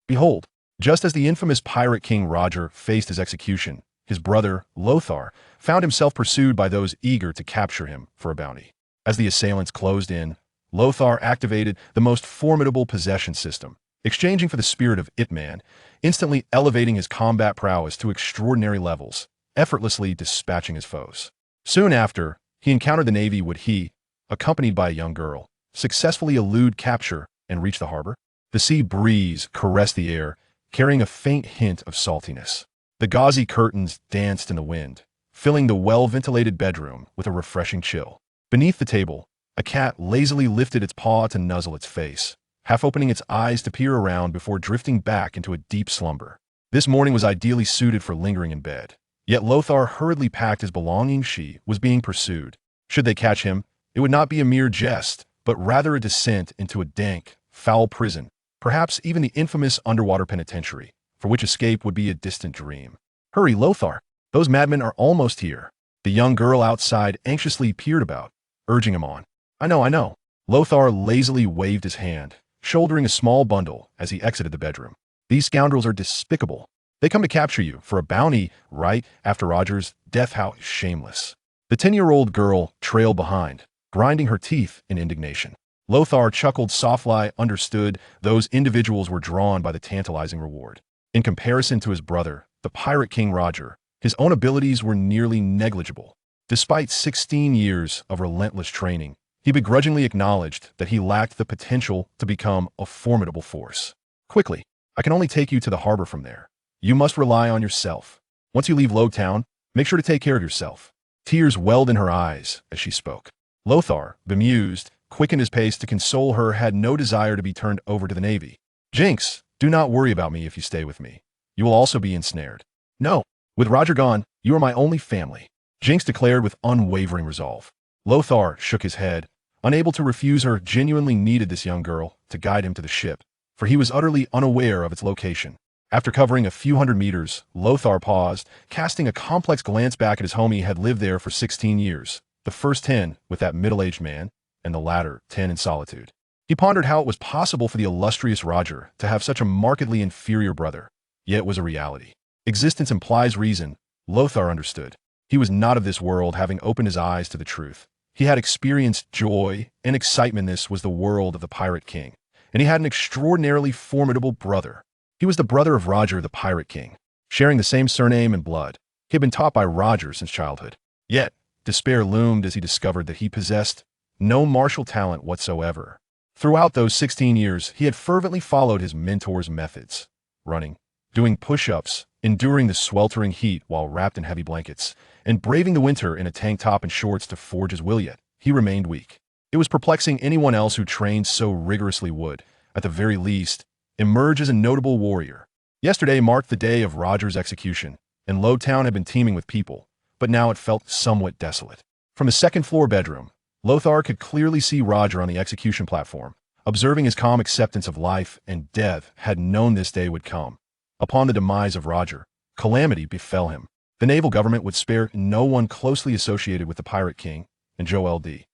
Behold, just as the infamous pirate king Roger faced his execution, his brother, Lothar, found himself pursued by those eager to capture him for a bounty. As the assailants closed in, Lothar activated the most formidable possession system, exchanging for the spirit of Yip Man, instantly elevating his combat prowess to extraordinary levels, effortlessly dispatching his foes. Soon after, he encountered the navy would he, accompanied by a young girl, successfully elude capture and reach the harbor. The sea breeze caressed the air, carrying a faint hint of saltiness. The gauzy curtains danced in the wind, filling the well-ventilated bedroom with a refreshing chill. Beneath the table, a cat lazily lifted its paw to nuzzle its face, half opening its eyes to peer around before drifting back into a deep slumber. This morning was ideally suited for lingering in bed. Yet Lothar hurriedly packed his belongings. She was being pursued. Should they catch him, it would not be a mere jest, but rather a descent into a dank, foul prison, perhaps even the infamous underwater penitentiary, for which escape would be a distant dream. Hurry, Lothar! Those madmen are almost here. The young girl outside anxiously peered about, urging him on. I know. Lothar lazily waved his hand, shouldering a small bundle as he exited the bedroom. These scoundrels are despicable. They come to capture you for a bounty right after Roger's death. How shameless. The 10-year-old girl trailed behind, grinding her teeth in indignation. Lothar chuckled softly, understood those individuals were drawn by the tantalizing reward. In comparison to his brother, the pirate king Roger, his own abilities were nearly negligible. Despite 16 years of relentless training, he begrudgingly acknowledged that he lacked the potential to become a formidable force. Quickly, I can only take you to the harbor from there. You must rely on yourself. Once you leave Lowtown, make sure to take care of yourself. Tears welled in her eyes as she spoke. Lothar, bemused, quickened his pace to console her, had no desire to be turned over to the navy. Jinx, do not worry about me if you stay with me. You will also be ensnared. No, with Roger gone, you are my only family, Jinx declared with unwavering resolve. Lothar shook his head, unable to refuse her. Genuinely needed this young girl to guide him to the ship, for he was utterly unaware of its location. After covering a few hundred meters, Lothar paused, casting a complex glance back at his homie had lived there for 16 years, the first 10 with that middle-aged man, and the latter 10 in solitude. He pondered how it was possible for the illustrious Roger to have such a markedly inferior brother, yet it was a reality. Existence implies reason, Lothar understood. He was not of this world, having opened his eyes to the truth. He had experienced joy and excitement. This was the world of the Pirate King, and he had an extraordinarily formidable brother. He was the brother of Roger the Pirate King, sharing the same surname and blood. He had been taught by Roger since childhood. Yet, despair loomed as he discovered that he possessed no martial talent whatsoever. Throughout those 16 years, he had fervently followed his mentor's methods, running, doing push-ups, enduring the sweltering heat while wrapped in heavy blankets, and braving the winter in a tank top and shorts to forge his will. Yet he remained weak. It was perplexing. Anyone else who trained so rigorously would, at the very least, emerge as a notable warrior. Yesterday marked the day of Roger's execution, and Lowtown had been teeming with people, but now it felt somewhat desolate. From his second-floor bedroom, Lothar could clearly see Roger on the execution platform, observing his calm acceptance of life and death. Had known this day would come. Upon the demise of Roger, calamity befell him. The naval government would spare no one closely associated with the Pirate King, and Xiaoyao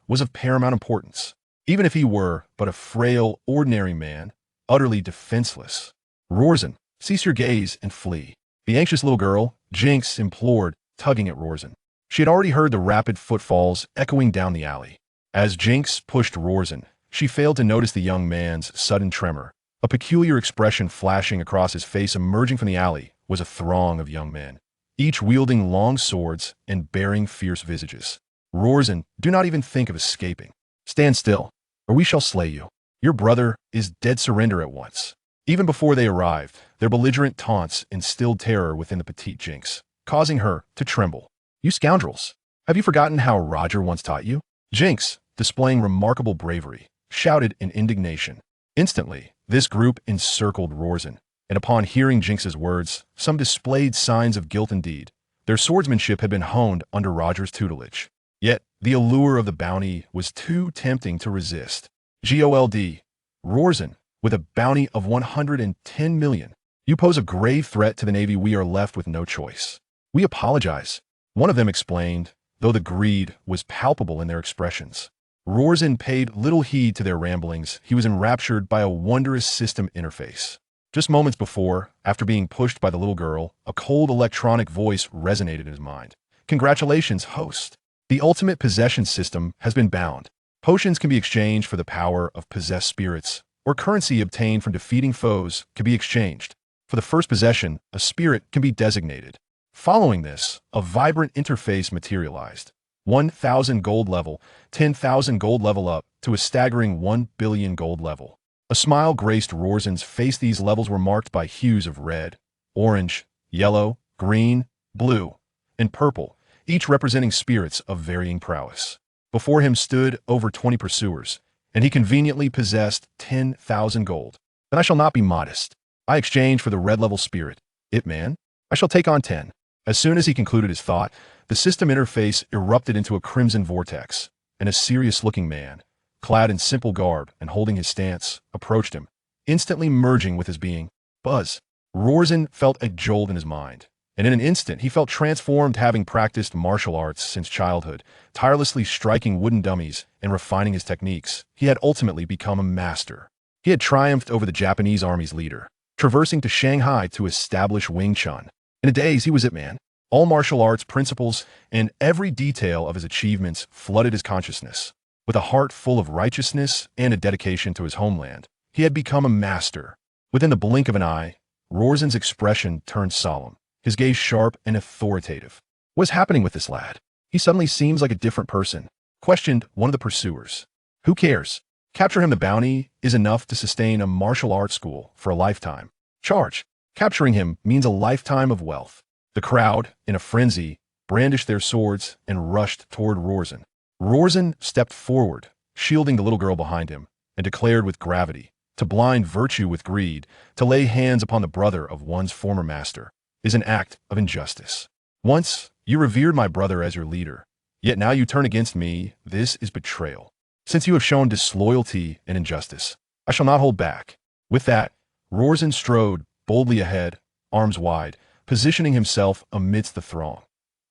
was of paramount importance, even if he were but a frail, ordinary man, utterly defenseless. Rorzan, cease your gaze and flee. The anxious little girl, Jinx, implored, tugging at Rorzan. She had already heard the rapid footfalls echoing down the alley. As Jinx pushed Rorzan, she failed to notice the young man's sudden tremor. A peculiar expression flashing across his face. Emerging from the alley was a throng of young men, each wielding long swords and bearing fierce visages. Rorzan, do not even think of escaping. Stand still, or we shall slay you. Your brother is dead. Surrender at once. Even before they arrived, their belligerent taunts instilled terror within the petite Jinx, causing her to tremble. You scoundrels! Have you forgotten how Roger once taught you? Jinx, displaying remarkable bravery, shouted in indignation. Instantly, this group encircled Rorzan, and upon hearing Jinx's words, some displayed signs of guilt indeed. Their swordsmanship had been honed under Roger's tutelage. Yet, the allure of the bounty was too tempting to resist. Rorzan, with a bounty of 110 million. You pose a grave threat to the Navy. We are left with no choice. We apologize, one of them explained, though the greed was palpable in their expressions. Rorzin paid little heed to their ramblings. He was enraptured by a wondrous system interface. Just moments before, after being pushed by the little girl, a cold electronic voice resonated in his mind. Congratulations, host. The ultimate possession system has been bound. Potions can be exchanged for the power of possessed spirits, or currency obtained from defeating foes can be exchanged. For the first possession, a spirit can be designated. Following this, a vibrant interface materialized. 1,000 gold level, 10,000 gold level up to a staggering 1 billion gold level. A smile graced Rorzin's face. These levels were marked by hues of red, orange, yellow, green, blue, and purple, each representing spirits of varying prowess. Before him stood over 20 pursuers, and he conveniently possessed 10,000 gold. Then I shall not be modest. I exchange for the red-level spirit, Yip Man. I shall take on 10. As soon as he concluded his thought, the system interface erupted into a crimson vortex, and a serious-looking man, clad in simple garb and holding his stance, approached him, instantly merging with his being. Buzz. Rorzin felt a jolt in his mind, and in an instant he felt transformed, having practiced martial arts since childhood, tirelessly striking wooden dummies and refining his techniques. He had ultimately become a master. He had triumphed over the Japanese army's leader, traversing to Shanghai to establish Wing Chun. In a daze, he was Yip Man. All martial arts principles and every detail of his achievements flooded his consciousness. With a heart full of righteousness and a dedication to his homeland, he had become a master. Within the blink of an eye, Rorzin's expression turned solemn, his gaze sharp and authoritative. What's happening with this lad? He suddenly seems like a different person, questioned one of the pursuers. Who cares? Capture him. The bounty is enough to sustain a martial arts school for a lifetime. Charge. Capturing him means a lifetime of wealth. The crowd, in a frenzy, brandished their swords and rushed toward Rorzin. Rorzin stepped forward, shielding the little girl behind him, and declared with gravity, to blind virtue with greed, to lay hands upon the brother of one's former master, is an act of injustice. Once, you revered my brother as your leader, yet now you turn against me. This is betrayal. Since you have shown disloyalty and injustice, I shall not hold back. With that, Rorzin strode boldly ahead, arms wide, positioning himself amidst the throng.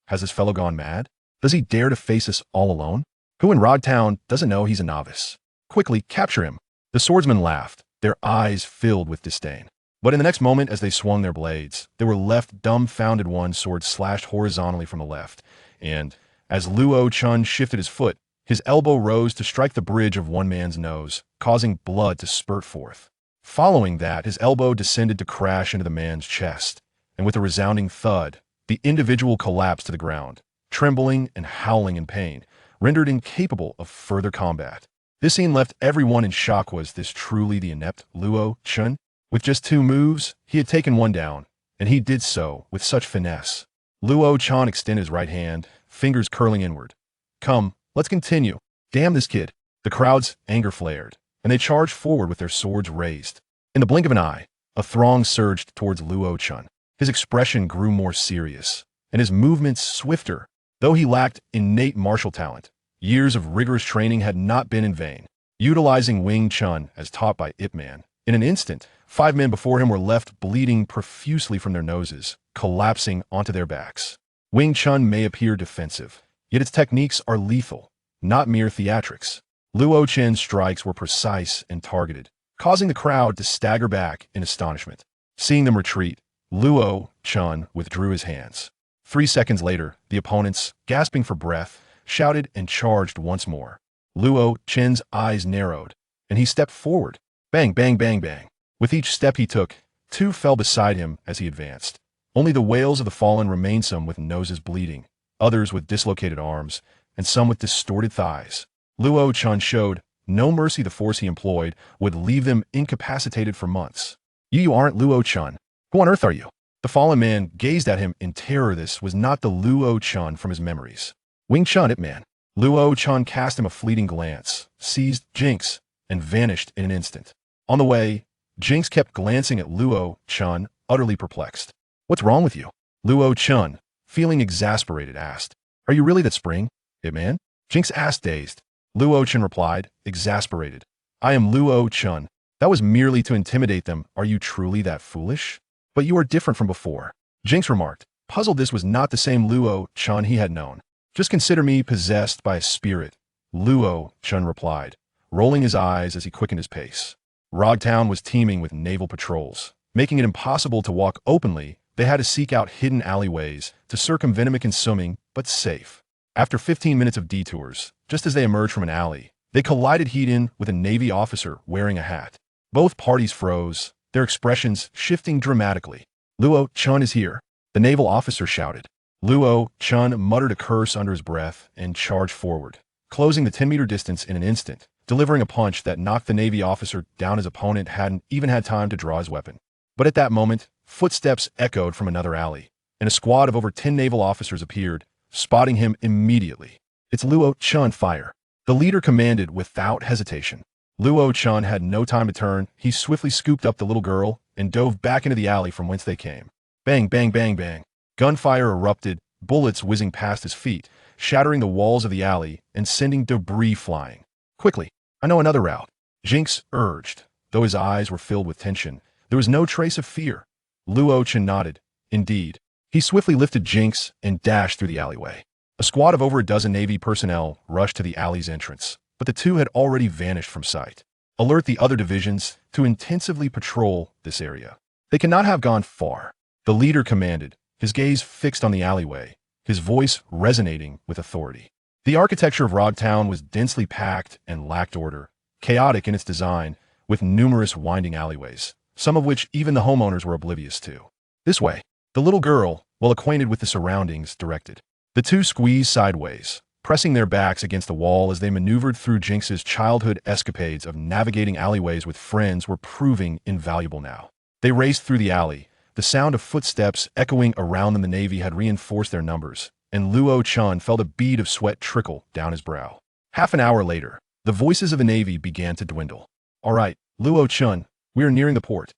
Has this fellow gone mad? Does he dare to face us all alone? Who in Rodtown doesn't know he's a novice? Quickly, capture him. The swordsmen laughed, their eyes filled with disdain. But in the next moment, as they swung their blades, they were left dumbfounded. One sword slashed horizontally from the left, and as Luo Chun shifted his foot, his elbow rose to strike the bridge of one man's nose, causing blood to spurt forth. Following that, his elbow descended to crash into the man's chest, and with a resounding thud, the individual collapsed to the ground, trembling and howling in pain, rendered incapable of further combat. This scene left everyone in shock. Was this truly the inept Luo Chun? With just 2 moves, he had taken one down, and he did so with such finesse. Luo Chun extended his right hand, fingers curling inward. Come, let's continue. Damn this kid. The crowd's anger flared, and they charged forward with their swords raised. In the blink of an eye, a throng surged towards Luo Chun. His expression grew more serious, and his movements swifter. Though he lacked innate martial talent, years of rigorous training had not been in vain. Utilizing Wing Chun as taught by Yip Man, in an instant, 5 men before him were left bleeding profusely from their noses, collapsing onto their backs. Wing Chun may appear defensive, yet its techniques are lethal, not mere theatrics. Luo Chen's strikes were precise and targeted, causing the crowd to stagger back in astonishment. Seeing them retreat, Luo Chun withdrew his hands. 3 seconds later, the opponents, gasping for breath, shouted and charged once more. Luo Chen's eyes narrowed, and he stepped forward. Bang, bang, bang, bang. With each step he took, 2 fell beside him as he advanced. Only the wails of the fallen remained, some with noses bleeding, others with dislocated arms, and some with distorted thighs. Luo Chun showed no mercy. The force he employed would leave them incapacitated for months. You aren't Luo Chun. Who on earth are you? The fallen man gazed at him in terror. This was not the Luo Chun from his memories. Wing Chun, Yip Man. Luo Chun cast him a fleeting glance, seized Jinx, and vanished in an instant. On the way, Jinx kept glancing at Luo Chun, utterly perplexed. What's wrong with you? Luo Chun, feeling exasperated, asked. Are you really that spring, Yip Man? Jinx asked, dazed. Luo Chun replied, exasperated. I am Luo Chun. That was merely to intimidate them. Are you truly that foolish? But you are different from before, Jinx remarked, puzzled. This was not the same Luo Chun he had known. Just consider me possessed by a spirit, Luo Chun replied, rolling his eyes as he quickened his pace. Rogtown was teeming with naval patrols. Making it impossible to walk openly, they had to seek out hidden alleyways to circumvent consuming, but safe. After 15 minutes of detours, just as they emerged from an alley, they collided head-on with a Navy officer wearing a hat. Both parties froze, their expressions shifting dramatically. Luo Chun is here, the naval officer shouted. Luo Chun muttered a curse under his breath and charged forward, closing the 10-meter distance in an instant, delivering a punch that knocked the Navy officer down. His opponent hadn't even had time to draw his weapon. But at that moment, footsteps echoed from another alley, and a squad of over 10 naval officers appeared, spotting him immediately. It's Luo Chun, fire, the leader commanded without hesitation. Luo Chun had no time to turn. He swiftly scooped up the little girl and dove back into the alley from whence they came. Bang, bang, bang, bang. Gunfire erupted, bullets whizzing past his feet, shattering the walls of the alley and sending debris flying. Quickly, I know another route, Jinx urged. Though his eyes were filled with tension, there was no trace of fear. Luo Chun nodded. Indeed. He swiftly lifted Jinx and dashed through the alleyway. A squad of over a dozen Navy personnel rushed to the alley's entrance, but the two had already vanished from sight. Alert the other divisions to intensively patrol this area. They cannot have gone far, the leader commanded, his gaze fixed on the alleyway, his voice resonating with authority. The architecture of Rogtown was densely packed and lacked order, chaotic in its design, with numerous winding alleyways, some of which even the homeowners were oblivious to. This way, the little girl, well acquainted with the surroundings, directed. The two squeezed sideways, pressing their backs against the wall as they maneuvered through. Jinx's childhood escapades of navigating alleyways with friends were proving invaluable now. They raced through the alley, the sound of footsteps echoing around them. The Navy had reinforced their numbers, and Luo Chun felt a bead of sweat trickle down his brow. Half an hour later, the voices of the Navy began to dwindle. All right, Luo Chun, we are nearing the port.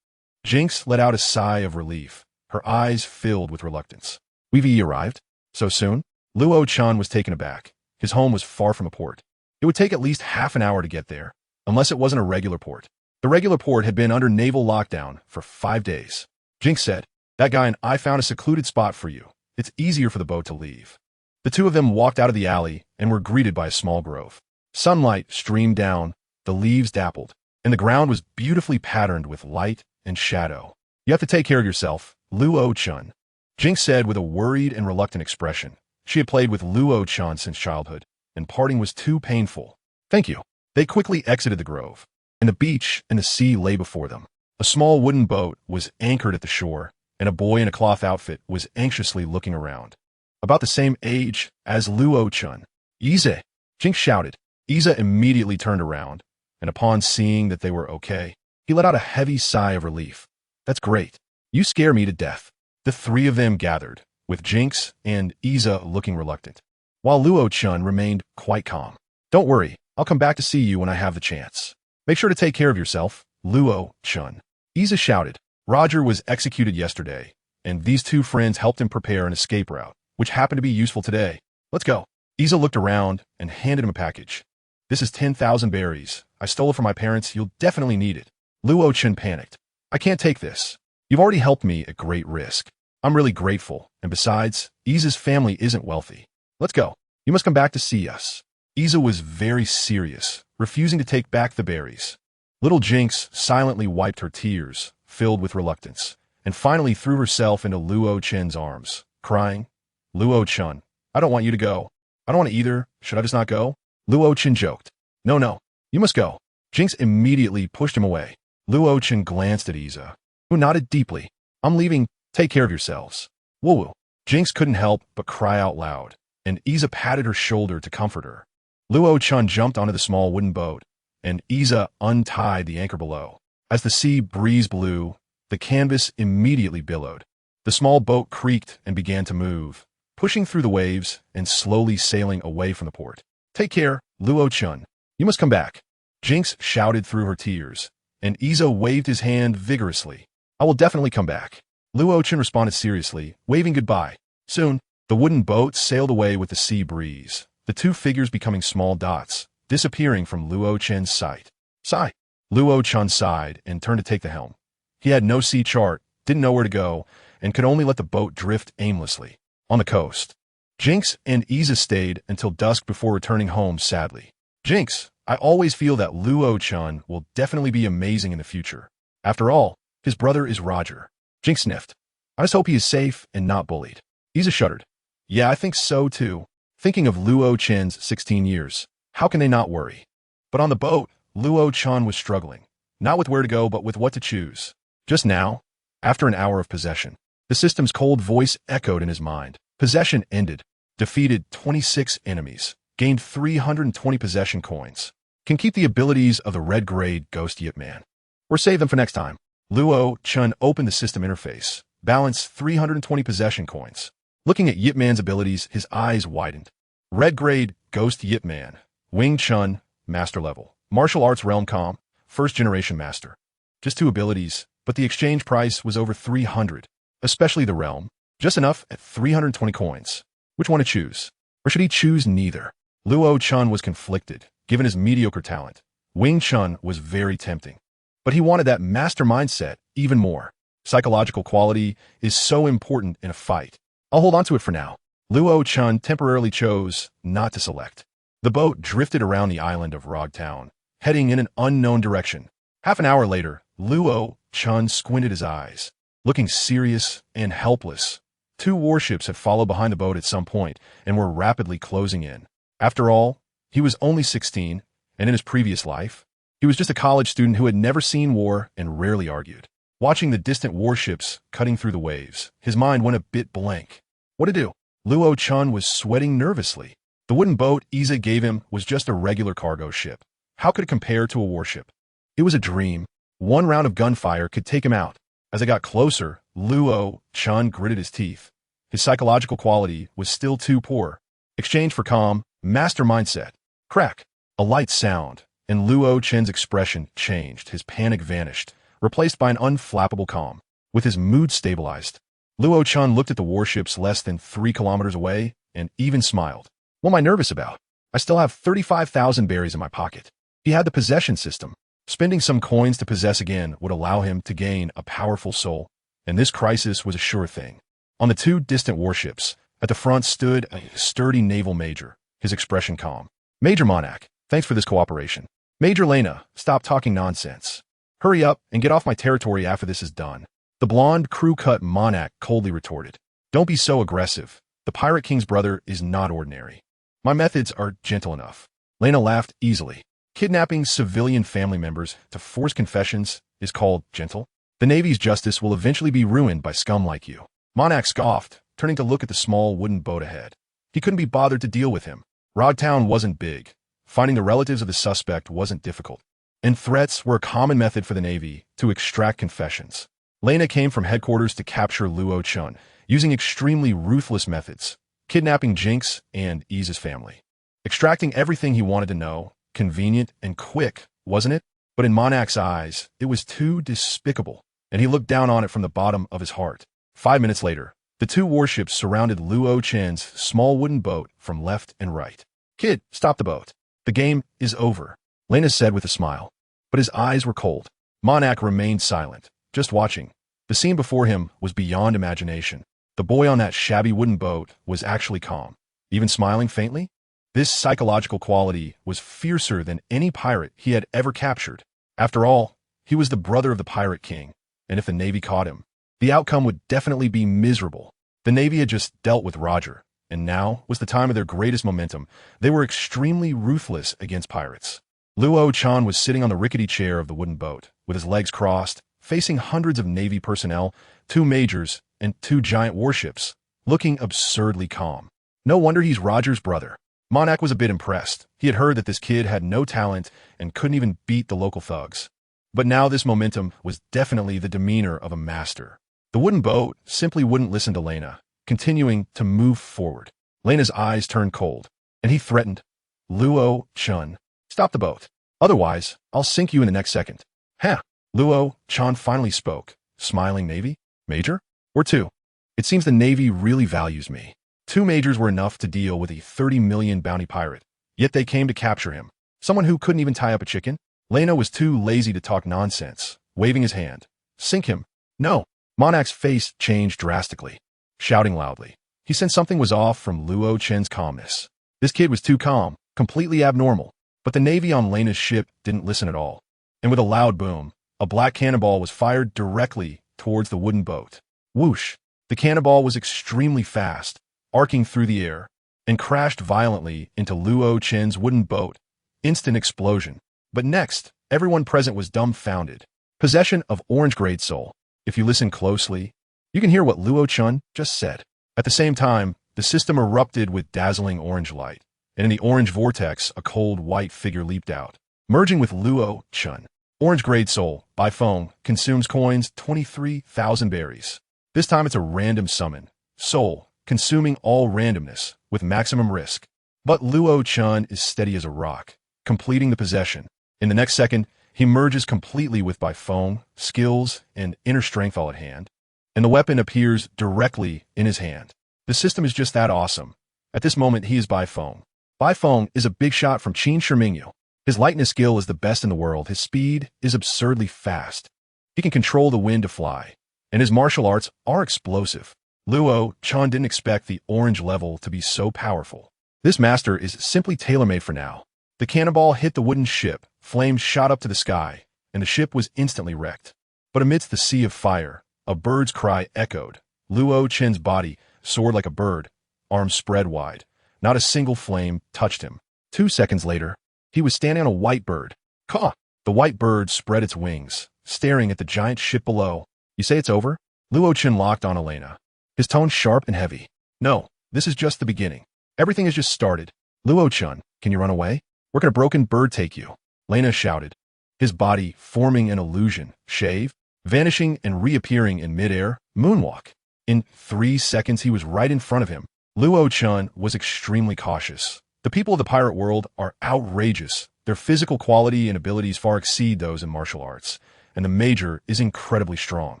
Jinx let out a sigh of relief, her eyes filled with reluctance. We've arrived? So soon? Luo Chun was taken aback. His home was far from a port. It would take at least half an hour to get there, unless it wasn't a regular port. The regular port had been under naval lockdown for 5 days. Jinx said, that guy and I found a secluded spot for you. It's easier for the boat to leave. The two of them walked out of the alley and were greeted by a small grove. Sunlight streamed down, the leaves dappled, and the ground was beautifully patterned with light and shadow. You have to take care of yourself, Luo Chun, Jinx said with a worried and reluctant expression. She had played with Luo Chun since childhood, and parting was too painful. Thank you. They quickly exited the grove, and the beach and the sea lay before them. A small wooden boat was anchored at the shore, and a boy in a cloth outfit was anxiously looking around. About the same age as Luo Chun. Ise, Jinx shouted. Ise immediately turned around, and upon seeing that they were okay, he let out a heavy sigh of relief. That's great. You scare me to death. The three of them gathered, with Jinx and Ise looking reluctant, while Luo Chun remained quite calm. Don't worry, I'll come back to see you when I have the chance. Make sure to take care of yourself, Luo Chun. Ise shouted. Roger was executed yesterday, and these two friends helped him prepare an escape route, which happened to be useful today. Let's go. Ise looked around and handed him a package. This is 10,000 berries. I stole it from my parents. You'll definitely need it. Luo Chun panicked. I can't take this. You've already helped me at great risk. I'm really grateful, and besides, Ise's family isn't wealthy. Let's go. You must come back to see us. Ise was very serious, refusing to take back the berries. Little Jinx silently wiped her tears, filled with reluctance, and finally threw herself into Luo Chun's arms, crying, Luo Chun, I don't want you to go. I don't want to either. Should I just not go? Luo Chun joked. No, you must go. Jinx immediately pushed him away. Luo Chun glanced at Ise, who nodded deeply. I'm leaving. Take care of yourselves. Woo-woo. Jinx couldn't help but cry out loud, and Ise patted her shoulder to comfort her. Luo Chun jumped onto the small wooden boat, and Ise untied the anchor below. As the sea breeze blew, the canvas immediately billowed. The small boat creaked and began to move, pushing through the waves and slowly sailing away from the port. Take care, Luo Chun. You must come back. Jinx shouted through her tears, and Ise waved his hand vigorously. I will definitely come back. Luo Chun responded seriously, waving goodbye. Soon, the wooden boat sailed away with the sea breeze, the two figures becoming small dots, disappearing from Luo Chun's sight. Sigh. Luo Chun sighed and turned to take the helm. He had no sea chart, didn't know where to go, and could only let the boat drift aimlessly on the coast. Jinx and Ise stayed until dusk before returning home sadly. Jinx, I always feel that Luo-chan will definitely be amazing in the future. After all, his brother is Roger. Jinx sniffed. I just hope he is safe and not bullied. Isa shuddered. Yeah, I think so too. Thinking of Luo-chan's 16 years, how can they not worry? But on the boat, Luo-chan was struggling. Not with where to go, but with what to choose. Just now, after an hour of possession, the system's cold voice echoed in his mind. Possession ended. Defeated 26 enemies. Gained 320 possession coins. Can keep the abilities of the red grade ghost Yip Man. Or save them for next time. Luo-chan opened the system interface. Balance 320 possession coins. Looking at Yip Man's abilities, his eyes widened. Red grade ghost Yip Man. Wing Chun, master level. Martial arts realm com, first generation master. Just 2 abilities, but the exchange price was over 300. Especially the realm. Just enough at 320 coins. Which one to choose? Or should he choose neither? Luo-chan was conflicted, given his mediocre talent. Wing Chun was very tempting. But he wanted that master mindset even more. Psychological quality is so important in a fight. I'll hold on to it for now. Luo-chan temporarily chose not to select. The boat drifted around the island of Rog Town, heading in an unknown direction. Half an hour later, Luo-chan squinted his eyes, looking serious and helpless. 2 warships had followed behind the boat at some point and were rapidly closing in. After all, he was only 16, and in his previous life, he was just a college student who had never seen war and rarely argued. Watching the distant warships cutting through the waves, his mind went a bit blank. What to do? Luo-chan was sweating nervously. The wooden boat Isa gave him was just a regular cargo ship. How could it compare to a warship? It was a dream. 1 round of gunfire could take him out. As they got closer, Luo-chan gritted his teeth. His psychological quality was still too poor. Exchange for calm, master mindset. Crack. A light sound, and Luo-chan's expression changed. His panic vanished, replaced by an unflappable calm. With his mood stabilized, Luo-chan looked at the warships less than 3 kilometers away and even smiled. What am I nervous about? I still have 35,000 berries in my pocket. He had the possession system. Spending some coins to possess again would allow him to gain a powerful soul, and this crisis was a sure thing. On the 2 distant warships, at the front stood a sturdy naval major, his expression calm. Major Monarch, thanks for this cooperation. Major Lena, stop talking nonsense. Hurry up and get off my territory after this is done. The blonde, crew-cut Monarch coldly retorted. Don't be so aggressive. The Pirate King's brother is not ordinary. My methods are gentle enough. Lena laughed easily. Kidnapping civilian family members to force confessions is called gentle. The Navy's justice will eventually be ruined by scum like you. Monarch scoffed, turning to look at the small wooden boat ahead. He couldn't be bothered to deal with him. Rog Town wasn't big. Finding the relatives of the suspect wasn't difficult. And threats were a common method for the Navy to extract confessions. Lena came from headquarters to capture Luo-chan, using extremely ruthless methods, kidnapping Jinx and Isa's family. Extracting everything he wanted to know, convenient and quick, wasn't it? But in Monarch's eyes, it was too despicable, and he looked down on it from the bottom of his heart. 5 minutes later, the 2 warships surrounded Luo-chan's small wooden boat from left and right. Kid, stop the boat. The game is over, Lena said with a smile. But his eyes were cold. Monarch remained silent, just watching. The scene before him was beyond imagination. The boy on that shabby wooden boat was actually calm, even smiling faintly. This psychological quality was fiercer than any pirate he had ever captured. After all, he was the brother of the Pirate King, and if the Navy caught him, the outcome would definitely be miserable. The Navy had just dealt with Roger, and now was the time of their greatest momentum. They were extremely ruthless against pirates. Luo-chan was sitting on the rickety chair of the wooden boat, with his legs crossed, facing hundreds of Navy personnel, 2 majors, and 2 giant warships, looking absurdly calm. No wonder he's Roger's brother. Monarch was a bit impressed. He had heard that this kid had no talent and couldn't even beat the local thugs. But now this momentum was definitely the demeanor of a master. The wooden boat simply wouldn't listen to Lena, continuing to move forward. Lena's eyes turned cold, and he threatened, Luo-chan, stop the boat. Otherwise, I'll sink you in the next second. Huh. Luo-chan finally spoke, smiling. Navy? Major? Or 2? It seems the Navy really values me. 2 majors were enough to deal with a 30 million bounty pirate, yet they came to capture him. Someone who couldn't even tie up a chicken? Lena was too lazy to talk nonsense, waving his hand. Sink him. No. Monarch's face changed drastically, shouting loudly. He sensed something was off from Luo-chan's calmness. This kid was too calm, completely abnormal. But the Navy on Lena's ship didn't listen at all. And with a loud boom, a black cannonball was fired directly towards the wooden boat. Whoosh! The cannonball was extremely fast, arcing through the air, and crashed violently into Luo Chen's wooden boat. Instant explosion. But next, everyone present was dumbfounded. Possession of orange grade soul. If you listen closely, you can hear what Luo Chen just said. At the same time, the system erupted with dazzling orange light, and in the orange vortex, a cold white figure leaped out, merging with Luo Chen. Orange grade soul, by phone, consumes coins 23,000 berries. This time it's a random summon. Soul, consuming all randomness, with maximum risk. But Luo Chen is steady as a rock, completing the possession. In the next second, he merges completely with by phone, skills, and inner strength all at hand, and the weapon appears directly in his hand. The system is just that awesome. At this moment, he is by phone. By phone is a big shot from Qin Shimingyu. His lightness skill is the best in the world. His speed is absurdly fast. He can control the wind to fly, and his martial arts are explosive. Luo Chen didn't expect the orange level to be so powerful. This master is simply tailor-made for now. The cannonball hit the wooden ship, flames shot up to the sky, and the ship was instantly wrecked. But amidst the sea of fire, a bird's cry echoed. Luo Chen's body soared like a bird, arms spread wide. Not a single flame touched him. 2 seconds later, he was standing on a white bird. Caw! The white bird spread its wings, staring at the giant ship below. You say it's over? Luo Chen locked on Elena, his tone sharp and heavy. No, this is just the beginning. Everything has just started. Luo Chen, can you run away? Where can a broken bird take you? Lena shouted, his body forming an illusion, shave, vanishing and reappearing in midair, moonwalk. In 3 seconds, he was right in front of him. Luo Chen was extremely cautious. The people of the pirate world are outrageous. Their physical quality and abilities far exceed those in martial arts, and the major is incredibly strong.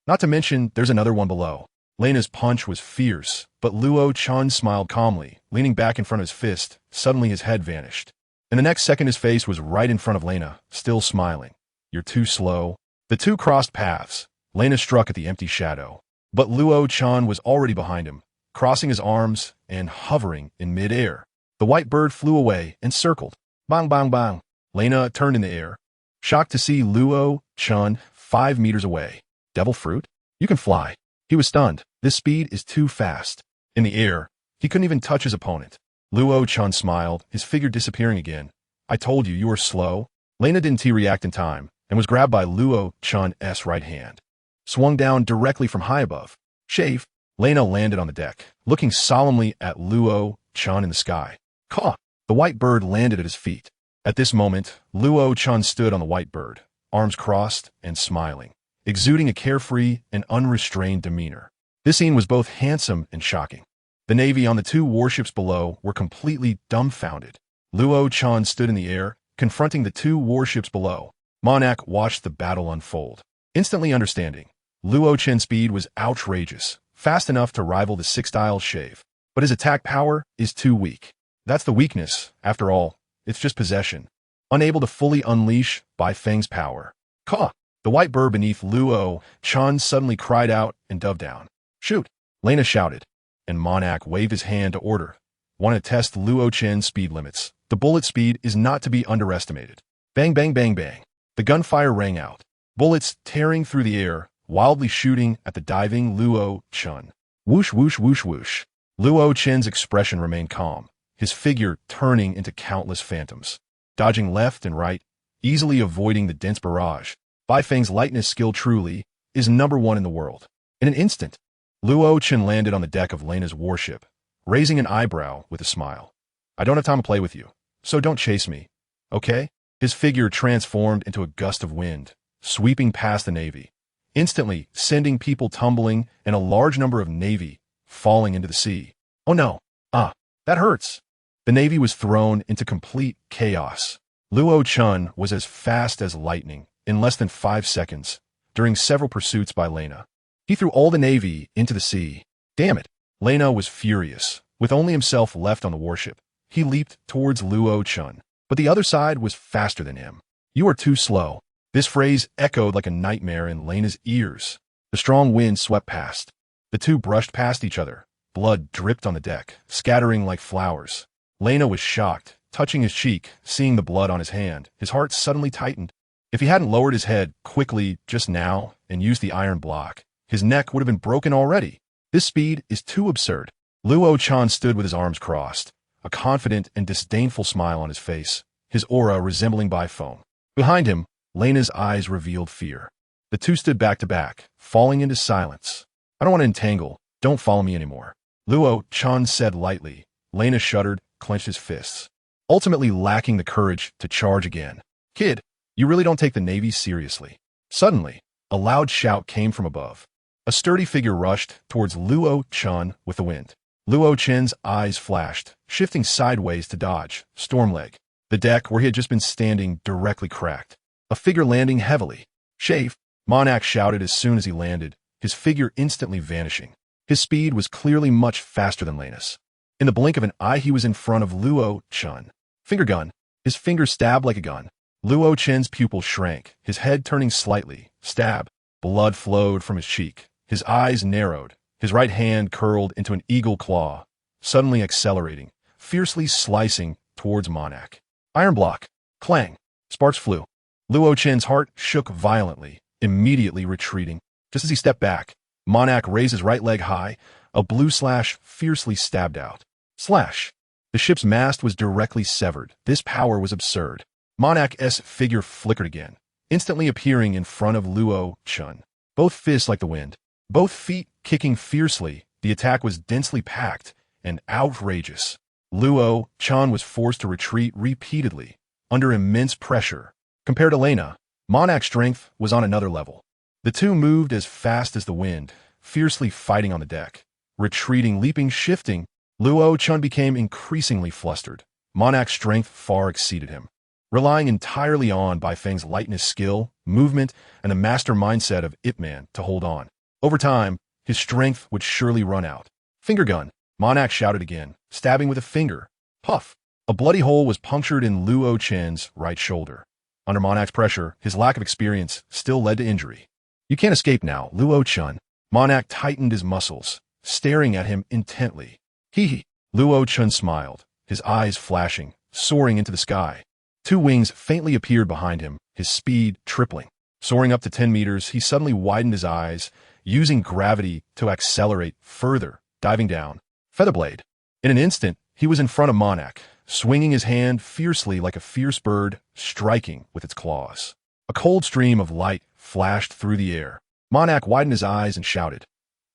Not to mention, there's another one below. Lena's punch was fierce, but Luo Chen smiled calmly, leaning back in front of his fist. Suddenly his head vanished. In the next second, his face was right in front of Lena, still smiling. You're too slow. The two crossed paths. Lena struck at the empty shadow, but Luo Chen was already behind him, crossing his arms and hovering in midair. The white bird flew away and circled. Bang, bang, bang. Lena turned in the air, shocked to see Luo Chen 5 meters away. Devil fruit? You can fly. He was stunned. This speed is too fast. In the air, he couldn't even touch his opponent. Luo Chen smiled, his figure disappearing again. I told you, you were slow. Lena didn't react in time and was grabbed by Luo Chen's right hand. Swung down directly from high above. Shave. Lena landed on the deck, looking solemnly at Luo Chen in the sky. Caw! The white bird landed at his feet. At this moment, Luo Chen stood on the white bird, arms crossed and smiling, exuding a carefree and unrestrained demeanor. This scene was both handsome and shocking. The Navy on the 2 warships below were completely dumbfounded. Luo Chen stood in the air, confronting the 2 warships below. Monak watched the battle unfold, instantly understanding. Luo Chen's speed was outrageous, fast enough to rival the 6-style shave, but his attack power is too weak. That's the weakness. After all, it's just possession. Unable to fully unleash Bai Feng's power. Caw! The white bird beneath Luo Chen suddenly cried out and dove down. Shoot! Lena shouted, and Monak waved his hand to order. Want to test Luo Chen's speed limits. The bullet speed is not to be underestimated. Bang, bang, bang, bang. The gunfire rang out. Bullets tearing through the air, wildly shooting at the diving Luo Chen. Whoosh, whoosh, whoosh, whoosh. Luo Chen's expression remained calm, his figure turning into countless phantoms, dodging left and right, easily avoiding the dense barrage. Bai Feng's lightness skill truly is #1 in the world. In an instant, Luo Chen landed on the deck of Lena's warship, raising an eyebrow with a smile. I don't have time to play with you, so don't chase me, okay? His figure transformed into a gust of wind, sweeping past the Navy, instantly sending people tumbling and a large number of Navy falling into the sea. Oh no, that hurts. The Navy was thrown into complete chaos. Luo Chen was as fast as lightning in less than 5 seconds, during several pursuits by Lena. He threw all the Navy into the sea. Damn it. Lena was furious. With only himself left on the warship, he leaped towards Luo Chen, but the other side was faster than him. You are too slow. This phrase echoed like a nightmare in Lena's ears. The strong wind swept past. The two brushed past each other. Blood dripped on the deck, scattering like flowers. Lena was shocked, touching his cheek, seeing the blood on his hand, his heart suddenly tightened. If he hadn't lowered his head quickly just now and used the iron block, his neck would have been broken already. This speed is too absurd. Luo Chan stood with his arms crossed, a confident and disdainful smile on his face, his aura resembling by foam. Behind him, Lena's eyes revealed fear. The two stood back to back, falling into silence. I don't want to entangle. Don't follow me anymore. Luo Chan said lightly. Lena shuddered, clenched his fists, ultimately lacking the courage to charge again. Kid, you really don't take the Navy seriously. Suddenly, a loud shout came from above. A sturdy figure rushed towards Luo Chan with the wind. Luo Chen's eyes flashed, shifting sideways to dodge, Stormleg. The deck where he had just been standing directly cracked. A figure landing heavily. Shave, Monak shouted as soon as he landed, his figure instantly vanishing. His speed was clearly much faster than Lena's. In the blink of an eye, he was in front of Luo Chen. Finger gun. His finger stabbed like a gun. Luo Chen's pupil shrank, his head turning slightly. Stab. Blood flowed from his cheek. His eyes narrowed. His right hand curled into an eagle claw, suddenly accelerating, fiercely slicing towards Monak. Iron block. Clang. Sparks flew. Luo Chen's heart shook violently, immediately retreating. Just as he stepped back, Monak raised his right leg high, a blue slash fiercely stabbed out. Slash. The ship's mast was directly severed. This power was absurd. Monak's figure flickered again, instantly appearing in front of Luo Chen. Both fists like the wind, both feet kicking fiercely. The attack was densely packed and outrageous. Luo Chen was forced to retreat repeatedly, under immense pressure. Compared to Lena, Monak's strength was on another level. The two moved as fast as the wind, fiercely fighting on the deck. Retreating, leaping, shifting, Luo Chen became increasingly flustered. Monak's strength far exceeded him. Relying entirely on Bai Feng's lightness, skill, movement, and the master mindset of Yip Man to hold on. Over time, his strength would surely run out. Finger gun, Monak shouted again, stabbing with a finger. Puff! A bloody hole was punctured in Luo Chen's right shoulder. Under Monak's pressure, his lack of experience still led to injury. You can't escape now, Luo Chen. Monak tightened his muscles, staring at him intently. Hee. Luo Chen smiled, his eyes flashing, soaring into the sky. Two wings faintly appeared behind him, his speed tripling. Soaring up to 10 meters, he suddenly widened his eyes, using gravity to accelerate further, diving down. Featherblade. In an instant, he was in front of Monak, swinging his hand fiercely like a fierce bird, striking with its claws. A cold stream of light flashed through the air. Monak widened his eyes and shouted.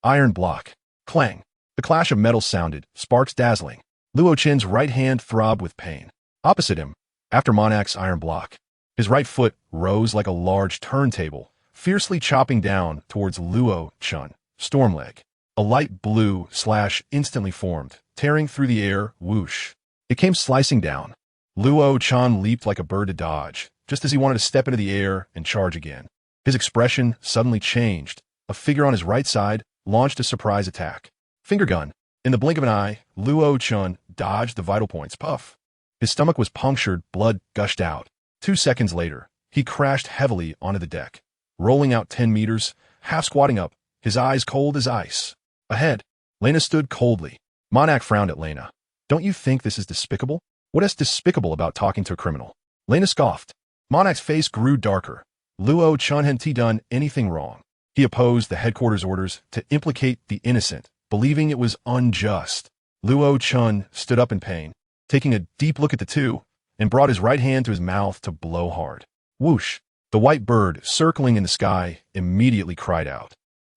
Iron block. Clang. The clash of metal sounded, sparks dazzling. Luo Chen's right hand throbbed with pain. Opposite him, after Monak's iron block, his right foot rose like a large turntable, fiercely chopping down towards Luo Chen. Stormleg. A light blue slash instantly formed, tearing through the air, whoosh. It came slicing down. Luo Chen leaped like a bird to dodge, just as he wanted to step into the air and charge again. His expression suddenly changed. A figure on his right side launched a surprise attack. Finger gun. In the blink of an eye, Luo Chen dodged the vital points. Puff. His stomach was punctured, blood gushed out. 2 seconds later, he crashed heavily onto the deck, rolling out 10 meters, half squatting up, his eyes cold as ice. Ahead, Lena stood coldly. Monak frowned at Lena. Don't you think this is despicable? What is despicable about talking to a criminal? Lena scoffed. Monak's face grew darker. Luo Chen hadn't done anything wrong. He opposed the headquarters orders to implicate the innocent, believing it was unjust. Luo Chen stood up in pain, taking a deep look at the two, and brought his right hand to his mouth to blow hard. Whoosh! The white bird, circling in the sky, immediately cried out.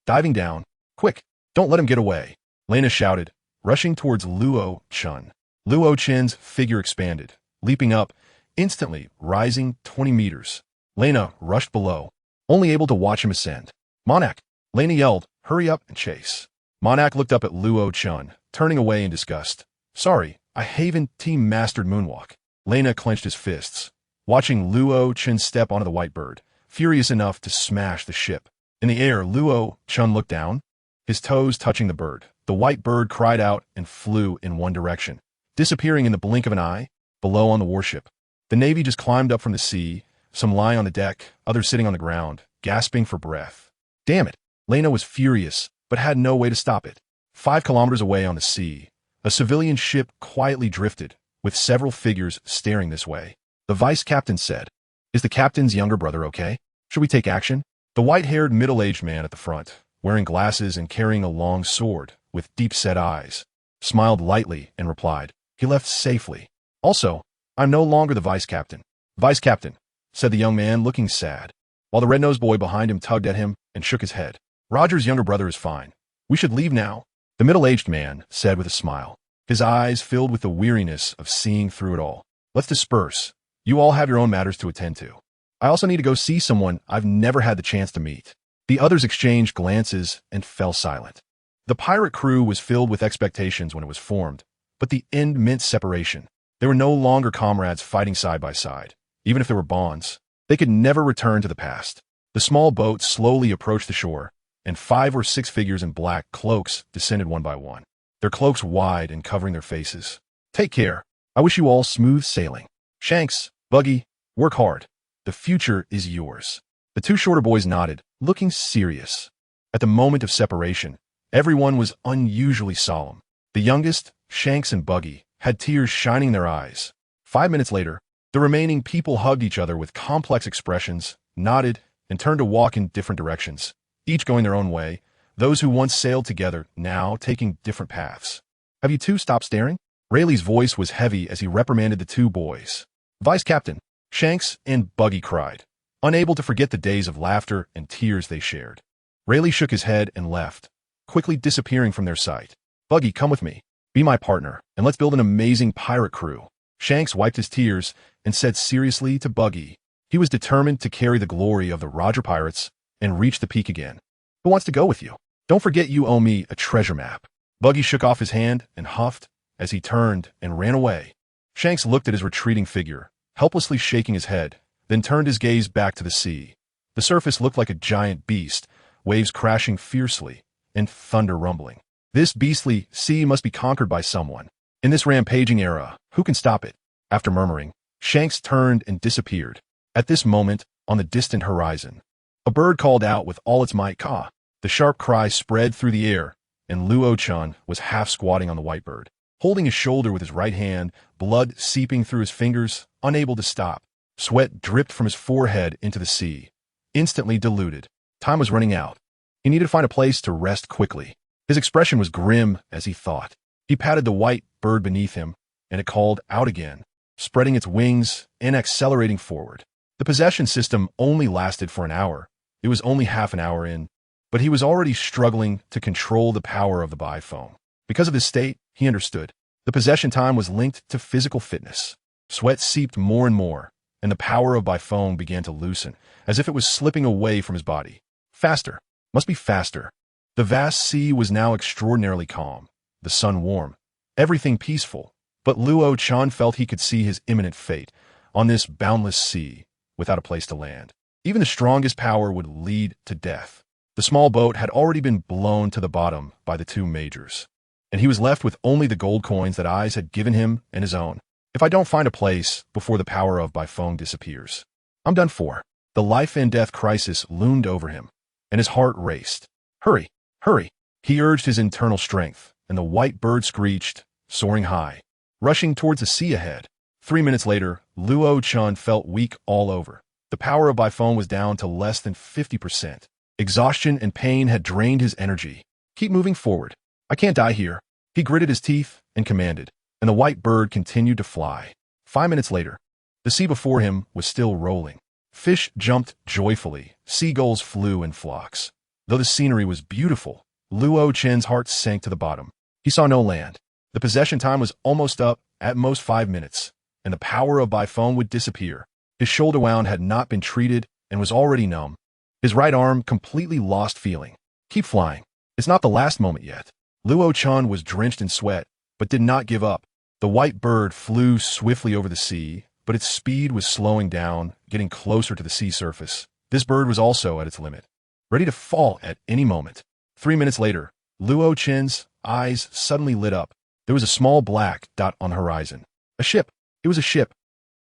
Diving down. Quick! Don't let him get away! Lena shouted, rushing towards Luo Chen. Luo Chen's figure expanded, leaping up, instantly rising 20 meters. Lena rushed below, only able to watch him ascend. Monak! Lena yelled, hurry up and chase. Monak looked up at Luo Chen, turning away in disgust. Sorry, I haven't team-mastered moonwalk. Lena clenched his fists, watching Luo Chen step onto the white bird, furious enough to smash the ship. In the air, Luo Chen looked down, his toes touching the bird. The white bird cried out and flew in one direction, disappearing in the blink of an eye, below on the warship. The Navy just climbed up from the sea, some lying on the deck, others sitting on the ground, gasping for breath. Damn it! Lena was furious, but had no way to stop it. 5 kilometers away on the sea, a civilian ship quietly drifted, with several figures staring this way. The vice captain said, "Is the captain's younger brother okay? Should we take action?" The white-haired middle-aged man at the front, wearing glasses and carrying a long sword, with deep-set eyes, smiled lightly and replied, "He left safely. Also, I'm no longer the vice captain." "Vice captain," said the young man, looking sad, while the red-nosed boy behind him tugged at him and shook his head. "Roger's younger brother is fine. We should leave now," the middle-aged man said with a smile, his eyes filled with the weariness of seeing through it all. "Let's disperse. You all have your own matters to attend to. I also need to go see someone I've never had the chance to meet." The others exchanged glances and fell silent. The pirate crew was filled with expectations when it was formed, but the end meant separation. They were no longer comrades fighting side by side. Even if there were bonds, they could never return to the past. The small boat slowly approached the shore, and 5 or 6 figures in black cloaks descended one by one, their cloaks wide and covering their faces. "Take care. I wish you all smooth sailing. Shanks, Buggy, work hard. The future is yours." The 2 shorter boys nodded, looking serious. At the moment of separation, everyone was unusually solemn. The youngest, Shanks and Buggy, had tears shining in their eyes. 5 minutes later, the remaining people hugged each other with complex expressions, nodded, and turned to walk in different directions, each going their own way, those who once sailed together now taking different paths. "Have you two stopped staring?" Rayleigh's voice was heavy as he reprimanded the 2 boys. "Vice Captain," Shanks and Buggy cried, unable to forget the days of laughter and tears they shared. Rayleigh shook his head and left, quickly disappearing from their sight. "Buggy, come with me. Be my partner, and let's build an amazing pirate crew." Shanks wiped his tears and said seriously to Buggy. He was determined to carry the glory of the Roger Pirates and reach the peak again. "Who wants to go with you? Don't forget you owe me a treasure map." Buggy shook off his hand and huffed as he turned and ran away. Shanks looked at his retreating figure, helplessly shaking his head, then turned his gaze back to the sea. The surface looked like a giant beast, waves crashing fiercely and thunder rumbling. This beastly sea must be conquered by someone. In this rampaging era, who can stop it? After murmuring, Shanks turned and disappeared. At this moment, on the distant horizon, a bird called out with all its might, "Caw!" The sharp cry spread through the air, and Luo-chan was half squatting on the white bird, holding his shoulder with his right hand, blood seeping through his fingers, unable to stop. Sweat dripped from his forehead into the sea, instantly diluted. Time was running out. He needed to find a place to rest quickly. His expression was grim as he thought. He patted the white bird beneath him, and it called out again, spreading its wings and accelerating forward. The possession system only lasted for an hour. It was only half an hour in, but he was already struggling to control the power of the biphone. Because of his state, he understood. The possession time was linked to physical fitness. Sweat seeped more and more, and the power of biphone began to loosen, as if it was slipping away from his body. Faster. Must be faster. The vast sea was now extraordinarily calm, the sun warm, everything peaceful, but Luo-chan felt he could see his imminent fate on this boundless sea without a place to land. Even the strongest power would lead to death. The small boat had already been blown to the bottom by the 2 majors, and he was left with only the gold coins that Eyes had given him and his own. "If I don't find a place before the power of biphone disappears, I'm done for." The life and death crisis loomed over him, and his heart raced. "Hurry, hurry." He urged his internal strength, and the white bird screeched, soaring high, rushing towards the sea ahead. 3 minutes later, Luo-chan felt weak all over. The power of biphone was down to less than 50%. Exhaustion and pain had drained his energy. "Keep moving forward. I can't die here." He gritted his teeth and commanded, and the white bird continued to fly. 5 minutes later, the sea before him was still rolling. Fish jumped joyfully, seagulls flew in flocks. Though the scenery was beautiful, Luo-chan's heart sank to the bottom. He saw no land. The possession time was almost up, at most 5 minutes, and the power of biphone would disappear. His shoulder wound had not been treated and was already numb. His right arm completely lost feeling. "Keep flying. It's not the last moment yet." Luo-chan was drenched in sweat, but did not give up. The white bird flew swiftly over the sea, but its speed was slowing down, getting closer to the sea surface. This bird was also at its limit, ready to fall at any moment. 3 minutes later, Luo-chan's eyes suddenly lit up. There was a small black dot on the horizon. A ship. It was a ship.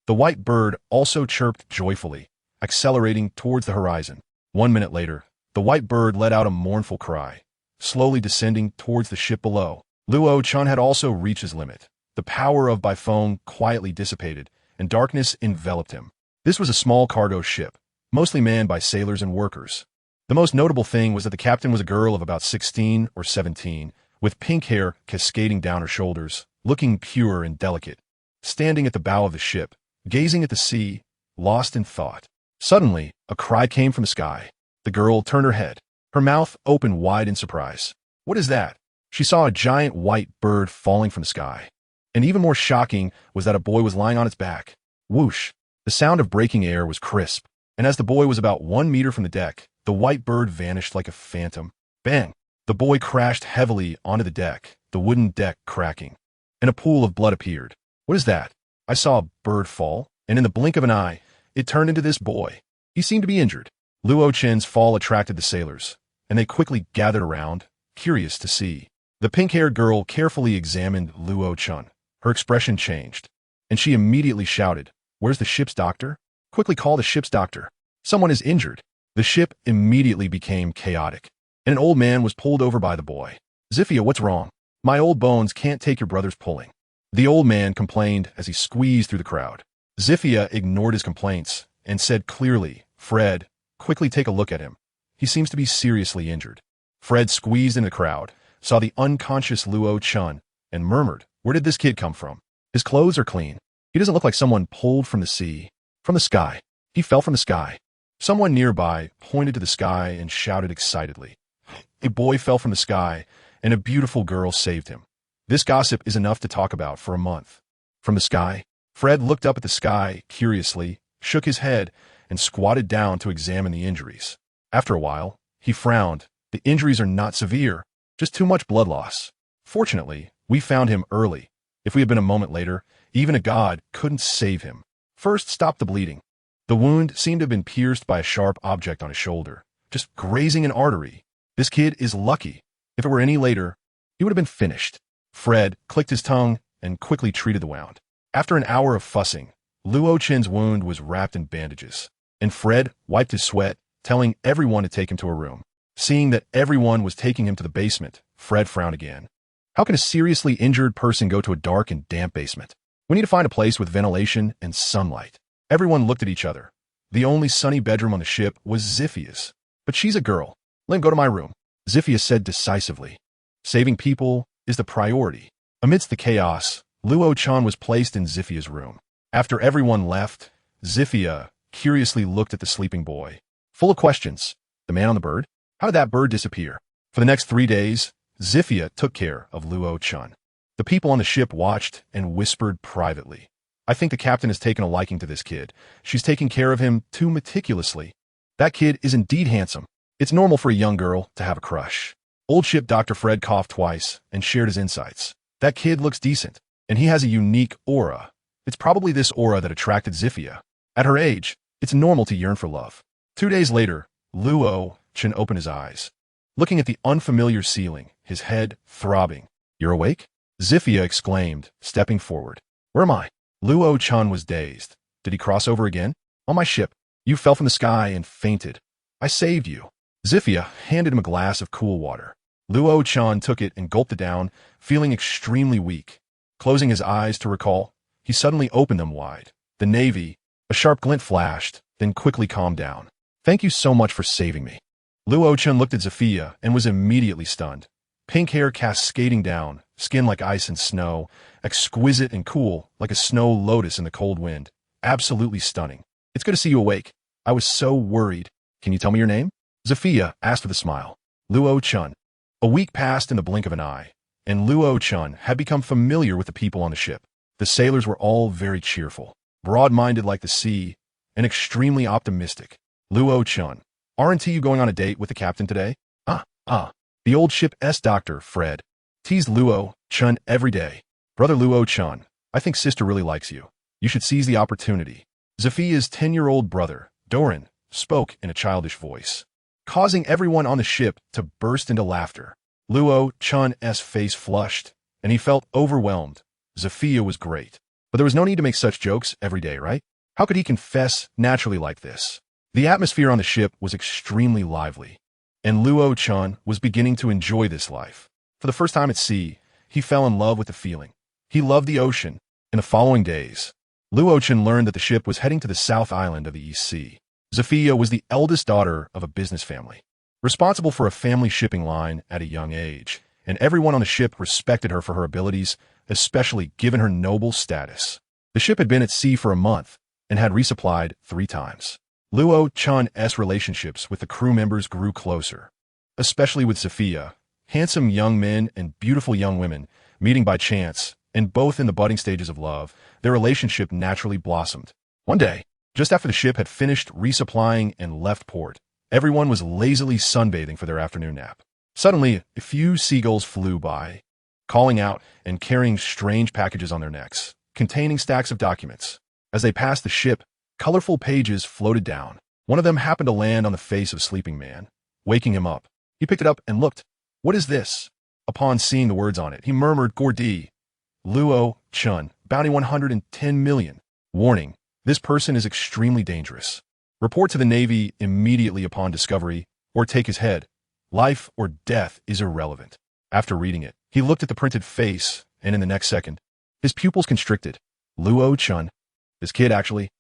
The white bird also chirped joyfully, accelerating towards the horizon. 1 minute later, the white bird let out a mournful cry, slowly descending towards the ship below. Luo-chan had also reached his limit. The power of Bifone quietly dissipated, and darkness enveloped him. This was a small cargo ship, mostly manned by sailors and workers. The most notable thing was that the captain was a girl of about 16 or 17, with pink hair cascading down her shoulders, looking pure and delicate, standing at the bow of the ship, gazing at the sea, lost in thought. Suddenly, a cry came from the sky. The girl turned her head, her mouth opened wide in surprise. What is that? She saw a giant white bird falling from the sky. And even more shocking was that a boy was lying on its back. Whoosh! The sound of breaking air was crisp, and as the boy was about 1 meter from the deck, the white bird vanished like a phantom. Bang! The boy crashed heavily onto the deck, the wooden deck cracking, and a pool of blood appeared. What is that? I saw a bird fall, and in the blink of an eye, it turned into this boy. He seemed to be injured. Luo-chen's fall attracted the sailors, and they quickly gathered around, curious to see. The pink-haired girl carefully examined Luo-chen. Her expression changed, and she immediately shouted, "Where's the ship's doctor? Quickly call the ship's doctor. Someone is injured." The ship immediately became chaotic, and an old man was pulled over by the boy. "Zifia, what's wrong? My old bones can't take your brother's pulling." The old man complained as he squeezed through the crowd. Zifia ignored his complaints and said clearly, "Fred, quickly take a look at him. He seems to be seriously injured." Fred squeezed into the crowd, saw the unconscious Luo-chen, and murmured, "Where did this kid come from? His clothes are clean. He doesn't look like someone pulled from the sea. From the sky. He fell from the sky." Someone nearby pointed to the sky and shouted excitedly, "A boy fell from the sky, and a beautiful girl saved him. This gossip is enough to talk about for a month." From the sky? Fred looked up at the sky curiously, shook his head, and squatted down to examine the injuries. After a while, he frowned. "The injuries are not severe, just too much blood loss. Fortunately, we found him early. If we had been a moment later, even a god couldn't save him. First, stop the bleeding." The wound seemed to have been pierced by a sharp object on his shoulder, just grazing an artery. "This kid is lucky. If it were any later, he would have been finished." Fred clicked his tongue and quickly treated the wound. After an hour of fussing, Luo-chen's wound was wrapped in bandages, and Fred wiped his sweat, telling everyone to take him to a room. Seeing that everyone was taking him to the basement, Fred frowned again. How can a seriously injured person go to a dark and damp basement? We need to find a place with ventilation and sunlight. Everyone looked at each other. The only sunny bedroom on the ship was Zifia's. "But she's a girl. Let him go to my room," Zifia said decisively. Saving people is the priority. Amidst the chaos, Luo-chen was placed in Zifia's room. After everyone left, Zifia curiously looked at the sleeping boy. Full of questions. The man on the bird? How did that bird disappear? For the next 3 days, Zifia took care of Luo-chen. The people on the ship watched and whispered privately, "I think the captain has taken a liking to this kid. She's taking care of him too meticulously. That kid is indeed handsome. It's normal for a young girl to have a crush." Old ship Dr. Fred coughed twice and shared his insights. "That kid looks decent, and he has a unique aura. It's probably this aura that attracted Zifia. At her age, it's normal to yearn for love." 2 days later, Luo-chen opened his eyes, looking at the unfamiliar ceiling, his head throbbing. "You're awake?" Zifia exclaimed, stepping forward. "Where am I?" Luo-chen was dazed. "Did he cross over again?" "On my ship. You fell from the sky and fainted. I saved you." Zifia handed him a glass of cool water. Luo-chen took it and gulped it down, feeling extremely weak. Closing his eyes to recall, he suddenly opened them wide. The navy, a sharp glint flashed, then quickly calmed down. "Thank you so much for saving me." Luo-chen looked at Zifia and was immediately stunned. Pink hair cascading down, skin like ice and snow, exquisite and cool like a snow lotus in the cold wind. Absolutely stunning. "It's good to see you awake. I was so worried. Can you tell me your name?" Zifia asked with a smile. "Luo-chen." A week passed in the blink of an eye, and Luo-chen had become familiar with the people on the ship. The sailors were all very cheerful, broad-minded like the sea, and extremely optimistic. "Luo-chen, aren't you going on a date with the captain today?" The old ship's doctor, Fred, teased Luo-chen every day. "Brother Luo-chen, I think sister really likes you. You should seize the opportunity." Zifia's 10-year-old brother, Doran, spoke in a childish voice, causing everyone on the ship to burst into laughter. Luo-chen's face flushed, and he felt overwhelmed. Zifia was great, but there was no need to make such jokes every day, right? How could he confess naturally like this? The atmosphere on the ship was extremely lively, and Luo-chen was beginning to enjoy this life. For the first time at sea, he fell in love with the feeling. He loved the ocean. In the following days, Luo-chan learned that the ship was heading to the South Island of the East Sea. Zafia was the eldest daughter of a business family, responsible for a family shipping line at a young age, and everyone on the ship respected her for her abilities, especially given her noble status. The ship had been at sea for a month and had resupplied 3 times. Luo-chan's relationships with the crew members grew closer, especially with Zafia. Handsome young men and beautiful young women meeting by chance, and both in the budding stages of love, their relationship naturally blossomed. One day, just after the ship had finished resupplying and left port, everyone was lazily sunbathing for their afternoon nap. Suddenly, a few seagulls flew by, calling out and carrying strange packages on their necks, containing stacks of documents. As they passed the ship, colorful pages floated down. One of them happened to land on the face of a sleeping man, waking him up. He picked it up and looked. "What is this?" Upon seeing the words on it, he murmured, "Gordi, Luo-chan, bounty 110 million. Warning, this person is extremely dangerous. Report to the Navy immediately upon discovery, or take his head. Life or death is irrelevant." After reading it, he looked at the printed face, and in the next second, his pupils constricted. Luo-chan, this kid actually,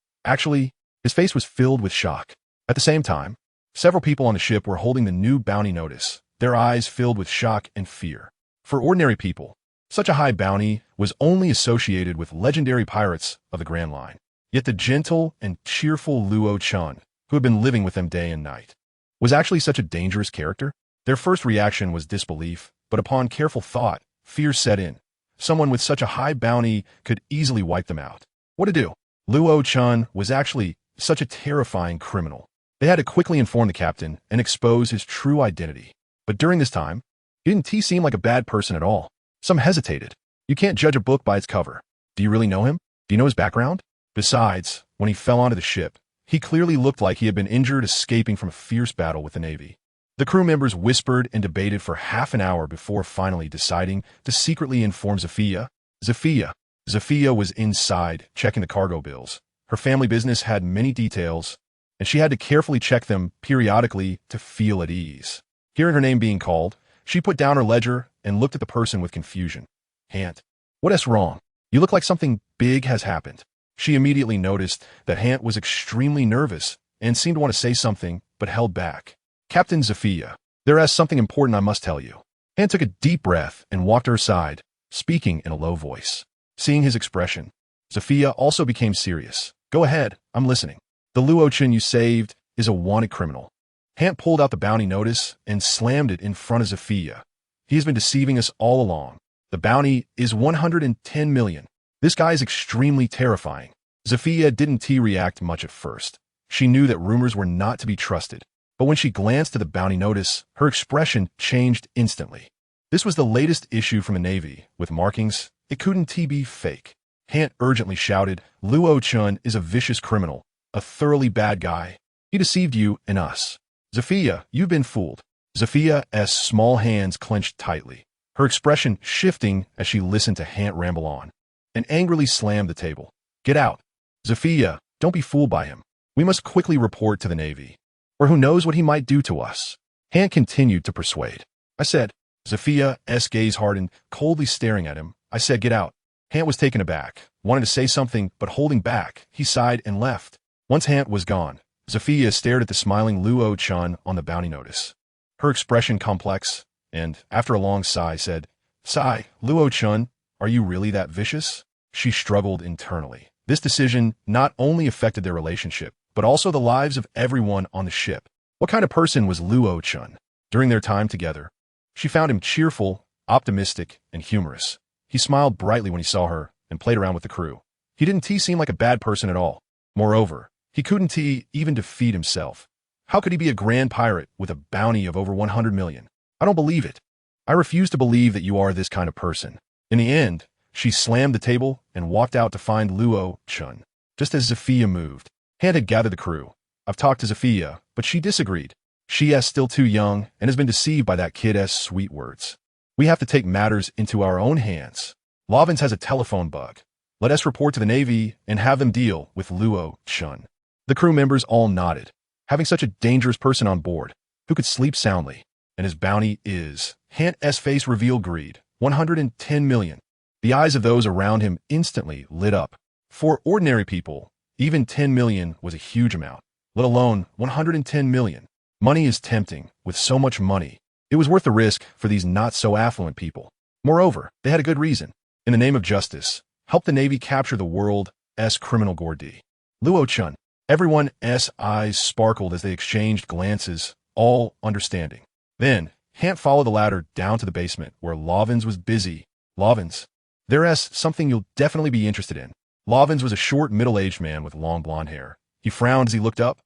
his face was filled with shock. At the same time, several people on the ship were holding the new bounty notice, their eyes filled with shock and fear. For ordinary people, such a high bounty was only associated with legendary pirates of the Grand Line. Yet the gentle and cheerful Luo-chan, who had been living with them day and night, was actually such a dangerous character. Their first reaction was disbelief, but upon careful thought, fear set in. Someone with such a high bounty could easily wipe them out. What to do? Luo-chan was actually such a terrifying criminal. They had to quickly inform the captain and expose his true identity. But during this time, didn't he seem like a bad person at all? Some hesitated. You can't judge a book by its cover. Do you really know him? Do you know his background? Besides, when he fell onto the ship, he clearly looked like he had been injured escaping from a fierce battle with the Navy. The crew members whispered and debated for half an hour before finally deciding to secretly inform Zafia. Zafia was inside, checking the cargo bills. Her family business had many details, and she had to carefully check them periodically to feel at ease. Hearing her name being called, she put down her ledger and looked at the person with confusion. "Hant, what's wrong? You look like something big has happened." She immediately noticed that Hant was extremely nervous and seemed to want to say something, but held back. "Captain Zafia, there is something important I must tell you." Hant took a deep breath and walked to her side, speaking in a low voice. Seeing his expression, Zafia also became serious. "Go ahead, I'm listening." "The Luo-chan you saved is a wanted criminal." Hant pulled out the bounty notice and slammed it in front of Zafia. "He has been deceiving us all along. The bounty is 110 million. This guy is extremely terrifying." Zafia didn't react much at first. She knew that rumors were not to be trusted, but when she glanced at the bounty notice, her expression changed instantly. This was the latest issue from the Navy, with markings. It couldn't be fake. Hant urgently shouted, "Luo-chan is a vicious criminal, a thoroughly bad guy. He deceived you and us. Zafia, you've been fooled." Zafia's small hands clenched tightly, her expression shifting as she listened to Hant ramble on, and angrily slammed the table. "Get out. Zafia, don't be fooled by him. We must quickly report to the Navy, or who knows what he might do to us." Hant continued to persuade. "I said," Zafia's gaze hardened, coldly staring at him. "I said get out." Hant was taken aback, wanted to say something, but holding back, he sighed and left. Once Hant was gone, Zafia stared at the smiling Luo-chan on the bounty notice, her expression complex, and, after a long sigh, said, "Sigh, Luo-chan, are you really that vicious?" She struggled internally. This decision not only affected their relationship, but also the lives of everyone on the ship. What kind of person was Luo-chan? During their time together, she found him cheerful, optimistic, and humorous. He smiled brightly when he saw her and played around with the crew. He didn't seem like a bad person at all. Moreover, he couldn't even defeat himself. How could he be a grand pirate with a bounty of over 100 million? I don't believe it. I refuse to believe that you are this kind of person. In the end, she slammed the table and walked out to find Luo-chan. Just as Zafia moved, Hant had gathered the crew. "I've talked to Zafia, but she disagreed. She is still too young and has been deceived by that kid's sweet words. We have to take matters into our own hands. Lovins has a telephone bug. Let us report to the Navy and have them deal with Luo-chan." The crew members all nodded. Having such a dangerous person on board, who could sleep soundly, and his bounty is, Hant's face revealed greed, 110 million. The eyes of those around him instantly lit up. For ordinary people, even 10 million was a huge amount, let alone 110 million. Money is tempting. With so much money, it was worth the risk for these not-so-affluent people. Moreover, they had a good reason. In the name of justice, help the Navy capture the world's criminal Gordy. Luo-chun. Everyone's eyes sparkled as they exchanged glances, all understanding. Then, Hant followed the ladder down to the basement, where Lovins was busy. Lovins. There's something you'll definitely be interested in. Lovins was a short, middle-aged man with long blonde hair. He frowned as he looked up.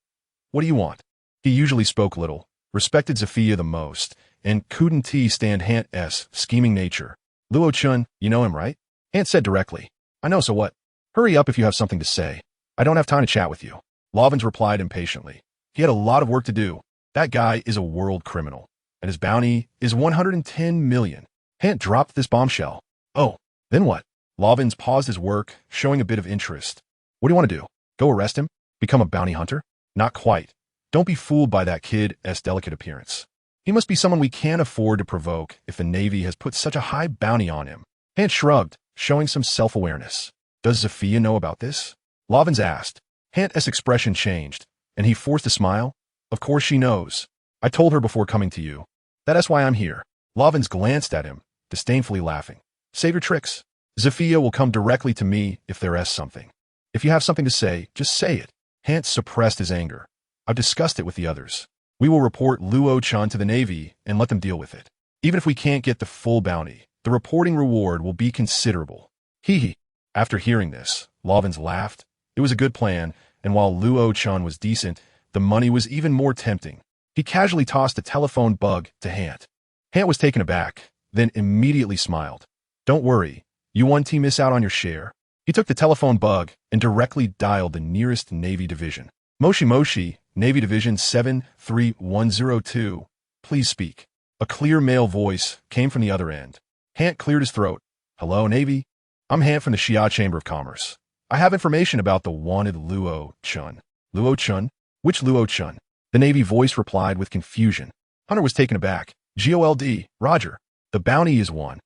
What do you want? He usually spoke little, respected Zafia the most, and couldn't stand Hant's scheming nature. Luo-chun, you know him, right? Hant said directly. I know, so what? Hurry up if you have something to say. I don't have time to chat with you. Lovins replied impatiently. He had a lot of work to do. That guy is a world criminal, and his bounty is 110 million. Hant dropped this bombshell. Oh, then what? Lovins paused his work, showing a bit of interest. What do you want to do? Go arrest him? Become a bounty hunter? Not quite. Don't be fooled by that kid's delicate appearance. He must be someone we can't afford to provoke if the Navy has put such a high bounty on him. Hant shrugged, showing some self-awareness. Does Zafia know about this? Lovins asked. Hant's expression changed, and he forced a smile. Of course she knows. I told her before coming to you. That's why I'm here. Lovins glanced at him, disdainfully laughing. Save your tricks. Zafia will come directly to me if there's something. If you have something to say, just say it. Hant suppressed his anger. I've discussed it with the others. We will report Luo-chan to the Navy and let them deal with it. Even if we can't get the full bounty, the reporting reward will be considerable. Hee hee. After hearing this, Lovins laughed. It was a good plan, and while Luo-chan was decent, the money was even more tempting. He casually tossed a telephone bug to Hant. Hant was taken aback, then immediately smiled. Don't worry, you won't miss out on your share. He took the telephone bug and directly dialed the nearest Navy division. Moshi Moshi, Navy Division 73102. Please speak. A clear male voice came from the other end. Hant cleared his throat. Hello, Navy. I'm Hant from the Xia Chamber of Commerce. I have information about the wanted Luo-chun. Luo-chun? Which Luo-chun? The Navy voice replied with confusion. Hunter was taken aback. GOLD, Roger. The bounty is 1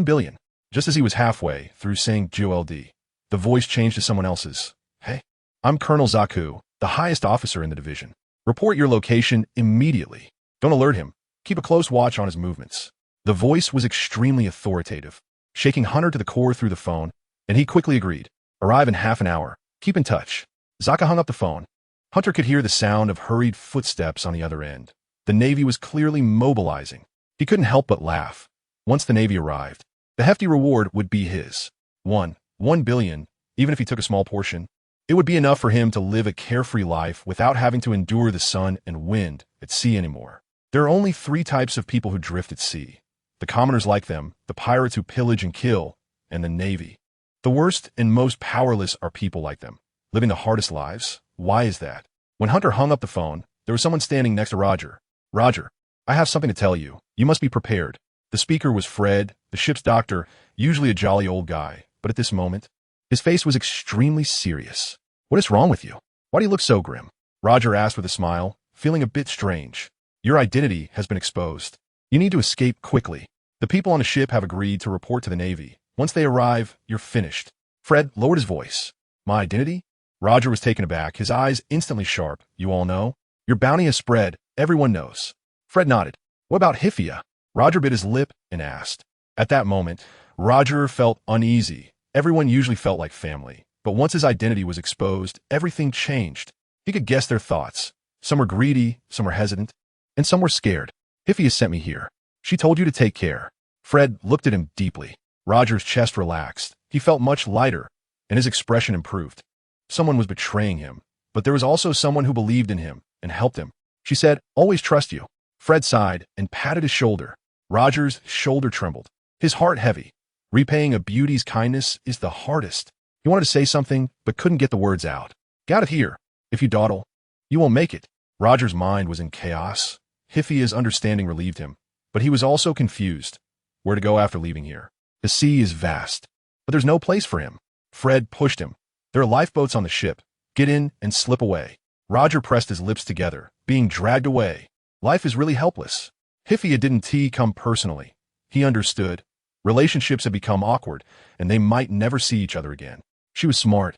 billion. Just as he was halfway through saying GOLD, the voice changed to someone else's. Hey, I'm Colonel Zaku, the highest officer in the division. Report your location immediately. Don't alert him. Keep a close watch on his movements. The voice was extremely authoritative, shaking Hunter to the core through the phone, and he quickly agreed. Arrive in half an hour. Keep in touch. Zaka hung up the phone. Hunter could hear the sound of hurried footsteps on the other end. The Navy was clearly mobilizing. He couldn't help but laugh. Once the Navy arrived, the hefty reward would be his. 1 billion, even if he took a small portion. It would be enough for him to live a carefree life without having to endure the sun and wind at sea anymore. There are only 3 types of people who drift at sea. The commoners like them, the pirates who pillage and kill, and the Navy. The worst and most powerless are people like them, living the hardest lives. Why is that? When Hunter hung up the phone, there was someone standing next to Roger. Roger, I have something to tell you. You must be prepared. The speaker was Fred, the ship's doctor, usually a jolly old guy, but at this moment, his face was extremely serious. What is wrong with you? Why do you look so grim? Roger asked with a smile, feeling a bit strange. Your identity has been exposed. You need to escape quickly. The people on the ship have agreed to report to the Navy. Once they arrive, you're finished. Fred lowered his voice. My identity? Roger was taken aback, his eyes instantly sharp. You all know? Your bounty has spread. Everyone knows. Fred nodded. What about Hifia? Roger bit his lip and asked. At that moment, Roger felt uneasy. Everyone usually felt like family. But once his identity was exposed, everything changed. He could guess their thoughts. Some were greedy, some were hesitant, and some were scared. Hifia sent me here. She told you to take care. Fred looked at him deeply. Roger's chest relaxed. He felt much lighter, and his expression improved. Someone was betraying him, but there was also someone who believed in him and helped him. She said, always trust you. Fred sighed and patted his shoulder. Roger's shoulder trembled, his heart heavy. Repaying a beauty's kindness is the hardest. He wanted to say something, but couldn't get the words out. Get out of here. If you dawdle, you won't make it. Roger's mind was in chaos. Hifia's understanding relieved him, but he was also confused. Where to go after leaving here? The sea is vast, but there's no place for him. Fred pushed him. There are lifeboats on the ship. Get in and slip away. Roger pressed his lips together, being dragged away. Life is really helpless. Hifia didn't come personally. He understood. Relationships had become awkward, and they might never see each other again. She was smart,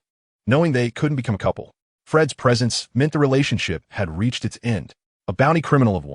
knowing they couldn't become a couple. Fred's presence meant the relationship had reached its end. A bounty criminal of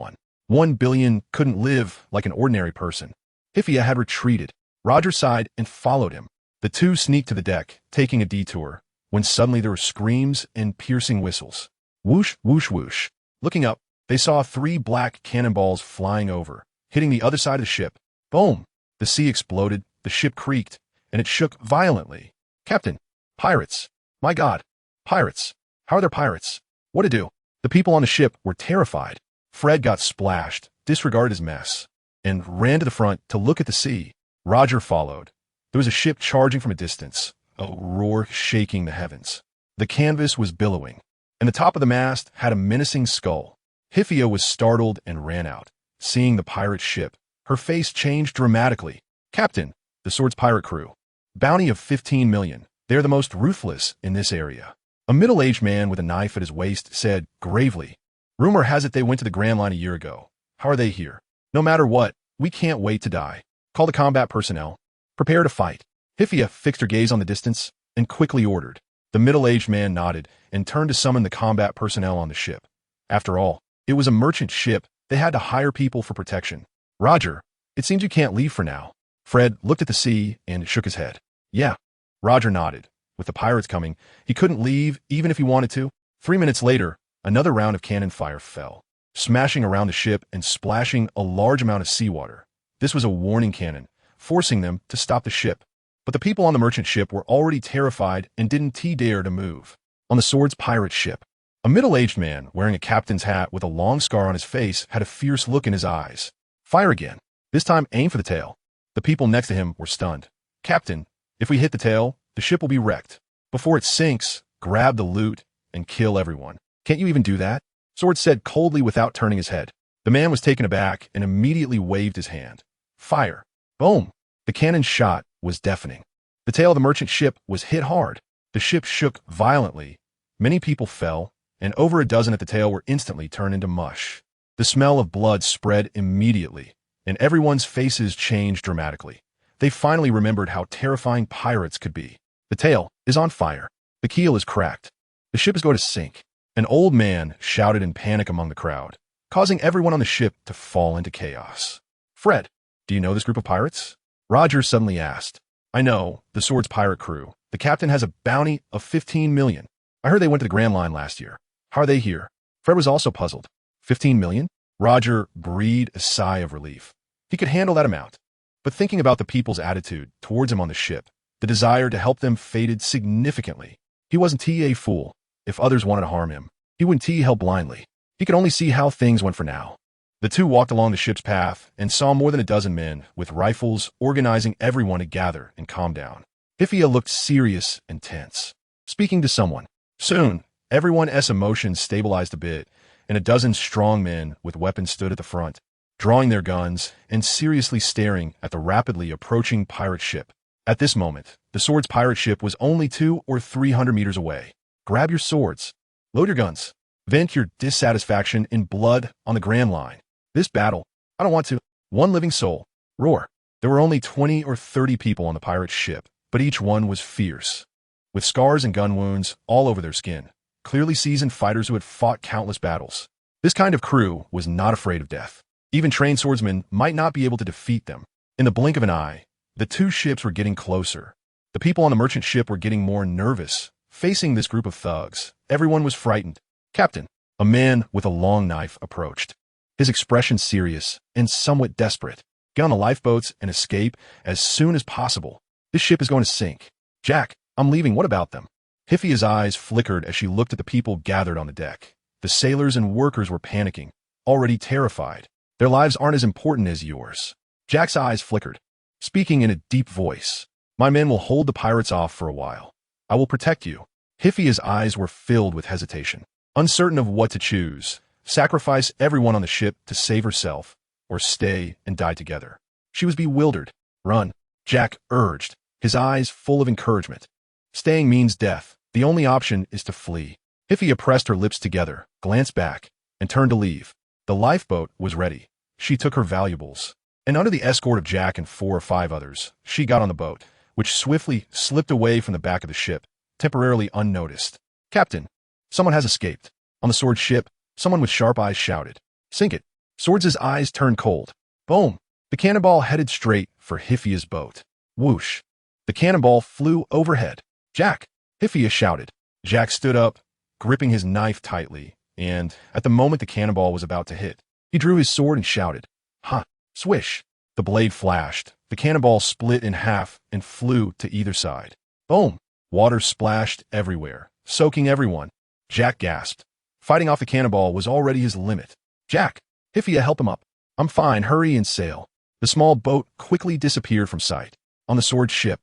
1 billion couldn't live like an ordinary person. Hifia had retreated. Roger sighed and followed him. The two sneaked to the deck, taking a detour, when suddenly there were screams and piercing whistles. Whoosh, whoosh, whoosh. Looking up, they saw 3 black cannonballs flying over, hitting the other side of the ship. Boom! The sea exploded, the ship creaked, and it shook violently. Captain, pirates! My God, pirates! How are there pirates? What to do? The people on the ship were terrified. Fred got splashed, disregarded his mess, and ran to the front to look at the sea. Roger followed. There was a ship charging from a distance, a roar shaking the heavens. The canvas was billowing, and the top of the mast had a menacing skull. Hifia was startled and ran out. Seeing the pirate ship, her face changed dramatically. Captain, the Sword's pirate crew. Bounty of 15 million. They're the most ruthless in this area. A middle-aged man with a knife at his waist said gravely, Rumor has it they went to the Grand Line a year ago. How are they here? No matter what, we can't wait to die. Call the combat personnel. Prepare to fight. Hifia fixed her gaze on the distance and quickly ordered. The middle-aged man nodded and turned to summon the combat personnel on the ship. After all, it was a merchant ship. They had to hire people for protection. Roger, it seems you can't leave for now. Fred looked at the sea and shook his head. Yeah. Roger nodded. With the pirates coming, he couldn't leave even if he wanted to. 3 minutes later, another round of cannon fire fell, smashing around the ship and splashing a large amount of seawater. This was a warning cannon, forcing them to stop the ship. But the people on the merchant ship were already terrified and didn't dare to move. On the Sword's pirate ship, a middle-aged man wearing a captain's hat with a long scar on his face had a fierce look in his eyes. Fire again. This time aim for the tail. The people next to him were stunned. Captain, if we hit the tail, the ship will be wrecked. Before it sinks, grab the loot and kill everyone. Can't you even do that? Sword said coldly without turning his head. The man was taken aback and immediately waved his hand. Fire. Boom. The cannon shot was deafening. The tail of the merchant ship was hit hard. The ship shook violently. Many people fell, and over a dozen at the tail were instantly turned into mush. The smell of blood spread immediately, and everyone's faces changed dramatically. They finally remembered how terrifying pirates could be. The tail is on fire. The keel is cracked. The ship is going to sink. An old man shouted in panic among the crowd, causing everyone on the ship to fall into chaos. Fred, do you know this group of pirates? Roger suddenly asked. I know, the Sword's pirate crew. The captain has a bounty of 15 million. I heard they went to the Grand Line last year. How are they here? Fred was also puzzled. 15 million? Roger breathed a sigh of relief. He could handle that amount. But thinking about the people's attitude towards him on the ship, the desire to help them faded significantly. He wasn't a fool. If others wanted to harm him, he wouldn't help blindly. He could only see how things went for now. The two walked along the ship's path and saw more than a dozen men with rifles organizing everyone to gather and calm down. Hifia looked serious and tense, speaking to someone. Soon, everyone's emotions stabilized a bit, and a dozen strong men with weapons stood at the front, drawing their guns and seriously staring at the rapidly approaching pirate ship. At this moment, the Sword's pirate ship was only 200 or 300 meters away. Grab your swords. Load your guns. Vent your dissatisfaction in blood on the Grand Line. This battle, I don't want to. One living soul. Roar. There were only 20 or 30 people on the pirate ship, but each one was fierce, with scars and gun wounds all over their skin. Clearly seasoned fighters who had fought countless battles. This kind of crew was not afraid of death. Even trained swordsmen might not be able to defeat them. In the blink of an eye, the two ships were getting closer. The people on the merchant ship were getting more nervous, facing this group of thugs. Everyone was frightened. Captain, a man with a long knife approached, his expression serious and somewhat desperate. Get on the lifeboats and escape as soon as possible. This ship is going to sink. Jack, I'm leaving. What about them? Hifia's eyes flickered as she looked at the people gathered on the deck. The sailors and workers were panicking, already terrified. Their lives aren't as important as yours. Jack's eyes flickered, speaking in a deep voice. My men will hold the pirates off for a while. I will protect you. Hifia's eyes were filled with hesitation, uncertain of what to choose. Sacrifice everyone on the ship to save herself, or stay and die together. She was bewildered. Run, Jack urged, his eyes full of encouragement. Staying means death. The only option is to flee. Hifia pressed her lips together, glanced back, and turned to leave. The lifeboat was ready. She took her valuables. and under the escort of Jack and 4 or 5 others, she got on the boat, which swiftly slipped away from the back of the ship, temporarily unnoticed. "Captain, someone has escaped." On the Sword ship, someone with sharp eyes shouted. "Sink it." Swords' eyes turned cold. Boom! The cannonball headed straight for Hifia's boat. Whoosh! The cannonball flew overhead. "Jack!" Hifia shouted. Jack stood up, gripping his knife tightly, and, at the moment the cannonball was about to hit, he drew his sword and shouted, "Ha!" Swish! The blade flashed. The cannonball split in half and flew to either side. Boom! Water splashed everywhere, soaking everyone. Jack gasped. Fighting off the cannonball was already his limit. "Jack! Hifia, help him up." "I'm fine, hurry and sail." The small boat quickly disappeared from sight. On the Sword ship,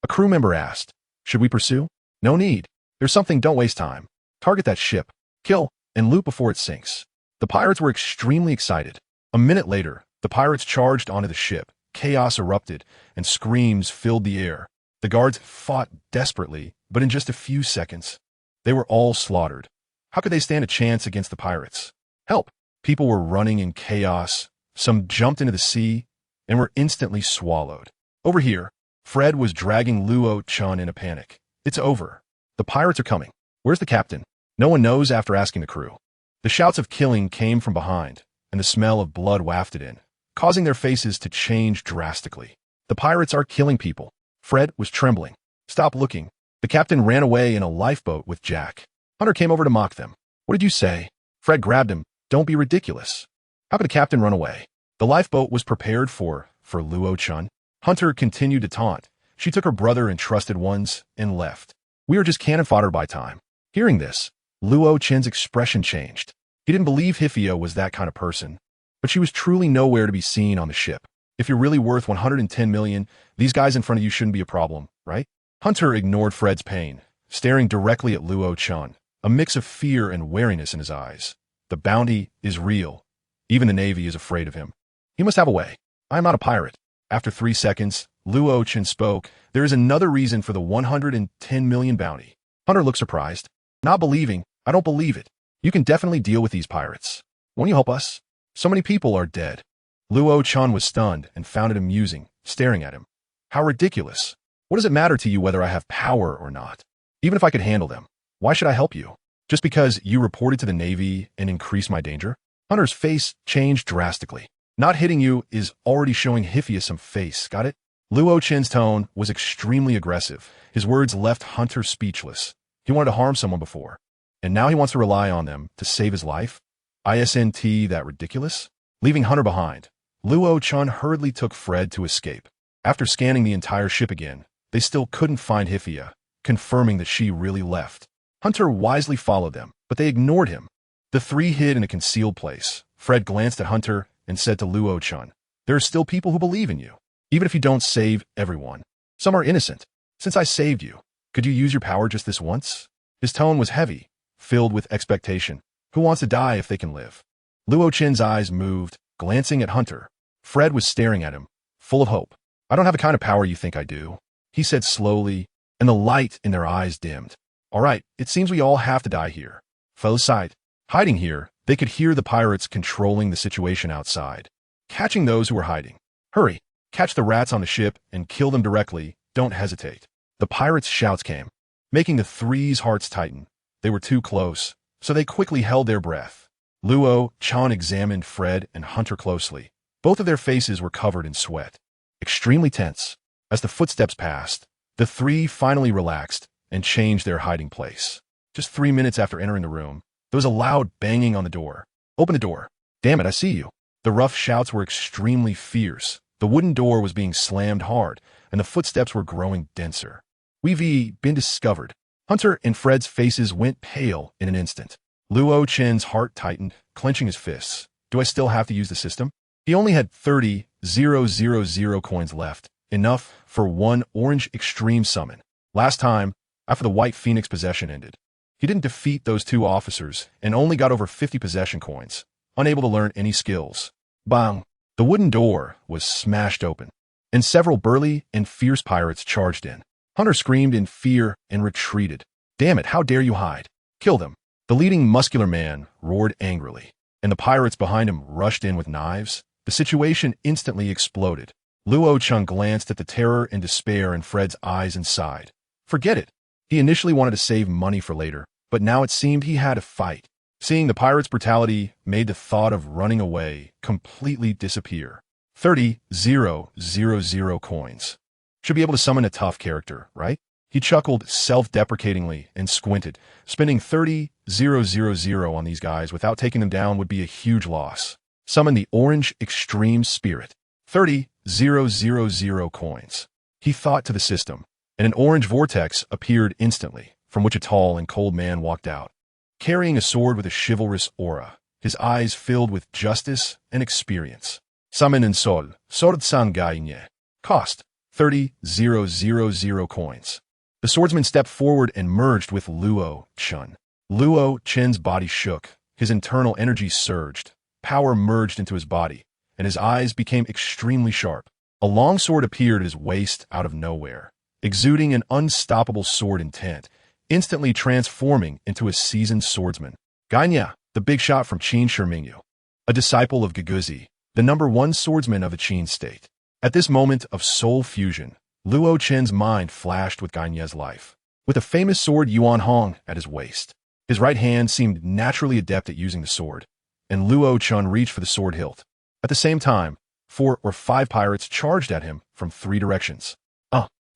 a crew member asked, "Should we pursue?" "No need. There's something, don't waste time. Target that ship, kill, and loot before it sinks." The pirates were extremely excited. A minute later, the pirates charged onto the ship. Chaos erupted, and screams filled the air. The guards fought desperately, but in just a few seconds, they were all slaughtered. How could they stand a chance against the pirates? Help! People were running in chaos. Some jumped into the sea and were instantly swallowed. Over here, Fred was dragging Luo-chan in a panic. "It's over. The pirates are coming. Where's the captain?" No one knows after asking the crew. The shouts of killing came from behind, and the smell of blood wafted in, causing their faces to change drastically. "The pirates are killing people." Fred was trembling. "Stop looking." The captain ran away in a lifeboat with Jack. Hunter came over to mock them. "What did you say?" Fred grabbed him. "Don't be ridiculous. How could a captain run away?" The lifeboat was prepared for Luo-chan. Hunter continued to taunt. She took her brother and trusted ones and left. "We are just cannon fodder by time." Hearing this, Luo-chan's expression changed. He didn't believe Hifia was that kind of person, but she was truly nowhere to be seen on the ship. "If you're really worth 110 million, these guys in front of you shouldn't be a problem, right?" Hunter ignored Fred's pain, staring directly at Luo-chan, a mix of fear and wariness in his eyes. "The bounty is real. Even the Navy is afraid of him. He must have a way. I am not a pirate." After 3 seconds, Luo-chan spoke. "There is another reason for the 110 million bounty." Hunter looked surprised. "Not believing. I don't believe it. You can definitely deal with these pirates. Won't you help us? So many people are dead." Luo-chan was stunned and found it amusing, staring at him. "How ridiculous. What does it matter to you whether I have power or not? Even if I could handle them, why should I help you? Just because you reported to the Navy and increased my danger?" Hunter's face changed drastically. "Not hitting you is already showing Hifia some face, got it?" Luo-chan's tone was extremely aggressive. His words left Hunter speechless. He wanted to harm someone before, and now he wants to rely on them to save his life? Isn't that ridiculous? Leaving Hunter behind, Luo-chan hurriedly took Fred to escape. After scanning the entire ship again, they still couldn't find Hifia, confirming that she really left. Hunter wisely followed them, but they ignored him. The 3 hid in a concealed place. Fred glanced at Hunter and said to Luo-chan, "There are still people who believe in you, even if you don't save everyone. Some are innocent. Since I saved you, could you use your power just this once?" His tone was heavy, filled with expectation. Who wants to die if they can live? Luo-chan's eyes moved, glancing at Hunter. Fred was staring at him, full of hope. "I don't have the kind of power you think I do," he said slowly, and the light in their eyes dimmed. "All right, it seems we all have to die here." Fell sight. Hiding here, they could hear the pirates controlling the situation outside, catching those who were hiding. "Hurry, catch the rats on the ship and kill them directly. Don't hesitate." The pirates' shouts came, making the 3's hearts tighten. They were too close, so they quickly held their breath. Luo-chan examined Fred and Hunter closely. Both of their faces were covered in sweat, extremely tense. As the footsteps passed, the 3 finally relaxed and changed their hiding place. Just 3 minutes after entering the room, there was a loud banging on the door. "Open the door." "Damn it, I see you." The rough shouts were extremely fierce. The wooden door was being slammed hard, and the footsteps were growing denser. "We've been discovered." Hunter and Fred's faces went pale in an instant. Luo-chan's heart tightened, clenching his fists. "Do I still have to use the system?" He only had 30,000 coins left, enough for 1 orange extreme summon. Last time, after the White Phoenix possession ended, he didn't defeat those 2 officers and only got over 50 possession coins, unable to learn any skills. Bang! The wooden door was smashed open, and several burly and fierce pirates charged in. Hunter screamed in fear and retreated. "Damn it, how dare you hide? Kill them!" The leading muscular man roared angrily, and the pirates behind him rushed in with knives. The situation instantly exploded. Luo Chun glanced at the terror and despair in Fred's eyes and sighed. Forget it. He initially wanted to save money for later, but now it seemed he had to fight. Seeing the pirate's brutality made the thought of running away completely disappear. 30,000 coins. Should be able to summon a tough character, right? He chuckled self-deprecatingly and squinted. Spending 30,000 on these guys without taking them down would be a huge loss. Summon the Orange Extreme Spirit. 30,000 coins. He thought to the system, and an orange vortex appeared instantly, from which a tall and cold man walked out. Carrying a sword with a chivalrous aura, his eyes filled with justice and experience. Summon in Sol, Sword-san Gai Nie. Cost, 30,000 coins. The swordsman stepped forward and merged with Luo Chun. Luo Chun's body shook, his internal energy surged, power merged into his body, and his eyes became extremely sharp. A long sword appeared at his waist out of nowhere, exuding an unstoppable sword intent, instantly transforming into a seasoned swordsman. Gai Nie, the big shot from Qin Shimingyu, a disciple of Guguzi, the #1 swordsman of the Qin state. At this moment of soul fusion, Luo Chun's mind flashed with Gai Nie's life. With a famous sword Yuan Hong at his waist, his right hand seemed naturally adept at using the sword, and Luo Chun reached for the sword hilt. At the same time, 4 or 5 pirates charged at him from 3 directions.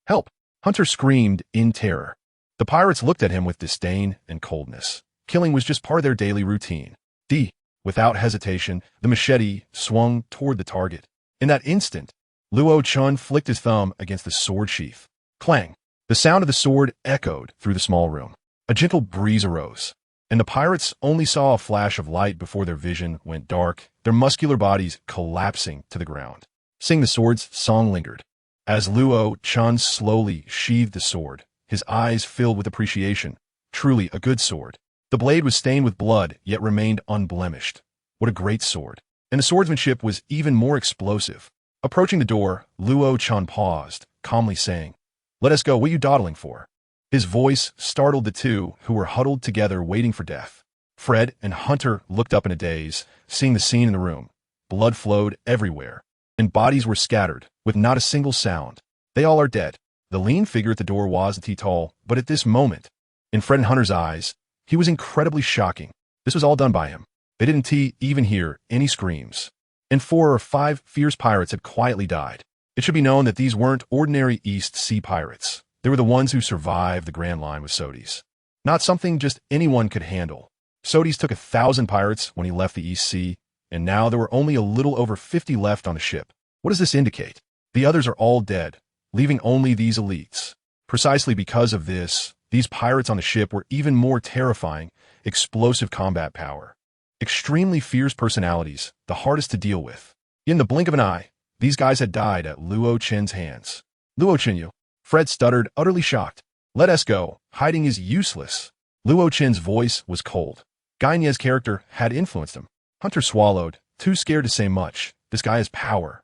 Help! Hunter screamed in terror. The pirates looked at him with disdain and coldness. Killing was just part of their daily routine. Without hesitation, the machete swung toward the target. In that instant, Luo Chun flicked his thumb against the sword sheath. Clang! The sound of the sword echoed through the small room. A gentle breeze arose, and the pirates only saw a flash of light before their vision went dark, their muscular bodies collapsing to the ground. Sing the Sword's song lingered. As Luo Chun slowly sheathed the sword, his eyes filled with appreciation. Truly a good sword. The blade was stained with blood, yet remained unblemished. What a great sword. And the swordsmanship was even more explosive. Approaching the door, Luo Chun paused, calmly saying, "Let us go, what are you dawdling for?" His voice startled the two who were huddled together waiting for death. Fred and Hunter looked up in a daze, seeing the scene in the room. Blood flowed everywhere, and bodies were scattered, with not a single sound. They all are dead. The lean figure at the door wasn't tall, but at this moment, in Fred and Hunter's eyes, he was incredibly shocking. This was all done by him. They didn't even hear any screams. And 4 or 5 fierce pirates had quietly died. It should be known that these weren't ordinary East Sea pirates. They were the ones who survived the Grand Line with Sodis. Not something just anyone could handle. Sodis took 1,000 pirates when he left the East Sea, and now there were only a little over 50 left on the ship. What does this indicate? The others are all dead, leaving only these elites. Precisely because of this, these pirates on the ship were even more terrifying, explosive combat power. Extremely fierce personalities, the hardest to deal with. In the blink of an eye, these guys had died at Luo Chun's hands. Luo Chun, Fred stuttered, utterly shocked. Let us go. Hiding is useless. Luo Chun's voice was cold. Gai Nie's character had influenced him. Hunter swallowed, too scared to say much. This guy has power.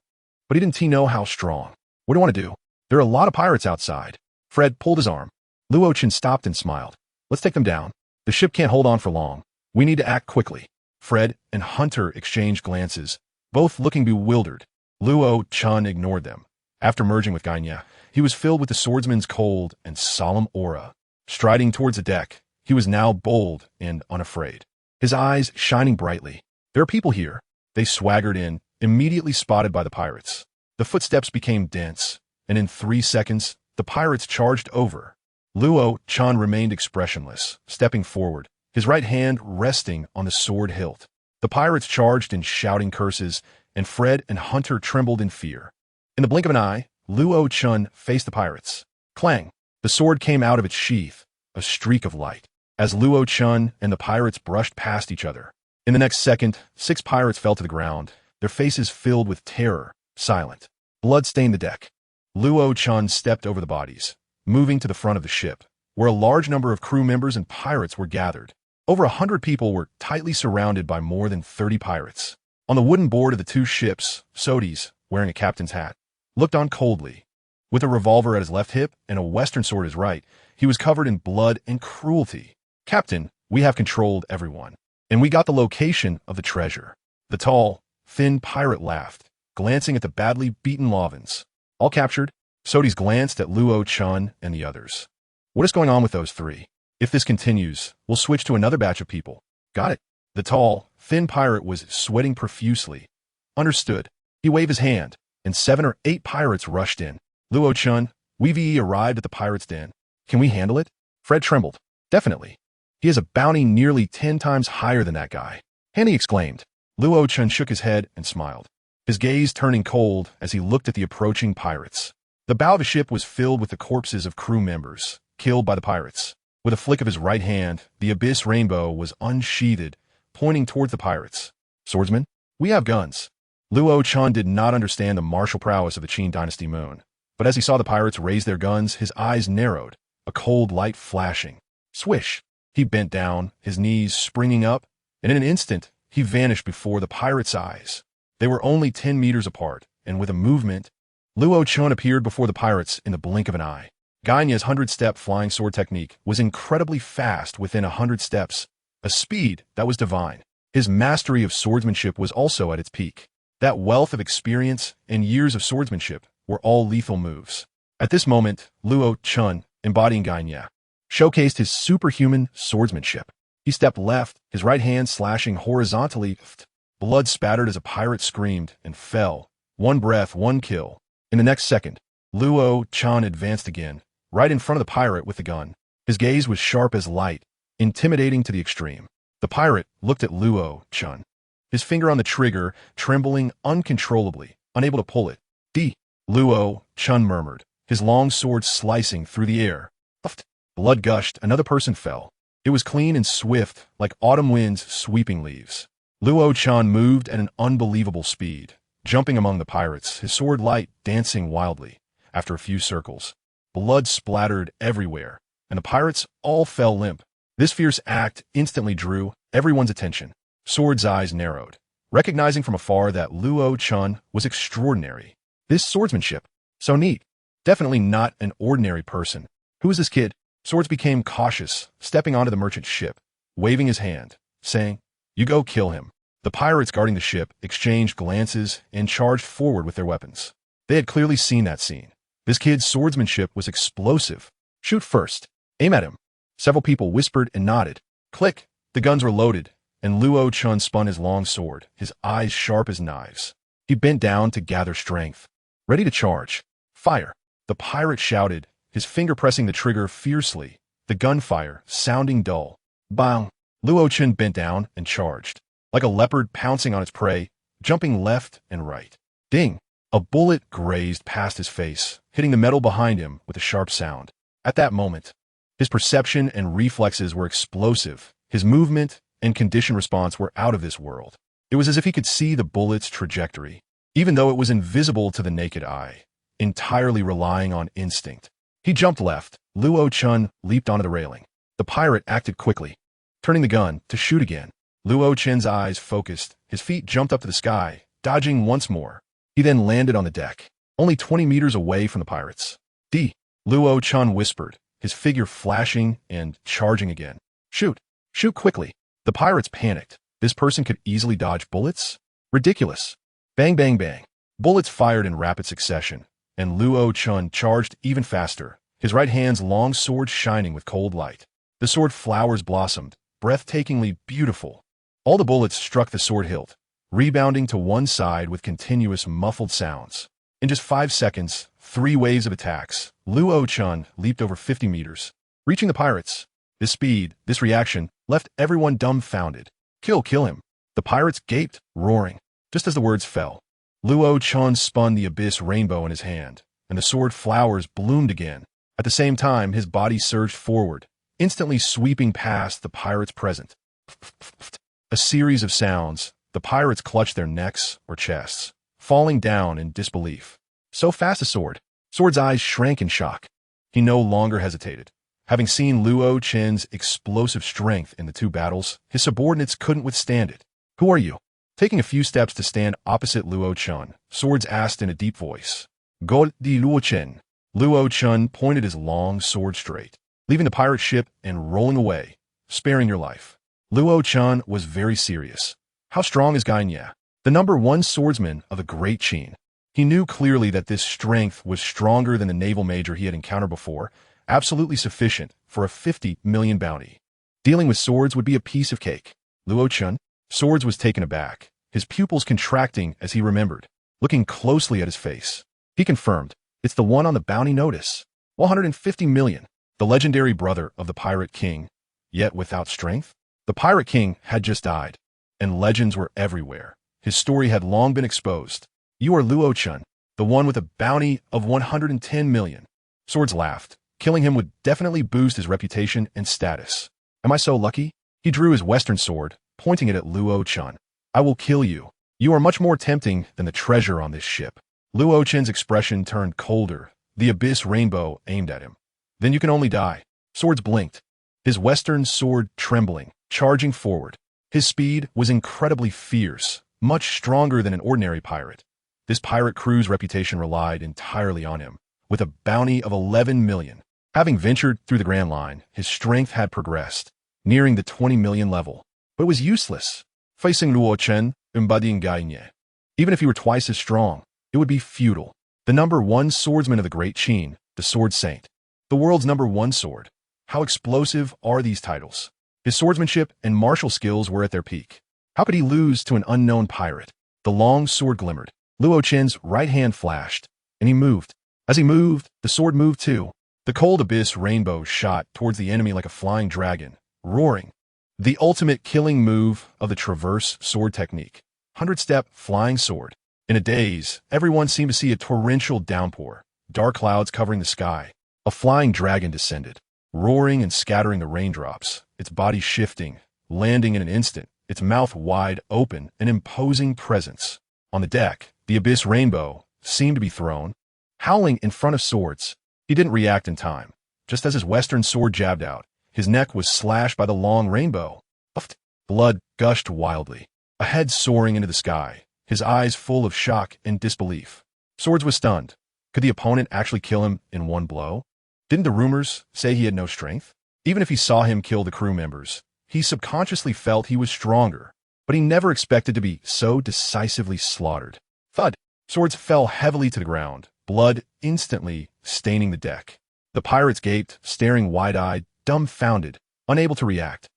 But he didn't know how strong. What do you want to do? There are a lot of pirates outside. Fred pulled his arm. Luo Chun stopped and smiled. Let's take them down. The ship can't hold on for long. We need to act quickly. Fred and Hunter exchanged glances, both looking bewildered. Luo Chun ignored them. After merging with Gai Nie, he was filled with the swordsman's cold and solemn aura. Striding towards the deck, he was now bold and unafraid, his eyes shining brightly. There are people here. They swaggered in, immediately spotted by the pirates. The footsteps became dense, and in 3 seconds, the pirates charged over. Luo Chun remained expressionless, stepping forward, his right hand resting on the sword hilt. The pirates charged in shouting curses, and Fred and Hunter trembled in fear. In the blink of an eye, Luo Chun faced the pirates. Clang! The sword came out of its sheath, a streak of light, as Luo Chun and the pirates brushed past each other. In the next second, 6 pirates fell to the ground, their faces filled with terror, silent. Blood stained the deck. Luo Chun stepped over the bodies, moving to the front of the ship, where a large number of crew members and pirates were gathered. Over 100 people were tightly surrounded by more than 30 pirates. On the wooden board of the 2 ships, Sodis, wearing a captain's hat, looked on coldly. With a revolver at his left hip and a western sword at his right, he was covered in blood and cruelty. Captain, we have controlled everyone, and we got the location of the treasure. The tall, thin pirate laughed, glancing at the badly beaten Lovins. All captured? Sodis glanced at Luo Chun and the others. What is going on with those three? If this continues, we'll switch to another batch of people. Got it. The tall, thin pirate was sweating profusely. Understood. He waved his hand, and 7 or 8 pirates rushed in. Luo Chun, we've arrived at the pirate's den. Can we handle it? Fred trembled. Definitely. He has a bounty nearly 10 times higher than that guy. Hanny exclaimed. Luo Chun shook his head and smiled, his gaze turning cold as he looked at the approaching pirates. The bow of the ship was filled with the corpses of crew members, killed by the pirates. With a flick of his right hand, the abyss rainbow was unsheathed, pointing towards the pirates. Swordsman, we have guns. Luo Chun did not understand the martial prowess of the Qin dynasty moon, but as he saw the pirates raise their guns, his eyes narrowed, a cold light flashing. Swish! He bent down, his knees springing up, and in an instant, he vanished before the pirates' eyes. They were only 10 meters apart, and with a movement, Luo Chun appeared before the pirates in the blink of an eye. Gai Nie's 100-step flying sword technique was incredibly fast within 100 steps, a speed that was divine. His mastery of swordsmanship was also at its peak. That wealth of experience and years of swordsmanship were all lethal moves. At this moment, Luo Chun, embodying Gai Nie, showcased his superhuman swordsmanship. He stepped left, his right hand slashing horizontally. Blood spattered as a pirate screamed and fell. One breath, one kill. In the next second, Luo Chun advanced again, right in front of the pirate with the gun. His gaze was sharp as light, intimidating to the extreme. The pirate looked at Luo Chun, his finger on the trigger, trembling uncontrollably, unable to pull it. Luo Chun murmured, his long sword slicing through the air. Blood gushed, another person fell. It was clean and swift, like autumn winds sweeping leaves. Luo Chun moved at an unbelievable speed, jumping among the pirates, his sword light dancing wildly. After a few circles, blood splattered everywhere, and the pirates all fell limp. This fierce act instantly drew everyone's attention. Sword's eyes narrowed, recognizing from afar that Luo Chun was extraordinary. This swordsmanship, so neat. Definitely not an ordinary person. Who is this kid? Swords became cautious, stepping onto the merchant ship, waving his hand, saying, "You go kill him." The pirates guarding the ship exchanged glances and charged forward with their weapons. They had clearly seen that scene. This kid's swordsmanship was explosive. Shoot first. Aim at him. Several people whispered and nodded. Click. The guns were loaded, and Luo Chun spun his long sword, his eyes sharp as knives. He bent down to gather strength. Ready to charge. Fire. The pirate shouted, his finger pressing the trigger fiercely, the gunfire sounding dull. Bang! Luo Chun bent down and charged, like a leopard pouncing on its prey, jumping left and right. Ding! A bullet grazed past his face, hitting the metal behind him with a sharp sound. At that moment, his perception and reflexes were explosive. His movement and conditioned response were out of this world. It was as if he could see the bullet's trajectory, even though it was invisible to the naked eye, entirely relying on instinct. He jumped left. Luo Chun leaped onto the railing. The pirate acted quickly, turning the gun to shoot again. Luo Chun's eyes focused. His feet jumped up to the sky, dodging once more. He then landed on the deck, only 20 meters away from the pirates. Luo Chun whispered, his figure flashing and charging again. Shoot! Shoot quickly! The pirates panicked. This person could easily dodge bullets? Ridiculous. Bang, bang, bang. Bullets fired in rapid succession, and Luo Chun charged even faster, his right hand's long sword shining with cold light. The sword flowers blossomed, breathtakingly beautiful. All the bullets struck the sword hilt, rebounding to one side with continuous muffled sounds. In just 5 seconds, 3 waves of attacks, Luo Chun leaped over 50 meters, reaching the pirates. This speed, this reaction, left everyone dumbfounded. Kill him. The pirates gaped, roaring. Just as the words fell, Luo Chun spun the abyss rainbow in his hand, and the sword flowers bloomed again. At the same time, his body surged forward, instantly sweeping past the pirates present. A series of sounds. The pirates clutched their necks or chests, falling down in disbelief. So fast a sword. Sword's eyes shrank in shock. He no longer hesitated. Having seen Luo Chun's explosive strength in the 2 battles, his subordinates couldn't withstand it. Who are you? Taking a few steps to stand opposite Luo Chun, Swords asked in a deep voice. God di Luo Chun. Luo Chun pointed his long sword straight, leaving the pirate ship and rolling away, sparing your life. Luo Chun was very serious. How strong is Gai Nie? the #1 swordsman of the Great Qin. He knew clearly that this strength was stronger than the naval major he had encountered before, absolutely sufficient for a 50 million bounty. Dealing with swords would be a piece of cake. Luo Chun, Swords was taken aback, his pupils contracting as he remembered. Looking closely at his face, he confirmed, it's the one on the bounty notice. 150 million, the legendary brother of the Pirate King, yet without strength? The Pirate King had just died, and legends were everywhere. His story had long been exposed. You are Luo Chun, the one with a bounty of 110 million. Swords laughed. Killing him would definitely boost his reputation and status. Am I so lucky? He drew his western sword, pointing it at Luo Chun. I will kill you. You are much more tempting than the treasure on this ship. Luo Chun's expression turned colder, the abyss rainbow aimed at him. Then you can only die. Swords blinked, his western sword trembling, charging forward. His speed was incredibly fierce, much stronger than an ordinary pirate. This pirate crew's reputation relied entirely on him, with a bounty of 11 million. Having ventured through the Grand Line, his strength had progressed, nearing the 20 million level. But it was useless. Facing Luo Chun, embodying Gai Nie. Even if he were twice as strong, it would be futile. The #1 swordsman of the Great Qin, the Sword Saint. The world's #1 sword. How explosive are these titles? His swordsmanship and martial skills were at their peak. How could he lose to an unknown pirate? The long sword glimmered. Luo Chen's right hand flashed, and he moved. As he moved, the sword moved too. The cold abyss rainbow shot towards the enemy like a flying dragon, roaring. The ultimate killing move of the traverse sword technique. 100-step flying sword. In a daze, everyone seemed to see a torrential downpour, dark clouds covering the sky. A flying dragon descended, roaring and scattering the raindrops, its body shifting, landing in an instant, its mouth wide open, an imposing presence. On the deck, the abyss rainbow seemed to be thrown, howling in front of swords. He didn't react in time. Just as his western sword jabbed out, his neck was slashed by the long rainbow. Blood gushed wildly, a head soaring into the sky, his eyes full of shock and disbelief. Swords was stunned. Could the opponent actually kill him in one blow? Didn't the rumors say he had no strength? Even if he saw him kill the crew members, he subconsciously felt he was stronger, but he never expected to be so decisively slaughtered. Thud! Swords fell heavily to the ground, blood instantly staining the deck. The pirates gaped, staring wide-eyed, dumbfounded, unable to react.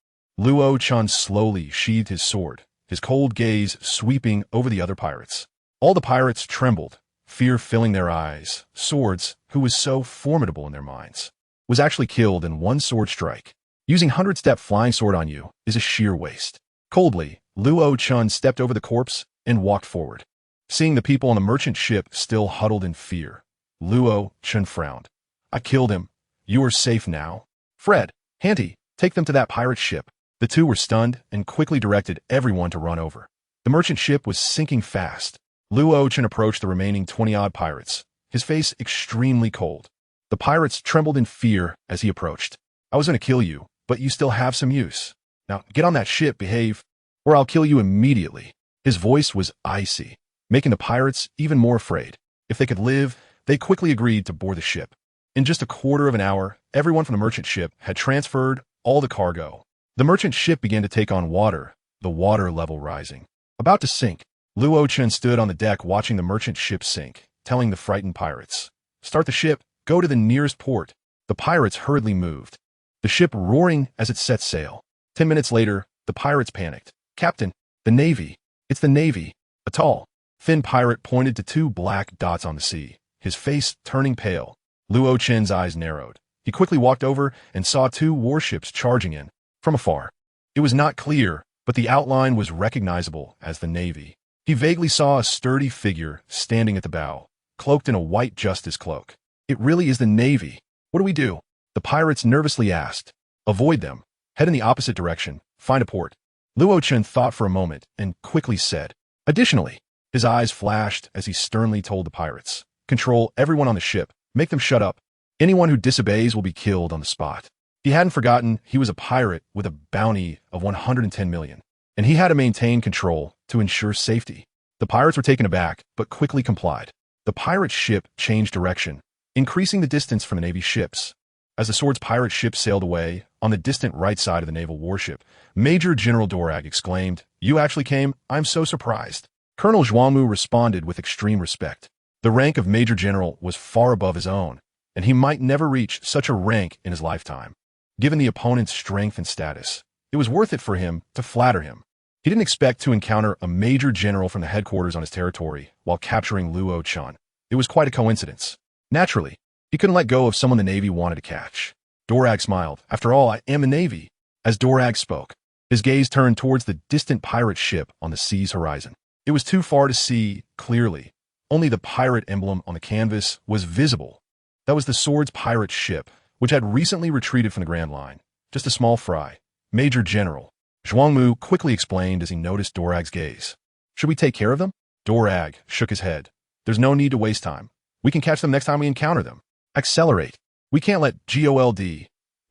Luo Chun slowly sheathed his sword, his cold gaze sweeping over the other pirates. All the pirates trembled, fear filling their eyes. Swords, who was so formidable in their minds, was actually killed in one sword strike. Using 100-step flying sword on you is a sheer waste. Coldly, Luo Chun stepped over the corpse and walked forward. Seeing the people on the merchant ship still huddled in fear, Luo Chun frowned. I killed him. You are safe now. Fred, Hanty, take them to that pirate ship. The two were stunned and quickly directed everyone to run over. The merchant ship was sinking fast. Luo Chun approached the remaining 20-odd pirates, his face extremely cold. The pirates trembled in fear as he approached. I was going to kill you, but you still have some use. Now get on that ship, behave, or I'll kill you immediately. His voice was icy, making the pirates even more afraid. If they could live, they quickly agreed to board the ship. In just a quarter of an hour, everyone from the merchant ship had transferred all the cargo. The merchant ship began to take on water, the water level rising. About to sink, Luo Chun stood on the deck watching the merchant ship sink, telling the frightened pirates, "Start the ship, go to the nearest port." The pirates hurriedly moved, the ship roaring as it set sail. 10 minutes later, the pirates panicked. "Captain, the Navy. It's the Navy." A tall, thin pirate pointed to two black dots on the sea, his face turning pale. Luo Chen's eyes narrowed. He quickly walked over and saw two warships charging in. From afar, it was not clear, but the outline was recognizable as the Navy. He vaguely saw a sturdy figure standing at the bow, cloaked in a white justice cloak. It really is the Navy. What do we do? The pirates nervously asked. Avoid them. Head in the opposite direction. Find a port. Luo Chen thought for a moment and quickly said. Additionally, his eyes flashed as he sternly told the pirates. Control everyone on the ship. Make them shut up. Anyone who disobeys will be killed on the spot. He hadn't forgotten he was a pirate with a bounty of 110 million, and he had to maintain control to ensure safety. The pirates were taken aback, but quickly complied. The pirate ship changed direction, increasing the distance from the Navy ships. As the Sword's pirate ship sailed away, on the distant right side of the naval warship, Major General Dorag exclaimed, "You actually came? I'm so surprised." Colonel Zhuangmu responded with extreme respect. The rank of Major General was far above his own, and he might never reach such a rank in his lifetime. Given the opponent's strength and status, it was worth it for him to flatter him. He didn't expect to encounter a Major General from the headquarters on his territory while capturing Luo Chun. It was quite a coincidence. Naturally, he couldn't let go of someone the Navy wanted to catch. Dorag smiled. After all, I am a Navy. As Dorag spoke, his gaze turned towards the distant pirate ship on the sea's horizon. It was too far to see clearly. Only the pirate emblem on the canvas was visible. That was the Sword's pirate ship, which had recently retreated from the Grand Line. Just a small fry. Major General. Zhuangmu quickly explained as he noticed Dorag's gaze. Should we take care of them? Dorag shook his head. There's no need to waste time. We can catch them next time we encounter them. Accelerate. We can't let Gold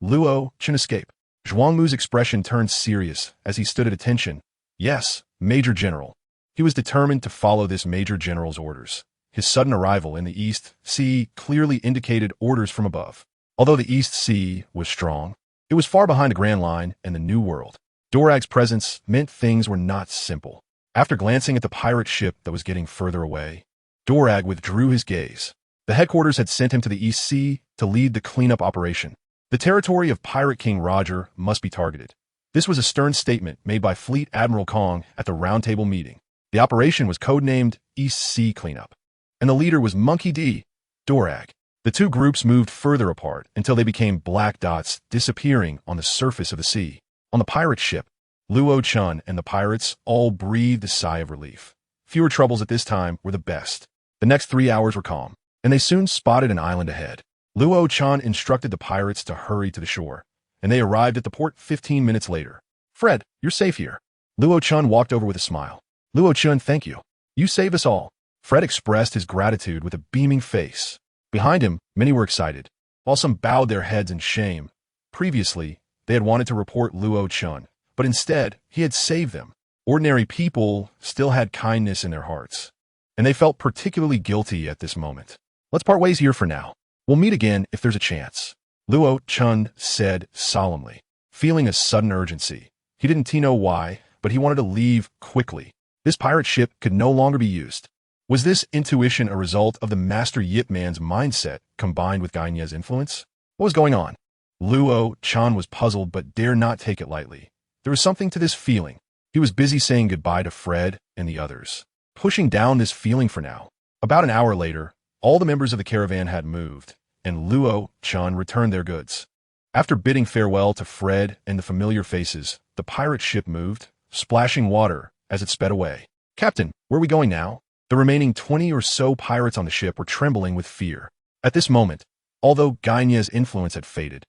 Luo Chun escape. Zhuangmu's expression turned serious as he stood at attention. Yes, Major General. He was determined to follow this Major General's orders. His sudden arrival in the East Sea clearly indicated orders from above. Although the East Sea was strong, it was far behind the Grand Line and the New World. Dorag's presence meant things were not simple. After glancing at the pirate ship that was getting further away, Dorag withdrew his gaze. The headquarters had sent him to the East Sea to lead the cleanup operation. The territory of Pirate King Roger must be targeted. This was a stern statement made by Fleet Admiral Kong at the roundtable meeting. The operation was codenamed East Sea Cleanup, and the leader was Monkey D. Dorag. The two groups moved further apart until they became black dots disappearing on the surface of the sea. On the pirate ship, Luo Chun and the pirates all breathed a sigh of relief. Fewer troubles at this time were the best. The next 3 hours were calm, and they soon spotted an island ahead. Luo Chun instructed the pirates to hurry to the shore, and they arrived at the port 15 minutes later. Fred, you're safe here. Luo Chun walked over with a smile. Luo Chun, thank you. You saved us all. Fred expressed his gratitude with a beaming face. Behind him, many were excited, while some bowed their heads in shame. Previously, they had wanted to report Luo Chun, but instead, he had saved them. Ordinary people still had kindness in their hearts, and they felt particularly guilty at this moment. Let's part ways here for now. We'll meet again if there's a chance, Luo Chun said solemnly, feeling a sudden urgency. He didn't know why, but he wanted to leave quickly. This pirate ship could no longer be used. Was this intuition a result of the Master Yip Man's mindset combined with Gai Nie's influence? What was going on? Luo Chun was puzzled but dared not take it lightly. There was something to this feeling. He was busy saying goodbye to Fred and the others, pushing down this feeling for now. About an hour later, all the members of the caravan had moved, and Luo Chun returned their goods. After bidding farewell to Fred and the familiar faces, the pirate ship moved, splashing water as it sped away. Captain, where are we going now? The remaining 20 or so pirates on the ship were trembling with fear. At this moment, although Gai Nie's influence had faded,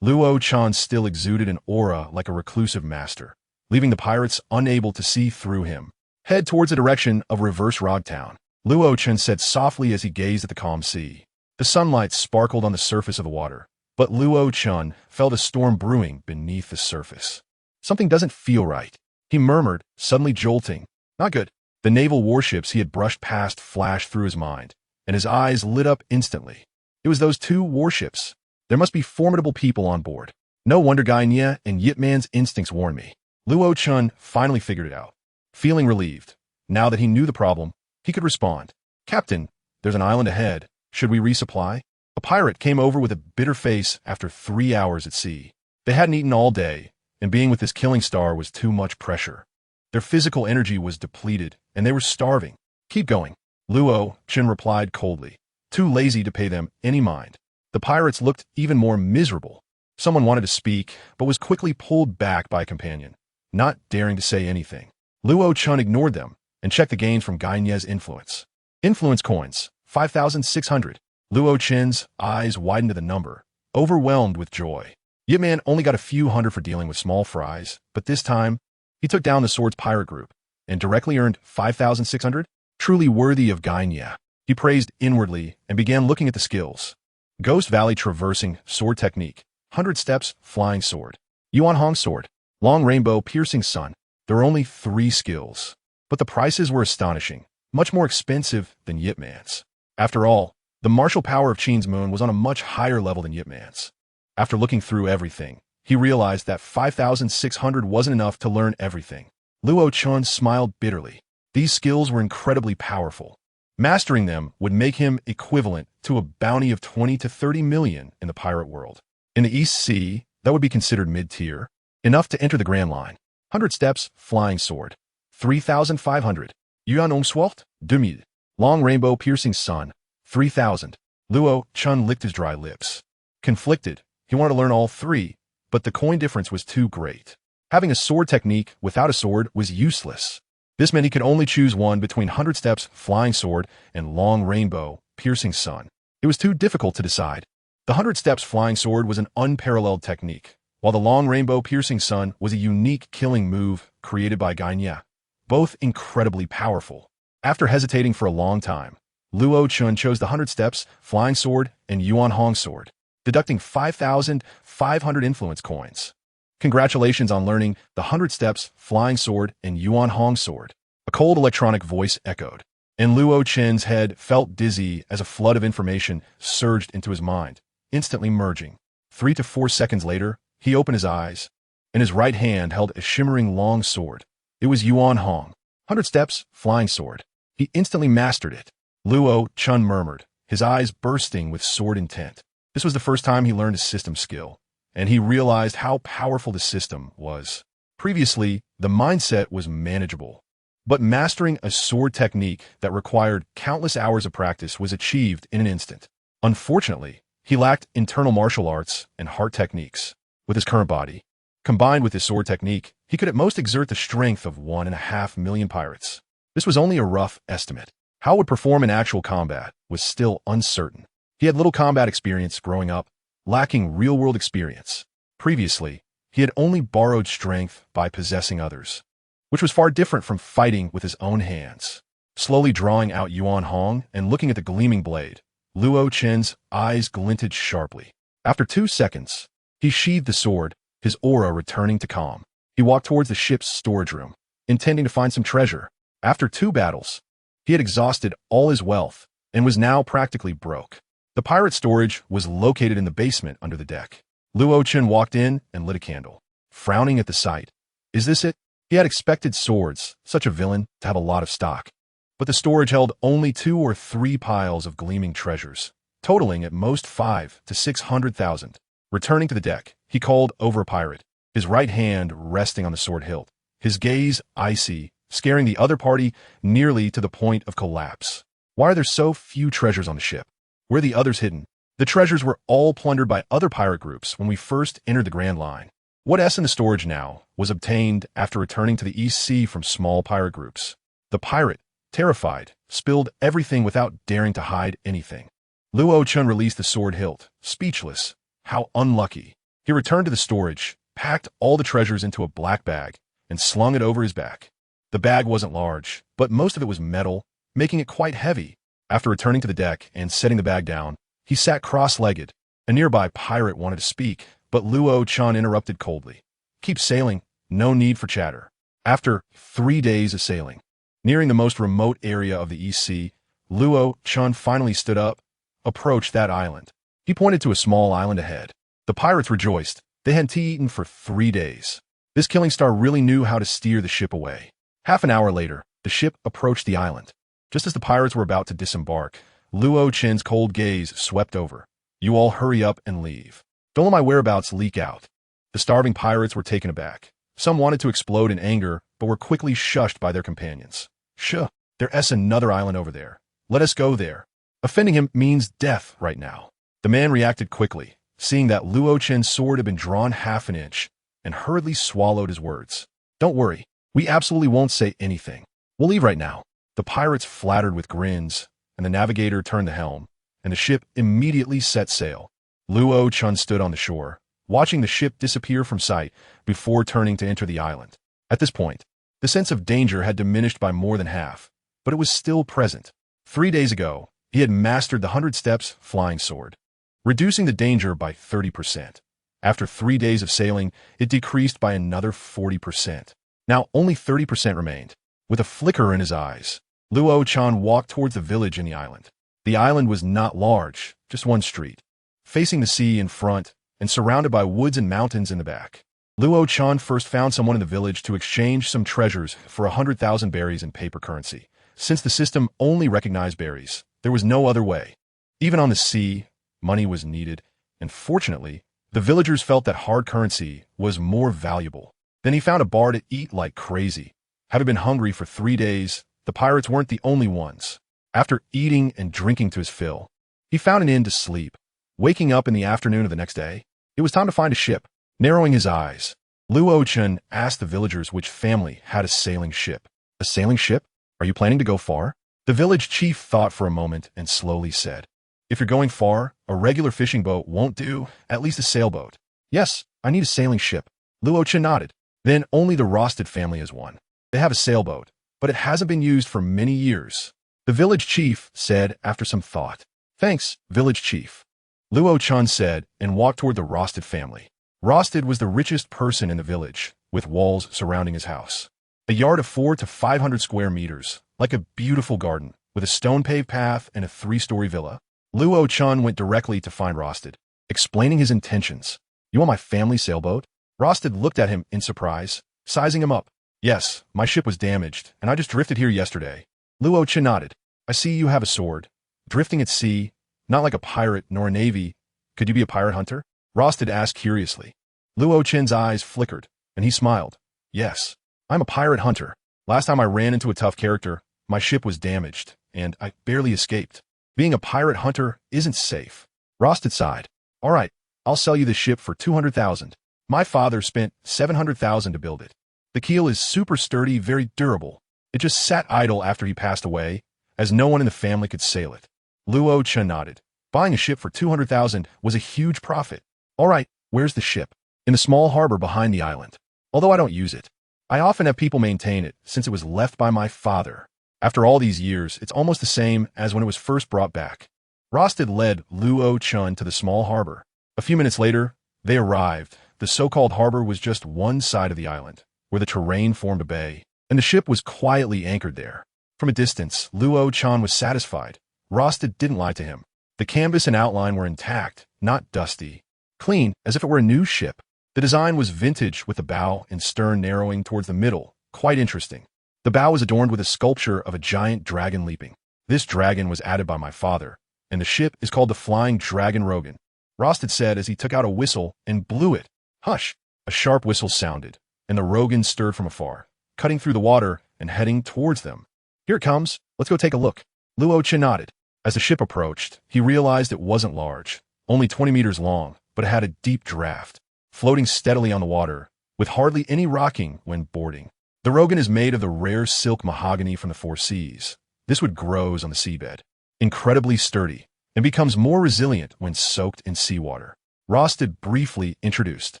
Luo Chun still exuded an aura like a reclusive master, leaving the pirates unable to see through him. Head towards the direction of Reverse Rog Town, Luo Chun said softly as he gazed at the calm sea. The sunlight sparkled on the surface of the water, but Luo Chun felt a storm brewing beneath the surface. Something doesn't feel right, he murmured, suddenly jolting. Not good. The naval warships he had brushed past flashed through his mind, and his eyes lit up instantly. It was those two warships. There must be formidable people on board. No wonder Gai Nie and Yip Man's instincts warned me. Luo Chun finally figured it out. Feeling relieved, now that he knew the problem, he could respond. Captain, there's an island ahead. Should we resupply? A pirate came over with a bitter face after 3 hours at sea. They hadn't eaten all day, and being with this killing star was too much pressure. Their physical energy was depleted, and they were starving. Keep going, Luo Chun replied coldly, too lazy to pay them any mind. The pirates looked even more miserable. Someone wanted to speak, but was quickly pulled back by a companion, not daring to say anything. Luo Chun ignored them and checked the gains from Gai Nie's influence. Influence coins, 5,600. Luo Chun's eyes widened to the number, overwhelmed with joy. Yip Man only got a few hundred for dealing with small fries, but this time, he took down the Sword's pirate group and directly earned 5,600, truly worthy of Gai Nie. He praised inwardly and began looking at the skills. Ghost Valley Traversing Sword Technique, 100 Steps Flying Sword, Yuan Hong Sword, Long Rainbow Piercing Sun. There were only 3 skills, but the prices were astonishing, much more expensive than Yip Man's. After all, the martial power of Qin's Moon was on a much higher level than Yip Man's. After looking through everything, he realized that 5,600 wasn't enough to learn everything. Luo Chun smiled bitterly. These skills were incredibly powerful. Mastering them would make him equivalent to a bounty of 20 to 30 million in the pirate world. In the East Sea, that would be considered mid-tier, enough to enter the Grand Line. 100 steps, flying sword. 3,500. Yuan Ongswalt, 2000. Long rainbow piercing sun. 3,000. Luo Chun licked his dry lips. Conflicted, he wanted to learn all three, but the coin difference was too great. Having a sword technique without a sword was useless. This meant he could only choose one between 100 steps, flying sword, and long rainbow, piercing sun. It was too difficult to decide. The 100 steps flying sword was an unparalleled technique, while the long rainbow piercing sun was a unique killing move created by Gai Nie, both incredibly powerful. After hesitating for a long time, Luo Chun chose the 100 steps, flying sword, and Yuan Hong sword, deducting 5,500 influence coins. Congratulations on learning the 100 steps, flying sword, and Yuan Hong sword. A cold electronic voice echoed, and Luo Chen's head felt dizzy as a flood of information surged into his mind, instantly merging. 3 to 4 seconds later, he opened his eyes, and his right hand held a shimmering long sword. It was Yuan Hong. 100 steps, flying sword. He instantly mastered it. Luo Chun murmured, his eyes bursting with sword intent. This was the first time he learned a system skill, and he realized how powerful the system was. Previously, the mindset was manageable, but mastering a sword technique that required countless hours of practice was achieved in an instant. Unfortunately, he lacked internal martial arts and heart techniques. With his current body, combined with his sword technique, he could at most exert the strength of 1.5 million pirates. This was only a rough estimate. How it would perform in actual combat was still uncertain. He had little combat experience growing up, lacking real-world experience. Previously, he had only borrowed strength by possessing others, which was far different from fighting with his own hands. Slowly drawing out Yuan Hong and looking at the gleaming blade, Luo Chen's eyes glinted sharply. After 2 seconds, he sheathed the sword, his aura returning to calm. He walked towards the ship's storage room, intending to find some treasure. After 2 battles, he had exhausted all his wealth and was now practically broke. The pirate storage was located in the basement under the deck. Luo Chen walked in and lit a candle, frowning at the sight. Is this it? He had expected swords, such a villain, to have a lot of stock. But the storage held only 2 or 3 piles of gleaming treasures, totaling at most 5 to 600,000. Returning to the deck, he called over a pirate, his right hand resting on the sword hilt, his gaze icy, scaring the other party nearly to the point of collapse. Why are there so few treasures on the ship? Where are the others hidden? The treasures were all plundered by other pirate groups when we first entered the Grand Line. What S in the storage now was obtained after returning to the East Sea from small pirate groups. The pirate, terrified, spilled everything without daring to hide anything. Luo Chun released the sword hilt, speechless. How unlucky. He returned to the storage, packed all the treasures into a black bag, and slung it over his back. The bag wasn't large, but most of it was metal, making it quite heavy. After returning to the deck and setting the bag down, he sat cross-legged. A nearby pirate wanted to speak, but Luo Chun interrupted coldly. Keep sailing, no need for chatter. After 3 days of sailing, nearing the most remote area of the East Sea, Luo Chun finally stood up, approached that island. He pointed to a small island ahead. The pirates rejoiced. They hadn't eaten for 3 days. This killing star really knew how to steer the ship away. Half an hour later, the ship approached the island. Just as the pirates were about to disembark, Luo Chen's cold gaze swept over. You all hurry up and leave. Don't let my whereabouts leak out. The starving pirates were taken aback. Some wanted to explode in anger, but were quickly shushed by their companions. Shh, there's another island over there. Let us go there. Offending him means death right now. The man reacted quickly, seeing that Luo Chen's sword had been drawn half an inch, and hurriedly swallowed his words. Don't worry, we absolutely won't say anything. We'll leave right now. The pirates flattered with grins, and the navigator turned the helm, and the ship immediately set sail. Luo Chun stood on the shore, watching the ship disappear from sight before turning to enter the island. At this point, the sense of danger had diminished by more than half, but it was still present. 3 days ago, he had mastered the 100 steps flying sword, reducing the danger by 30%. After 3 days of sailing, it decreased by another 40%. Now only 30% remained. With a flicker in his eyes, Luo Chun walked towards the village in the island. The island was not large, just one street, facing the sea in front and surrounded by woods and mountains in the back. Luo Chan first found someone in the village to exchange some treasures for 100,000 berries in paper currency. Since the system only recognized berries, there was no other way. Even on the sea, money was needed, and fortunately, the villagers felt that hard currency was more valuable. Then he found a bar to eat like crazy. Having been hungry for 3 days, the pirates weren't the only ones. After eating and drinking to his fill, he found an inn to sleep. Waking up in the afternoon of the next day, it was time to find a ship. Narrowing his eyes, Luo Chan asked the villagers which family had a sailing ship. A sailing ship? Are you planning to go far? The village chief thought for a moment and slowly said, if you're going far, a regular fishing boat won't do, at least a sailboat. Yes, I need a sailing ship. Luo Chan nodded. Then only the Roger.It family has one. They have a sailboat, but it hasn't been used for many years. The village chief said after some thought. Thanks, village chief. Luo Chan said and walked toward the Roger.It family. Roger.It was the richest person in the village, with walls surrounding his house. A yard of 400 to 500 square meters, like a beautiful garden, with a stone-paved path and a 3-story villa. Luo Chan went directly to find Roger.It, explaining his intentions. You want my family sailboat? Roger.It looked at him in surprise, sizing him up. Yes, my ship was damaged, and I just drifted here yesterday. Luo Chan nodded. I see you have a sword. Drifting at sea, not like a pirate nor a navy. Could you be a pirate hunter? Roger.It asked curiously. Luo Chan's eyes flickered, and he smiled. Yes, I'm a pirate hunter. Last time I ran into a tough character, my ship was damaged, and I barely escaped. Being a pirate hunter isn't safe. Roger.It sighed. All right, I'll sell you the ship for 200,000. My father spent 700,000 to build it. The keel is super sturdy, very durable. It just sat idle after he passed away, as no one in the family could sail it. Luo Chan nodded. Buying a ship for 200,000 was a huge profit. All right, where's the ship? In the small harbor behind the island. Although I don't use it, I often have people maintain it since it was left by my father. After all these years, it's almost the same as when it was first brought back. Roger.It led Luo Chan to the small harbor. A few minutes later, they arrived. The so-called harbor was just one side of the island, where the terrain formed a bay, and the ship was quietly anchored there. From a distance, Luo Chan was satisfied. Roger.It didn't lie to him. The canvas and outline were intact, not dusty. Clean, as if it were a new ship. The design was vintage with the bow and stern narrowing towards the middle. Quite interesting. The bow was adorned with a sculpture of a giant dragon leaping. This dragon was added by my father, and the ship is called the Flying Dragon Rogan. Roger.It said as he took out a whistle and blew it. Hush! A sharp whistle sounded, and the Rogan stirred from afar, cutting through the water and heading towards them. Here it comes. Let's go take a look. Luo Chan nodded. As the ship approached, he realized it wasn't large, only 20 meters long, but it had a deep draft, floating steadily on the water, with hardly any rocking when boarding. The Rogan is made of the rare silk mahogany from the 4 seas. This wood grows on the seabed, incredibly sturdy, and becomes more resilient when soaked in seawater. Roger.It briefly introduced.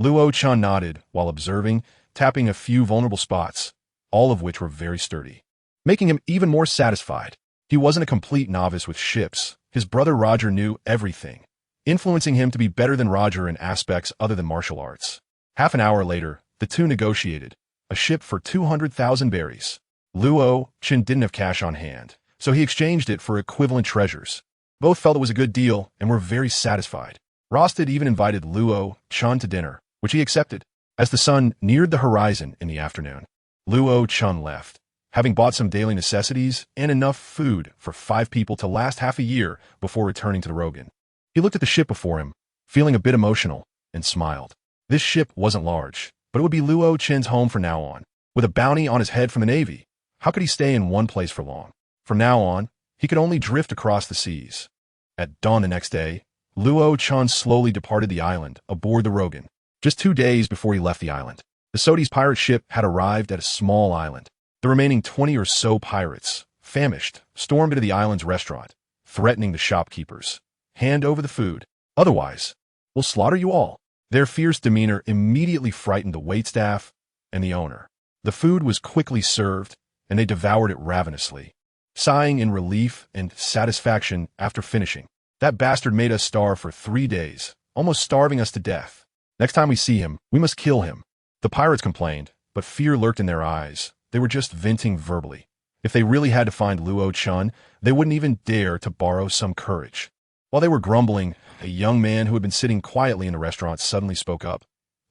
Luo Chan nodded while observing, tapping a few vulnerable spots, all of which were very sturdy, making him even more satisfied. He wasn't a complete novice with ships. His brother Roger knew everything, influencing him to be better than Roger in aspects other than martial arts. Half an hour later, the two negotiated. A ship for 200,000 berries. Luo Chan didn't have cash on hand, so he exchanged it for equivalent treasures. Both felt it was a good deal and were very satisfied. Roger.It even invited Luo Chan to dinner, which he accepted. As the sun neared the horizon in the afternoon, Luo Chan left, having bought some daily necessities and enough food for 5 people to last half a year before returning to the Rogan. He looked at the ship before him, feeling a bit emotional, and smiled. This ship wasn't large, but it would be Luo Chan's home from now on. With a bounty on his head from the Navy, how could he stay in one place for long? From now on, he could only drift across the seas. At dawn the next day, Luo Chan slowly departed the island aboard the Rogan. Just 2 days before he left the island, the Sodi's pirate ship had arrived at a small island. The remaining 20 or so pirates, famished, stormed into the island's restaurant, threatening the shopkeepers. Hand over the food. Otherwise, we'll slaughter you all. Their fierce demeanor immediately frightened the waitstaff and the owner. The food was quickly served, and they devoured it ravenously, sighing in relief and satisfaction after finishing. That bastard made us starve for 3 days, almost starving us to death. Next time we see him, we must kill him. The pirates complained, but fear lurked in their eyes. They were just venting verbally. If they really had to find Luo Chan, they wouldn't even dare to borrow some courage. While they were grumbling, a young man who had been sitting quietly in the restaurant suddenly spoke up.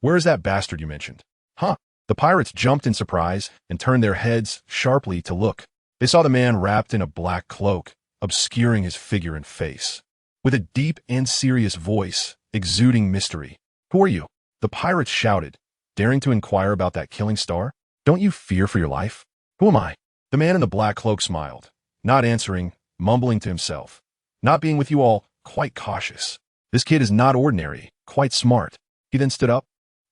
Where is that bastard you mentioned? Huh? The pirates jumped in surprise and turned their heads sharply to look. They saw the man wrapped in a black cloak, obscuring his figure and face. With a deep and serious voice, exuding mystery. Who are you? The pirates shouted, daring to inquire about that killing star. Don't you fear for your life? Who am I? The man in the black cloak smiled, not answering, mumbling to himself. Not being with you all, quite cautious. This kid is not ordinary, quite smart. He then stood up,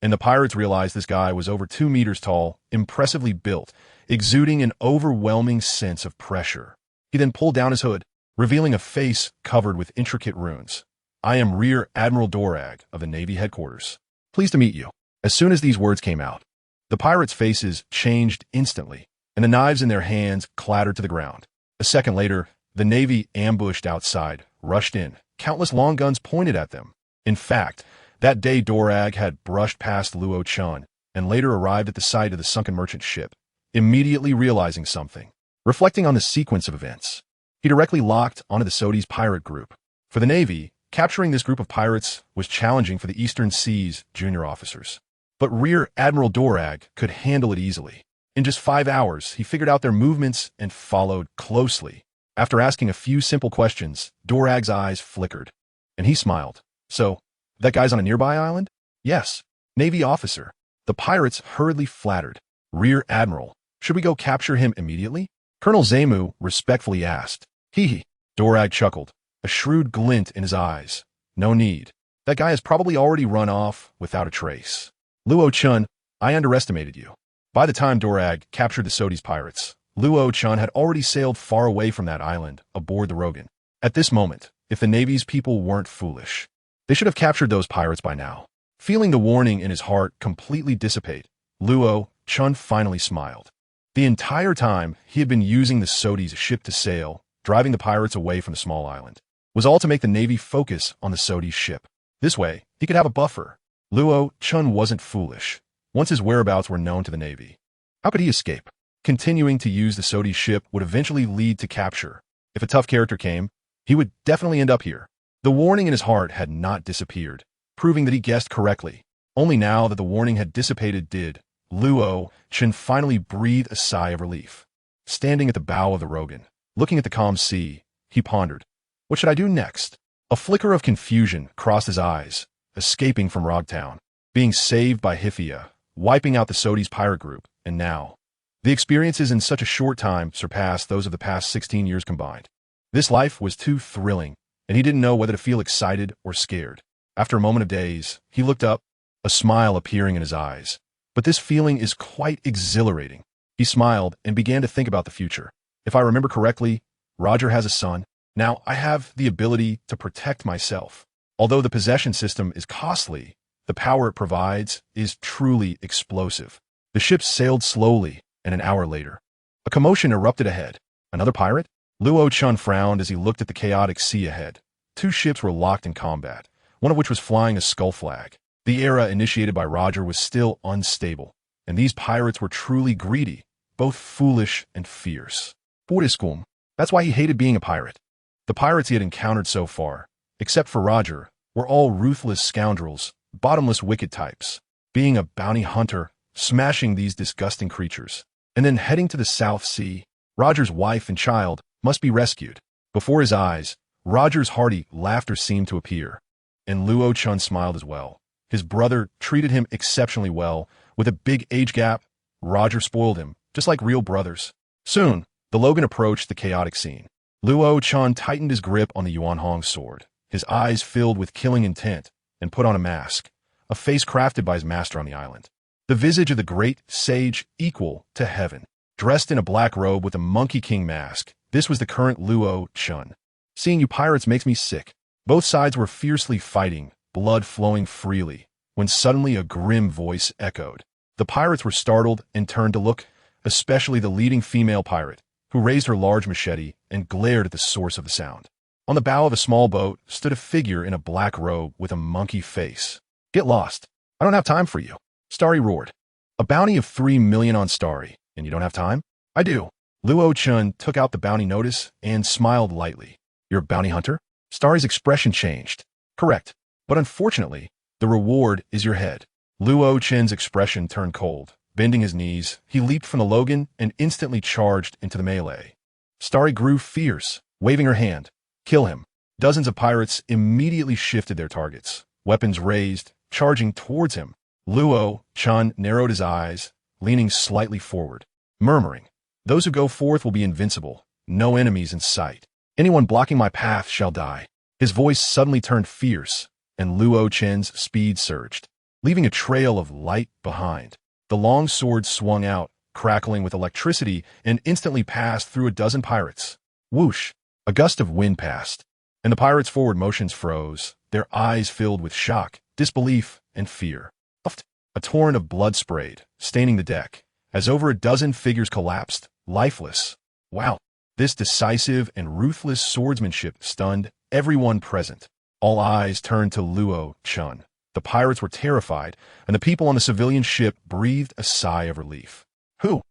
and the pirates realized this guy was over 2 meters tall, impressively built, exuding an overwhelming sense of pressure. He then pulled down his hood, revealing a face covered with intricate runes. I am Rear Admiral Dorag of the Navy headquarters. Pleased to meet you. As soon as these words came out, the pirates' faces changed instantly, and the knives in their hands clattered to the ground. A second later, the Navy ambushed outside, rushed in, countless long guns pointed at them. In fact, that day Dorag had brushed past Luo Chun and later arrived at the site of the sunken merchant ship, immediately realizing something. Reflecting on the sequence of events, he directly locked onto the Sodi's pirate group. For the Navy, capturing this group of pirates was challenging for the Eastern Seas junior officers. But Rear Admiral Dorag could handle it easily. In just 5 hours, he figured out their movements and followed closely. After asking a few simple questions, Dorag's eyes flickered, and he smiled. So, that guy's on a nearby island? Yes. Navy officer. The pirates hurriedly flattered. Rear Admiral, should we go capture him immediately? Colonel Zamu respectfully asked. Hee. Dorag chuckled, a shrewd glint in his eyes. No need. That guy has probably already run off without a trace. Luo Chun, I underestimated you. By the time Dorag captured the Sodi's pirates, Luo Chun had already sailed far away from that island, aboard the Rogan. At this moment, if the Navy's people weren't foolish, they should have captured those pirates by now. Feeling the warning in his heart completely dissipate, Luo Chun finally smiled. The entire time, he had been using the Sodi's ship to sail, driving the pirates away from the small island. Was all to make the Navy focus on the Sodi's ship. This way, he could have a buffer. Luo Chun wasn't foolish. Once his whereabouts were known to the Navy, how could he escape? Continuing to use the Sodi's ship would eventually lead to capture. If a tough character came, he would definitely end up here. The warning in his heart had not disappeared, proving that he guessed correctly. Only now that the warning had dissipated did Luo Chun finally breathe a sigh of relief. Standing at the bow of the Rogan, looking at the calm sea, he pondered. What should I do next? A flicker of confusion crossed his eyes. Escaping from Rogtown, being saved by Hifia, wiping out the Sodi's pirate group, and now. The experiences in such a short time surpassed those of the past 16 years combined. This life was too thrilling, and he didn't know whether to feel excited or scared. After a moment of daze, he looked up, a smile appearing in his eyes. But this feeling is quite exhilarating. He smiled and began to think about the future. If I remember correctly, Roger has a son. Now I have the ability to protect myself. Although the possession system is costly, the power it provides is truly explosive. The ship sailed slowly, and an hour later, a commotion erupted ahead. Another pirate? Luo Chun frowned as he looked at the chaotic sea ahead. 2 ships were locked in combat, one of which was flying a skull flag. The era initiated by Roger was still unstable, and these pirates were truly greedy, both foolish and fierce. Puriskum. That's why he hated being a pirate. The pirates he had encountered so far, except for Roger, were all ruthless scoundrels, bottomless wicked types. Being a bounty hunter, smashing these disgusting creatures, and then heading to the South Sea, Roger's wife and child must be rescued. Before his eyes, Roger's hearty laughter seemed to appear, and Luo Chun smiled as well. His brother treated him exceptionally well. With a big age gap, Roger spoiled him, just like real brothers. Soon, the Logan approached the chaotic scene. Luo Chun tightened his grip on the Yuanhong sword. His eyes filled with killing intent, and put on a mask, a face crafted by his master on the island. The visage of the great sage equal to heaven. Dressed in a black robe with a Monkey King mask, this was the current Luo Chun. Seeing you pirates makes me sick. Both sides were fiercely fighting, blood flowing freely, when suddenly a grim voice echoed. The pirates were startled and turned to look, especially the leading female pirate, who raised her large machete and glared at the source of the sound. On the bow of a small boat stood a figure in a black robe with a monkey face. Get lost. I don't have time for you. Starry roared. A bounty of 3 million on Starry, and you don't have time? I do. Luo Chun took out the bounty notice and smiled lightly. You're a bounty hunter? Starry's expression changed. Correct. But unfortunately, the reward is your head. Luo Chen's expression turned cold. Bending his knees, he leaped from the Logan and instantly charged into the melee. Starry grew fierce, waving her hand. Kill him. Dozens of pirates immediately shifted their targets, weapons raised, charging towards him. Luo-chan narrowed his eyes, leaning slightly forward, murmuring, "Those who go forth will be invincible. No enemies in sight. Anyone blocking my path shall die." His voice suddenly turned fierce, and Luo-chen's speed surged, leaving a trail of light behind. The long sword swung out, crackling with electricity, and instantly passed through a dozen pirates. Whoosh! A gust of wind passed, and the pirates' forward motions froze, their eyes filled with shock, disbelief, and fear. A torrent of blood sprayed, staining the deck, as over a dozen figures collapsed, lifeless. Wow! This decisive and ruthless swordsmanship stunned everyone present. All eyes turned to Luo-chan. The pirates were terrified, and the people on the civilian ship breathed a sigh of relief. Who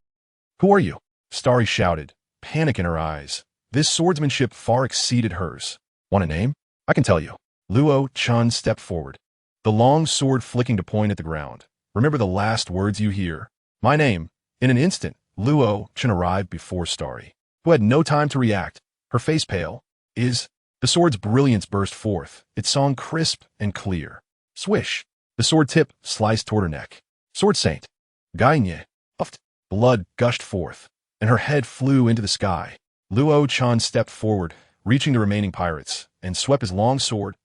are you?" Starry shouted, panic in her eyes. This swordsmanship far exceeded hers. "Want a name? I can tell you." Luo-chan stepped forward, the long sword flicking to point at the ground. "Remember the last words you hear. My name." In an instant, Luo-chan arrived before Starry, who had no time to react, her face pale. "Is..." The sword's brilliance burst forth, its song crisp and clear. Swish! The sword tip sliced toward her neck. "Sword Saint." Gai Nie. Blood gushed forth, and her head flew into the sky. Luo-chan stepped forward, reaching the remaining pirates, and swept his long sword.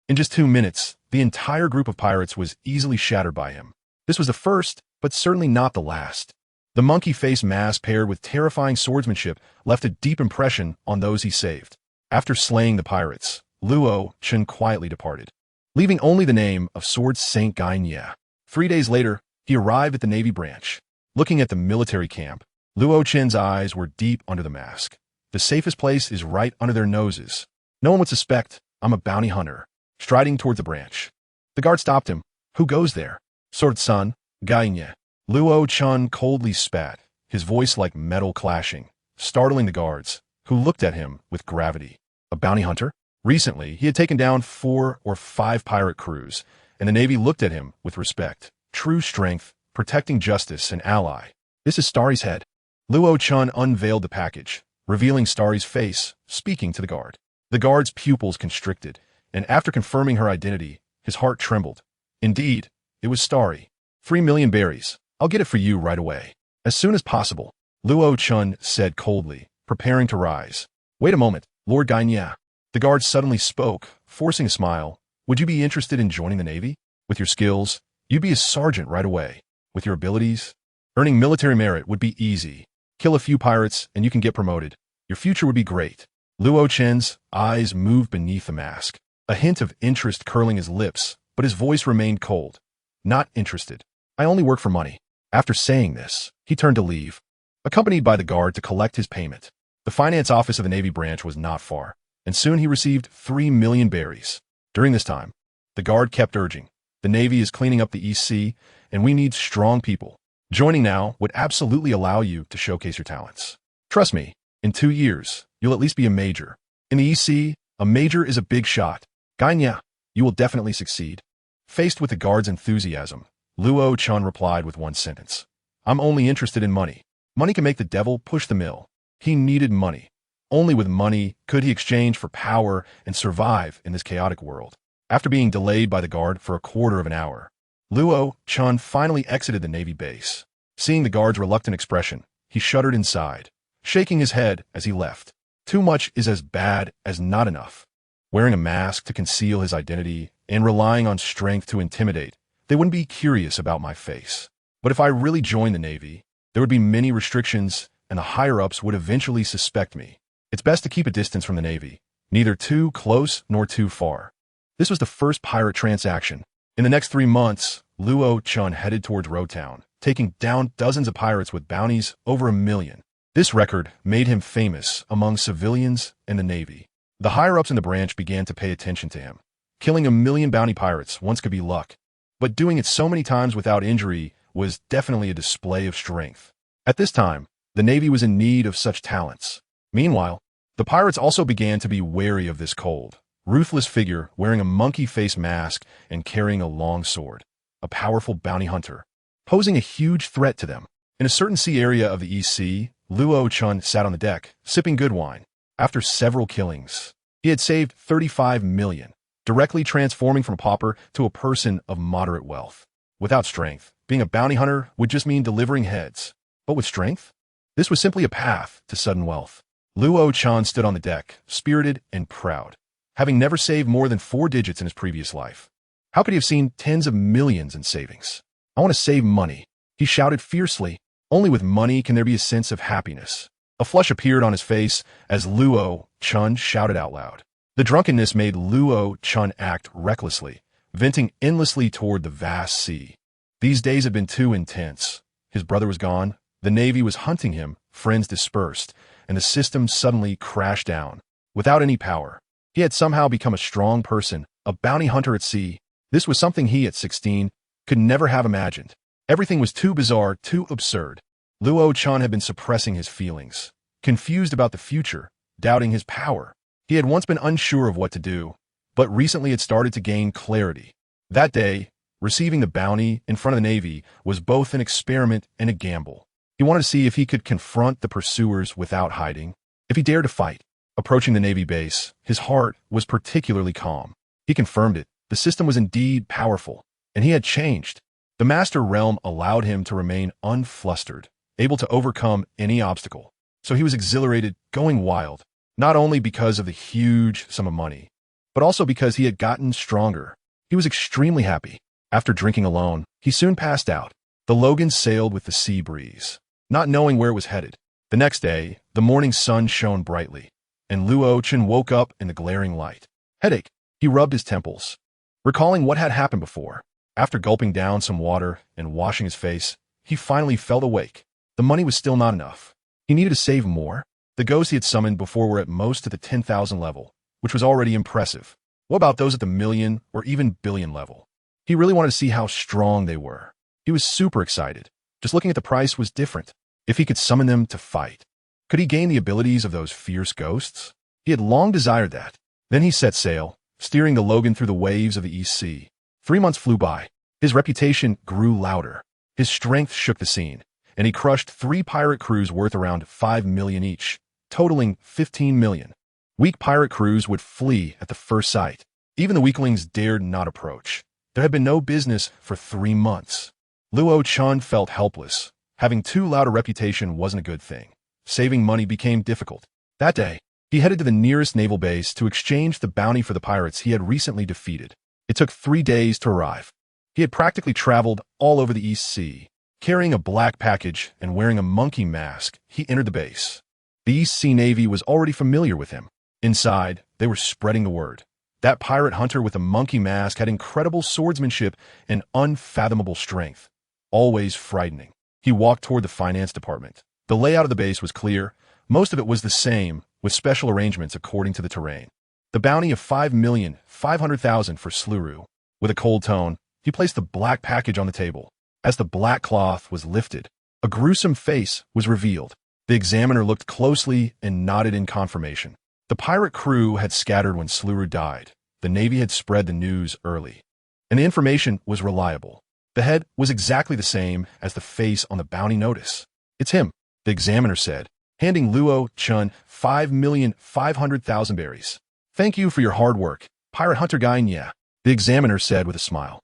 In just 2 minutes, the entire group of pirates was easily shattered by him. This was the first, but certainly not the last. The monkey face mask paired with terrifying swordsmanship left a deep impression on those he saved. After slaying the pirates, Luo-chan quietly departed, leaving only the name of Sword Saint Gai Nie. 3 days later, he arrived at the Navy branch. Looking at the military camp, Luo-chen's eyes were deep under the mask. The safest place is right under their noses. No one would suspect I'm a bounty hunter. Striding towards the branch, the guard stopped him. "Who goes there?" "Sword-san, Gai Nie." Luo-chan coldly spat, his voice like metal clashing, startling the guards, who looked at him with gravity. A bounty hunter? Recently, he had taken down 4 or 5 pirate crews, and the Navy looked at him with respect. True strength, protecting justice, and ally. "This is Starry's head." Luo-chan unveiled the package, revealing Starry's face, speaking to the guard. The guard's pupils constricted, and after confirming her identity, his heart trembled. Indeed, it was Starry. 3 million berries. I'll get it for you right away. As soon as possible. Luo-chan said coldly, preparing to rise. "Wait a moment, Lord Gai Nie." The guard suddenly spoke, forcing a smile. "Would you be interested in joining the Navy? With your skills, you'd be a sergeant right away. With your abilities, earning military merit would be easy. Kill a few pirates and you can get promoted. Your future would be great." Luo-chen's eyes moved beneath the mask, a hint of interest curling his lips, but his voice remained cold. "Not interested. I only work for money." After saying this, he turned to leave, accompanied by the guard to collect his payment. The finance office of the Navy branch was not far, and soon he received 3 million berries. During this time, the guard kept urging, "The Navy is cleaning up the East Sea, and we need strong people. Joining now would absolutely allow you to showcase your talents. Trust me, in 2 years, you'll at least be a major. In the East Sea, a major is a big shot. Gai Nie, you will definitely succeed." Faced with the guard's enthusiasm, Luo-chan replied with one sentence. "I'm only interested in money. Money can make the devil push the mill." He needed money. Only with money could he exchange for power and survive in this chaotic world. After being delayed by the guard for a quarter of an hour, Luo-chan finally exited the Navy base. Seeing the guard's reluctant expression, he shuddered inside, shaking his head as he left. Too much is as bad as not enough. Wearing a mask to conceal his identity and relying on strength to intimidate, they wouldn't be curious about my face. But if I really joined the Navy, there would be many restrictions and the higher-ups would eventually suspect me. It's best to keep a distance from the Navy, neither too close nor too far. This was the first pirate transaction. In the next 3 months, Luo-chan headed towards Rotown, taking down dozens of pirates with bounties over 1 million. This record made him famous among civilians and the Navy. The higher-ups in the branch began to pay attention to him. Killing 1 million bounty pirates once could be luck, but doing it so many times without injury was definitely a display of strength. At this time, the Navy was in need of such talents. Meanwhile, the pirates also began to be wary of this cold, ruthless figure wearing a monkey face mask and carrying a long sword. a powerful bounty hunter, posing a huge threat to them. In a certain sea area of the East Sea, Luo Chun sat on the deck, sipping good wine. After several killings, he had saved 35 million, directly transforming from a pauper to a person of moderate wealth. Without strength, being a bounty hunter would just mean delivering heads. But with strength, this was simply a path to sudden wealth. Luo Chun stood on the deck, spirited and proud, having never saved more than 4 digits in his previous life. How could he have seen tens of millions in savings? I want to save money, he shouted fiercely. Only with money can there be a sense of happiness. A flush appeared on his face as Luo Chun shouted out loud. The drunkenness made Luo Chun act recklessly, venting endlessly toward the vast sea. These days had been too intense. His brother was gone, the Navy was hunting him, friends dispersed, and the system suddenly crashed down. Without any power, he had somehow become a strong person, a bounty hunter at sea. This was something he, at 16, could never have imagined. Everything was too bizarre, too absurd. Luo Chun had been suppressing his feelings, confused about the future, doubting his power. He had once been unsure of what to do, but recently had started to gain clarity. That day, receiving the bounty in front of the Navy was both an experiment and a gamble. He wanted to see if he could confront the pursuers without hiding, if he dared to fight. Approaching the Navy base, his heart was particularly calm. He confirmed it. The system was indeed powerful, and he had changed. The Master Realm allowed him to remain unflustered, able to overcome any obstacle. So he was exhilarated, going wild, not only because of the huge sum of money, but also because he had gotten stronger. He was extremely happy. After drinking alone, he soon passed out. The Logan sailed with the sea breeze, not knowing where it was headed. The next day, the morning sun shone brightly, and Luo Chun woke up in the glaring light. Headache. He rubbed his temples, recalling what had happened before. After gulping down some water and washing his face, he finally felt awake. The money was still not enough. He needed to save more. The ghosts he had summoned before were at most at the 10,000 level, which was already impressive. What about those at the million or even billion level? He really wanted to see how strong they were. He was super excited. Just looking at the price was different. If he could summon them to fight, could he gain the abilities of those fierce ghosts? He had long desired that. Then he set sail, steering the Logan through the waves of the East Sea. 3 months flew by. His reputation grew louder. His strength shook the scene, and he crushed 3 pirate crews worth around 5 million each, totaling 15 million. Weak pirate crews would flee at the first sight. Even the weaklings dared not approach. There had been no business for 3 months. Luo Chun felt helpless. Having too loud a reputation wasn't a good thing. Saving money became difficult. That day, he headed to the nearest naval base to exchange the bounty for the pirates he had recently defeated. It took 3 days to arrive. He had practically traveled all over the East Sea. Carrying a black package and wearing a monkey mask, he entered the base. The East Sea Navy was already familiar with him. Inside, they were spreading the word. That pirate hunter with a monkey mask had incredible swordsmanship and unfathomable strength. Always frightening. He walked toward the finance department. The layout of the base was clear. Most of it was the same, with special arrangements according to the terrain. The bounty of 5,500,000 for Sluru. With a cold tone, he placed the black package on the table. As the black cloth was lifted, a gruesome face was revealed. The examiner looked closely and nodded in confirmation. The pirate crew had scattered when Sluru died. The Navy had spread the news early, and the information was reliable. The head was exactly the same as the face on the bounty notice. It's him, the examiner said, handing Luo Chun 5,500,000 berries. Thank you for your hard work, pirate hunter Gai Nie, the examiner said with a smile.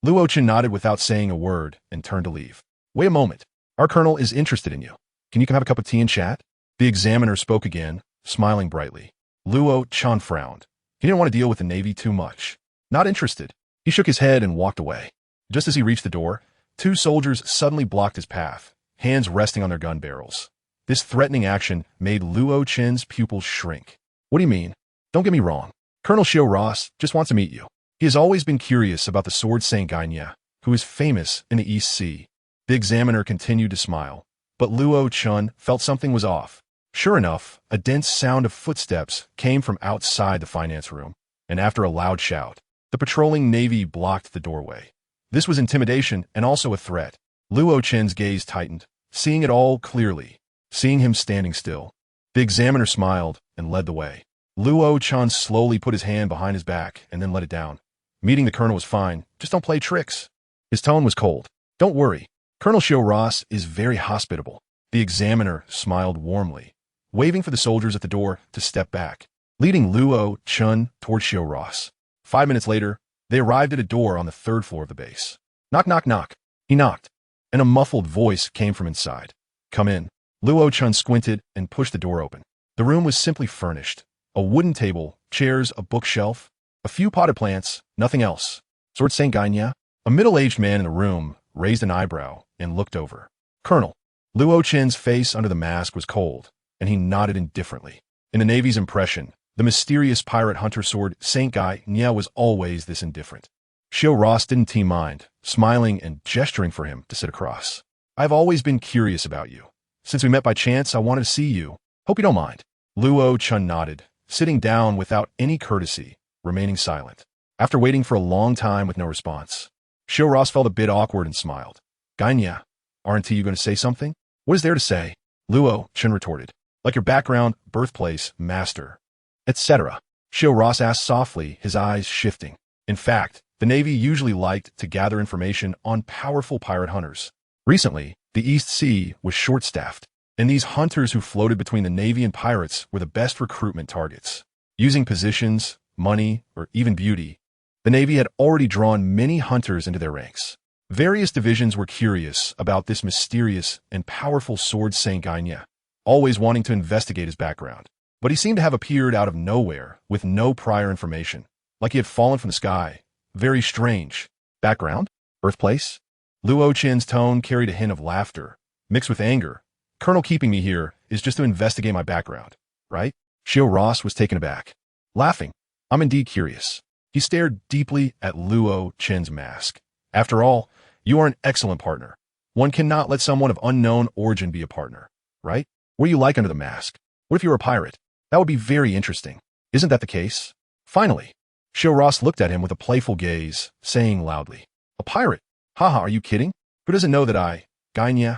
Luo Chun nodded without saying a word and turned to leave. Wait a moment. Our colonel is interested in you. Can you come have a cup of tea and chat? The examiner spoke again, smiling brightly. Luo Chun frowned. He didn't want to deal with the Navy too much. Not interested. He shook his head and walked away. Just as he reached the door, 2 soldiers suddenly blocked his path, hands resting on their gun barrels. This threatening action made Luo Chun's pupils shrink. What do you mean? Don't get me wrong. Colonel Xiaoyao just wants to meet you. He has always been curious about the sword saint Gai Nie, who is famous in the East Sea. The examiner continued to smile, but Luo Chun felt something was off. Sure enough, a dense sound of footsteps came from outside the finance room, and after a loud shout, the patrolling Navy blocked the doorway. This was intimidation and also a threat. Luo Chun's gaze tightened, seeing it all clearly, seeing him standing still. The examiner smiled and led the way. Luo Chun slowly put his hand behind his back and then let it down. Meeting the colonel was fine, just don't play tricks. His tone was cold. Don't worry. Colonel Xiaoyao is very hospitable. The examiner smiled warmly, waving for the soldiers at the door to step back, leading Luo Chun toward Xiaoyao. 5 minutes later, they arrived at a door on the 3rd floor of the base. Knock, knock, knock. He knocked, and a muffled voice came from inside. Come in. Luo Chun squinted and pushed the door open. The room was simply furnished. A wooden table, chairs, a bookshelf, a few potted plants, nothing else. Sword Saint Gai Nie? A middle-aged man in the room raised an eyebrow and looked over. Colonel. Luo Chen's face under the mask was cold, and he nodded indifferently. In the Navy's impression, the mysterious pirate hunter sword Saint Gai Nie was always this indifferent. Xiaoyao didn't team mind, smiling and gesturing for him to sit across. I've always been curious about you. Since we met by chance, I wanted to see you. Hope you don't mind. Luo Chun nodded, sitting down without any courtesy, remaining silent. After waiting for a long time with no response, Xiaoyao felt a bit awkward and smiled. Gai Nie, aren't you going to say something? What is there to say? Luo Chun retorted. Like your background, birthplace, master, etc. Xiaoyao asked softly, his eyes shifting. In fact, the Navy usually liked to gather information on powerful pirate hunters. Recently, the East Sea was short-staffed, and these hunters who floated between the Navy and pirates were the best recruitment targets. Using positions, money, or even beauty, the Navy had already drawn many hunters into their ranks. Various divisions were curious about this mysterious and powerful sword Saint Gai Nie, always wanting to investigate his background. But he seemed to have appeared out of nowhere with no prior information, like he had fallen from the sky. Very strange. Background? Birthplace? Luo Chen's tone carried a hint of laughter, mixed with anger. Colonel keeping me here is just to investigate my background, right? Xiaoyao was taken aback. Laughing. I'm indeed curious. He stared deeply at Luo Chen's mask. After all, you are an excellent partner. One cannot let someone of unknown origin be a partner, right? What do you like under the mask? What if you were a pirate? That would be very interesting. Isn't that the case? Finally, Xiaoyao looked at him with a playful gaze, saying loudly, A pirate? Haha, are you kidding? Who doesn't know that I, Gai Nie,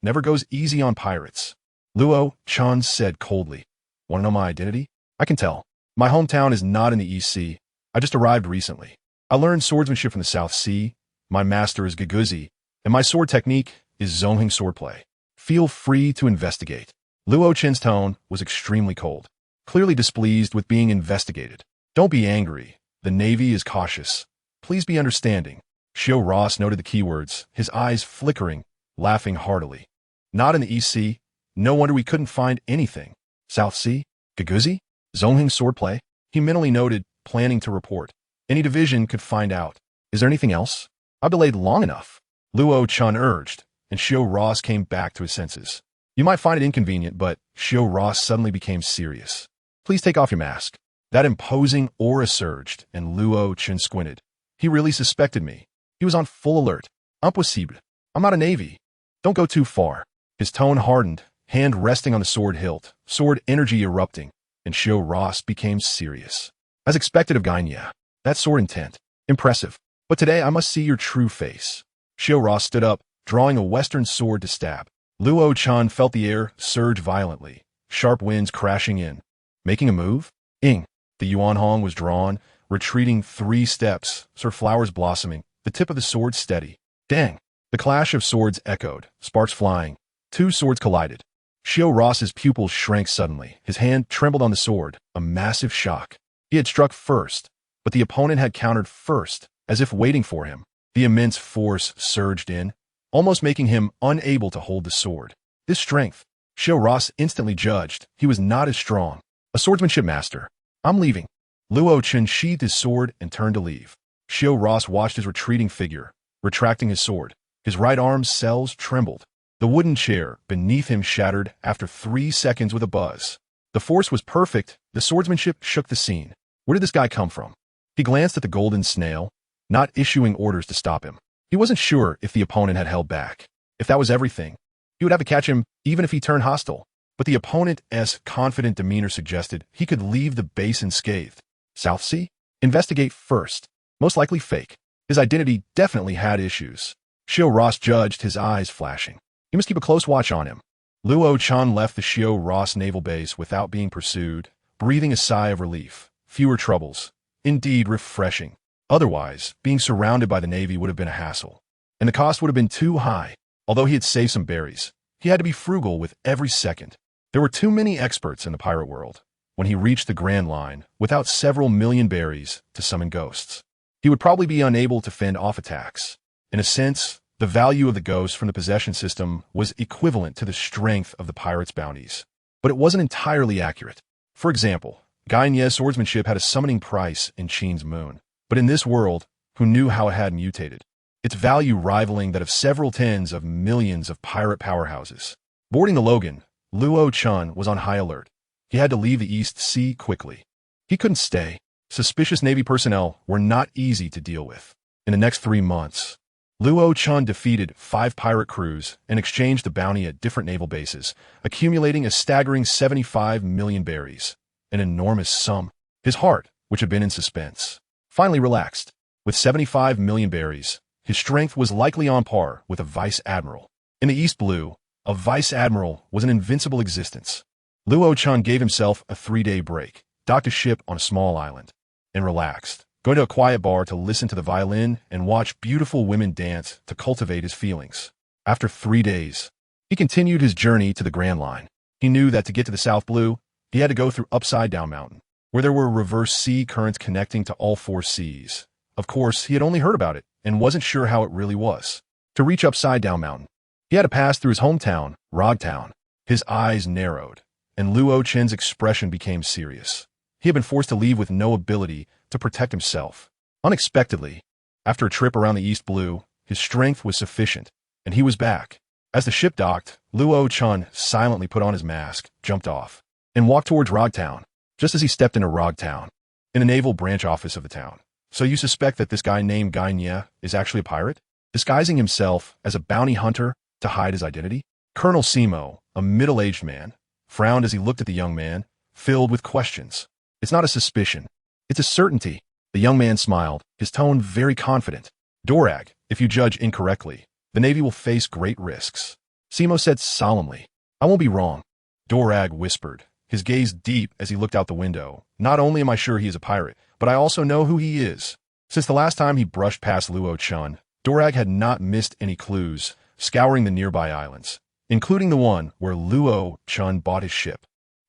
never goes easy on pirates? Luo Chun said coldly. Want to know my identity? I can tell. My hometown is not in the East Sea. I just arrived recently. I learned swordsmanship from the South Sea. My master is Gaguzi, and my sword technique is Shushan Swordplay. Feel free to investigate. Luo Chen's tone was extremely cold, clearly displeased with being investigated. Don't be angry. The Navy is cautious. Please be understanding. Xiaoyao noted the keywords, his eyes flickering, laughing heartily. Not in the East Sea. No wonder we couldn't find anything. South Sea? Gaguzi? Shushan Swordplay? He mentally noted, planning to report. Any division could find out. Is there anything else? I've delayed long enough. Luo Chun urged, and Xiaoyao came back to his senses. You might find it inconvenient, but Xiaoyao suddenly became serious. Please take off your mask. That imposing aura surged, and Luo Chun squinted. He really suspected me. He was on full alert. Impossible. I'm not a Navy. Don't go too far. His tone hardened, hand resting on the sword hilt, sword energy erupting, and Xiaoyao became serious. As expected of Gai Nie, that sword intent. Impressive. But today I must see your true face. Xiaoyao stood up, drawing a western sword to stab. Luo Chun felt the air surge violently, sharp winds crashing in. Making a move? Ing. The Yuan Hong was drawn, retreating 3 steps, Sir Flowers blossoming, the tip of the sword steady. Dang. The clash of swords echoed, sparks flying. 2 swords collided. Xiaoyao's pupils shrank suddenly. His hand trembled on the sword, a massive shock. He had struck first, but the opponent had countered first, as if waiting for him. The immense force surged in, almost making him unable to hold the sword. This strength, Xiaoyao instantly judged, he was not as strong. A swordsmanship master. I'm leaving. Luo Chun sheathed his sword and turned to leave. Xiaoyao watched his retreating figure, retracting his sword. His right arm's cells trembled. The wooden chair beneath him shattered after 3 seconds with a buzz. The force was perfect. The swordsmanship shook the scene. Where did this guy come from? He glanced at the golden snail, not issuing orders to stop him. He wasn't sure if the opponent had held back. If that was everything, he would have to catch him even if he turned hostile. But the opponent's confident demeanor suggested he could leave the base unscathed. South Sea? Investigate first. Most likely fake. His identity definitely had issues. Xiaoyao judged, his eyes flashing. You must keep a close watch on him. Luo Chun left the Xiaoyao naval base without being pursued, breathing a sigh of relief. Fewer troubles. Indeed refreshing. Otherwise, being surrounded by the Navy would have been a hassle. and the cost would have been too high. Although he had saved some berries, he had to be frugal with every second. There were too many experts in the pirate world. When he reached the Grand Line, without several million berries to summon ghosts, he would probably be unable to fend off attacks. In a sense, the value of the ghosts from the possession system was equivalent to the strength of the pirates' bounties. But it wasn't entirely accurate. For example, Gai Nie's swordsmanship had a summoning price in Qin's moon. But in this world, who knew how it had mutated? Its value rivaling that of several tens of millions of pirate powerhouses. Boarding the Logan, Luo Chun was on high alert. He had to leave the East Sea quickly. He couldn't stay. Suspicious Navy personnel were not easy to deal with. In the next 3 months, Luo Chun defeated 5 pirate crews and exchanged the bounty at different naval bases, accumulating a staggering 75 million berries, an enormous sum. His heart, which had been in suspense, finally relaxed. With 75 million berries, his strength was likely on par with a vice admiral. In the East Blue, a vice admiral was an invincible existence. Luo Chun gave himself a 3-day break, docked a ship on a small island, and relaxed, going to a quiet bar to listen to the violin and watch beautiful women dance to cultivate his feelings. After 3 days, he continued his journey to the Grand Line. He knew that to get to the South Blue, he had to go through Upside Down Mountain, where there were reverse sea currents connecting to all 4 seas. Of course, he had only heard about it and wasn't sure how it really was. To reach Upside Down Mountain, he had to pass through his hometown, Rogtown. His eyes narrowed, and Luo Chen's expression became serious. He had been forced to leave with no ability to protect himself. Unexpectedly, after a trip around the East Blue, his strength was sufficient, and he was back. As the ship docked, Luo Chun silently put on his mask, jumped off, and walked towards Rogtown. Just as he stepped into Rogtown, in the naval branch office of the town. So you suspect that this guy named Gai Nie is actually a pirate, disguising himself as a bounty hunter to hide his identity? Colonel Simo, a middle-aged man, frowned as he looked at the young man, filled with questions. It's not a suspicion. It's a certainty. The young man smiled, his tone very confident. Dorag, if you judge incorrectly, the Navy will face great risks. Simo said solemnly. I won't be wrong. Dorag whispered, his gaze deep as he looked out the window. Not only am I sure he is a pirate, but I also know who he is. Since the last time he brushed past Luo Chun, Dorag had not missed any clues, scouring the nearby islands, including the one where Luo Chun bought his ship.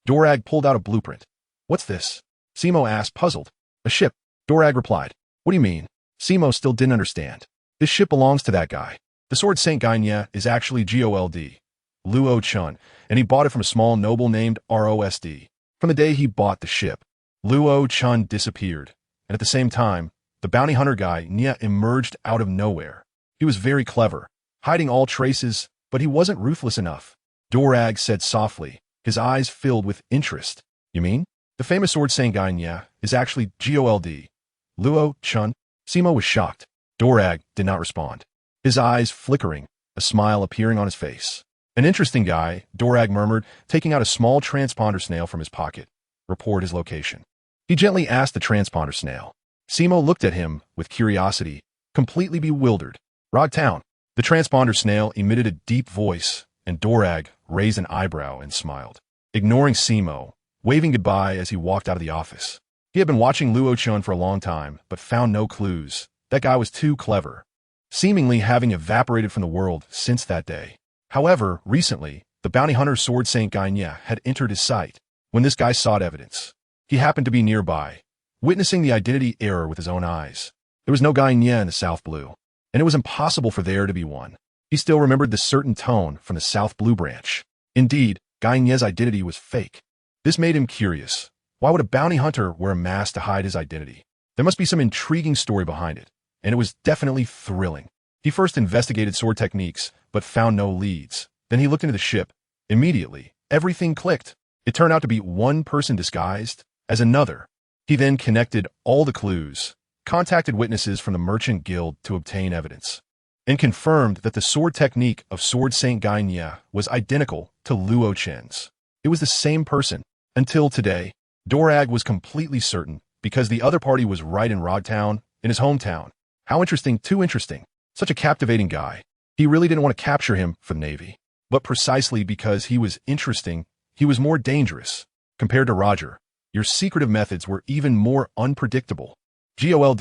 Dorag pulled out a blueprint. What's this? Simo asked, puzzled. A ship, Dorag replied. What do you mean? Simo still didn't understand. This ship belongs to that guy. The sword Saint Gai Nie is actually Gold, Luo Chun, and he bought it from a small noble named Rosd. From the day he bought the ship, Luo Chun disappeared, and at the same time, the bounty hunter Gai Nie emerged out of nowhere. He was very clever, hiding all traces, but he wasn't ruthless enough. Dorag said softly, his eyes filled with interest. You mean? The famous sword Saint Gai Nie is actually Gold, Luo Chun? Simo was shocked. Dorag did not respond, his eyes flickering, a smile appearing on his face. An interesting guy, Dorag murmured, taking out a small transponder snail from his pocket. Report his location. He gently asked the transponder snail. Simo looked at him with curiosity, completely bewildered. Rogtown. The transponder snail emitted a deep voice, and Dorag raised an eyebrow and smiled, ignoring Simo, waving goodbye as he walked out of the office. He had been watching Luo Chun for a long time, but found no clues. That guy was too clever, seemingly having evaporated from the world since that day. However, recently, the bounty hunter sword Saint Gai Nie had entered his sight. When this guy sought evidence, he happened to be nearby, witnessing the identity error with his own eyes. There was no Gai Nie in the South Blue, and it was impossible for there to be one. He still remembered the certain tone from the South Blue branch. Indeed, Gai Nie's identity was fake. This made him curious. Why would a bounty hunter wear a mask to hide his identity? There must be some intriguing story behind it, and it was definitely thrilling. He first investigated sword techniques, but found no leads. Then he looked into the ship. Immediately, everything clicked. It turned out to be one person disguised as another. He then connected all the clues, contacted witnesses from the Merchant Guild to obtain evidence, and confirmed that the sword technique of sword Saint Gai Nie was identical to Luo Chen's. It was the same person. Until today, Dorag was completely certain, because the other party was right in Rogtown, in his hometown. How interesting, too interesting. Such a captivating guy. He really didn't want to capture him for the Navy. But precisely because he was interesting, he was more dangerous. Compared to Roger, your secretive methods were even more unpredictable. Gold,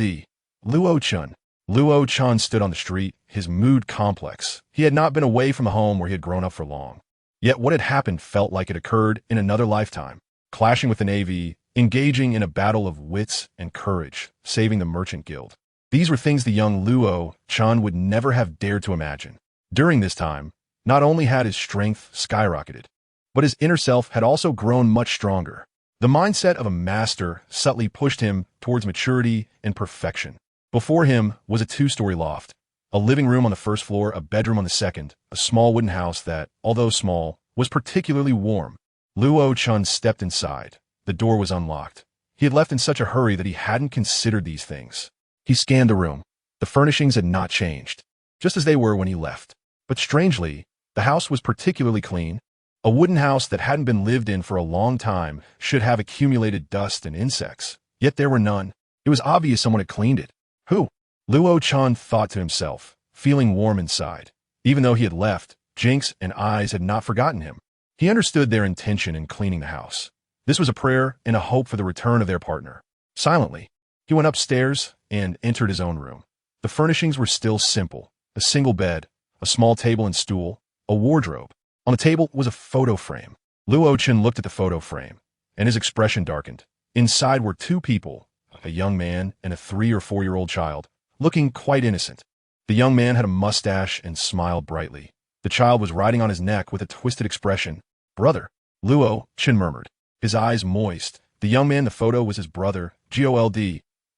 Luo Chun. Luo Chan stood on the street, his mood complex. He had not been away from the home where he had grown up for long. Yet what had happened felt like it occurred in another lifetime. Clashing with the Navy, engaging in a battle of wits and courage, saving the Merchant Guild. These were things the young Luo Chan would never have dared to imagine. During this time, not only had his strength skyrocketed, but his inner self had also grown much stronger. The mindset of a master subtly pushed him towards maturity and perfection. Before him was a two-story loft, a living room on the first floor, a bedroom on the second, a small wooden house that, although small, was particularly warm. Luo Chan stepped inside. The door was unlocked. He had left in such a hurry that he hadn't considered these things. He scanned the room. The furnishings had not changed, just as they were when he left. But strangely, the house was particularly clean. A wooden house that hadn't been lived in for a long time should have accumulated dust and insects. Yet there were none. It was obvious someone had cleaned it. Who? Luo Chan thought to himself, feeling warm inside. Even though he had left, Jinx and Eyes had not forgotten him. He understood their intention in cleaning the house. This was a prayer and a hope for the return of their partner. Silently, he went upstairs and entered his own room. The furnishings were still simple. A single bed, a small table and stool, a wardrobe. On the table was a photo frame. Luo Chan looked at the photo frame, and his expression darkened. Inside were two people, a young man and a 3 or 4-year-old child, looking quite innocent. The young man had a mustache and smiled brightly. The child was riding on his neck with a twisted expression. Brother, Luo Chan murmured, his eyes moist. The young man in the photo was his brother, Gold,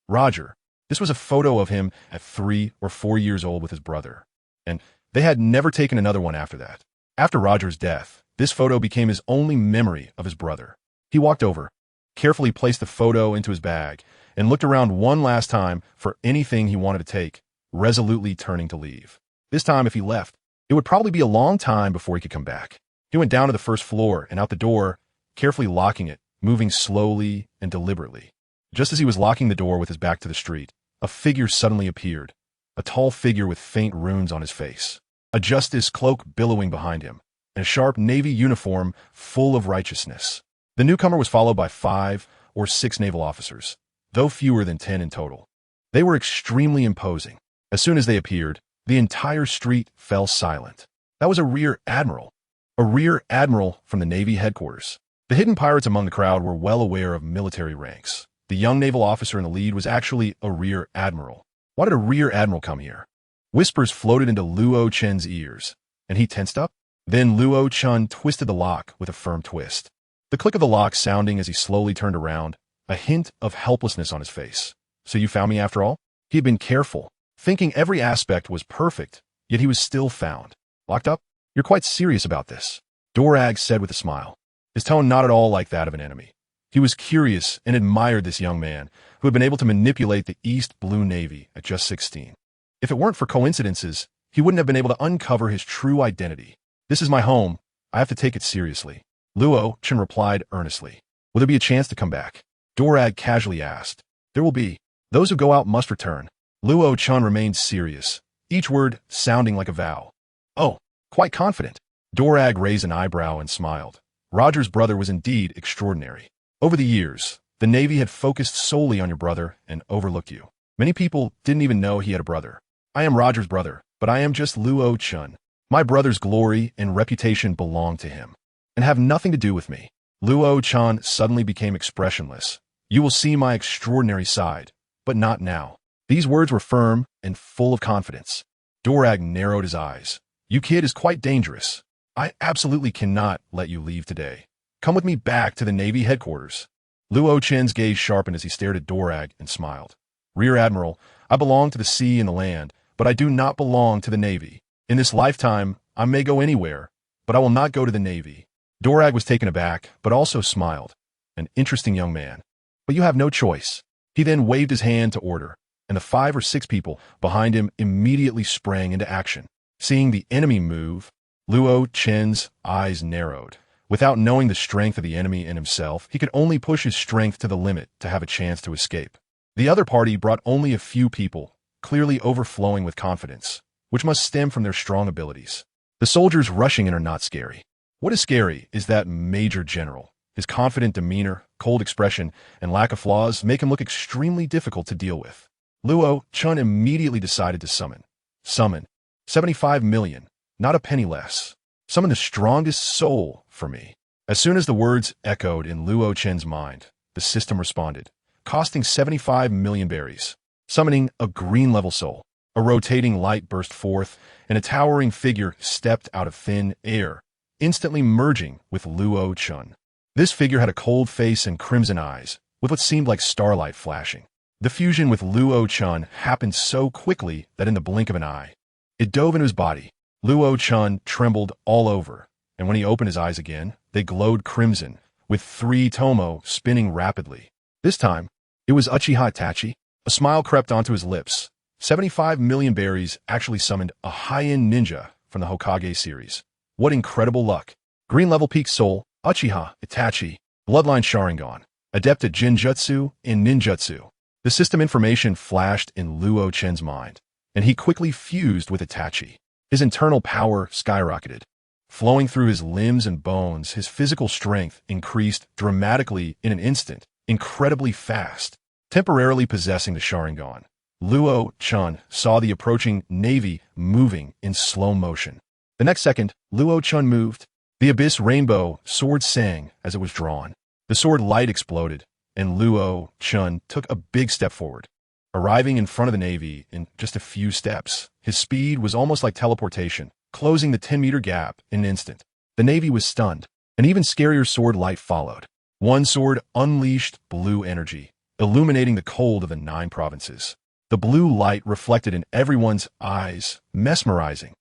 Roger. This was a photo of him at 3 or 4 years old with his brother, and they had never taken another one after that. After Roger's death, this photo became his only memory of his brother. He walked over, carefully placed the photo into his bag, and looked around one last time for anything he wanted to take, resolutely turning to leave. This time, if he left, it would probably be a long time before he could come back. He went down to the first floor and out the door, carefully locking it, moving slowly and deliberately. Just as he was locking the door with his back to the street, a figure suddenly appeared, a tall figure with faint runes on his face, a justice cloak billowing behind him, and a sharp navy uniform full of righteousness. The newcomer was followed by 5 or 6 naval officers, though fewer than 10 in total. They were extremely imposing. As soon as they appeared, the entire street fell silent. That was a rear admiral from the Navy headquarters. The hidden pirates among the crowd were well aware of military ranks. The young naval officer in the lead was actually a rear admiral. Why did a rear admiral come here? Whispers floated into Luo Chan's ears, and he tensed up. Then Luo Chan twisted the lock with a firm twist. The click of the lock sounding as he slowly turned around, a hint of helplessness on his face. So you found me after all? He had been careful, thinking every aspect was perfect, yet he was still found. Locked up? You're quite serious about this, Dorag said with a smile, his tone not at all like that of an enemy. He was curious and admired this young man who had been able to manipulate the East Blue Navy at just 16. If it weren't for coincidences, he wouldn't have been able to uncover his true identity. This is my home. I have to take it seriously, Luo Chan replied earnestly. Will there be a chance to come back? Dorag casually asked. There will be. Those who go out must return. Luo Chan remained serious, each word sounding like a vow. Oh, quite confident. Dorag raised an eyebrow and smiled. Roger's brother was indeed extraordinary. Over the years, the Navy had focused solely on your brother and overlooked you. Many people didn't even know he had a brother. I am Roger's brother, but I am just Luo Chan. My brother's glory and reputation belong to him, and have nothing to do with me. Luo Chan suddenly became expressionless. You will see my extraordinary side, but not now. These words were firm and full of confidence. Dorag narrowed his eyes. You kid is quite dangerous. I absolutely cannot let you leave today. Come with me back to the Navy headquarters. Luo Chan's gaze sharpened as he stared at Dorag and smiled. Rear Admiral, I belong to the sea and the land, but I do not belong to the Navy. In this lifetime, I may go anywhere, but I will not go to the Navy. Dorag was taken aback, but also smiled. An interesting young man. But you have no choice. He then waved his hand to order, and the 5 or 6 people behind him immediately sprang into action. Seeing the enemy move, Luo Chan's eyes narrowed. Without knowing the strength of the enemy and himself, he could only push his strength to the limit to have a chance to escape. The other party brought only a few people, clearly overflowing with confidence, which must stem from their strong abilities. The soldiers rushing in are not scary. What is scary is that Major General. His confident demeanor, cold expression, and lack of flaws make him look extremely difficult to deal with. Luo Chun immediately decided to summon. Summon. 75 million, not a penny less. Summon the strongest soul for me. As soon as the words echoed in Luo Chen's mind, the system responded, costing 75 million berries. Summoning a green-level soul. A rotating light burst forth, and a towering figure stepped out of thin air, instantly merging with Luo Chun. This figure had a cold face and crimson eyes, with what seemed like starlight flashing. The fusion with Luo Chun happened so quickly that in the blink of an eye, it dove into his body. Luo Chun trembled all over, and when he opened his eyes again, they glowed crimson, with 3 tomo spinning rapidly. This time, it was Uchiha Itachi. A smile crept onto his lips. 75 million berries actually summoned a high-end ninja from the Hokage series. What incredible luck. Green-level peak soul, Uchiha Itachi, bloodline Sharingan, adept at Jinjutsu and Ninjutsu. The system information flashed in Luo Chen's mind, and he quickly fused with Itachi. His internal power skyrocketed. Flowing through his limbs and bones, his physical strength increased dramatically in an instant, incredibly fast. Temporarily possessing the Sharingan, Luo Chun saw the approaching navy moving in slow motion. The next second, Luo Chun moved. The abyss rainbow sword sang as it was drawn. The sword light exploded, and Luo Chun took a big step forward. Arriving in front of the navy in just a few steps, his speed was almost like teleportation, closing the 10-meter gap in an instant. The navy was stunned. An even scarier sword light followed. One sword unleashed blue energy, illuminating the cold of the 9 provinces. The blue light reflected in everyone's eyes, mesmerizing.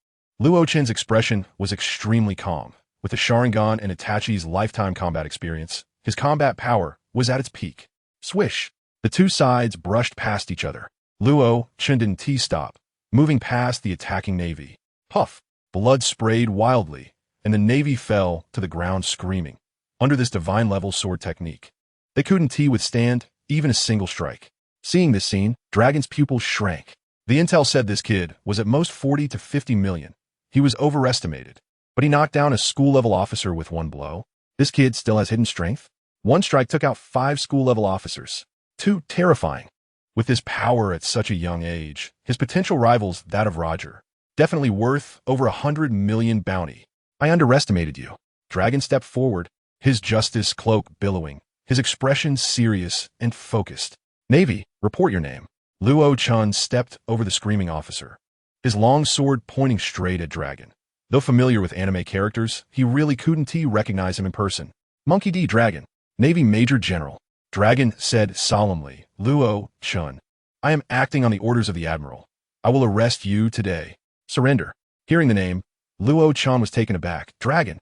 Luo Chen's expression was extremely calm. With the Sharingan and Itachi's lifetime combat experience, his combat power was at its peak. Swish! The 2 sides brushed past each other. Luo Chen didn't T-stop, moving past the attacking navy. Puff! Blood sprayed wildly, and the navy fell to the ground screaming. Under this divine-level sword technique, they couldn't T-withstand even a single strike. Seeing this scene, Dragon's pupils shrank. The intel said this kid was at most 40 to 50 million. He was overestimated, but he knocked down a school-level officer with 1 blow. This kid still has hidden strength. 1 strike took out 5 school-level officers. Too terrifying. With his power at such a young age, his potential rival's that of Roger. Definitely worth over 100 million bounty. I underestimated you. Dragon stepped forward, his justice cloak billowing, his expression serious and focused. Navy, report your name. Luo Chun stepped over the screaming officer, his long sword pointing straight at Dragon. Though familiar with anime characters, he really couldn't recognize him in person. Monkey D. Dragon, Navy Major General. Dragon said solemnly, Luo Chun, I am acting on the orders of the Admiral. I will arrest you today. Surrender. Hearing the name, Luo Chun was taken aback. Dragon.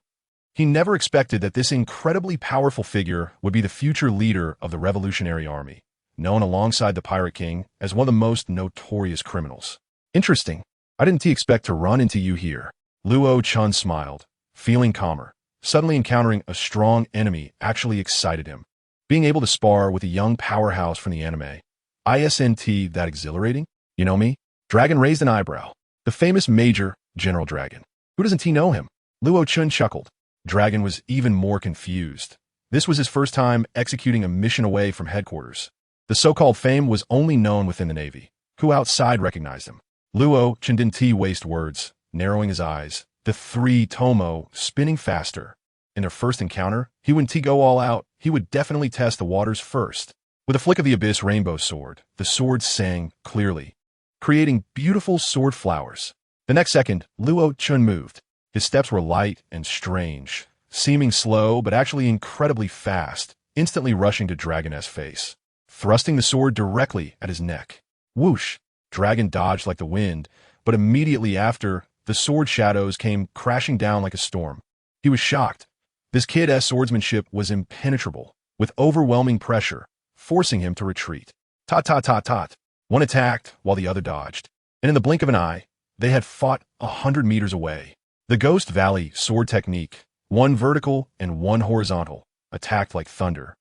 He never expected that this incredibly powerful figure would be the future leader of the Revolutionary Army, known alongside the Pirate King as one of the most notorious criminals. Interesting. I didn't expect to run into you here. Luo Chun smiled, feeling calmer. Suddenly encountering a strong enemy actually excited him. Being able to spar with a young powerhouse from the anime. Isn't that exhilarating? You know me? Dragon raised an eyebrow. The famous Major General Dragon. Who doesn't know him? Luo Chun chuckled. Dragon was even more confused. This was his first time executing a mission away from headquarters. The so-called fame was only known within the Navy. Who outside recognized him? Luo Chun didn't waste words, narrowing his eyes. The 3 tomo spinning faster. In their first encounter, he wouldn't go all out. He would definitely test the waters first. With a flick of the abyss rainbow sword, the sword sang clearly, creating beautiful sword flowers. The next second, Luo Chun moved. His steps were light and strange, seeming slow but actually incredibly fast, instantly rushing to Dragon's face, thrusting the sword directly at his neck. Whoosh! Dragon dodged like the wind, but immediately after, the sword shadows came crashing down like a storm. He was shocked. This kid's swordsmanship was impenetrable, with overwhelming pressure, forcing him to retreat. Tot. One attacked while the other dodged, and in the blink of an eye, they had fought 100 meters away. The Ghost Valley sword technique, 1 vertical and 1 horizontal, attacked like thunder,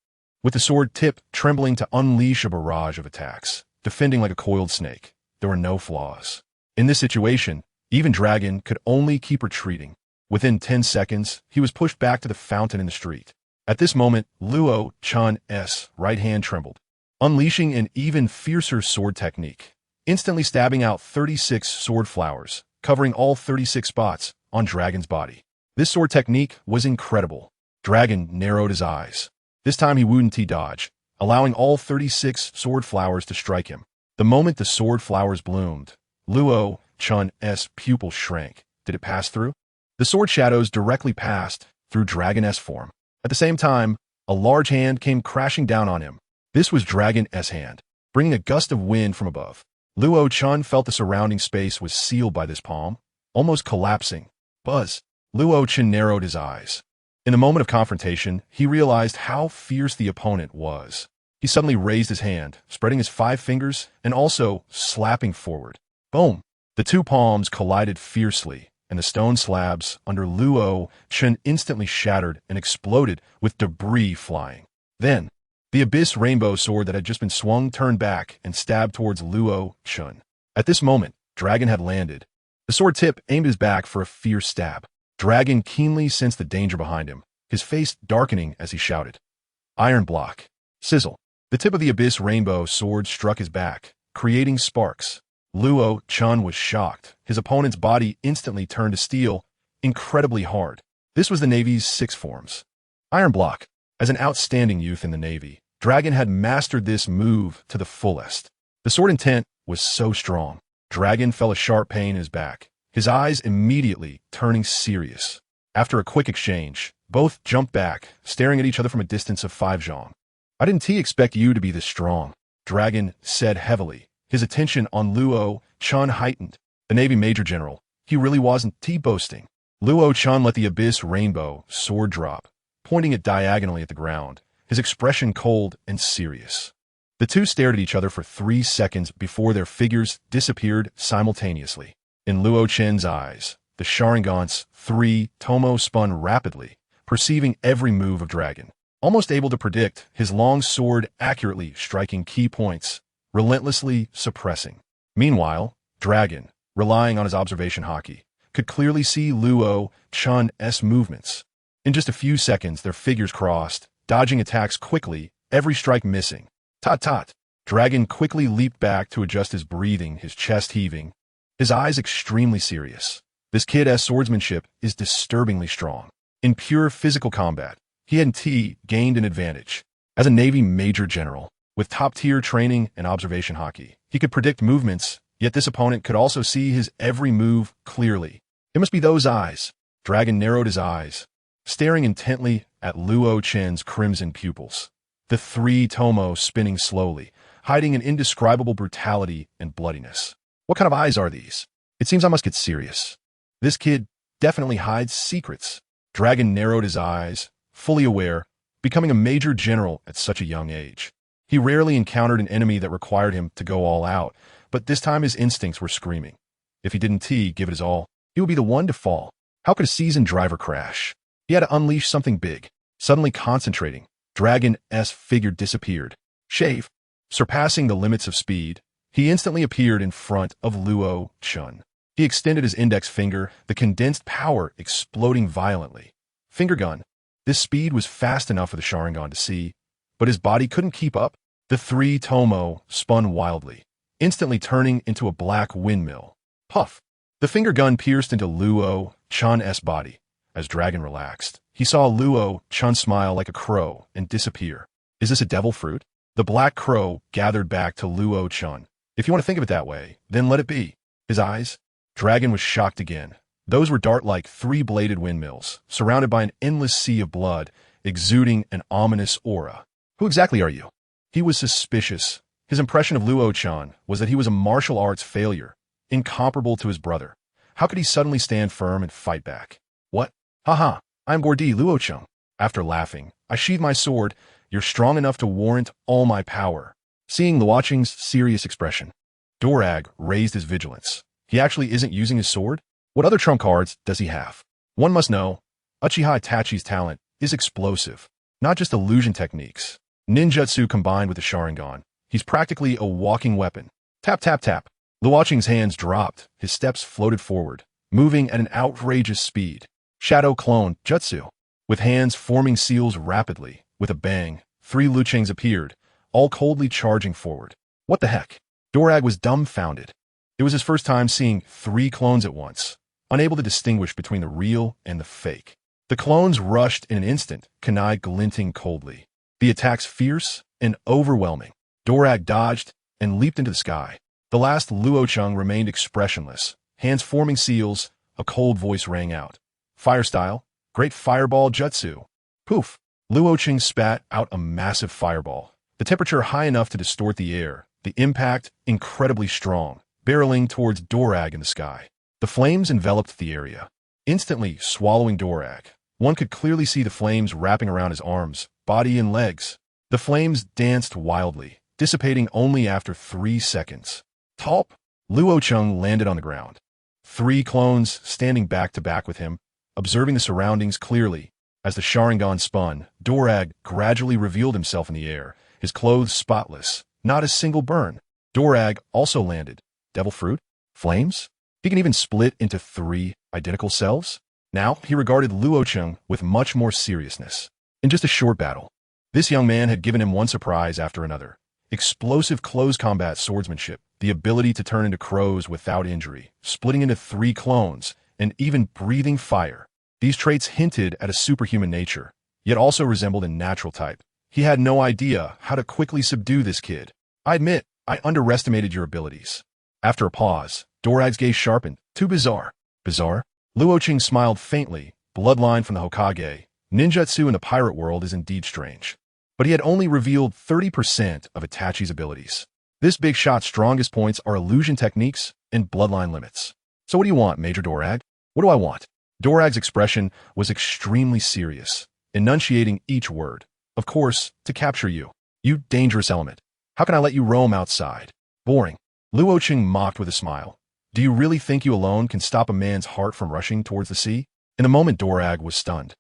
with the sword tip trembling to unleash a barrage of attacks, defending like a coiled snake. There were no flaws. In this situation, even Dragon could only keep retreating. Within 10 seconds, he was pushed back to the fountain in the street. At this moment, Luo Chun's right hand trembled. unleashing an even fiercer sword technique, instantly stabbing out 36 sword flowers, covering all 36 spots on Dragon's body. This sword technique was incredible. Dragon narrowed his eyes. This time he wouldn't dodge, allowing all 36 sword flowers to strike him. The moment the sword flowers bloomed, Luo Chun's pupil shrank. Did it pass through? The sword shadows directly passed through Dragon's form. At the same time, a large hand came crashing down on him. This was Dragon's hand, bringing a gust of wind from above. Luo Chun felt the surrounding space was sealed by this palm, almost collapsing. Buzz. Luo Chun narrowed his eyes. In the moment of confrontation, he realized how fierce the opponent was. He suddenly raised his hand, spreading his 5 fingers and also slapping forward. Boom! The 2 palms collided fiercely, and the stone slabs under Luo Chun instantly shattered and exploded with debris flying. Then, the abyss rainbow sword that had just been swung turned back and stabbed towards Luo Chun. At this moment, Dragon had landed. The sword tip aimed his back for a fierce stab. Dragon keenly sensed the danger behind him, his face darkening as he shouted. Iron block. Sizzle. The tip of the abyss rainbow sword struck his back, creating sparks. Luo Chun was shocked. His opponent's body instantly turned to steel, incredibly hard. This was the Navy's 6 forms. Iron block. As an outstanding youth in the Navy, Dragon had mastered this move to the fullest. The sword intent was so strong. Dragon felt a sharp pain in his back, his eyes immediately turning serious. After a quick exchange, both jumped back, staring at each other from a distance of 5 zhong. I didn't expect you to be this strong, Dragon said heavily, his attention on Luo Chun heightened. The Navy Major General, he really wasn't boasting. Luo Chun let the abyss rainbow sword drop, pointing it diagonally at the ground, his expression cold and serious. The two stared at each other for 3 seconds before their figures disappeared simultaneously. In Luo Chen's eyes, the Sharingan's 3 Tomo spun rapidly, perceiving every move of Dragon, almost able to predict his long sword accurately striking key points, relentlessly suppressing. Meanwhile, Dragon, relying on his observation haki, could clearly see Luo Chun's movements. In just a few seconds, their figures crossed, dodging attacks quickly, every strike missing. Tot. Dragon quickly leaped back to adjust his breathing, his chest heaving, his eyes extremely serious. This kid's swordsmanship is disturbingly strong. In pure physical combat, he had gained an advantage. As a Navy Major General, with top-tier training and observation haki, he could predict movements, yet this opponent could also see his every move clearly. It must be those eyes. Dragon narrowed his eyes, staring intently at Luo Chen's crimson pupils. The 3 Tomo spinning slowly, hiding an indescribable brutality and bloodiness. What kind of eyes are these? It seems I must get serious. This kid definitely hides secrets. Dragon narrowed his eyes, fully aware, becoming a major general at such a young age. He rarely encountered an enemy that required him to go all out, but this time his instincts were screaming. If he didn't give it his all, he would be the one to fall. How could a seasoned driver crash? He had to unleash something big. Suddenly concentrating, Dragon's figure disappeared. Shave. Surpassing the limits of speed, he instantly appeared in front of Luo Chun. He extended his index finger, the condensed power exploding violently. Finger gun. This speed was fast enough for the Sharingan to see, but his body couldn't keep up. The 3 Tomo spun wildly, instantly turning into a black windmill. Puff. The finger gun pierced into Luo Chun's body. As Dragon relaxed, he saw Luo Chun smile like a crow and disappear. Is this a devil fruit? The black crow gathered back to Luo Chun. If you want to think of it that way, then let it be. His eyes? Dragon was shocked again. Those were dart-like 3-bladed windmills, surrounded by an endless sea of blood, exuding an ominous aura. Who exactly are you? He was suspicious. His impression of Luo Chun was that he was a martial arts failure, incomparable to his brother. How could he suddenly stand firm and fight back? What? Haha, I'm Gordi Luo Chun. After laughing, I sheathe my sword. You're strong enough to warrant all my power. Seeing Luo Chun's serious expression, Dorag raised his vigilance. He actually isn't using his sword? What other trump cards does he have? One must know, Uchiha Itachi's talent is explosive, not just illusion techniques. Ninjutsu combined with the Sharingan. He's practically a walking weapon. Tap, tap, tap. Luo Chun's hands dropped, his steps floated forward, moving at an outrageous speed. Shadow clone jutsu. With hands forming seals rapidly, with a bang, 3 Luo Chun's appeared, all coldly charging forward. What the heck? Dorag was dumbfounded. It was his first time seeing 3 clones at once, unable to distinguish between the real and the fake. The clones rushed in an instant, kunai glinting coldly. The attacks fierce and overwhelming. Dorag dodged and leaped into the sky. The last Luocheng remained expressionless, hands forming seals. A cold voice rang out. Fire style, great fireball jutsu. Poof! Luocheng spat out a massive fireball, the temperature high enough to distort the air, the impact incredibly strong, barreling towards Dorag in the sky. The flames enveloped the area, instantly swallowing Dorag. One could clearly see the flames wrapping around his arms, body, and legs. The flames danced wildly, dissipating only after 3 seconds. Talp! Luocheng landed on the ground. 3 clones standing back to back with him, observing the surroundings clearly. As the Sharingan spun, Dorag gradually revealed himself in the air, his clothes spotless, not a single burn. Dorag also landed. Devil fruit? Flames? He can even split into 3 identical selves? Now he regarded Luocheng with much more seriousness. In just a short battle, this young man had given him one surprise after another. Explosive close combat swordsmanship, the ability to turn into crows without injury, splitting into 3 clones, and even breathing fire. These traits hinted at a superhuman nature, yet also resembled a natural type. He had no idea how to quickly subdue this kid. I admit, I underestimated your abilities. After a pause, Dorag's gaze sharpened. Too bizarre. Bizarre? Luocheng smiled faintly. Bloodline from the Hokage. Ninjutsu in the pirate world is indeed strange. But he had only revealed 30% of Itachi's abilities. This big shot's strongest points are illusion techniques and bloodline limits. So what do you want, Major Dorag? What do I want? Dorag's expression was extremely serious, enunciating each word. Of course, to capture you. You dangerous element. How can I let you roam outside? Boring. Luocheng mocked with a smile. Do you really think you alone can stop a man's heart from rushing towards the sea? In a moment, Dorag was stunned.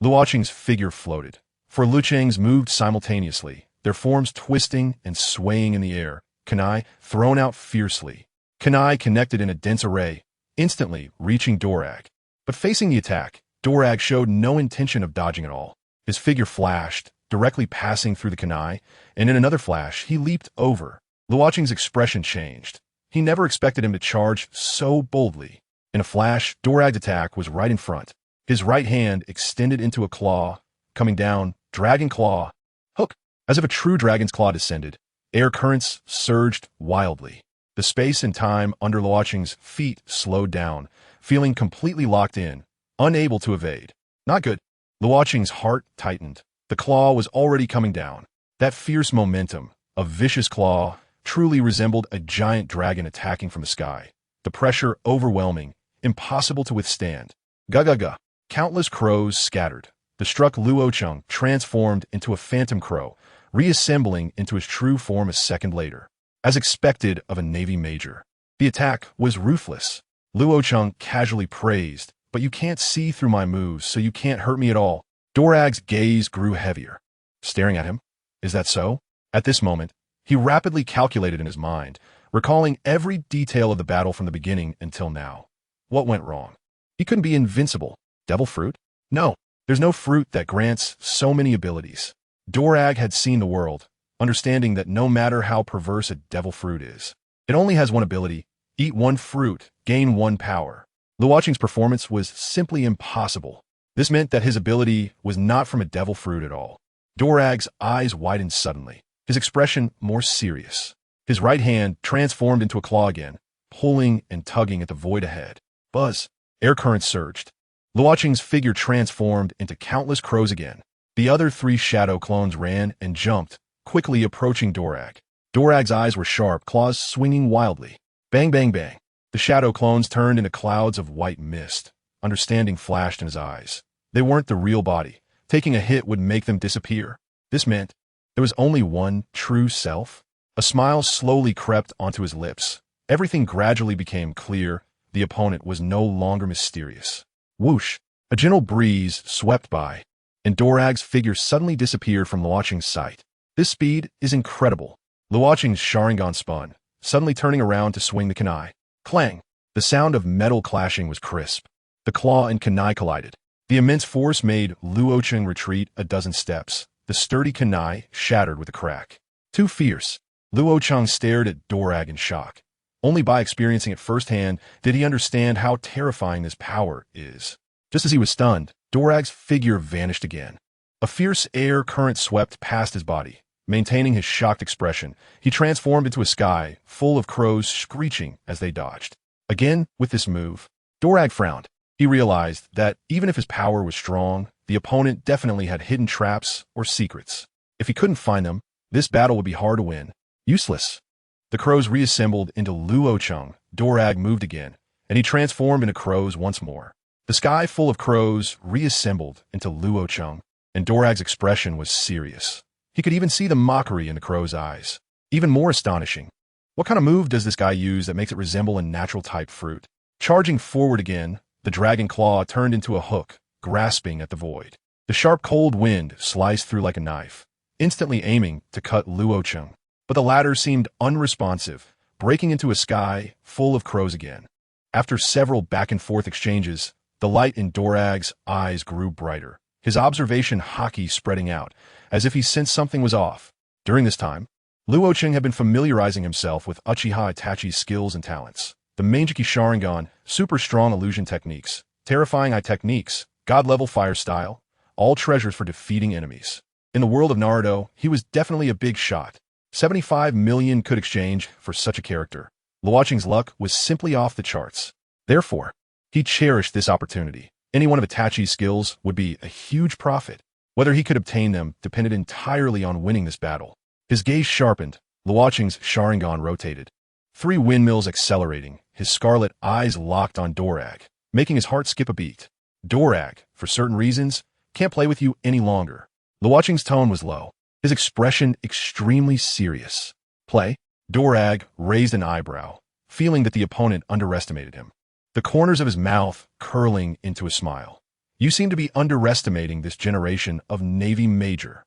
Luocheng's figure floated. For Luocheng's moved simultaneously, their forms twisting and swaying in the air, kunai thrown out fiercely. Kunai connected in a dense array, instantly reaching Dorag. But facing the attack, Dorag showed no intention of dodging at all. His figure flashed, directly passing through the kunai, and in another flash, he leaped over. Luocheng's expression changed. He never expected him to charge so boldly. In a flash, Dorag's attack was right in front. His right hand extended into a claw, coming down, dragon claw, hook. As if a true dragon's claw descended, air currents surged wildly. The space and time under Luocheng's feet slowed down, feeling completely locked in, unable to evade. Not good. Luocheng's heart tightened. The claw was already coming down. That fierce momentum, a vicious claw, truly resembled a giant dragon attacking from the sky. The pressure overwhelming, impossible to withstand. Ga. Countless crows scattered. The struck Luocheng transformed into a phantom crow, reassembling into his true form a second later. As expected of a Navy major, the attack was ruthless. Luocheng casually praised, but you can't see through my moves, so you can't hurt me at all. Dorag's gaze grew heavier. Staring at him? Is that so? At this moment, he rapidly calculated in his mind, recalling every detail of the battle from the beginning until now. What went wrong? He couldn't be invincible. Devil fruit? No, there's no fruit that grants so many abilities. Dorag had seen the world, understanding that no matter how perverse a devil fruit is, it only has one ability: eat 1 fruit, gain 1 power. Luocheng's performance was simply impossible. This meant that his ability was not from a devil fruit at all. Dorag's eyes widened suddenly, his expression more serious. His right hand transformed into a claw again, pulling and tugging at the void ahead. Buzz. Air currents surged. Luocheng's figure transformed into countless crows again. The other 3 shadow clones ran and jumped, quickly approaching Dorag. Dorag's eyes were sharp, claws swinging wildly. Bang, bang, bang. The shadow clones turned into clouds of white mist. Understanding flashed in his eyes. They weren't the real body. Taking a hit would make them disappear. This meant there was only one true self. A smile slowly crept onto his lips. Everything gradually became clear. The opponent was no longer mysterious. Whoosh! A gentle breeze swept by, and Dorag's figure suddenly disappeared from Luocheng's sight. This speed is incredible. Luocheng's Sharingan spun, suddenly turning around to swing the kunai. Clang! The sound of metal clashing was crisp. The claw and kunai collided. The immense force made Luocheng retreat a dozen steps. The sturdy kunai shattered with a crack. Too fierce. Luocheng stared at Dorag in shock. Only by experiencing it firsthand did he understand how terrifying this power is. Just as he was stunned, Dorag's figure vanished again. A fierce air current swept past his body. Maintaining his shocked expression, he transformed into a sky full of crows screeching as they dodged. Again, with this move, Dorag frowned. He realized that even if his power was strong, the opponent definitely had hidden traps or secrets. If he couldn't find them, this battle would be hard to win. Useless. The crows reassembled into Luocheng. Dorag moved again, and he transformed into crows once more. The sky full of crows reassembled into Luocheng, and Dorag's expression was serious. He could even see the mockery in the crow's eyes. Even more astonishing. What kind of move does this guy use that makes it resemble a natural-type fruit? Charging forward again, the dragon claw turned into a hook, grasping at the void. The sharp cold wind sliced through like a knife, instantly aiming to cut Luocheng. But the latter seemed unresponsive, breaking into a sky full of crows again. After several back-and-forth exchanges, the light in Dorag's eyes grew brighter, his observation haki spreading out, as if he sensed something was off. During this time, Luocheng had been familiarizing himself with Uchiha Itachi's skills and talents. The Mangeki Sharingan, super strong illusion techniques, terrifying eye techniques, god-level fire style, all treasures for defeating enemies. In the world of Naruto, he was definitely a big shot. 75 million could exchange for such a character. Luocheng's luck was simply off the charts. Therefore, he cherished this opportunity. Any one of Itachi's skills would be a huge profit. Whether he could obtain them depended entirely on winning this battle. His gaze sharpened. Luocheng's Sharingan rotated. 3 windmills accelerating, his scarlet eyes locked on Dorag, making his heart skip a beat. Dorag, for certain reasons, can't play with you any longer. Luocheng's tone was low, his expression extremely serious. Play? Dorag raised an eyebrow, feeling that the opponent underestimated him. The corners of his mouth curling into a smile. You seem to be underestimating this generation of Navy Major.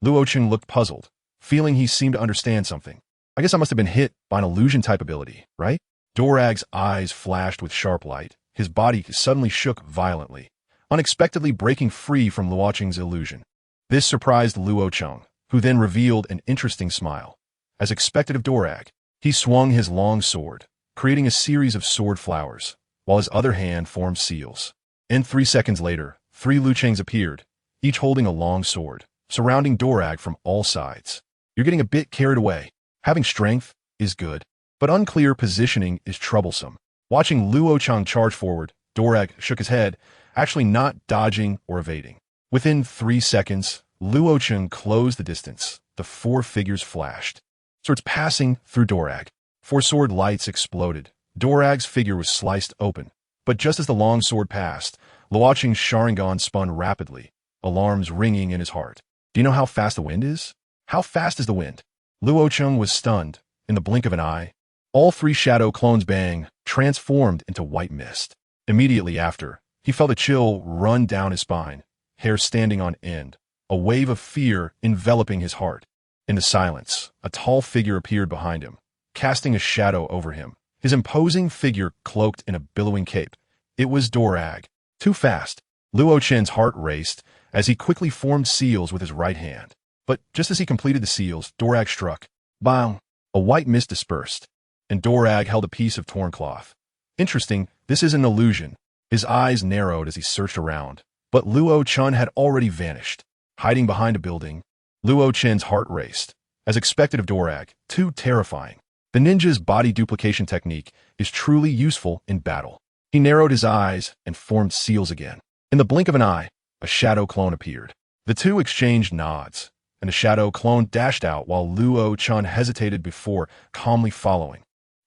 Luocheng looked puzzled, feeling he seemed to understand something. I guess I must have been hit by an illusion-type ability, right? Dorag's eyes flashed with sharp light. His body suddenly shook violently, unexpectedly breaking free from Luocheng's illusion. This surprised Luocheng, who then revealed an interesting smile. As expected of Dorag, he swung his long sword, creating a series of sword flowers, while his other hand formed seals. And 3 seconds later, 3 Luochengs appeared, each holding a long sword, surrounding Dorag from all sides. You're getting a bit carried away. Having strength is good, but unclear positioning is troublesome. Watching Luocheng charge forward, Dorag shook his head, actually not dodging or evading. Within 3 seconds, Luocheng closed the distance. The 4 figures flashed. Swords passing through Dorag. 4 sword lights exploded. Dorag's figure was sliced open. But just as the long sword passed, Luocheng's Sharingan spun rapidly, alarms ringing in his heart. Do you know how fast the wind is? How fast is the wind? Luocheng was stunned. In the blink of an eye, all 3 shadow clones bang, transformed into white mist. Immediately after, he felt a chill run down his spine, hair standing on end, a wave of fear enveloping his heart. In the silence, a tall figure appeared behind him, casting a shadow over him, his imposing figure cloaked in a billowing cape. It was Dorag. Too fast. Luochen's heart raced as he quickly formed seals with his right hand. But just as he completed the seals, Dorag struck. Bang! A white mist dispersed, and Dorag held a piece of torn cloth. Interesting, this is an illusion. His eyes narrowed as he searched around, but Luocheng had already vanished. Hiding behind a building, Luochen's heart raced. As expected of Dorag, too terrifying. The ninja's body duplication technique is truly useful in battle. He narrowed his eyes and formed seals again. In the blink of an eye, a shadow clone appeared. The 2 exchanged nods, and the shadow clone dashed out while Luocheng hesitated before calmly following.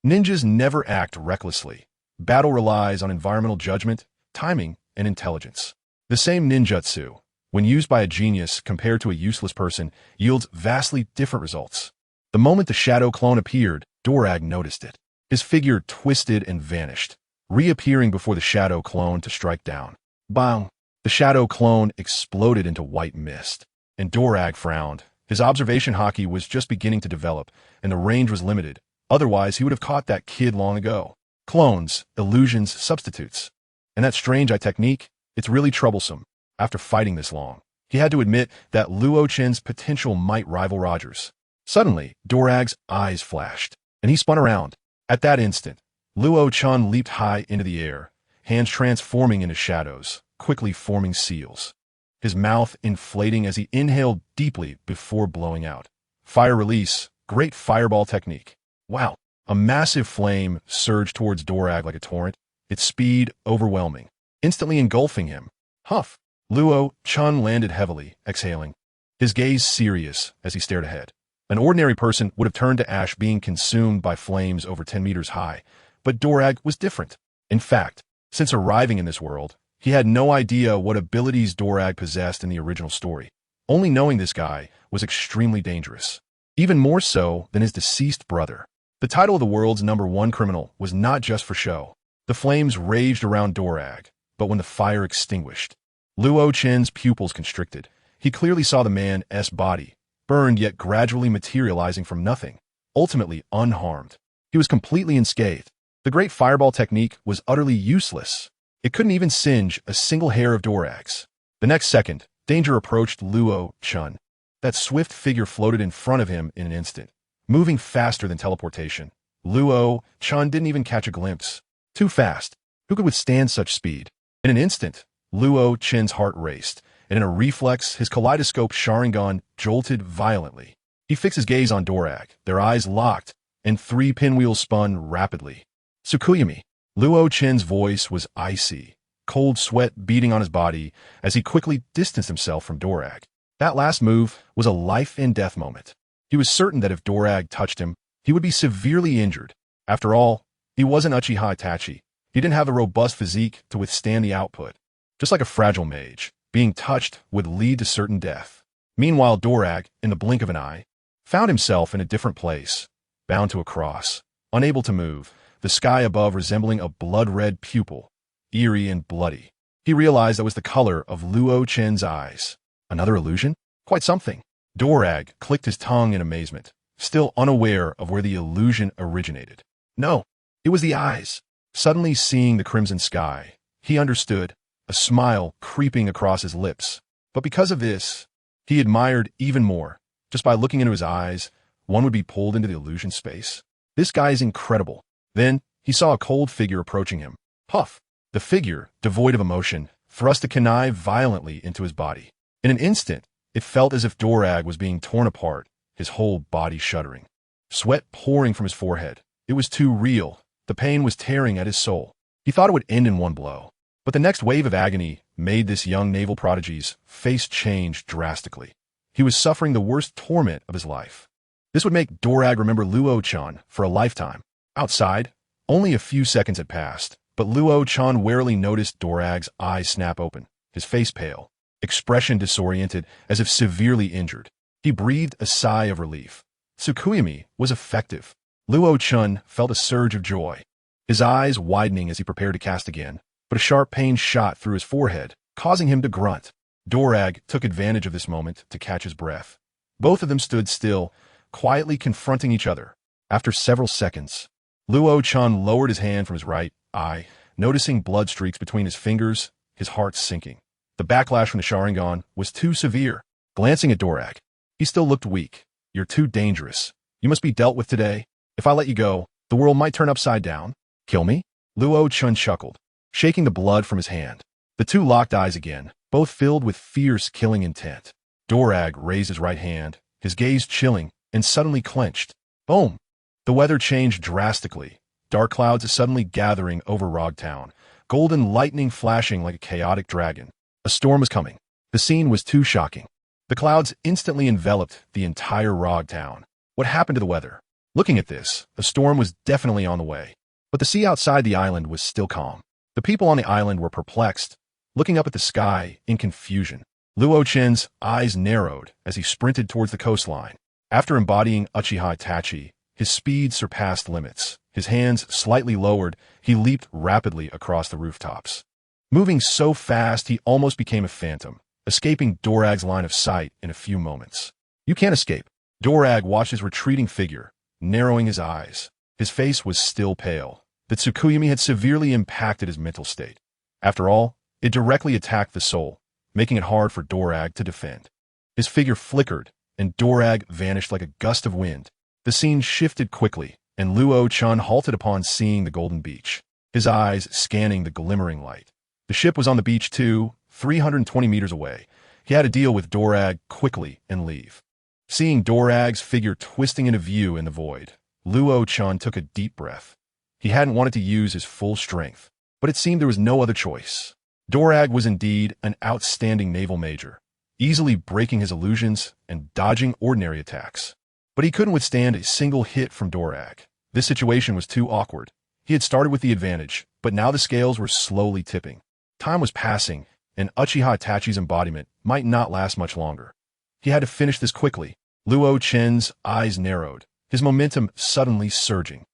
Ninjas never act recklessly. Battle relies on environmental judgment, timing, and intelligence. The same ninjutsu, when used by a genius compared to a useless person, yields vastly different results. The moment the shadow clone appeared, Dorag noticed it. His figure twisted and vanished, reappearing before the shadow clone to strike down. Bang! The shadow clone exploded into white mist, and Dorag frowned. His observation haki was just beginning to develop, and the range was limited. Otherwise, he would have caught that kid long ago. Clones, illusions, substitutes. And that strange eye technique, it's really troublesome. After fighting this long, he had to admit that Luochen's potential might rival Roger's. Suddenly, Dorag's eyes flashed, and he spun around. At that instant, Luo Chan leaped high into the air, hands transforming into shadows, quickly forming seals. His mouth inflating as he inhaled deeply before blowing out. Fire release, great fireball technique. Wow! A massive flame surged towards Dorag like a torrent, its speed overwhelming, instantly engulfing him. Huff! Luo Chan landed heavily, exhaling, his gaze serious as he stared ahead. An ordinary person would have turned to ash being consumed by flames over 10 meters high, but Dorag was different. In fact, since arriving in this world, he had no idea what abilities Dorag possessed in the original story. Only knowing this guy was extremely dangerous, even more so than his deceased brother. The title of the world's #1 criminal was not just for show. The flames raged around Dorag, but when the fire extinguished, Luo Chen's pupils constricted. He clearly saw the man's body, burned yet gradually materializing from nothing, ultimately unharmed. He was completely unscathed. The great fireball technique was utterly useless. It couldn't even singe a single hair of Dorag's. The next second, danger approached Luo Chen. That swift figure floated in front of him in an instant, moving faster than teleportation. Luo Chen didn't even catch a glimpse. Too fast. Who could withstand such speed? In an instant, Luo Chen's heart raced, and in a reflex, his kaleidoscope Sharingan jolted violently. He fixed his gaze on Dorag, their eyes locked, and 3 pinwheels spun rapidly. Tsukuyami. Luo Chen's voice was icy, cold sweat beating on his body as he quickly distanced himself from Dorag. That last move was a life-and-death moment. He was certain that if Dorag touched him, he would be severely injured. After all, he wasn't Uchiha Itachi. He didn't have a robust physique to withstand the output. Just like a fragile mage, being touched would lead to certain death. Meanwhile, Dorag, in the blink of an eye, found himself in a different place, bound to a cross, unable to move, the sky above resembling a blood-red pupil, eerie and bloody. He realized that was the color of Luo Chen's eyes. Another illusion? Quite something. Dorag clicked his tongue in amazement, still unaware of where the illusion originated. No, it was the eyes. Suddenly seeing the crimson sky, he understood, a smile creeping across his lips. But because of this, he admired even more. Just by looking into his eyes, one would be pulled into the illusion space. This guy is incredible. Then, he saw a cold figure approaching him. Puff! The figure, devoid of emotion, thrust a kunai violently into his body. In an instant, it felt as if Dorag was being torn apart, his whole body shuddering. Sweat pouring from his forehead. It was too real. The pain was tearing at his soul. He thought it would end in one blow. But the next wave of agony made this young naval prodigy's face change drastically. He was suffering the worst torment of his life. This would make Dorag remember Luo Chan for a lifetime. Outside, only a few seconds had passed, but Luo Chan warily noticed Dorag's eyes snap open, his face pale, expression disoriented as if severely injured. He breathed a sigh of relief. Tsukuyami was effective. Luo Chan felt a surge of joy, his eyes widening as he prepared to cast again, but a sharp pain shot through his forehead, causing him to grunt. Dorag took advantage of this moment to catch his breath. Both of them stood still, quietly confronting each other. After several seconds, Luo Chan lowered his hand from his right eye, noticing blood streaks between his fingers, his heart sinking. The backlash from the Sharingan was too severe. Glancing at Dorag, he still looked weak. You're too dangerous. You must be dealt with today. If I let you go, the world might turn upside down. Kill me? Luo Chan chuckled, shaking the blood from his hand. The two locked eyes again, both filled with fierce killing intent. Dorag raised his right hand, his gaze chilling, and suddenly clenched. Boom! The weather changed drastically. Dark clouds suddenly gathering over Rog Town, golden lightning flashing like a chaotic dragon. A storm was coming. The scene was too shocking. The clouds instantly enveloped the entire Rog Town. What happened to the weather? Looking at this, a storm was definitely on the way. But the sea outside the island was still calm. The people on the island were perplexed, looking up at the sky in confusion. Luo Chen's eyes narrowed as he sprinted towards the coastline. After embodying Uchiha Itachi, his speed surpassed limits. His hands slightly lowered, he leaped rapidly across the rooftops. Moving so fast, he almost became a phantom, escaping Dorag's line of sight in a few moments. You can't escape. Dorag watched his retreating figure, narrowing his eyes. His face was still pale. The Tsukuyami had severely impacted his mental state. After all, it directly attacked the soul, making it hard for Dorag to defend. His figure flickered, and Dorag vanished like a gust of wind. The scene shifted quickly, and Luo Chun halted upon seeing the golden beach, his eyes scanning the glimmering light. The ship was on the beach too, 320 meters away. He had to deal with Dorag quickly and leave. Seeing Dorag's figure twisting into view in the void, Luo Chun took a deep breath. He hadn't wanted to use his full strength, but it seemed there was no other choice. Dorag was indeed an outstanding naval major, easily breaking his illusions and dodging ordinary attacks. But he couldn't withstand a single hit from Dorag. This situation was too awkward. He had started with the advantage, but now the scales were slowly tipping. Time was passing, and Uchiha Itachi's embodiment might not last much longer. He had to finish this quickly. Luo Chen's eyes narrowed, his momentum suddenly surging.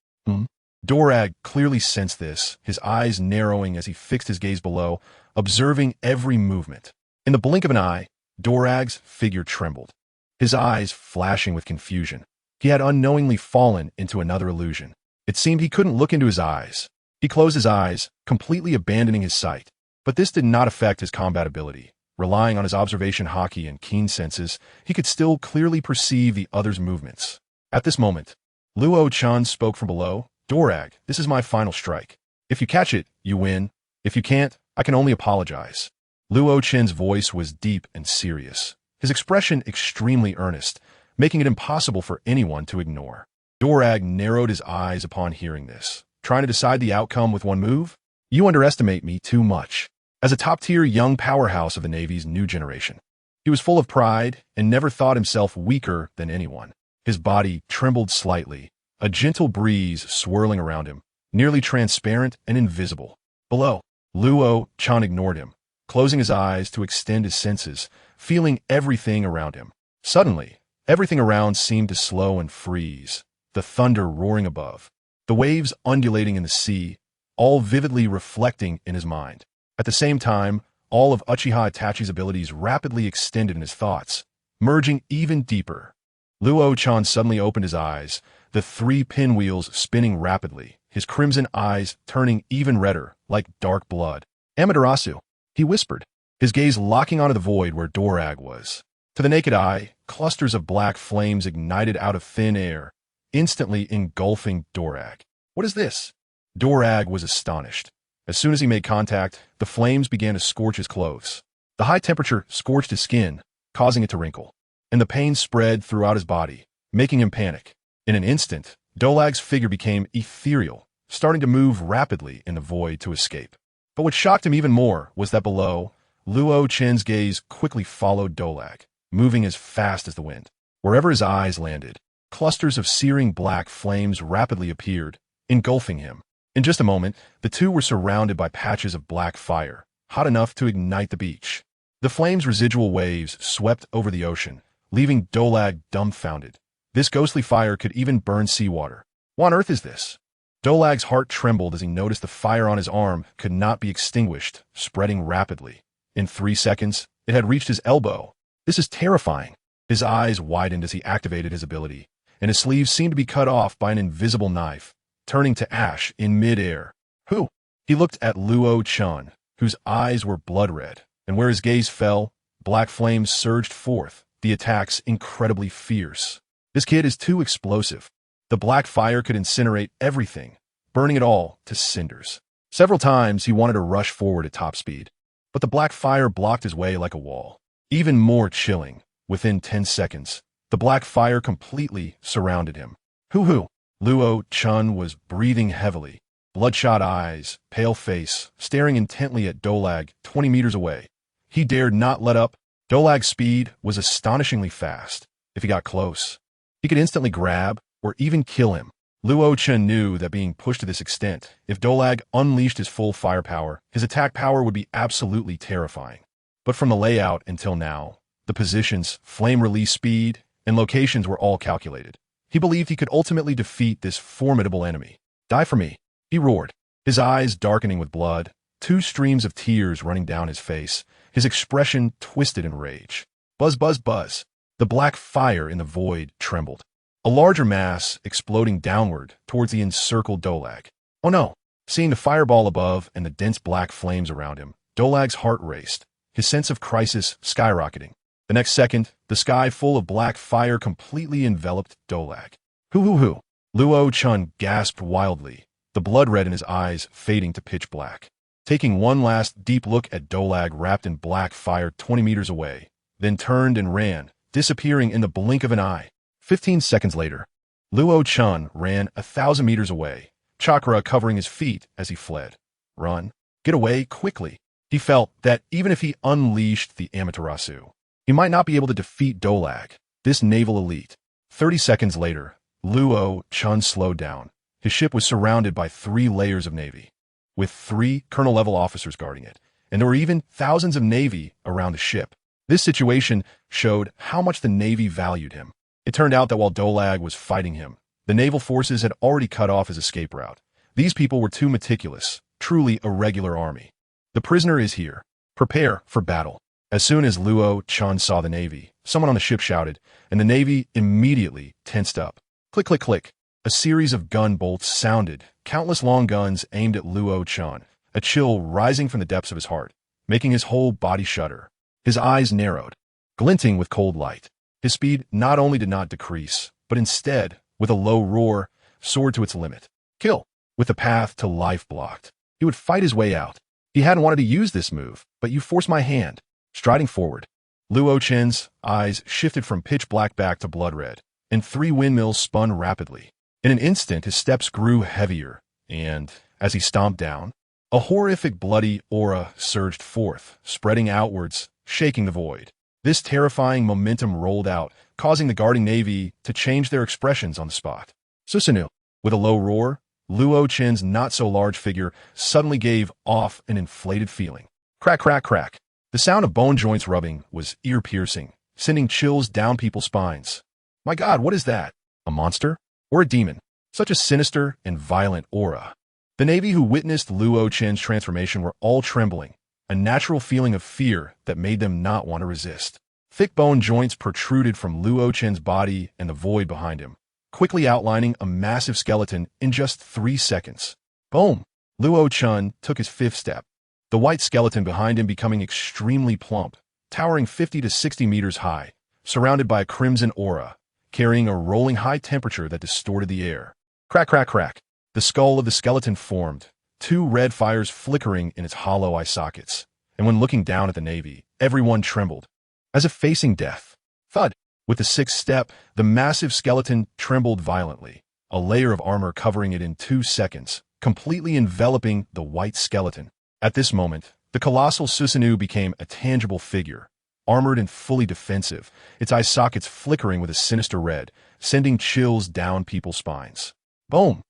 Dorag clearly sensed this, his eyes narrowing as he fixed his gaze below, observing every movement. In the blink of an eye, Dorag's figure trembled, his eyes flashing with confusion. He had unknowingly fallen into another illusion. It seemed he couldn't look into his eyes. He closed his eyes, completely abandoning his sight. But this did not affect his combat ability. Relying on his observation haki and keen senses, he could still clearly perceive the other's movements. At this moment, Luo Chun spoke from below. Dorag, this is my final strike. If you catch it, you win. If you can't, I can only apologize. Luo Chen's voice was deep and serious, his expression extremely earnest, making it impossible for anyone to ignore. Dorag narrowed his eyes upon hearing this. Trying to decide the outcome with one move? You underestimate me too much. As a top-tier young powerhouse of the Navy's new generation, he was full of pride and never thought himself weaker than anyone. His body trembled slightly, a gentle breeze swirling around him, nearly transparent and invisible. Below, Luo Chun ignored him, closing his eyes to extend his senses, feeling everything around him. Suddenly, everything around seemed to slow and freeze, the thunder roaring above, the waves undulating in the sea, all vividly reflecting in his mind. At the same time, all of Uchiha Itachi's abilities rapidly extended in his thoughts, merging even deeper. Luo Chun suddenly opened his eyes, the three pinwheels spinning rapidly, his crimson eyes turning even redder, like dark blood. Amaterasu, he whispered, his gaze locking onto the void where Dorag was. To the naked eye, clusters of black flames ignited out of thin air, instantly engulfing Dorag. What is this? Dorag was astonished. As soon as he made contact, the flames began to scorch his clothes. The high temperature scorched his skin, causing it to wrinkle, and the pain spread throughout his body, making him panic. In an instant, Dorag's figure became ethereal, starting to move rapidly in the void to escape. But what shocked him even more was that below, Luo Chen's gaze quickly followed Dorag, moving as fast as the wind. Wherever his eyes landed, clusters of searing black flames rapidly appeared, engulfing him. In just a moment, the two were surrounded by patches of black fire, hot enough to ignite the beach. The flames' residual waves swept over the ocean, leaving Dorag dumbfounded. This ghostly fire could even burn seawater. What on earth is this? Dorag's heart trembled as he noticed the fire on his arm could not be extinguished, spreading rapidly. In 3 seconds, it had reached his elbow. This is terrifying. His eyes widened as he activated his ability, and his sleeves seemed to be cut off by an invisible knife, turning to ash in mid-air. Who? He looked at Luo Chun, whose eyes were blood-red, and where his gaze fell, black flames surged forth, the attacks incredibly fierce. This kid is too explosive. The black fire could incinerate everything, burning it all to cinders. Several times he wanted to rush forward at top speed, but the black fire blocked his way like a wall. Even more chilling, within 10 seconds, the black fire completely surrounded him. Hoo-hoo! Luo Chun was breathing heavily, bloodshot eyes, pale face, staring intently at Dorag 20 meters away. He dared not let up. Dorag's speed was astonishingly fast. If he got close, he could instantly grab or even kill him. Luo Chun knew that being pushed to this extent, if Dorag unleashed his full firepower, his attack power would be absolutely terrifying. But from the layout until now, the positions, flame release speed, and locations were all calculated. He believed he could ultimately defeat this formidable enemy. Die for me, he roared, his eyes darkening with blood, 2 streams of tears running down his face, his expression twisted in rage. Buzz, buzz, buzz. The black fire in the void trembled, a larger mass exploding downward towards the encircled Dorag. Oh no! Seeing the fireball above and the dense black flames around him, Dorag's heart raced, his sense of crisis skyrocketing. The next second, the sky full of black fire completely enveloped Dolag. Hoo. Luo Chun gasped wildly, the blood red in his eyes fading to pitch black. Taking one last deep look at Dolag wrapped in black fire 20 meters away, then turned and ran, disappearing in the blink of an eye. 15 seconds later, Luo Chun ran 1,000 meters away, chakra covering his feet as he fled. Run. Get away quickly. He felt that even if he unleashed the Amaterasu, he might not be able to defeat Dolag, this naval elite. 30 seconds later, Luo Chun slowed down. His ship was surrounded by 3 layers of navy, with 3 colonel-level officers guarding it, and there were even thousands of navy around the ship. This situation showed how much the navy valued him. It turned out that while Dolag was fighting him, the naval forces had already cut off his escape route. These people were too meticulous, truly a regular army. The prisoner is here. Prepare for battle. As soon as Luo Chun saw the navy, someone on the ship shouted, and the navy immediately tensed up. Click, click, click. A series of gun bolts sounded, countless long guns aimed at Luo Chun, a chill rising from the depths of his heart, making his whole body shudder. His eyes narrowed, glinting with cold light. His speed not only did not decrease, but instead, with a low roar, soared to its limit. Kill. With the path to life blocked, he would fight his way out. He hadn't wanted to use this move, but you forced my hand. Striding forward, Luo Chen's eyes shifted from pitch black back to blood red, and 3 windmills spun rapidly. In an instant, his steps grew heavier, and, as he stomped down, a horrific bloody aura surged forth, spreading outwards, shaking the void. This terrifying momentum rolled out, causing the guarding navy to change their expressions on the spot. Susanoo, with a low roar, Luo Chen's not-so-large figure suddenly gave off an inflated feeling. Crack, crack, crack. The sound of bone joints rubbing was ear-piercing, sending chills down people's spines. My God, what is that? A monster? Or a demon? Such a sinister and violent aura. The navy who witnessed Luo Chen's transformation were all trembling, a natural feeling of fear that made them not want to resist. Thick bone joints protruded from Luo Chen's body and the void behind him, quickly outlining a massive skeleton in just 3 seconds. Boom! Luo Chen took his 5th step, the white skeleton behind him becoming extremely plump, towering 50 to 60 meters high, surrounded by a crimson aura, carrying a rolling high temperature that distorted the air. Crack, crack, crack. The skull of the skeleton formed, 2 red fires flickering in its hollow eye sockets, and when looking down at the navy, everyone trembled, as if facing death. Thud! With the 6th step, the massive skeleton trembled violently, a layer of armor covering it in 2 seconds, completely enveloping the white skeleton. At this moment, the colossal Susanoo became a tangible figure, armored and fully defensive, its eye sockets flickering with a sinister red, sending chills down people's spines. Boom!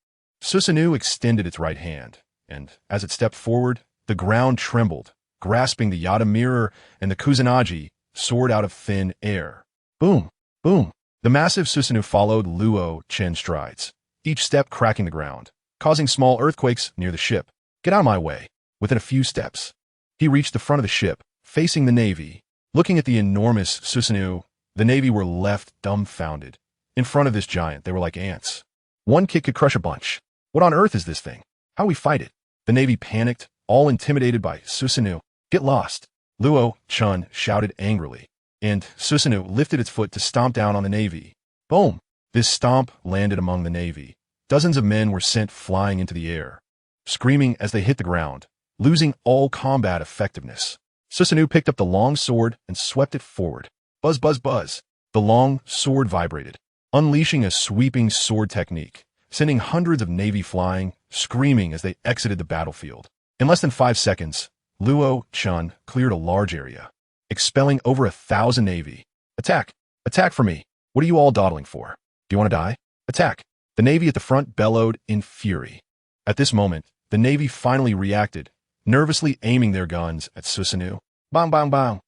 Susanoo extended its right hand, and as it stepped forward, the ground trembled, grasping the Yada mirror, and the Kusanagi soared out of thin air. Boom! Boom! The massive Susanoo followed Luo Chen's strides, each step cracking the ground, causing small earthquakes near the ship. Get out of my way! Within a few steps, he reached the front of the ship, facing the navy. Looking at the enormous Susanoo, the navy were left dumbfounded. In front of this giant, they were like ants. One kick could crush a bunch. What on earth is this thing? How we fight it? The navy panicked, all intimidated by Susanoo. Get lost! Luo Chun shouted angrily, and Susanoo lifted its foot to stomp down on the navy. Boom! This stomp landed among the navy. Dozens of men were sent flying into the air, screaming as they hit the ground, losing all combat effectiveness. Susanoo picked up the long sword and swept it forward. Buzz, buzz, buzz. The long sword vibrated, unleashing a sweeping sword technique, sending hundreds of navy flying, screaming as they exited the battlefield. In less than 5 seconds, Luo Chun cleared a large area, expelling over 1,000 navy. Attack! Attack for me! What are you all dawdling for? Do you want to die? Attack! The navy at the front bellowed in fury. At this moment, the navy finally reacted, nervously aiming their guns at Susanoo. Bang, bang, bang.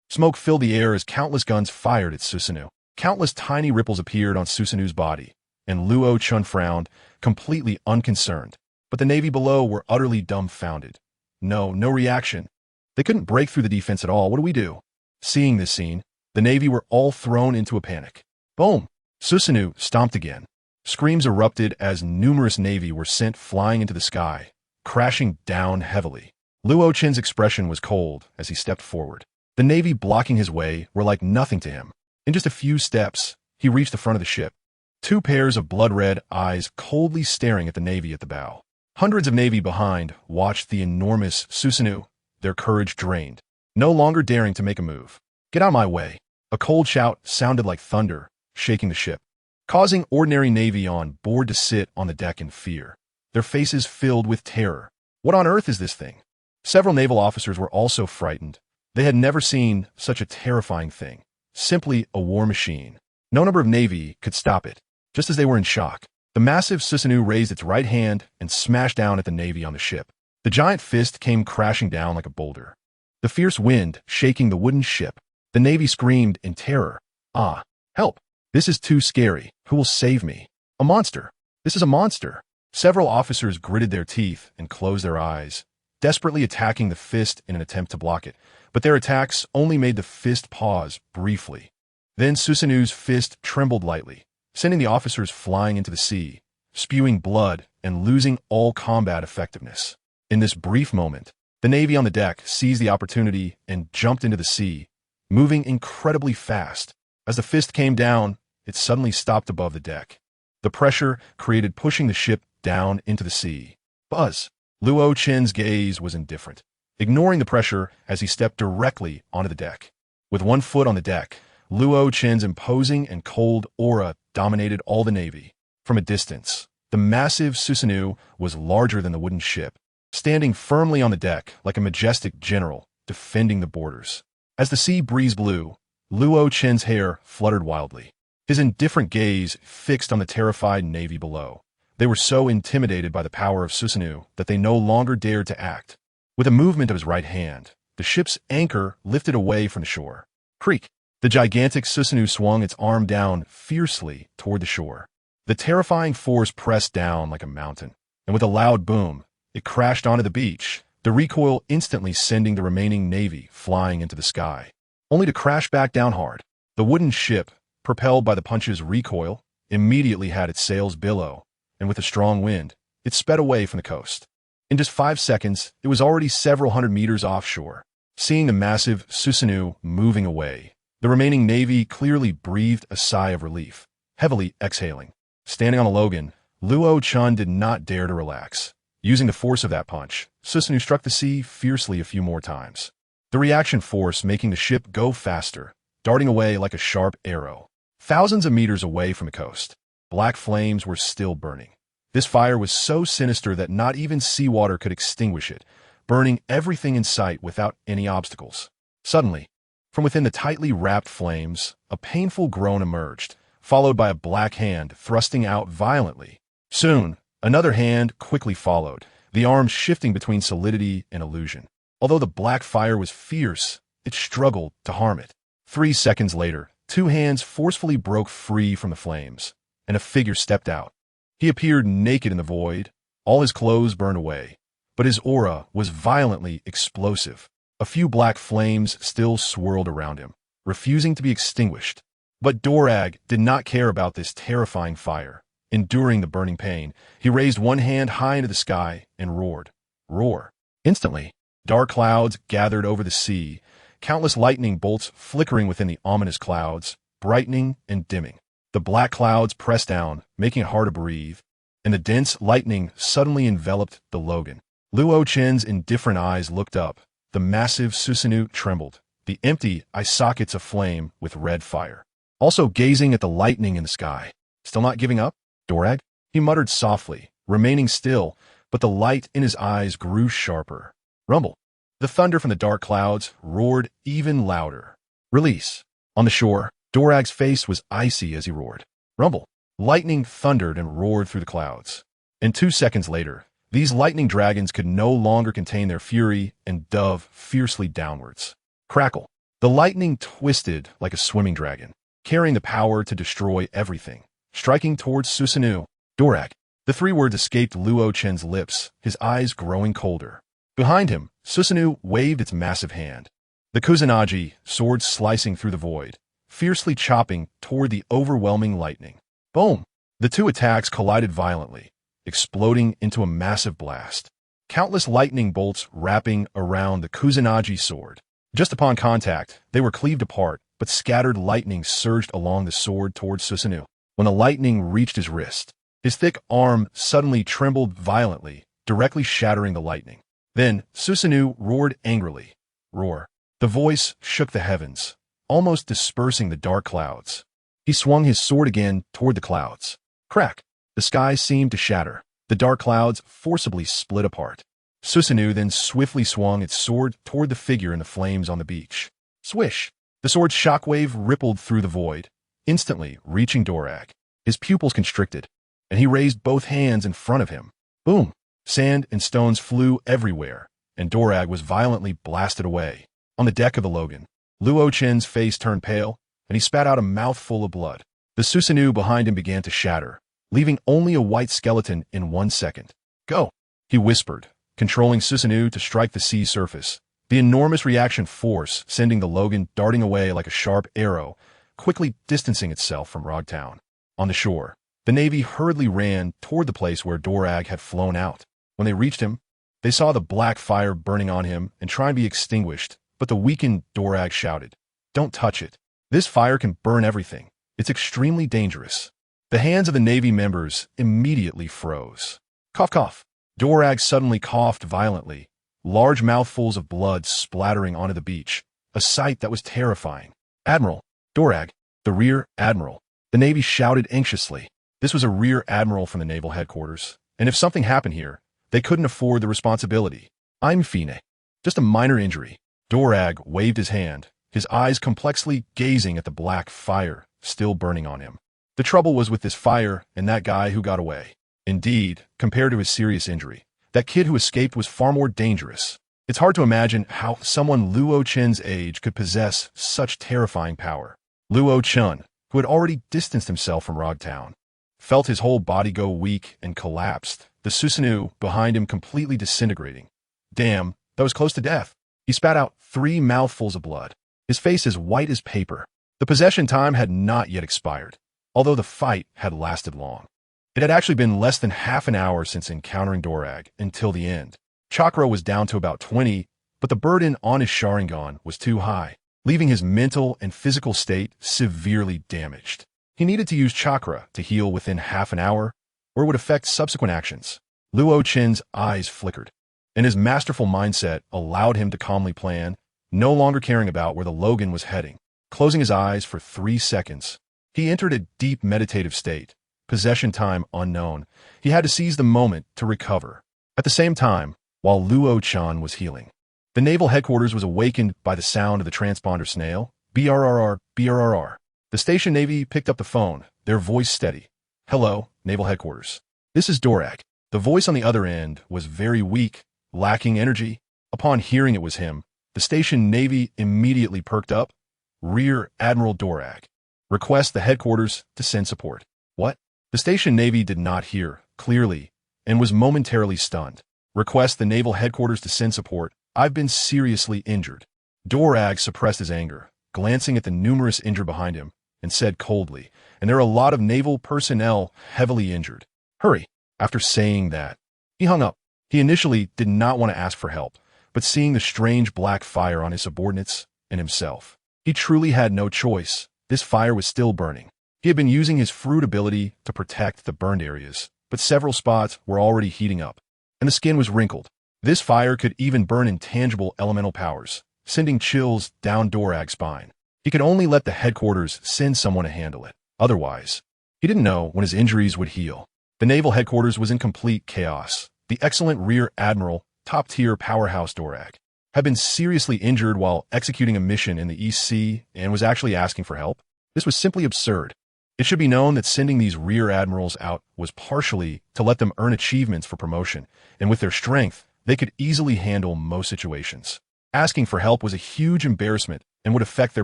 Smoke filled the air as countless guns fired at Susanoo. Countless tiny ripples appeared on Susanoo's body, and Luo Chun frowned, completely unconcerned. But the navy below were utterly dumbfounded. No reaction. They couldn't break through the defense at all. What do we do? Seeing this scene, the navy were all thrown into a panic. Boom! Susanoo stomped again. Screams erupted as numerous navy were sent flying into the sky, crashing down heavily. Luo Chen's expression was cold as he stepped forward. The Navy blocking his way were like nothing to him. In just a few steps, he reached the front of the ship. Two pairs of blood-red eyes coldly staring at the Navy at the bow. Hundreds of Navy behind watched the enormous Susanoo, their courage drained, no longer daring to make a move. "Get out of my way." A cold shout sounded like thunder, shaking the ship, causing ordinary Navy on board to sit on the deck in fear, their faces filled with terror. What on earth is this thing? Several naval officers were also frightened. They had never seen such a terrifying thing. Simply a war machine. No number of Navy could stop it. Just as they were in shock, the massive Susanoo raised its right hand and smashed down at the Navy on the ship. The giant fist came crashing down like a boulder, the fierce wind shaking the wooden ship. The Navy screamed in terror. "Ah, help! This is too scary. Who will save me? A monster! This is a monster!" Several officers gritted their teeth and closed their eyes, desperately attacking the fist in an attempt to block it. But their attacks only made the fist pause briefly. Then Susanoo's fist trembled lightly, sending the officers flying into the sea, spewing blood and losing all combat effectiveness. In this brief moment, the Navy on the deck seized the opportunity and jumped into the sea, moving incredibly fast. As the fist came down, it suddenly stopped above the deck. The pressure created pushing the ship down into the sea. Buzz! Luo Chen's gaze was indifferent, ignoring the pressure as he stepped directly onto the deck. With one foot on the deck, Luo Chen's imposing and cold aura dominated all the Navy. From a distance, the massive Susanoo was larger than the wooden ship, standing firmly on the deck like a majestic general defending the borders. As the sea breeze blew, Luo Chen's hair fluttered wildly, his indifferent gaze fixed on the terrified Navy below. They were so intimidated by the power of Susanoo that they no longer dared to act. With a movement of his right hand, the ship's anchor lifted away from the shore. Creak! The gigantic Susanoo swung its arm down fiercely toward the shore. The terrifying force pressed down like a mountain, and with a loud boom, it crashed onto the beach, the recoil instantly sending the remaining Navy flying into the sky, only to crash back down hard. The wooden ship, propelled by the punch's recoil, immediately had its sails billow, and with a strong wind, it sped away from the coast. In just 5 seconds, it was already several hundred meters offshore. Seeing the massive Susanoo moving away, the remaining Navy clearly breathed a sigh of relief, heavily exhaling. Standing on a logan, Luo Chen did not dare to relax. Using the force of that punch, Susanoo struck the sea fiercely a few more times, the reaction force making the ship go faster, darting away like a sharp arrow. Thousands of meters away from the coast, black flames were still burning. This fire was so sinister that not even seawater could extinguish it, burning everything in sight without any obstacles. Suddenly, from within the tightly wrapped flames, a painful groan emerged, followed by a black hand thrusting out violently. Soon, another hand quickly followed, the arms shifting between solidity and illusion. Although the black fire was fierce, it struggled to harm it. 3 seconds later, 2 hands forcefully broke free from the flames, and a figure stepped out. He appeared naked in the void, all his clothes burned away, but his aura was violently explosive. A few black flames still swirled around him, refusing to be extinguished. But Dorag did not care about this terrifying fire. Enduring the burning pain, he raised one hand high into the sky and roared. Roar. Instantly, dark clouds gathered over the sea, countless lightning bolts flickering within the ominous clouds, brightening and dimming. The black clouds pressed down, making it hard to breathe, and the dense lightning suddenly enveloped the Logan. Luo Chen's indifferent eyes looked up. The massive Susanoo trembled, the empty eye sockets aflame with red fire. Also gazing at the lightning in the sky. Still not giving up? Dorag? He muttered softly, remaining still, but the light in his eyes grew sharper. Rumble. The thunder from the dark clouds roared even louder. Release. On the shore, Dorag's face was icy as he roared. Rumble. Lightning thundered and roared through the clouds. And 2 seconds later, these lightning dragons could no longer contain their fury and dove fiercely downwards. Crackle. The lightning twisted like a swimming dragon, carrying the power to destroy everything, striking towards Susanoo. Dorag. The 3 words escaped Luo Chen's lips, his eyes growing colder. Behind him, Susanoo waved its massive hand. The Kusanagi, sword slicing through the void, fiercely chopping toward the overwhelming lightning. Boom! The 2 attacks collided violently, exploding into a massive blast. Countless lightning bolts wrapping around the Kusanagi sword. Just upon contact, they were cleaved apart, but scattered lightning surged along the sword towards Susanoo. When the lightning reached his wrist, his thick arm suddenly trembled violently, directly shattering the lightning. Then Susanoo roared angrily. Roar. The voice shook the heavens, almost dispersing the dark clouds. He swung his sword again toward the clouds. Crack! The sky seemed to shatter. The dark clouds forcibly split apart. Susanoo then swiftly swung its sword toward the figure in the flames on the beach. Swish! The sword's shockwave rippled through the void, instantly reaching Dorag. His pupils constricted, and he raised both hands in front of him. Boom! Sand and stones flew everywhere, and Dorag was violently blasted away. On the deck of the Logan, Luochen's face turned pale, and he spat out a mouthful of blood. The Susanoo behind him began to shatter, leaving only a white skeleton in 1 second. Go! He whispered, controlling Susanoo to strike the sea surface. The enormous reaction force sending the Logan darting away like a sharp arrow, quickly distancing itself from Rogtown. On the shore, the Navy hurriedly ran toward the place where Dorag had flown out. When they reached him, they saw the black fire burning on him and trying to be extinguished, but the weakened Dorag shouted, "Don't touch it. This fire can burn everything. It's extremely dangerous." The hands of the Navy members immediately froze. Cough, cough. Dorag suddenly coughed violently, large mouthfuls of blood splattering onto the beach, a sight that was terrifying. "Admiral! Dorag! The Rear Admiral!" The Navy shouted anxiously. This was a Rear Admiral from the Naval Headquarters, and if something happened here, they couldn't afford the responsibility. "I'm Fine. Just a minor injury." Dorag waved his hand, his eyes complexly gazing at the black fire still burning on him. The trouble was with this fire and that guy who got away. Indeed, compared to his serious injury, that kid who escaped was far more dangerous. It's hard to imagine how someone Luochen's age could possess such terrifying power. Luochen, who had already distanced himself from Rogtown, felt his whole body go weak and collapsed, the Susanoo behind him completely disintegrating. Damn, that was close to death. He spat out 3 mouthfuls of blood, his face as white as paper. The possession time had not yet expired, although the fight had lasted long. It had actually been less than half an hour since encountering Dorag until the end. Chakra was down to about 20, but the burden on his Sharingan was too high, leaving his mental and physical state severely damaged. He needed to use chakra to heal within half an hour, or it would affect subsequent actions. Luochen's eyes flickered, and his masterful mindset allowed him to calmly plan, no longer caring about where the Logan was heading. Closing his eyes for 3 seconds, he entered a deep meditative state. Possession time unknown. He had to seize the moment to recover. At the same time, while Luochan was healing, the Naval Headquarters was awakened by the sound of the transponder snail. BRRR, BRRR. The station Navy picked up the phone, their voice steady. "Hello, Naval Headquarters. This is Dorag." The voice on the other end was very weak, lacking energy. Upon hearing it was him, the station Navy immediately perked up. "Rear Admiral Dorag. Request the headquarters to send support." What? The station Navy did not hear clearly and was momentarily stunned. "Request the Naval Headquarters to send support. I've been seriously injured." Dorag suppressed his anger, glancing at the numerous injured behind him, and said coldly, "And there are a lot of naval personnel heavily injured. Hurry." After saying that, he hung up. He initially did not want to ask for help, but seeing the strange black fire on his subordinates and himself, he truly had no choice. This fire was still burning. He had been using his fruit ability to protect the burned areas, but several spots were already heating up, and the skin was wrinkled. This fire could even burn intangible elemental powers, sending chills down Dorag's spine. He could only let the headquarters send someone to handle it. Otherwise, he didn't know when his injuries would heal. The Naval Headquarters was in complete chaos. The excellent Rear Admiral, top-tier powerhouse Dorag, had been seriously injured while executing a mission in the East Sea and was actually asking for help. This was simply absurd. It should be known that sending these Rear Admirals out was partially to let them earn achievements for promotion, and with their strength, they could easily handle most situations. Asking for help was a huge embarrassment and would affect their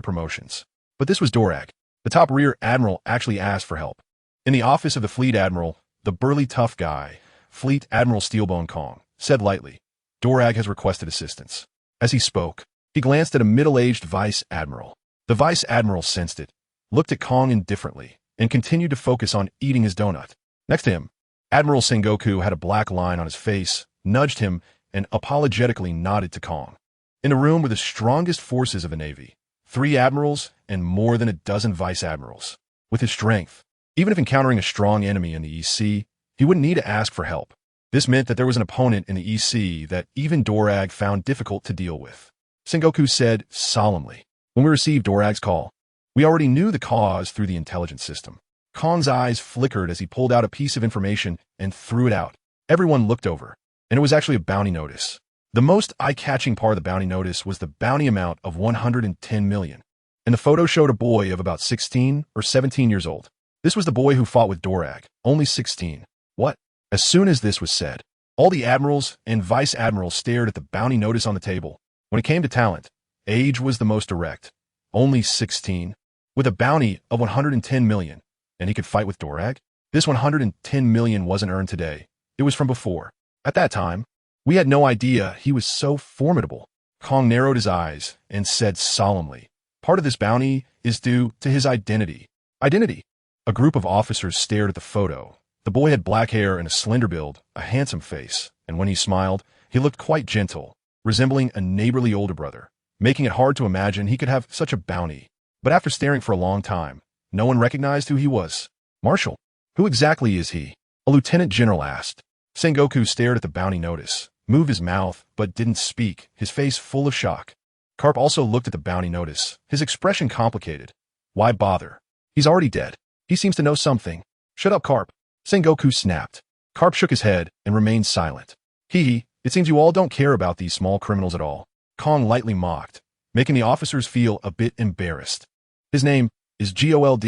promotions. But this was Dorag. The top Rear Admiral actually asked for help. In the office of the Fleet Admiral, the burly tough guy, Fleet Admiral Steelbone Kong, said lightly, "Dorag has requested assistance." As he spoke, he glanced at a middle-aged Vice Admiral. The Vice Admiral sensed it, looked at Kong indifferently, and continued to focus on eating his donut. Next to him, Admiral Sengoku had a black line on his face, nudged him, and apologetically nodded to Kong. In a room with the strongest forces of the Navy, 3 admirals and more than a dozen vice admirals. With his strength, even if encountering a strong enemy in the East Sea, he wouldn't need to ask for help. This meant that there was an opponent in the East Sea that even Dorag found difficult to deal with. Sengoku said solemnly, "When we received Dorag's call, we already knew the cause through the intelligence system." Kong's eyes flickered as he pulled out a piece of information and threw it out. Everyone looked over, and it was actually a bounty notice. The most eye-catching part of the bounty notice was the bounty amount of 110 million. And the photo showed a boy of about 16 or 17 years old. This was the boy who fought with Dorag, only 16. What? As soon as this was said, all the admirals and vice admirals stared at the bounty notice on the table. When it came to talent, age was the most direct. Only 16. With a bounty of 110 million, and he could fight with Dorag? This 110 million wasn't earned today. It was from before. At that time, we had no idea he was so formidable. Kong narrowed his eyes and said solemnly, "Part of this bounty is due to his identity." Identity? A group of officers stared at the photo. The boy had black hair and a slender build, a handsome face, and when he smiled, he looked quite gentle, resembling a neighborly older brother, making it hard to imagine he could have such a bounty. But after staring for a long time, no one recognized who he was. "Marshal, who exactly is he?" A lieutenant general asked. Sengoku stared at the bounty notice, moved his mouth, but didn't speak, his face full of shock. Carp also looked at the bounty notice, his expression complicated. Why bother? He's already dead. He seems to know something. "Shut up, Carp," Sengoku snapped. Carp shook his head and remained silent. It seems you all don't care about these small criminals at all. Kong lightly mocked, making the officers feel a bit embarrassed. "His name is Gold.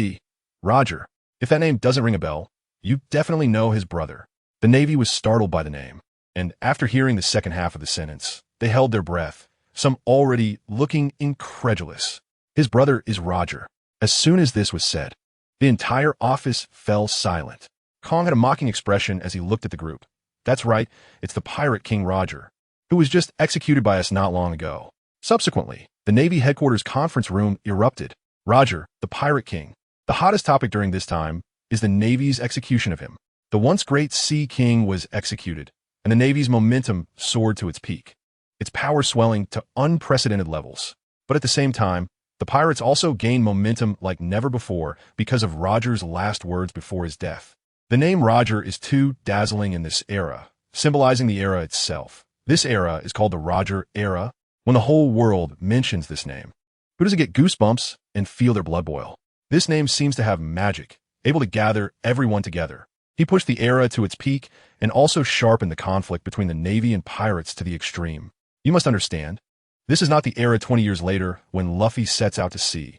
Roger. If that name doesn't ring a bell, you definitely know his brother." The Navy was startled by the name, and after hearing the second half of the sentence, they held their breath, some already looking incredulous. "His brother is Roger." As soon as this was said, the entire office fell silent. Kong had a mocking expression as he looked at the group. "That's right, it's the Pirate King Roger, who was just executed by us not long ago." Subsequently, the Navy headquarters conference room erupted. Roger, the Pirate King. The hottest topic during this time is the Navy's execution of him. The once great Sea King was executed, and the Navy's momentum soared to its peak, its power swelling to unprecedented levels. But at the same time, the pirates also gained momentum like never before because of Roger's last words before his death. The name Roger is too dazzling in this era, symbolizing the era itself. This era is called the Roger era. When the whole world mentions this name, who doesn't get goosebumps and feel their blood boil? This name seems to have magic, able to gather everyone together. He pushed the era to its peak and also sharpened the conflict between the Navy and pirates to the extreme. You must understand, this is not the era 20 years later when Luffy sets out to sea.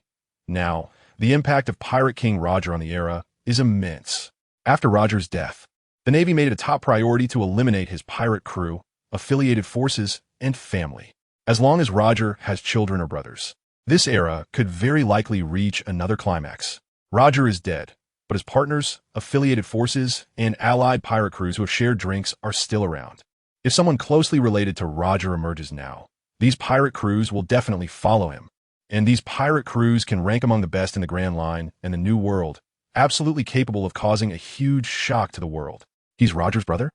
Now, the impact of Pirate King Roger on the era is immense. After Roger's death, the Navy made it a top priority to eliminate his pirate crew, affiliated forces, and family. As long as Roger has children or brothers, this era could very likely reach another climax. Roger is dead, but his partners, affiliated forces, and allied pirate crews who have shared drinks are still around. If someone closely related to Roger emerges now, these pirate crews will definitely follow him. And these pirate crews can rank among the best in the Grand Line and the New World, absolutely capable of causing a huge shock to the world. He's Roger's brother?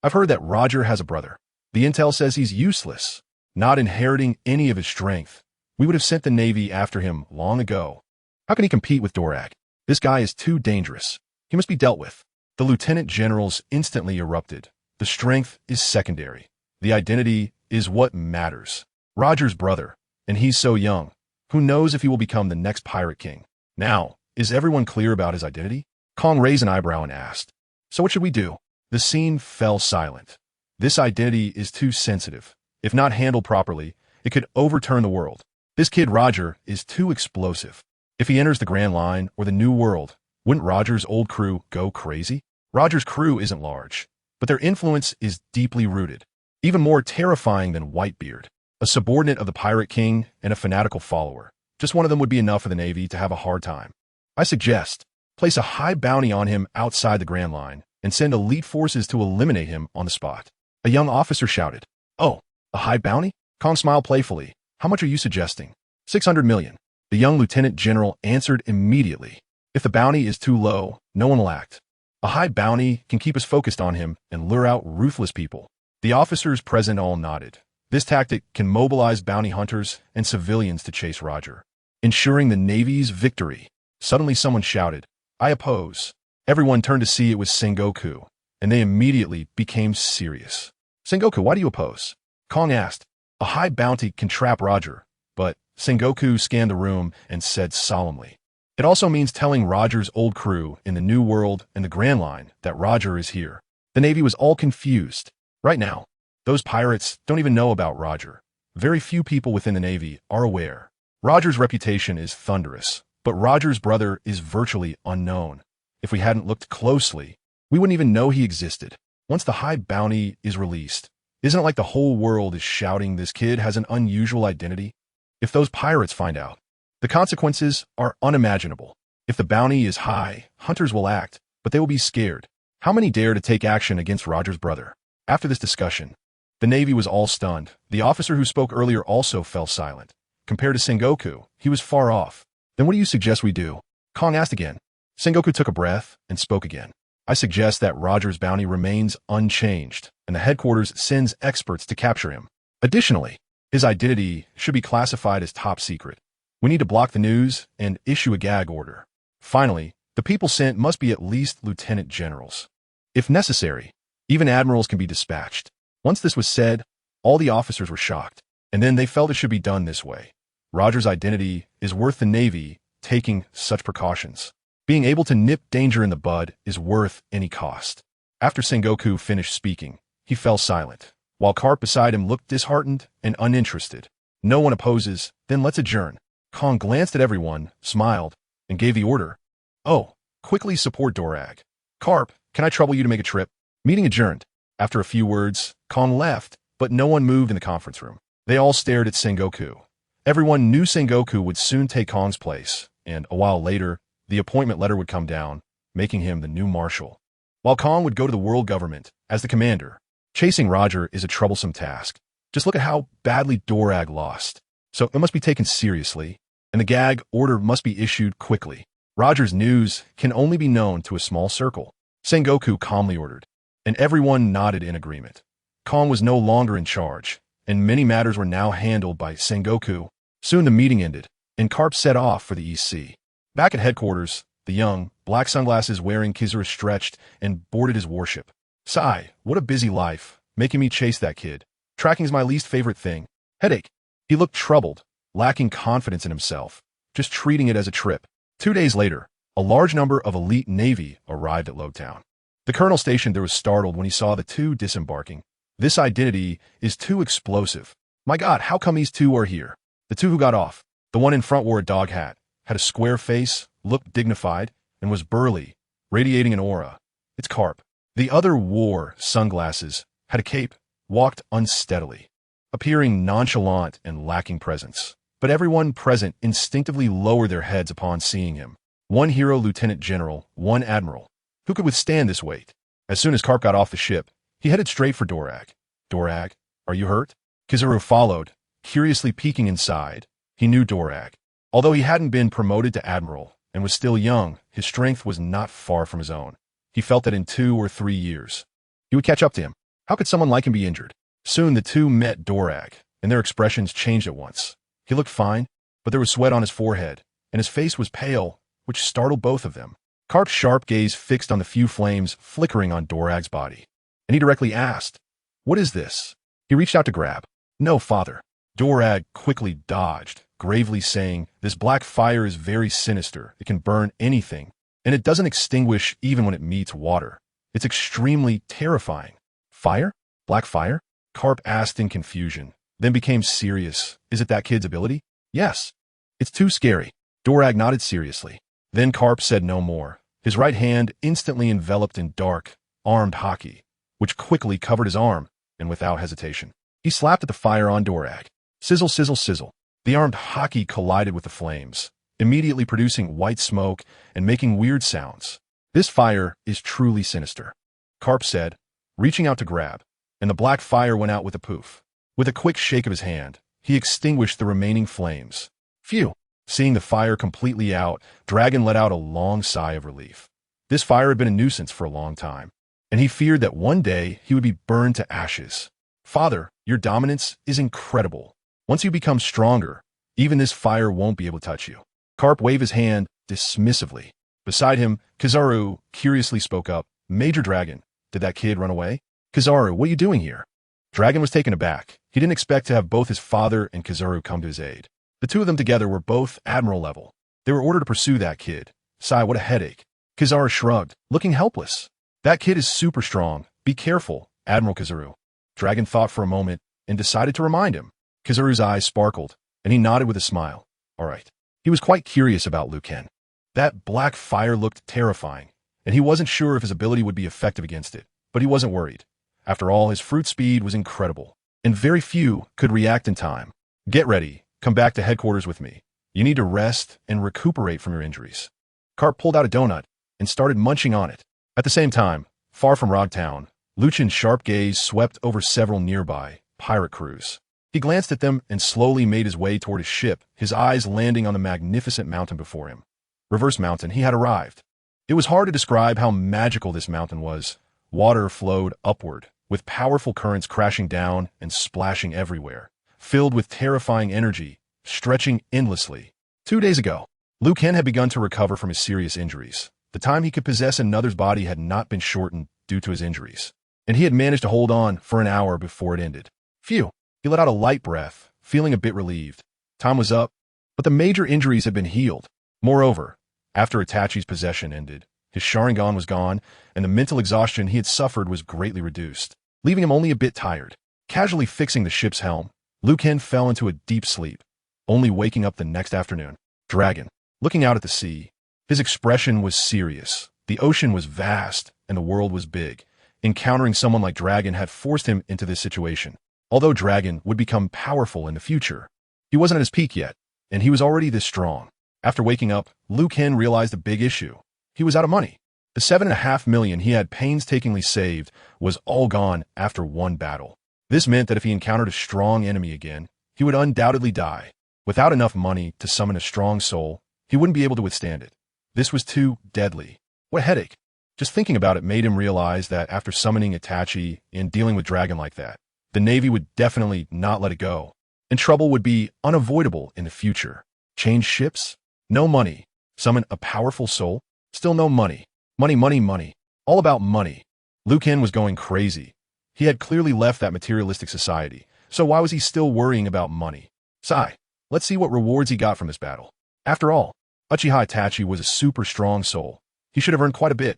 I've heard that Roger has a brother. The intel says he's useless, not inheriting any of his strength. We would have sent the Navy after him long ago. How can he compete with Dorag? This guy is too dangerous. He must be dealt with. The lieutenant generals instantly erupted. The strength is secondary. The identity is what matters. Roger's brother, and he's so young. Who knows if he will become the next pirate king? Now, is everyone clear about his identity? Kong raised an eyebrow and asked, "So what should we do?" The scene fell silent. This identity is too sensitive. If not handled properly, it could overturn the world. This kid Roger is too explosive. If he enters the Grand Line or the New World, wouldn't Roger's old crew go crazy? Roger's crew isn't large, but their influence is deeply rooted, even more terrifying than Whitebeard, a subordinate of the Pirate King and a fanatical follower. Just one of them would be enough for the Navy to have a hard time. I suggest, place a high bounty on him outside the Grand Line and send elite forces to eliminate him on the spot. A young officer shouted, "Oh, a high bounty?" Kong smiled playfully. "How much are you suggesting?" 600 million. The young lieutenant general answered immediately. If the bounty is too low, no one will act. A high bounty can keep us focused on him and lure out ruthless people. The officers present all nodded. This tactic can mobilize bounty hunters and civilians to chase Roger, ensuring the Navy's victory. Suddenly someone shouted, "I oppose." Everyone turned to see it was Sengoku, and they immediately became serious. "Sengoku, why do you oppose?" Kong asked. "A high bounty can trap Roger," but Sengoku scanned the room and said solemnly, "It also means telling Roger's old crew in the New World and the Grand Line that Roger is here." The Navy was all confused. Right now, those pirates don't even know about Roger. Very few people within the Navy are aware. Roger's reputation is thunderous, but Roger's brother is virtually unknown. If we hadn't looked closely, we wouldn't even know he existed. Once the high bounty is released, isn't it like the whole world is shouting this kid has an unusual identity? If those pirates find out, the consequences are unimaginable. If the bounty is high, hunters will act, but they will be scared. How many dare to take action against Roger's brother? After this discussion, the Navy was all stunned. The officer who spoke earlier also fell silent. Compared to Sengoku, he was far off. "Then what do you suggest we do?" Kong asked again. Sengoku took a breath and spoke again. "I suggest that Roger's bounty remains unchanged, and the headquarters sends experts to capture him. Additionally, his identity should be classified as top secret. We need to block the news and issue a gag order. Finally, the people sent must be at least lieutenant generals. If necessary, even admirals can be dispatched." Once this was said, all the officers were shocked, and then they felt it should be done this way. Roger's identity is worth the Navy taking such precautions. Being able to nip danger in the bud is worth any cost. After Sengoku finished speaking, he fell silent, while Carp beside him looked disheartened and uninterested. "No one opposes, then let's adjourn." Kong glanced at everyone, smiled, and gave the order. "Oh, quickly support Dorag. Carp, can I trouble you to make a trip?" Meeting adjourned. After a few words, Kong left, but no one moved in the conference room. They all stared at Sengoku. Everyone knew Sengoku would soon take Kong's place, and a while later, the appointment letter would come down, making him the new marshal, while Kong would go to the world government as the commander. Chasing Roger is a troublesome task. Just look at how badly Dorag lost. So it must be taken seriously, and the gag order must be issued quickly. Roger's news can only be known to a small circle. Sengoku calmly ordered, and everyone nodded in agreement. Kong was no longer in charge, and many matters were now handled by Sengoku. Soon the meeting ended, and Carp set off for the East Sea. Back at headquarters, the young, black sunglasses wearing Kizura stretched and boarded his warship. "Sigh, what a busy life, making me chase that kid. Tracking's my least favorite thing. Headache." He looked troubled, lacking confidence in himself, just treating it as a trip. 2 days later, a large number of elite Navy arrived at Lowtown. The colonel stationed there was startled when he saw the two disembarking. "This identity is too explosive. My God, how come these two are here?" The two who got off, the one in front wore a dog hat, had a square face, looked dignified, and was burly, radiating an aura. "It's Carp." The other wore sunglasses, had a cape, walked unsteadily, appearing nonchalant and lacking presence. But everyone present instinctively lowered their heads upon seeing him. One hero lieutenant general, one admiral. Who could withstand this weight? As soon as Carp got off the ship, he headed straight for Dorag. "Dorag, are you hurt?" Kizuru followed, curiously peeking inside. He knew Dorag. Although he hadn't been promoted to admiral and was still young, his strength was not far from his own. He felt that in 2 or 3 years, he would catch up to him. How could someone like him be injured? Soon the two met Dorag, and their expressions changed at once. He looked fine, but there was sweat on his forehead, and his face was pale, which startled both of them. Carp's sharp gaze fixed on the few flames flickering on Dorag's body, and he directly asked, "What is this?" He reached out to grab. "No, father." Dorag quickly dodged, gravely saying, "This black fire is very sinister. It can burn anything, and it doesn't extinguish even when it meets water. It's extremely terrifying." "Fire? Black fire?" Carp asked in confusion, then became serious. "Is it that kid's ability?" "Yes." "It's too scary." Dorag nodded seriously. Then Carp said no more. His right hand instantly enveloped in dark, armed haki, which quickly covered his arm, and without hesitation, he slapped at the fire on Dorag. Sizzle, sizzle, sizzle. The armed haki collided with the flames, immediately producing white smoke and making weird sounds. "This fire is truly sinister," Carp said, reaching out to grab, and the black fire went out with a poof. With a quick shake of his hand, he extinguished the remaining flames. Phew! Seeing the fire completely out, Dragon let out a long sigh of relief. This fire had been a nuisance for a long time, and he feared that one day he would be burned to ashes. "Father, Your dominance is incredible. Once you become stronger, even this fire won't be able to touch you. Carp waved his hand dismissively. Beside him, Kizaru curiously spoke up. Major Dragon, did that kid run away? Kizaru, what are you doing here? Dragon was taken aback. He didn't expect to have both his father and Kizaru come to his aid. The two of them together were both admiral level. They were ordered to pursue that kid. Sigh, what a headache. Kizaru shrugged, looking helpless. That kid is super strong. Be careful, Admiral Kizaru. Dragon thought for a moment and decided to remind him. Kizaru's eyes sparkled, and he nodded with a smile. All right. He was quite curious about Liu Kang. That black fire looked terrifying, and he wasn't sure if his ability would be effective against it, but he wasn't worried. After all, his fruit speed was incredible, and very few could react in time. Get ready. Come back to headquarters with me. You need to rest and recuperate from your injuries. Carp pulled out a donut and started munching on it. At the same time, far from Rog Town, Liu Chen's sharp gaze swept over several nearby pirate crews. He glanced at them and slowly made his way toward his ship, his eyes landing on the magnificent mountain before him. Reverse Mountain, he had arrived. It was hard to describe how magical this mountain was. Water flowed upward, with powerful currents crashing down and splashing everywhere, filled with terrifying energy, stretching endlessly. 2 days ago, Liu Kang had begun to recover from his serious injuries. The time he could possess another's body had not been shortened due to his injuries, and he had managed to hold on for an hour before it ended. Phew, he let out a light breath, feeling a bit relieved. Time was up, but the major injuries had been healed. Moreover, after Itachi's possession ended, his Sharingan was gone, and the mental exhaustion he had suffered was greatly reduced, leaving him only a bit tired. Casually fixing the ship's helm, Liu Kang fell into a deep sleep, only waking up the next afternoon. Dragon, looking out at the sea. His expression was serious. The ocean was vast, and the world was big. Encountering someone like Dragon had forced him into this situation. Although Dragon would become powerful in the future, he wasn't at his peak yet, and he was already this strong. After waking up, Liu Kang realized a big issue. He was out of money. The 7.5 million he had painstakingly saved was all gone after one battle. This meant that if he encountered a strong enemy again, he would undoubtedly die. Without enough money to summon a strong soul, he wouldn't be able to withstand it. This was too deadly. What a headache. Just thinking about it made him realize that after summoning Itachi and dealing with Dragon like that, the Navy would definitely not let it go, and trouble would be unavoidable in the future. Change ships? No money. Summon a powerful soul? Still no money. Money, money, money. All about money. Liu Kang was going crazy. He had clearly left that materialistic society, so why was he still worrying about money? Sigh. Let's see what rewards he got from this battle. After all, Uchiha Itachi was a super strong soul. He should have earned quite a bit,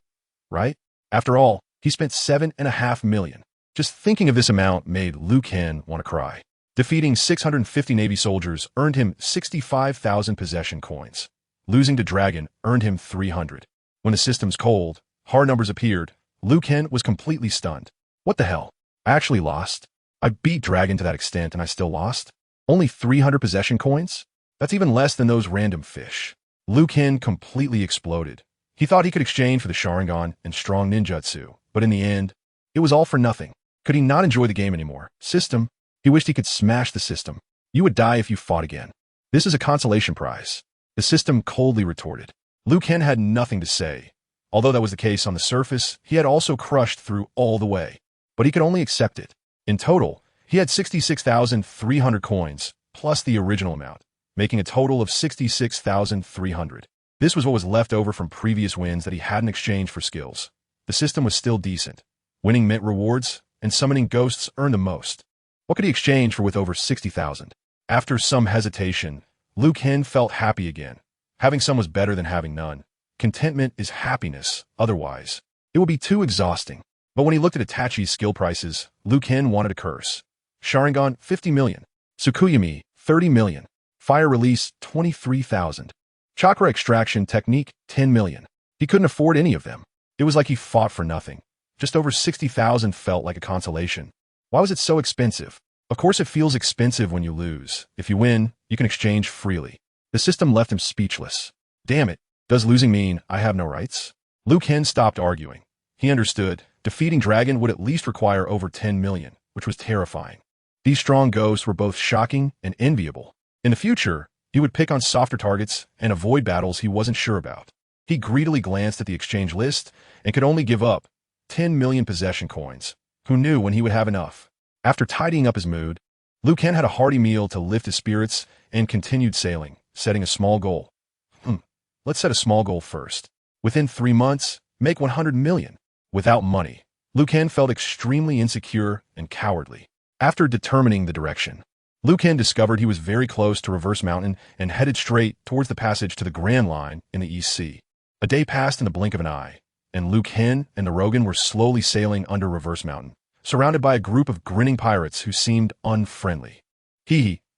right? After all, he spent 7.5 million. Just thinking of this amount made Liu Kang want to cry. Defeating 650 Navy soldiers earned him 65,000 possession coins. Losing to Dragon earned him 300. When the system's cold, hard numbers appeared, Liu Kang was completely stunned. What the hell? I actually lost? I beat Dragon to that extent and I still lost? Only 300 possession coins? That's even less than those random fish. Liu Kang completely exploded. He thought he could exchange for the Sharingan and strong ninjutsu, but in the end, it was all for nothing. Could he not enjoy the game anymore? System? He wished he could smash the system. You would die if you fought again. This is a consolation prize. The system coldly retorted. Liu Kang had nothing to say. Although that was the case on the surface, he had also crushed through all the way. But he could only accept it. In total, he had 66,300 coins, plus the original amount, making a total of 66,300. This was what was left over from previous wins that he hadn't exchanged for skills. The system was still decent. Winning meant rewards, and summoning ghosts earned the most. What could he exchange for with over 60,000? After some hesitation, Liu Kang felt happy again. Having some was better than having none. Contentment is happiness, otherwise it would be too exhausting. But when he looked at Itachi's skill prices, Liu Kang wanted to curse. Sharingan, 50 million. Tsukuyami, 30 million. Fire release, 23,000. Chakra extraction technique, 10 million. He couldn't afford any of them. It was like he fought for nothing. Just over 60,000 felt like a consolation. Why was it so expensive? Of course it feels expensive when you lose. If you win, you can exchange freely. The system left him speechless. Damn it, does losing mean I have no rights? Liu Kang stopped arguing. He understood. Defeating Dragon would at least require over 10 million, which was terrifying. These strong ghosts were both shocking and enviable. In the future, he would pick on softer targets and avoid battles he wasn't sure about. He greedily glanced at the exchange list and could only give up 10 million possession coins. Who knew when he would have enough? After tidying up his mood, Liu Ken had a hearty meal to lift his spirits and continued sailing, setting a small goal. Let's set a small goal first. Within 3 months, make 100 million. Without money, Liu Ken felt extremely insecure and cowardly. After determining the direction, Liu Ken discovered he was very close to Reverse Mountain and headed straight towards the passage to the Grand Line in the East Sea. A day passed in the blink of an eye, and Liu Ken and the Rogan were slowly sailing under Reverse Mountain, surrounded by a group of grinning pirates who seemed unfriendly.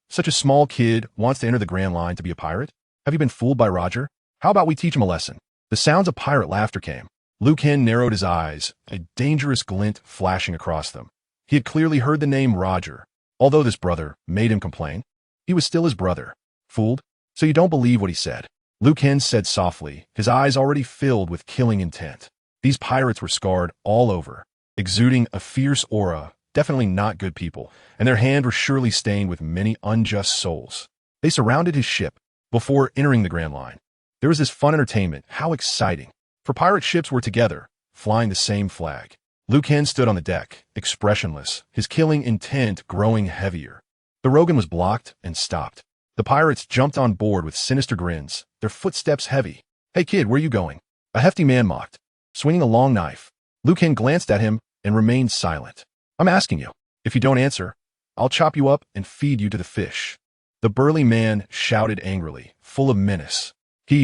Such a small kid wants to enter the Grand Line to be a pirate? Have you been fooled by Roger? How about we teach him a lesson? The sounds of pirate laughter came. Liu Ken narrowed his eyes, a dangerous glint flashing across them. He had clearly heard the name Roger. Although this brother made him complain, he was still his brother. Fooled? So you don't believe what he said? Liu Ken said softly, his eyes already filled with killing intent. These pirates were scarred all over, exuding a fierce aura, definitely not good people, and their hands were surely stained with many unjust souls. They surrounded his ship before entering the Grand Line. There was this fun entertainment. How exciting. For pirate ships were together, flying the same flag. Liu Ken stood on the deck, expressionless, his killing intent growing heavier. The Rogan was blocked and stopped. The pirates jumped on board with sinister grins, their footsteps heavy. Hey kid, where you going? A hefty man mocked, swinging a long knife. Liu Ken glanced at him and remained silent. I'm asking you. If you don't answer, I'll chop you up and feed you to the fish. The burly man shouted angrily, full of menace.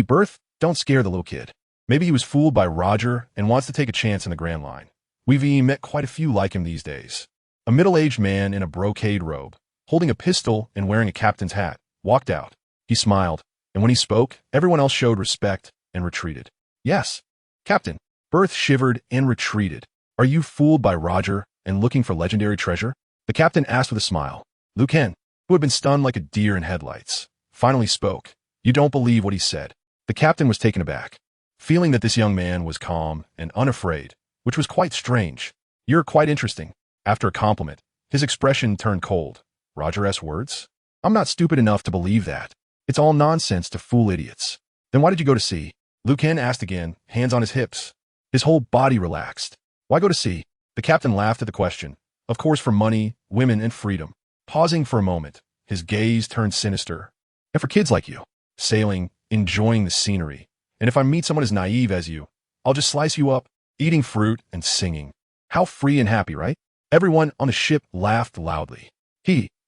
Berth, don't scare the little kid. Maybe he was fooled by Roger and wants to take a chance in the Grand Line. We've met quite a few like him these days. A middle-aged man in a brocade robe, holding a pistol and wearing a captain's hat, walked out. He smiled, and when he spoke, everyone else showed respect and retreated. Yes, Captain. Berth shivered and retreated. Are you fooled by Roger and looking for legendary treasure? The captain asked with a smile. Liu Ken, who had been stunned like a deer in headlights, finally spoke. You don't believe what he said. The captain was taken aback, feeling that this young man was calm and unafraid, which was quite strange. You're quite interesting. After a compliment, his expression turned cold. Roger's words? I'm not stupid enough to believe that. It's all nonsense to fool idiots. Then why did you go to sea? Liu Ken asked again, hands on his hips. His whole body relaxed. Why go to sea? The captain laughed at the question. Of course for money, women, and freedom. Pausing for a moment, his gaze turned sinister. And for kids like you. Sailing, enjoying the scenery. And if I meet someone as naive as you, I'll just slice you up, eating fruit and singing. How free and happy, right? Everyone on the ship laughed loudly.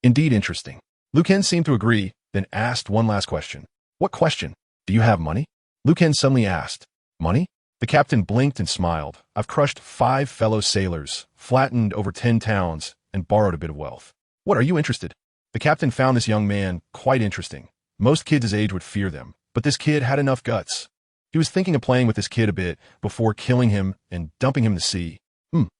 Indeed interesting. Liu Ken seemed to agree, then asked one last question. What question? Do you have money? Liu Ken suddenly asked. Money? The captain blinked and smiled. I've crushed 5 fellow sailors, flattened over 10 towns, and borrowed a bit of wealth. What, are you interested? The captain found this young man quite interesting. Most kids his age would fear them, but this kid had enough guts. He was thinking of playing with this kid a bit before killing him and dumping him in the sea.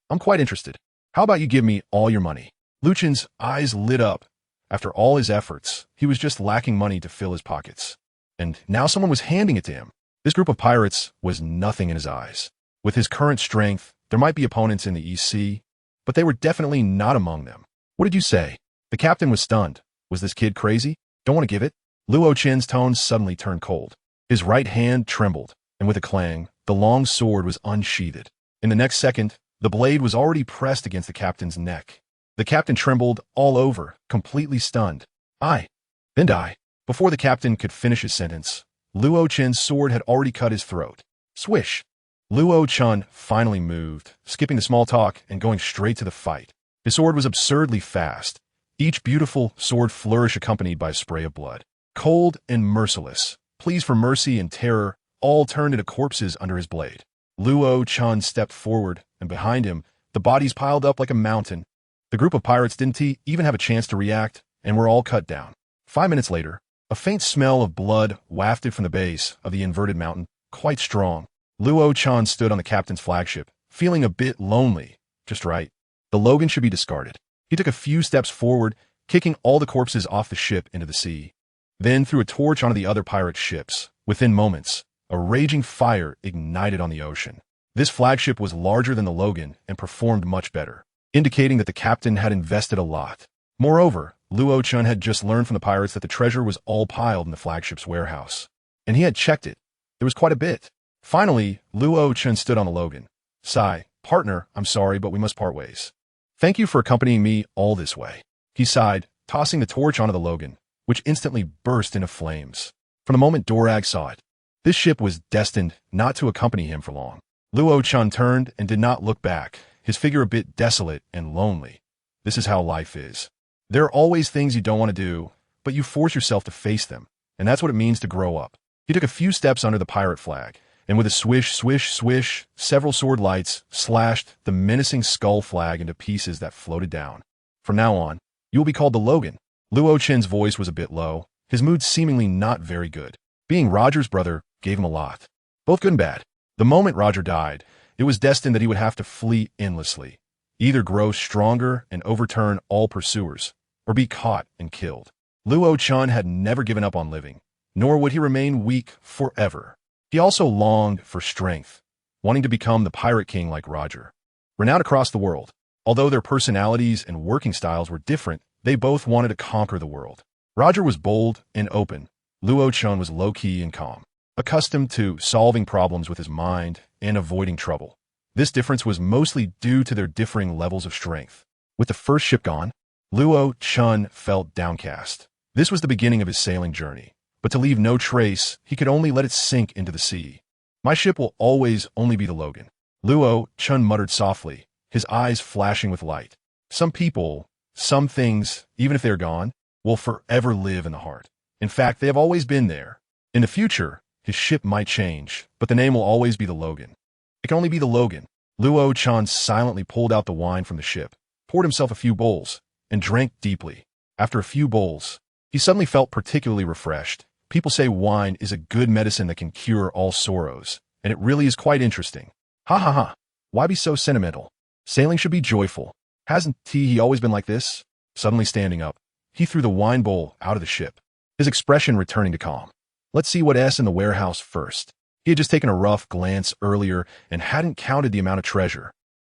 I'm quite interested. How about you give me all your money? Liu Chen's eyes lit up. After all his efforts, he was just lacking money to fill his pockets. And now someone was handing it to him. This group of pirates was nothing in his eyes. With his current strength, there might be opponents in the East Sea, but they were definitely not among them. What did you say? The captain was stunned. Was this kid crazy? Don't want to give it? Liu Chen's tone suddenly turned cold. His right hand trembled, and with a clang, the long sword was unsheathed. In the next second, the blade was already pressed against the captain's neck. The captain trembled all over, completely stunned. Then die. Before the captain could finish his sentence, Liu Chen's sword had already cut his throat. Swish! Liu Chen finally moved, skipping the small talk and going straight to the fight. His sword was absurdly fast, each beautiful sword flourish accompanied by a spray of blood. Cold and merciless, pleas for mercy and terror all turned into corpses under his blade. Liu Chen stepped forward, and behind him, the bodies piled up like a mountain. The group of pirates didn't even have a chance to react, and were all cut down. 5 minutes later, a faint smell of blood wafted from the base of the inverted mountain, quite strong. Liu Chen stood on the captain's flagship, feeling a bit lonely. Just right. The Logan should be discarded. He took a few steps forward, kicking all the corpses off the ship into the sea. Then threw a torch onto the other pirate ships. Within moments, a raging fire ignited on the ocean. This flagship was larger than the Logan and performed much better, indicating that the captain had invested a lot. Moreover, Liu Chen had just learned from the pirates that the treasure was all piled in the flagship's warehouse. And he had checked it. There was quite a bit. Finally, Liu Chen stood on the Logan. Sigh, partner, I'm sorry, but we must part ways. Thank you for accompanying me all this way. He sighed, tossing the torch onto the Logan, which instantly burst into flames. From the moment Dorag saw it, this ship was destined not to accompany him for long. Luo Chun turned and did not look back, his figure a bit desolate and lonely. This is how life is. There are always things you don't want to do, but you force yourself to face them, and that's what it means to grow up. He took a few steps under the pirate flag, and with a swish, swish, swish, several sword lights slashed the menacing skull flag into pieces that floated down. From now on, you will be called the Logan. Luo Chen's voice was a bit low, his mood seemingly not very good. Being Roger's brother gave him a lot, both good and bad. The moment Roger died, it was destined that he would have to flee endlessly, either grow stronger and overturn all pursuers, or be caught and killed. Luo Chun had never given up on living, nor would he remain weak forever. He also longed for strength, wanting to become the pirate king like Roger. Renowned across the world, although their personalities and working styles were different, they both wanted to conquer the world. Roger was bold and open. Luo Chun was low-key and calm, accustomed to solving problems with his mind and avoiding trouble. This difference was mostly due to their differing levels of strength. With the first ship gone, Luo Chun felt downcast. This was the beginning of his sailing journey, but to leave no trace, he could only let it sink into the sea. My ship will always only be the Logan. Luo Chun muttered softly, his eyes flashing with light. Some people, some things, even if they're gone, will forever live in the heart. In fact, they have always been there. In the future, his ship might change, but the name will always be the Logan. It can only be the Logan. Luo Chun silently pulled out the wine from the ship, poured himself a few bowls, and drank deeply. After a few bowls, he suddenly felt particularly refreshed. People say wine is a good medicine that can cure all sorrows, and it really is quite interesting. Ha ha ha. Why be so sentimental? Sailing should be joyful. Hasn't he always been like this? Suddenly standing up, he threw the wine bowl out of the ship, his expression returning to calm. Let's see what's in the warehouse first. He had just taken a rough glance earlier and hadn't counted the amount of treasure.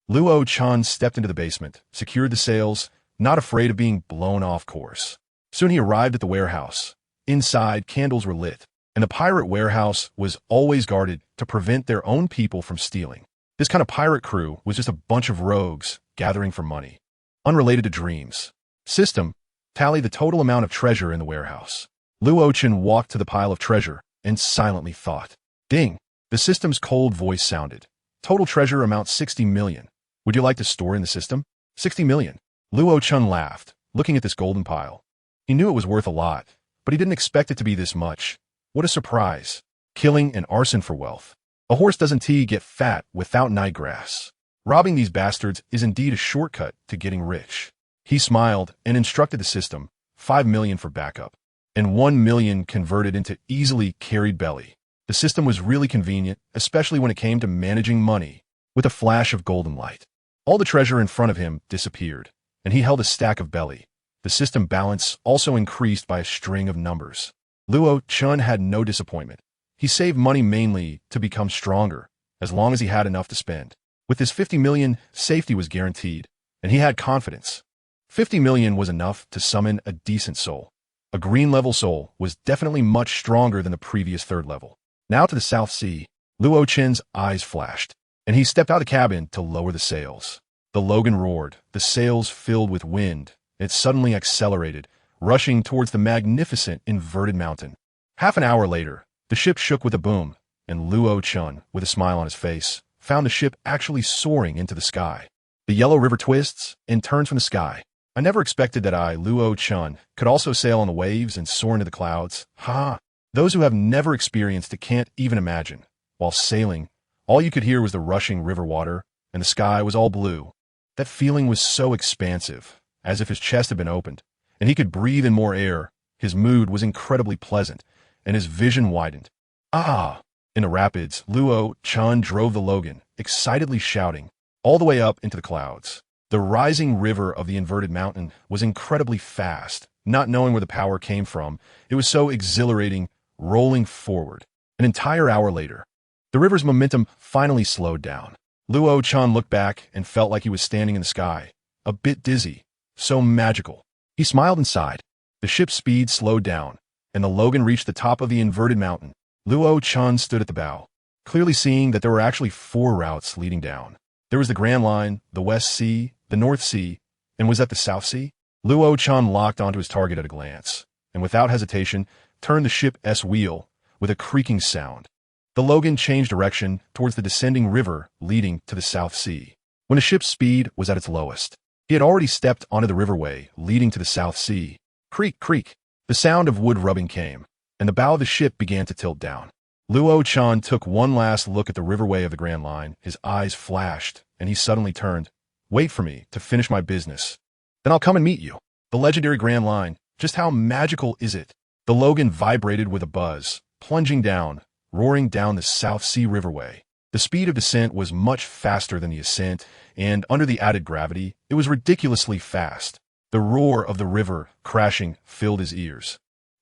Luo Chun stepped into the basement, secured the sails, not afraid of being blown off course. Soon he arrived at the warehouse. Inside, candles were lit, and the pirate warehouse was always guarded to prevent their own people from stealing. This kind of pirate crew was just a bunch of rogues gathering for money. Unrelated to dreams. System, tally the total amount of treasure in the warehouse. Luo Chun walked to the pile of treasure and silently thought. Ding! The system's cold voice sounded. Total treasure amount 60 million. Would you like to store in the system? 60 million. Luo Chun laughed, looking at this golden pile. He knew it was worth a lot, but he didn't expect it to be this much. What a surprise. Killing and arson for wealth. A horse doesn't get fat without night grass. Robbing these bastards is indeed a shortcut to getting rich. He smiled and instructed the system, 5 million for backup, and 1 million converted into easily carried belly. The system was really convenient, especially when it came to managing money. With a flash of golden light, all the treasure in front of him disappeared, and he held a stack of belly. The system balance also increased by a string of numbers. Luo Chun had no disappointment. He saved money mainly to become stronger, as long as he had enough to spend. With his 50 million, safety was guaranteed, and he had confidence. 50 million was enough to summon a decent soul. A green level soul was definitely much stronger than the previous third level. Now to the South Sea, Luo Chen's eyes flashed, and he stepped out of the cabin to lower the sails. The Logan roared, the sails filled with wind. It suddenly accelerated, rushing towards the magnificent inverted mountain. Half an hour later, the ship shook with a boom, and Luo Chun, with a smile on his face, found the ship actually soaring into the sky. The yellow river twists and turns from the sky. I never expected that I, Luo Chun, could also sail on the waves and soar into the clouds. Ha! Those who have never experienced it can't even imagine. While sailing, all you could hear was the rushing river water, and the sky was all blue. That feeling was so expansive, as if his chest had been opened, and he could breathe in more air. His mood was incredibly pleasant, and his vision widened. Ah! In the rapids, Luo Chun drove the Logan, excitedly shouting, all the way up into the clouds. The rising river of the inverted mountain was incredibly fast. Not knowing where the power came from, it was so exhilarating, rolling forward. An entire hour later, the river's momentum finally slowed down. Luo Chun looked back and felt like he was standing in the sky, a bit dizzy, so magical. He smiled and sighed. The ship's speed slowed down, and the Logan reached the top of the inverted mountain. Luo Chun stood at the bow, clearly seeing that there were actually 4 routes leading down. There was the Grand Line, the West Sea, the North Sea, and was that the South Sea? Luo Chan locked onto his target at a glance, and without hesitation, turned the ship's wheel with a creaking sound. The Logan changed direction towards the descending river leading to the South Sea. When the ship's speed was at its lowest, he had already stepped onto the riverway leading to the South Sea. Creak, creak. The sound of wood rubbing came, and the bow of the ship began to tilt down. Luo Chan took one last look at the riverway of the Grand Line. His eyes flashed, and he suddenly turned. Wait for me to finish my business. Then I'll come and meet you. The legendary Grand Line. Just how magical is it? The Logan vibrated with a buzz, plunging down, roaring down the South Sea riverway. The speed of descent was much faster than the ascent, and under the added gravity, it was ridiculously fast. The roar of the river crashing filled his ears.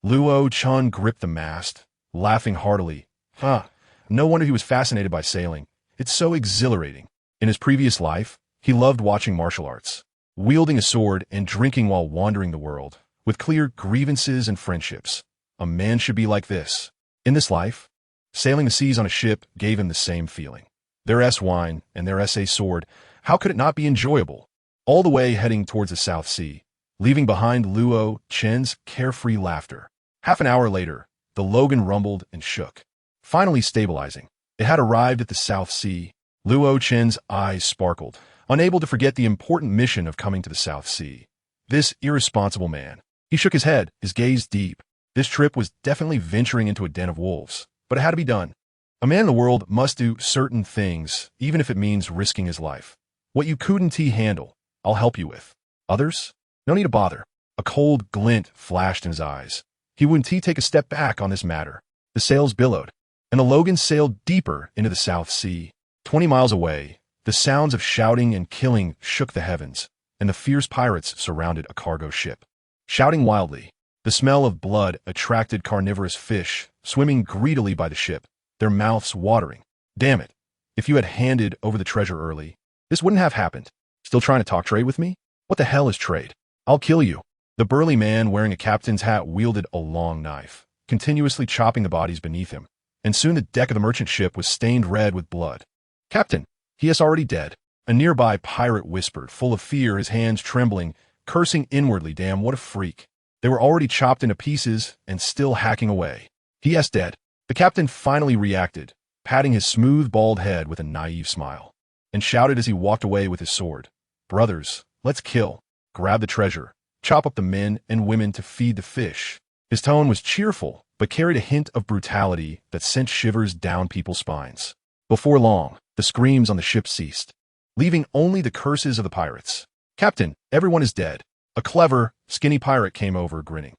Luo Chan gripped the mast, laughing heartily. No wonder he was fascinated by sailing. It's so exhilarating. In his previous life, he loved watching martial arts, wielding a sword and drinking while wandering the world, with clear grievances and friendships. A man should be like this. In this life, sailing the seas on a ship gave him the same feeling. Their wine and their sword, how could it not be enjoyable? All the way heading towards the South Sea, leaving behind Luo Chen's carefree laughter. Half an hour later, the Logan rumbled and shook, finally stabilizing. It had arrived at the South Sea. Luo Chen's eyes sparkled, unable to forget the important mission of coming to the South Sea. This irresponsible man. He shook his head, his gaze deep. This trip was definitely venturing into a den of wolves, but it had to be done. A man in the world must do certain things, even if it means risking his life. What you couldn't handle, I'll help you with. Others? No need to bother. A cold glint flashed in his eyes. He wouldn't take a step back on this matter. The sails billowed, and the Logan sailed deeper into the South Sea. 20 miles away, the sounds of shouting and killing shook the heavens, and the fierce pirates surrounded a cargo ship. Shouting wildly, the smell of blood attracted carnivorous fish swimming greedily by the ship, their mouths watering. Damn it. If you had handed over the treasure early, this wouldn't have happened. Still trying to talk trade with me? What the hell is trade? I'll kill you. The burly man wearing a captain's hat wielded a long knife, continuously chopping the bodies beneath him, and soon the deck of the merchant ship was stained red with blood. Captain, he is already dead. A nearby pirate whispered, full of fear, his hands trembling, cursing inwardly. Damn, what a freak. They were already chopped into pieces and still hacking away. He is dead. The captain finally reacted, patting his smooth, bald head with a naive smile, and shouted as he walked away with his sword. Brothers, let's kill, grab the treasure, chop up the men and women to feed the fish. His tone was cheerful, but carried a hint of brutality that sent shivers down people's spines. Before long, the screams on the ship ceased, leaving only the curses of the pirates. Captain, everyone is dead. A clever, skinny pirate came over, grinning.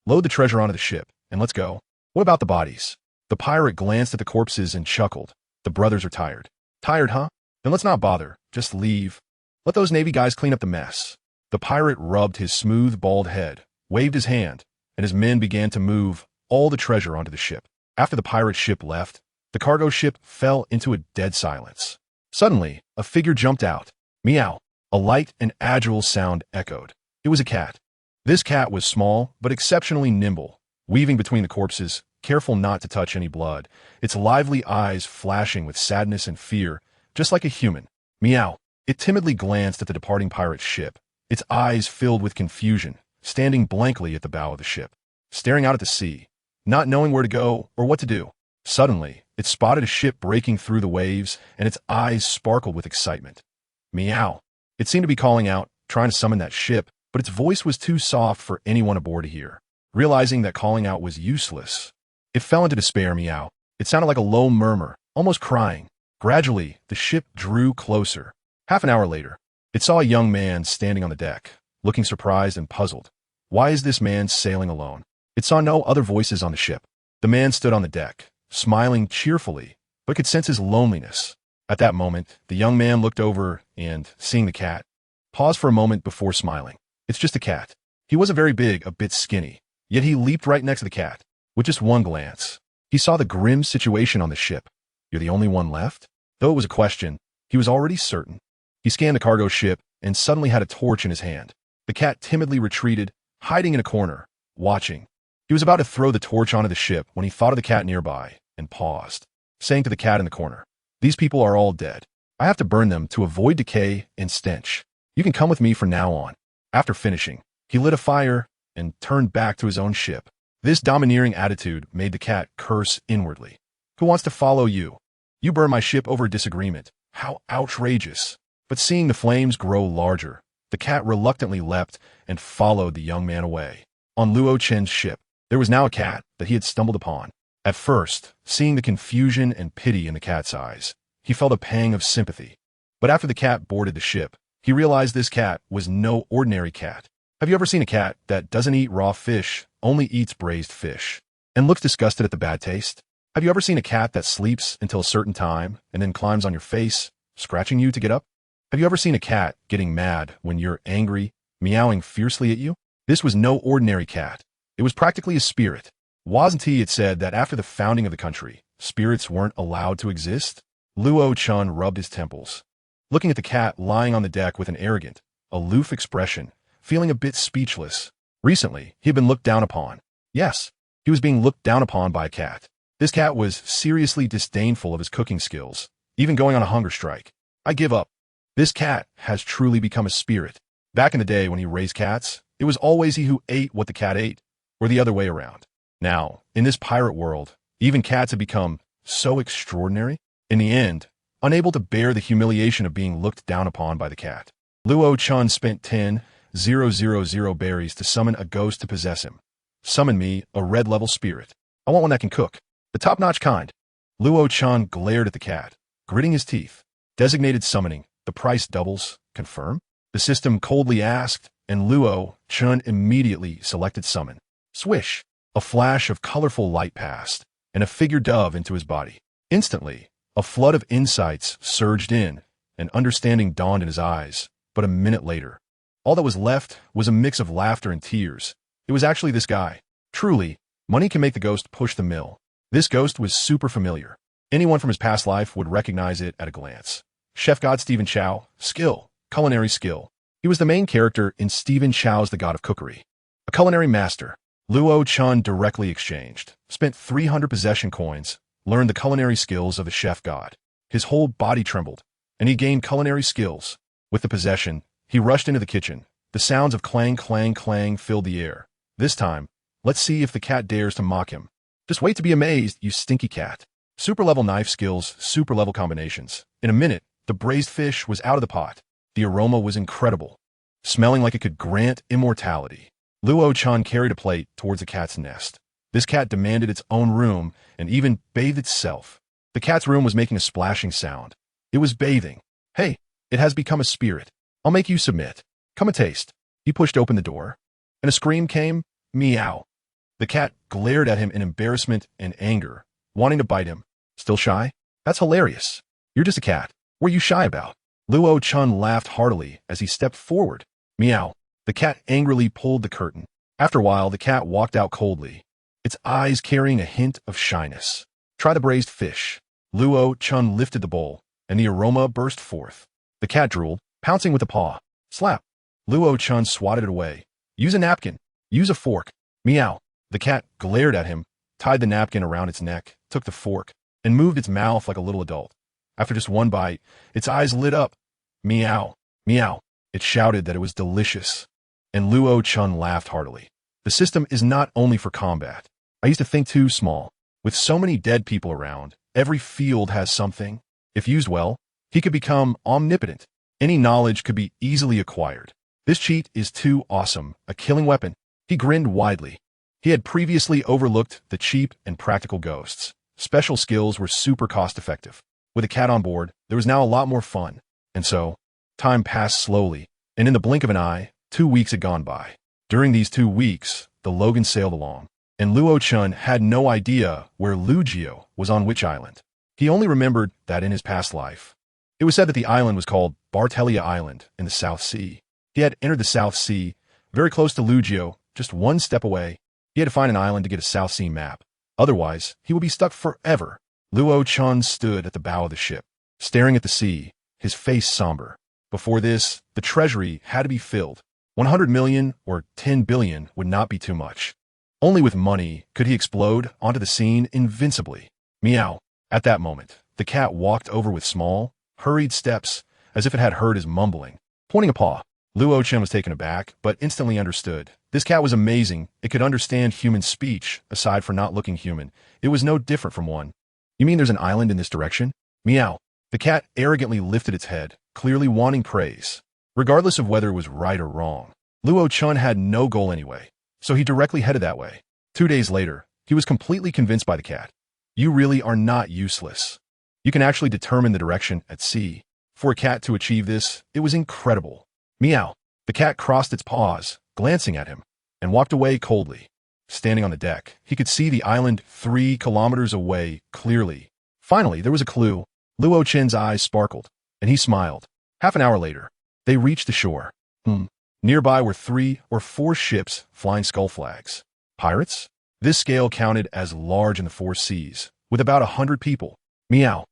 Load the treasure onto the ship, and let's go. What about the bodies? The pirate glanced at the corpses and chuckled. The brothers are tired. Tired, huh? Then let's not bother. Just leave. Let those Navy guys clean up the mess. The pirate rubbed his smooth, bald head, waved his hand, and his men began to move all the treasure onto the ship. After the pirate ship left, the cargo ship fell into a dead silence. Suddenly, a figure jumped out. Meow. A light and agile sound echoed. It was a cat. This cat was small, but exceptionally nimble, weaving between the corpses, careful not to touch any blood, its lively eyes flashing with sadness and fear, just like a human. Meow. It timidly glanced at the departing pirate ship, its eyes filled with confusion, standing blankly at the bow of the ship, staring out at the sea, not knowing where to go or what to do. Suddenly, it spotted a ship breaking through the waves, and its eyes sparkled with excitement. Meow. It seemed to be calling out, trying to summon that ship, but its voice was too soft for anyone aboard to hear. Realizing that calling out was useless, it fell into despair. Meow. It sounded like a low murmur, almost crying. Gradually, the ship drew closer. Half an hour later, it saw a young man standing on the deck, looking surprised and puzzled. Why is this man sailing alone? It saw no other voices on the ship. The man stood on the deck, smiling cheerfully, but could sense his loneliness. At that moment, the young man looked over and, seeing the cat, paused for a moment before smiling. It's just a cat. He wasn't very big, a bit skinny, yet he leaped right next to the cat. With just one glance, he saw the grim situation on the ship. You're the only one left? Though it was a question, he was already certain. He scanned the cargo ship and suddenly had a torch in his hand. The cat timidly retreated, hiding in a corner, watching. He was about to throw the torch onto the ship when he thought of the cat nearby and paused, saying to the cat in the corner, "These people are all dead. I have to burn them to avoid decay and stench." You can come with me from now on. After finishing, he lit a fire and turned back to his own ship. This domineering attitude made the cat curse inwardly. Who wants to follow you? You burn my ship over a disagreement. How outrageous. But seeing the flames grow larger, the cat reluctantly leapt and followed the young man away. On Luochen's ship, there was now a cat that he had stumbled upon. At first, seeing the confusion and pity in the cat's eyes, he felt a pang of sympathy. But after the cat boarded the ship, he realized this cat was no ordinary cat. Have you ever seen a cat that doesn't eat raw fish, only eats braised fish, and looks disgusted at the bad taste? Have you ever seen a cat that sleeps until a certain time and then climbs on your face, scratching you to get up? Have you ever seen a cat getting mad when you're angry, meowing fiercely at you? This was no ordinary cat. It was practically a spirit. Wasn't it said that after the founding of the country, spirits weren't allowed to exist? Luo-chan rubbed his temples, looking at the cat lying on the deck with an arrogant, aloof expression, feeling a bit speechless. Recently, he had been looked down upon. Yes, he was being looked down upon by a cat. This cat was seriously disdainful of his cooking skills, even going on a hunger strike. I give up. This cat has truly become a spirit. Back in the day when he raised cats, it was always he who ate what the cat ate, or the other way around. Now, in this pirate world, even cats have become so extraordinary. In the end, unable to bear the humiliation of being looked down upon by the cat, Luo-chan spent 10,000 berries to summon a ghost to possess him. Summon me a red-level spirit. I want one that can cook. The top-notch kind. Luo-chan glared at the cat, gritting his teeth. Designated summoning. The price doubles. Confirm? The system coldly asked, and Luo-chan immediately selected summon. Swish! A flash of colorful light passed, and a figure dove into his body. Instantly, a flood of insights surged in, and understanding dawned in his eyes. But a minute later, all that was left was a mix of laughter and tears. It was actually this guy. Truly, money can make the ghost push the mill. This ghost was super familiar. Anyone from his past life would recognize it at a glance. Chef God Stephen Chow, skill, culinary skill. He was the main character in Stephen Chow's The God of Cookery. A culinary master. Luo-chan directly exchanged, spent 300 possession coins, learned the culinary skills of the chef god. His whole body trembled, and he gained culinary skills. With the possession, he rushed into the kitchen. The sounds of clang, clang, clang filled the air. This time, let's see if the cat dares to mock him. Just wait to be amazed, you stinky cat. Super-level knife skills, super-level combinations. In a minute, the braised fish was out of the pot. The aroma was incredible, smelling like it could grant immortality. Luo-chan carried a plate towards the cat's nest. This cat demanded its own room and even bathed itself. The cat's room was making a splashing sound. It was bathing. Hey, it has become a spirit. I'll make you submit. Come and taste. He pushed open the door, and a scream came. Meow. The cat glared at him in embarrassment and anger, wanting to bite him. Still shy? That's hilarious. You're just a cat. What are you shy about? Luo-chan laughed heartily as he stepped forward. Meow. The cat angrily pulled the curtain. After a while, the cat walked out coldly, its eyes carrying a hint of shyness. Try the braised fish. Luo-chan lifted the bowl, and the aroma burst forth. The cat drooled, pouncing with a paw. Slap. Luo-chan swatted it away. Use a napkin. Use a fork. Meow. The cat glared at him, tied the napkin around its neck, took the fork, and moved its mouth like a little adult. After just one bite, its eyes lit up. Meow. Meow. It shouted that it was delicious. And Luo-chan laughed heartily. The system is not only for combat. I used to think too small. With so many dead people around, every field has something. If used well, he could become omnipotent. Any knowledge could be easily acquired. This cheat is too awesome, a killing weapon. He grinned widely. He had previously overlooked the cheap and practical ghosts. Special skills were super cost-effective. With a cat on board, there was now a lot more fun. And so, time passed slowly, and in the blink of an eye, 2 weeks had gone by. During these 2 weeks, the Logan sailed along, and Luo-chan had no idea where Lugio was on which island. He only remembered that in his past life. It was said that the island was called Bartelia Island in the South Sea. He had entered the South Sea, very close to Lugio, just 1 step away. He had to find an island to get a South Sea map. Otherwise, he would be stuck forever. Luo-chan stood at the bow of the ship, staring at the sea, his face somber. Before this, the treasury had to be filled. 100 million or 10 billion would not be too much. Only with money could he explode onto the scene invincibly. Meow. At that moment, the cat walked over with small, hurried steps, as if it had heard his mumbling. Pointing a paw. Luo-Chen was taken aback, but instantly understood. This cat was amazing. It could understand human speech, aside from not looking human. It was no different from one. You mean there's an island in this direction? Meow. The cat arrogantly lifted its head, clearly wanting praise. Regardless of whether it was right or wrong, Luo-Chen had no goal anyway, so he directly headed that way. 2 days later, he was completely convinced by the cat. You really are not useless. You can actually determine the direction at sea. For a cat to achieve this, it was incredible. Meow. The cat crossed its paws, glancing at him, and walked away coldly. Standing on the deck, he could see the island 3 kilometers away clearly. Finally, there was a clue. Luo-Chen's eyes sparkled, and he smiled. Half an hour later, they reached the shore. Nearby were 3 or 4 ships flying skull flags. Pirates? This scale counted as large in the 4 seas, with about 100 people. Meow.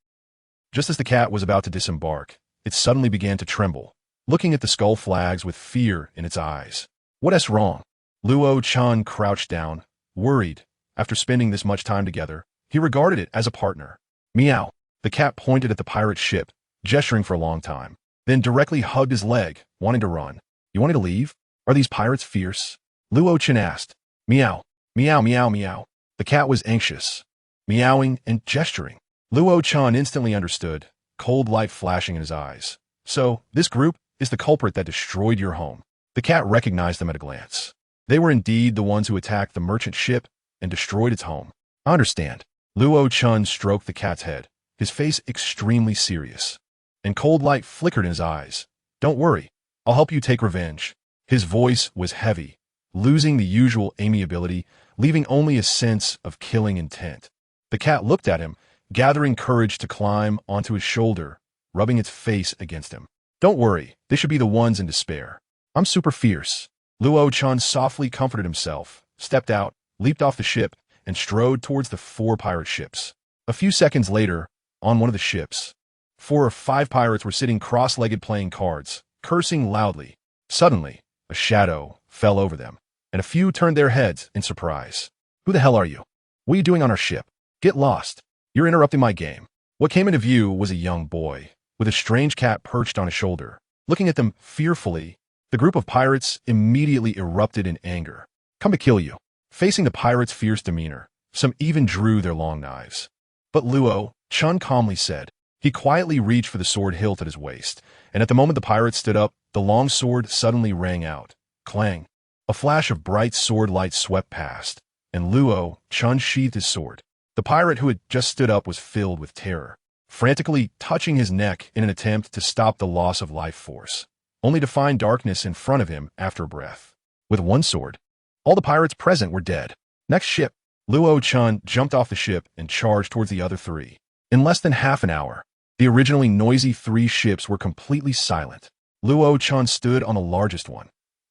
Just as the cat was about to disembark, it suddenly began to tremble, looking at the skull flags with fear in its eyes. What's wrong? Luo-Chen crouched down, worried. After spending this much time together, he regarded it as a partner. Meow. The cat pointed at the pirate ship, gesturing for a long time, then directly hugged his leg, wanting to run. You want me to leave? Are these pirates fierce? Luo-Chen asked. Meow. Meow, meow, meow. The cat was anxious, meowing and gesturing. Luo-Chen instantly understood, cold light flashing in his eyes. So, this group is the culprit that destroyed your home. The cat recognized them at a glance. They were indeed the ones who attacked the merchant ship and destroyed its home. I understand. Luo-Chen stroked the cat's head, his face extremely serious, and cold light flickered in his eyes. Don't worry, I'll help you take revenge. His voice was heavy, losing the usual amiability, leaving only a sense of killing intent. The cat looked at him, gathering courage to climb onto his shoulder, rubbing its face against him. Don't worry, they should be the ones in despair. I'm super fierce. Luo-Chen softly comforted himself, stepped out, leaped off the ship, and strode towards the 4 pirate ships. A few seconds later, on one of the ships, 4 or 5 pirates were sitting cross-legged playing cards, cursing loudly. Suddenly, a shadow fell over them, and a few turned their heads in surprise. Who the hell are you? What are you doing on our ship? Get lost. You're interrupting my game. What came into view was a young boy, with a strange cat perched on his shoulder. Looking at them fearfully, the group of pirates immediately erupted in anger. Come to kill you. Facing the pirates' fierce demeanor, some even drew their long knives. But Luo-Chen calmly said. He quietly reached for the sword hilt at his waist, and at the moment the pirates stood up, the long sword suddenly rang out. Clang. A flash of bright sword light swept past, and Luo-Chen sheathed his sword. The pirate who had just stood up was filled with terror, frantically touching his neck in an attempt to stop the loss of life force, only to find darkness in front of him after a breath. With one sword, all the pirates present were dead. Next ship. Luo-Chen jumped off the ship and charged towards the other 3. In less than half an hour, the originally noisy 3 ships were completely silent. Luo-Chen stood on the largest one.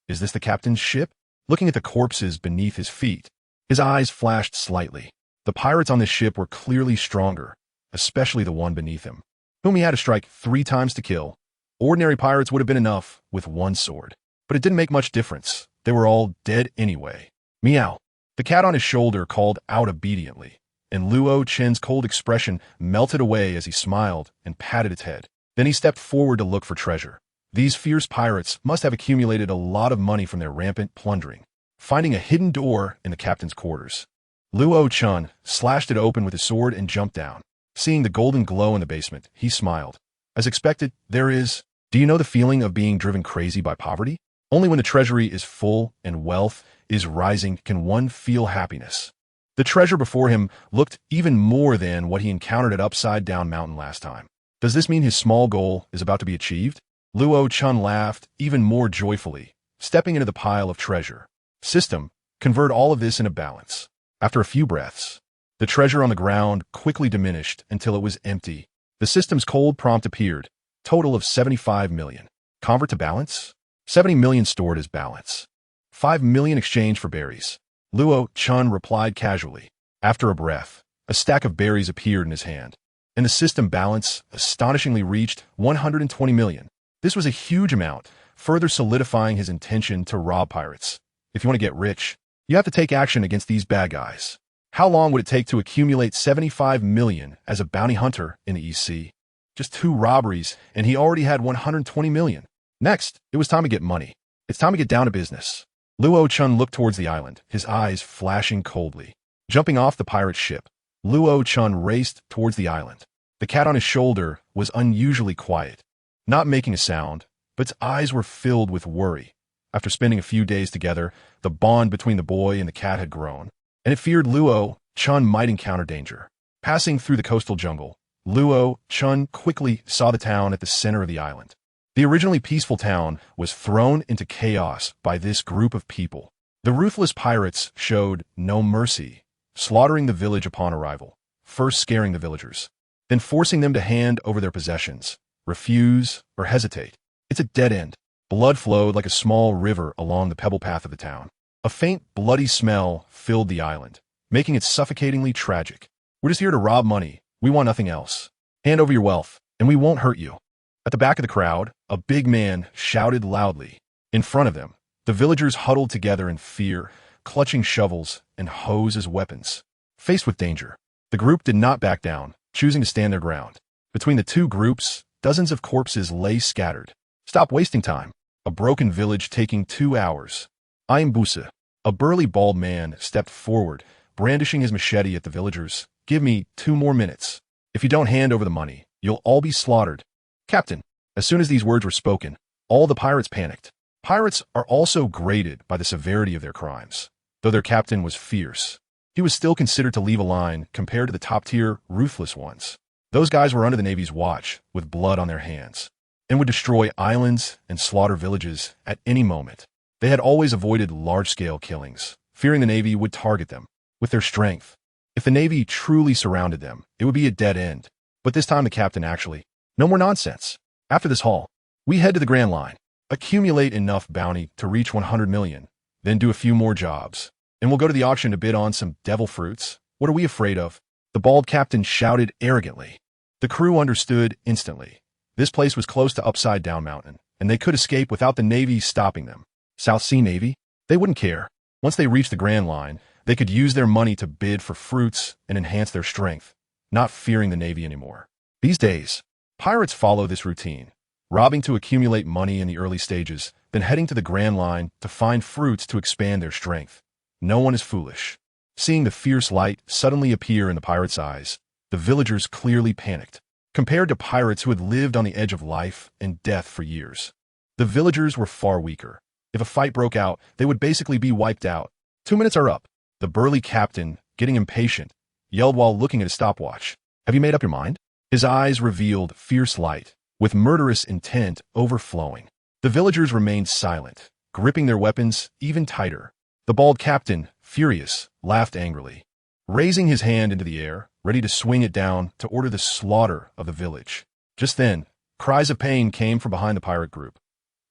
Is this the captain's ship? Looking at the corpses beneath his feet, his eyes flashed slightly. The pirates on this ship were clearly stronger, especially the one beneath him, whom he had to strike 3 times to kill. Ordinary pirates would have been enough with one sword, but it didn't make much difference. They were all dead anyway. Meow. The cat on his shoulder called out obediently, and Luo-Chen's cold expression melted away as he smiled and patted its head. Then he stepped forward to look for treasure. These fierce pirates must have accumulated a lot of money from their rampant plundering. Finding a hidden door in the captain's quarters, Luo-Chen slashed it open with his sword and jumped down. Seeing the golden glow in the basement, he smiled. As expected, there is. Do you know the feeling of being driven crazy by poverty? Only when the treasury is full and wealth is rising can one feel happiness. The treasure before him looked even more than what he encountered at Upside Down Mountain last time. Does this mean his small goal is about to be achieved? Luo-Chen laughed even more joyfully, stepping into the pile of treasure. System, convert all of this into balance. After a few breaths, the treasure on the ground quickly diminished until it was empty. The system's cold prompt appeared. Total of 75 million. Convert to balance? 70 million stored as balance. 5 million exchanged for berries. Luo-Chen replied casually. After a breath, a stack of berries appeared in his hand, and the system balance astonishingly reached 120 million. This was a huge amount, further solidifying his intention to rob pirates. If you want to get rich, you have to take action against these bad guys. How long would it take to accumulate 75 million as a bounty hunter in the East Sea? Just 2 robberies, and he already had 120 million. Next, it was time to get money. It's time to get down to business. Luo Chun looked towards the island, his eyes flashing coldly. Jumping off the pirate ship, Luo Chun raced towards the island. The cat on his shoulder was unusually quiet, not making a sound, but its eyes were filled with worry. After spending a few days together, the bond between the boy and the cat had grown, and it feared Luo Chun might encounter danger. Passing through the coastal jungle, Luo Chun quickly saw the town at the center of the island. The originally peaceful town was thrown into chaos by this group of people. The ruthless pirates showed no mercy, slaughtering the village upon arrival, first scaring the villagers, then forcing them to hand over their possessions, refuse, or hesitate. It's a dead end. Blood flowed like a small river along the pebble path of the town. A faint, bloody smell filled the island, making it suffocatingly tragic. We're just here to rob money. We want nothing else. Hand over your wealth, and we won't hurt you. At the back of the crowd, a big man shouted loudly. In front of them, the villagers huddled together in fear, clutching shovels and hoes as weapons. Faced with danger, the group did not back down, choosing to stand their ground. Between the two groups, dozens of corpses lay scattered. Stop wasting time. A broken village taking 2 hours. I am Busa. A burly bald man stepped forward, brandishing his machete at the villagers. Give me 2 more minutes. If you don't hand over the money, you'll all be slaughtered. Captain. As soon as these words were spoken, all the pirates panicked. Pirates are also graded by the severity of their crimes. Though their captain was fierce, he was still considered to leave a line compared to the top-tier, ruthless ones. Those guys were under the Navy's watch, with blood on their hands, and would destroy islands and slaughter villages at any moment. They had always avoided large-scale killings, fearing the Navy would target them with their strength. If the Navy truly surrounded them, it would be a dead end. But this time the captain actually, no more nonsense. After this haul, we head to the Grand Line, accumulate enough bounty to reach 100 million, then do a few more jobs, and we'll go to the auction to bid on some devil fruits. What are we afraid of? The bald captain shouted arrogantly. The crew understood instantly. This place was close to Upside Down Mountain, and they could escape without the Navy stopping them. South Sea Navy? They wouldn't care. Once they reached the Grand Line, they could use their money to bid for fruits and enhance their strength, not fearing the Navy anymore. These days, pirates follow this routine, robbing to accumulate money in the early stages, then heading to the Grand Line to find fruits to expand their strength. No one is foolish. Seeing the fierce light suddenly appear in the pirates' eyes, the villagers clearly panicked. Compared to pirates who had lived on the edge of life and death for years, the villagers were far weaker. If a fight broke out, they would basically be wiped out. 2 minutes are up. The burly captain, getting impatient, yelled while looking at his stopwatch. Have you made up your mind? His eyes revealed fierce light, with murderous intent overflowing. The villagers remained silent, gripping their weapons even tighter. The bald captain, furious, laughed angrily, raising his hand into the air, ready to swing it down to order the slaughter of the village. Just then, cries of pain came from behind the pirate group.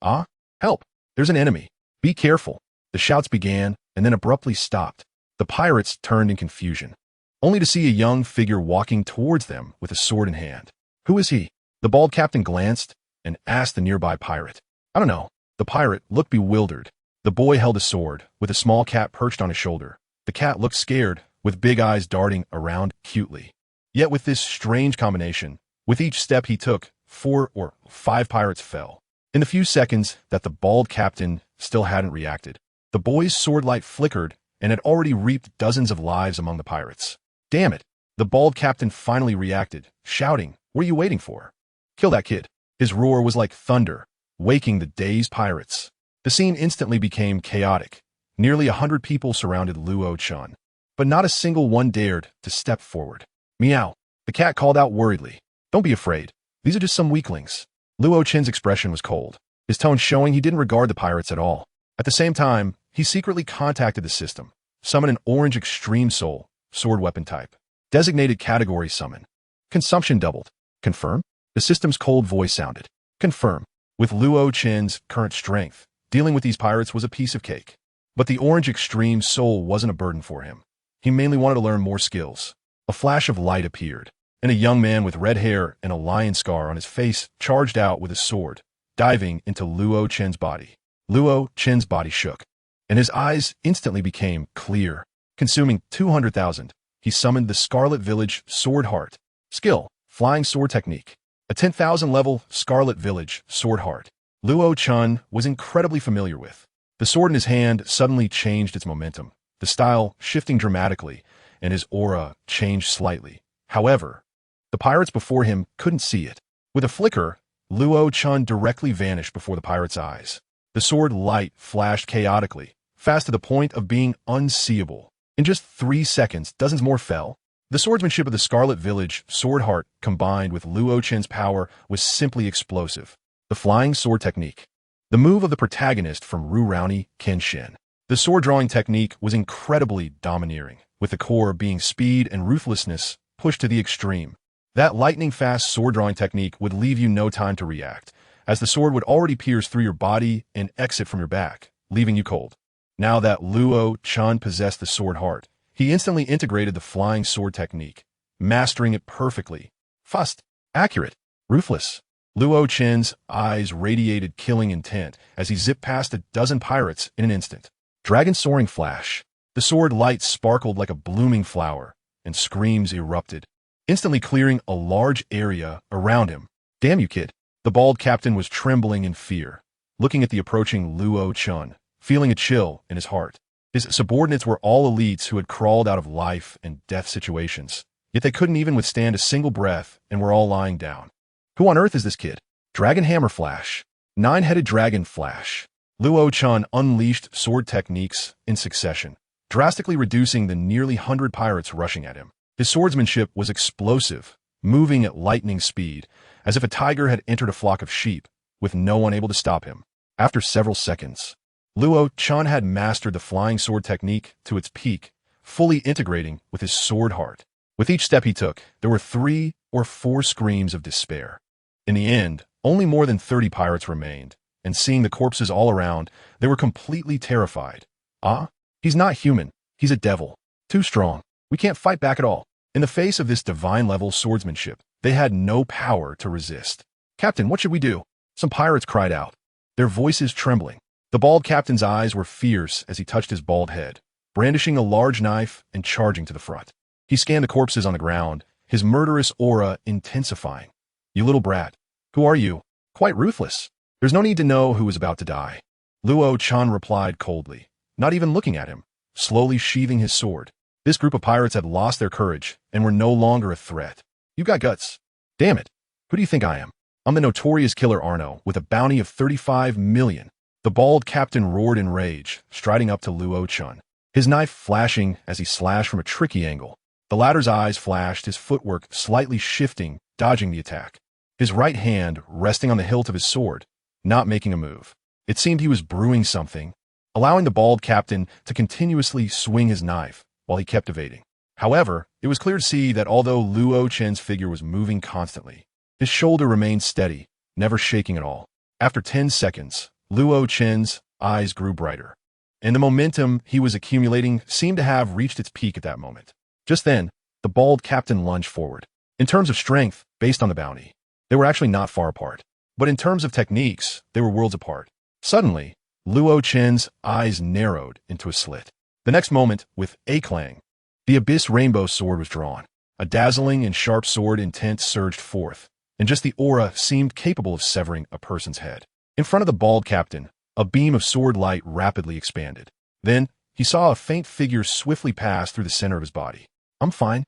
Ah, help! There's an enemy. Be careful. The shouts began and then abruptly stopped. The pirates turned in confusion, only to see a young figure walking towards them with a sword in hand. Who is he? The bald captain glanced and asked the nearby pirate. I don't know. The pirate looked bewildered. The boy held a sword, with a small cat perched on his shoulder. The cat looked scared, with big eyes darting around cutely. Yet with this strange combination, with each step he took, 4 or 5 pirates fell. In the few seconds that the bald captain still hadn't reacted, the boy's sword light flickered and had already reaped dozens of lives among the pirates. Damn it! The bald captain finally reacted, shouting, What are you waiting for? Kill that kid. His roar was like thunder, waking the dazed pirates. The scene instantly became chaotic. Nearly 100 people surrounded Luo Chun, but not a single one dared to step forward. Meow. The cat called out worriedly. Don't be afraid. These are just some weaklings. Luo Chun's expression was cold, his tone showing he didn't regard the pirates at all. At the same time, he secretly contacted the system, summoned an orange extreme soul, sword weapon type. Designated category summon. Consumption doubled. Confirm? The system's cold voice sounded. Confirm. With Luo Chun's current strength, dealing with these pirates was a piece of cake. But the orange extreme soul wasn't a burden for him. He mainly wanted to learn more skills. A flash of light appeared, and a young man with red hair and a lion scar on his face charged out with a sword, diving into Luo Chun's body. Luo Chun's body shook, and his eyes instantly became clear. Consuming 200,000, he summoned the Scarlet Village Sword Heart. Skill, Flying Sword Technique. A 10,000 level Scarlet Village Sword Heart. Luo Chun was incredibly familiar with. The sword in his hand suddenly changed its momentum, the style shifting dramatically, and his aura changed slightly. However, the pirates before him couldn't see it. With a flicker, Luo Chun directly vanished before the pirate's eyes. The sword light flashed chaotically, fast to the point of being unseeable. In just 3 seconds, dozens more fell. The swordsmanship of the Scarlet Village Sword Heart combined with Luo Chen's power was simply explosive. The flying sword technique. The move of the protagonist from Rurouni Kenshin. The sword-drawing technique was incredibly domineering, with the core being speed and ruthlessness pushed to the extreme. That lightning-fast sword-drawing technique would leave you no time to react, as the sword would already pierce through your body and exit from your back, leaving you cold. Now that Luo Chun possessed the sword heart, he instantly integrated the flying sword technique, mastering it perfectly. Fast, accurate, ruthless. Luo Chen's eyes radiated killing intent as he zipped past a dozen pirates in an instant. Dragon soaring flash. The sword light sparkled like a blooming flower, and screams erupted, instantly clearing a large area around him. Damn you, kid. The bald captain was trembling in fear, looking at the approaching Luo Chun, feeling a chill in his heart. His subordinates were all elites who had crawled out of life and death situations, yet they couldn't even withstand a single breath and were all lying down. Who on earth is this kid? Dragon hammer flash. Nine-headed dragon flash. Luo Chun unleashed sword techniques in succession, drastically reducing the nearly 100 pirates rushing at him. His swordsmanship was explosive, moving at lightning speed, as if a tiger had entered a flock of sheep, with no one able to stop him. After several seconds, Luo Chun had mastered the flying sword technique to its peak, fully integrating with his sword heart. With each step he took, there were 3 or 4 screams of despair. In the end, only more than 30 pirates remained, and seeing the corpses all around, they were completely terrified. Ah, he's not human. He's a devil. Too strong. We can't fight back at all. In the face of this divine-level swordsmanship, they had no power to resist. Captain, what should we do? Some pirates cried out, their voices trembling. The bald captain's eyes were fierce as he touched his bald head, brandishing a large knife and charging to the front. He scanned the corpses on the ground, his murderous aura intensifying. You little brat. Who are you? Quite ruthless. There's no need to know who was about to die. Luo Chun replied coldly, not even looking at him, slowly sheathing his sword. This group of pirates had lost their courage and were no longer a threat. You got guts. Damn it. Who do you think I am? I'm the notorious killer Arno with a bounty of 35 million. The bald captain roared in rage, striding up to Luo Chun, his knife flashing as he slashed from a tricky angle. The latter's eyes flashed, his footwork slightly shifting, dodging the attack. His right hand resting on the hilt of his sword, not making a move. It seemed he was brewing something, allowing the bald captain to continuously swing his knife while he kept evading. However, it was clear to see that although Luo Chen's figure was moving constantly, his shoulder remained steady, never shaking at all. After 10 seconds, Luo Chen's eyes grew brighter, and the momentum he was accumulating seemed to have reached its peak at that moment. Just then, the bald captain lunged forward. In terms of strength, based on the bounty, they were actually not far apart. But in terms of techniques, they were worlds apart. Suddenly, Luo Chen's eyes narrowed into a slit. The next moment, with a clang, the Abyss Rainbow Sword was drawn. A dazzling and sharp sword intent surged forth, and just the aura seemed capable of severing a person's head. In front of the bald captain, a beam of sword light rapidly expanded. Then, he saw a faint figure swiftly pass through the center of his body. I'm fine,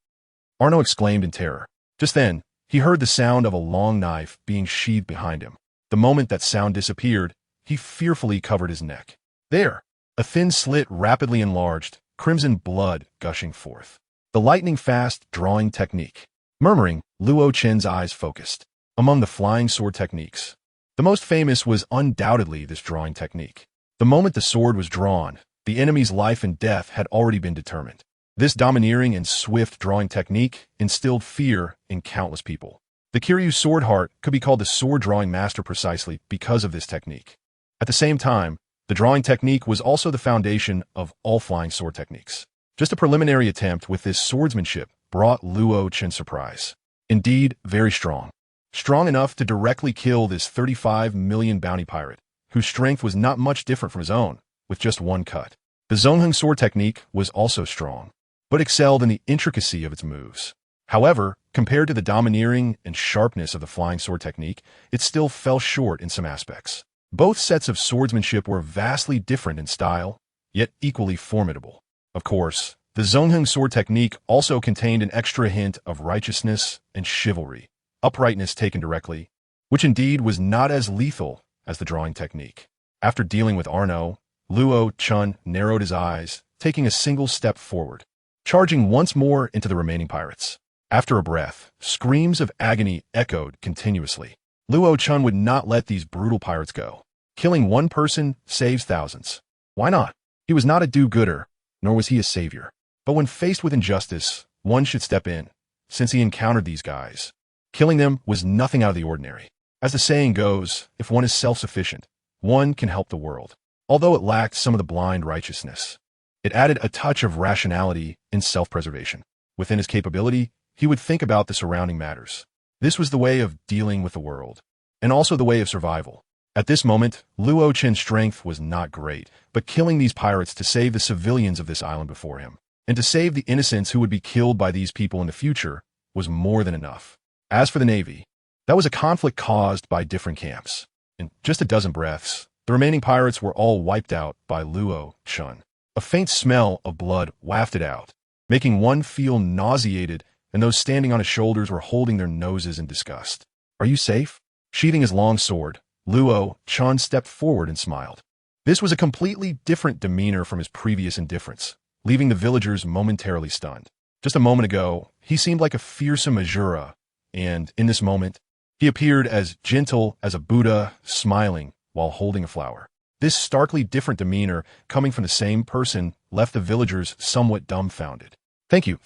Arno exclaimed in terror. Just then, he heard the sound of a long knife being sheathed behind him. The moment that sound disappeared, he fearfully covered his neck. There, a thin slit rapidly enlarged, crimson blood gushing forth. The lightning-fast drawing technique. Murmuring, Luo Chen's eyes focused. Among the flying sword techniques, the most famous was undoubtedly this drawing technique. The moment the sword was drawn, the enemy's life and death had already been determined. This domineering and swift drawing technique instilled fear in countless people. The Kiryu sword heart could be called the sword drawing master precisely because of this technique. At the same time, the drawing technique was also the foundation of all flying sword techniques. Just a preliminary attempt with this swordsmanship brought Luo Chen surprise. Indeed, very strong. Strong enough to directly kill this 35 million bounty pirate, whose strength was not much different from his own, with just one cut. The Zongheng sword technique was also strong, but excelled in the intricacy of its moves. However, compared to the domineering and sharpness of the flying sword technique, it still fell short in some aspects. Both sets of swordsmanship were vastly different in style, yet equally formidable. Of course, the Zhongheng sword technique also contained an extra hint of righteousness and chivalry, uprightness taken directly, which indeed was not as lethal as the drawing technique. After dealing with Arno, Luo Chun narrowed his eyes, taking a single step forward, charging once more into the remaining pirates. After a breath, screams of agony echoed continuously. Luo Chun would not let these brutal pirates go. Killing one person saves thousands. Why not? He was not a do-gooder, nor was he a savior. But when faced with injustice, one should step in, since he encountered these guys. Killing them was nothing out of the ordinary. As the saying goes, if one is self-sufficient, one can help the world. Although it lacked some of the blind righteousness, it added a touch of rationality and self-preservation. Within his capability, he would think about the surrounding matters. This was the way of dealing with the world, and also the way of survival. At this moment, Luo Chen's strength was not great, but killing these pirates to save the civilians of this island before him, and to save the innocents who would be killed by these people in the future, was more than enough. As for the Navy, that was a conflict caused by different camps. In just a dozen breaths, the remaining pirates were all wiped out by Luo Chun. A faint smell of blood wafted out, making one feel nauseated, and those standing on his shoulders were holding their noses in disgust. "Are you safe?" Sheathing his long sword, Luo Chun stepped forward and smiled. This was a completely different demeanor from his previous indifference, leaving the villagers momentarily stunned. Just a moment ago, he seemed like a fearsome Asura, and in this moment, he appeared as gentle as a Buddha, smiling while holding a flower. This starkly different demeanor, coming from the same person, left the villagers somewhat dumbfounded. Thank you.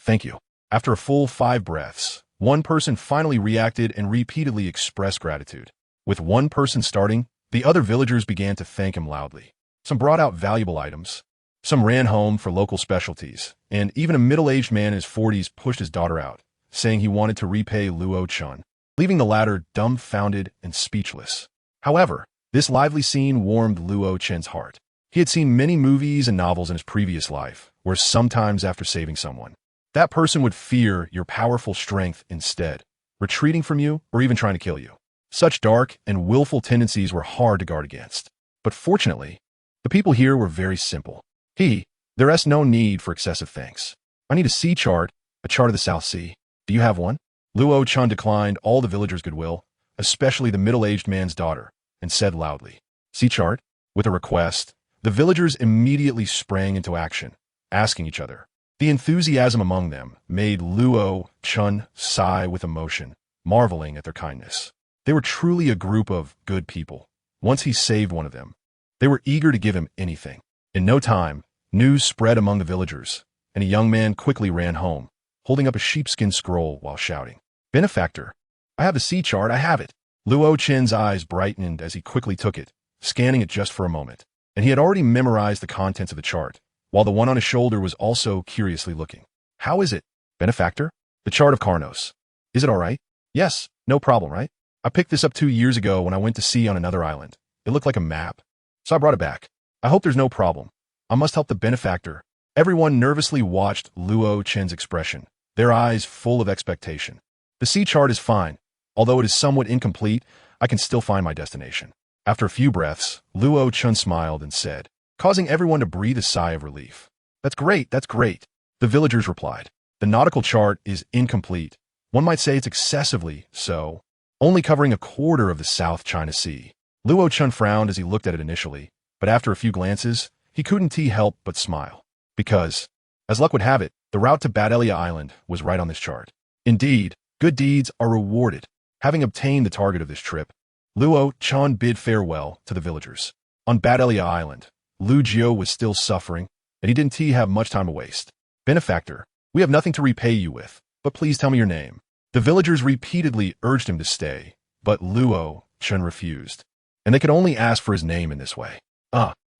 After a full 5 breaths, one person finally reacted and repeatedly expressed gratitude. With one person starting, the other villagers began to thank him loudly. Some brought out valuable items. Some ran home for local specialties, and even a middle-aged man in his 40s pushed his daughter out, saying he wanted to repay Luo Chun, leaving the latter dumbfounded and speechless. However, this lively scene warmed Luo Chen's heart. He had seen many movies and novels in his previous life, where sometimes after saving someone, that person would fear your powerful strength instead, retreating from you or even trying to kill you. Such dark and willful tendencies were hard to guard against. But fortunately, the people here were very simple. There is no need for excessive thanks. I need a sea chart, a chart of the South Sea. Do you have one? Luo Chun declined all the villagers' goodwill, especially the middle-aged man's daughter, and said loudly, "Sea chart?" With a request, the villagers immediately sprang into action, asking each other. The enthusiasm among them made Luo Chun sigh with emotion, marveling at their kindness. They were truly a group of good people. Once he saved one of them, they were eager to give him anything. In no time, news spread among the villagers, and a young man quickly ran home, holding up a sheepskin scroll while shouting, "Benefactor, I have the sea chart, I have it." Luo Chen's eyes brightened as he quickly took it, scanning it just for a moment, and he had already memorized the contents of the chart, while the one on his shoulder was also curiously looking. "How is it, Benefactor?" "The chart of Karnos. Is it all right?" "Yes, no problem, right? I picked this up 2 years ago when I went to sea on another island. It looked like a map, so I brought it back. I hope there's no problem. I must help the benefactor." Everyone nervously watched Luo Chen's expression, their eyes full of expectation. "The sea chart is fine. Although it is somewhat incomplete, I can still find my destination." After a few breaths, Luo Chun smiled and said, causing everyone to breathe a sigh of relief, That's great. The villagers replied. "The nautical chart is incomplete. One might say it's excessively so, only covering a quarter of the South China Sea." Luo Chun frowned as he looked at it initially, but after a few glances, he couldn't help but smile. Because, as luck would have it, the route to Badelia Island was right on this chart. Indeed, good deeds are rewarded. Having obtained the target of this trip, Luo Chun bid farewell to the villagers. On Badelia Island, Lu Jiao was still suffering, and he didn't have much time to waste. "Benefactor, we have nothing to repay you with, but please tell me your name." The villagers repeatedly urged him to stay, but Luo Chun refused, and they could only ask for his name in this way.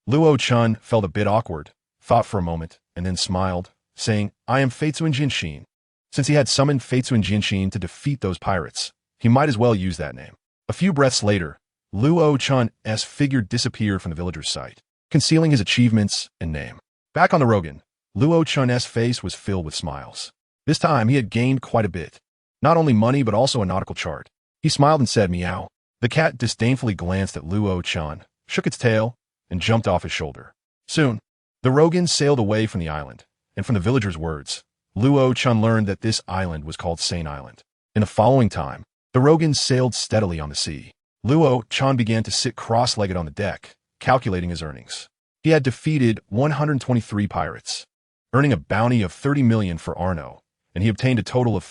Luo Chun felt a bit awkward, thought for a moment, and then smiled, saying, "I am Feitsuan Jinshin." Since he had summoned Feitsuan Jinshin to defeat those pirates, he might as well use that name. A few breaths later, Luo Chun's figure disappeared from the villagers' sight, concealing his achievements and name. Back on the Rogan, Luo Chun's face was filled with smiles. This time he had gained quite a bit. Not only money, but also a nautical chart. He smiled and said, "Meow." The cat disdainfully glanced at Luo Chun, shook its tail, and jumped off his shoulder. Soon, the Rogans sailed away from the island, and from the villagers' words, Luo Chun learned that this island was called Sane Island. In the following time, the Rogans sailed steadily on the sea. Luo Chun began to sit cross-legged on the deck, calculating his earnings. He had defeated 123 pirates, earning a bounty of 30 million for Arno, and he obtained a total of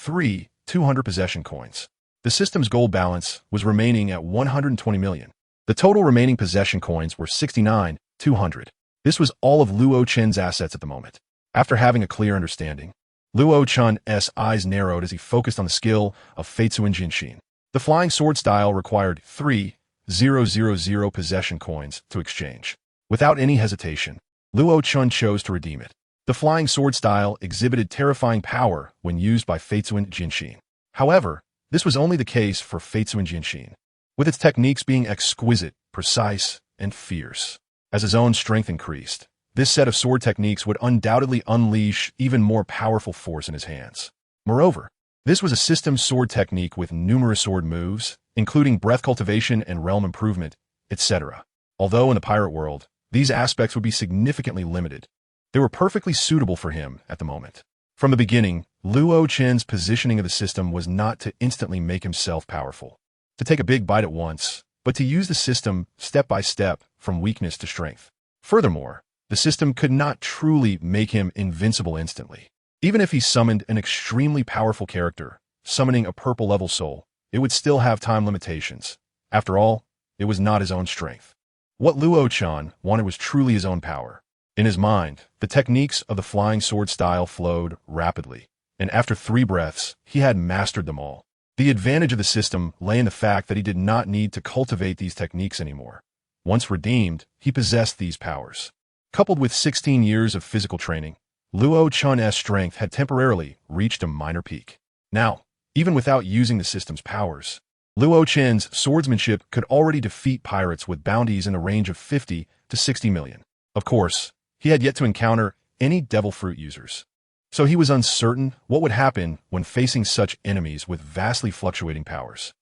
200 possession coins. The system's gold balance was remaining at 120 million. The total remaining possession coins were 69,200. This was all of Luo Chen's assets at the moment. After having a clear understanding, Luo Chun's eyes narrowed as he focused on the skill of Feitsuan Jinshin. The flying sword style required 3,000 possession coins to exchange. Without any hesitation, Luo Chun chose to redeem it. The flying sword style exhibited terrifying power when used by Feitsuan Jinshin. However, this was only the case for Feitsuan Jinshin, with its techniques being exquisite, precise, and fierce. As his own strength increased, this set of sword techniques would undoubtedly unleash even more powerful force in his hands. Moreover, this was a system sword technique with numerous sword moves, including breath cultivation and realm improvement, etc. Although in the pirate world, these aspects would be significantly limited, they were perfectly suitable for him at the moment. From the beginning, Luo Chen's positioning of the system was not to instantly make himself powerful, to take a big bite at once, but to use the system step by step from weakness to strength. Furthermore, the system could not truly make him invincible instantly. Even if he summoned an extremely powerful character, summoning a purple-level soul, it would still have time limitations. After all, it was not his own strength. What Luo Chen wanted was truly his own power. In his mind, the techniques of the flying sword style flowed rapidly, and after 3 breaths, he had mastered them all. The advantage of the system lay in the fact that he did not need to cultivate these techniques anymore. Once redeemed, he possessed these powers. Coupled with 16 years of physical training, Luo Chun's strength had temporarily reached a minor peak. Now, even without using the system's powers, Luo Chen's swordsmanship could already defeat pirates with bounties in the range of 50 to 60 million. Of course, he had yet to encounter any devil fruit users, so he was uncertain what would happen when facing such enemies with vastly fluctuating powers.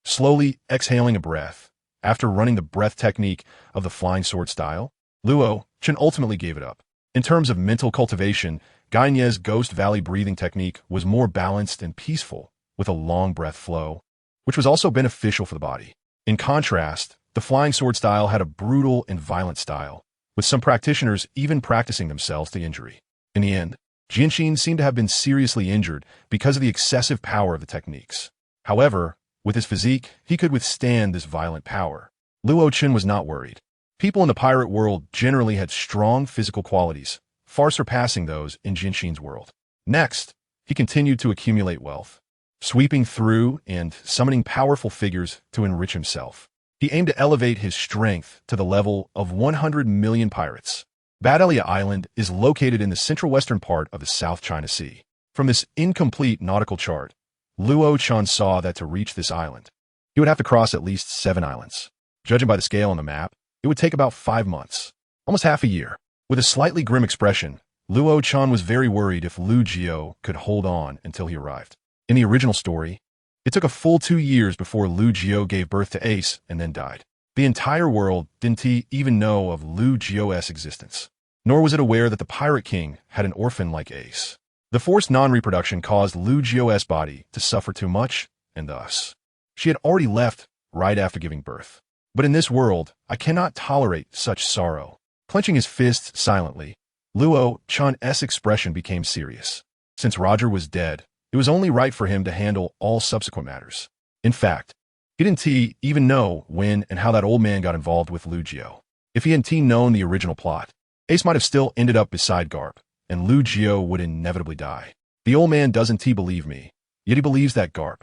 Slowly exhaling a breath, after running the breath technique of the flying sword style, Luo Chen ultimately gave it up. In terms of mental cultivation, Gai Nie's Ghost Valley breathing technique was more balanced and peaceful, with a long breath flow, which was also beneficial for the body. In contrast, the flying sword style had a brutal and violent style, with some practitioners even practicing themselves to injury. In the end, Jinshin seemed to have been seriously injured because of the excessive power of the techniques. However, with his physique, he could withstand this violent power. Luo Chen was not worried. People in the pirate world generally had strong physical qualities, far surpassing those in Jinshin's world. Next, he continued to accumulate wealth, sweeping through and summoning powerful figures to enrich himself. He aimed to elevate his strength to the level of 100 million pirates. Badalia Island is located in the central-western part of the South China Sea. From this incomplete nautical chart, Luo Chen saw that to reach this island, he would have to cross at least 7 islands. Judging by the scale on the map, it would take about 5 months, almost half a year. With a slightly grim expression, Luo Chen was very worried if Lu Jiao could hold on until he arrived. In the original story, it took a full 2 years before Lu Jiao gave birth to Ace and then died. The entire world didn't even know of Lu Jiao's existence, nor was it aware that the Pirate King had an orphan like Ace. The forced non-reproduction caused Lu Jiao's body to suffer too much, and thus, she had already left right after giving birth. But in this world, I cannot tolerate such sorrow. Clenching his fists silently, Luo Chen's expression became serious. Since Roger was dead, it was only right for him to handle all subsequent matters. In fact, he didn't even know when and how that old man got involved with Lu Jiao. If he hadn't known the original plot, Ace might have still ended up beside Garp, and Lu Jiao would inevitably die. The old man doesn't believe me, yet he believes that Garp.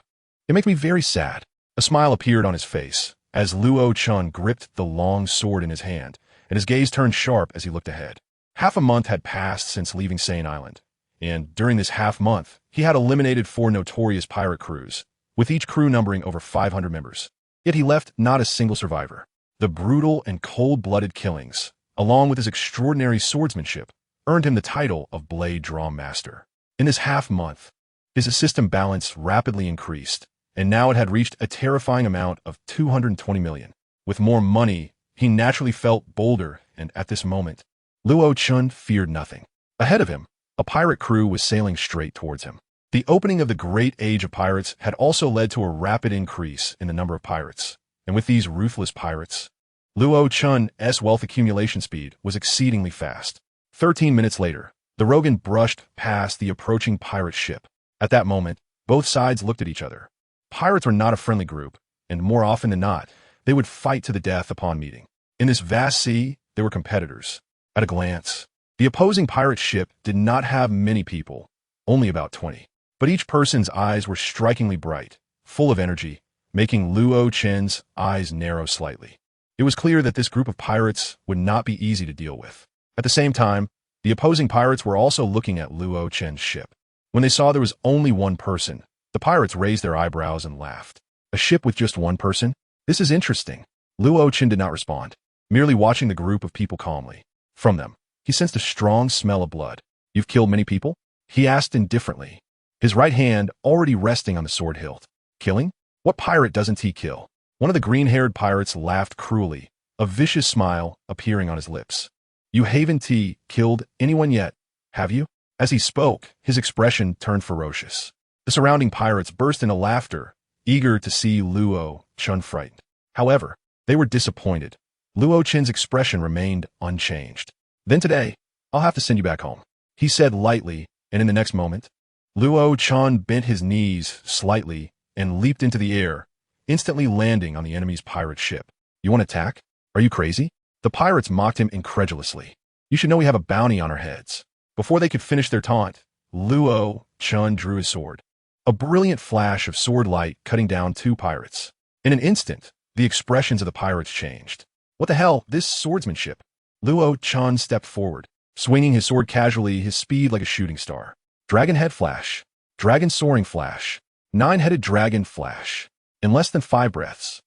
It makes me very sad. A smile appeared on his face as Luo Chen gripped the long sword in his hand, and his gaze turned sharp as he looked ahead. Half a month had passed since leaving Sane Island, and during this half month, he had eliminated 4 notorious pirate crews, with each crew numbering over 500 members. Yet he left not a single survivor. The brutal and cold-blooded killings, along with his extraordinary swordsmanship, earned him the title of Blade Draw Master. In this half month, his system balance rapidly increased, and now it had reached a terrifying amount of 220 million. With more money he naturally felt bolder, and at this moment, Luo Chun feared nothing. Ahead of him, a pirate crew was sailing straight towards him. The opening of the Great Age of Pirates had also led to a rapid increase in the number of pirates, and with these ruthless pirates, Luo Chun's wealth accumulation speed was exceedingly fast. 13 minutes later, the Rogan brushed past the approaching pirate ship. At that moment, both sides looked at each other. Pirates were not a friendly group, and more often than not, they would fight to the death upon meeting. In this vast sea, they were competitors. At a glance, the opposing pirate ship did not have many people, only about 20. But each person's eyes were strikingly bright, full of energy, making Luo Chen's eyes narrow slightly. It was clear that this group of pirates would not be easy to deal with. At the same time, the opposing pirates were also looking at Luo Chen's ship. When they saw there was only one person, the pirates raised their eyebrows and laughed. A ship with just one person? This is interesting. Luo Chen did not respond, merely watching the group of people calmly. From them, he sensed a strong smell of blood. You've killed many people? He asked indifferently, his right hand already resting on the sword hilt. Killing? What pirate doesn't he kill? One of the green-haired pirates laughed cruelly, a vicious smile appearing on his lips. You haven't killed anyone yet, have you? As he spoke, his expression turned ferocious. The surrounding pirates burst into laughter, eager to see Luo Chen frightened. However, they were disappointed. Luo Chen's expression remained unchanged. Then today, I'll have to send you back home, he said lightly, and in the next moment, Luo Chen bent his knees slightly and leaped into the air, instantly landing on the enemy's pirate ship. You want to attack? Are you crazy? The pirates mocked him incredulously. You should know we have a bounty on our heads. Before they could finish their taunt, Luo Chen drew his sword. A brilliant flash of sword light cutting down two pirates. In an instant, the expressions of the pirates changed. What the hell, this swordsmanship? Luo Chen stepped forward, swinging his sword casually, his speed like a shooting star. Dragon head flash. Dragon soaring flash. Nine-headed dragon flash. In less than 5 breaths,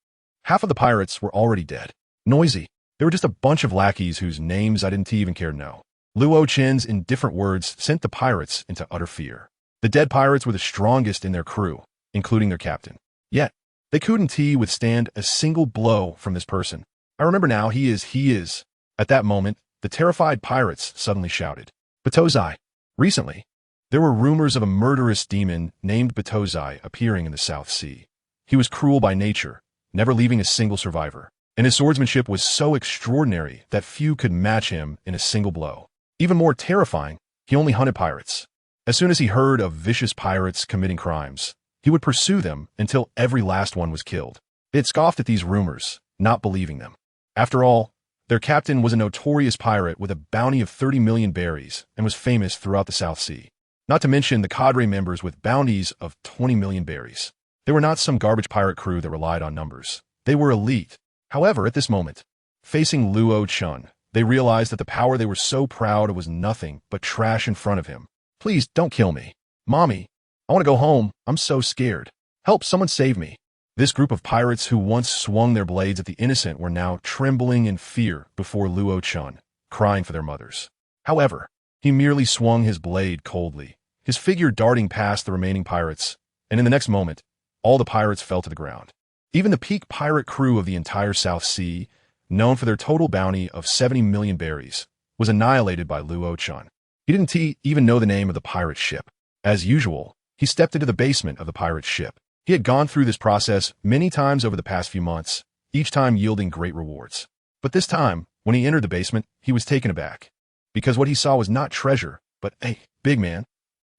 half of the pirates were already dead. Noisy. They were just a bunch of lackeys whose names I didn't even care to know. Luo Chen's indifferent words sent the pirates into utter fear. The dead pirates were the strongest in their crew, including their captain. Yet, they couldn't withstand a single blow from this person. I remember now, he is. At that moment, the terrified pirates suddenly shouted, Batozai. Recently, there were rumors of a murderous demon named Batozai appearing in the South Sea. He was cruel by nature, never leaving a single survivor, and his swordsmanship was so extraordinary that few could match him in a single blow. Even more terrifying, he only hunted pirates. As soon as he heard of vicious pirates committing crimes, he would pursue them until every last one was killed. They had scoffed at these rumors, not believing them. After all, their captain was a notorious pirate with a bounty of 30 million berries and was famous throughout the South Sea. Not to mention the cadre members with bounties of 20 million berries. They were not some garbage pirate crew that relied on numbers. They were elite. However, at this moment, facing Luo Chen, they realized that the power they were so proud of was nothing but trash in front of him. Please don't kill me. Mommy, I want to go home. I'm so scared. Help, someone save me. This group of pirates who once swung their blades at the innocent were now trembling in fear before Luo Chen, crying for their mothers. However, he merely swung his blade coldly, his figure darting past the remaining pirates, and in the next moment, all the pirates fell to the ground. Even the peak pirate crew of the entire South Sea, known for their total bounty of 70 million berries, was annihilated by Luo Chen. He didn't even know the name of the pirate ship. As usual, he stepped into the basement of the pirate ship. He had gone through this process many times over the past few months, each time yielding great rewards. But this time, when he entered the basement, he was taken aback, because what he saw was not treasure, but a big man.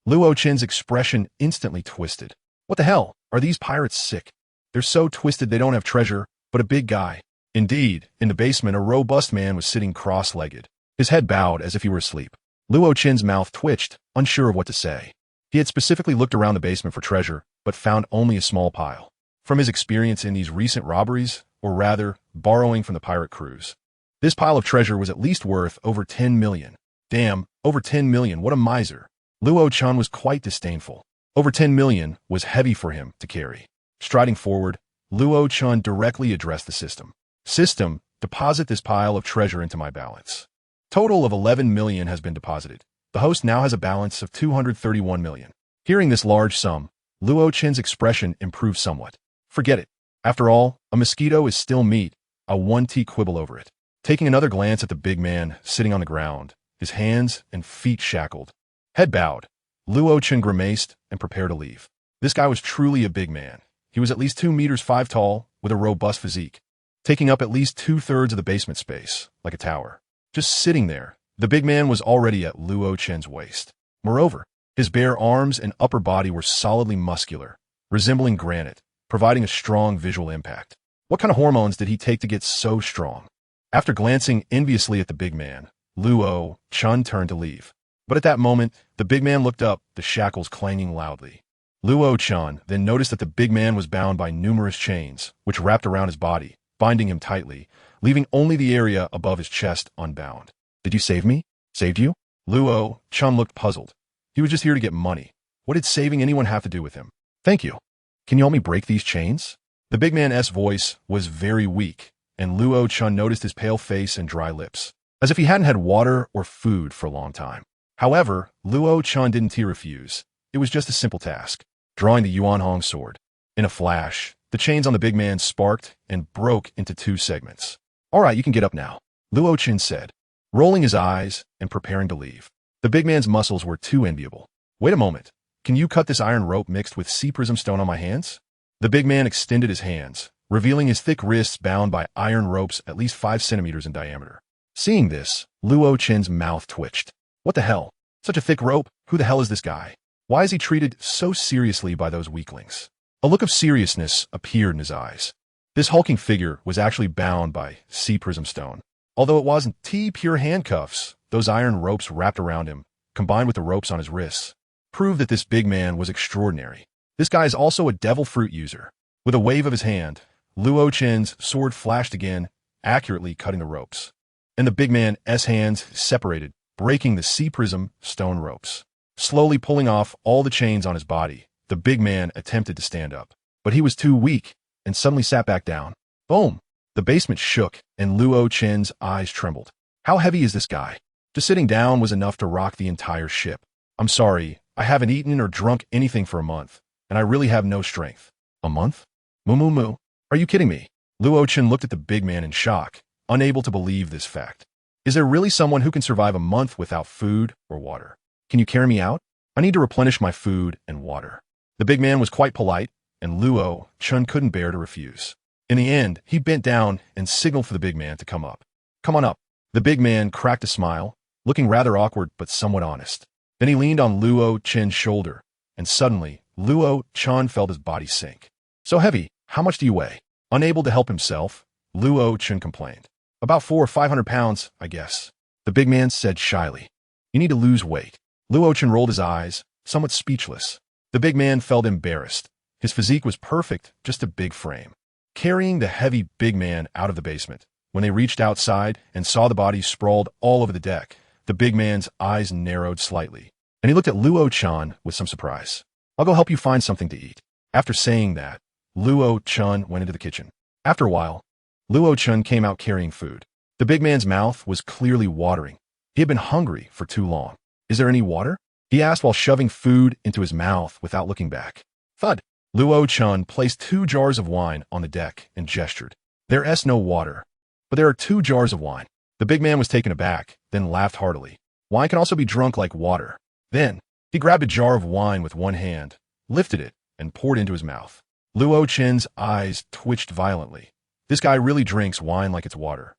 Luo Chen's expression instantly twisted. What the hell? Are these pirates sick? They're so twisted they don't have treasure, but a big guy. Indeed, in the basement, a robust man was sitting cross-legged, his head bowed as if he were asleep. Luo Chen's mouth twitched, unsure of what to say. He had specifically looked around the basement for treasure, but found only a small pile. From his experience in these recent robberies, or rather, borrowing from the pirate crews, this pile of treasure was at least worth over 10 million. Damn, over 10 million, what a miser. Luo Chen was quite disdainful. Over 10 million was heavy for him to carry. Striding forward, Luo Chen directly addressed the system. System, deposit this pile of treasure into my balance. Total of 11 million has been deposited. The host now has a balance of 231 million. Hearing this large sum, Luo Chen's expression improved somewhat. Forget it. After all, a mosquito is still meat, I won't quibble over it. Taking another glance at the big man sitting on the ground, his hands and feet shackled. Head bowed, Luo Chen grimaced and prepared to leave. This guy was truly a big man. He was at least 2 meters 5 tall, with a robust physique, taking up at least 2/3 of the basement space, like a tower. Just sitting there, the big man was already at Luo Chen's waist. Moreover, his bare arms and upper body were solidly muscular, resembling granite, providing a strong visual impact. What kind of hormones did he take to get so strong? After glancing enviously at the big man, Luo Chen turned to leave. But at that moment, the big man looked up, the shackles clanging loudly. Luo Chen then noticed that the big man was bound by numerous chains, which wrapped around his body, binding him tightly, leaving only the area above his chest unbound. Did you save me? Saved you? Luo Chen looked puzzled. He was just here to get money. What did saving anyone have to do with him? Thank you. Can you help me break these chains? The big man's voice was very weak, and Luo Chen noticed his pale face and dry lips, as if he hadn't had water or food for a long time. However, Luo Chen didn't refuse. It was just a simple task, drawing the Yuanhong sword. In a flash, the chains on the big man sparked and broke into 2 segments. All right, you can get up now, Luo Chen said, rolling his eyes and preparing to leave. The big man's muscles were too enviable. Wait a moment. Can you cut this iron rope mixed with sea prism stone on my hands? The big man extended his hands, revealing his thick wrists bound by iron ropes at least 5 centimeters in diameter. Seeing this, Luo Chen's mouth twitched. What the hell? Such a thick rope? Who the hell is this guy? Why is he treated so seriously by those weaklings? A look of seriousness appeared in his eyes. This hulking figure was actually bound by sea prism stone. Although it wasn't pure handcuffs, those iron ropes wrapped around him, combined with the ropes on his wrists, proved that this big man was extraordinary. This guy is also a devil fruit user. With a wave of his hand, Luo Chen's sword flashed again, accurately cutting the ropes. And the big man's hands separated, breaking the sea prism stone ropes. Slowly pulling off all the chains on his body, the big man attempted to stand up. But he was too weak, and suddenly sat back down. Boom! The basement shook, and Luo Chen's eyes trembled. How heavy is this guy? Just sitting down was enough to rock the entire ship. I'm sorry, I haven't eaten or drunk anything for a month, and I really have no strength. A month? Moo. Are you kidding me? Luo Chen looked at the big man in shock, unable to believe this fact. Is there really someone who can survive a month without food or water? Can you carry me out? I need to replenish my food and water. The big man was quite polite, and Luo Chen couldn't bear to refuse. In the end, he bent down and signaled for the big man to come up. Come on up. The big man cracked a smile, looking rather awkward but somewhat honest. Then he leaned on Luo Chen's shoulder, and suddenly, Luo Chen felt his body sink. So heavy, how much do you weigh? Unable to help himself, Luo Chen complained. About 400 or 500 pounds, I guess. The big man said shyly. You need to lose weight. Luo Chen rolled his eyes, somewhat speechless. The big man felt embarrassed. His physique was perfect, just a big frame. Carrying the heavy big man out of the basement, when they reached outside and saw the bodies sprawled all over the deck, the big man's eyes narrowed slightly, and he looked at Luo Chen with some surprise. I'll go help you find something to eat. After saying that, Luo Chen went into the kitchen. After a while, Luo Chen came out carrying food. The big man's mouth was clearly watering. He had been hungry for too long. Is there any water? He asked while shoving food into his mouth without looking back. Thud! Luo Chen placed 2 jars of wine on the deck and gestured. There's no water, but there are 2 jars of wine. The big man was taken aback, then laughed heartily. Wine can also be drunk like water. Then, he grabbed a jar of wine with one hand, lifted it, and poured into his mouth. Luo Chen's eyes twitched violently. This guy really drinks wine like it's water.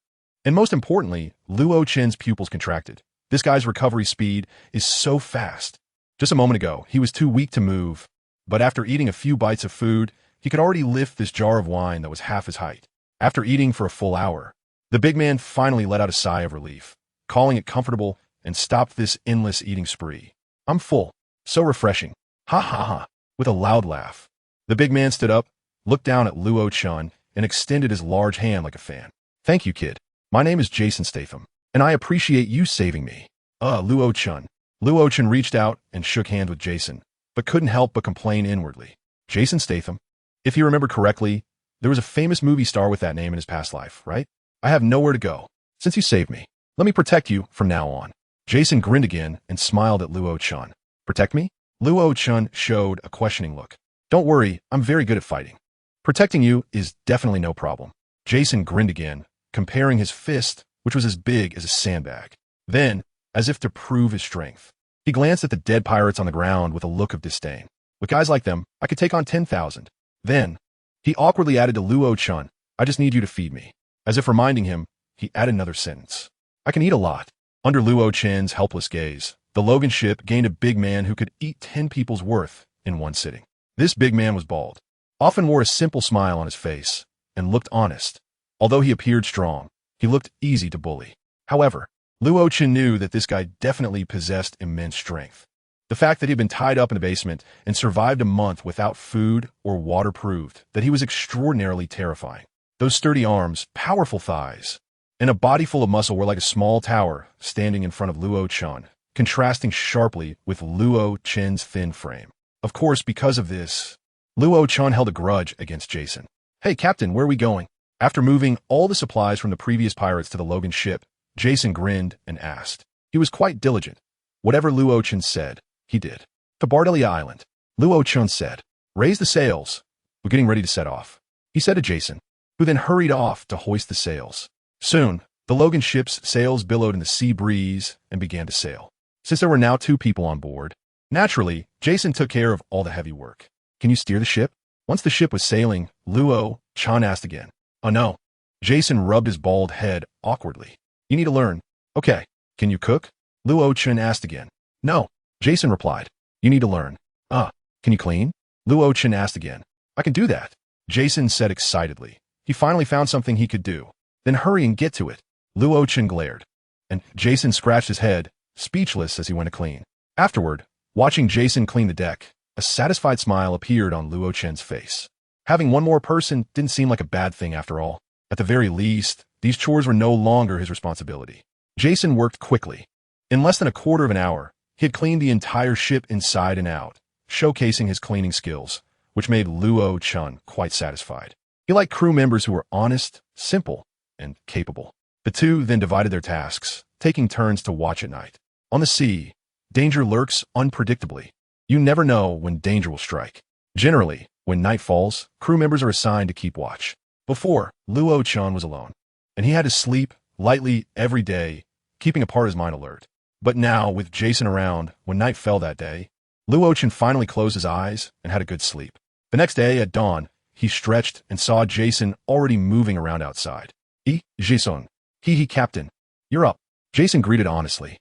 And most importantly, Luo Chen's pupils contracted. This guy's recovery speed is so fast. Just a moment ago, he was too weak to move, but after eating a few bites of food, he could already lift this jar of wine that was half his height. After eating for a full hour, the big man finally let out a sigh of relief, calling it comfortable, and stopped this endless eating spree. I'm full. So refreshing. Ha ha ha. With a loud laugh, the big man stood up, looked down at Luo Chen, and extended his large hand like a fan. Thank you, kid. My name is Jason Statham, and I appreciate you saving me. Luo Chen. Luo Chen reached out and shook hands with Jason, but couldn't help but complain inwardly. Jason Statham? If he remembered correctly, there was a famous movie star with that name in his past life, right? I have nowhere to go. Since you saved me, let me protect you from now on. Jason grinned again and smiled at Luo Chen. Protect me? Luo Chen showed a questioning look. Don't worry, I'm very good at fighting. Protecting you is definitely no problem. Jason grinned again, comparing his fist, which was as big as a sandbag. Then, as if to prove his strength, he glanced at the dead pirates on the ground with a look of disdain. With guys like them, I could take on 10,000. Then, he awkwardly added to Luo-chan, I just need you to feed me. As if reminding him, he added another sentence. I can eat a lot. Under Luo-chan's helpless gaze, the Logan ship gained a big man who could eat 10 people's worth in one sitting. This big man was bald, often wore a simple smile on his face, and looked honest. Although he appeared strong, he looked easy to bully. However, Luo-chan knew that this guy definitely possessed immense strength. The fact that he had been tied up in the basement and survived a month without food or water proved that he was extraordinarily terrifying. Those sturdy arms, powerful thighs, and a body full of muscle were like a small tower standing in front of Luo-chan, contrasting sharply with Luo-chan's thin frame. Of course, because of this, Luo-chan held a grudge against Jason. Hey, Captain, where are we going? After moving all the supplies from the previous pirates to the Logan ship, Jason grinned and asked. He was quite diligent. Whatever Luo-chan said, he did. To Bardelia Island, Luo-chan said, raise the sails. We're getting ready to set off. He said to Jason, who then hurried off to hoist the sails. Soon, the Logan ship's sails billowed in the sea breeze and began to sail. Since there were now 2 people on board, naturally, Jason took care of all the heavy work. Can you steer the ship? Once the ship was sailing, Luo-chan asked again. Oh no. Jason rubbed his bald head awkwardly. You need to learn. Okay. Can you cook? Luo-chan asked again. No. Jason replied. You need to learn. Can you clean? Luo-chan asked again. I can do that. Jason said excitedly. He finally found something he could do. Then hurry and get to it. Luo-chan glared. And Jason scratched his head, speechless as he went to clean. Afterward, watching Jason clean the deck, a satisfied smile appeared on Luo-chan's face. Having one more person didn't seem like a bad thing after all. At the very least, these chores were no longer his responsibility. Jason worked quickly. In less than a quarter of an hour, he had cleaned the entire ship inside and out, showcasing his cleaning skills, which made Luo-chan quite satisfied. He liked crew members who were honest, simple, and capable. The two then divided their tasks, taking turns to watch at night. On the sea, danger lurks unpredictably. You never know when danger will strike. Generally, when night falls, crew members are assigned to keep watch. Before, Luo-chan was alone, and he had to sleep lightly every day, keeping a part of his mind alert. But now, with Jason around, when night fell that day, Luo-chan finally closed his eyes and had a good sleep. The next day, at dawn, he stretched and saw Jason already moving around outside. Jason. Captain. You're up. Jason greeted honestly.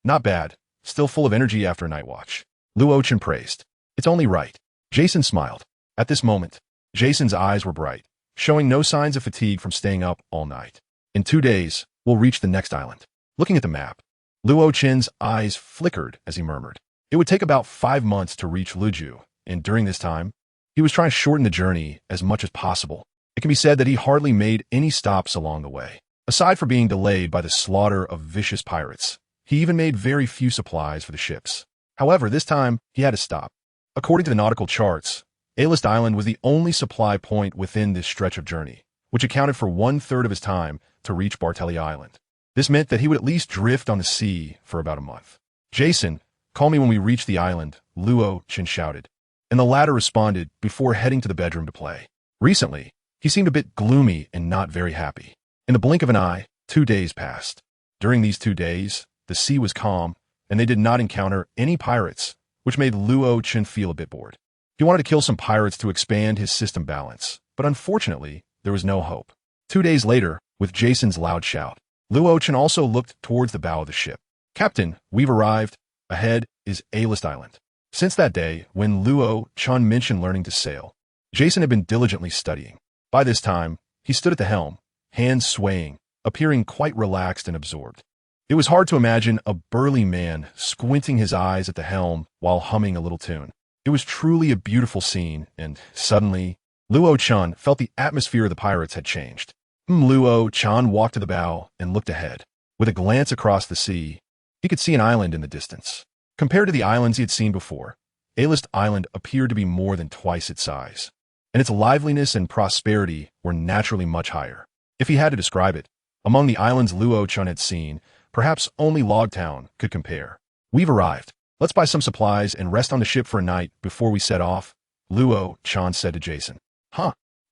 Not bad. Still full of energy after a night watch. Luo-chan praised. It's only right. Jason smiled. At this moment, Jason's eyes were bright, showing no signs of fatigue from staying up all night. In 2 days, we'll reach the next island. Looking at the map, Luo-chan's eyes flickered as he murmured. It would take about 5 months to reach Luju, and during this time, he was trying to shorten the journey as much as possible. It can be said that he hardly made any stops along the way. Aside from being delayed by the slaughter of vicious pirates, he even made very few supplies for the ships. However, this time, he had to stop. According to the nautical charts, A-List Island was the only supply point within this stretch of journey, which accounted for 1/3 of his time to reach Bardelia Island. This meant that he would at least drift on the sea for about a month. Jason, call me when we reach the island, Luo-chan shouted, and the latter responded before heading to the bedroom to play. Recently, he seemed a bit gloomy and not very happy. In the blink of an eye, 2 days passed. During these 2 days, the sea was calm, and they did not encounter any pirates, which made Luo-chan feel a bit bored. He wanted to kill some pirates to expand his system balance, but unfortunately, there was no hope. 2 days later, with Jason's loud shout, Luo-chan also looked towards the bow of the ship. Captain, we've arrived. Ahead is A-List Island. Since that day, when Luo-chan mentioned learning to sail, Jason had been diligently studying. By this time, he stood at the helm, hands swaying, appearing quite relaxed and absorbed. It was hard to imagine a burly man squinting his eyes at the helm while humming a little tune. It was truly a beautiful scene, and suddenly, Luo-chan felt the atmosphere of the pirates had changed. Luo-chan walked to the bow and looked ahead. With a glance across the sea, he could see an island in the distance. Compared to the islands he had seen before, A-List Island appeared to be more than twice its size, and its liveliness and prosperity were naturally much higher. If he had to describe it, among the islands Luo-chan had seen, perhaps only Logtown could compare. We've arrived. Let's buy some supplies and rest on the ship for a night before we set off, Luo-chan said to Jason.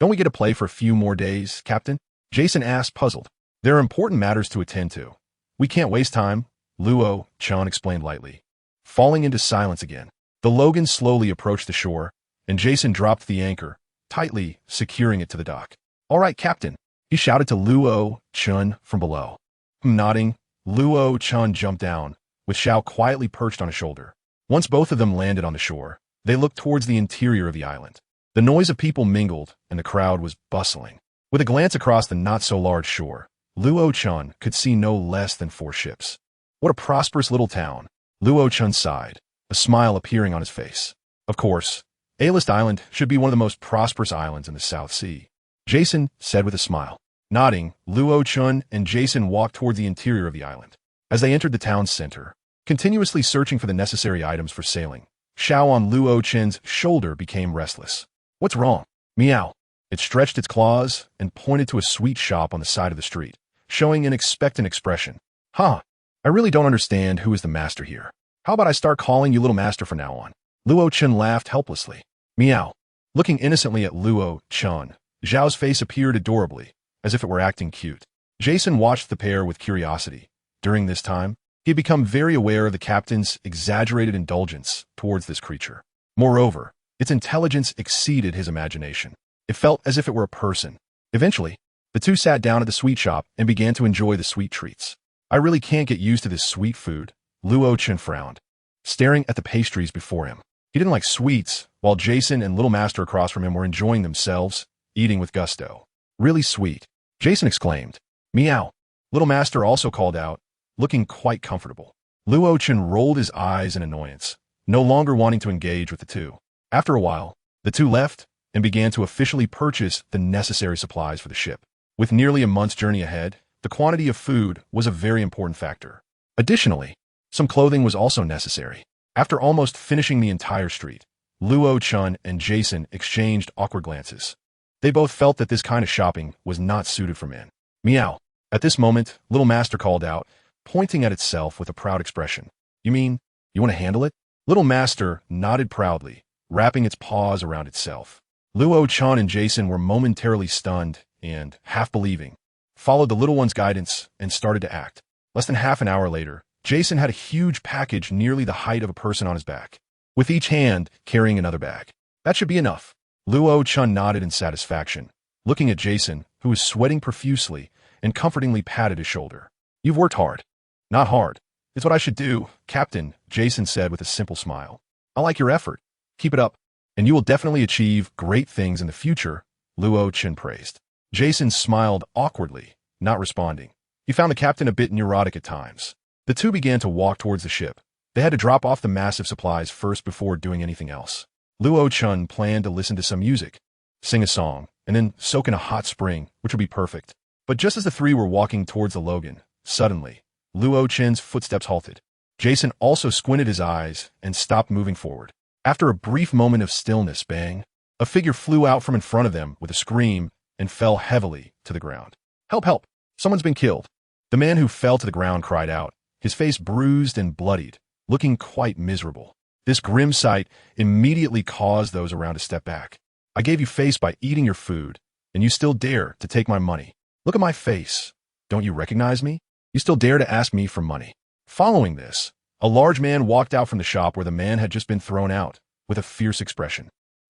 Don't we get to play for a few more days, Captain? Jason asked, puzzled. There are important matters to attend to. We can't waste time, Luo Chan explained lightly. Falling into silence again, the Logan slowly approached the shore, and Jason dropped the anchor, tightly securing it to the dock. All right, Captain, he shouted to Luo Chun from below. Nodding, Luo Chun jumped down, with Xiao quietly perched on his shoulder. Once both of them landed on the shore, they looked towards the interior of the island. The noise of people mingled, and the crowd was bustling. With a glance across the not-so-large shore, Luo Chun could see no less than 4 ships. What a prosperous little town, Luo Chun sighed, a smile appearing on his face. Of course, A-list Island should be one of the most prosperous islands in the South Sea, Jason said with a smile. Nodding, Luo Chun and Jason walked toward the interior of the island. As they entered the town's center, continuously searching for the necessary items for sailing, Xiao on Luo Chen's shoulder became restless. What's wrong? Meow. It stretched its claws and pointed to a sweet shop on the side of the street, showing an expectant expression. Huh. I really don't understand who is the master here. How about I start calling you Little Master from now on? Luo Chen laughed helplessly. Meow. Looking innocently at Luo Chen, Zhao's face appeared adorably, as if it were acting cute. Jason watched the pair with curiosity. During this time, he had become very aware of the captain's exaggerated indulgence towards this creature. Moreover, its intelligence exceeded his imagination. It felt as if it were a person. Eventually, the two sat down at the sweet shop and began to enjoy the sweet treats. I really can't get used to this sweet food, Luo Chen frowned, staring at the pastries before him. He didn't like sweets, while Jason and Little Master across from him were enjoying themselves, eating with gusto. Really sweet, Jason exclaimed. Meow. Little Master also called out, looking quite comfortable. Luo Chen rolled his eyes in annoyance, no longer wanting to engage with the two. After a while, the two left and began to officially purchase the necessary supplies for the ship. With nearly a month's journey ahead, the quantity of food was a very important factor. Additionally, some clothing was also necessary. After almost finishing the entire street, Luo Chun and Jason exchanged awkward glances. They both felt that this kind of shopping was not suited for men. Meow. At this moment, Little Master called out, pointing at itself with a proud expression. You mean, you want to handle it? Little Master nodded proudly, wrapping its paws around itself. Luo Chun and Jason were momentarily stunned and, half believing, followed the little one's guidance and started to act. Less than half an hour later, Jason had a huge package nearly the height of a person on his back, with each hand carrying another bag. That should be enough. Luo Chun nodded in satisfaction, looking at Jason, who was sweating profusely, and comfortingly patted his shoulder. You've worked hard. Not hard. It's what I should do, Captain, Jason said with a simple smile. I like your effort. Keep it up, and you will definitely achieve great things in the future, Luo Chun praised. Jason smiled awkwardly, not responding. He found the captain a bit neurotic at times. The two began to walk towards the ship. They had to drop off the massive supplies first before doing anything else. Luo Chun planned to listen to some music, sing a song, and then soak in a hot spring, which would be perfect. But just as the three were walking towards the Logan, suddenly, Luo Chen's footsteps halted. Jason also squinted his eyes and stopped moving forward. After a brief moment of stillness, bang, a figure flew out from in front of them with a scream and fell heavily to the ground. Help, help! Someone's been killed. The man who fell to the ground cried out, his face bruised and bloodied, looking quite miserable. This grim sight immediately caused those around to step back. I gave you face by eating your food, and you still dare to take my money. Look at my face. Don't you recognize me? You still dare to ask me for money. Following this, a large man walked out from the shop where the man had just been thrown out, with a fierce expression.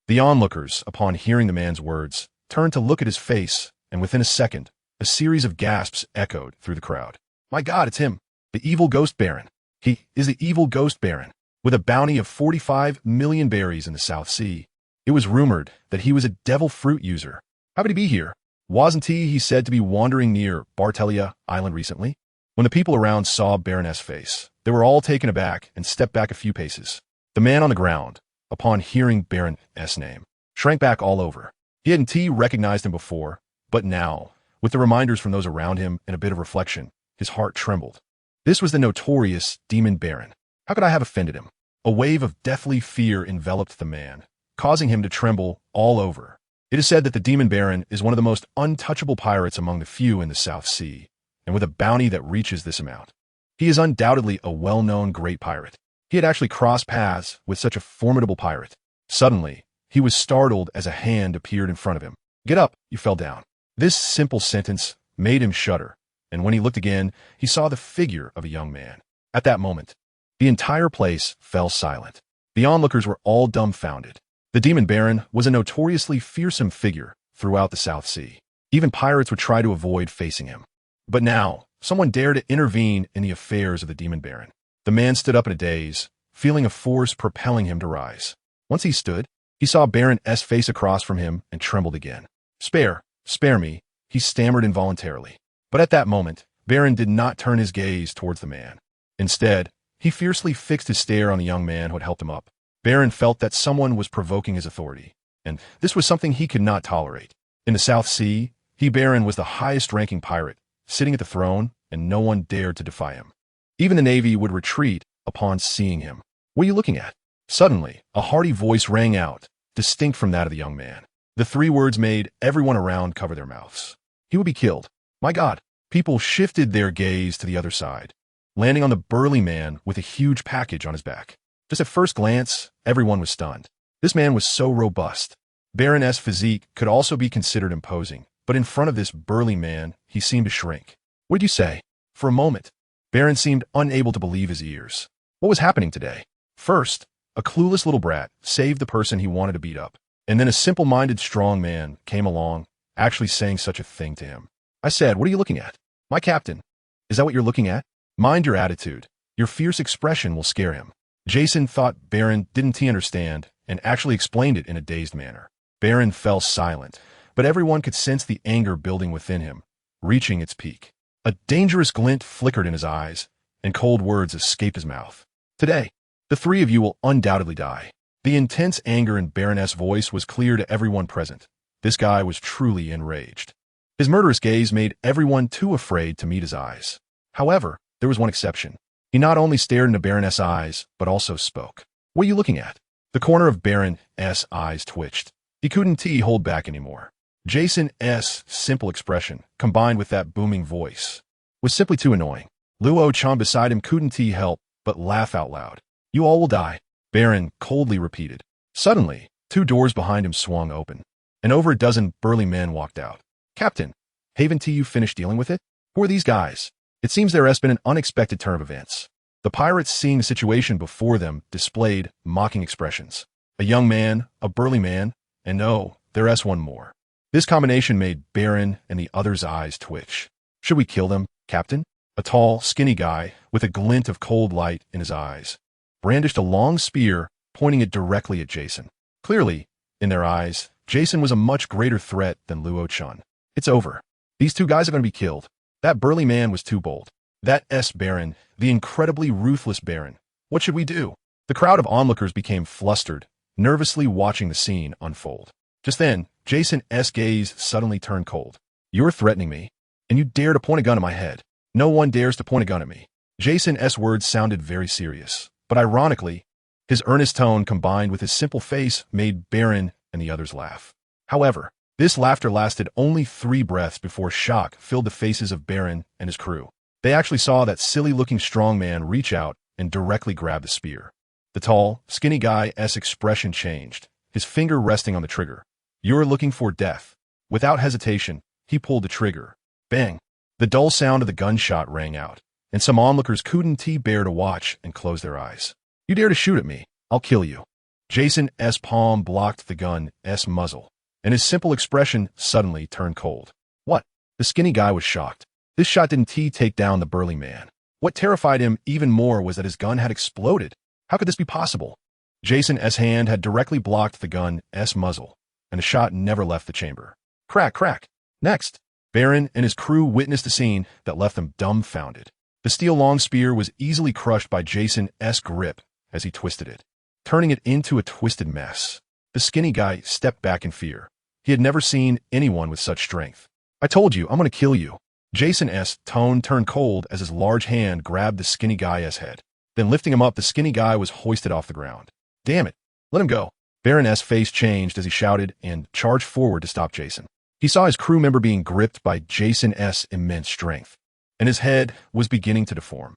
The onlookers, upon hearing the man's words, turned to look at his face, and within a second, a series of gasps echoed through the crowd. My God, it's him, the evil ghost baron. He is the evil ghost baron, with a bounty of 45 million berries in the South Sea. It was rumored that he was a devil fruit user. How could he be here? Wasn't he said to be wandering near Bartelia Island recently? When the people around saw Baroness' face, they were all taken aback and stepped back a few paces. The man on the ground, upon hearing Baroness' name, shrank back all over. He hadn't recognized him before, but now, with the reminders from those around him and a bit of reflection, his heart trembled. This was the notorious Demon Baron. How could I have offended him? A wave of deathly fear enveloped the man, causing him to tremble all over. It is said that the Demon Baron is one of the most untouchable pirates among the few in the South Sea, and with a bounty that reaches this amount. He is undoubtedly a well-known great pirate. He had actually crossed paths with such a formidable pirate. Suddenly, he was startled as a hand appeared in front of him. Get up, you fell down. This simple sentence made him shudder, and when he looked again, he saw the figure of a young man. At that moment, the entire place fell silent. The onlookers were all dumbfounded. The Demon Baron was a notoriously fearsome figure throughout the South Sea. Even pirates would try to avoid facing him. But now, someone dared to intervene in the affairs of the Demon Baron. The man stood up in a daze, feeling a force propelling him to rise. Once he stood, he saw Baron S face across from him and trembled again. Spare me, he stammered involuntarily. But at that moment, Baron did not turn his gaze towards the man. Instead, he fiercely fixed his stare on the young man who had helped him up. Baron felt that someone was provoking his authority, and this was something he could not tolerate. In the South Sea, Baron was the highest-ranking pirate, sitting at the throne, and no one dared to defy him. Even the Navy would retreat upon seeing him. What are you looking at? Suddenly, a hearty voice rang out, distinct from that of the young man. The 3 words made everyone around cover their mouths. He would be killed. My God! People shifted their gaze to the other side, landing on the burly man with a huge package on his back. Just at first glance, everyone was stunned. This man was so robust. Baron S' physique could also be considered imposing, but in front of this burly man, he seemed to shrink. What did you say? For a moment, Baron seemed unable to believe his ears. What was happening today? First, a clueless little brat saved the person he wanted to beat up, and then a simple-minded strong man came along, actually saying such a thing to him. I said, what are you looking at? My captain. Is that what you're looking at? Mind your attitude. Your fierce expression will scare him. Jason thought Baron didn't understand and actually explained it in a dazed manner. Baron fell silent, but everyone could sense the anger building within him, reaching its peak. A dangerous glint flickered in his eyes, and cold words escaped his mouth. Today, the 3 of you will undoubtedly die. The intense anger in Baroness' voice was clear to everyone present. This guy was truly enraged. His murderous gaze made everyone too afraid to meet his eyes. However, there was one exception. He not only stared into Baroness' eyes, but also spoke. What are you looking at? The corner of Baron S' eyes twitched. He couldn't hold back anymore. Jason S' simple expression, combined with that booming voice, was simply too annoying. Luo-chan beside him couldn't help but laugh out loud. You all will die, Baron coldly repeated. Suddenly, 2 doors behind him swung open, and over a dozen burly men walked out. Captain, haven't you finished dealing with it? Who are these guys? It seems there has been an unexpected turn of events. The pirates, seeing the situation before them, displayed mocking expressions. A young man, a burly man, and no, there's one more. This combination made Baron and the others' eyes twitch. Should we kill them, Captain? A tall, skinny guy, with a glint of cold light in his eyes, brandished a long spear, pointing it directly at Jason. Clearly, in their eyes, Jason was a much greater threat than Luo-chan. It's over. These 2 guys are going to be killed. That burly man was too bold. That Baron, the incredibly ruthless Baron. What should we do? The crowd of onlookers became flustered, nervously watching the scene unfold. Just then, Jason S' gaze suddenly turned cold. You're threatening me, and you dare to point a gun at my head. No one dares to point a gun at me. Jason S' words sounded very serious, but ironically, his earnest tone combined with his simple face made Baron and the others laugh. However, this laughter lasted only 3 breaths before shock filled the faces of Baron and his crew. They actually saw that silly-looking strong man reach out and directly grab the spear. The tall, skinny guy's expression changed, his finger resting on the trigger. You're looking for death. Without hesitation, he pulled the trigger. Bang! The dull sound of the gunshot rang out, and some onlookers couldn't bear to watch and close their eyes. You dare to shoot at me, I'll kill you. Jason S' palm blocked the gun's muzzle, and his simple expression suddenly turned cold. What? The skinny guy was shocked. This shot didn't take down the burly man. What terrified him even more was that his gun had exploded. How could this be possible? Jason S' hand had directly blocked the gun's muzzle, and the shot never left the chamber. Crack, crack. Next, Baron and his crew witnessed a scene that left them dumbfounded. The steel long spear was easily crushed by Jason's grip as he twisted it, turning it into a twisted mess. The skinny guy stepped back in fear. He had never seen anyone with such strength. I told you, I'm going to kill you. Jason's tone turned cold as his large hand grabbed the skinny guy's head. Then lifting him up, the skinny guy was hoisted off the ground. Damn it. Let him go. Baron's face changed as he shouted and charged forward to stop Jason. He saw his crew member being gripped by Jason's immense strength, and his head was beginning to deform.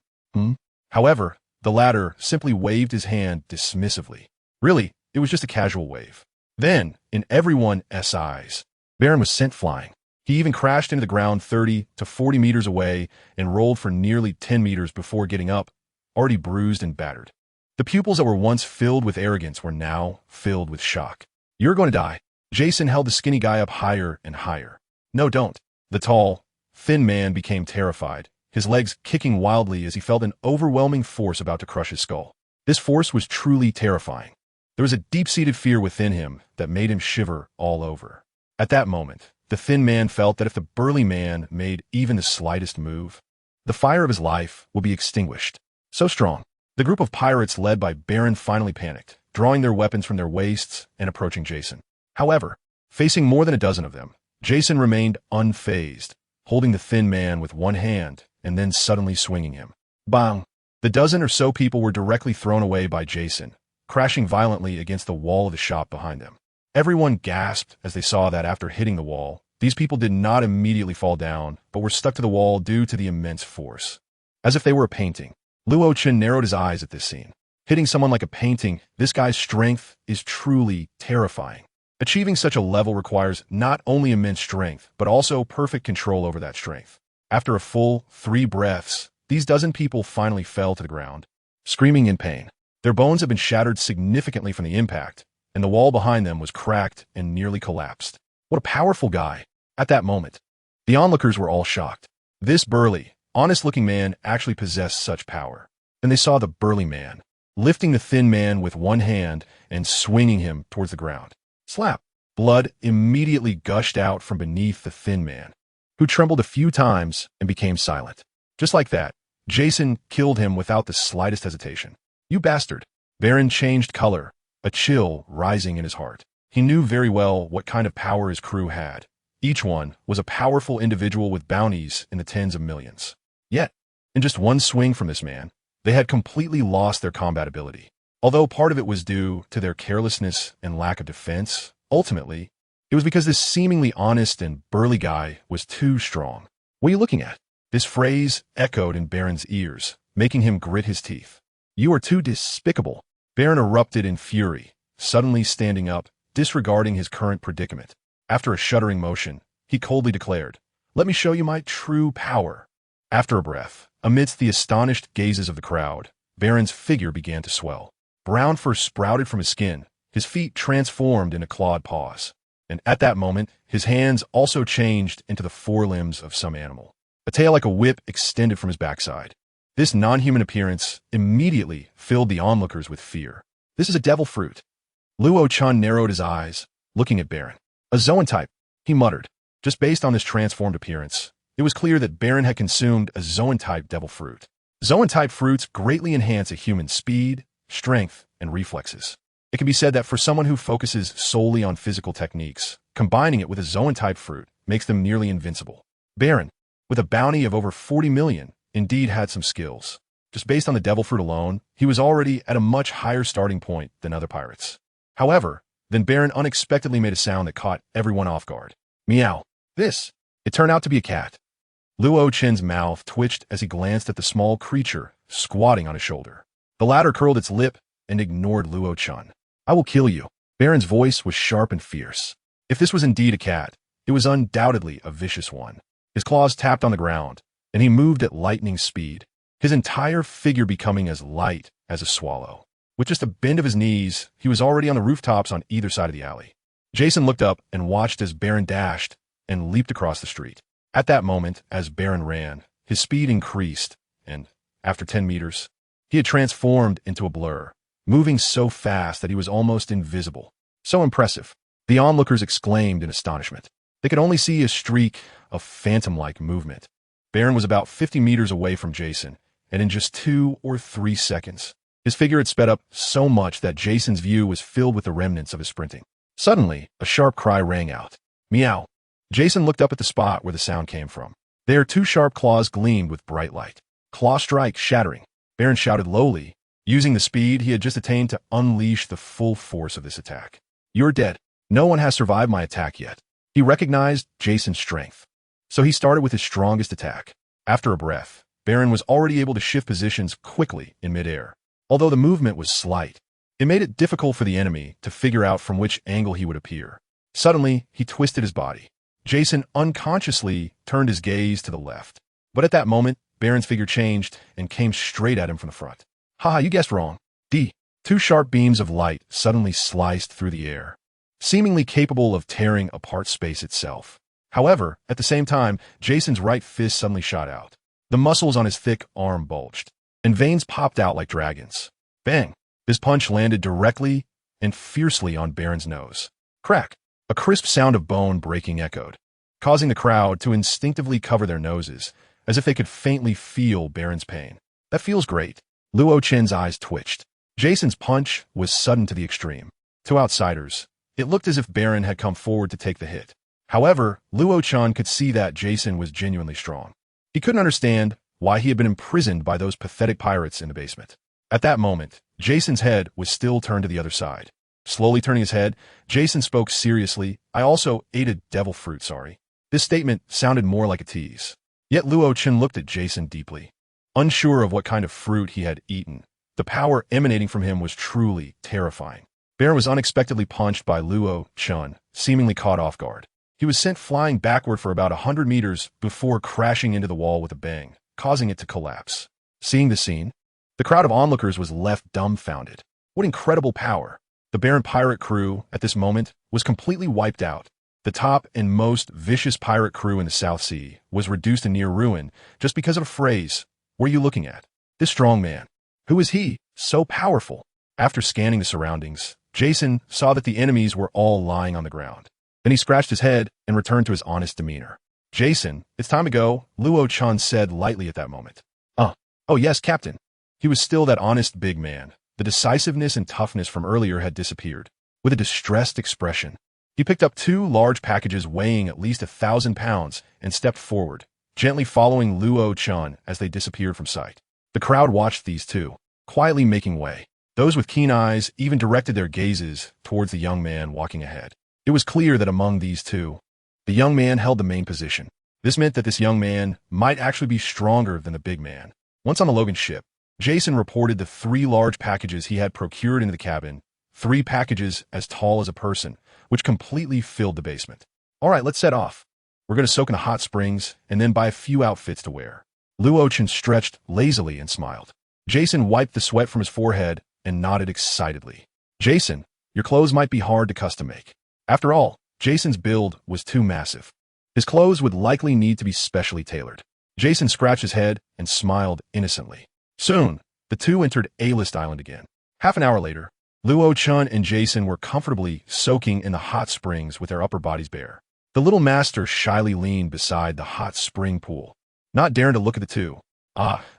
However, the latter simply waved his hand dismissively. Really, it was just a casual wave. Then, in everyone's eyes, Baron was sent flying. He even crashed into the ground 30 to 40 meters away and rolled for nearly 10 meters before getting up, already bruised and battered. The pupils that were once filled with arrogance were now filled with shock. "You're going to die." Jason held the skinny guy up higher and higher. "No, don't." The tall, thin man became terrified, his legs kicking wildly as he felt an overwhelming force about to crush his skull. This force was truly terrifying. There was a deep-seated fear within him that made him shiver all over. At that moment, the thin man felt that if the burly man made even the slightest move, the fire of his life would be extinguished. So strong. The group of pirates led by Baron finally panicked, drawing their weapons from their waists and approaching Jason. However, facing more than a dozen of them, Jason remained unfazed, holding the thin man with one hand and then suddenly swinging him. Bang! The dozen or so people were directly thrown away by Jason, crashing violently against the wall of the shop behind them. Everyone gasped as they saw that after hitting the wall, these people did not immediately fall down, but were stuck to the wall due to the immense force. As if they were a painting. Luo-chan narrowed his eyes at this scene. Hitting someone like a painting, this guy's strength is truly terrifying. Achieving such a level requires not only immense strength, but also perfect control over that strength. After a full 3 breaths, these dozen people finally fell to the ground, screaming in pain. Their bones had been shattered significantly from the impact, and the wall behind them was cracked and nearly collapsed. What a powerful guy. At that moment, the onlookers were all shocked. This burly, honest-looking man actually possessed such power. Then they saw the burly man, lifting the thin man with one hand and swinging him towards the ground. Slap! Blood immediately gushed out from beneath the thin man, who trembled a few times and became silent. Just like that, Jason killed him without the slightest hesitation. "You bastard!" Baron changed color, a chill rising in his heart. He knew very well what kind of power his crew had. Each one was a powerful individual with bounties in the tens of millions. Yet, in just one swing from this man, they had completely lost their combat ability. Although part of it was due to their carelessness and lack of defense, ultimately, it was because this seemingly honest and burly guy was too strong. "What are you looking at?" This phrase echoed in Baron's ears, making him grit his teeth. "You are too despicable." Baron erupted in fury, suddenly standing up, disregarding his current predicament. After a shuddering motion, he coldly declared, "Let me show you my true power." After a breath, amidst the astonished gazes of the crowd, Baron's figure began to swell. Brown fur sprouted from his skin, his feet transformed into clawed paws, and at that moment, his hands also changed into the forelimbs of some animal. A tail like a whip extended from his backside. This non-human appearance immediately filled the onlookers with fear. "This is a devil fruit." Luo-chan narrowed his eyes, looking at Baron. "A Zoan type," he muttered. Just based on this transformed appearance, it was clear that Baron had consumed a Zoan-type devil fruit. Zoan-type fruits greatly enhance a human's speed, strength, and reflexes. It can be said that for someone who focuses solely on physical techniques, combining it with a Zoan-type fruit makes them nearly invincible. Baron, with a bounty of over 40 million, indeed had some skills. Just based on the devil fruit alone, he was already at a much higher starting point than other pirates. However, then Baron unexpectedly made a sound that caught everyone off guard. Meow. This. It turned out to be a cat. Luo-chan's mouth twitched as he glanced at the small creature squatting on his shoulder. The latter curled its lip and ignored Luo-chan. "I will kill you." Baron's voice was sharp and fierce. If this was indeed a cat, it was undoubtedly a vicious one. His claws tapped on the ground, and he moved at lightning speed, his entire figure becoming as light as a swallow. With just a bend of his knees, he was already on the rooftops on either side of the alley. Jason looked up and watched as Baron dashed and leaped across the street. At that moment, as Baron ran, his speed increased, and, after 10 meters, he had transformed into a blur, moving so fast that he was almost invisible. So impressive. The onlookers exclaimed in astonishment. They could only see a streak of phantom-like movement. Baron was about 50 meters away from Jason, and in just 2 or 3 seconds, his figure had sped up so much that Jason's view was filled with the remnants of his sprinting. Suddenly, a sharp cry rang out. Meow. Jason looked up at the spot where the sound came from. There, 2 sharp claws gleamed with bright light. Claw strike shattering. Baron shouted lowly, using the speed he had just attained to unleash the full force of this attack. "You're dead. No one has survived my attack yet." He recognized Jason's strength, so he started with his strongest attack. After a breath, Baron was already able to shift positions quickly in midair. Although the movement was slight, it made it difficult for the enemy to figure out from which angle he would appear. Suddenly, he twisted his body. Jason unconsciously turned his gaze to the left. But at that moment, Baron's figure changed and came straight at him from the front. Haha, you guessed wrong. Two sharp beams of light suddenly sliced through the air, seemingly capable of tearing apart space itself. However, at the same time, Jason's right fist suddenly shot out. The muscles on his thick arm bulged, and veins popped out like dragons. Bang! His punch landed directly and fiercely on Baron's nose. Crack! A crisp sound of bone breaking echoed, causing the crowd to instinctively cover their noses, as if they could faintly feel Baron's pain. That feels great. Luo Chen's eyes twitched. Jason's punch was sudden to the extreme. To outsiders, it looked as if Baron had come forward to take the hit. However, Luo Chen could see that Jason was genuinely strong. He couldn't understand why he had been imprisoned by those pathetic pirates in the basement. At that moment, Jason's head was still turned to the other side. Slowly turning his head, Jason spoke seriously. I also ate a devil fruit, sorry. This statement sounded more like a tease. Yet Luo Chen looked at Jason deeply, unsure of what kind of fruit he had eaten. The power emanating from him was truly terrifying. Baron was unexpectedly punched by Luo Chen, seemingly caught off guard. He was sent flying backward for about 100 meters before crashing into the wall with a bang, causing it to collapse. Seeing the scene, the crowd of onlookers was left dumbfounded. What incredible power! The Baron pirate crew, at this moment, was completely wiped out. The top and most vicious pirate crew in the South Sea was reduced to near ruin just because of a phrase. What are you looking at? This strong man. Who is he? So powerful. After scanning the surroundings, Jason saw that the enemies were all lying on the ground. Then he scratched his head and returned to his honest demeanor. Jason, it's time to go, Luo Chen said lightly at that moment. Oh yes, Captain. He was still that honest big man. The decisiveness and toughness from earlier had disappeared. With a distressed expression, he picked up 2 large packages weighing at least 1,000 pounds and stepped forward, gently following Luo Chen as they disappeared from sight. The crowd watched these two, quietly making way. Those with keen eyes even directed their gazes towards the young man walking ahead. It was clear that among these two, the young man held the main position. This meant that this young man might actually be stronger than the big man. Once on the Logan ship, Jason reported the 3 large packages he had procured into the cabin, 3 packages as tall as a person, which completely filled the basement. All right, let's set off. We're going to soak in the hot springs and then buy a few outfits to wear. Luo Chen stretched lazily and smiled. Jason wiped the sweat from his forehead and nodded excitedly. Jason, your clothes might be hard to custom make. After all, Jason's build was too massive. His clothes would likely need to be specially tailored. Jason scratched his head and smiled innocently. Soon, the two entered A-List Island again. Half an hour later, Luo Chen and Jason were comfortably soaking in the hot springs with their upper bodies bare. The little master shyly leaned beside the hot spring pool, not daring to look at the two.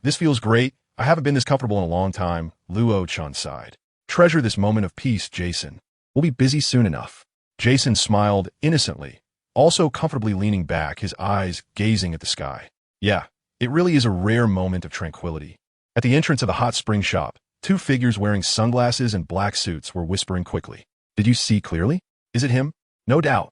This feels great. I haven't been this comfortable in a long time, Luo Chen sighed. Treasure this moment of peace, Jason. We'll be busy soon enough. Jason smiled innocently, also comfortably leaning back, his eyes gazing at the sky. Yeah, it really is a rare moment of tranquility. At the entrance of the hot spring shop, 2 figures wearing sunglasses and black suits were whispering quickly. Did you see clearly? Is it him? No doubt.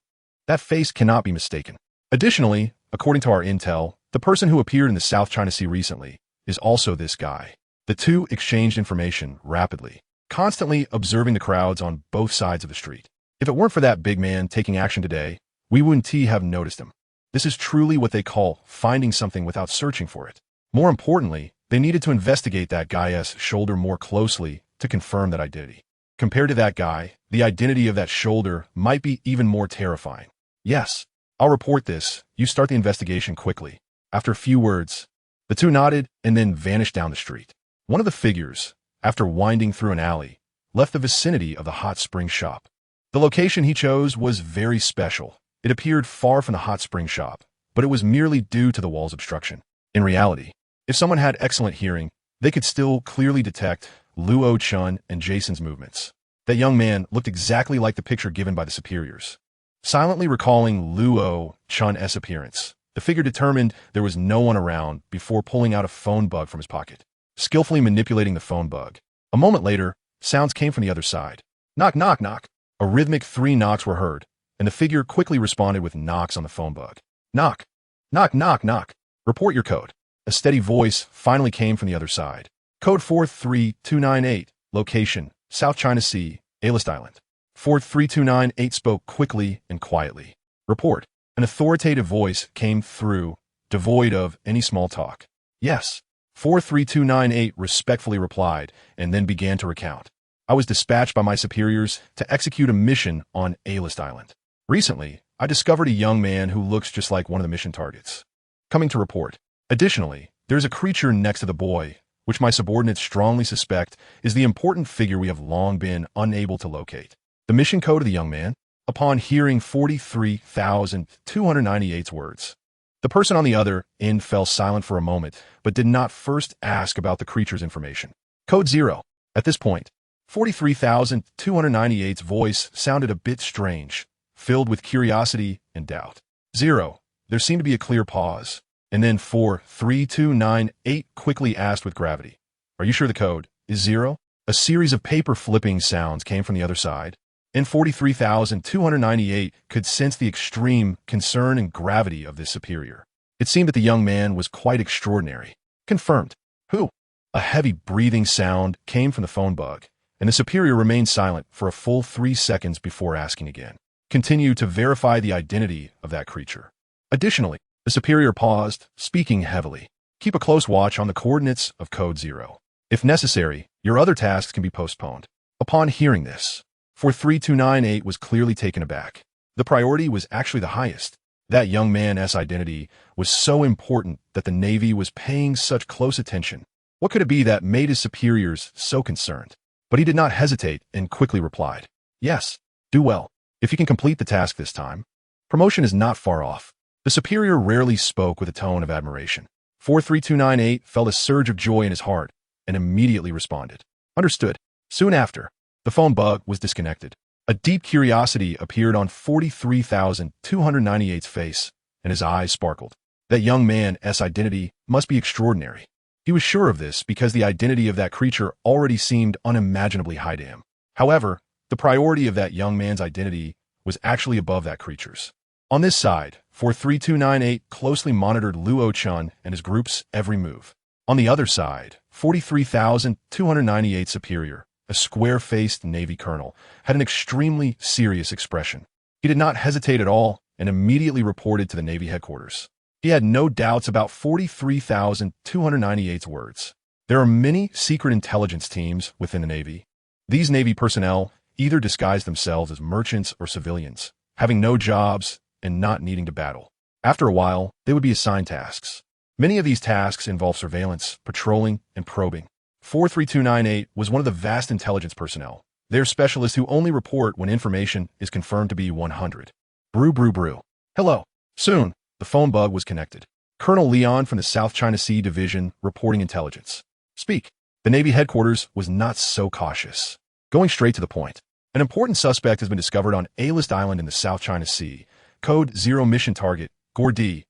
That face cannot be mistaken. Additionally, according to our intel, the person who appeared in the South China Sea recently is also this guy. The two exchanged information rapidly, constantly observing the crowds on both sides of the street. If it weren't for that big man taking action today, we wouldn't have noticed him. This is truly what they call finding something without searching for it. More importantly, they needed to investigate that guy's shoulder more closely to confirm that identity. Compared to that guy, the identity of that shoulder might be even more terrifying. Yes, I'll report this. You start the investigation quickly. After a few words, the two nodded and then vanished down the street. One of the figures, after winding through an alley, left the vicinity of the hot spring shop. The location he chose was very special. It appeared far from the hot spring shop, but it was merely due to the wall's obstruction. In reality, if someone had excellent hearing, they could still clearly detect Luo Chen and Jason's movements. That young man looked exactly like the picture given by the superiors. Silently recalling Luo Chen's appearance, the figure determined there was no one around before pulling out a phone bug from his pocket, skillfully manipulating the phone bug. A moment later, sounds came from the other side. Knock, knock, knock. A rhythmic 3 knocks were heard, and the figure quickly responded with knocks on the phone bug. Knock. Knock, knock, knock. Report your code. A steady voice finally came from the other side. Code 43298. Location, South China Sea, A-List Island. 43298 spoke quickly and quietly. Report. An authoritative voice came through, devoid of any small talk. Yes. 43298 respectfully replied, and then began to recount. I was dispatched by my superiors to execute a mission on A-list Island. Recently, I discovered a young man who looks just like one of the mission targets. Coming to report. Additionally, there's a creature next to the boy, which my subordinates strongly suspect is the important figure we have long been unable to locate. The mission code of the young man, upon hearing 43,298's words. The person on the other end fell silent for a moment, but did not first ask about the creature's information. Code 0. At this point, 43,298's voice sounded a bit strange, filled with curiosity and doubt. 0. There seemed to be a clear pause, and then 43298 quickly asked with gravity, "Are you sure the code is 0? A series of paper flipping sounds came from the other side, and 43,298 could sense the extreme concern and gravity of this superior. It seemed that the young man was quite extraordinary. Confirmed. Who? A heavy breathing sound came from the phone bug, and the superior remained silent for a full 3 seconds before asking again. Continue to verify the identity of that creature. Additionally, the superior paused, speaking heavily. Keep a close watch on the coordinates of code 0. If necessary, your other tasks can be postponed. Upon hearing this, 43298 was clearly taken aback. The priority was actually the highest. That young man's identity was so important that the Navy was paying such close attention. What could it be that made his superiors so concerned? But he did not hesitate and quickly replied, "Yes, do well. If you can complete the task this time, promotion is not far off." The superior rarely spoke with a tone of admiration. 43298 felt a surge of joy in his heart and immediately responded, "Understood." Soon after, the phone bug was disconnected. A deep curiosity appeared on 43,298's face, and his eyes sparkled. That young man's identity must be extraordinary. He was sure of this because the identity of that creature already seemed unimaginably high to him. However, the priority of that young man's identity was actually above that creature's. On this side, 43298 closely monitored Luo-chun and his group's every move. On the other side, 43,298 superior, a square-faced Navy colonel, had an extremely serious expression. He did not hesitate at all and immediately reported to the Navy headquarters. He had no doubts about 43,298's words. There are many secret intelligence teams within the Navy. These Navy personnel either disguise themselves as merchants or civilians, having no jobs and not needing to battle. After a while, they would be assigned tasks. Many of these tasks involve surveillance, patrolling, and probing. 43298 was one of the vast intelligence personnel. They are specialists who only report when information is confirmed to be 100. Brew, brew, brew. Hello. Soon, the phone bug was connected. Colonel Leon from the South China Sea Division reporting intelligence. Speak. The Navy headquarters was not so cautious. Going straight to the point. An important suspect has been discovered on A-list Island in the South China Sea. Code 0 mission target, Gordi,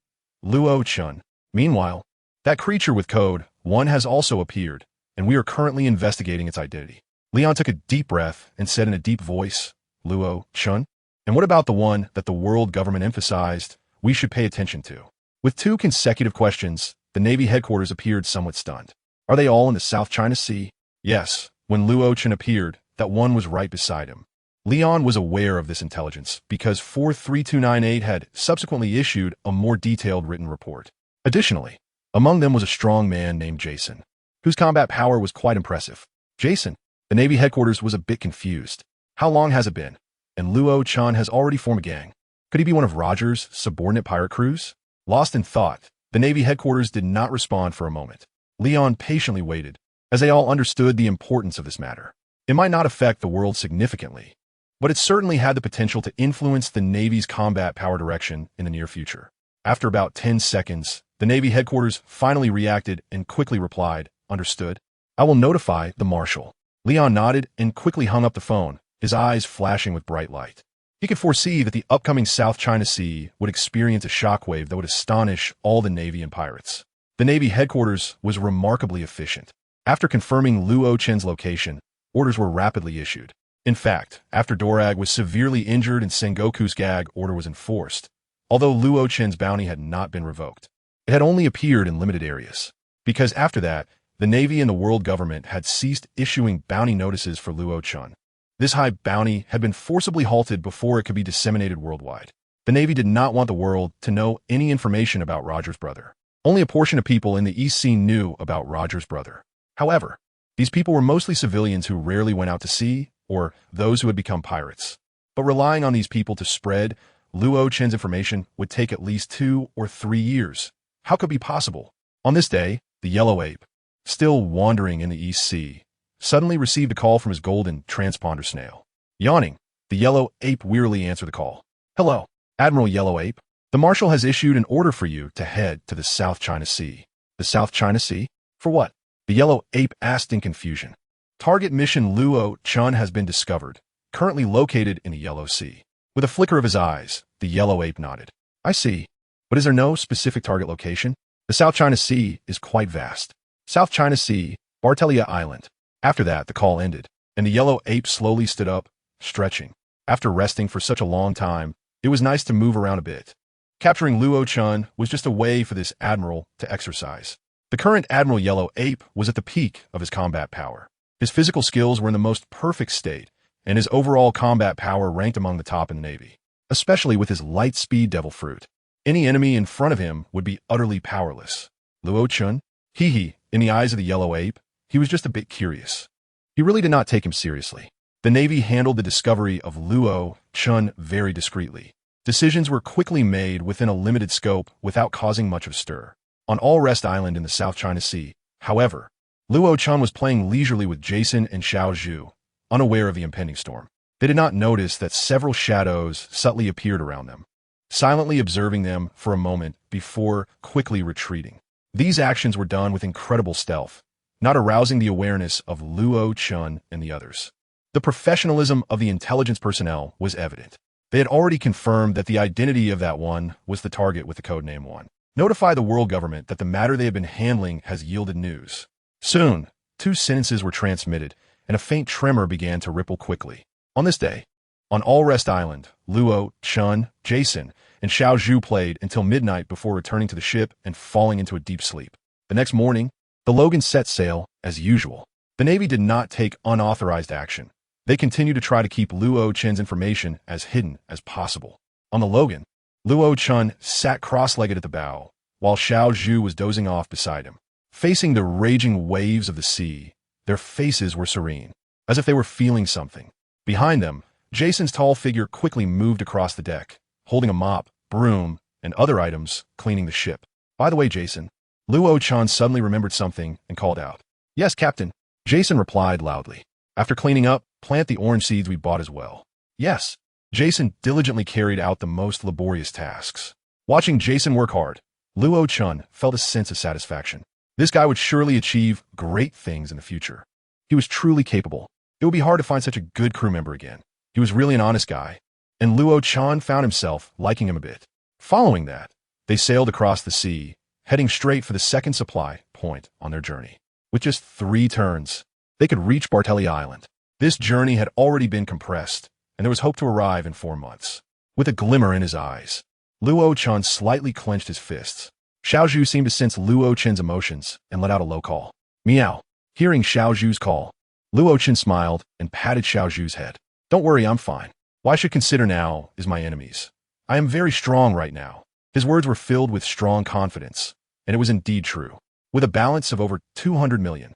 Luo-chun. Meanwhile, that creature with code 1 has also appeared, and we are currently investigating its identity. Leon took a deep breath and said in a deep voice, "Luo-chun? And what about the one that the world government emphasized we should pay attention to?" With 2 consecutive questions, the Navy headquarters appeared somewhat stunned. Are they all in the South China Sea? Yes. When Luo-chun appeared, that one was right beside him. Leon was aware of this intelligence because 43298 had subsequently issued a more detailed written report. Additionally, among them was a strong man named Jason, whose combat power was quite impressive. Jason, the Navy headquarters was a bit confused. How long has it been? And Luo-chun has already formed a gang. Could he be one of Roger's subordinate pirate crews? Lost in thought, the Navy headquarters did not respond for a moment. Leon patiently waited, as they all understood the importance of this matter. It might not affect the world significantly, but it certainly had the potential to influence the Navy's combat power direction in the near future. After about 10 seconds, the Navy headquarters finally reacted and quickly replied, "Understood. I will notify the Marshal." Leon nodded and quickly hung up the phone, his eyes flashing with bright light. He could foresee that the upcoming South China Sea would experience a shockwave that would astonish all the Navy and pirates. The Navy headquarters was remarkably efficient. After confirming Luo-chun's location, orders were rapidly issued. In fact, after Dorag was severely injured and Sengoku's gag order was enforced, although Luo-chun's bounty had not been revoked, it had only appeared in limited areas. Because after that, the Navy and the world government had ceased issuing bounty notices for Luo-chun. This high bounty had been forcibly halted before it could be disseminated worldwide. The Navy did not want the world to know any information about Roger's brother. Only a portion of people in the East Sea knew about Roger's brother. However, these people were mostly civilians who rarely went out to sea, or those who had become pirates. But relying on these people to spread Luo-Chen's information would take at least 2 or 3 years. How could it be possible? On this day, the yellow ape, still wandering in the East Sea, suddenly received a call from his golden transponder snail. Yawning, the yellow ape wearily answered the call. "Hello, Admiral Yellow Ape. The Marshal has issued an order for you to head to the South China Sea." "The South China Sea? For what?" the yellow ape asked in confusion. "Target mission Luo-Chen has been discovered, currently located in the Yellow Sea." With a flicker of his eyes, the yellow ape nodded. "I see. But is there no specific target location?" "The South China Sea is quite vast. South China Sea, Bartelia Island." After that, the call ended, and the yellow ape slowly stood up, stretching. After resting for such a long time, it was nice to move around a bit. Capturing Luo-Chen was just a way for this admiral to exercise. The current Admiral Yellow Ape was at the peak of his combat power. His physical skills were in the most perfect state, and his overall combat power ranked among the top in the Navy, especially with his light-speed devil fruit. Any enemy in front of him would be utterly powerless. Luo-Chen? In the eyes of the yellow ape, he was just a bit curious. He really did not take him seriously. The Navy handled the discovery of Luo-Chen very discreetly. Decisions were quickly made within a limited scope without causing much of stir. On All Rest Island in the South China Sea, however, Luo-Chen was playing leisurely with Jason and Xiaoyao, unaware of the impending storm. They did not notice that several shadows subtly appeared around them, silently observing them for a moment before quickly retreating. These actions were done with incredible stealth, not arousing the awareness of Luo-Chen and the others. The professionalism of the intelligence personnel was evident. They had already confirmed that the identity of that one was the target with the codename One. Notify the world government that the matter they had been handling has yielded news. Soon, 2 sentences were transmitted, and a faint tremor began to ripple quickly. On this day, on All Rest Island, Luo-Chen, Jason, and Xiaoyao played until midnight before returning to the ship and falling into a deep sleep. The next morning, the Logan set sail, as usual. The Navy did not take unauthorized action. They continued to try to keep Luo-Chen's information as hidden as possible. On the Logan, Luo-Chen sat cross-legged at the bow, while Xiaoyao was dozing off beside him. Facing the raging waves of the sea, their faces were serene, as if they were feeling something. Behind them, Jason's tall figure quickly moved across the deck, holding a mop, broom, and other items, cleaning the ship. "By the way, Jason," Luo-Chen suddenly remembered something and called out. "Yes, Captain," Jason replied loudly. "After cleaning up, plant the orange seeds we bought as well." "Yes." Jason diligently carried out the most laborious tasks. Watching Jason work hard, Luo-Chen felt a sense of satisfaction. This guy would surely achieve great things in the future. He was truly capable. It would be hard to find such a good crew member again. He was really an honest guy, and Luo-Chen found himself liking him a bit. Following that, they sailed across the sea, heading straight for the second supply point on their journey. With just 3 turns, they could reach Bartelia Island. This journey had already been compressed, and there was hope to arrive in 4 months. With a glimmer in his eyes, Luo-Chen slightly clenched his fists. Xiaoyao seemed to sense Luo-Chen's emotions and let out a low call. "Meow." Hearing Xiaoyao's call, Luo-Chen smiled and patted Xiaoyao's head. "Don't worry, I'm fine. What I should consider now is my enemies. I am very strong right now." His words were filled with strong confidence, and it was indeed true. With a balance of over 200 million,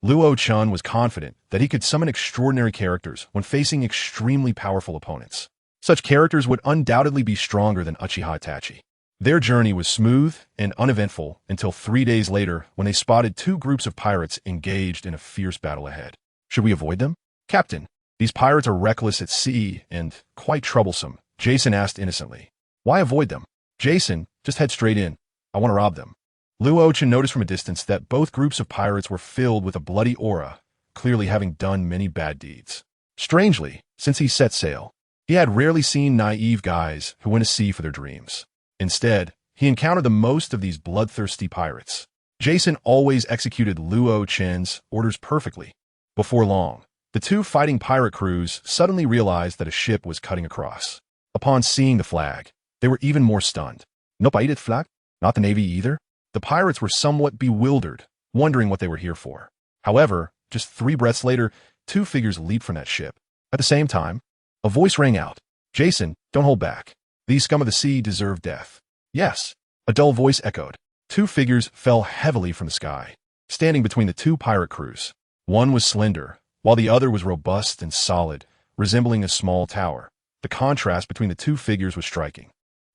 Luo-Chen was confident that he could summon extraordinary characters when facing extremely powerful opponents. Such characters would undoubtedly be stronger than Uchiha Itachi. Their journey was smooth and uneventful until 3 days later when they spotted 2 groups of pirates engaged in a fierce battle ahead. "Should we avoid them?" "Captain, these pirates are reckless at sea and quite troublesome," Jason asked innocently. "Why avoid them?" "Jason, just head straight in. I want to rob them." Luo-Chen noticed from a distance that both groups of pirates were filled with a bloody aura, clearly having done many bad deeds. Strangely, since he set sail, he had rarely seen naive guys who went to sea for their dreams. Instead, he encountered the most of these bloodthirsty pirates. Jason always executed Luo-Chen's orders perfectly. Before long, the 2 fighting pirate crews suddenly realized that a ship was cutting across. Upon seeing the flag, they were even more stunned. "No pirate flag? Not the Navy either?" The pirates were somewhat bewildered, wondering what they were here for. However, just 3 breaths later, 2 figures leaped from that ship. At the same time, a voice rang out. Jason, don't hold back. These scum of the sea deserve death. Yes, a dull voice echoed. Two figures fell heavily from the sky, standing between the two pirate crews. One was slender, while the other was robust and solid, resembling a small tower. The contrast between the two figures was striking.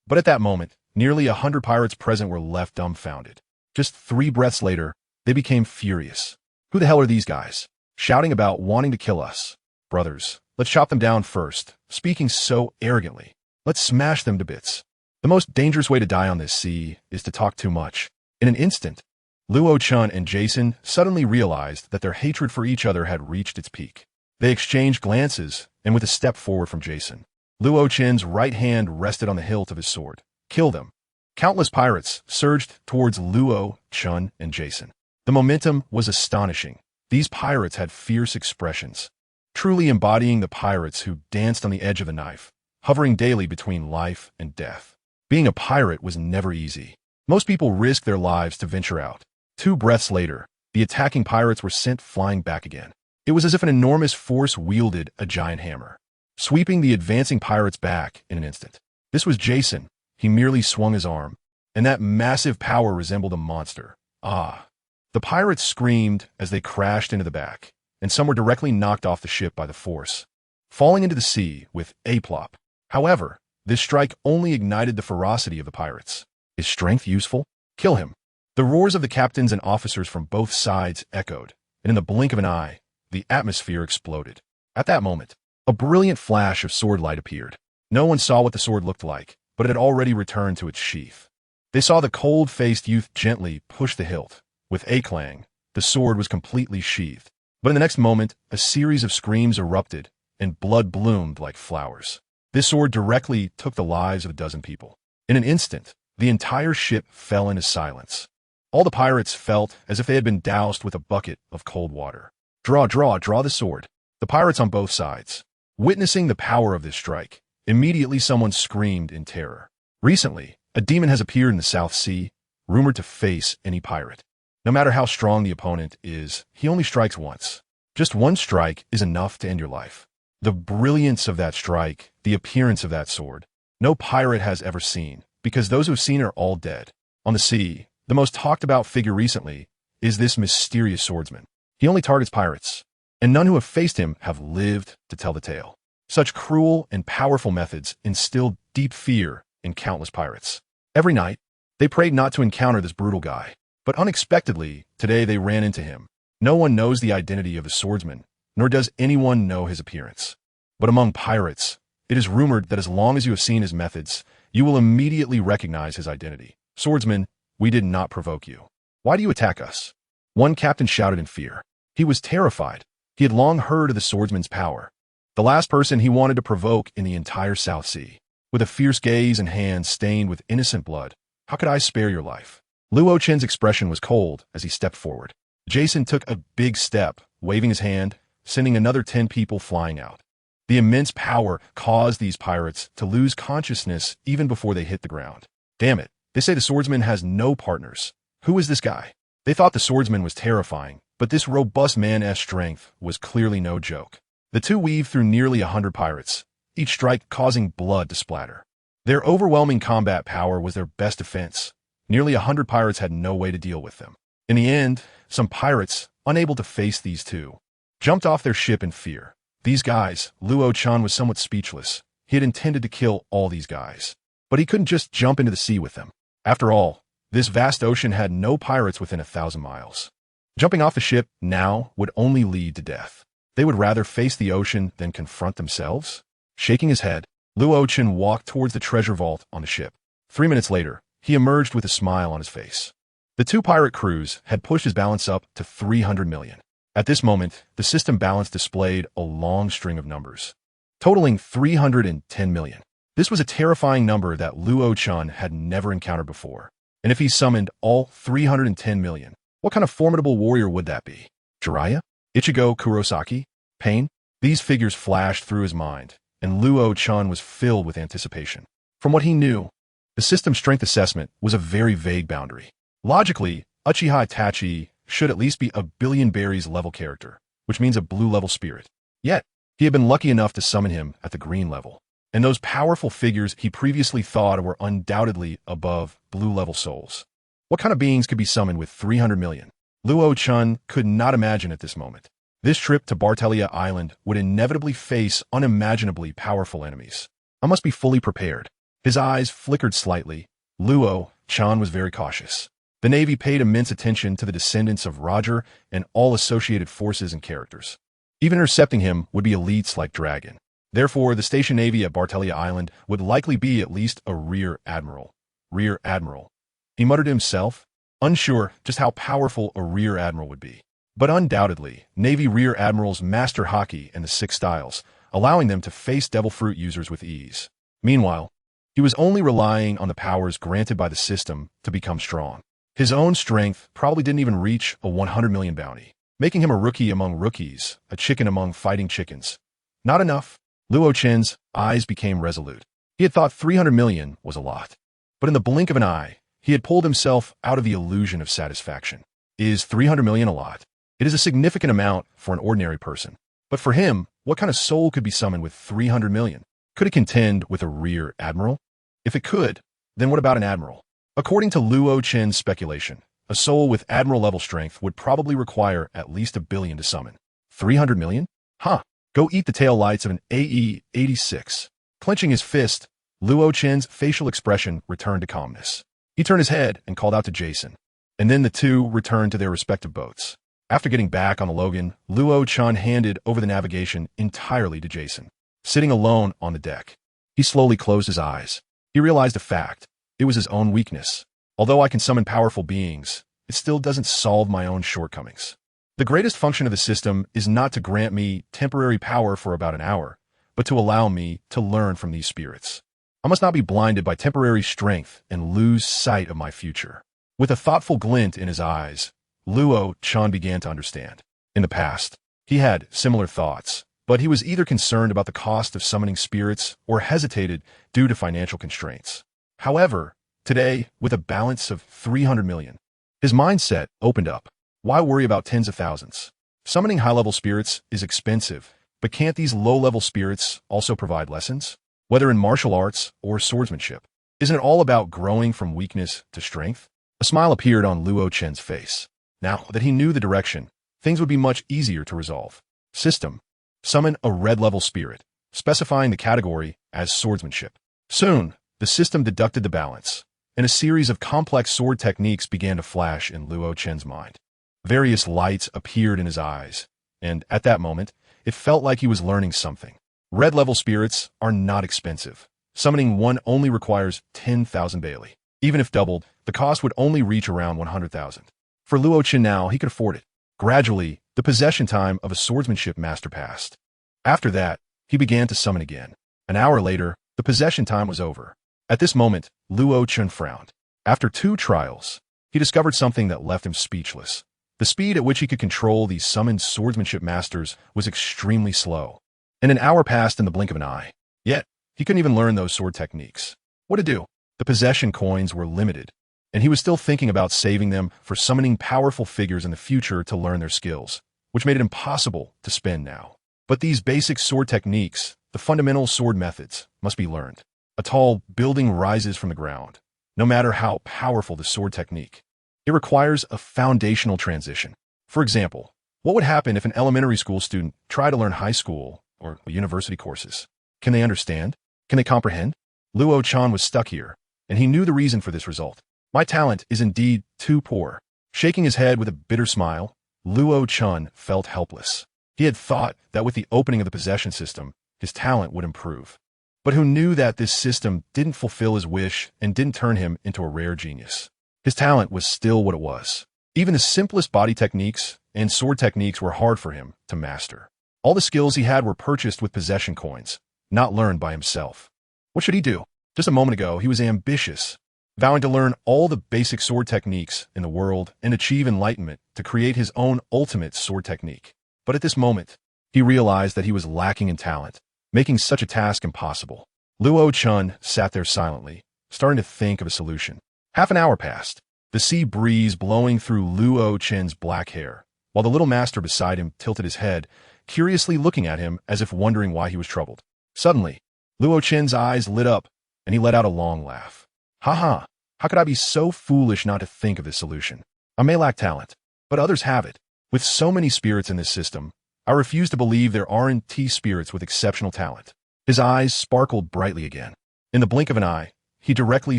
But at that moment, nearly 100 pirates present were left dumbfounded. Just 3 breaths later, they became furious. Who the hell are these guys? Shouting about wanting to kill us. Brothers, let's chop them down first, speaking so arrogantly. Let's smash them to bits. The most dangerous way to die on this sea is to talk too much. In an instant, Luo Chun and Jason suddenly realized that their hatred for each other had reached its peak. They exchanged glances, and with a step forward from Jason, Luo Chen's right hand rested on the hilt of his sword. Kill them. Countless pirates surged towards Luo, Chun, and Jason. The momentum was astonishing. These pirates had fierce expressions, truly embodying the pirates who danced on the edge of the knife, hovering daily between life and death. Being a pirate was never easy. Most people risked their lives to venture out. 2 breaths later, the attacking pirates were sent flying back again. It was as if an enormous force wielded a giant hammer, sweeping the advancing pirates back in an instant. This was Jason. He merely swung his arm, and that massive power resembled a monster. Ah! The pirates screamed as they crashed into the back, and some were directly knocked off the ship by the force, falling into the sea with a plop. However, this strike only ignited the ferocity of the pirates. Is strength useful? Kill him. The roars of the captains and officers from both sides echoed, and in the blink of an eye, the atmosphere exploded. At that moment, a brilliant flash of sword light appeared. No one saw what the sword looked like, but it had already returned to its sheath. They saw the cold-faced youth gently push the hilt. With a clang, the sword was completely sheathed. But in the next moment, a series of screams erupted, and blood bloomed like flowers. This sword directly took the lives of a dozen people. In an instant, the entire ship fell into silence. All the pirates felt as if they had been doused with a bucket of cold water. Draw the sword. The pirates on both sides. Witnessing the power of this strike, immediately someone screamed in terror. Recently, a demon has appeared in the South Sea, rumored to face any pirate. No matter how strong the opponent is, he only strikes once. Just one strike is enough to end your life. The brilliance of that strike, the appearance of that sword, no pirate has ever seen, because those who have seen are all dead. On the sea, the most talked about figure recently is this mysterious swordsman. He only targets pirates, and none who have faced him have lived to tell the tale. Such cruel and powerful methods instilled deep fear in countless pirates. Every night, they prayed not to encounter this brutal guy. But unexpectedly, today they ran into him. No one knows the identity of the swordsman, nor does anyone know his appearance. But among pirates, it is rumored that as long as you have seen his methods, you will immediately recognize his identity. Swordsman, we did not provoke you. Why do you attack us? One captain shouted in fear. He was terrified. He had long heard of the swordsman's power. The last person he wanted to provoke in the entire South Sea. With a fierce gaze and hands stained with innocent blood, how could I spare your life? Luo Chen's expression was cold as he stepped forward. Jason took a big step, waving his hand, sending another 10 people flying out. The immense power caused these pirates to lose consciousness even before they hit the ground. Damn it, they say the swordsman has no partners. Who is this guy? They thought the swordsman was terrifying, but this robust man's strength was clearly no joke. The two weaved through nearly 100 pirates, each strike causing blood to splatter. Their overwhelming combat power was their best defense. Nearly 100 pirates had no way to deal with them. In the end, some pirates, unable to face these two, jumped off their ship in fear. These guys, Luo Chan was somewhat speechless. He had intended to kill all these guys, but he couldn't just jump into the sea with them. After all, this vast ocean had no pirates within 1,000 miles. Jumping off the ship now would only lead to death. They would rather face the ocean than confront themselves. Shaking his head, Luo Chen walked towards the treasure vault on the ship. 3 minutes later, he emerged with a smile on his face. The two pirate crews had pushed his balance up to 300 million. At this moment, the system balance displayed a long string of numbers, totaling 310 million. This was a terrifying number that Luo Chun had never encountered before. And if he summoned all 310 million, what kind of formidable warrior would that be? Jiraiya? Ichigo Kurosaki? Pain? These figures flashed through his mind, and Luo Chun was filled with anticipation. From what he knew, the system strength assessment was a very vague boundary. Logically, Uchiha Itachi should at least be a billion berries level character, which means a blue level spirit. Yet, He had been lucky enough to summon him at the green level, and those powerful figures he previously thought were undoubtedly above blue-level souls. What kind of beings could be summoned with 300 million? Luo Chun could not imagine at this moment. This trip to Bartelia Island would inevitably face unimaginably powerful enemies. I must be fully prepared. His eyes flickered slightly. Luo Chun was very cautious. The Navy paid immense attention to the descendants of Roger and all associated forces and characters. Even intercepting him would be elites like Dragon. Therefore, the station Navy at Bartelia Island would likely be at least a rear admiral. Rear admiral. He muttered to himself, unsure just how powerful a rear admiral would be. But undoubtedly, Navy rear admirals master hockey and the 6 styles, allowing them to face devil fruit users with ease. Meanwhile, he was only relying on the powers granted by the system to become strong. His own strength probably didn't even reach a 100 million bounty, making him a rookie among rookies, a chicken among fighting chickens. Not enough. Luo Chen's eyes became resolute. He had thought 300 million was a lot. But in the blink of an eye, he had pulled himself out of the illusion of satisfaction. Is 300 million a lot? It is a significant amount for an ordinary person. But for him, what kind of soul could be summoned with 300 million? Could it contend with a rear admiral? If it could, then what about an admiral? According to Luo Chen's speculation, a soul with admiral-level strength would probably require at least 1 billion to summon. 300 million? Huh. Go eat the tail lights of an AE-86. Clenching his fist, Luo Chen's facial expression returned to calmness. He turned his head and called out to Jason. And then the two returned to their respective boats. After getting back on the Logan, Luo Chen handed over the navigation entirely to Jason. Sitting alone on the deck, he slowly closed his eyes. He realized a fact. It was his own weakness. Although I can summon powerful beings, it still doesn't solve my own shortcomings. The greatest function of the system is not to grant me temporary power for about an hour, but to allow me to learn from these spirits. I must not be blinded by temporary strength and lose sight of my future. With a thoughtful glint in his eyes, Luo Chen began to understand. In the past, he had similar thoughts, but he was either concerned about the cost of summoning spirits or hesitated due to financial constraints. However, today, with a balance of 300 million, his mindset opened up. Why worry about tens of thousands? Summoning high-level spirits is expensive, but can't these low-level spirits also provide lessons? Whether in martial arts or swordsmanship, isn't it all about growing from weakness to strength? A smile appeared on Luo Chen's face. Now that he knew the direction, things would be much easier to resolve. System. Summon a red-level spirit, specifying the category as swordsmanship. Soon, the system deducted the balance, and a series of complex sword techniques began to flash in Luo Chen's mind. Various lights appeared in his eyes, and at that moment, it felt like he was learning something. Red-level spirits are not expensive. Summoning one only requires 10,000 Bailey. Even if doubled, the cost would only reach around 100,000. For Luo Chen now, he could afford it. Gradually, the possession time of a swordsmanship master passed. After that, he began to summon again. An hour later, the possession time was over. At this moment, Luo Chen frowned. After 2 trials, he discovered something that left him speechless. The speed at which he could control these summoned swordsmanship masters was extremely slow, and an hour passed in the blink of an eye. Yet, he couldn't even learn those sword techniques. What to do? The possession coins were limited, and he was still thinking about saving them for summoning powerful figures in the future to learn their skills, which made it impossible to spend now. But these basic sword techniques, the fundamental sword methods, must be learned. A tall building rises from the ground, no matter how powerful the sword technique. It requires a foundational transition. For example, what would happen if an elementary school student tried to learn high school or university courses? Can they understand? Can they comprehend? Luo Chen was stuck here, and he knew the reason for this result. My talent is indeed too poor. Shaking his head with a bitter smile, Luo Chen felt helpless. He had thought that with the opening of the possession system, his talent would improve. But who knew that this system didn't fulfill his wish and didn't turn him into a rare genius? His talent was still what it was. Even the simplest body techniques and sword techniques were hard for him to master. All the skills he had were purchased with possession coins, not learned by himself. What should he do? Just a moment ago, he was ambitious, vowing to learn all the basic sword techniques in the world and achieve enlightenment to create his own ultimate sword technique. But at this moment, he realized that he was lacking in talent, making such a task impossible. Luo Chen sat there silently, starting to think of a solution. Half an hour passed, the sea breeze blowing through Luo Chen's black hair, while the little master beside him tilted his head curiously looking at him as if wondering why he was troubled. Suddenly, Luochen's eyes lit up, and he let out a long laugh. Ha ha, how could I be so foolish not to think of this solution? I may lack talent, but others have it. With so many spirits in this system, I refuse to believe there aren't spirits with exceptional talent. His eyes sparkled brightly again. In the blink of an eye, he directly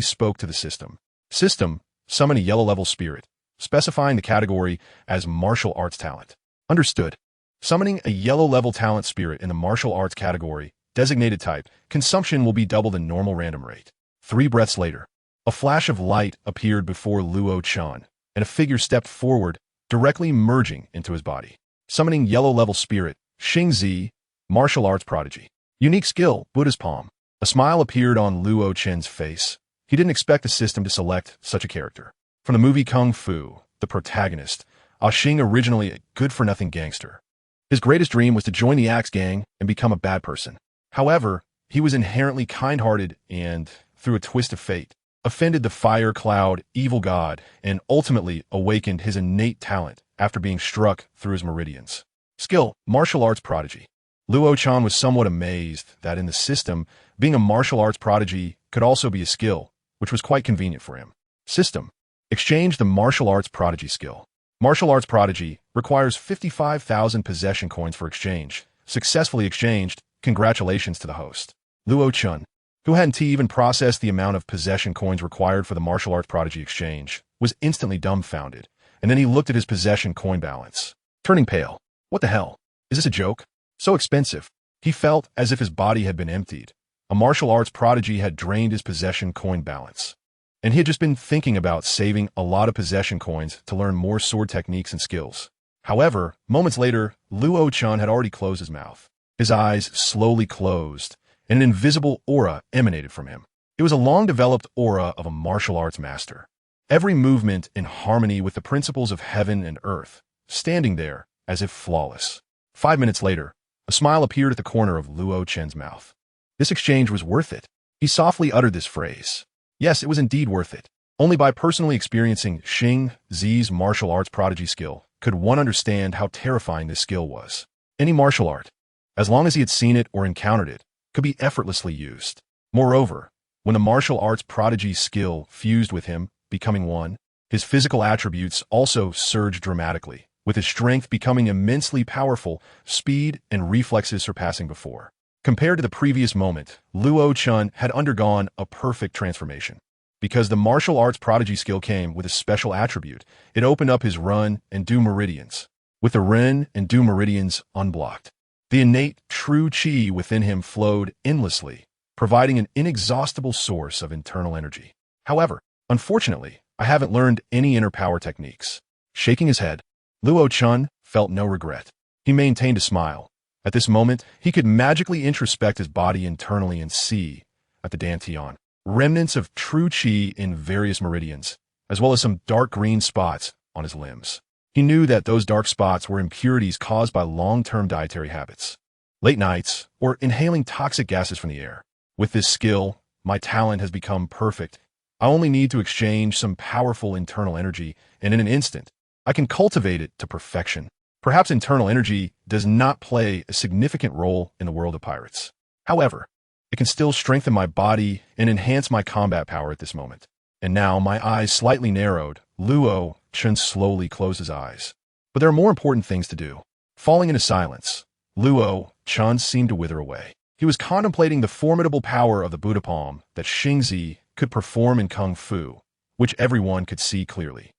spoke to the system. System, summon a yellow-level spirit, specifying the category as martial arts talent. Understood. Summoning a yellow-level talent spirit in the martial arts category, designated type, consumption will be double the normal random rate. 3 breaths later, a flash of light appeared before Luochen, and a figure stepped forward, directly merging into his body. Summoning yellow-level spirit, Xingzi, martial arts prodigy. Unique skill, Buddha's palm. A smile appeared on Luochen's face. He didn't expect the system to select such a character. From the movie Kung Fu, the protagonist, Xing originally a good-for-nothing gangster. His greatest dream was to join the Axe Gang and become a bad person. However, he was inherently kind-hearted and, through a twist of fate, offended the fire cloud evil god and ultimately awakened his innate talent after being struck through his meridians. Skill, martial arts prodigy. Luochen was somewhat amazed that in the system, being a martial arts prodigy could also be a skill, which was quite convenient for him. System, exchange the martial arts prodigy skill. Martial arts prodigy requires 55,000 possession coins for exchange. Successfully exchanged, congratulations to the host. Luochen, who hadn't even processed the amount of possession coins required for the martial arts prodigy exchange, was instantly dumbfounded, and then he looked at his possession coin balance. Turning pale. What the hell? Is this a joke? So expensive. He felt as if his body had been emptied. A martial arts prodigy had drained his possession coin balance. And he had just been thinking about saving a lot of possession coins to learn more sword techniques and skills. However, moments later, Luochen had already closed his mouth. His eyes slowly closed, and an invisible aura emanated from him. It was a long-developed aura of a martial arts master. Every movement in harmony with the principles of heaven and earth, standing there as if flawless. 5 minutes later, a smile appeared at the corner of Luochen's mouth. This exchange was worth it. He softly uttered this phrase. Yes, it was indeed worth it. Only by personally experiencing Xingzi's martial arts prodigy skill could one understand how terrifying this skill was. Any martial art, as long as he had seen it or encountered it, could be effortlessly used. Moreover, when the martial arts prodigy skill fused with him, becoming one, his physical attributes also surged dramatically, with his strength becoming immensely powerful, speed and reflexes surpassing before. Compared to the previous moment, Luochen had undergone a perfect transformation. Because the martial arts prodigy skill came with a special attribute, it opened up his Ren and Du meridians, with the Ren and Du meridians unblocked. The innate true chi within him flowed endlessly, providing an inexhaustible source of internal energy. However, unfortunately, I haven't learned any inner power techniques. Shaking his head, Luochen felt no regret. He maintained a smile. At this moment, he could magically introspect his body internally and see, at the dantian, remnants of true chi in various meridians, as well as some dark green spots on his limbs. He knew that those dark spots were impurities caused by long-term dietary habits, late nights, or inhaling toxic gases from the air. With this skill, my talent has become perfect. I only need to exchange some powerful internal energy, and in an instant, I can cultivate it to perfection. Perhaps internal energy does not play a significant role in the world of pirates. However, it can still strengthen my body and enhance my combat power at this moment. And now, my eyes slightly narrowed, Luochen slowly closed his eyes. But there are more important things to do. Falling into silence, Luochen seemed to wither away. He was contemplating the formidable power of the Buddha palm that Xingzi could perform in Kung Fu, which everyone could see clearly.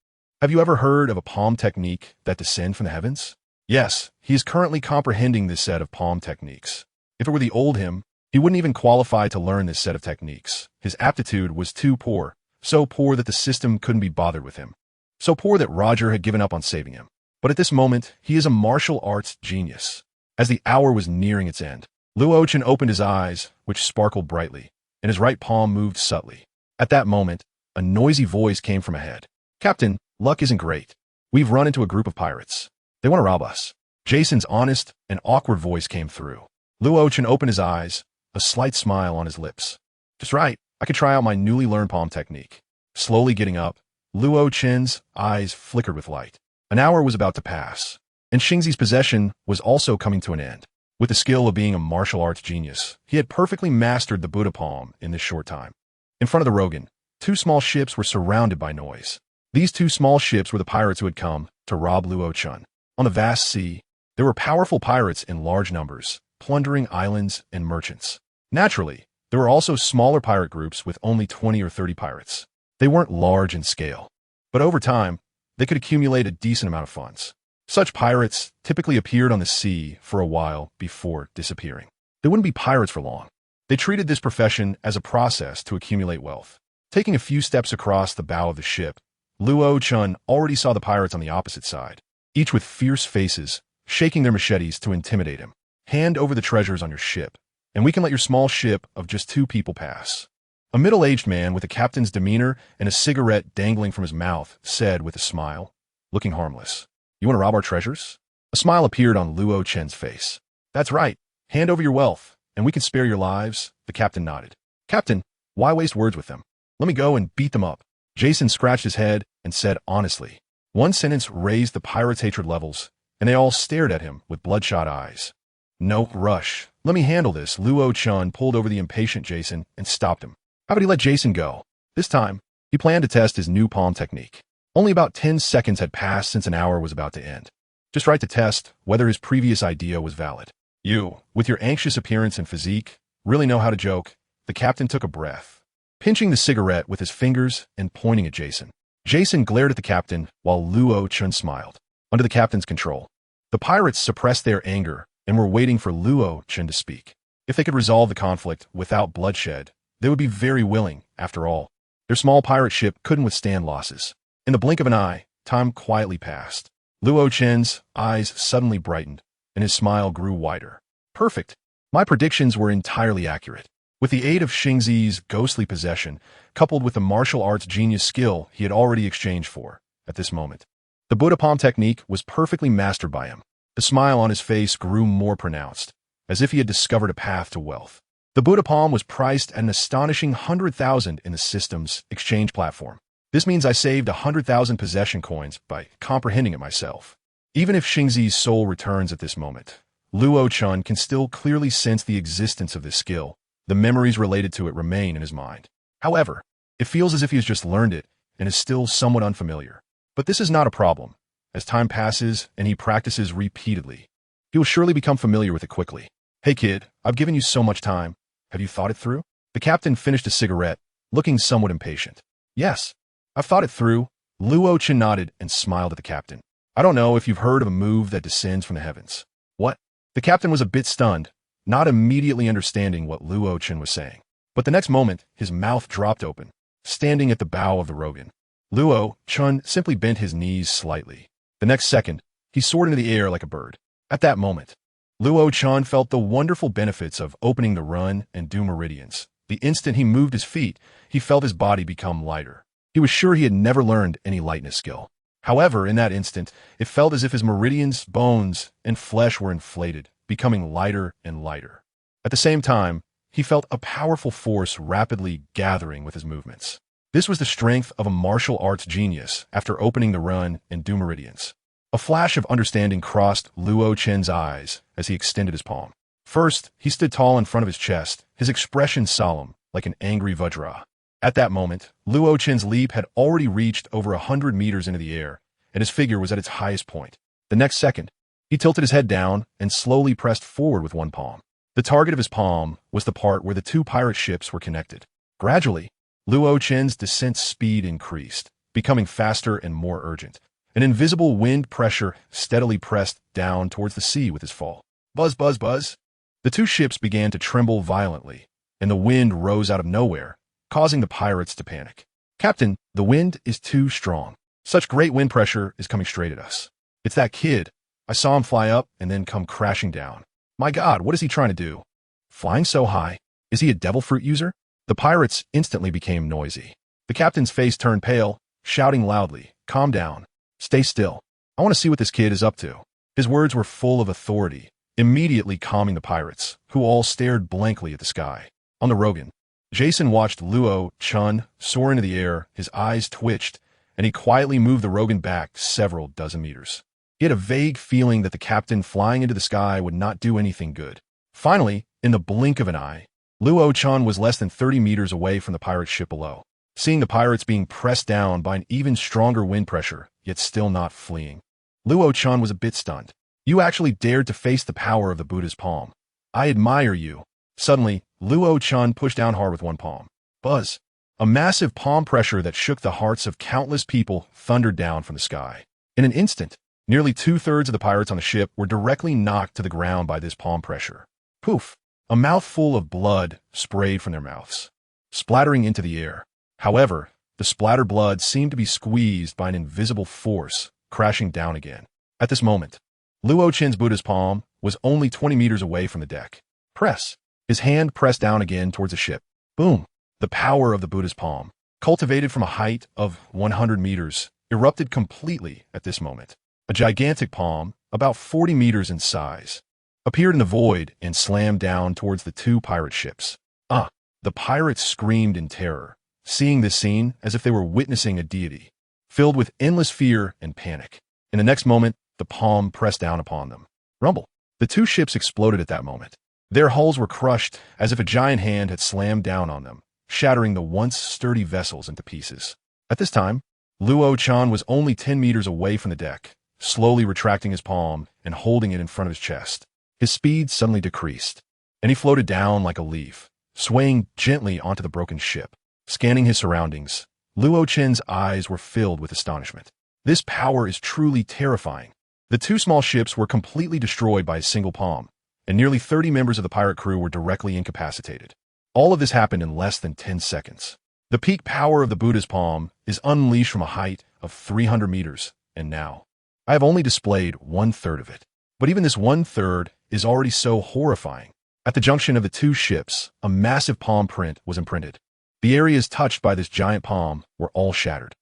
Have you ever heard of a palm technique that descends from the heavens? Yes, he is currently comprehending this set of palm techniques. If it were the old him, he wouldn't even qualify to learn this set of techniques. His aptitude was too poor, so poor that the system couldn't be bothered with him. So poor that Roger had given up on saving him. But at this moment, he is a martial arts genius. As the hour was nearing its end, Luochen opened his eyes, which sparkled brightly, and his right palm moved subtly. At that moment, a noisy voice came from ahead. Captain, luck isn't great. We've run into a group of pirates. They want to rob us. Jason's honest and awkward voice came through. Luochen opened his eyes, a slight smile on his lips. Just right, I could try out my newly learned palm technique. Slowly getting up, Luochen's eyes flickered with light. An hour was about to pass, and Xingzi's possession was also coming to an end. With the skill of being a martial arts genius, he had perfectly mastered the Buddha palm in this short time. In front of the Rogen, two small ships were surrounded by noise. These two small ships were the pirates who had come to rob Luo Chun. On the vast sea, there were powerful pirates in large numbers, plundering islands and merchants. Naturally, there were also smaller pirate groups with only 20 or 30 pirates. They weren't large in scale, but over time, they could accumulate a decent amount of funds. Such pirates typically appeared on the sea for a while before disappearing. They wouldn't be pirates for long. They treated this profession as a process to accumulate wealth. Taking a few steps across the bow of the ship, Luo Chun already saw the pirates on the opposite side, each with fierce faces, shaking their machetes to intimidate him. Hand over the treasures on your ship, and we can let your small ship of just 2 people pass. A middle-aged man with a captain's demeanor and a cigarette dangling from his mouth said with a smile, looking harmless, "You want to rob our treasures?" A smile appeared on Luo Chen's face. "That's right. Hand over your wealth, and we can spare your lives." The captain nodded. "Captain, why waste words with them? Let me go and beat them up." Jason scratched his head and said honestly. One sentence raised the pirates' hatred levels, and they all stared at him with bloodshot eyes. "No rush. Let me handle this." Luo Chun pulled over the impatient Jason and stopped him. How would he let Jason go? This time, he planned to test his new palm technique. Only about 10 seconds had passed since an hour was about to end. Just right to test whether his previous idea was valid. "You, with your anxious appearance and physique, really know how to joke." The captain took a breath, pinching the cigarette with his fingers and pointing at Jason. Jason glared at the captain while Luo Chun smiled. Under the captain's control, the pirates suppressed their anger and were waiting for Luo Chun to speak. If they could resolve the conflict without bloodshed, they would be very willing. After all, their small pirate ship couldn't withstand losses. In the blink of an eye, time quietly passed. Luo Chen's eyes suddenly brightened, and his smile grew wider. "Perfect. My predictions were entirely accurate." With the aid of Xingzi's ghostly possession, coupled with the martial arts genius skill he had already exchanged for, at this moment, the Buddha palm technique was perfectly mastered by him. The smile on his face grew more pronounced, as if he had discovered a path to wealth. The Buddha palm was priced at an astonishing 100,000 in the system's exchange platform. This means I saved 100,000 possession coins by comprehending it myself. Even if Xingzi's soul returns at this moment, Luo Chun can still clearly sense the existence of this skill. The memories related to it remain in his mind. However, it feels as if he has just learned it and is still somewhat unfamiliar. But this is not a problem. As time passes and he practices repeatedly, he will surely become familiar with it quickly. "Hey kid, I've given you so much time. Have you thought it through?" The captain finished a cigarette, looking somewhat impatient. "Yes, I've thought it through." Luo Chun nodded and smiled at the captain. "I don't know if you've heard of a move that descends from the heavens." "What?" The captain was a bit stunned, not immediately understanding what Luo Chun was saying. But the next moment, his mouth dropped open, standing at the bow of the Rogen. Luo Chun simply bent his knees slightly. The next second, he soared into the air like a bird. At that moment, Luo Chun felt the wonderful benefits of opening the run and do meridians. The instant he moved his feet, he felt his body become lighter. He was sure he had never learned any lightness skill. However, in that instant, it felt as if his meridians, bones, and flesh were inflated, becoming lighter and lighter. At the same time, he felt a powerful force rapidly gathering with his movements. This was the strength of a martial arts genius after opening the run and do meridians. A flash of understanding crossed Luo Chen's eyes as he extended his palm. First, he stood tall in front of his chest, his expression solemn, like an angry Vajra. At that moment, Luo Chen's leap had already reached over 100 meters into the air, and his figure was at its highest point. The next second, he tilted his head down and slowly pressed forward with one palm. The target of his palm was the part where the 2 pirate ships were connected. Gradually, Luo Chen's descent speed increased, becoming faster and more urgent. An invisible wind pressure steadily pressed down towards the sea with his fall. Buzz, buzz, buzz. The 2 ships began to tremble violently, and the wind rose out of nowhere, causing the pirates to panic. "Captain, the wind is too strong. Such great wind pressure is coming straight at us. It's that kid. I saw him fly up and then come crashing down. My God, what is he trying to do? Flying so high? Is he a devil fruit user?" The pirates instantly became noisy. The captain's face turned pale, shouting loudly, "Calm down. Stay still. I want to see what this kid is up to." His words were full of authority, immediately calming the pirates, who all stared blankly at the sky. On the Rogen, Jason watched Luo Chun soar into the air, his eyes twitched, and he quietly moved the Rogen back several dozen meters. He had a vague feeling that the captain flying into the sky would not do anything good. Finally, in the blink of an eye, Luo-chan was less than 30 meters away from the pirate ship below. Seeing the pirates being pressed down by an even stronger wind pressure, yet still not fleeing, Luo-chan was a bit stunned. You actually dared to face the power of the Buddha's palm. I admire you. Suddenly, Luo-chan pushed down hard with one palm. Buzz! A massive palm pressure that shook the hearts of countless people thundered down from the sky. In an instant, nearly 2/3 of the pirates on the ship were directly knocked to the ground by this palm pressure. Poof! A mouthful of blood sprayed from their mouths, splattering into the air. However, the splattered blood seemed to be squeezed by an invisible force, crashing down again. At this moment, Luo-chan's Buddha's palm was only 20 meters away from the deck. Press! His hand pressed down again towards the ship. Boom! The power of the Buddha's palm, cultivated from a height of 100 meters, erupted completely at this moment. A gigantic palm, about 40 meters in size, appeared in the void and slammed down towards the two pirate ships. The pirates screamed in terror, seeing this scene as if they were witnessing a deity, filled with endless fear and panic. In the next moment, the palm pressed down upon them. Rumble! The two ships exploded at that moment. Their hulls were crushed as if a giant hand had slammed down on them, shattering the once sturdy vessels into pieces. At this time, Luo-chan was only 10 meters away from the deck, slowly retracting his palm and holding it in front of his chest. His speed suddenly decreased, and he floated down like a leaf, swaying gently onto the broken ship. Scanning his surroundings, Luo-chan's eyes were filled with astonishment. This power is truly terrifying. The two small ships were completely destroyed by a single palm, and nearly 30 members of the pirate crew were directly incapacitated. All of this happened in less than 10 seconds. The peak power of the Buddha's palm is unleashed from a height of 300 meters, and now, I have only displayed 1/3 of it. But even this 1/3 is already so horrifying. At the junction of the two ships, a massive palm print was imprinted. The areas touched by this giant palm were all shattered.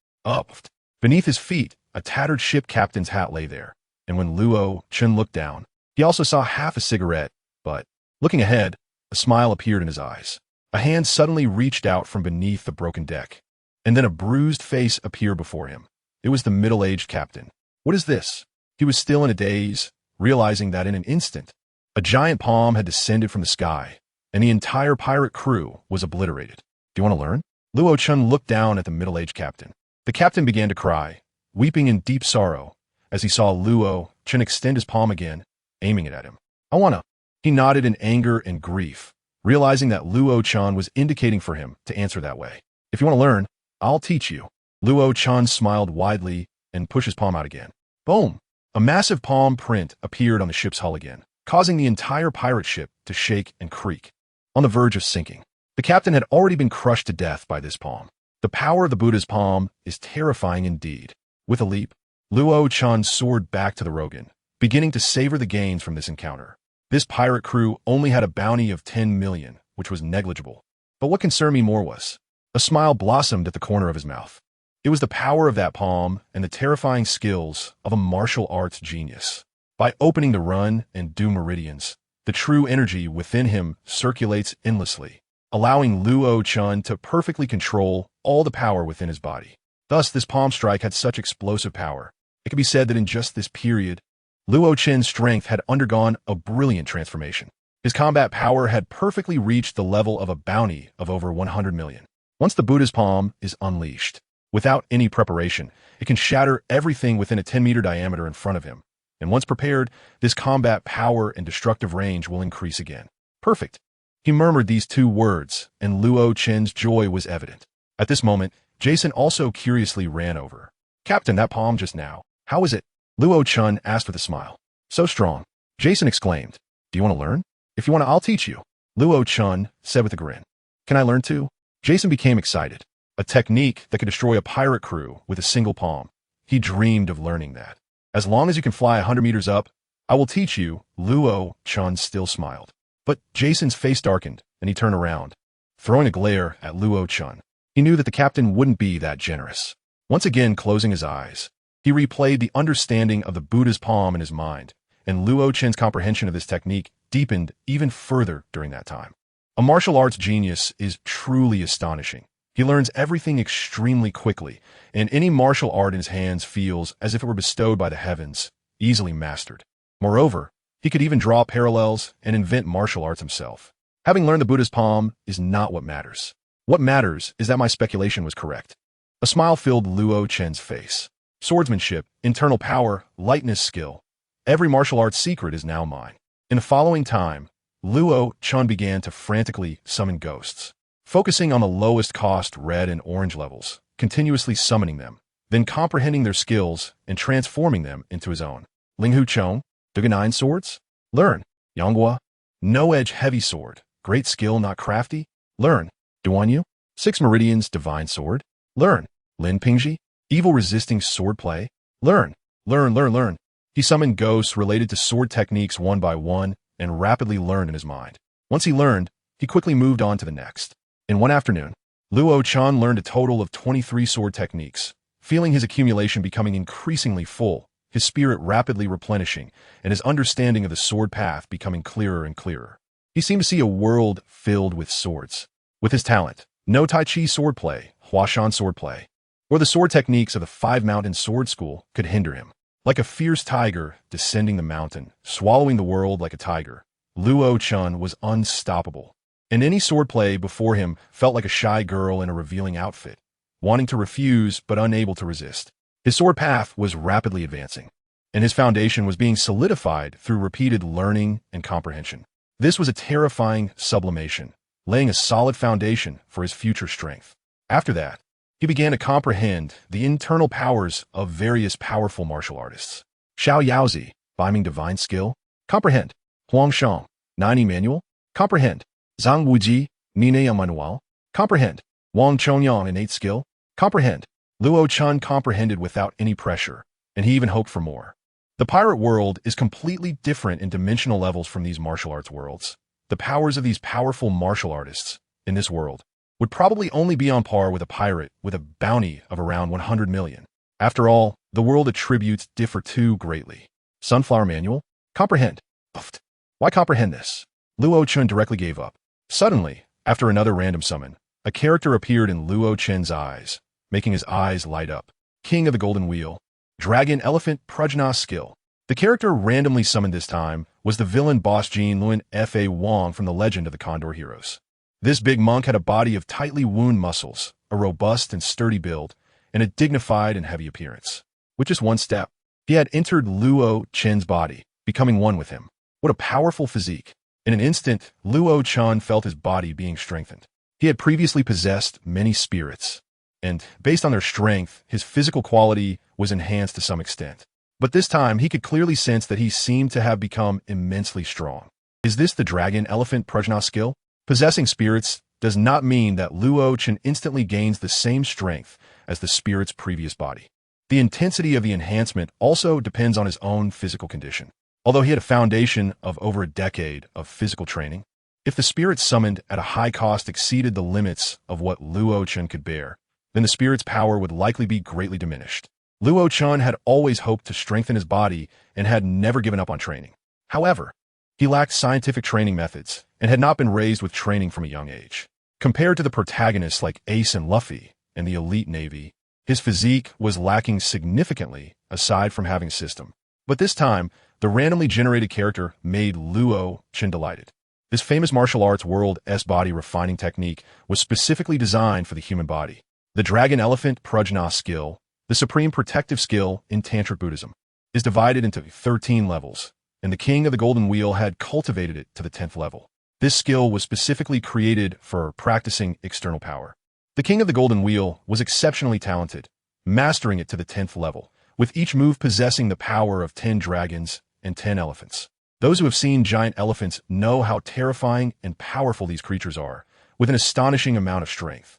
Beneath his feet, a tattered ship captain's hat lay there, and when Luo-chan looked down, he also saw half a cigarette, but, looking ahead, a smile appeared in his eyes. A hand suddenly reached out from beneath the broken deck, and then a bruised face appeared before him. It was the middle-aged captain. What is this? He was still in a daze, realizing that in an instant, a giant palm had descended from the sky, and the entire pirate crew was obliterated. Do you want to learn? Luo-chan looked down at the middle-aged captain. The captain began to cry, weeping in deep sorrow, as he saw Luo-chan extend his palm again, aiming it at him. I wanna. He nodded in anger and grief, realizing that Luo-chan was indicating for him to answer that way. If you want to learn, I'll teach you. Luo-chan smiled widely and pushed his palm out again. Boom! A massive palm print appeared on the ship's hull again, causing the entire pirate ship to shake and creak, on the verge of sinking. The captain had already been crushed to death by this palm. The power of the Buddha's palm is terrifying indeed. With a leap, Luo-chan soared back to the Rogen, beginning to savor the gains from this encounter. This pirate crew only had a bounty of 10 million, which was negligible. But what concerned me more was, a smile blossomed at the corner of his mouth. It was the power of that palm and the terrifying skills of a martial arts genius. By opening the run and do meridians, the true energy within him circulates endlessly, allowing Luo-chan to perfectly control all the power within his body. Thus, this palm strike had such explosive power. It could be said that in just this period, Luo-chan's strength had undergone a brilliant transformation. His combat power had perfectly reached the level of a bounty of over 100 million. Once the Buddha's palm is unleashed, without any preparation, it can shatter everything within a 10-meter diameter in front of him. And once prepared, this combat power and destructive range will increase again. Perfect. He murmured these two words, and Luo-chan's joy was evident. At this moment, Jason also curiously ran over. Captain, that palm just now, how is it? Luo-chan asked with a smile. So strong. Jason exclaimed. Do you want to learn? If you want to, I'll teach you. Luo-chan said with a grin. Can I learn too? Jason became excited. A technique that could destroy a pirate crew with a single palm. He dreamed of learning that. As long as you can fly 100 meters up, I will teach you. Luo-chan still smiled. But Jason's face darkened, and he turned around, throwing a glare at Luo-chan. He knew that the captain wouldn't be that generous. Once again closing his eyes, he replayed the understanding of the Buddha's palm in his mind, and Luo-chan's comprehension of this technique deepened even further during that time. A martial arts genius is truly astonishing. He learns everything extremely quickly, and any martial art in his hands feels as if it were bestowed by the heavens, easily mastered. Moreover, he could even draw parallels and invent martial arts himself. Having learned the Buddha's palm is not what matters. What matters is that my speculation was correct. A smile filled Luo Chen's face. Swordsmanship, internal power, lightness, skill. Every martial arts secret is now mine. In the following time, Luo Chen began to frantically summon ghosts, focusing on the lowest cost red and orange levels, continuously summoning them, then comprehending their skills and transforming them into his own. Linghu Chong, Duganine swords? Learn. Yonghua, no-edge heavy sword, great skill not crafty? Learn. Duanyu, 6 meridians divine sword? Learn. Lin Pingji, evil resisting swordplay? Learn. Learn. He summoned ghosts related to sword techniques one by one and rapidly learned in his mind. Once he learned, he quickly moved on to the next. In one afternoon, Luo Chan learned a total of 23 sword techniques. Feeling his accumulation becoming increasingly full, his spirit rapidly replenishing, and his understanding of the sword path becoming clearer and clearer. He seemed to see a world filled with swords. With his talent, no Tai Chi swordplay, Shushan Swordplay, or the sword techniques of the 5 Mountain Sword School could hinder him. Like a fierce tiger descending the mountain, swallowing the world like a tiger, Luo Chun was unstoppable. And any swordplay before him felt like a shy girl in a revealing outfit, wanting to refuse but unable to resist. His sword path was rapidly advancing, and his foundation was being solidified through repeated learning and comprehension. This was a terrifying sublimation, laying a solid foundation for his future strength. After that, he began to comprehend the internal powers of various powerful martial artists. Xiaoyao, Biming divine skill? Comprehend. Huang Shang, 9 manual? Comprehend. Zhang Wuji, Nine manual? Comprehend. Wang Chongyang, innate skill? Comprehend. Luo Chun comprehended without any pressure, and he even hoped for more. The pirate world is completely different in dimensional levels from these martial arts worlds. The powers of these powerful martial artists in this world would probably only be on par with a pirate with a bounty of around 100 million. After all, the world attributes differ too greatly. Sunflower Manual? Comprehend. Uft. Why comprehend this? Luo Chun directly gave up. Suddenly, after another random summon, a character appeared in Luo Chen's eyes, making his eyes light up. King of the Golden Wheel. Dragon Elephant Prajna Skill. The character randomly summoned this time was the villain boss Jin Luan Fa Wong from the Legend of the Condor Heroes. This big monk had a body of tightly wound muscles, a robust and sturdy build, and a dignified and heavy appearance. With just one step, he had entered Luo Chen's body, becoming one with him. What a powerful physique. In an instant, Luo Chen felt his body being strengthened. He had previously possessed many spirits, and based on their strength, his physical quality was enhanced to some extent. But this time, he could clearly sense that he seemed to have become immensely strong. Is this the Dragon Elephant Prajna skill? Possessing spirits does not mean that Luo Chen instantly gains the same strength as the spirit's previous body. The intensity of the enhancement also depends on his own physical condition. Although he had a foundation of over a decade of physical training, if the spirit summoned at a high cost exceeded the limits of what Luo Chen could bear, then the spirit's power would likely be greatly diminished. Luo Chen had always hoped to strengthen his body and had never given up on training. However, he lacked scientific training methods and had not been raised with training from a young age. Compared to the protagonists like Ace and Luffy and the elite navy, his physique was lacking significantly aside from having a system. But this time, the randomly generated character made Luo Chen delighted. This famous martial arts world's body refining technique was specifically designed for the human body. The Dragon Elephant Prajna skill, the supreme protective skill in Tantric Buddhism, is divided into 13 levels, and the King of the Golden Wheel had cultivated it to the 10th level. This skill was specifically created for practicing external power. The King of the Golden Wheel was exceptionally talented, mastering it to the 10th level, with each move possessing the power of 10 dragons and 10 elephants. Those who have seen giant elephants know how terrifying and powerful these creatures are, with an astonishing amount of strength.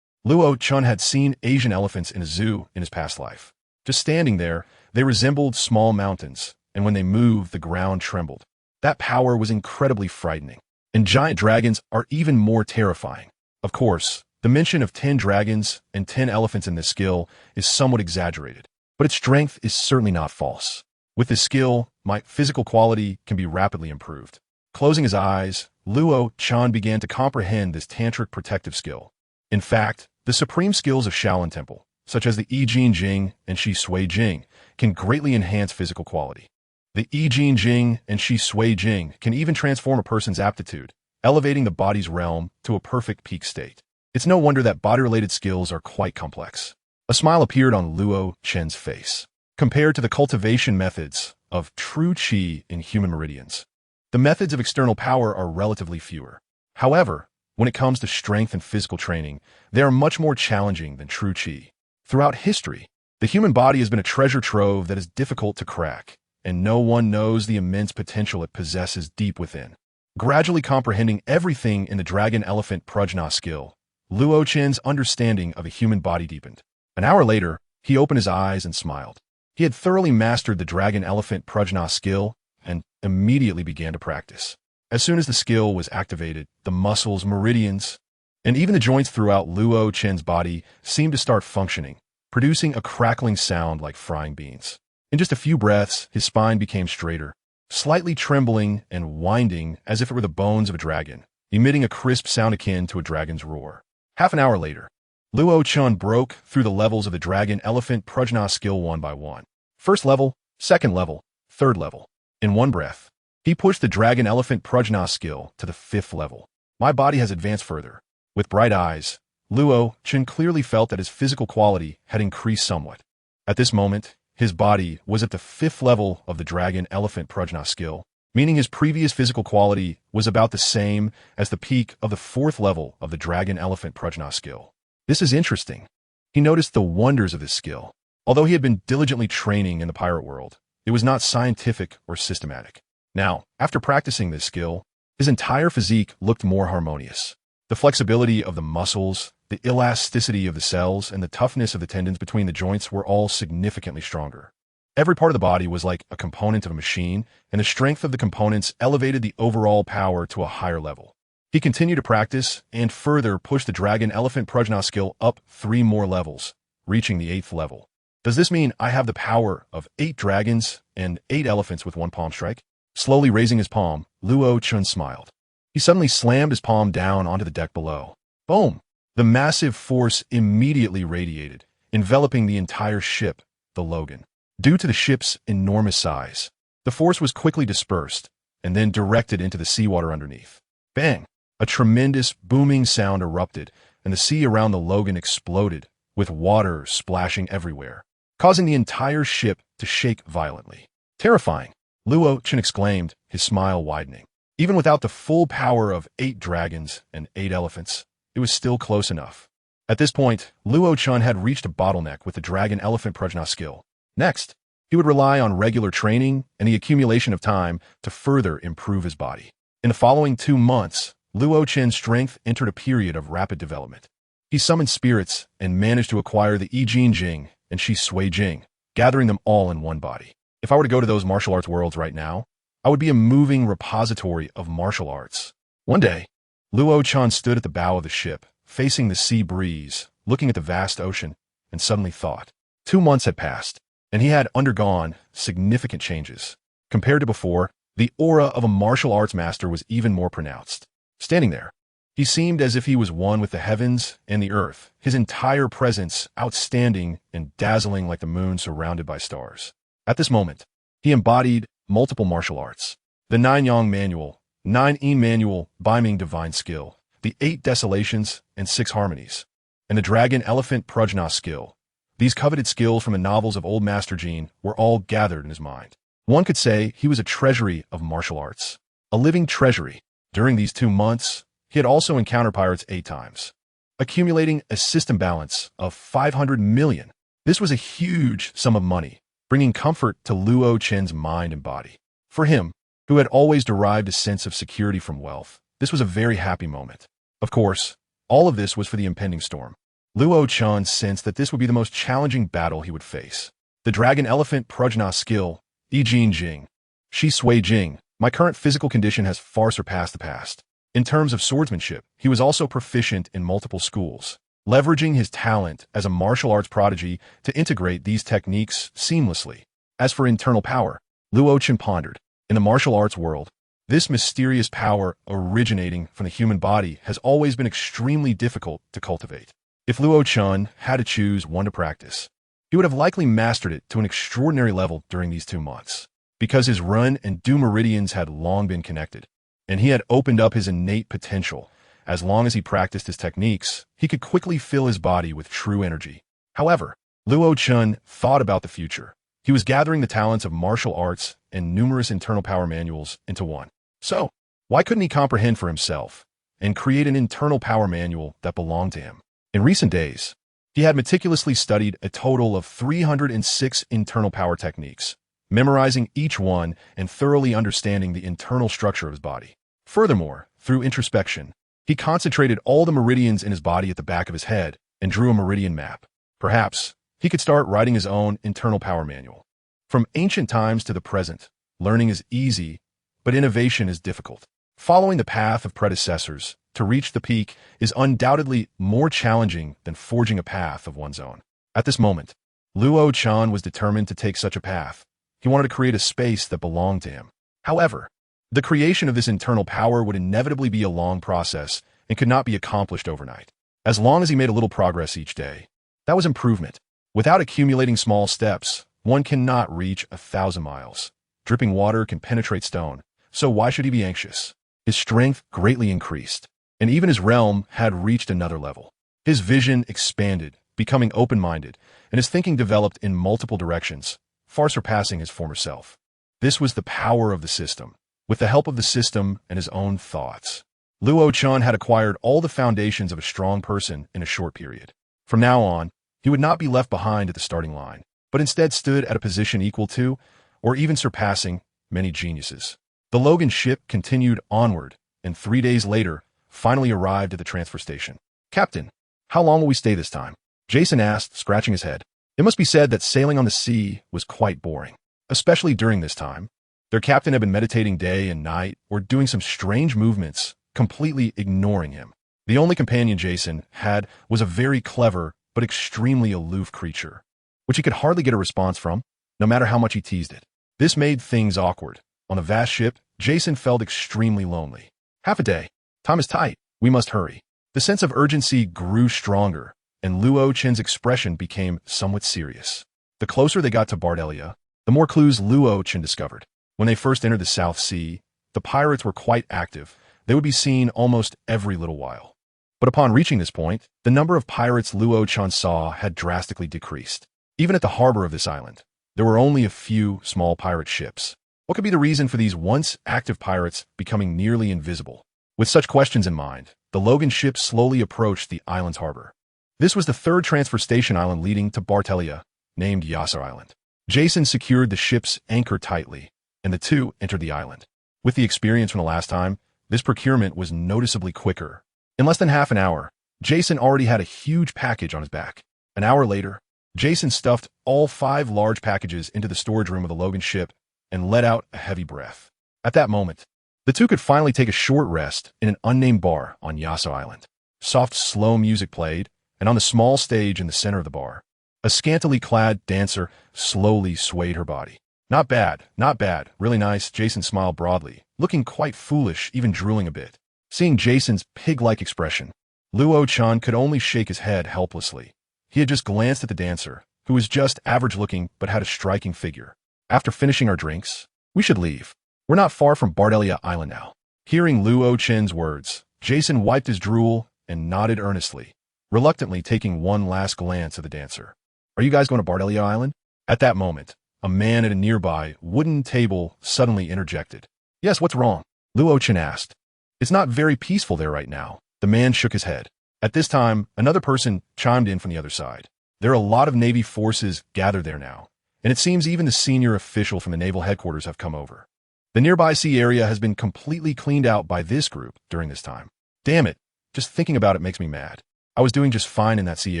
Luo Chun had seen Asian elephants in a zoo in his past life. Just standing there, they resembled small mountains, and when they moved, the ground trembled. That power was incredibly frightening. And giant dragons are even more terrifying. Of course, the mention of 10 dragons and 10 elephants in this skill is somewhat exaggerated, but its strength is certainly not false. With this skill, my physical quality can be rapidly improved. Closing his eyes, Luo Chan began to comprehend this tantric protective skill. In fact, the supreme skills of Shaolin Temple, such as the I Jing Jing and Shi Sui Jing, can greatly enhance physical quality. The Yi Jing Jing and Shi Sui Jing can even transform a person's aptitude, elevating the body's realm to a perfect peak state. It's no wonder that body-related skills are quite complex. A smile appeared on Luo Chen's face. Compared to the cultivation methods of true qi in human meridians, the methods of external power are relatively fewer. However, when it comes to strength and physical training, they are much more challenging than true qi. Throughout history, the human body has been a treasure trove that is difficult to crack, and no one knows the immense potential it possesses deep within. Gradually comprehending everything in the dragon-elephant prajna skill, Luo Chen's understanding of a human body deepened. An hour later, he opened his eyes and smiled. He had thoroughly mastered the dragon-elephant prajna skill and immediately began to practice. As soon as the skill was activated, the muscles, meridians, and even the joints throughout Luo Chen's body seemed to start functioning, producing a crackling sound like frying beans. In just a few breaths, his spine became straighter, slightly trembling and winding as if it were the bones of a dragon, emitting a crisp sound akin to a dragon's roar. Half an hour later, Luo Chen broke through the levels of the dragon-elephant prajna skill one by one. First level, second level, third level. In one breath, he pushed the dragon-elephant prajna skill to the 5th level. My body has advanced further. With bright eyes, Luo Chen clearly felt that his physical quality had increased somewhat. At this moment, his body was at the 5th level of the dragon-elephant prajna skill, meaning his previous physical quality was about the same as the peak of the 4th level of the dragon-elephant prajna skill. This is interesting. He noticed the wonders of this skill. Although he had been diligently training in the pirate world, it was not scientific or systematic. Now, after practicing this skill, his entire physique looked more harmonious. The flexibility of the muscles, the elasticity of the cells, and the toughness of the tendons between the joints were all significantly stronger. Every part of the body was like a component of a machine, and the strength of the components elevated the overall power to a higher level. He continued to practice and further pushed the dragon-elephant prajna skill up 3 more levels, reaching the 8th level. Does this mean I have the power of 8 dragons and 8 elephants with one palm strike? Slowly raising his palm, Luo Chen smiled. He suddenly slammed his palm down onto the deck below. Boom! The massive force immediately radiated, enveloping the entire ship, the Logan. Due to the ship's enormous size, the force was quickly dispersed and then directed into the seawater underneath. Bang! A tremendous booming sound erupted, and the sea around the Logan exploded, with water splashing everywhere, causing the entire ship to shake violently. Terrifying, Luo Chen exclaimed, his smile widening. Even without the full power of 8 dragons and 8 elephants, it was still close enough. At this point, Luo Chen had reached a bottleneck with the dragon-elephant prajna skill. Next, he would rely on regular training and the accumulation of time to further improve his body. In the following 2 months, Luo Chen's strength entered a period of rapid development. He summoned spirits and managed to acquire the Yi Jing Jing and Shi Sui Jing, gathering them all in one body. If I were to go to those martial arts worlds right now, I would be a moving repository of martial arts. One day, Luo Chen stood at the bow of the ship, facing the sea breeze, looking at the vast ocean, and suddenly thought. 2 months had passed, and he had undergone significant changes. Compared to before, the aura of a martial arts master was even more pronounced. Standing there, he seemed as if he was one with the heavens and the earth, his entire presence outstanding and dazzling like the moon surrounded by stars. At this moment, he embodied multiple martial arts. The 9 Yang Manual, 9 Yin Manual, Biming Divine Skill, the 8 Desolations and 6 Harmonies, and the Dragon-Elephant Prajna Skill. These coveted skills from the novels of Old Master Gene were all gathered in his mind. One could say he was a treasury of martial arts. A living treasury. During these 2 months, he had also encountered pirates 8 times, accumulating a system balance of 500 million. This was a huge sum of money, bringing comfort to Luo Chen's mind and body. For him, who had always derived a sense of security from wealth, this was a very happy moment. Of course, all of this was for the impending storm. Luo Chen sensed that this would be the most challenging battle he would face. The Dragon-Elephant Prajna skill, Yi Jing Jing, Shi Sui Jing. My current physical condition has far surpassed the past. In terms of swordsmanship, he was also proficient in multiple schools, leveraging his talent as a martial arts prodigy to integrate these techniques seamlessly. As for internal power, Luo Chen pondered. In the martial arts world, this mysterious power originating from the human body has always been extremely difficult to cultivate. If Luo Chen had to choose one to practice, he would have likely mastered it to an extraordinary level during these 2 months. because his run and do meridians had long been connected, and he had opened up his innate potential. As long as he practiced his techniques, he could quickly fill his body with true energy. However, Luo Chun thought about the future. He was gathering the talents of martial arts and numerous internal power manuals into one. So, why couldn't he comprehend for himself and create an internal power manual that belonged to him? In recent days, he had meticulously studied a total of 306 internal power techniques, memorizing each one and thoroughly understanding the internal structure of his body. Furthermore, through introspection, he concentrated all the meridians in his body at the back of his head and drew a meridian map. Perhaps he could start writing his own internal power manual. From ancient times to the present, learning is easy, but innovation is difficult. Following the path of predecessors to reach the peak is undoubtedly more challenging than forging a path of one's own. At this moment, Luo Chan was determined to take such a path. He wanted to create a space that belonged to him. However, the creation of this internal power would inevitably be a long process and could not be accomplished overnight. As long as he made a little progress each day, that was improvement. Without accumulating small steps, one cannot reach 1,000 miles. Dripping water can penetrate stone, so why should he be anxious? His strength greatly increased, and even his realm had reached another level. His vision expanded, becoming open-minded, and his thinking developed in multiple directions, far surpassing his former self. This was the power of the system. With the help of the system and his own thoughts, Luo Chan had acquired all the foundations of a strong person in a short period. From now on, he would not be left behind at the starting line, but instead stood at a position equal to, or even surpassing, many geniuses. The Logan ship continued onward, and 3 days later, finally arrived at the transfer station. "Captain, how long will we stay this time?" Jason asked, scratching his head. It must be said that sailing on the sea was quite boring, especially during this time. Their captain had been meditating day and night or doing some strange movements, completely ignoring him. The only companion Jason had was a very clever but extremely aloof creature, which he could hardly get a response from, no matter how much he teased it. This made things awkward. On the vast ship, Jason felt extremely lonely. "Half a day. Time is tight. We must hurry." The sense of urgency grew stronger, and Luo Chen's expression became somewhat serious. The closer they got to Bardelia, the more clues Luo Chen discovered. When they first entered the South Sea, the pirates were quite active. They would be seen almost every little while. But upon reaching this point, the number of pirates Luo Chan saw had drastically decreased. Even at the harbor of this island, there were only a few small pirate ships. What could be the reason for these once active pirates becoming nearly invisible? With such questions in mind, the Logan ship slowly approached the island's harbor. This was the third transfer station island leading to Bartelia, named Yasser Island. Jason secured the ship's anchor tightly, and the two entered the island. With the experience from the last time, this procurement was noticeably quicker. In less than half an hour, Jason already had a huge package on his back. An hour later, Jason stuffed all 5 large packages into the storage room of the Logan ship and let out a heavy breath. At that moment, the two could finally take a short rest in an unnamed bar on Yasso Island. Soft, slow music played, and on the small stage in the center of the bar, a scantily clad dancer slowly swayed her body. "Not bad, not bad, really nice," Jason smiled broadly, looking quite foolish, even drooling a bit. Seeing Jason's pig-like expression, Luo Chan could only shake his head helplessly. He had just glanced at the dancer, who was just average-looking but had a striking figure. "After finishing our drinks, we should leave. We're not far from Bardelia Island now." Hearing Luo Chen's words, Jason wiped his drool and nodded earnestly, reluctantly taking one last glance at the dancer. "Are you guys going to Bardelia Island?" At that moment, a man at a nearby wooden table suddenly interjected. "Yes, what's wrong?" Luo Chen asked. "It's not very peaceful there right now." The man shook his head. At this time, another person chimed in from the other side. "There are a lot of Navy forces gathered there now, and it seems even the senior official from the naval headquarters have come over. The nearby sea area has been completely cleaned out by this group during this time. Damn it, just thinking about it makes me mad. I was doing just fine in that sea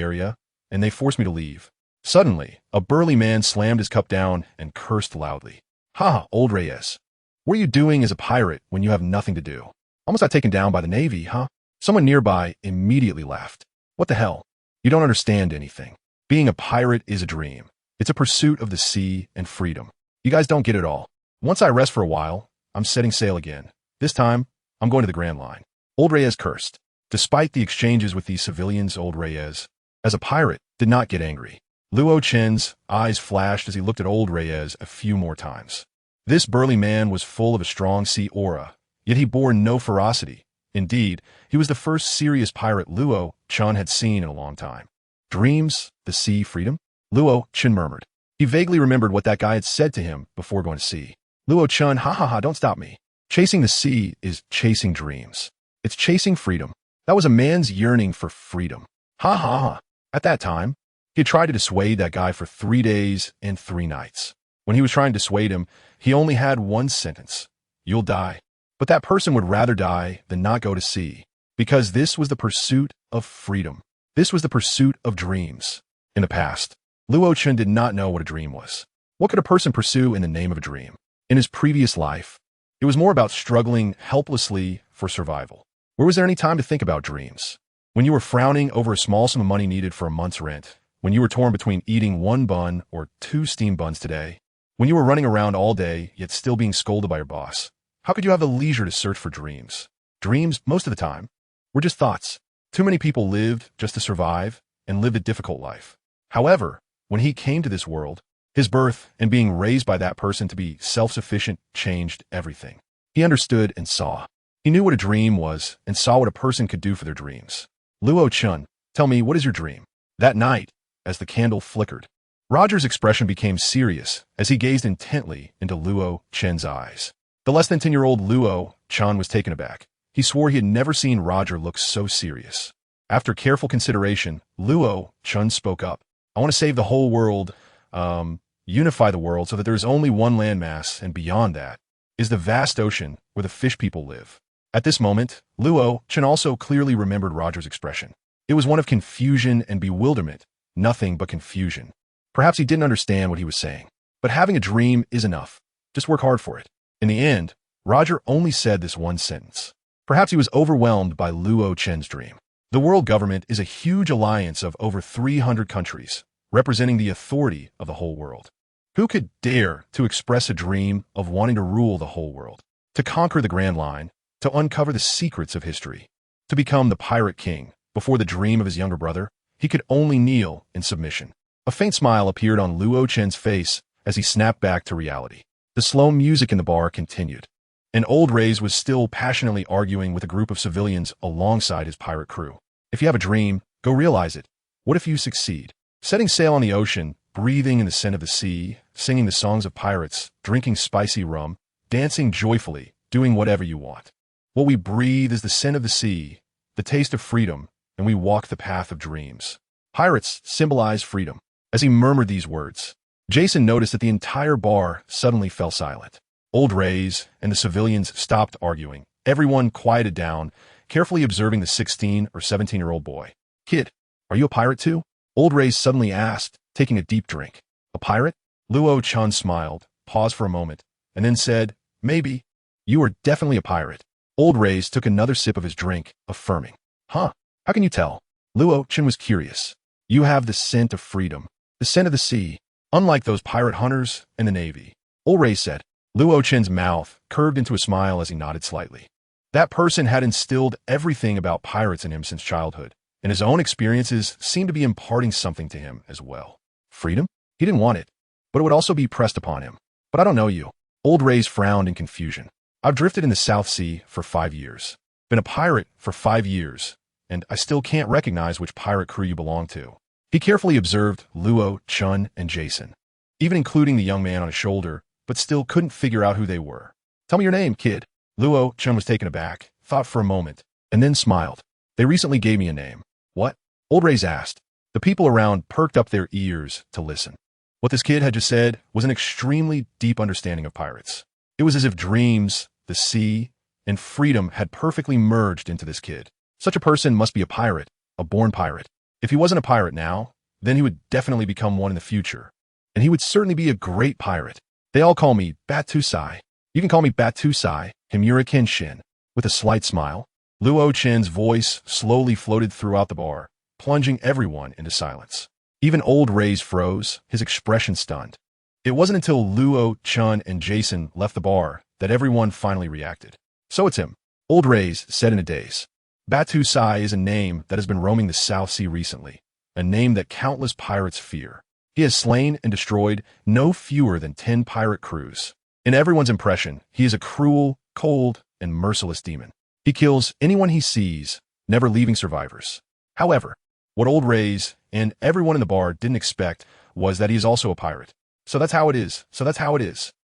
area, and they forced me to leave." Suddenly, a burly man slammed his cup down and cursed loudly. "Ha, old Reyes. What are you doing as a pirate when you have nothing to do? Almost got taken down by the Navy, huh?" Someone nearby immediately laughed. "What the hell? You don't understand anything. Being a pirate is a dream. It's a pursuit of the sea and freedom. You guys don't get it all. Once I rest for a while, I'm setting sail again. This time, I'm going to the Grand Line." Old Reyes cursed. Despite the exchanges with these civilians, old Reyes, as a pirate, did not get angry. Luo Chen's eyes flashed as he looked at old Reyes a few more times. This burly man was full of a strong sea aura, yet he bore no ferocity. Indeed, he was the first serious pirate Luo Chun had seen in a long time. Dreams, the sea, freedom? Luo Chun murmured. He vaguely remembered what that guy had said to him before going to sea. Luo Chun, ha ha ha, don't stop me. Chasing the sea is chasing dreams. It's chasing freedom. That was a man's yearning for freedom. Ha ha ha. At that time, he had tried to dissuade that guy for 3 days and 3 nights. When he was trying to dissuade him, he only had one sentence. You'll die. But that person would rather die than not go to sea, because this was the pursuit of freedom. This was the pursuit of dreams. In the past, Luo Chun did not know what a dream was. What could a person pursue in the name of a dream? In his previous life, it was more about struggling helplessly for survival. Where was there any time to think about dreams? When you were frowning over a small sum of money needed for a month's rent, when you were torn between eating 1 bun or 2 steamed buns today, when you were running around all day yet still being scolded by your boss, how could you have the leisure to search for dreams? Dreams, most of the time, were just thoughts. Too many people lived just to survive and lived a difficult life. However, when he came to this world, his birth and being raised by that person to be self-sufficient changed everything. He understood and saw. He knew what a dream was and saw what a person could do for their dreams. Luo Chun, tell me, what is your dream? That night, as the candle flickered, Roger's expression became serious as he gazed intently into Luo Chen's eyes. The less than 10-year-old Luo Chun was taken aback. He swore he had never seen Roger look so serious. After careful consideration, Luo Chun spoke up. I want to save the whole world, unify the world so that there is only one landmass, and beyond that is the vast ocean where the fish people live. At this moment, Luo Chun also clearly remembered Roger's expression. It was one of confusion and bewilderment, nothing but confusion. Perhaps he didn't understand what he was saying. But having a dream is enough. Just work hard for it. In the end, Roger only said this one sentence. Perhaps he was overwhelmed by Luo Chen's dream. The world government is a huge alliance of over 300 countries, representing the authority of the whole world. Who could dare to express a dream of wanting to rule the whole world, to conquer the Grand Line, to uncover the secrets of history, to become the pirate king? Before the dream of his younger brother, he could only kneel in submission. A faint smile appeared on Luo Chen's face as he snapped back to reality. The slow music in the bar continued. And Old Rays was still passionately arguing with a group of civilians alongside his pirate crew. If you have a dream, go realize it. What if you succeed? Setting sail on the ocean, breathing in the scent of the sea, singing the songs of pirates, drinking spicy rum, dancing joyfully, doing whatever you want. What we breathe is the scent of the sea, the taste of freedom, and we walk the path of dreams. Pirates symbolize freedom. As he murmured these words, Jason noticed that the entire bar suddenly fell silent. Old Rays and the civilians stopped arguing. Everyone quieted down, carefully observing the 16 or 17-year-old boy. Kid, are you a pirate too? Old Rays suddenly asked, taking a deep drink. A pirate? Luo Chun smiled, paused for a moment, and then said, maybe. You are definitely a pirate. Old Rays took another sip of his drink, affirming. Huh? How can you tell? Luo Chun was curious. You have the scent of freedom, the scent of the sea, unlike those pirate hunters in the Navy. Old Rays said. Luo Chen's mouth curved into a smile as he nodded slightly. That person had instilled everything about pirates in him since childhood, and his own experiences seemed to be imparting something to him as well. Freedom? He didn't want it, but it would also be pressed upon him. But I don't know you. Old Rays frowned in confusion. I've drifted in the South Sea for 5 years, been a pirate for 5 years, and I still can't recognize which pirate crew you belong to. He carefully observed Luo, Chun, and Jason, even including the young man on his shoulder, but still couldn't figure out who they were. Tell me your name, kid. Luo Chun was taken aback, thought for a moment, and then smiled. They recently gave me a name. What? Old Rays asked. The people around perked up their ears to listen. What this kid had just said was an extremely deep understanding of pirates. It was as if dreams, the sea, and freedom had perfectly merged into this kid. Such a person must be a pirate, a born pirate. If he wasn't a pirate now, then he would definitely become one in the future. And he would certainly be a great pirate. They all call me Batusai. You can call me Batusai, Himura Kenshin. With a slight smile, Luo Chen's voice slowly floated throughout the bar, plunging everyone into silence. Even Old Rays froze, his expression stunned. It wasn't until Luo, Chun, and Jason left the bar that everyone finally reacted. So it's him, Old Rays said in a daze. Batusai is a name that has been roaming the South Sea recently, a name that countless pirates fear. He has slain and destroyed no fewer than 10 pirate crews. In everyone's impression, he is a cruel, cold, and merciless demon. He kills anyone he sees, never leaving survivors. However, what old Rays and everyone in the bar didn't expect was that he is also a pirate. So that's how it is.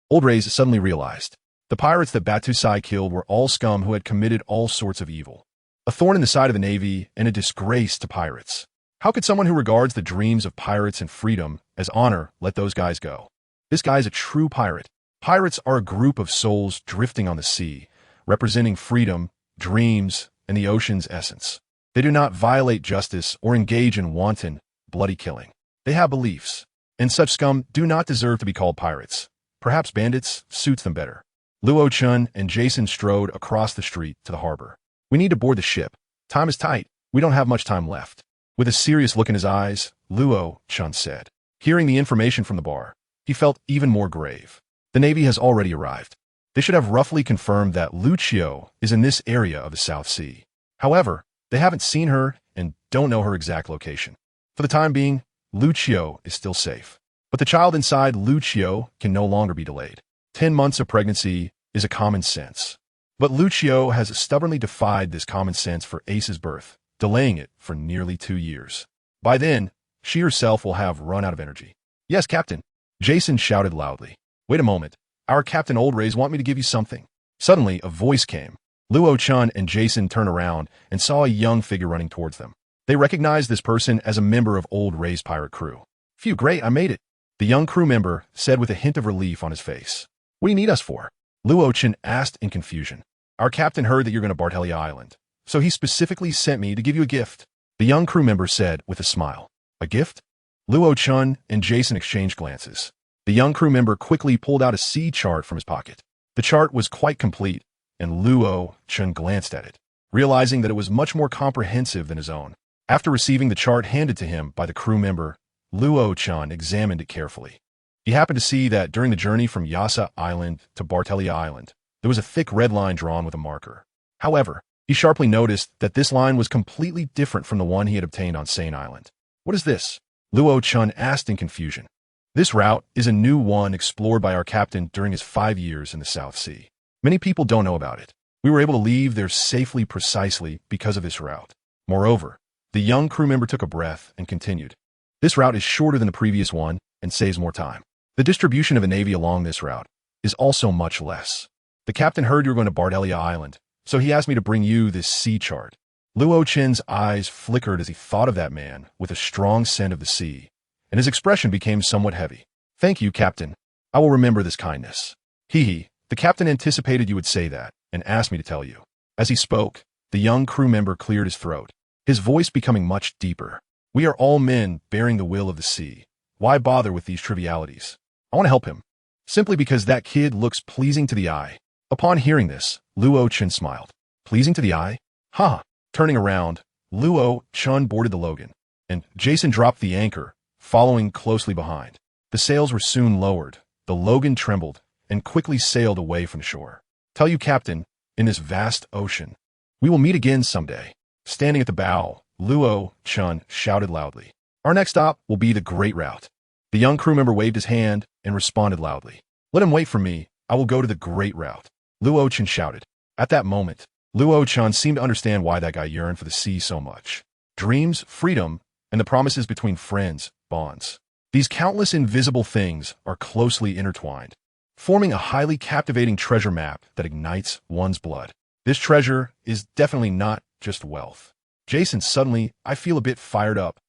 Old Rays suddenly realized. The pirates that Batusai killed were all scum who had committed all sorts of evil. A thorn in the side of the Navy and a disgrace to pirates. How could someone who regards the dreams of pirates and freedom as honor let those guys go? This guy is a true pirate. Pirates are a group of souls drifting on the sea, representing freedom, dreams, and the ocean's essence. They do not violate justice or engage in wanton, bloody killing. They have beliefs, and such scum do not deserve to be called pirates. Perhaps bandits suits them better. Luo Chun and Jason strode across the street to the harbor. We need to board the ship. Time is tight. We don't have much time left. With a serious look in his eyes, Luo Chun said. Hearing the information from the bar, he felt even more grave. The Navy has already arrived. They should have roughly confirmed that Lucio is in this area of the South Sea. However, they haven't seen her and don't know her exact location. For the time being, Lucio is still safe. But the child inside Lucio can no longer be delayed. 10 months of pregnancy is a common sense. But Lucio has stubbornly defied this common sense for Ace's birth, delaying it for nearly 2 years. By then, she herself will have run out of energy. Yes, Captain. Jason shouted loudly. Wait a moment. Our Captain Old Rays want me to give you something. Suddenly, a voice came. Luo Chun and Jason turned around and saw a young figure running towards them. They recognized this person as a member of Old Ray's pirate crew. Phew, great, I made it. The young crew member said with a hint of relief on his face. What do you need us for? Luo Chun asked in confusion. Our captain heard that you're going to Bartelia Island, so he specifically sent me to give you a gift. The young crew member said with a smile. A gift? Luo Chun and Jason exchanged glances. The young crew member quickly pulled out a sea chart from his pocket. The chart was quite complete, and Luo Chun glanced at it, realizing that it was much more comprehensive than his own. After receiving the chart handed to him by the crew member, Luo Chun examined it carefully. He happened to see that during the journey from Yasa Island to Bartelia Island, there was a thick red line drawn with a marker. However, he sharply noticed that this line was completely different from the one he had obtained on Sane Island. What is this? Luo Chun asked in confusion. This route is a new one explored by our captain during his 5 years in the South Sea. Many people don't know about it. We were able to leave there safely precisely because of this route. Moreover, the young crew member took a breath and continued. This route is shorter than the previous one and saves more time. The distribution of a navy along this route is also much less. The captain heard you were going to Bardelia Island, so he asked me to bring you this sea chart. Luo Chen's eyes flickered as he thought of that man with a strong scent of the sea, and his expression became somewhat heavy. Thank you, Captain. I will remember this kindness. Hee. The captain anticipated you would say that and asked me to tell you. As he spoke, the young crew member cleared his throat, his voice becoming much deeper. We are all men bearing the will of the sea. Why bother with these trivialities? I want to help him, simply because that kid looks pleasing to the eye. Upon hearing this, Luo Chen smiled. Pleasing to the eye? Ha! Turning around, Luo Chun boarded the Logan, and Jason dropped the anchor, following closely behind. The sails were soon lowered, the Logan trembled, and quickly sailed away from shore. Tell you, Captain, in this vast ocean, we will meet again someday. Standing at the bow, Luo Chun shouted loudly. Our next stop will be the Great Route. The young crew member waved his hand and responded loudly. Let him wait for me. I will go to the Great Route. Luo Chun shouted. At that moment, Luo Chun seemed to understand why that guy yearned for the sea so much. Dreams, freedom, and the promises between friends, bonds. These countless invisible things are closely intertwined, forming a highly captivating treasure map that ignites one's blood. This treasure is definitely not just wealth. Jason, suddenly, I feel a bit fired up.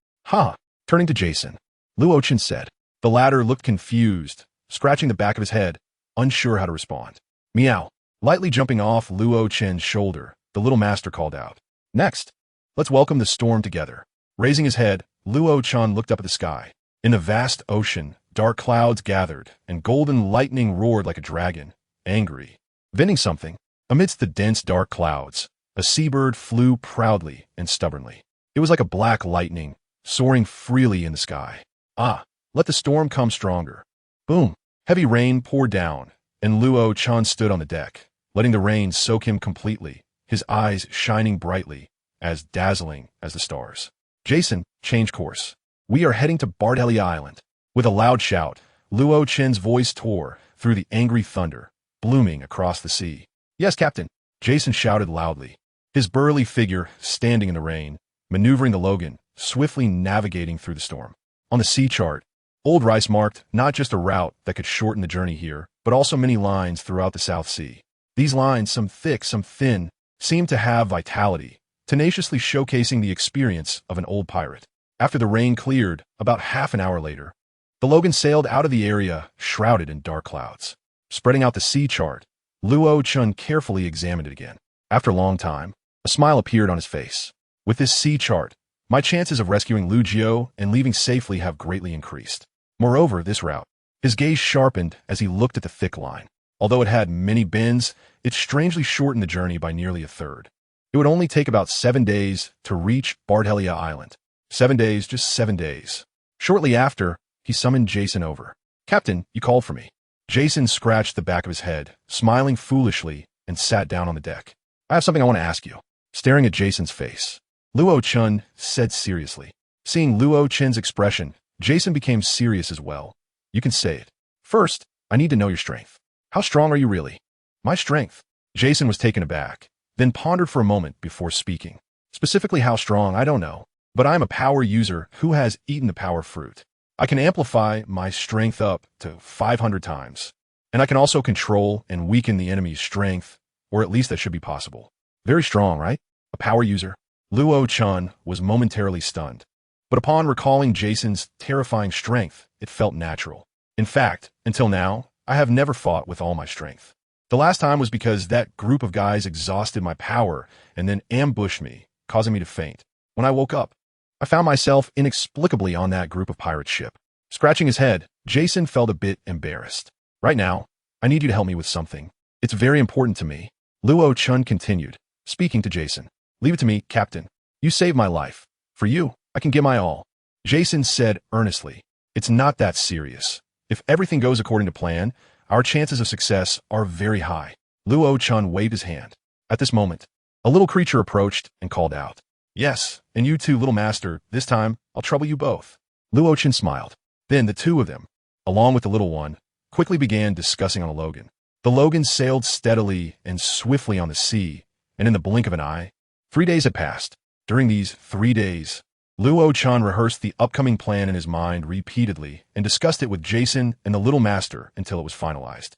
Turning to Jason, Luo Chun said. The latter looked confused, scratching the back of his head, unsure how to respond. Meow. Lightly jumping off Luo Chen's shoulder, the little master called out. Next, let's welcome the storm together. Raising his head, Luo Chun looked up at the sky. In the vast ocean, dark clouds gathered, and golden lightning roared like a dragon, angry. Venting something, amidst the dense dark clouds, a seabird flew proudly and stubbornly. It was like a black lightning, soaring freely in the sky. Let the storm come stronger. Boom! Heavy rain poured down, and Luo Chun stood on the deck, letting the rain soak him completely, his eyes shining brightly, as dazzling as the stars. Jason, change course. We are heading to Bardelia Island. With a loud shout, Luo Chen's voice tore, through the angry thunder, blooming across the sea. "Yes, Captain," Jason shouted loudly, his burly figure standing in the rain, maneuvering the Logan, swiftly navigating through the storm. On the sea chart, Old Rice marked not just a route that could shorten the journey here, but also many lines throughout the South Sea. These lines, some thick, some thin, seemed to have vitality, tenaciously showcasing the experience of an old pirate. After the rain cleared, about half an hour later, the Logan sailed out of the area, shrouded in dark clouds. Spreading out the sea chart, Luo Chun carefully examined it again. After a long time, a smile appeared on his face. "With this sea chart, my chances of rescuing Lu Jiao and leaving safely have greatly increased. Moreover, this route." His gaze sharpened as he looked at the thick line. Although it had many bends, it strangely shortened the journey by nearly a third. It would only take about 7 days to reach Bartelia Island. 7 days, just 7 days. Shortly after, he summoned Jason over. "Captain, you called for me." Jason scratched the back of his head, smiling foolishly, and sat down on the deck. "I have something I want to ask you." Staring at Jason's face, Luo Chun said seriously. Seeing Luo Chun's expression, Jason became serious as well. "You can say it. First, I need to know your strength. How strong are you really?" "My strength?" Jason was taken aback, then pondered for a moment before speaking. "Specifically how strong, I don't know, but I am a power user who has eaten the power fruit. I can amplify my strength up to 500 times, and I can also control and weaken the enemy's strength, or at least that should be possible." "Very strong, right? A power user?" Luo Chun was momentarily stunned, but upon recalling Jason's terrifying strength, it felt natural. "In fact, until now, I have never fought with all my strength. The last time was because that group of guys exhausted my power and then ambushed me, causing me to faint. When I woke up, I found myself inexplicably on that group of pirate ship." Scratching his head, Jason felt a bit embarrassed. "Right now, I need you to help me with something. It's very important to me." Luo Chun continued, speaking to Jason. "Leave it to me, Captain. You saved my life. For you, I can give my all." Jason said earnestly, "It's not that serious. If everything goes according to plan, our chances of success are very high." Luo Chun waved his hand. At this moment, a little creature approached and called out, "Yes, and you too, little master. This time, I'll trouble you both." Luo Chun smiled. Then the two of them, along with the little one, quickly began discussing on the Logan. The Logan sailed steadily and swiftly on the sea, and in the blink of an eye, 3 days had passed. During these 3 days, Luo Chun rehearsed the upcoming plan in his mind repeatedly and discussed it with Jason and the little master until it was finalized.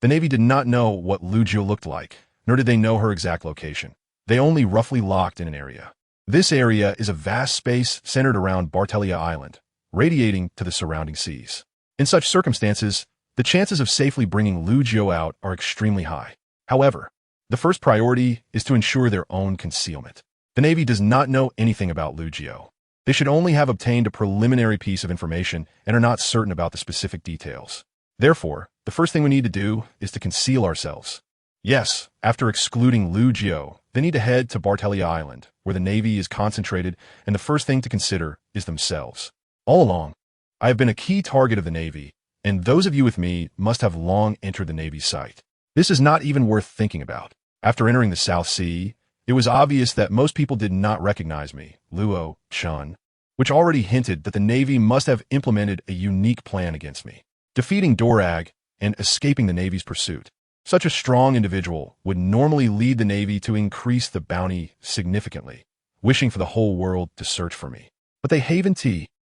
The Navy did not know what Lu Jiao looked like, nor did they know her exact location. They only roughly locked in an area. This area is a vast space centered around Bartelia Island, radiating to the surrounding seas. In such circumstances, the chances of safely bringing Lu Jiao out are extremely high. However, the first priority is to ensure their own concealment. The Navy does not know anything about Lu Jiao. They should only have obtained a preliminary piece of information and are not certain about the specific details. Therefore, the first thing we need to do is to conceal ourselves. Yes, after excluding Lu Jiao, they need to head to Bartelia Island, where the Navy is concentrated, and the first thing to consider is themselves. All along, I have been a key target of the Navy, and those of you with me must have long entered the Navy's sight. This is not even worth thinking about. After entering the South Sea, it was obvious that most people did not recognize me, Luo Chun, which already hinted that the Navy must have implemented a unique plan against me, defeating Dorag and escaping the Navy's pursuit. Such a strong individual would normally lead the Navy to increase the bounty significantly, wishing for the whole world to search for me. But they haven't.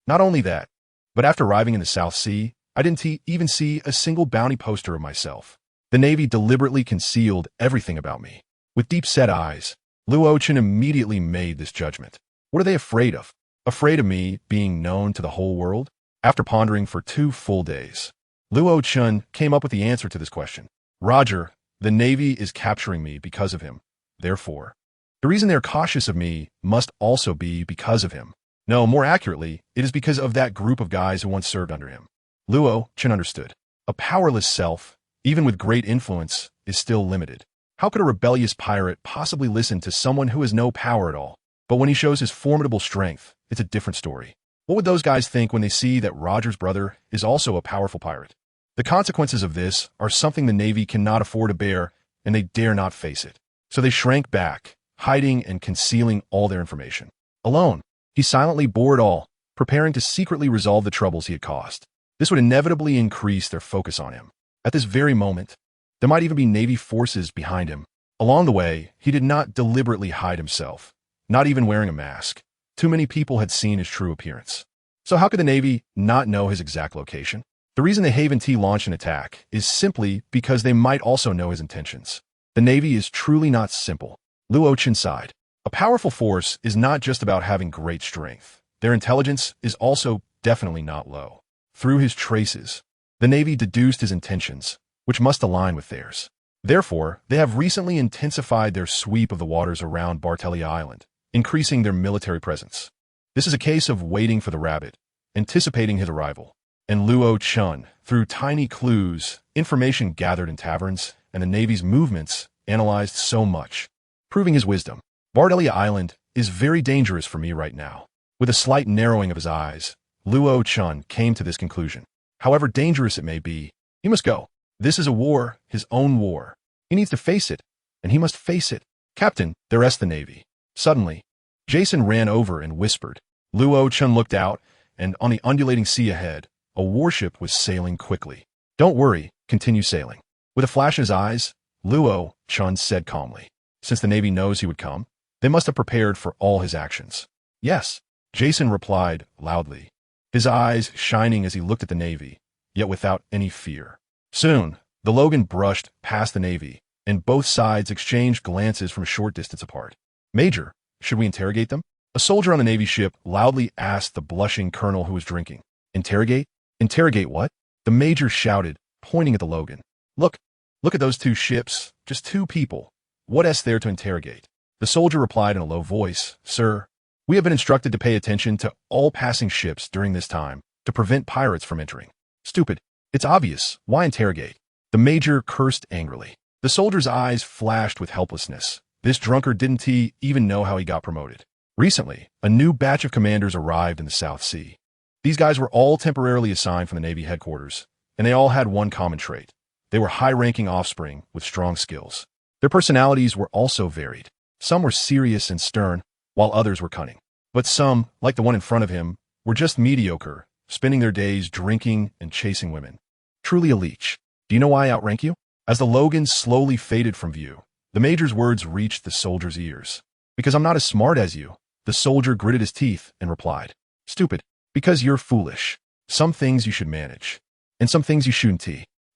Not only that, but after arriving in the South Sea, I didn't even see a single bounty poster of myself. The Navy deliberately concealed everything about me. With deep-set eyes, Luo Chun immediately made this judgment. What are they afraid of? Afraid of me being known to the whole world? After pondering for 2 full days, Luo Chun came up with the answer to this question. Roger, the Navy is capturing me because of him. Therefore, the reason they're cautious of me must also be because of him. No, more accurately, it is because of that group of guys who once served under him. Luo Chun understood. A powerless self, even with great influence, is still limited. How could a rebellious pirate possibly listen to someone who has no power at all? But when he shows his formidable strength, it's a different story. What would those guys think when they see that Roger's brother is also a powerful pirate? The consequences of this are something the Navy cannot afford to bear, and they dare not face it. So they shrank back, hiding and concealing all their information. Alone, he silently bore it all, preparing to secretly resolve the troubles he had caused. This would inevitably increase their focus on him. At this very moment, there might even be Navy forces behind him. Along the way, he did not deliberately hide himself, not even wearing a mask. Too many people had seen his true appearance. So how could the Navy not know his exact location? The reason the Haven T launched an attack is simply because they might also know his intentions. The Navy is truly not simple. Luo Chen sighed. A powerful force is not just about having great strength. Their intelligence is also definitely not low. Through his traces, the Navy deduced his intentions, which must align with theirs. Therefore, they have recently intensified their sweep of the waters around Bartelia Island, increasing their military presence. This is a case of waiting for the rabbit, anticipating his arrival. And Luo Chen, through tiny clues, information gathered in taverns, and the Navy's movements, analyzed so much, proving his wisdom. Bartelia Island is very dangerous for me right now. With a slight narrowing of his eyes, Luo Chen came to this conclusion. However dangerous it may be, he must go. This is a war, his own war. He needs to face it, and he must face it. Captain, the rest of the Navy. Suddenly, Jason ran over and whispered. Luo Chen looked out, and on the undulating sea ahead, a warship was sailing quickly. Don't worry, continue sailing. With a flash in his eyes, Luo Chen said calmly. Since the Navy knows he would come, they must have prepared for all his actions. Yes, Jason replied loudly, his eyes shining as he looked at the Navy, yet without any fear. Soon, the Logan brushed past the Navy, and both sides exchanged glances from a short distance apart. Major, should we interrogate them? A soldier on the Navy ship loudly asked the blushing colonel who was drinking. Interrogate? Interrogate what? The major shouted, pointing at the Logan. Look at those two ships, just two people. What is there to interrogate? The soldier replied in a low voice, Sir, we have been instructed to pay attention to all passing ships during this time to prevent pirates from entering. Stupid. It's obvious. Why interrogate? The major cursed angrily. The soldier's eyes flashed with helplessness. This drunkard didn't he even know how he got promoted. Recently, a new batch of commanders arrived in the South Sea. These guys were all temporarily assigned from the Navy headquarters, and they all had one common trait. They were high-ranking offspring with strong skills. Their personalities were also varied. Some were serious and stern, while others were cunning. But some, like the one in front of him, were just mediocre, spending their days drinking and chasing women. Truly a leech. Do you know why I outrank you? As the Logan slowly faded from view, the major's words reached the soldier's ears. Because I'm not as smart as you, the soldier gritted his teeth and replied. Stupid. Because you're foolish. Some things you should manage, and some things you shouldn't.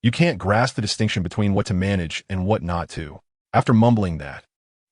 You can't grasp the distinction between what to manage and what not to. After mumbling that,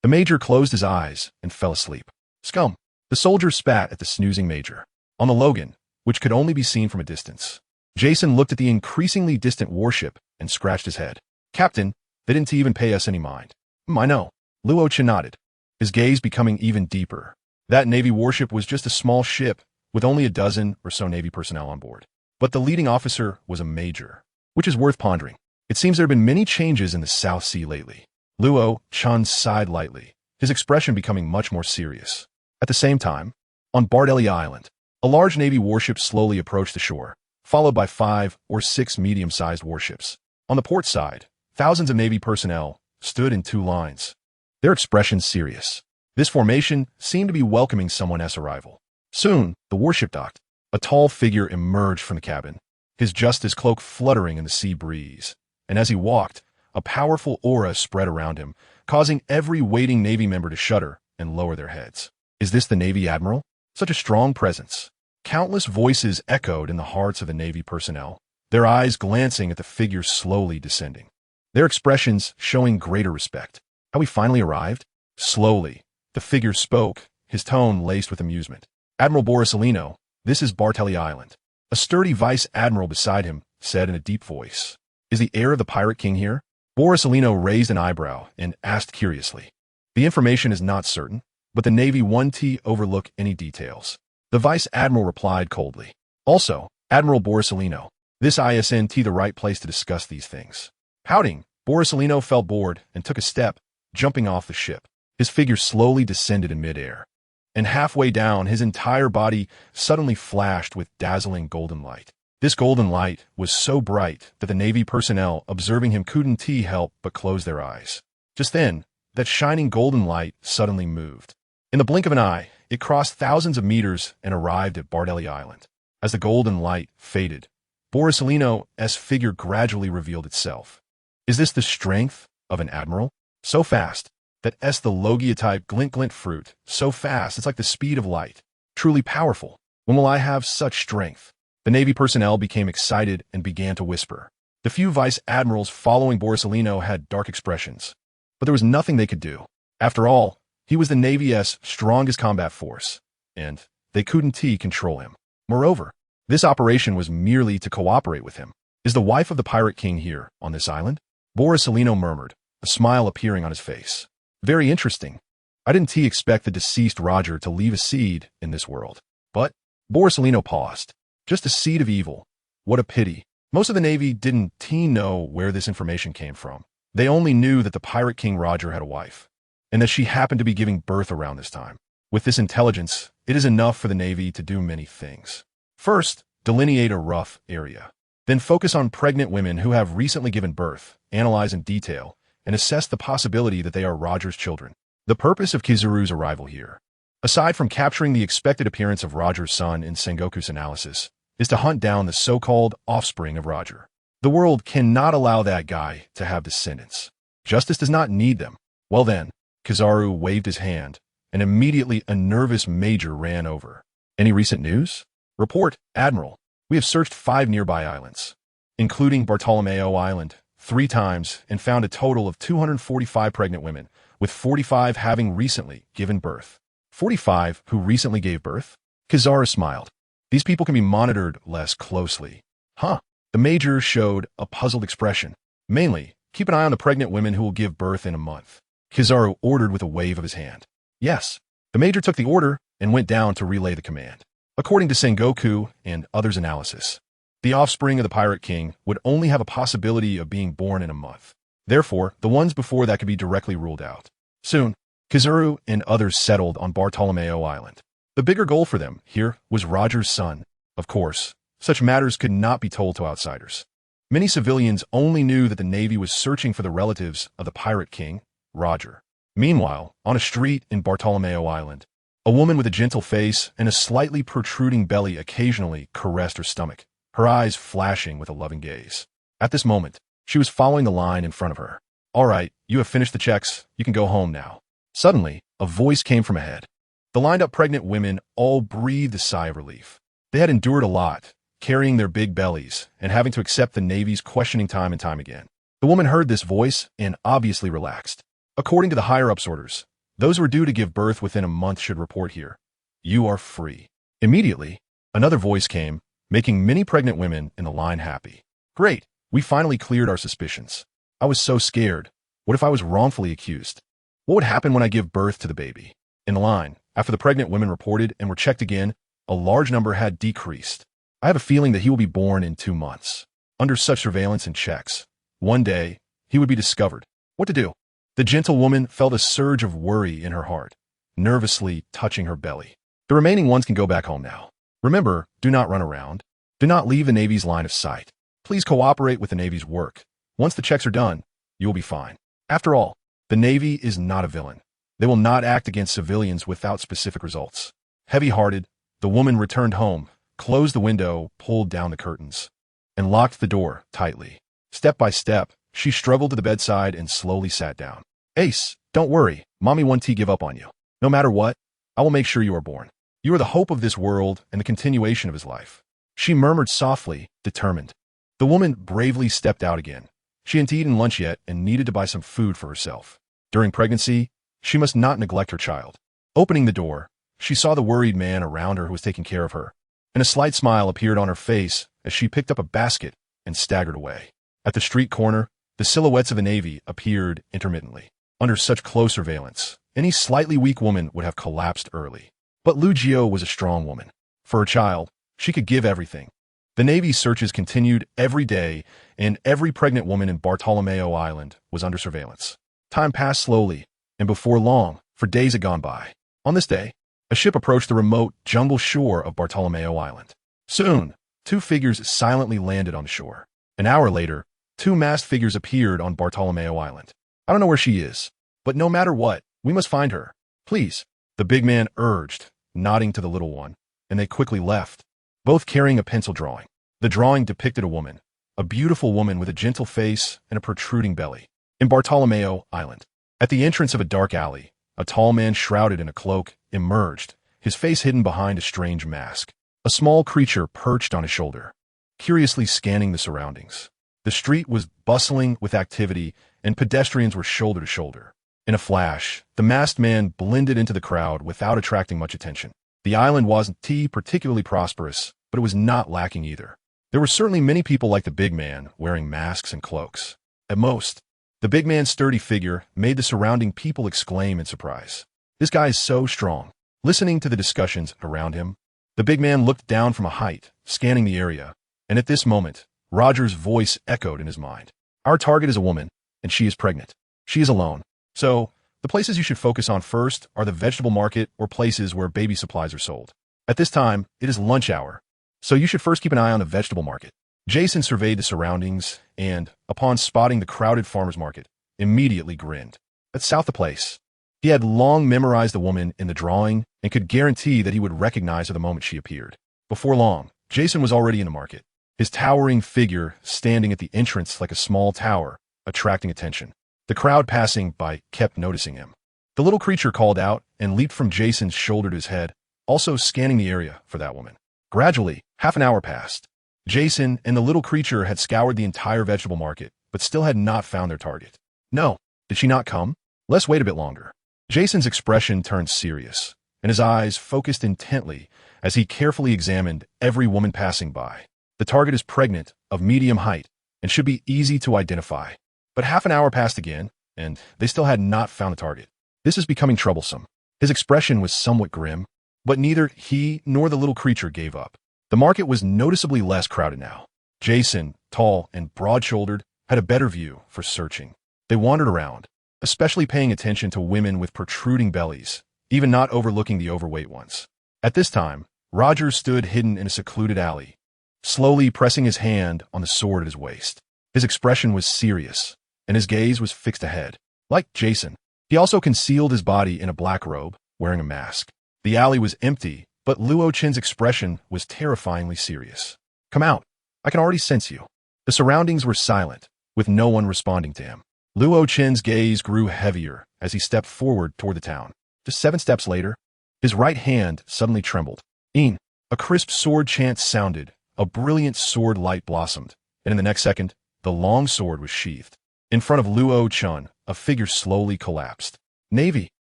the major closed his eyes and fell asleep. Scum. The soldier spat at the snoozing major. On the Logan, which could only be seen from a distance, Jason looked at the increasingly distant warship and scratched his head. Captain, they didn't even pay us any mind. I know. Luo Chen nodded, his gaze becoming even deeper. That Navy warship was just a small ship with only a dozen or so Navy personnel on board. But the leading officer was a major, which is worth pondering. It seems there have been many changes in the South Sea lately. Luo Chen sighed lightly, his expression becoming much more serious. At the same time, on Bartelia Island, a large Navy warship slowly approached the shore, followed by 5 or 6 medium-sized warships. On the port side, thousands of Navy personnel stood in 2 lines, their expressions serious. This formation seemed to be welcoming someone's arrival. Soon, the warship docked. A tall figure emerged from the cabin, his justice cloak fluttering in the sea breeze. And as he walked, a powerful aura spread around him, causing every waiting Navy member to shudder and lower their heads. Is this the Navy Admiral? Such a strong presence. Countless voices echoed in the hearts of the Navy personnel, their eyes glancing at the figure slowly descending, their expressions showing greater respect. Have we finally arrived? Slowly, the figure spoke, his tone laced with amusement. Admiral Borsalino, this is Bartelia Island. A sturdy vice admiral beside him said in a deep voice. Is the heir of the pirate king here? Borsalino raised an eyebrow and asked curiously. The information is not certain, but the Navy won't overlook any details. The vice admiral replied coldly. Also, Admiral Borsalino, this isn't the right place to discuss these things. Pouting, Borsalino felt bored and took a step, jumping off the ship. His figure slowly descended in midair, and halfway down, his entire body suddenly flashed with dazzling golden light. This golden light was so bright that the Navy personnel observing him couldn't help but close their eyes. Just then, that shining golden light suddenly moved. In the blink of an eye, it crossed thousands of meters and arrived at Bartelia Island. As the golden light faded, Borsalino's figure gradually revealed itself. Is this the strength of an admiral? So fast that the Logia type glint fruit, so fast it's like the speed of light. Truly powerful. When will I have such strength? The Navy personnel became excited and began to whisper. The few vice admirals following Borsalino had dark expressions, but there was nothing they could do. After all, he was the Navy's strongest combat force, and they couldn't control him. Moreover, this operation was merely to cooperate with him. Is the wife of the pirate king here, on this island? Borsalino murmured, a smile appearing on his face. Very interesting. I didn't expect the deceased Roger to leave a seed in this world. But Borsalino paused. Just a seed of evil. What a pity. Most of the Navy didn't know where this information came from. They only knew that the pirate king Roger had a wife, and that she happened to be giving birth around this time. With this intelligence, it is enough for the Navy to do many things. First, delineate a rough area. Then focus on pregnant women who have recently given birth, analyze in detail, and assess the possibility that they are Roger's children. The purpose of Kizaru's arrival here, aside from capturing the expected appearance of Roger's son in Sengoku's analysis, is to hunt down the so-called offspring of Roger. The world cannot allow that guy to have descendants. Justice does not need them. Well then, Kizaru waved his hand, and immediately a nervous major ran over. Any recent news? Report, Admiral. We have searched 5 nearby islands, including Bartolomeo Island, 3 times, and found a total of 245 pregnant women, with 45 having recently given birth. 45 who recently gave birth? Kizaru smiled. These people can be monitored less closely. Huh. The major showed a puzzled expression. Mainly, keep an eye on the pregnant women who will give birth in a month. Kizaru ordered with a wave of his hand. Yes. The major took the order and went down to relay the command. According to Sengoku and others' analysis, the offspring of the Pirate King would only have a possibility of being born in a month. Therefore, the ones before that could be directly ruled out. Soon, Kizaru and others settled on Bartolomeo Island. The bigger goal for them here was Roger's son. Of course, such matters could not be told to outsiders. Many civilians only knew that the Navy was searching for the relatives of the Pirate King, Roger. Meanwhile, on a street in Bartolomeo Island, a woman with a gentle face and a slightly protruding belly occasionally caressed her stomach, her eyes flashing with a loving gaze. At this moment, she was following the line in front of her. All right, you have finished the checks. You can go home now. Suddenly, a voice came from ahead. The lined-up pregnant women all breathed a sigh of relief. They had endured a lot, carrying their big bellies and having to accept the Navy's questioning time and time again. The woman heard this voice and obviously relaxed. According to the higher-ups' orders, those who are due to give birth within a month should report here. You are free. Immediately, another voice came, making many pregnant women in the line happy. Great, we finally cleared our suspicions. I was so scared. What if I was wrongfully accused? What would happen when I give birth to the baby? In the line, after the pregnant women reported and were checked again, a large number had decreased. I have a feeling that he will be born in 2 months. Under such surveillance and checks, one day, he would be discovered. What to do? The gentle woman felt a surge of worry in her heart, nervously touching her belly. The remaining ones can go back home now. Remember, do not run around. Do not leave the Navy's line of sight. Please cooperate with the Navy's work. Once the checks are done, you will be fine. After all, the Navy is not a villain. They will not act against civilians without specific results. Heavy-hearted, the woman returned home, closed the window, pulled down the curtains, and locked the door tightly. Step by step, she struggled to the bedside and slowly sat down. Ace, don't worry. Mommy won't give up on you. No matter what, I will make sure you are born. You are the hope of this world and the continuation of his life. She murmured softly, determined. The woman bravely stepped out again. She hadn't eaten lunch yet and needed to buy some food for herself. During pregnancy, she must not neglect her child. Opening the door, she saw the worried man around her who was taking care of her, and a slight smile appeared on her face as she picked up a basket and staggered away. At the street corner, the silhouettes of the Navy appeared intermittently. Under such close surveillance, any slightly weak woman would have collapsed early. But Lugio was a strong woman. For her child, she could give everything. The Navy's searches continued every day, and every pregnant woman in Bartolomeo Island was under surveillance. Time passed slowly, and before long, for days had gone by. On this day, a ship approached the remote jungle shore of Bartolomeo Island. Soon, 2 figures silently landed on the shore. An hour later, 2 masked figures appeared on Bartolomeo Island. I don't know where she is, but no matter what, we must find her. Please, the big man urged, nodding to the little one, and they quickly left, both carrying a pencil drawing. The drawing depicted a woman, a beautiful woman with a gentle face and a protruding belly, in Bartolomeo Island. At the entrance of a dark alley, a tall man shrouded in a cloak emerged, his face hidden behind a strange mask. A small creature perched on his shoulder, curiously scanning the surroundings. The street was bustling with activity, and pedestrians were shoulder to shoulder. In a flash, the masked man blended into the crowd without attracting much attention. The island wasn't particularly prosperous, but it was not lacking either. There were certainly many people like the big man wearing masks and cloaks. At most, the big man's sturdy figure made the surrounding people exclaim in surprise. This guy is so strong. Listening to the discussions around him, the big man looked down from a height, scanning the area, and at this moment, Roger's voice echoed in his mind. Our target is a woman, and she is pregnant. She is alone. So, the places you should focus on first are the vegetable market or places where baby supplies are sold. At this time, it is lunch hour, so you should first keep an eye on the vegetable market. Jason surveyed the surroundings and, upon spotting the crowded farmer's market, immediately grinned. That's south the place. He had long memorized the woman in the drawing and could guarantee that he would recognize her the moment she appeared. Before long, Jason was already in the market, his towering figure standing at the entrance like a small tower, attracting attention. The crowd passing by kept noticing him. The little creature called out and leaped from Jason's shoulder to his head, also scanning the area for that woman. Gradually, half an hour passed. Jason and the little creature had scoured the entire vegetable market, but still had not found their target. No, did she not come? Let's wait a bit longer. Jason's expression turned serious, and his eyes focused intently as he carefully examined every woman passing by. The target is pregnant, of medium height, and should be easy to identify. But half an hour passed again, and they still had not found the target. This is becoming troublesome. His expression was somewhat grim, but neither he nor the little creature gave up. The market was noticeably less crowded now. Jason, tall and broad-shouldered, had a better view for searching. They wandered around, especially paying attention to women with protruding bellies, even not overlooking the overweight ones. At this time, Roger stood hidden in a secluded alley, slowly pressing his hand on the sword at his waist. His expression was serious, and his gaze was fixed ahead. Like Jason, he also concealed his body in a black robe, wearing a mask. The alley was empty, but Luochen's expression was terrifyingly serious. Come out. I can already sense you. The surroundings were silent, with no one responding to him. Luochen's gaze grew heavier as he stepped forward toward the town. Just 7 steps later, his right hand suddenly trembled. "In." A crisp sword chant sounded, a brilliant sword light blossomed, and in the next second, the long sword was sheathed. In front of Luochen, a figure slowly collapsed. Navy.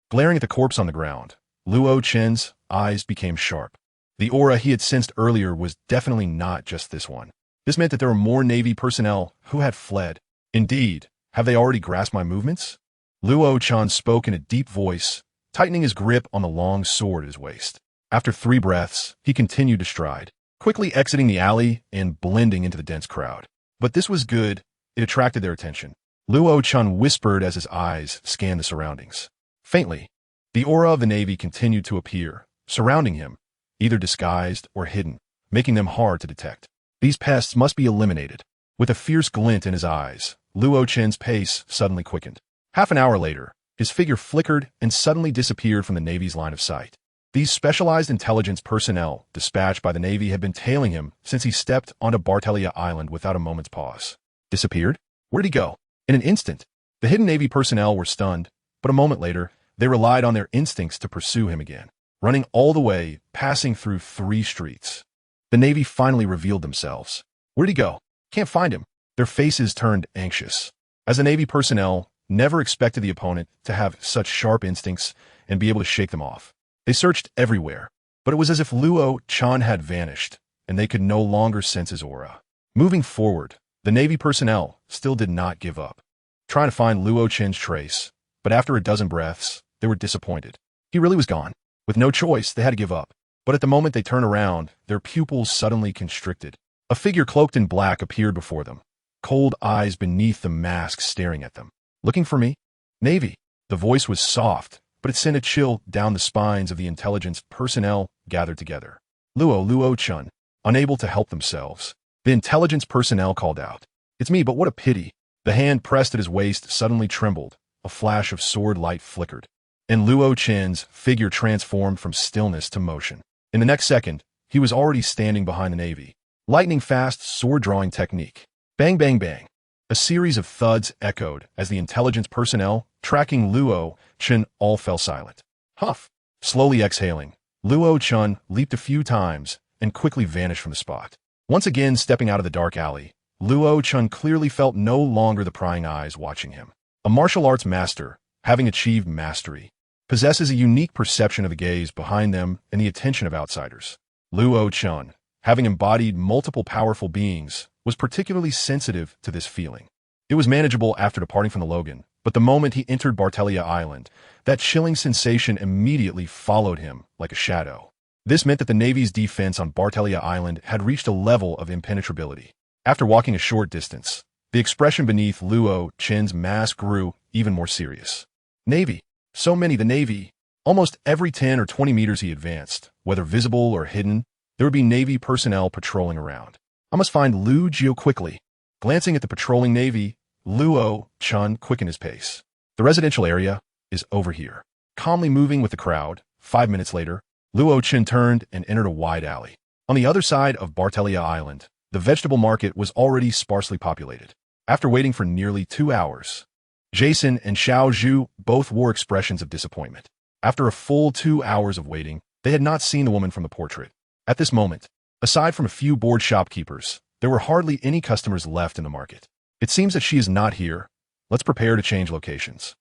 Glaring at the corpse on the ground, Luochen's eyes became sharp. The aura he had sensed earlier was definitely not just this one. This meant that there were more Navy personnel who had fled. Indeed, have they already grasped my movements? Luochen spoke in a deep voice, tightening his grip on the long sword at his waist. After 3 breaths, he continued to stride, quickly exiting the alley and blending into the dense crowd. But this was good. It attracted their attention. Luochen whispered as his eyes scanned the surroundings. Faintly, the aura of the Navy continued to appear, surrounding him, either disguised or hidden, making them hard to detect. These pests must be eliminated. With a fierce glint in his eyes, Luochen's pace suddenly quickened. Half an hour later, his figure flickered and suddenly disappeared from the Navy's line of sight. These specialized intelligence personnel dispatched by the Navy had been tailing him since he stepped onto Bartolomeo Island without a moment's pause. Disappeared? Where'd he go? In an instant, the hidden Navy personnel were stunned, but a moment later, they relied on their instincts to pursue him again, running all the way, passing through 3 streets. The Navy finally revealed themselves. Where'd he go? Can't find him. Their faces turned anxious. As the Navy personnel never expected the opponent to have such sharp instincts and be able to shake them off. They searched everywhere, but it was as if Luochen had vanished, and they could no longer sense his aura. Moving forward, the Navy personnel still did not give up, trying to find Luochen's trace, but after a dozen breaths, they were disappointed. He really was gone. With no choice, they had to give up. But at the moment they turned around, their pupils suddenly constricted. A figure cloaked in black appeared before them, cold eyes beneath the mask staring at them. Looking for me? Navy. The voice was soft, but it sent a chill down the spines of the intelligence personnel gathered together. Luochen, unable to help themselves. The intelligence personnel called out. It's me, but what a pity. The hand pressed at his waist suddenly trembled. A flash of sword light flickered, and Luochen's figure transformed from stillness to motion. In the next second, he was already standing behind the Navy, lightning-fast sword-drawing technique. Bang, bang, bang. A series of thuds echoed as the intelligence personnel tracking Luo Chen all fell silent. Huff. Slowly exhaling, Luo Chen leaped a few times and quickly vanished from the spot. Once again stepping out of the dark alley, Luo Chen clearly felt no longer the prying eyes watching him. A martial arts master, having achieved mastery, possesses a unique perception of the gaze behind them and the attention of outsiders. Luo Chen, having embodied multiple powerful beings, was particularly sensitive to this feeling. It was manageable after departing from the Logan, but the moment he entered Bartelia Island, that chilling sensation immediately followed him like a shadow. This meant that the Navy's defense on Bartelia Island had reached a level of impenetrability. After walking a short distance, the expression beneath Luo Chen's mask grew even more serious. Navy. So many the Navy. Almost every 10 or 20 meters he advanced, whether visible or hidden, there would be Navy personnel patrolling around. I must find Lu Jiu quickly. Glancing at the patrolling Navy, Luo Chen quickened his pace. The residential area is over here. Calmly moving with the crowd, 5 minutes later, Luo Chen turned and entered a wide alley. On the other side of Bartelia Island, the vegetable market was already sparsely populated. After waiting for nearly 2 hours, Jason and Xiaoyao both wore expressions of disappointment. After a full 2 hours of waiting, they had not seen the woman from the portrait. At this moment, aside from a few bored shopkeepers, there were hardly any customers left in the market. It seems that she is not here. Let's prepare to change locations.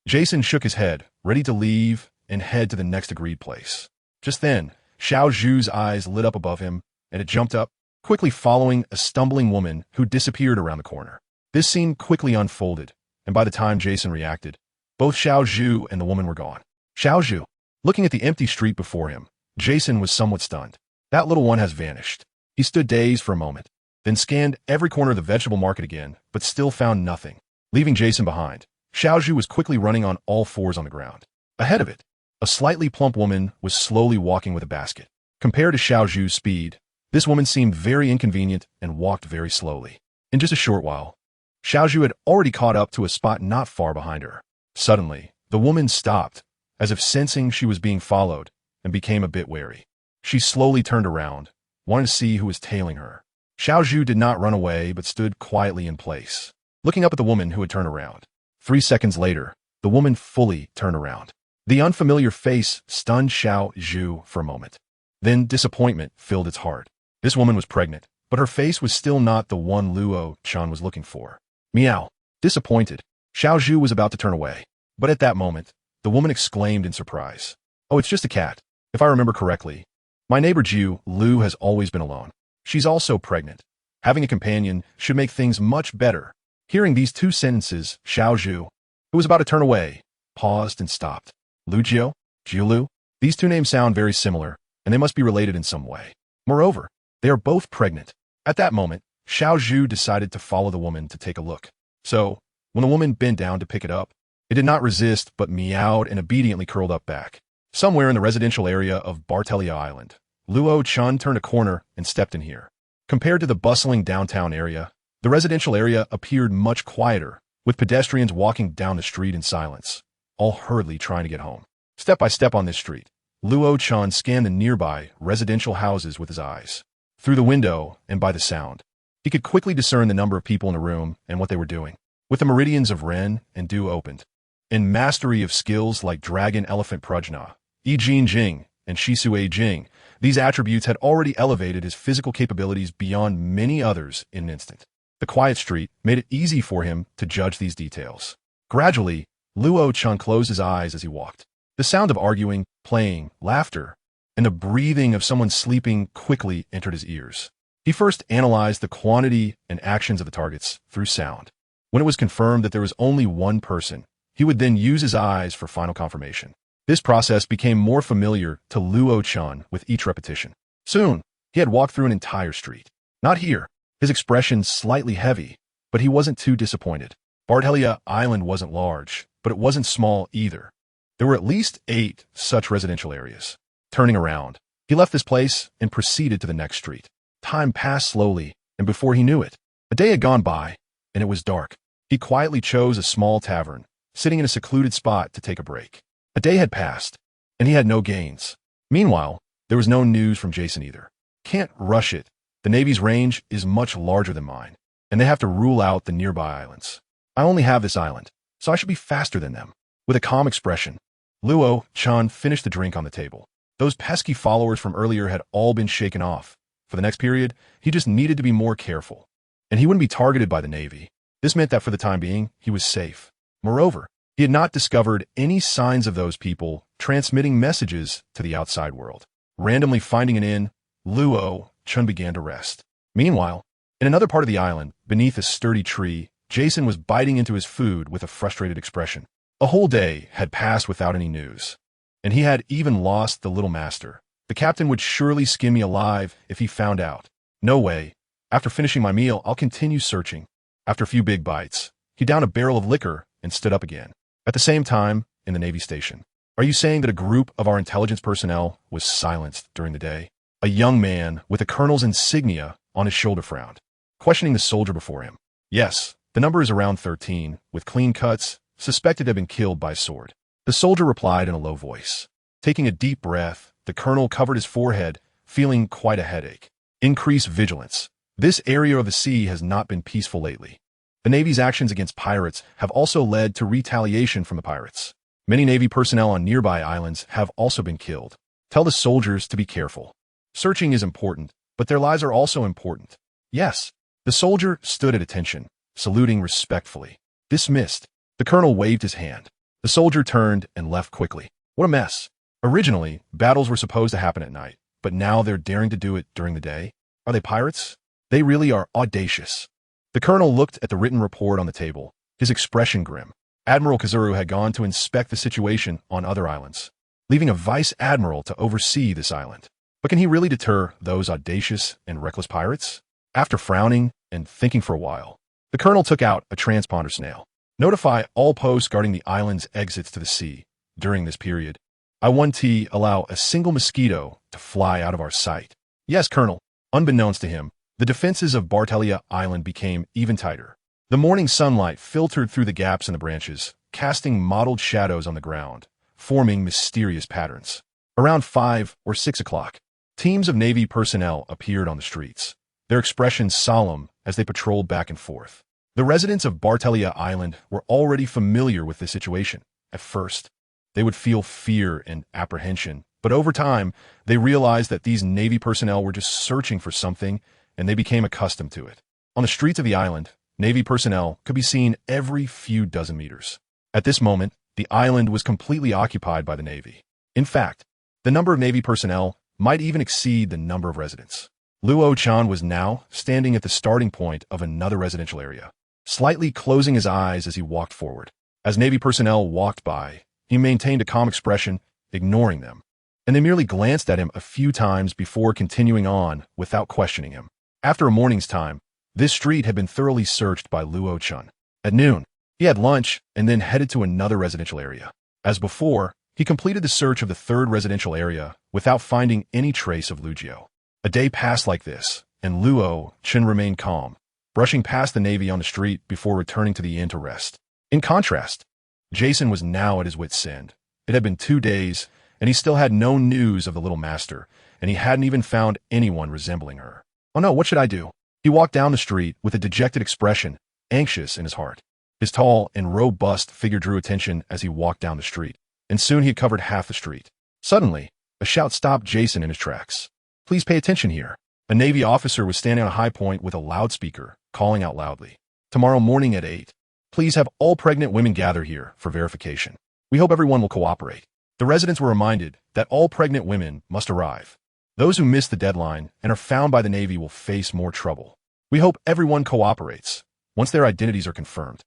Jason shook his head, ready to leave and head to the next agreed place. Just then, Xiaoyau's eyes lit up above him, and it jumped up, quickly following a stumbling woman who disappeared around the corner. This scene quickly unfolded, and by the time Jason reacted, both Xiaoyao and the woman were gone. Xiaoyao. Looking at the empty street before him, Jason was somewhat stunned. That little one has vanished. He stood dazed for a moment, then scanned every corner of the vegetable market again, but still found nothing. Leaving Jason behind, Xiaoyao was quickly running on all fours on the ground. Ahead of it, a slightly plump woman was slowly walking with a basket. Compared to Xiaoyau's speed, this woman seemed very inconvenient and walked very slowly. In just a short while, Xiaoyao had already caught up to a spot not far behind her. Suddenly, the woman stopped, as if sensing she was being followed, and became a bit wary. She slowly turned around, wanting to see who was tailing her. Xiaoyao did not run away, but stood quietly in place, looking up at the woman who had turned around. 3 seconds later, the woman fully turned around. The unfamiliar face stunned Xiaoyao for a moment. Then disappointment filled its heart. This woman was pregnant, but her face was still not the one Luo Chen was looking for. Meow. Disappointed, Xiaoyao was about to turn away. But at that moment, the woman exclaimed in surprise. Oh, it's just a cat. If I remember correctly, my neighbor Jiu Lu has always been alone. She's also pregnant. Having a companion should make things much better. Hearing these 2 sentences, Xiaoyao, who was about to turn away, paused and stopped. Lu Jiu? Jiu Lu? These 2 names sound very similar, and they must be related in some way. Moreover, they are both pregnant. At that moment, Xiaoyao decided to follow the woman to take a look. So, when the woman bent down to pick it up, it did not resist but meowed and obediently curled up back. Somewhere in the residential area of Bartelia Island, Luo Chen turned a corner and stepped in here. Compared to the bustling downtown area, the residential area appeared much quieter, with pedestrians walking down the street in silence, all hurriedly trying to get home. Step by step on this street, Luo Chen scanned the nearby residential houses with his eyes. Through the window and by the sound, he could quickly discern the number of people in the room and what they were doing. With the meridians of Ren and Du opened, and mastery of skills like Dragon Elephant Prajna, Yi Jing Jing, and Shisui Jing, these attributes had already elevated his physical capabilities beyond many others in an instant. The quiet street made it easy for him to judge these details. Gradually, Luo Chen closed his eyes as he walked. The sound of arguing, playing, laughter, and the breathing of someone sleeping quickly entered his ears. He first analyzed the quantity and actions of the targets through sound. When it was confirmed that there was only one person, he would then use his eyes for final confirmation. This process became more familiar to Luo Chen with each repetition. Soon, he had walked through an entire street. Not here. His expression slightly heavy, but he wasn't too disappointed. Bartelia Island wasn't large, but it wasn't small either. There were at least 8 such residential areas. Turning around, he left this place and proceeded to the next street. Time passed slowly, and before he knew it, a day had gone by, and it was dark. He quietly chose a small tavern, sitting in a secluded spot to take a break. A day had passed, and he had no gains. Meanwhile, there was no news from Jason either. Can't rush it. The Navy's range is much larger than mine, and they have to rule out the nearby islands. I only have this island, so I should be faster than them. With a calm expression, Luo-chan finished the drink on the table. Those pesky followers from earlier had all been shaken off. For the next period, he just needed to be more careful. And he wouldn't be targeted by the Navy. This meant that for the time being, he was safe. Moreover, he had not discovered any signs of those people transmitting messages to the outside world. Randomly finding an inn, Luo-chan began to rest. Meanwhile, in another part of the island, beneath a sturdy tree, Jason was biting into his food with a frustrated expression. A whole day had passed without any news, and he had even lost the little master. The captain would surely skin me alive if he found out. No way. After finishing my meal, I'll continue searching. After a few big bites, he downed a barrel of liquor and stood up again. At the same time, in the Navy station. Are you saying that a group of our intelligence personnel was silenced during the day? A young man with a colonel's insignia on his shoulder frowned, questioning the soldier before him. Yes, the number is around 13, with clean cuts, suspected to have been killed by sword. The soldier replied in a low voice. Taking a deep breath, the colonel covered his forehead, feeling quite a headache. Increase vigilance. This area of the sea has not been peaceful lately. The Navy's actions against pirates have also led to retaliation from the pirates. Many Navy personnel on nearby islands have also been killed. Tell the soldiers to be careful. Searching is important, but their lives are also important. Yes. The soldier stood at attention, saluting respectfully. Dismissed. The colonel waved his hand. The soldier turned and left quickly. What a mess. Originally, battles were supposed to happen at night, but now they're daring to do it during the day. Are they pirates? They really are audacious. The colonel looked at the written report on the table, his expression grim. Admiral Kazuru had gone to inspect the situation on other islands, leaving a vice admiral to oversee this island. But can he really deter those audacious and reckless pirates? After frowning and thinking for a while, the colonel took out a transponder snail. Notify all posts guarding the island's exits to the sea. During this period, I want to allow a single mosquito to fly out of our sight. Yes, Colonel. Unbeknownst to him, the defenses of Bartelia Island became even tighter. The morning sunlight filtered through the gaps in the branches, casting mottled shadows on the ground, forming mysterious patterns. Around 5 or 6 o'clock, teams of Navy personnel appeared on the streets, their expressions solemn as they patrolled back and forth. The residents of Bartelia Island were already familiar with the situation. At first, they would feel fear and apprehension, but over time, they realized that these Navy personnel were just searching for something, and they became accustomed to it. On the streets of the island, Navy personnel could be seen every few dozen meters. At this moment, the island was completely occupied by the Navy. In fact, the number of Navy personnel might even exceed the number of residents. Luo-chan was now standing at the starting point of another residential area, slightly closing his eyes as he walked forward. As Navy personnel walked by, he maintained a calm expression, ignoring them, and they merely glanced at him a few times before continuing on without questioning him. After a morning's time, this street had been thoroughly searched by Luo-chan. At noon, he had lunch and then headed to another residential area. As before, he completed the search of the third residential area without finding any trace of Lugio. A day passed like this, and Luo-chan remained calm, brushing past the Navy on the street before returning to the inn to rest. In contrast, Jason was now at his wit's end. It had been 2 days, and he still had no news of the little master, and he hadn't even found anyone resembling her. Oh no, what should I do? He walked down the street with a dejected expression, anxious in his heart. His tall and robust figure drew attention as he walked down the street, and soon he had covered half the street. Suddenly, a shout stopped Jason in his tracks. Please pay attention here. A Navy officer was standing on a high point with a loudspeaker, calling out loudly. Tomorrow morning at 8. Please have all pregnant women gather here for verification. We hope everyone will cooperate. The residents were reminded that all pregnant women must arrive. Those who miss the deadline and are found by the Navy will face more trouble. We hope everyone cooperates. Once their identities are confirmed,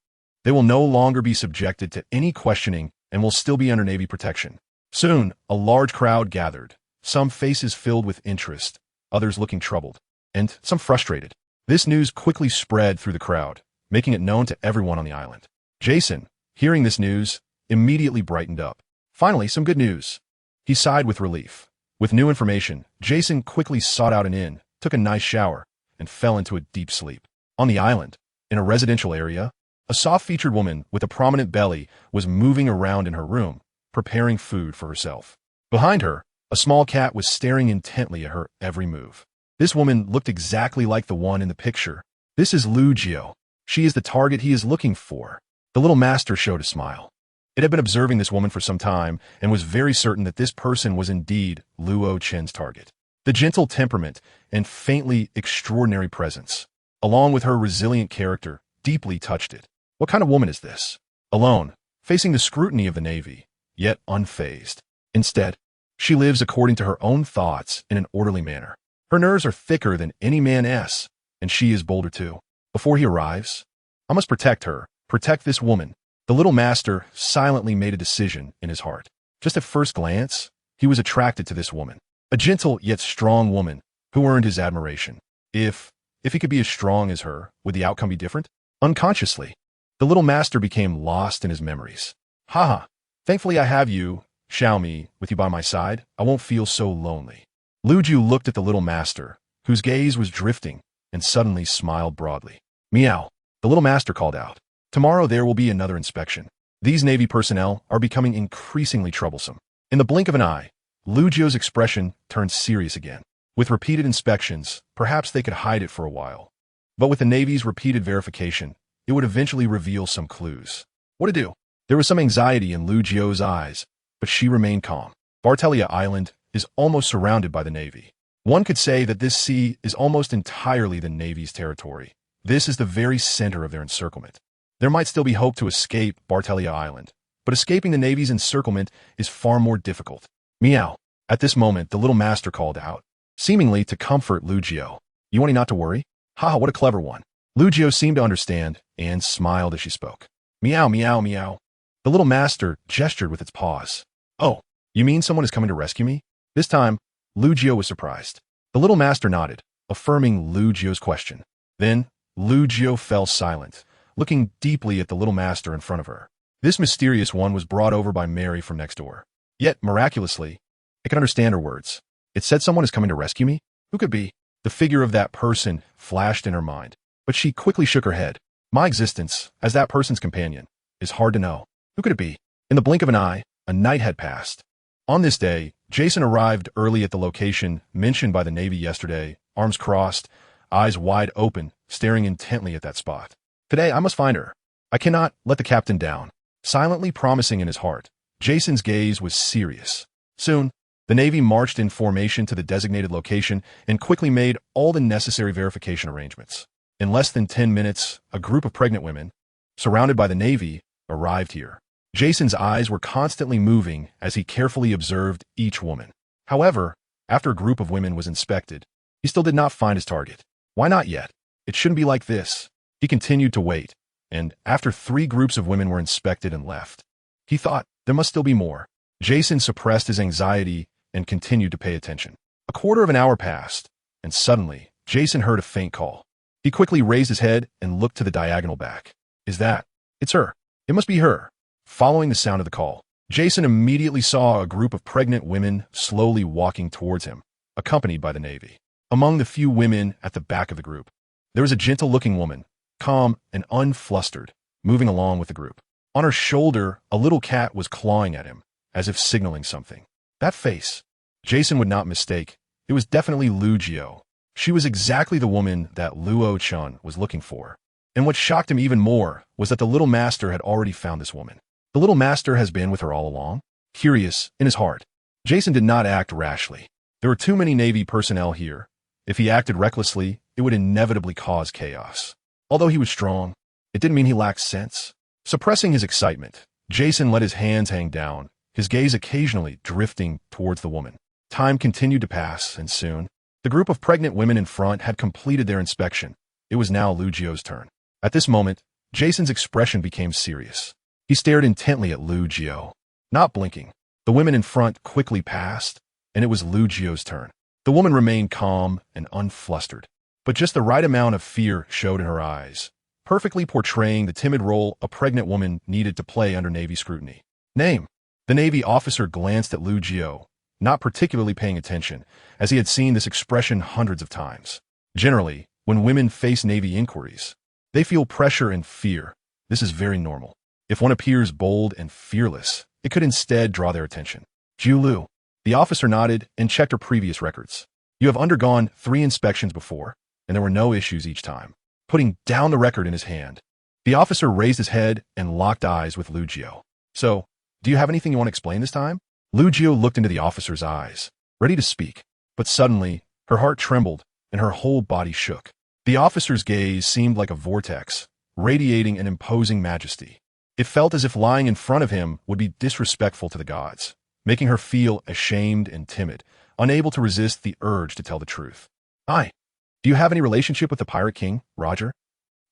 they will no longer be subjected to any questioning and will still be under Navy protection. Soon, a large crowd gathered, some faces filled with interest, others looking troubled, and some frustrated. This news quickly spread through the crowd, making it known to everyone on the island. Jason, hearing this news, immediately brightened up. Finally, some good news. He sighed with relief. With new information, Jason quickly sought out an inn, took a nice shower, and fell into a deep sleep. On the island, in a residential area, a soft-featured woman with a prominent belly was moving around in her room, preparing food for herself. Behind her, a small cat was staring intently at her every move. This woman looked exactly like the one in the picture. This is Lu Jio. She is the target he is looking for. The little master showed a smile. It had been observing this woman for some time and was very certain that this person was indeed Luo Chen's target. The gentle temperament and faintly extraordinary presence, along with her resilient character, deeply touched it. What kind of woman is this? Alone, facing the scrutiny of the Navy, yet unfazed. Instead, she lives according to her own thoughts in an orderly manner. Her nerves are thicker than any man's, and she is bolder too. Before he arrives, I must protect her, protect this woman. The little master silently made a decision in his heart. Just at first glance, he was attracted to this woman. A gentle yet strong woman who earned his admiration. If he could be as strong as her, would the outcome be different? Unconsciously, the little master became lost in his memories. Haha, thankfully I have you, Xiaomi, with you by my side. I won't feel so lonely. Lu Ju looked at the little master, whose gaze was drifting, and suddenly smiled broadly. Meow, the little master called out. Tomorrow there will be another inspection. These Navy personnel are becoming increasingly troublesome. In the blink of an eye, Lu Jio's expression turned serious again. With repeated inspections, perhaps they could hide it for a while. But with the Navy's repeated verification, it would eventually reveal some clues. What to do? There was some anxiety in Lu Jio's eyes, but she remained calm. Bartelia Island is almost surrounded by the Navy. One could say that this sea is almost entirely the Navy's territory. This is the very center of their encirclement. There might still be hope to escape Bartelia Island, but escaping the Navy's encirclement is far more difficult. Meow. At this moment, the little master called out, seemingly to comfort Lu Jio. You want me not to worry? Haha, what a clever one. Lu Jio seemed to understand and smiled as she spoke. Meow, meow, meow. The little master gestured with its paws. Oh, you mean someone is coming to rescue me? This time, Lu Jio was surprised. The little master nodded, affirming Lu Jio's question. Then, Lu Jio fell silent, looking deeply at the little master in front of her. This mysterious one was brought over by Mary from next door. Yet, miraculously, I could understand her words. It said someone is coming to rescue me? Who could be? The figure of that person flashed in her mind, but she quickly shook her head. My existence, as that person's companion, is hard to know. Who could it be? In the blink of an eye, a night had passed. On this day, Jason arrived early at the location mentioned by the Navy yesterday, arms crossed, eyes wide open, staring intently at that spot. Today, I must find her. I cannot let the captain down. Silently promising in his heart, Jason's gaze was serious. Soon, the Navy marched in formation to the designated location and quickly made all the necessary verification arrangements. In less than 10 minutes, a group of pregnant women, surrounded by the Navy, arrived here. Jason's eyes were constantly moving as he carefully observed each woman. However, after a group of women was inspected, he still did not find his target. Why not yet? It shouldn't be like this. He continued to wait, and after 3 groups of women were inspected and left, he thought there must still be more. Jason suppressed his anxiety and continued to pay attention. A quarter of an hour passed, and suddenly, Jason heard a faint call. He quickly raised his head and looked to the diagonal back. Is that? It's her. It must be her. Following the sound of the call, Jason immediately saw a group of pregnant women slowly walking towards him, accompanied by the Navy. Among the few women at the back of the group, there was a gentle-looking woman, calm and unflustered, moving along with the group. On her shoulder, a little cat was clawing at him, as if signaling something. That face, Jason would not mistake. It was definitely Lu Jio. She was exactly the woman that Luo Chen was looking for. And what shocked him even more was that the little master had already found this woman. The little master has been with her all along? Curious in his heart, Jason did not act rashly. There were too many Navy personnel here. If he acted recklessly, it would inevitably cause chaos. Although he was strong, it didn't mean he lacked sense. Suppressing his excitement, Jason let his hands hang down, his gaze occasionally drifting towards the woman. Time continued to pass, and soon, the group of pregnant women in front had completed their inspection. It was now Lu Jio's turn. At this moment, Jason's expression became serious. He stared intently at Lu Jio, not blinking. The women in front quickly passed, and it was Lu Jio's turn. The woman remained calm and unflustered, but just the right amount of fear showed in her eyes, perfectly portraying the timid role a pregnant woman needed to play under Navy scrutiny. Name. The Navy officer glanced at Lu Jio, not particularly paying attention, as he had seen this expression hundreds of times. Generally, when women face Navy inquiries, they feel pressure and fear. This is very normal. If one appears bold and fearless, it could instead draw their attention. Jiu Lu. The officer nodded and checked her previous records. You have undergone 3 inspections before, and there were no issues each time. Putting down the record in his hand, the officer raised his head and locked eyes with Lu Jiu. So, do you have anything you want to explain this time? Lu Jiu looked into the officer's eyes, ready to speak, but suddenly, her heart trembled and her whole body shook. The officer's gaze seemed like a vortex, radiating an imposing majesty. It felt as if lying in front of him would be disrespectful to the gods, making her feel ashamed and timid, unable to resist the urge to tell the truth. Do you have any relationship with the Pirate King, Roger?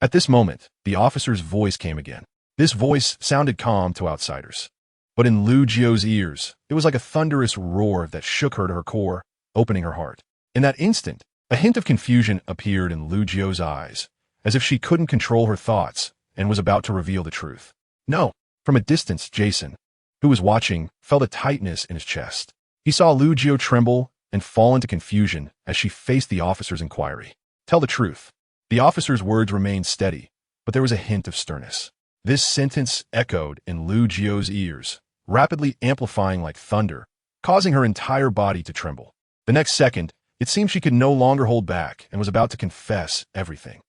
At this moment, the officer's voice came again. This voice sounded calm to outsiders. But in Lu Jiu's ears, it was like a thunderous roar that shook her to her core, opening her heart. In that instant, a hint of confusion appeared in Lu Jiu's eyes, as if she couldn't control her thoughts and was about to reveal the truth. No. From a distance, Jason, who was watching, felt a tightness in his chest. He saw Lu Jiu tremble and fall into confusion as she faced the officer's inquiry. Tell the truth. The officer's words remained steady, but there was a hint of sternness. This sentence echoed in Lu Jiu's ears, rapidly amplifying like thunder, causing her entire body to tremble. The next second, it seemed she could no longer hold back and was about to confess everything.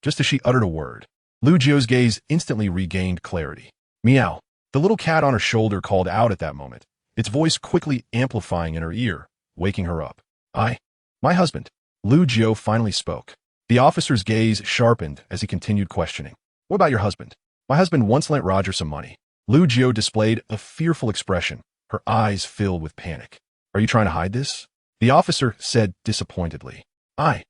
Just as she uttered a word, Lu Jiu's gaze instantly regained clarity. Meow. The little cat on her shoulder called out at that moment, its voice quickly amplifying in her ear, waking her up. My husband. Lu Jiu finally spoke. The officer's gaze sharpened as he continued questioning. What about your husband? My husband once lent Roger some money. Lu Jiu displayed a fearful expression, her eyes filled with panic. Are you trying to hide this? The officer said disappointedly. I'm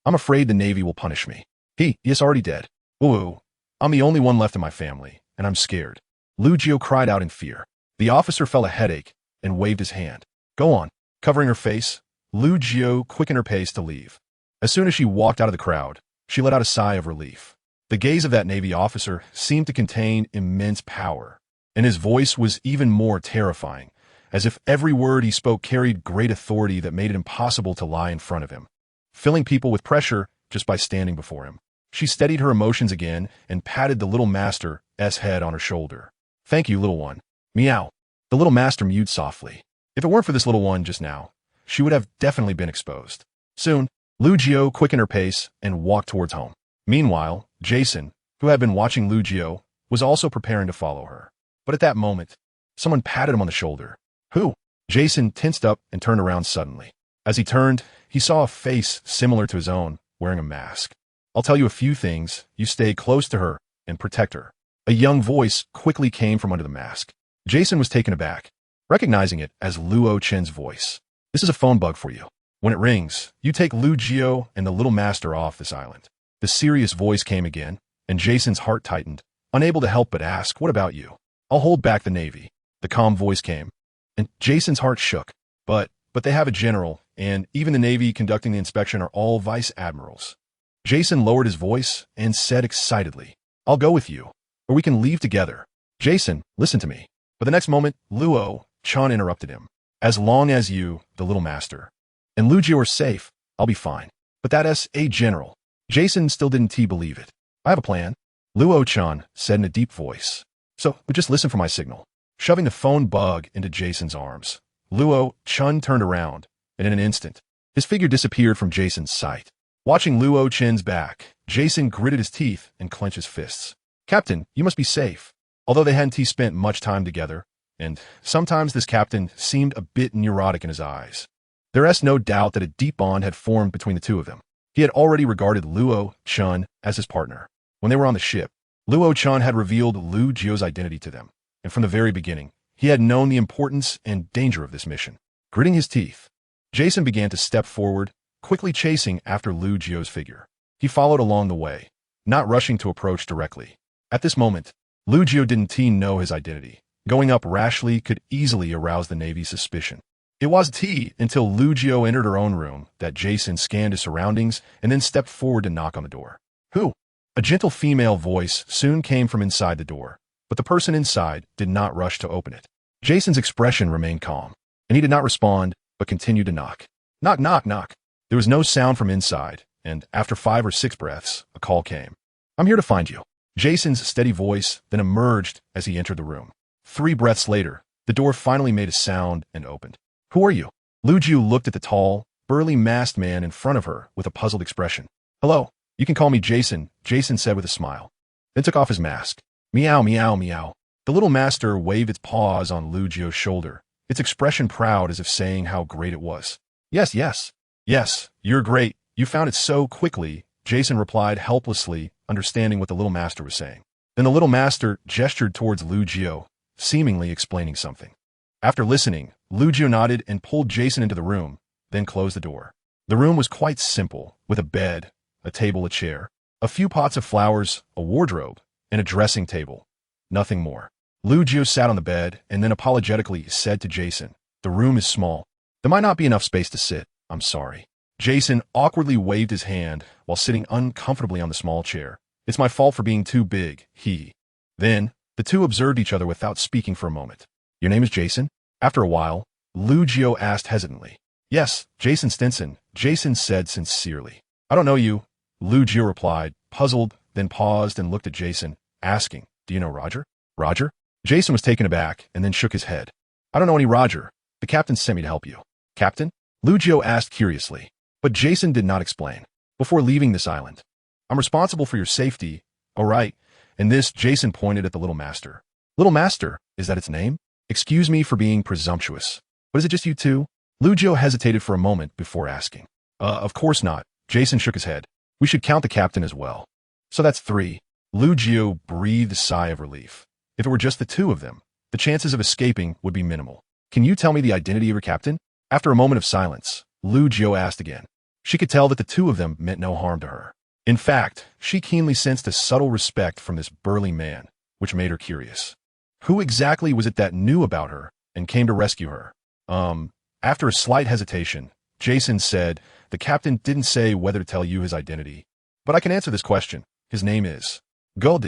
afraid the Navy will punish me. He is already dead. Woo, I'm the only one left in my family, and I'm scared. Lu Jiu cried out in fear. The officer felt a headache and waved his hand. Go on. Covering her face, Lu Jiu quickened her pace to leave. As soon as she walked out of the crowd, she let out a sigh of relief. The gaze of that Navy officer seemed to contain immense power, and his voice was even more terrifying, as if every word he spoke carried great authority that made it impossible to lie in front of him, filling people with pressure just by standing before him. She steadied her emotions again and patted the little master's head on her shoulder. Thank you, little one. Meow. The little master mewed softly. If it weren't for this little one just now, she would have definitely been exposed. Soon, Lu Jiu quickened her pace and walked towards home. Meanwhile, Jason, who had been watching Lu Jiu, was also preparing to follow her. But at that moment, someone patted him on the shoulder. Who? Jason tensed up and turned around suddenly. As he turned, he saw a face similar to his own, wearing a mask. I'll tell you a few things. You stay close to her and protect her. A young voice quickly came from under the mask. Jason was taken aback, recognizing it as Luochen's voice. This is a phone bug for you. When it rings, you take Lu Jiu and the little master off this island. The serious voice came again, and Jason's heart tightened, unable to help but ask, what about you? I'll hold back the Navy. The calm voice came, and Jason's heart shook. But they have a general, and even the Navy conducting the inspection are all vice admirals. Jason lowered his voice and said excitedly, I'll go with you, or we can leave together. Jason, listen to me. But the next moment, Luo-chan interrupted him. As long as you, the little master, and Lu Jiu are safe, I'll be fine. But that's a general. Jason still didn't believe it. I have a plan. Luo-chan said in a deep voice. So, just listen for my signal. Shoving the phone bug into Jason's arms, Luo-chan turned around, and in an instant, his figure disappeared from Jason's sight. Watching Luo-chan's back, Jason gritted his teeth and clenched his fists. Captain, you must be safe. Although they hadn't spent much time together, and sometimes this captain seemed a bit neurotic in his eyes, there's no doubt that a deep bond had formed between the two of them. He had already regarded Luo-chan as his partner. When they were on the ship, Luo-chan had revealed Lu Jiu's identity to them, and from the very beginning, he had known the importance and danger of this mission. Gritting his teeth, Jason began to step forward, quickly chasing after Lu Jiu's figure. He followed along the way, not rushing to approach directly. At this moment, Lu Jiu didn't know his identity. Going up rashly could easily arouse the Navy's suspicion. It wasn't until Lu Jiu entered her own room that Jason scanned his surroundings and then stepped forward to knock on the door. Who? A gentle female voice soon came from inside the door, but the person inside did not rush to open it. Jason's expression remained calm, and he did not respond, but continued to knock. Knock, knock, knock. There was no sound from inside, and after 5 or 6 breaths, a call came. I'm here to find you. Jason's steady voice then emerged as he entered the room. 3 breaths later, the door finally made a sound and opened. Who are you? Lu Jiu looked at the tall, burly masked man in front of her with a puzzled expression. "Hello, you can call me Jason," Jason said with a smile. Then took off his mask. "Meow, meow, meow." The little master waved its paws on Lu Jio's shoulder, its expression proud as if saying how great it was. "Yes, yes. Yes, you're great. You found it so quickly," Jason replied helplessly, understanding what the little master was saying. Then the little master gestured towards Lu Jio, seemingly explaining something. After listening, Lu Jio nodded and pulled Jason into the room, then closed the door. The room was quite simple, with a bed, a table, a chair, a few pots of flowers, a wardrobe, and a dressing table. Nothing more. Lu Jio sat on the bed and then apologetically said to Jason, "The room is small. There might not be enough space to sit. I'm sorry." Jason awkwardly waved his hand while sitting uncomfortably on the small chair. "It's my fault for being too big," he. Then, the two observed each other without speaking for a moment. "Your name is Jason?" After a while, Lu Jio asked hesitantly. "Yes, Jason Stinson," Jason said sincerely. "I don't know you," Lu Jio replied, puzzled, then paused and looked at Jason, asking, "Do you know Roger?" "Roger?" Jason was taken aback and then shook his head. "I don't know any Roger. The captain sent me to help you." "Captain?" Lu Jio asked curiously. But Jason did not explain. "Before leaving this island, I'm responsible for your safety." "Oh, right." And this, Jason pointed at the little master. "Little master, is that its name?" "Excuse me for being presumptuous, but is it just you two?" Lu Jio hesitated for a moment before asking. Of course not." Jason shook his head. "We should count the captain as well." "So that's 3. Lu Jio breathed a sigh of relief. If it were just the 2 of them, the chances of escaping would be minimal. "Can you tell me the identity of your captain?" After a moment of silence, Lu Jio asked again. She could tell that the 2 of them meant no harm to her. In fact, she keenly sensed a subtle respect from this burly man, which made her curious. Who exactly was it that knew about her and came to rescue her? After a slight hesitation, Jason said, "The captain didn't say whether to tell you his identity, but I can answer this question. His name is Gai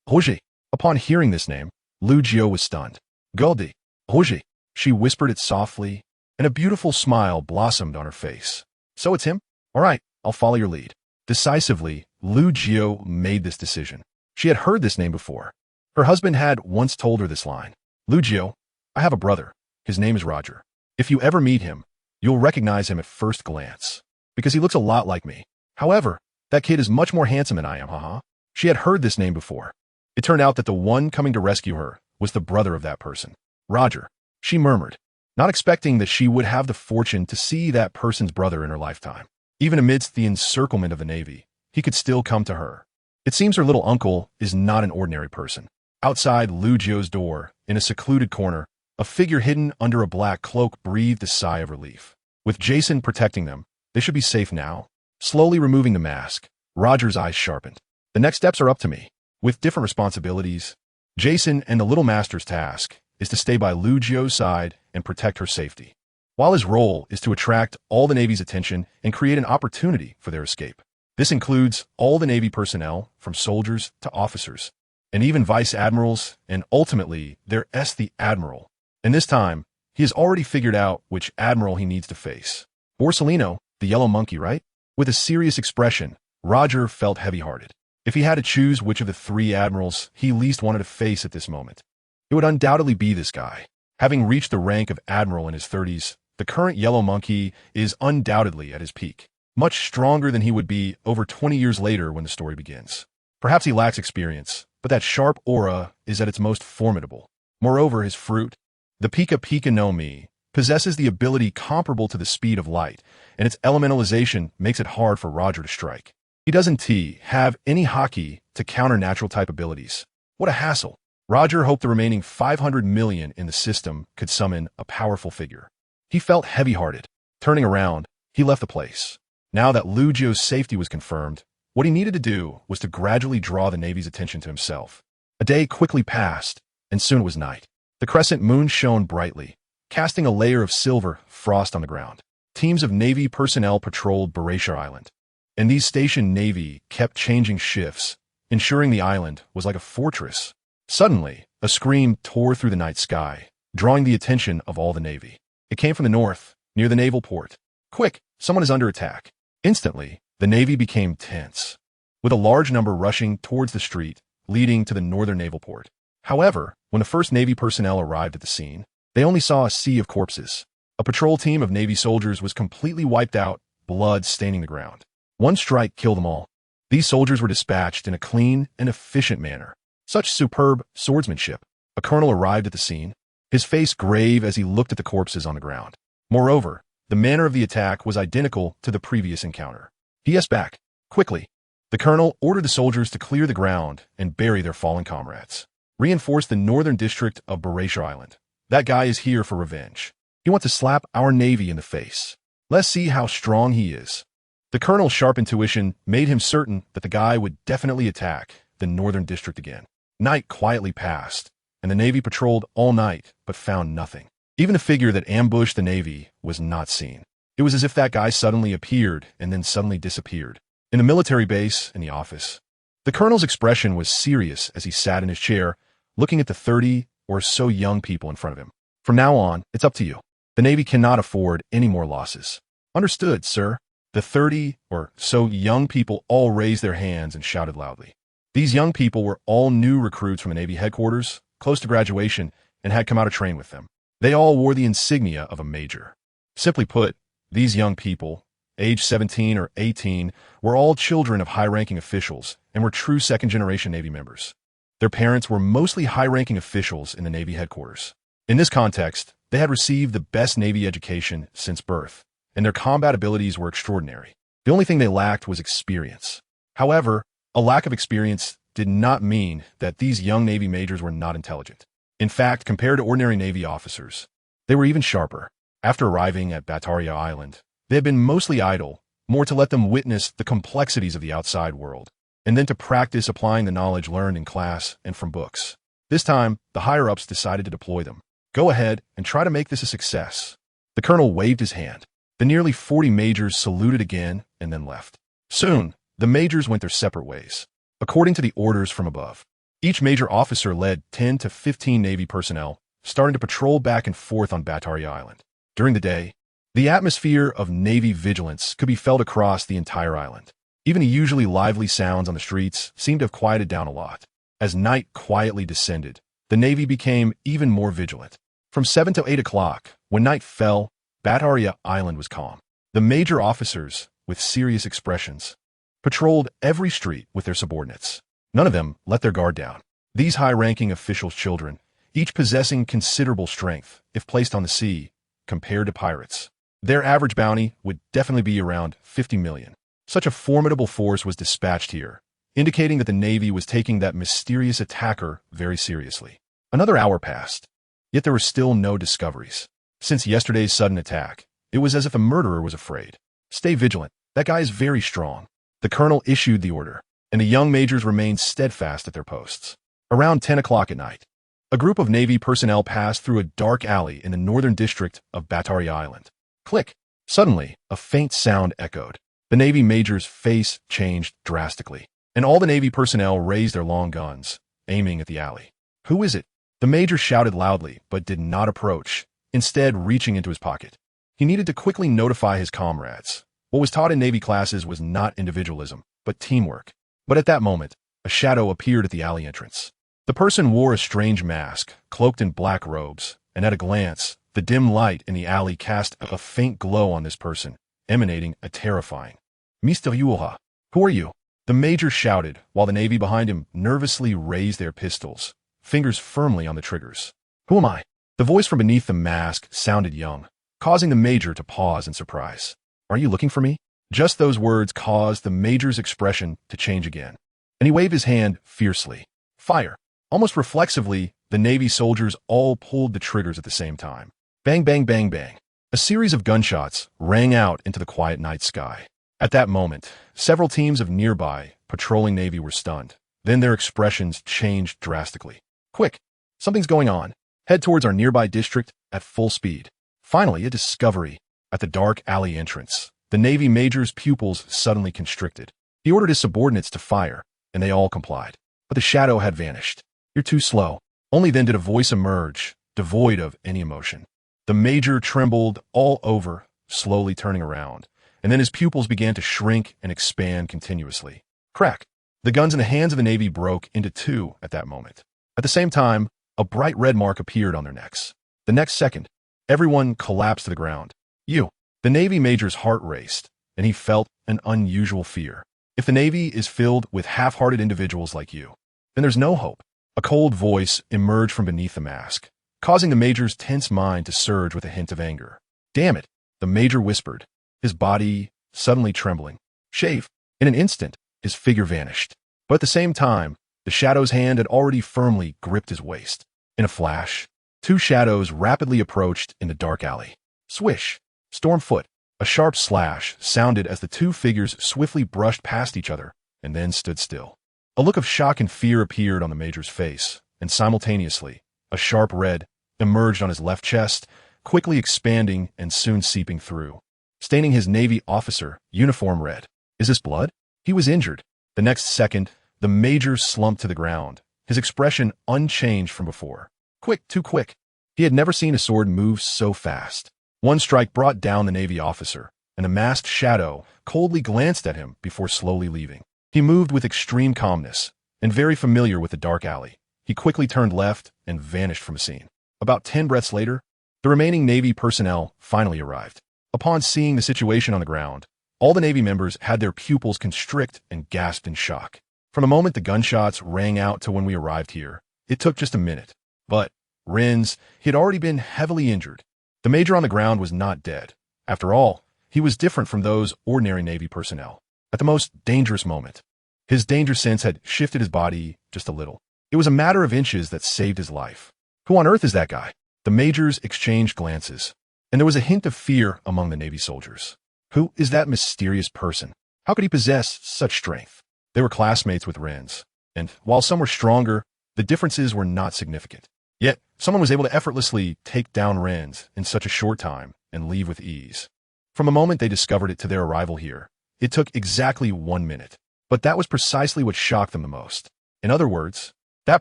Nie." Upon hearing this name, Lu Jio was stunned. "Gai Nie." She whispered it softly, and a beautiful smile blossomed on her face. "So it's him? All right, I'll follow your lead." Decisively, Lu Jio made this decision. She had heard this name before. Her husband had once told her this line. "Lu Jio, I have a brother. His name is Roger. If you ever meet him, you'll recognize him at first glance, because he looks a lot like me. However, that kid is much more handsome than I am, haha." She had heard this name before. It turned out that the one coming to rescue her was the brother of that person. "Roger," she murmured, not expecting that she would have the fortune to see that person's brother in her lifetime. Even amidst the encirclement of the Navy, he could still come to her. It seems her little uncle is not an ordinary person. Outside Lu Jio's door, in a secluded corner, a figure hidden under a black cloak breathed a sigh of relief. With Jason protecting them, they should be safe now. Slowly removing the mask, Roger's eyes sharpened. "The next steps are up to me. With different responsibilities, Jason and the little master's task is to stay by Lu Jio's side and protect her safety, while his role is to attract all the Navy's attention and create an opportunity for their escape. This includes all the Navy personnel, from soldiers to officers, and even vice admirals, and ultimately their the admiral. And this time, he has already figured out which admiral he needs to face. Borsellino, the yellow monkey, right?" With a serious expression, Roger felt heavy-hearted. If he had to choose which of the 3 admirals he least wanted to face at this moment, it would undoubtedly be this guy. Having reached the rank of admiral in his 30s, the current yellow monkey is undoubtedly at his peak, much stronger than he would be over 20 years later when the story begins. Perhaps he lacks experience, but that sharp aura is at its most formidable. Moreover, his fruit, the Pika Pika no Mi, possesses the ability comparable to the speed of light, and its elementalization makes it hard for Roger to strike. He doesn't have any haki to counter natural type abilities. What a hassle. Roger hoped the remaining 500 million in the system could summon a powerful figure. He felt heavy-hearted. Turning around, he left the place. Now that Lu Jio's safety was confirmed, what he needed to do was to gradually draw the Navy's attention to himself. A day quickly passed, and soon it was night. The crescent moon shone brightly, casting a layer of silver frost on the ground. Teams of Navy personnel patrolled Barasha Island, and these stationed Navy kept changing shifts, ensuring the island was like a fortress. Suddenly, a scream tore through the night sky, drawing the attention of all the Navy. It came from the north, near the naval port. "Quick, someone is under attack." Instantly, the Navy became tense, with a large number rushing towards the street leading to the northern naval port. However, when the first Navy personnel arrived at the scene, they only saw a sea of corpses. A patrol team of Navy soldiers was completely wiped out, blood staining the ground. One strike killed them all. These soldiers were dispatched in a clean and efficient manner. Such superb swordsmanship. A colonel arrived at the scene, his face grave as he looked at the corpses on the ground. Moreover, the manner of the attack was identical to the previous encounter. PS back. Quickly. The colonel ordered the soldiers to clear the ground and bury their fallen comrades. Reinforce the northern district of BrotherRochen's Island. That guy is here for revenge. He wants to slap our navy in the face. Let's see how strong he is. The colonel's sharp intuition made him certain that the guy would definitely attack the northern district again. Night quietly passed, and the Navy patrolled all night but found nothing. Even a figure that ambushed the Navy was not seen. It was as if that guy suddenly appeared and then suddenly disappeared. In the military base, in the office, the colonel's expression was serious as he sat in his chair, looking at the 30 or so young people in front of him. From now on, it's up to you. The Navy cannot afford any more losses. Understood, sir. The 30 or so young people all raised their hands and shouted loudly. These young people were all new recruits from the Navy headquarters, close to graduation, and had come out to train with them. They all wore the insignia of a major. Simply put, these young people, aged 17 or 18, were all children of high-ranking officials and were true second-generation Navy members. Their parents were mostly high-ranking officials in the Navy headquarters. In this context, they had received the best Navy education since birth, and their combat abilities were extraordinary. The only thing they lacked was experience. However, a lack of experience did not mean that these young Navy majors were not intelligent. In fact, compared to ordinary Navy officers, they were even sharper. After arriving at BrotherRochen's Island, they had been mostly idle, more to let them witness the complexities of the outside world, and then to practice applying the knowledge learned in class and from books. This time, the higher-ups decided to deploy them. Go ahead and try to make this a success. The colonel waved his hand. The nearly 40 majors saluted again and then left. Soon, the majors went their separate ways. According to the orders from above, each major officer led 10 to 15 Navy personnel, starting to patrol back and forth on BrotherRochen's Island. During the day, the atmosphere of Navy vigilance could be felt across the entire island. Even the usually lively sounds on the streets seemed to have quieted down a lot. As night quietly descended, the Navy became even more vigilant. From 7 to 8 o'clock, when night fell, BrotherRochen's Island was calm. The major officers, with serious expressions, patrolled every street with their subordinates. None of them let their guard down. These high-ranking officials' children, each possessing considerable strength, if placed on the sea, compared to pirates. Their average bounty would definitely be around 50 million. Such a formidable force was dispatched here, indicating that the Navy was taking that mysterious attacker very seriously. Another hour passed, yet there were still no discoveries. Since yesterday's sudden attack, it was as if a murderer was afraid. Stay vigilant. That guy is very strong. The colonel issued the order, and the young majors remained steadfast at their posts. Around 10 o'clock at night, a group of Navy personnel passed through a dark alley in the northern district of BrotherRochen's Island. Click! Suddenly, a faint sound echoed. The Navy major's face changed drastically, and all the Navy personnel raised their long guns, aiming at the alley. Who is it? The major shouted loudly, but did not approach, instead reaching into his pocket. He needed to quickly notify his comrades. What was taught in Navy classes was not individualism, but teamwork. But at that moment, a shadow appeared at the alley entrance. The person wore a strange mask, cloaked in black robes, and at a glance, the dim light in the alley cast a faint glow on this person, emanating a terrifying. Mr. Yuha, who are you? The major shouted, while the Navy behind him nervously raised their pistols, fingers firmly on the triggers. Who am I? The voice from beneath the mask sounded young, causing the major to pause in surprise. Are you looking for me? Just those words caused the major's expression to change again, and he waved his hand fiercely. Fire! Almost reflexively, the Navy soldiers all pulled the triggers at the same time. Bang, bang, bang, bang. A series of gunshots rang out into the quiet night sky. At that moment, several teams of nearby, patrolling Navy were stunned. Then their expressions changed drastically. Quick! Something's going on. Head towards our nearby district at full speed. Finally, a discovery. At the dark alley entrance, the Navy major's pupils suddenly constricted. He ordered his subordinates to fire, and they all complied. But the shadow had vanished. You're too slow. Only then did a voice emerge, devoid of any emotion. The major trembled all over, slowly turning around, and then his pupils began to shrink and expand continuously. Crack! The guns in the hands of the Navy broke into two at that moment. At the same time, a bright red mark appeared on their necks. The next second, Everyone collapsed to the ground. You. The Navy major's heart raced, and he felt an unusual fear. If the Navy is filled with half-hearted individuals like you, then there's no hope. A cold voice emerged from beneath the mask, causing the major's tense mind to surge with a hint of anger. Damn it, the major whispered, his body suddenly trembling. Shave. In an instant, his figure vanished. But at the same time, the shadow's hand had already firmly gripped his waist. In a flash, two shadows rapidly approached in the dark alley. Swish. Stormfoot. A sharp slash sounded as the two figures swiftly brushed past each other and then stood still. A look of shock and fear appeared on the major's face, and simultaneously, a sharp red emerged on his left chest, quickly expanding and soon seeping through, staining his Navy officer uniform red. Is this blood? He was injured. The next second, the major slumped to the ground, his expression unchanged from before. Quick, too quick. He had never seen a sword move so fast. One strike brought down the Navy officer, and a masked shadow coldly glanced at him before slowly leaving. He moved with extreme calmness, and very familiar with the dark alley. He quickly turned left and vanished from the scene. About 10 breaths later, the remaining Navy personnel finally arrived. Upon seeing the situation on the ground, all the Navy members had their pupils constrict and gasped in shock. From the moment the gunshots rang out to when we arrived here, it took just a minute. But Renz, he had already been heavily injured. The major on the ground was not dead. After all, he was different from those ordinary Navy personnel. At the most dangerous moment, his danger sense had shifted his body just a little. It was a matter of inches that saved his life. Who on earth is that guy? The majors exchanged glances, and there was a hint of fear among the Navy soldiers. Who is that mysterious person? How could he possess such strength? They were classmates with Renz, and while some were stronger, the differences were not significant. Yet, someone was able to effortlessly take down Renz in such a short time and leave with ease. From the moment they discovered it to their arrival here, it took exactly 1 minute. But that was precisely what shocked them the most. In other words, that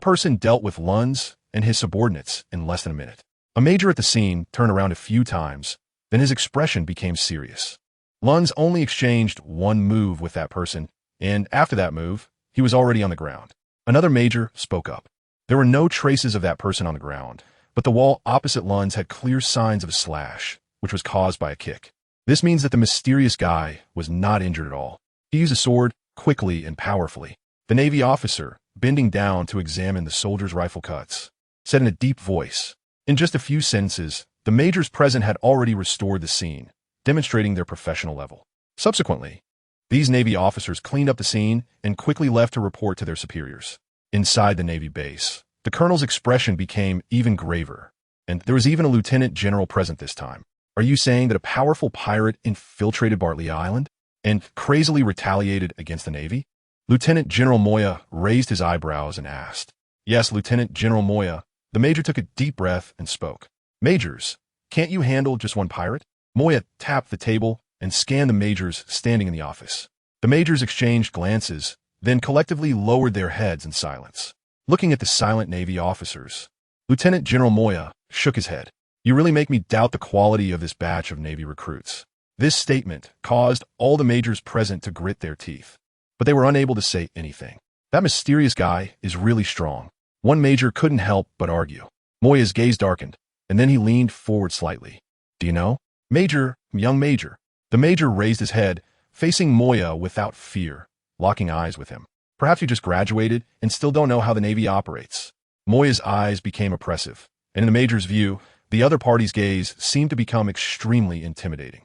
person dealt with Lunz and his subordinates in less than a minute. A major at the scene turned around a few times, then his expression became serious. Lunz only exchanged one move with that person, and after that move, he was already on the ground. Another major spoke up. There were no traces of that person on the ground, but the wall opposite Lunz had clear signs of a slash, which was caused by a kick. This means that the mysterious guy was not injured at all. He used a sword quickly and powerfully. The Navy officer, bending down to examine the soldier's rifle cuts, said in a deep voice. In just a few sentences, the majors present had already restored the scene, demonstrating their professional level. Subsequently, these Navy officers cleaned up the scene and quickly left to report to their superiors. Inside the Navy base, the colonel's expression became even graver, and there was even a lieutenant general present this time. Are you saying that a powerful pirate infiltrated Bartley Island and crazily retaliated against the Navy? Lieutenant General Moya raised his eyebrows and asked. Yes, Lieutenant General Moya. The major took a deep breath and spoke. Majors, can't you handle just one pirate? Moya tapped the table and scanned the majors standing in the office. The majors exchanged glances, then collectively lowered their heads in silence. Looking at the silent Navy officers, Lieutenant General Moya shook his head. You really make me doubt the quality of this batch of Navy recruits. This statement caused all the majors present to grit their teeth, but they were unable to say anything. That mysterious guy is really strong. One major couldn't help but argue. Moya's gaze darkened, and then he leaned forward slightly. Do you know? Major, young major. The major raised his head, facing Moya without fear, locking eyes with him. Perhaps you just graduated and still don't know how the Navy operates. Moya's eyes became oppressive, and in the major's view, the other party's gaze seemed to become extremely intimidating.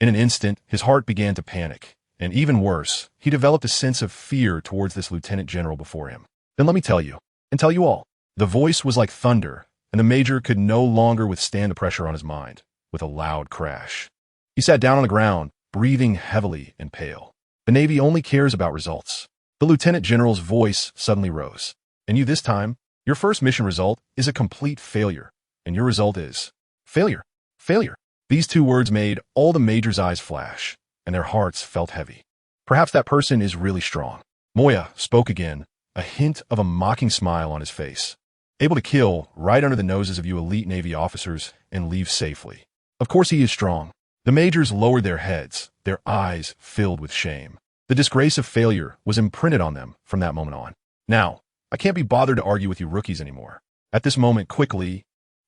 In an instant, his heart began to panic, and even worse, he developed a sense of fear towards this lieutenant general before him. Then let me tell you, and tell you all. The voice was like thunder, and the major could no longer withstand the pressure on his mind. With a loud crash, he sat down on the ground, breathing heavily and pale. The Navy only cares about results. The lieutenant general's voice suddenly rose. And you this time, your first mission result is a complete failure. And your result is failure. Failure. These two words made all the majors' eyes flash, and their hearts felt heavy. Perhaps that person is really strong. Moya spoke again, a hint of a mocking smile on his face. Able to kill right under the noses of you elite Navy officers and leave safely. Of course he is strong. The majors lowered their heads, their eyes filled with shame. The disgrace of failure was imprinted on them from that moment on. Now, I can't be bothered to argue with you rookies anymore. At this moment, quickly,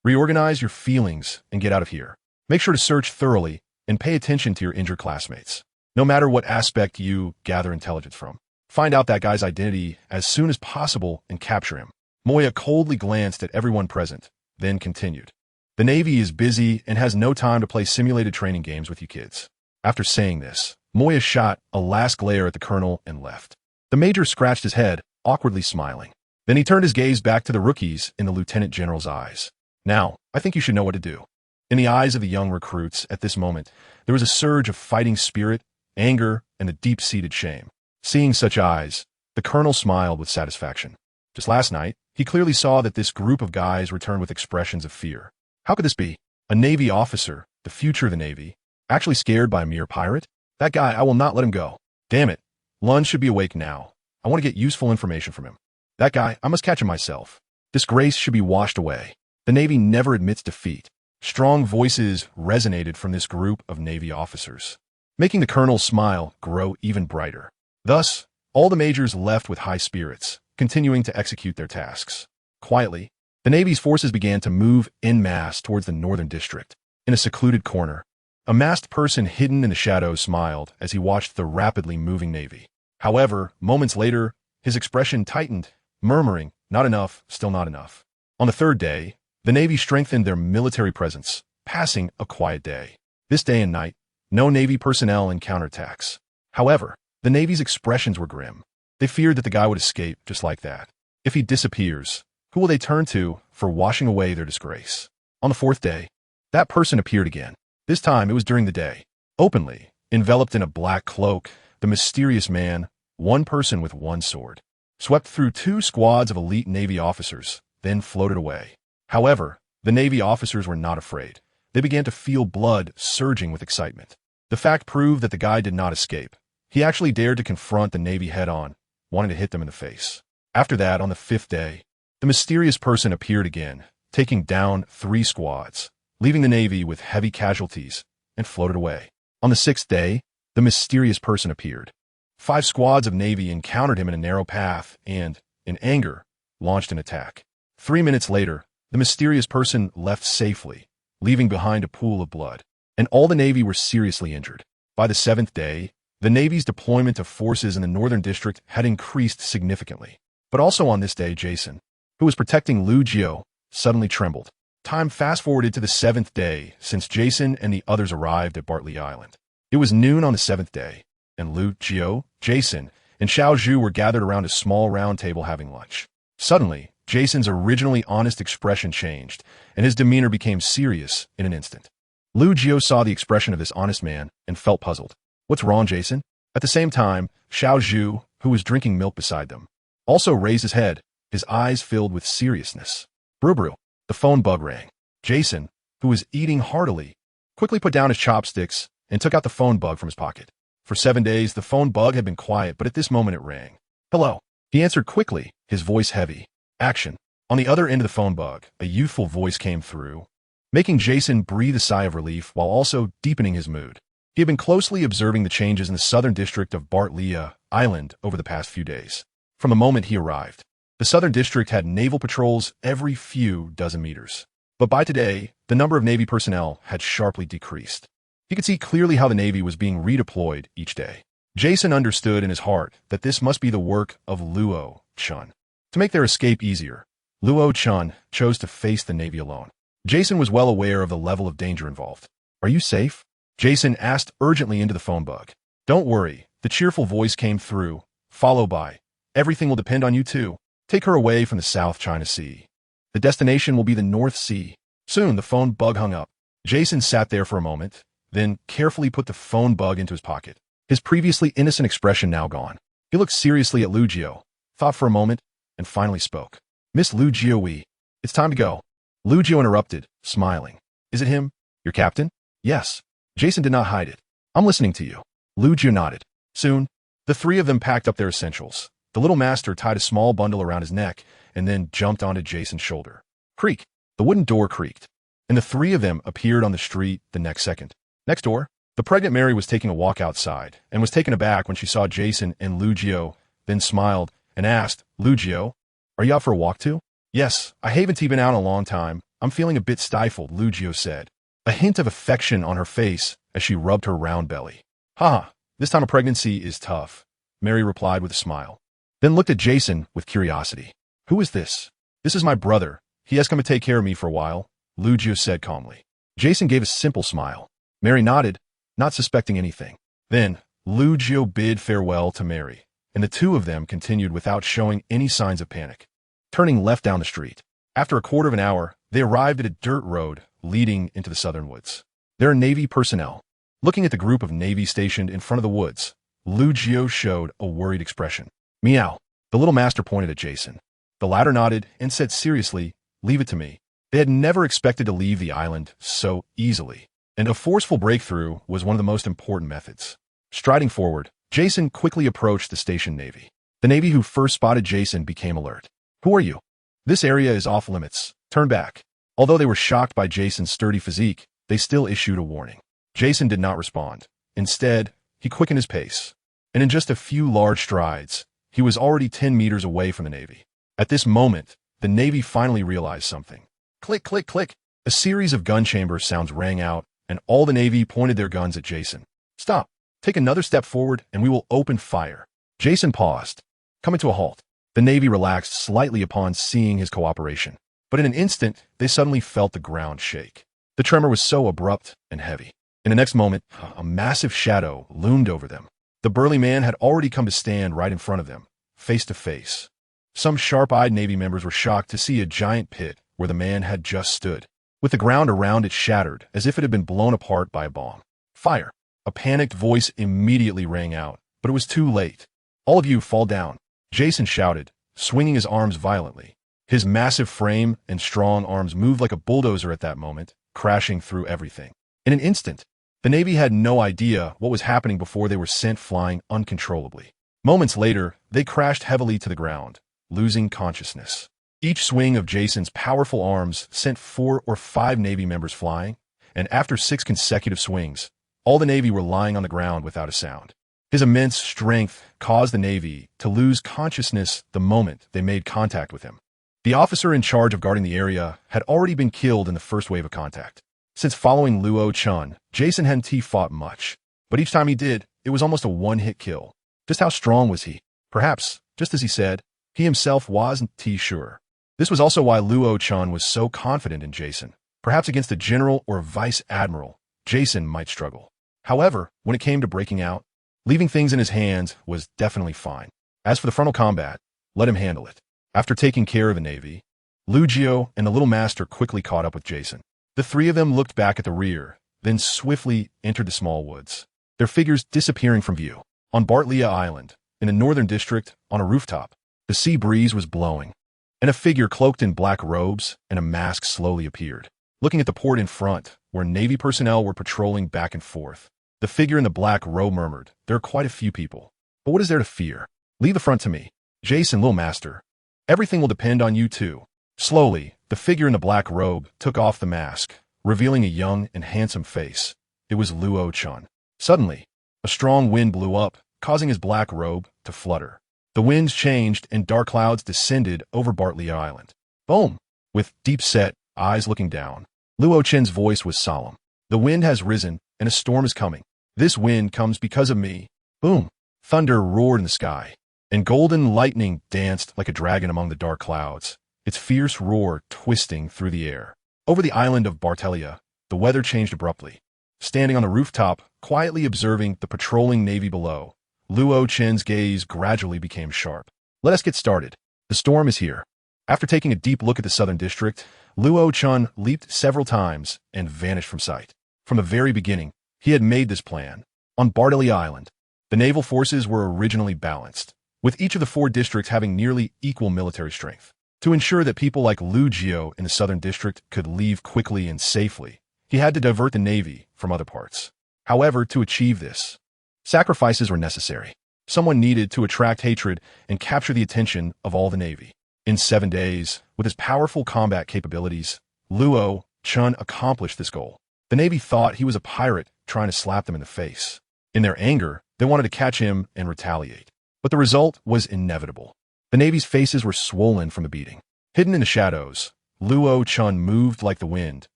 Reorganize your feelings and get out of here. Make sure to search thoroughly and pay attention to your injured classmates. No matter what aspect you gather intelligence from. Find out that guy's identity as soon as possible and capture him. Moya coldly glanced at everyone present, then continued. The Navy is busy and has no time to play simulated training games with you kids. After saying this, Moya shot a last glare at the colonel and left. The major scratched his head, awkwardly smiling. Then he turned his gaze back to the rookies in the lieutenant general's eyes. Now, I think you should know what to do. In the eyes of the young recruits at this moment, there was a surge of fighting spirit, anger, and a deep-seated shame. Seeing such eyes, the colonel smiled with satisfaction. Just last night, he clearly saw that this group of guys returned with expressions of fear. How could this be? A Navy officer, the future of the Navy, actually scared by a mere pirate? That guy, I will not let him go. Damn it. Lund should be awake now. I want to get useful information from him. That guy, I must catch him myself. Disgrace should be washed away. The Navy never admits defeat. Strong voices resonated from this group of Navy officers, making the colonel's smile grow even brighter. Thus, all the majors left with high spirits, continuing to execute their tasks. Quietly, the Navy's forces began to move en masse towards the northern district. In a secluded corner, a masked person hidden in the shadows smiled as he watched the rapidly moving Navy. However, moments later, his expression tightened, murmuring, "Not enough, still not enough." On the third day, the Navy strengthened their military presence, passing a quiet day. This day and night, no Navy personnel encountered attacks. However, the Navy's expressions were grim. They feared that the guy would escape just like that. If he disappears, who will they turn to for washing away their disgrace? On the fourth day, that person appeared again. This time it was during the day. Openly, enveloped in a black cloak, the mysterious man, one person with one sword, swept through 2 squads of elite Navy officers, then floated away. However, the Navy officers were not afraid. They began to feel blood surging with excitement. The fact proved that the guy did not escape. He actually dared to confront the Navy head-on, wanting to hit them in the face. After that, on the 5th day, the mysterious person appeared again, taking down 3 squads, leaving the Navy with heavy casualties, and floated away. On the 6th day, the mysterious person appeared. 5 squads of Navy encountered him in a narrow path and, in anger, launched an attack. 3 minutes later, the mysterious person left safely, leaving behind a pool of blood, and all the Navy were seriously injured. By the 7th day, the Navy's deployment of forces in the northern district had increased significantly. But also on this day, Jason, who was protecting Lu Jiao, suddenly trembled. Time fast-forwarded to the 7th day since Jason and the others arrived at Bartley Island. It was noon on the 7th day, and Lu Jiao, Jason, and Xiao Zhu were gathered around a small round table having lunch. Suddenly, Jason's originally honest expression changed, and his demeanor became serious in an instant. Lu Jiao saw the expression of this honest man and felt puzzled. "What's wrong, Jason?" At the same time, Xiao Zhu, who was drinking milk beside them, also raised his head, his eyes filled with seriousness. Brew. The phone bug rang. Jason, who was eating heartily, quickly put down his chopsticks and took out the phone bug from his pocket. For 7 days, the phone bug had been quiet, but at this moment it rang. "Hello." He answered quickly, his voice heavy. "Action." On the other end of the phone bug, a youthful voice came through, making Jason breathe a sigh of relief while also deepening his mood. He had been closely observing the changes in the southern district of Bartley Island over the past few days. From the moment he arrived, the southern district had naval patrols every few dozen meters. But by today, the number of Navy personnel had sharply decreased. He could see clearly how the Navy was being redeployed each day. Jason understood in his heart that this must be the work of Luo Chun. To make their escape easier, Luo Chun chose to face the Navy alone. Jason was well aware of the level of danger involved. "Are you safe?" Jason asked urgently into the phone bug. "Don't worry," the cheerful voice came through, followed by, "Everything will depend on you too. Take her away from the South China Sea. The destination will be the North Sea." Soon the phone bug hung up. Jason sat there for a moment, then carefully put the phone bug into his pocket. His previously innocent expression now gone. He looked seriously at Lu Jiao, thought for a moment, and finally spoke. "Miss Lu Jiao, it's time to go." Lu Jiao interrupted, smiling. "Is it him? Your captain?" "Yes." Jason did not hide it. "I'm listening to you." Lu Jiao nodded. Soon, the 3 of them packed up their essentials. The little master tied a small bundle around his neck and then jumped onto Jason's shoulder. Creak! The wooden door creaked, and the 3 of them appeared on the street the next second. Next door, the pregnant Mary was taking a walk outside and was taken aback when she saw Jason and Lu Jiao, then smiled and asked, "Lu Jiao, are you out for a walk too?" "Yes, I haven't been out in a long time. I'm feeling a bit stifled, Lucio said, a hint of affection on her face as she rubbed her round belly. Haha, this time of pregnancy is tough, Mary replied with a smile. Then looked at Jason with curiosity. Who is this? This is my brother. He has come to take care of me for a while, Lucio said calmly. Jason gave a simple smile. Mary nodded, not suspecting anything. Then, Lucio bid farewell to Mary, and the two of them continued without showing any signs of panic, turning left down the street. After a quarter of an hour, they arrived at a dirt road leading into the southern woods. There are Navy personnel. Looking at the group of Navy stationed in front of the woods, Lucio showed a worried expression. Meow. The little master pointed at Jason. The latter nodded and said seriously, leave it to me. They had never expected to leave the island so easily, and a forceful breakthrough was one of the most important methods. Striding forward, Jason quickly approached the stationed Navy. The Navy who first spotted Jason became alert. Who are you? This area is off limits. Turn back. Although they were shocked by Jason's sturdy physique, they still issued a warning. Jason did not respond. Instead, he quickened his pace, and in just a few large strides, he was already 10 meters away from the Navy. At this moment, the Navy finally realized something. Click, click, click. A series of gun chamber sounds rang out, and all the Navy pointed their guns at Jason. Stop. Take another step forward, and we will open fire. Jason paused, coming to a halt. The Navy relaxed slightly upon seeing his cooperation, but in an instant, they suddenly felt the ground shake. The tremor was so abrupt and heavy. In the next moment, a massive shadow loomed over them. The burly man had already come to stand right in front of them, face to face. Some sharp-eyed Navy members were shocked to see a giant pit where the man had just stood, with the ground around it shattered as if it had been blown apart by a bomb. Fire! A panicked voice immediately rang out, but it was too late. All of you fall down, Jason shouted, swinging his arms violently. His massive frame and strong arms moved like a bulldozer at that moment, crashing through everything. In an instant, the Navy had no idea what was happening before they were sent flying uncontrollably. Moments later, they crashed heavily to the ground, losing consciousness. Each swing of Jason's powerful arms sent 4 or 5 Navy members flying, and after 6 consecutive swings, all the Navy were lying on the ground without a sound. His immense strength caused the Navy to lose consciousness the moment they made contact with him. The officer in charge of guarding the area had already been killed in the first wave of contact. Since following Luo Chun, Jason hadn't fought much, but each time he did, it was almost a one-hit kill. Just how strong was he? Perhaps, just as he said, he himself wasn't sure. This was also why Luo Chun was so confident in Jason. Perhaps against a general or a vice admiral, Jason might struggle. However, when it came to breaking out, leaving things in his hands was definitely fine. As for the frontal combat, let him handle it. After taking care of the Navy, Lucio and the little master quickly caught up with Jason. The three of them looked back at the rear, then swiftly entered the small woods, their figures disappearing from view. On Bartlea Island, in the northern district, on a rooftop, the sea breeze was blowing, and a figure cloaked in black robes and a mask slowly appeared. Looking at the port in front, where Navy personnel were patrolling back and forth, the figure in the black robe murmured, "There are quite a few people. But what is there to fear? Leave the front to me. Jason, little master. Everything will depend on you two." Slowly, the figure in the black robe took off the mask, revealing a young and handsome face. It was Luo Chun. Suddenly, a strong wind blew up, causing his black robe to flutter. The winds changed and dark clouds descended over Bartlea Island. Boom! With deep-set eyes looking down, Luo Chen's voice was solemn. "The wind has risen, and a storm is coming. This wind comes because of me." Boom! Thunder roared in the sky, and golden lightning danced like a dragon among the dark clouds, its fierce roar twisting through the air. Over the island of Bartlea, the weather changed abruptly. Standing on the rooftop, quietly observing the patrolling Navy below, Luo Chen's gaze gradually became sharp. "Let us get started. The storm is here." After taking a deep look at the southern district, Luo Chun leaped several times and vanished from sight. From the very beginning, he had made this plan. On Bartlea Island, the naval forces were originally balanced, with each of the 4 districts having nearly equal military strength. To ensure that people like Lu Jio in the southern district could leave quickly and safely, he had to divert the Navy from other parts. However, to achieve this, sacrifices were necessary. Someone needed to attract hatred and capture the attention of all the Navy. In 7 days, with his powerful combat capabilities, Luo Chun accomplished this goal. The Navy thought he was a pirate trying to slap them in the face. In their anger, they wanted to catch him and retaliate. But the result was inevitable. The Navy's faces were swollen from the beating. Hidden in the shadows, Luo-Chun moved like the wind,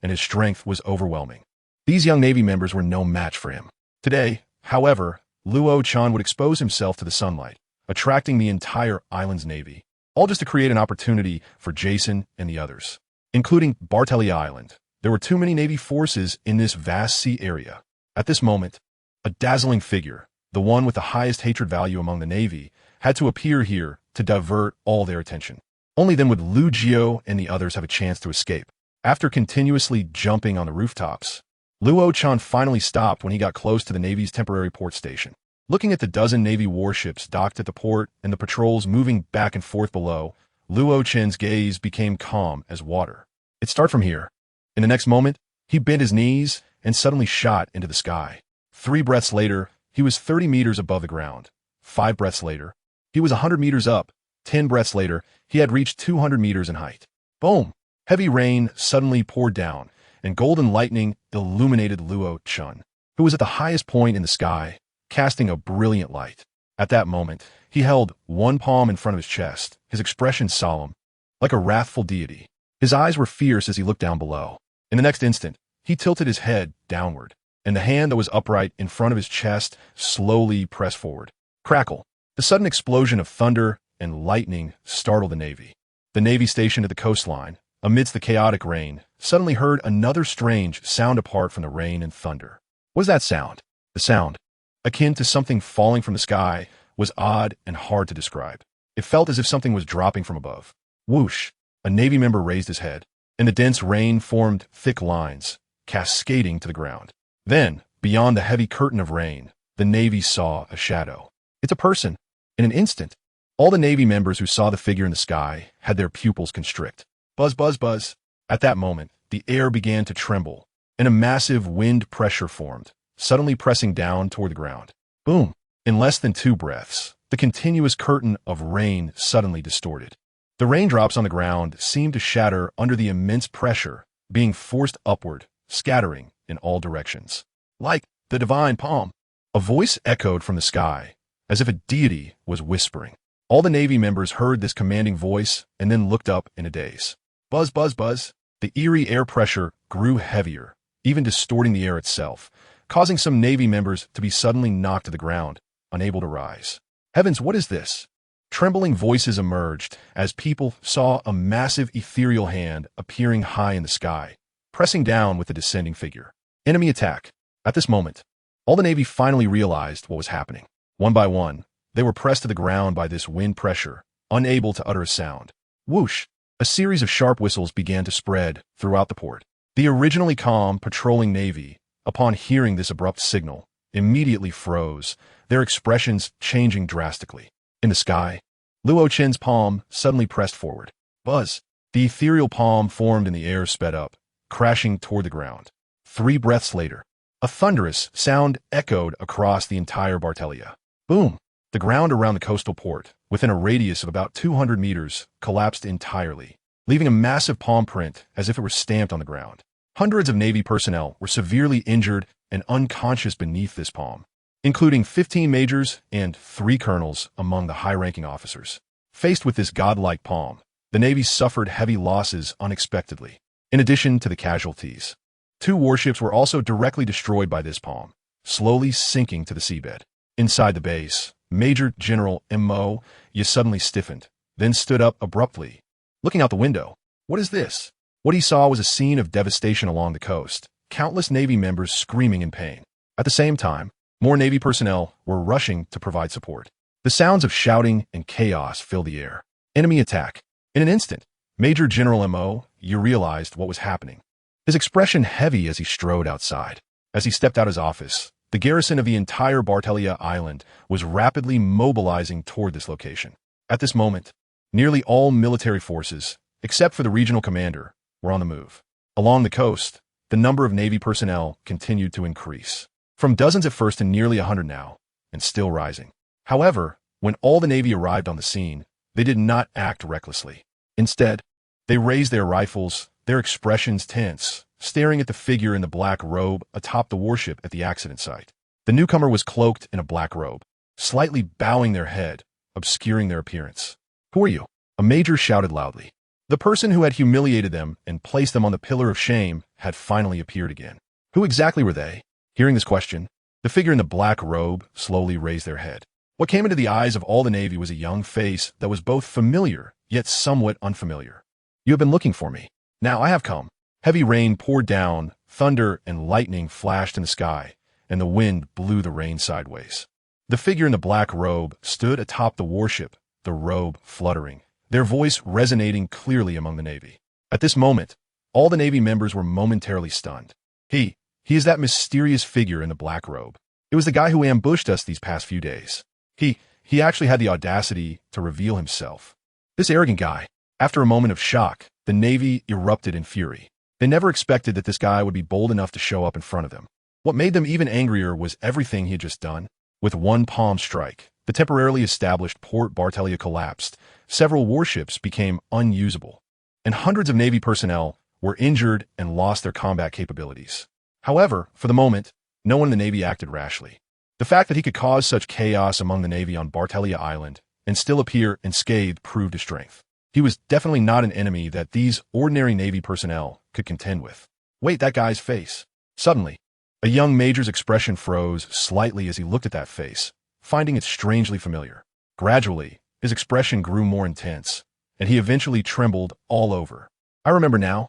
and his strength was overwhelming. These young Navy members were no match for him. Today, however, Luo-Chun would expose himself to the sunlight, attracting the entire island's Navy, all just to create an opportunity for Jason and the others. Including Bartelia Island, there were too many Navy forces in this vast sea area. At this moment, a dazzling figure, the one with the highest hatred value among the Navy, had to appear here to divert all their attention. Only then would Lu Jiao and the others have a chance to escape. After continuously jumping on the rooftops, Luo-Chun finally stopped when he got close to the Navy's temporary port station. Looking at the dozen Navy warships docked at the port and the patrols moving back and forth below, Luo-Chun's gaze became calm as water. It started from here. In the next moment, he bent his knees and suddenly shot into the sky. 3 breaths later, he was 30 meters above the ground. 5 breaths later, he was 100 meters up. 10 breaths later, he had reached 200 meters in height. Boom! Heavy rain suddenly poured down, and golden lightning illuminated Luo-Chun, who was at the highest point in the sky, casting a brilliant light. At that moment, he held one palm in front of his chest, his expression solemn, like a wrathful deity. His eyes were fierce as he looked down below. In the next instant, he tilted his head downward, and the hand that was upright in front of his chest slowly pressed forward. Crackle! The sudden explosion of thunder and lightning startled the Navy. The Navy stationed at the coastline, amidst the chaotic rain, suddenly heard another strange sound apart from the rain and thunder. What was that sound? The sound, akin to something falling from the sky, was odd and hard to describe. It felt as if something was dropping from above. Whoosh! A Navy member raised his head, and the dense rain formed thick lines, cascading to the ground. Then, beyond the heavy curtain of rain, the Navy saw a shadow. It's a person. In an instant, all the Navy members who saw the figure in the sky had their pupils constrict. Buzz, buzz, buzz. At that moment, the air began to tremble, and a massive wind pressure formed, suddenly pressing down toward the ground. Boom! In less than 2 breaths, the continuous curtain of rain suddenly distorted. The raindrops on the ground seemed to shatter under the immense pressure, being forced upward, scattering in all directions. Like the divine palm. A voice echoed from the sky, as if a deity was whispering. All the Navy members heard this commanding voice and then looked up in a daze. Buzz, buzz, buzz. The eerie air pressure grew heavier, even distorting the air itself, causing some Navy members to be suddenly knocked to the ground, unable to rise. Heavens, what is this? Trembling voices emerged as people saw a massive ethereal hand appearing high in the sky, pressing down with the descending figure. Enemy attack. At this moment, all the Navy finally realized what was happening. One by one, they were pressed to the ground by this wind pressure, unable to utter a sound. Whoosh! A series of sharp whistles began to spread throughout the port. The originally calm patrolling Navy, upon hearing this abrupt signal, immediately froze, their expressions changing drastically. In the sky, Luo-Chun's palm suddenly pressed forward. Buzz! The ethereal palm formed in the air sped up, crashing toward the ground. 3 breaths later, a thunderous sound echoed across the entire Bartelia. Boom! The ground around the coastal port, within a radius of about 200 meters, collapsed entirely, leaving a massive palm print as if it were stamped on the ground. Hundreds of Navy personnel were severely injured and unconscious beneath this palm, including 15 majors and 3 colonels among the high-ranking officers. Faced with this godlike palm, the Navy suffered heavy losses unexpectedly, in addition to the casualties. 2 warships were also directly destroyed by this palm, slowly sinking to the seabed. Inside the base, Major General Mo suddenly stiffened, then stood up abruptly, looking out the window. What is this? What he saw was a scene of devastation along the coast, countless Navy members screaming in pain. At the same time, more Navy personnel were rushing to provide support. The sounds of shouting and chaos filled the air. Enemy attack. In an instant, Major General Mo realized what was happening. His expression heavy as he strode outside. As he stepped out his office, the garrison of the entire Bartelia Island was rapidly mobilizing toward this location. At this moment, nearly all military forces, except for the regional commander, were on the move. Along the coast, the number of Navy personnel continued to increase. From dozens at first to nearly 100 now, and still rising. However, when all the Navy arrived on the scene, they did not act recklessly. Instead, they raised their rifles, their expressions tense, staring at the figure in the black robe atop the warship at the accident site. The newcomer was cloaked in a black robe, slightly bowing their head, obscuring their appearance. Who are you? A major shouted loudly. The person who had humiliated them and placed them on the pillar of shame had finally appeared again. Who exactly were they? Hearing this question, the figure in the black robe slowly raised their head. What came into the eyes of all the Navy was a young face that was both familiar, yet somewhat unfamiliar. You have been looking for me. Now I have come. Heavy rain poured down, thunder and lightning flashed in the sky, and the wind blew the rain sideways. The figure in the black robe stood atop the warship, the robe fluttering, their voice resonating clearly among the Navy. At this moment, all the Navy members were momentarily stunned. He is that mysterious figure in the black robe. It was the guy who ambushed us these past few days. He actually had the audacity to reveal himself. This arrogant guy. After a moment of shock, the Navy erupted in fury. They never expected that this guy would be bold enough to show up in front of them. What made them even angrier was everything he had just done. With one palm strike, the temporarily established Port Bartella collapsed, several warships became unusable, and hundreds of Navy personnel were injured and lost their combat capabilities. However, for the moment, no one in the Navy acted rashly. The fact that he could cause such chaos among the Navy on Bartella Island and still appear unscathed proved his strength. He was definitely not an enemy that these ordinary Navy personnel could contend with. Wait, that guy's face. Suddenly, a young major's expression froze slightly as he looked at that face, finding it strangely familiar. Gradually, his expression grew more intense, and he eventually trembled all over. I remember now.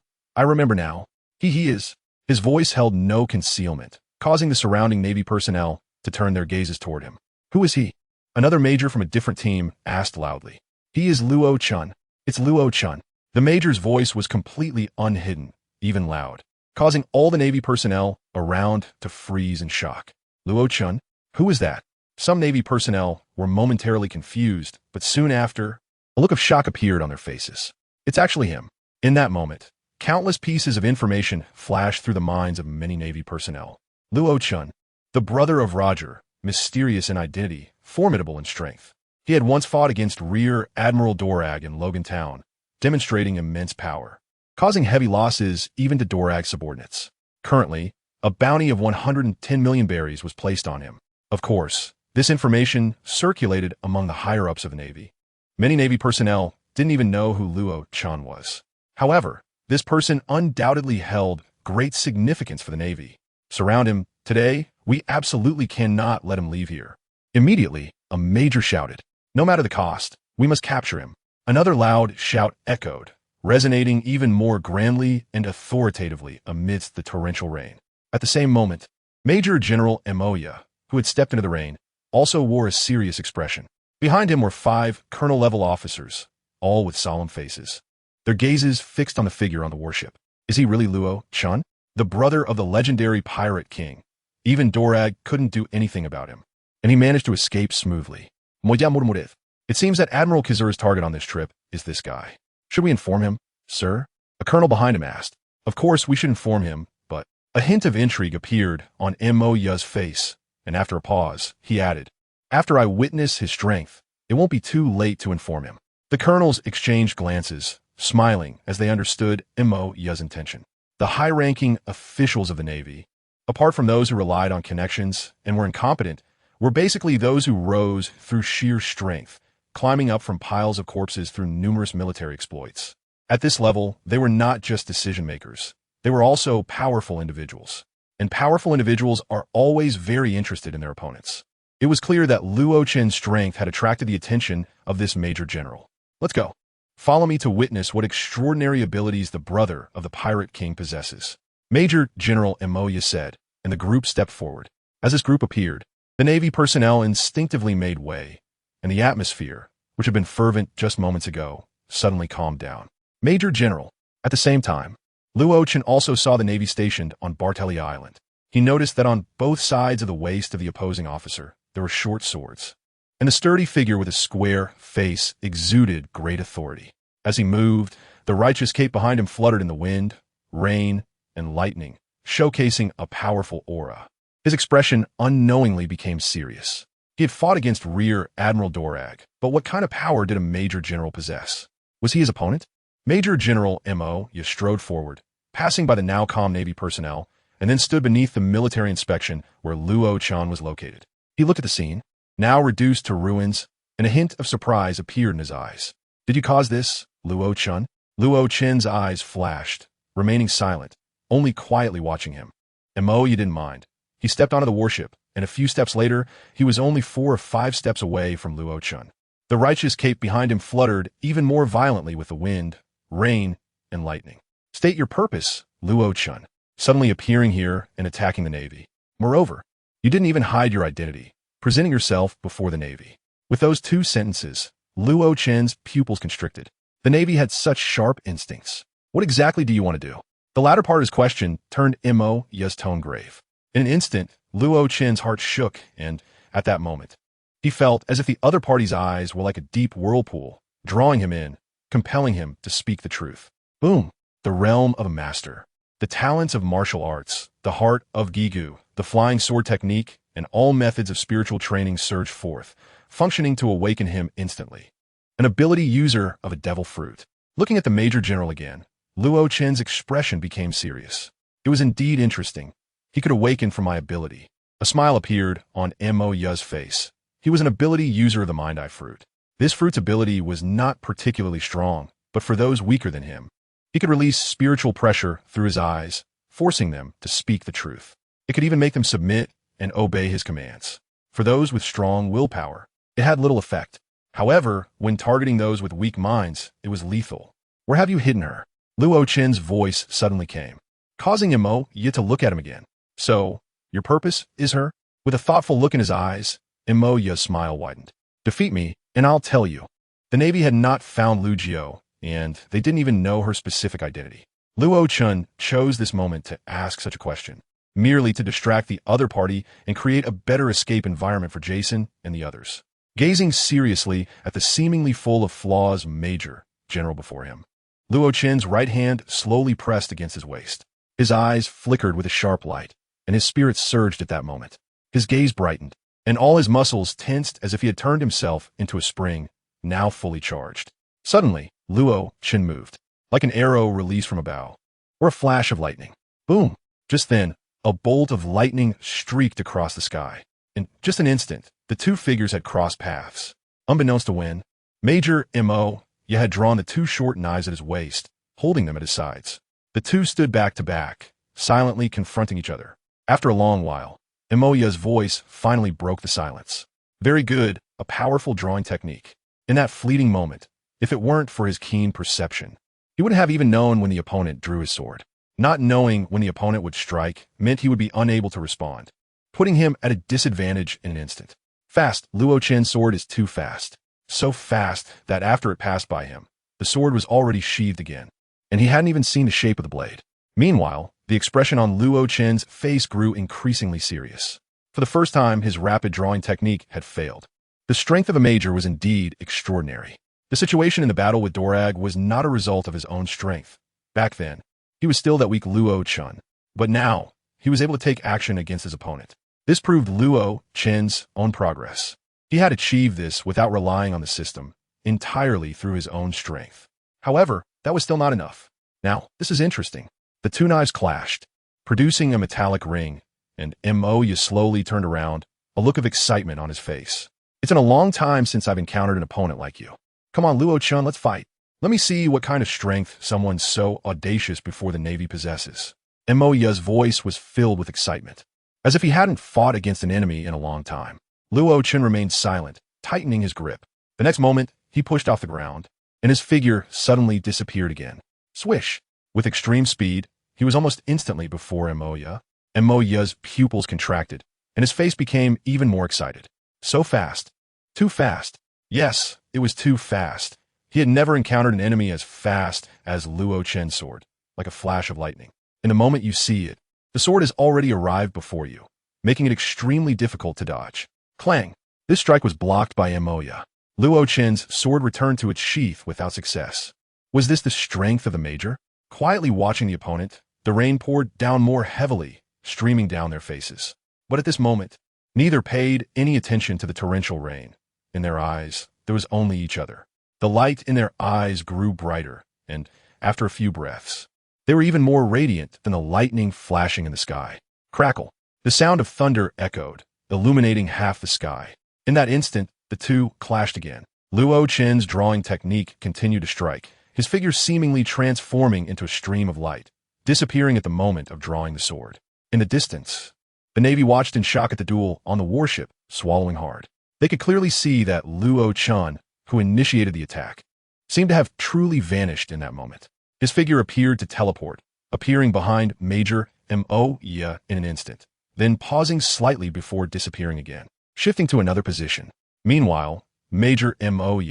He is. His voice held no concealment, causing the surrounding Navy personnel to turn their gazes toward him. Who is he? Another major from a different team asked loudly. He is Luo-chan. It's Luo-chan. The major's voice was completely unhidden, even loud, causing all the Navy personnel around to freeze in shock. Luo-chan? Who is that? Some Navy personnel were momentarily confused, but soon after, a look of shock appeared on their faces. It's actually him. In that moment, countless pieces of information flashed through the minds of many Navy personnel. Luo-chan, the brother of Roger, mysterious in identity, formidable in strength. He had once fought against Rear Admiral Dorag in Logan Town, demonstrating immense power, causing heavy losses even to Dorag's subordinates. Currently, a bounty of 110 million berries was placed on him. Of course, this information circulated among the higher-ups of the Navy. Many Navy personnel didn't even know who Luo-chan was. However, this person undoubtedly held great significance for the Navy. Surround him. Today, we absolutely cannot let him leave here. Immediately, a major shouted, "No matter the cost, we must capture him." Another loud shout echoed, resonating even more grandly and authoritatively amidst the torrential rain. At the same moment, Major General Emoya, who had stepped into the rain, also wore a serious expression. Behind him were 5 colonel-level officers, all with solemn faces, their gazes fixed on the figure on the warship. Is he really Luo-chan? The brother of the legendary pirate king. Even Dorag couldn't do anything about him, and he managed to escape smoothly. It seems that Admiral Kizura's target on this trip is this guy. Should we inform him, sir? A colonel behind him asked. Of course we should inform him, but a hint of intrigue appeared on Emoya's face, and after a pause, he added, "After I witness his strength, it won't be too late to inform him." The colonels exchanged glances, smiling as they understood Emoya's intention. The high-ranking officials of the Navy, apart from those who relied on connections and were incompetent, were basically those who rose through sheer strength, climbing up from piles of corpses through numerous military exploits. At this level, they were not just decision-makers. They were also powerful individuals. And powerful individuals are always very interested in their opponents. It was clear that Luo-chen's strength had attracted the attention of this major general. Let's go. Follow me to witness what extraordinary abilities the brother of the pirate king possesses. Major General Emoya said, and the group stepped forward. As this group appeared, the Navy personnel instinctively made way, and the atmosphere, which had been fervent just moments ago, suddenly calmed down. Major General. At the same time, Luo-chen also saw the Navy stationed on Bartella Island. He noticed that on both sides of the waist of the opposing officer, there were short swords, and the sturdy figure with a square face exuded great authority. As he moved, the righteous cape behind him fluttered in the wind, rain, and lightning, showcasing a powerful aura. His expression unknowingly became serious. He had fought against Rear Admiral Dorag, but what kind of power did a Major General possess? Was he his opponent? Major General Emoya strode forward, passing by the now calm Navy personnel, and then stood beneath the military inspection where Luo-chan was located. He looked at the scene, now reduced to ruins, and a hint of surprise appeared in his eyes. Did you cause this, Luo-chan? Luo Chen's eyes flashed, remaining silent, only quietly watching him. Emo didn't mind. He stepped onto the warship, and a few steps later, he was only 4 or 5 steps away from Luo Chen. The righteous cape behind him fluttered even more violently with the wind, rain, and lightning. State your purpose, Luo Chen, suddenly appearing here and attacking the Navy. Moreover, you didn't even hide your identity, presenting yourself before the Navy. With those 2 sentences, Luo Chen's pupils constricted. The Navy had such sharp instincts. What exactly do you want to do? The latter part of his question turned Imo's tone grave. In an instant, Luo Chen's heart shook, and, at that moment, he felt as if the other party's eyes were like a deep whirlpool, drawing him in, compelling him to speak the truth. Boom! The realm of a master. The talents of martial arts, the heart of Gigu, the flying sword technique, and all methods of spiritual training surged forth, functioning to awaken him instantly. An ability user of a devil fruit. Looking at the Major General again, Luo Chen's expression became serious. It was indeed interesting. He could awaken from my ability. A smile appeared on Mo's face. He was an ability user of the Mind Eye fruit. This fruit's ability was not particularly strong, but for those weaker than him, he could release spiritual pressure through his eyes, forcing them to speak the truth. It could even make them submit and obey his commands. For those with strong willpower, it had little effect. However, when targeting those with weak minds, it was lethal. Where have you hidden her? Luo Chen's voice suddenly came, causing Mo to look at him again. So, your purpose is her? With a thoughtful look in his eyes, Mo's smile widened. Defeat me, and I'll tell you. The Navy had not found Lu Jiao, and they didn't even know her specific identity. Luo Chen chose this moment to ask such a question, merely to distract the other party and create a better escape environment for Jason and the others. Gazing seriously at the seemingly full of flaws Major General before him, Luo Chen's right hand slowly pressed against his waist. His eyes flickered with a sharp light, and his spirit surged at that moment. His gaze brightened, and all his muscles tensed as if he had turned himself into a spring, now fully charged. Suddenly, Luo Chen moved, like an arrow released from a bow, or a flash of lightning. Boom! Just then, a bolt of lightning streaked across the sky. In just an instant, the 2 figures had crossed paths. Unbeknownst to Wen, Major Mo had drawn the 2 short knives at his waist, holding them at his sides. The 2 stood back to back, silently confronting each other. After a long while, Mo's voice finally broke the silence. Very good, a powerful drawing technique. In that fleeting moment, if it weren't for his keen perception, he wouldn't have even known when the opponent drew his sword. Not knowing when the opponent would strike meant he would be unable to respond, putting him at a disadvantage in an instant. Fast, Luo Chen's sword is too fast. So fast that after it passed by him, the sword was already sheathed again, and he hadn't even seen the shape of the blade. Meanwhile, the expression on Luo Chen's face grew increasingly serious. For the first time, his rapid drawing technique had failed. The strength of a major was indeed extraordinary. The situation in the battle with Dorag was not a result of his own strength. Back then, he was still that weak Luo Chen, but now, he was able to take action against his opponent. This proved Luo Chen's own progress. He had achieved this without relying on the system, entirely through his own strength. However, that was still not enough. Now, this is interesting. The 2 knives clashed, producing a metallic ring, and Mo slowly turned around, a look of excitement on his face. It's been a long time since I've encountered an opponent like you. Come on, Luo Chen, let's fight. Let me see what kind of strength someone so audacious before the Navy possesses. Mo's voice was filled with excitement, as if he hadn't fought against an enemy in a long time. Luo Chen remained silent, tightening his grip. The next moment, he pushed off the ground, and his figure suddenly disappeared again. Swish! With extreme speed, he was almost instantly before Mo's pupils contracted, and his face became even more excited. So fast. Too fast. Yes, it was too fast. He had never encountered an enemy as fast as Luo Chen's sword, like a flash of lightning. In the moment you see it, the sword has already arrived before you, making it extremely difficult to dodge. Clang! This strike was blocked by Moya. Luo Chen's sword returned to its sheath without success. Was this the strength of the major? Quietly watching the opponent, the rain poured down more heavily, streaming down their faces. But at this moment, neither paid any attention to the torrential rain. In their eyes, there was only each other. The light in their eyes grew brighter, and, after a few breaths, they were even more radiant than the lightning flashing in the sky. Crackle! The sound of thunder echoed, illuminating half the sky. In that instant, the 2 clashed again. Luo Chen's drawing technique continued to strike, his figure seemingly transforming into a stream of light, disappearing at the moment of drawing the sword. In the distance, the Navy watched in shock at the duel on the warship, swallowing hard. They could clearly see that Luo Chun, who initiated the attack, seemed to have truly vanished in that moment. His figure appeared to teleport, appearing behind Major Mo in an instant, then pausing slightly before disappearing again, shifting to another position. Meanwhile, Major Mo,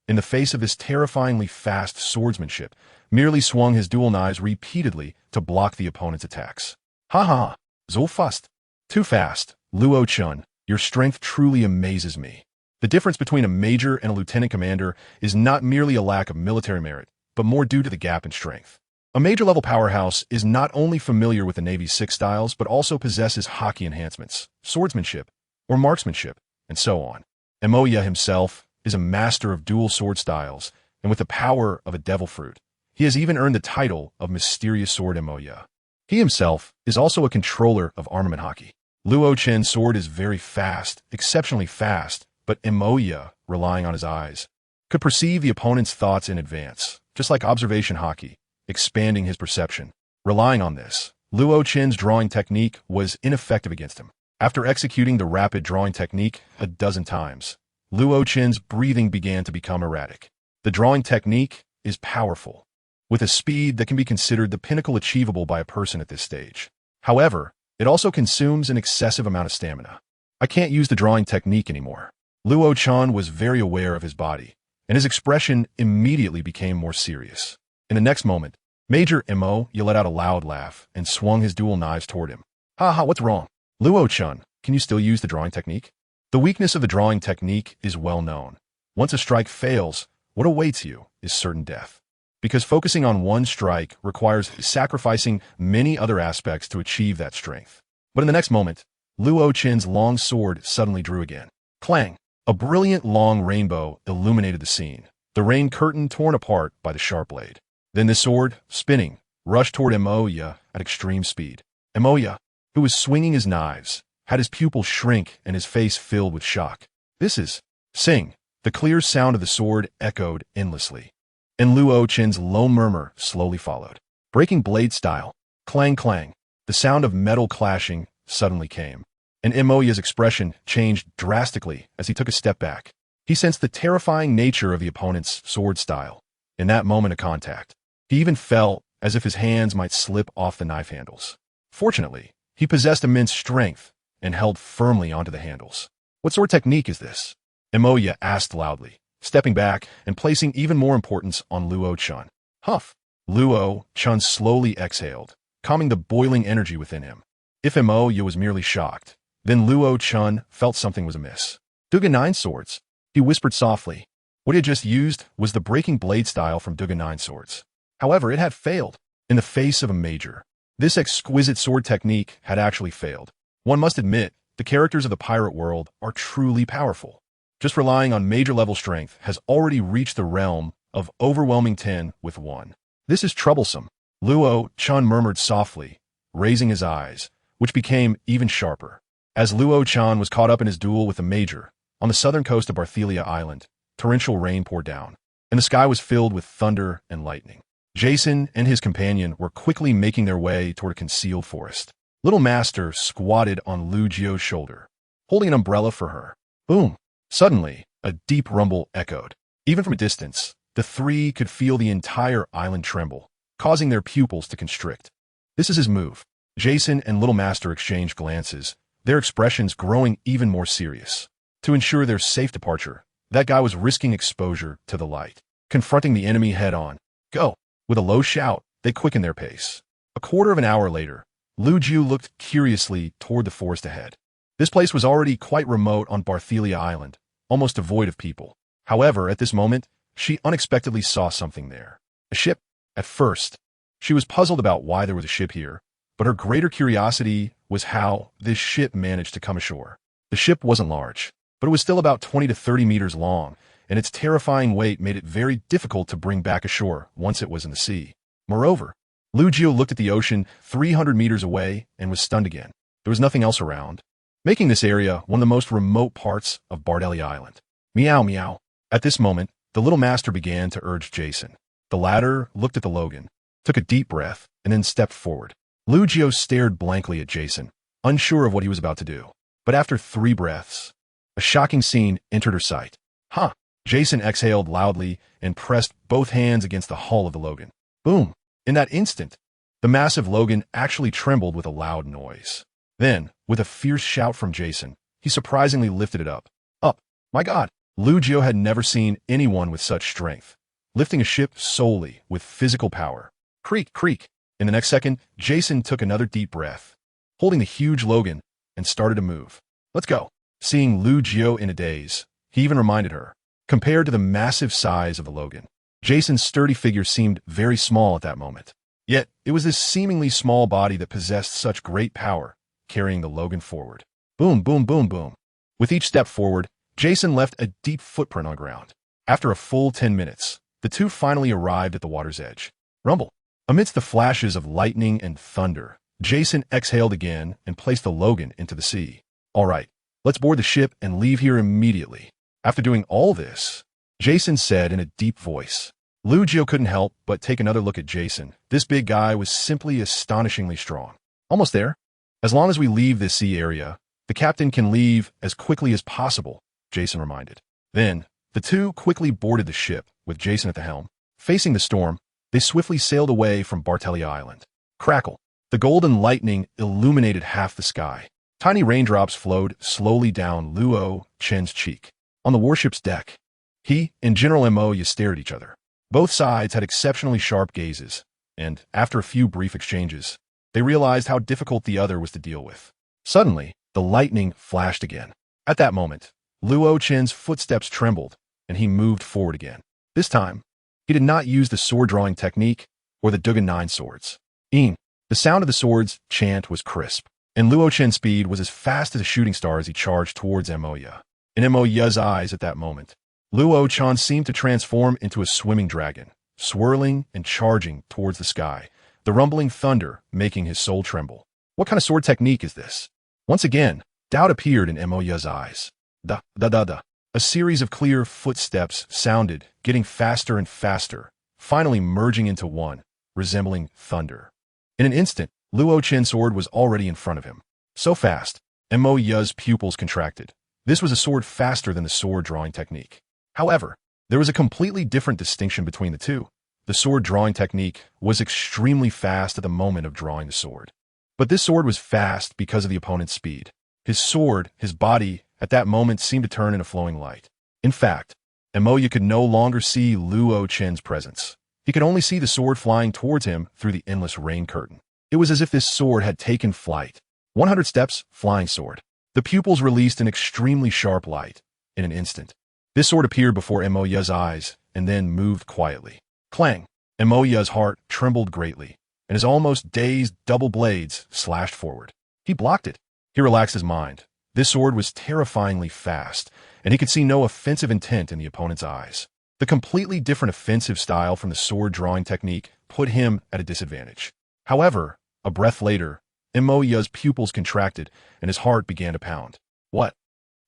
in the face of this terrifyingly fast swordsmanship, merely swung his dual knives repeatedly to block the opponent's attacks. Ha ha, so fast. Too fast, Luo Chun, your strength truly amazes me. The difference between a major and a lieutenant commander is not merely a lack of military merit, but more due to the gap in strength. A major-level powerhouse is not only familiar with the Navy's 6 styles, but also possesses hockey enhancements, swordsmanship, or marksmanship, and so on. Emoya himself is a master of dual sword styles, and with the power of a devil fruit, he has even earned the title of Mysterious Sword Emoya. He himself is also a controller of armament hockey. Luo Chen's sword is very fast, exceptionally fast, but Emoya, relying on his eyes, could perceive the opponent's thoughts in advance, just like observation hockey, expanding his perception. Relying on this, Luo Chen's drawing technique was ineffective against him. After executing the rapid drawing technique a dozen times, Luo Chen's breathing began to become erratic. The drawing technique is powerful, with a speed that can be considered the pinnacle achievable by a person at this stage. However, it also consumes an excessive amount of stamina. I can't use the drawing technique anymore. Luo Chen was very aware of his body, and his expression immediately became more serious. In the next moment, Major Mo let out a loud laugh and swung his dual knives toward him. Ha ha, what's wrong? Luo Chen, can you still use the drawing technique? The weakness of the drawing technique is well known. Once a strike fails, what awaits you is certain death. Because focusing on one strike requires sacrificing many other aspects to achieve that strength. But in the next moment, Luo Chen's long sword suddenly drew again. Clang! A brilliant long rainbow illuminated the scene, the rain curtain torn apart by the sharp blade. Then the sword, spinning, rushed toward Emoya at extreme speed. Emoya, who was swinging his knives, had his pupils shrink and his face filled with shock. This is sing. The clear sound of the sword echoed endlessly, and Luo Chen's low murmur slowly followed. Breaking blade style. Clang clang. The sound of metal clashing suddenly came, and Emoya's expression changed drastically as he took a step back. He sensed the terrifying nature of the opponent's sword style. In that moment of contact, he even felt as if his hands might slip off the knife handles. Fortunately, he possessed immense strength and held firmly onto the handles. What sword technique is this? Emoya asked loudly, stepping back and placing even more importance on Luo Chen. Huff! Luo Chen slowly exhaled, calming the boiling energy within him. If Emoya was merely shocked, then Luo Chen felt something was amiss. Duga 9 swords, he whispered softly. What he had just used was the breaking blade style from Duga 9 swords. However, it had failed in the face of a major. This exquisite sword technique had actually failed. One must admit, the characters of the pirate world are truly powerful. Just relying on major-level strength has already reached the realm of overwhelming 10 with 1. This is troublesome, Luo Chen murmured softly, raising his eyes, which became even sharper. As Luo Chen was caught up in his duel with the major, on the southern coast of Barthelia Island, torrential rain poured down, and the sky was filled with thunder and lightning. Jason and his companion were quickly making their way toward a concealed forest. Little Master squatted on Lu Jio's shoulder, holding an umbrella for her. Boom! Suddenly, a deep rumble echoed. Even from a distance, the three could feel the entire island tremble, causing their pupils to constrict. This is his move. Jason and Little Master exchanged glances, their expressions growing even more serious. To ensure their safe departure, that guy was risking exposure to the light, confronting the enemy head-on. Go! With a low shout, they quickened their pace. A quarter of an hour later, Lu Jiu looked curiously toward the forest ahead. This place was already quite remote on Barthelia Island, almost devoid of people. However, at this moment, she unexpectedly saw something there. A ship. At first, she was puzzled about why there was a ship here, but her greater curiosity was how this ship managed to come ashore. The ship wasn't large, but it was still about 20 to 30 meters long, and its terrifying weight made it very difficult to bring back ashore once it was in the sea. Moreover, Lu Jiu looked at the ocean 300 meters away and was stunned again. There was nothing else around, making this area one of the most remote parts of Barthelia Island. Meow meow. At this moment, the Little Master began to urge Jason. The latter looked at the Logan, took a deep breath, and then stepped forward. Lu Jiao stared blankly at Jason, unsure of what he was about to do. But after 3 breaths, a shocking scene entered her sight. Huh! Jason exhaled loudly and pressed both hands against the hull of the Logan. Boom! In that instant, the massive Logan actually trembled with a loud noise. Then, with a fierce shout from Jason, he surprisingly lifted it up. Up! My God! Lu Jiao had never seen anyone with such strength, lifting a ship solely with physical power. Creak, creak! In the next second, Jason took another deep breath, holding the huge Logan, and started to move. Let's go! Seeing Lu Jiao in a daze, he even reminded her, compared to the massive size of the Logan, Jason's sturdy figure seemed very small at that moment. Yet, it was this seemingly small body that possessed such great power, carrying the Logan forward. Boom, boom, boom, boom. With each step forward, Jason left a deep footprint on ground. After a full 10 minutes, the two finally arrived at the water's edge. Rumble. Amidst the flashes of lightning and thunder, Jason exhaled again and placed the Logan into the sea. All right, let's board the ship and leave here immediately. After doing all this, Jason said in a deep voice. Lu Jiao couldn't help but take another look at Jason. This big guy was simply astonishingly strong. Almost there. As long as we leave this sea area, the captain can leave as quickly as possible, Jason reminded. Then, the two quickly boarded the ship, with Jason at the helm. Facing the storm, they swiftly sailed away from Bartelia Island. Crackle. The golden lightning illuminated half the sky. Tiny raindrops flowed slowly down Luo-chen's cheek. On the warship's deck, he and General Embodying stared at each other. Both sides had exceptionally sharp gazes, and after a few brief exchanges, they realized how difficult the other was to deal with. Suddenly, the lightning flashed again. At that moment, Luo-chen's footsteps trembled, and he moved forward again. This time, he did not use the sword-drawing technique or the Dugan 9 swords. The sound of the sword's chant was crisp, and Luo-chen's speed was as fast as a shooting star as he charged towards Embodying. In Embodying's eyes at that moment, Luo-chen seemed to transform into a swimming dragon, swirling and charging towards the sky, the rumbling thunder making his soul tremble. What kind of sword technique is this? Once again, doubt appeared in Embodying's eyes. Da-da-da-da. A series of clear footsteps sounded, getting faster and faster, finally merging into one, resembling thunder. In an instant, Luo-chen's sword was already in front of him. So fast, Embodying's pupils contracted. This was a sword faster than the sword-drawing technique. However, there was a completely different distinction between the two. The sword-drawing technique was extremely fast at the moment of drawing the sword. But this sword was fast because of the opponent's speed. His sword, his body, at that moment seemed to turn into flowing light. In fact, Embodying could no longer see Luo-chen's presence. He could only see the sword flying towards him through the endless rain curtain. It was as if this sword had taken flight. 100 steps, flying sword. The pupils released an extremely sharp light. In an instant, this sword appeared before Embodying's eyes and then moved quietly. Clang! Embodying's heart trembled greatly, and his almost dazed double blades slashed forward. He blocked it. He relaxed his mind. This sword was terrifyingly fast, and he could see no offensive intent in the opponent's eyes. The completely different offensive style from the sword-drawing technique put him at a disadvantage. However, a breath later, Embodying's pupils contracted, and his heart began to pound. What?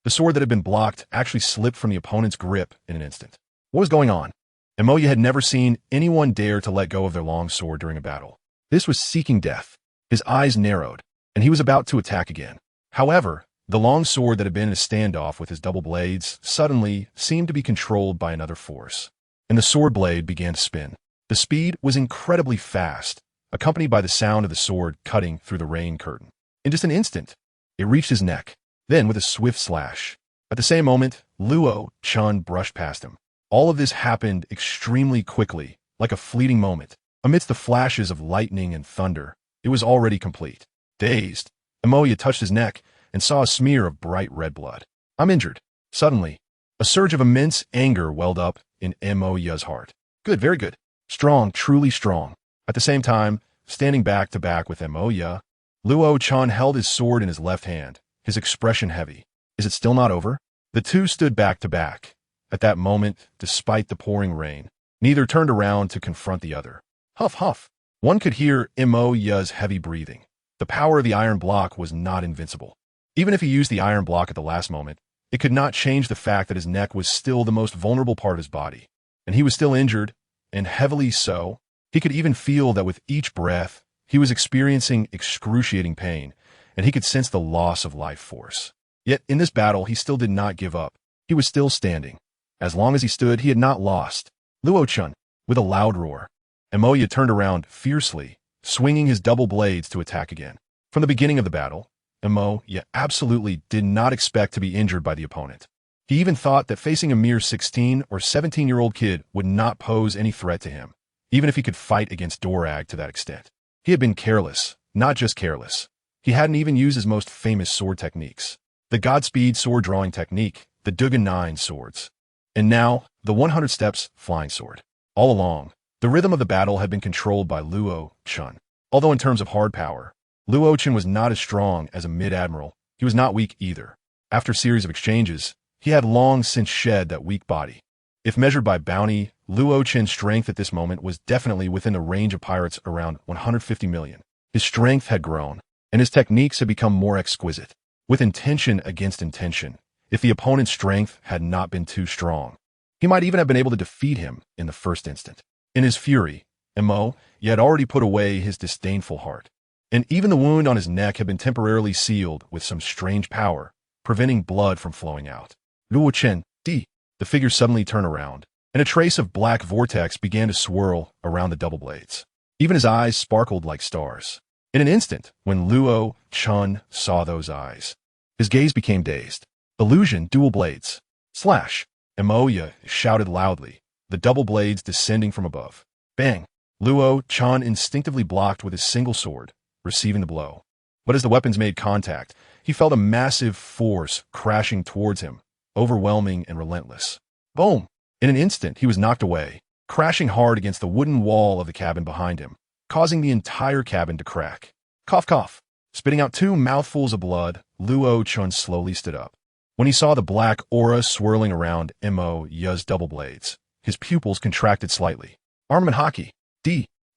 The sword that had been blocked actually slipped from the opponent's grip in an instant. What was going on? Embodying had never seen anyone dare to let go of their long sword during a battle. This was seeking death. His eyes narrowed, and he was about to attack again. However, the long sword that had been in a standoff with his double blades suddenly seemed to be controlled by another force, and the sword blade began to spin. The speed was incredibly fast, accompanied by the sound of the sword cutting through the rain curtain. In just an instant, it reached his neck, then with a swift slash. At the same moment, Luo-chen brushed past him. All of this happened extremely quickly, like a fleeting moment. Amidst the flashes of lightning and thunder, it was already complete. Dazed, Embodying touched his neck and saw a smear of bright red blood. I'm injured. Suddenly, a surge of immense anger welled up in Embodying's heart. Good, very good. Strong, truly strong. At the same time, standing back to back with Embodying, Luo-chen held his sword in his left hand, his expression heavy. Is it still not over? The two stood back to back. At that moment, despite the pouring rain, neither turned around to confront the other. Huff, huff. One could hear Embodying's heavy breathing. The power of the iron block was not invincible. Even if he used the iron block at the last moment, it could not change the fact that his neck was still the most vulnerable part of his body, and he was still injured and heavily so. He could even feel that with each breath, he was experiencing excruciating pain, and he could sense the loss of life force. Yet in this battle, he still did not give up. He was still standing. As long as he stood, he had not lost. Luo-chan, with a loud roar, Xiaoyao turned around fiercely, swinging his double blades to attack again. From the beginning of the battle, Xiaoyao absolutely did not expect to be injured by the opponent. He even thought that facing a mere 16 or 17-year-old kid would not pose any threat to him, even if he could fight against Dorag to that extent. He had been careless, not just careless. He hadn't even used his most famous sword techniques. The Godspeed sword drawing technique, the Dugan 9 swords. And now, the 100 steps flying sword. All along, the rhythm of the battle had been controlled by Luo-chan. Although in terms of hard power, Luo-chan was not as strong as a mid-admiral, he was not weak either. After a series of exchanges, he had long since shed that weak body. If measured by bounty, Luo-chan's strength at this moment was definitely within the range of pirates around 150 million. His strength had grown, and his techniques had become more exquisite, with intention against intention. If the opponent's strength had not been too strong, he might even have been able to defeat him in the first instant. In his fury, Xiaoyao had already put away his disdainful heart, and even the wound on his neck had been temporarily sealed with some strange power, preventing blood from flowing out. Luo-chan, the figure suddenly turned around, and a trace of black vortex began to swirl around the double blades. Even his eyes sparkled like stars. In an instant, when Luo-chan saw those eyes, his gaze became dazed. Illusion dual blades. Slash. Xiaoyao shouted loudly, the double blades descending from above. Bang. Luo-chan instinctively blocked with his single sword, receiving the blow. But as the weapons made contact, he felt a massive force crashing towards him, overwhelming and relentless. Boom! In an instant, he was knocked away, crashing hard against the wooden wall of the cabin behind him, causing the entire cabin to crack. Cough, cough. Spitting out 2 mouthfuls of blood, Luo-chan slowly stood up. When he saw the black aura swirling around Xiaoyao's double blades, his pupils contracted slightly. Armament hockey.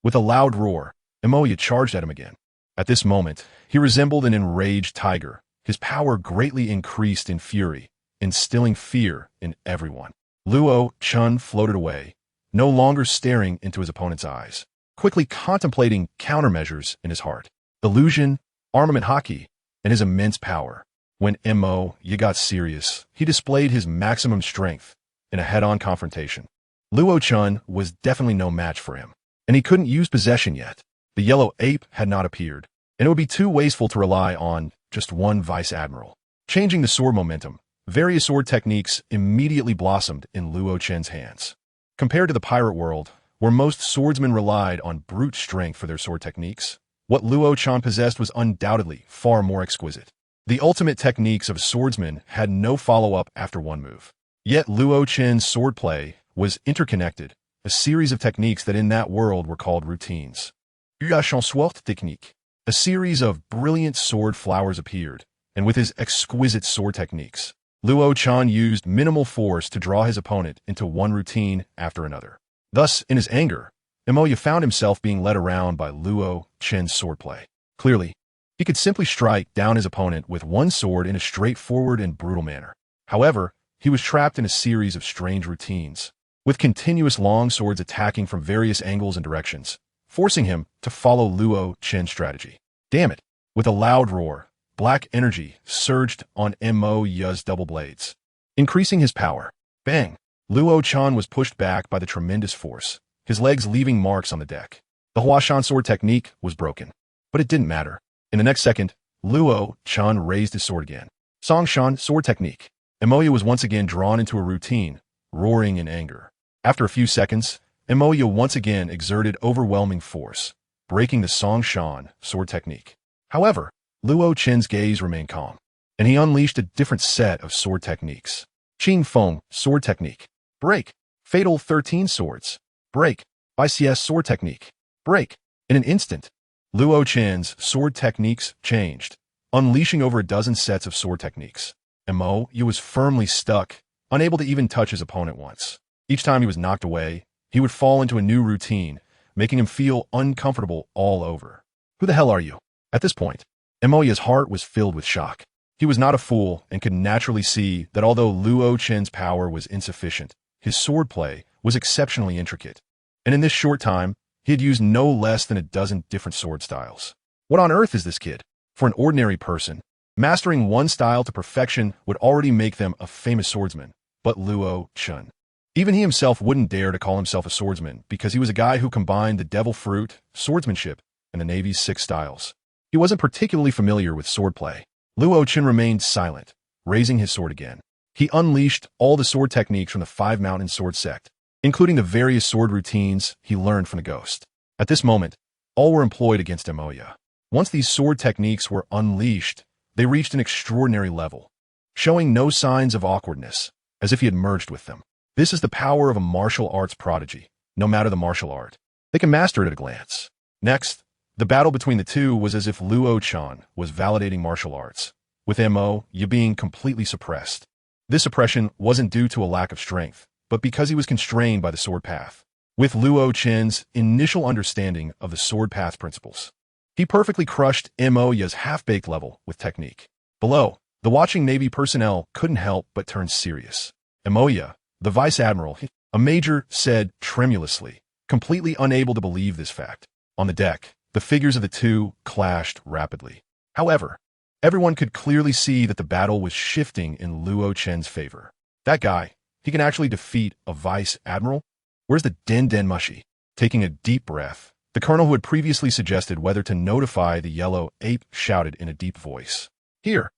With a loud roar, Xiaoyao charged at him again. At this moment, he resembled an enraged tiger. His power greatly increased in fury, instilling fear in everyone. Luo-chan floated away, no longer staring into his opponent's eyes, quickly contemplating countermeasures in his heart. Illusion, armament hockey, and his immense power. When Xiaoyao got serious, he displayed his maximum strength in a head-on confrontation. Luo-chan was definitely no match for him, and he couldn't use possession yet. The yellow ape had not appeared, and it would be too wasteful to rely on just one vice-admiral. Changing the sword momentum, various sword techniques immediately blossomed in Luo-chan's hands. Compared to the pirate world, where most swordsmen relied on brute strength for their sword techniques, what Luo-chan possessed was undoubtedly far more exquisite. The ultimate techniques of a swordsman had no follow-up after one move. Yet Luo-chan's swordplay was interconnected, a series of techniques that in that world were called routines. Shushan Swordplay.Is. A series of brilliant sword flowers appeared, and with his exquisite sword techniques, Luo-chan used minimal force to draw his opponent into one routine after another. Thus, in his anger, Xiaoyao found himself being led around by Luo-chan's swordplay. Clearly, he could simply strike down his opponent with one sword in a straightforward and brutal manner. However, he was trapped in a series of strange routines, with continuous long swords attacking from various angles and directions, forcing him to follow Luo-chan's strategy. Damn it! With a loud roar, black energy surged on Xiaoyao's double blades, increasing his power. Bang! Luo-chan was pushed back by the tremendous force, his legs leaving marks on the deck. The Shushan sword technique was broken, but it didn't matter. In the next second, Luo-chan raised his sword again. Shushan sword technique. Xiaoyao was once again drawn into a routine, roaring in anger. After a few seconds, Xiaoyao once again exerted overwhelming force, breaking the Shushan sword technique. However, Luo-chan's gaze remained calm, and he unleashed a different set of sword techniques. Qing Feng sword technique. Break. Fatal 13 swords. Break. ICS sword technique. Break. In an instant, Luo-chan's sword techniques changed, unleashing over a dozen sets of sword techniques. Xiaoyao was firmly stuck, unable to even touch his opponent once. Each time he was knocked away, he would fall into a new routine, making him feel uncomfortable all over. Who the hell are you? At this point, Xiaoyao's heart was filled with shock. He was not a fool and could naturally see that although Luo-chan's power was insufficient, his swordplay was exceptionally intricate. and in this short time, he had used no less than a dozen different sword styles. What on earth is this kid? For an ordinary person, mastering one style to perfection would already make them a famous swordsman, but Luo Chun. Even he himself wouldn't dare to call himself a swordsman because he was a guy who combined the devil fruit, swordsmanship, and the Navy's 6 styles. He wasn't particularly familiar with swordplay. Luo Chun remained silent, raising his sword again. He unleashed all the sword techniques from the 5 Mountain Sword Sect, including the various sword routines he learned from the ghost. At this moment, all were employed against Xiaoyao. Once these sword techniques were unleashed, they reached an extraordinary level, showing no signs of awkwardness, as if he had merged with them. This is the power of a martial arts prodigy, no matter the martial art. They can master it at a glance. Next, the battle between the two was as if Luo Chan was validating martial arts, with Xiaoyao being completely suppressed. This suppression wasn't due to a lack of strength, but because he was constrained by the sword path. With Luo Chen's initial understanding of the sword path principles, he perfectly crushed Xiaoyao's half-baked level with technique. Below, the watching Navy personnel couldn't help but turn serious. Xiaoyao, the vice admiral, a major, said tremulously, completely unable to believe this fact. On the deck, the figures of the two clashed rapidly. However, everyone could clearly see that the battle was shifting in Luo Chen's favor. That guy, he can actually defeat a vice admiral? Where's the Den Mushi? Taking a deep breath, the colonel who had previously suggested whether to notify the yellow ape shouted in a deep voice. Here.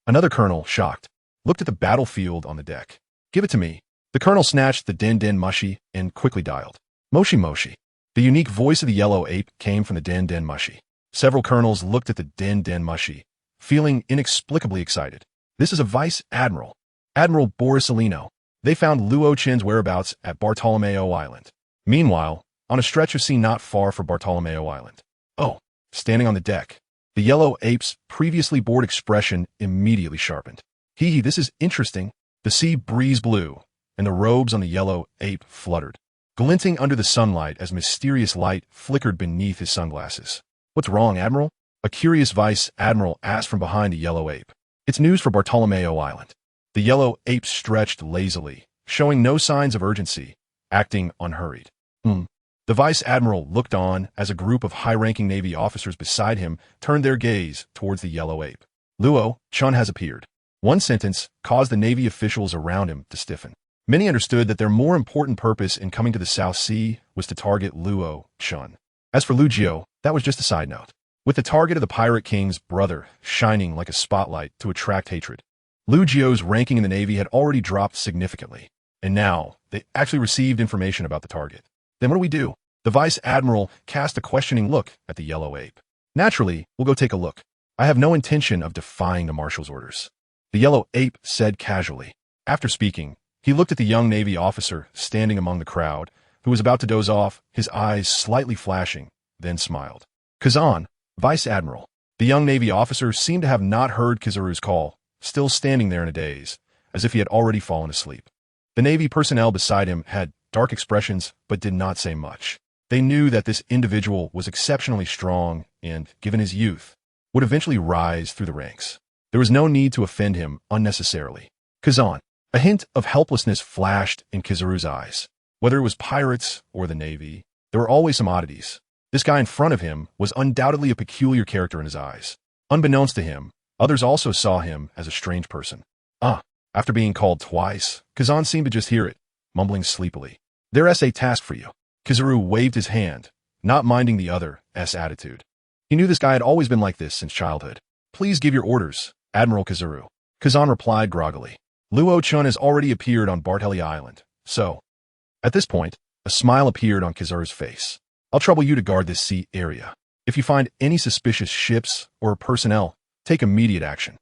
Another colonel, shocked, looked at the battlefield on the deck. Give it to me. The colonel snatched the Den Mushi and quickly dialed. Moshi. The unique voice of the yellow ape came from the Den Mushi. Several colonels looked at the Den Mushi, feeling inexplicably excited. This is a vice admiral, Admiral Borisolino. They found Luo Chen's whereabouts at Bartolomeo Island. Meanwhile, on a stretch of sea not far from Bartolomeo Island. Oh, standing on the deck, the yellow ape's previously bored expression immediately sharpened. This is interesting. The sea breeze blew, and the robes on the yellow ape fluttered, glinting under the sunlight as mysterious light flickered beneath his sunglasses. What's wrong, Admiral? A curious vice admiral asked from behind the yellow ape. It's news for Bartolomeo Island. The yellow ape stretched lazily, showing no signs of urgency, acting unhurried. The vice admiral looked on as a group of high-ranking Navy officers beside him turned their gaze towards the yellow ape. Luo Chun has appeared. One sentence caused the Navy officials around him to stiffen. Many understood that their more important purpose in coming to the South Sea was to target Luo Chun. As for Lu Jiao, that was just a side note. With the target of the Pirate King's brother shining like a spotlight to attract hatred, Lu Jiao's ranking in the Navy had already dropped significantly, and now they actually received information about the target. Then what do we do? The vice admiral cast a questioning look at the yellow ape. Naturally, we'll go take a look. I have no intention of defying the marshal's orders, the yellow ape said casually. After speaking, he looked at the young Navy officer standing among the crowd, who was about to doze off, his eyes slightly flashing, then smiled. Kazan, Vice Admiral. The young Navy officer seemed to have not heard Kizaru's call, still standing there in a daze, as if he had already fallen asleep. The Navy personnel beside him had dark expressions but did not say much. They knew that this individual was exceptionally strong and, given his youth, would eventually rise through the ranks. There was no need to offend him unnecessarily. Kazan. A hint of helplessness flashed in Kizaru's eyes. Whether it was pirates or the Navy, there were always some oddities. This guy in front of him was undoubtedly a peculiar character in his eyes. Unbeknownst to him, others also saw him as a strange person. After being called twice, Kazan seemed to just hear it, mumbling sleepily. There's a task for you. Kizaru waved his hand, not minding the other's attitude. He knew this guy had always been like this since childhood. Please give your orders, Admiral Kizaru. Kazan replied groggily. Luo Chun has already appeared on Bartolomeo Island, so... At this point, a smile appeared on Kizaru's face. I'll trouble you to guard this sea area. If you find any suspicious ships or personnel, take immediate action.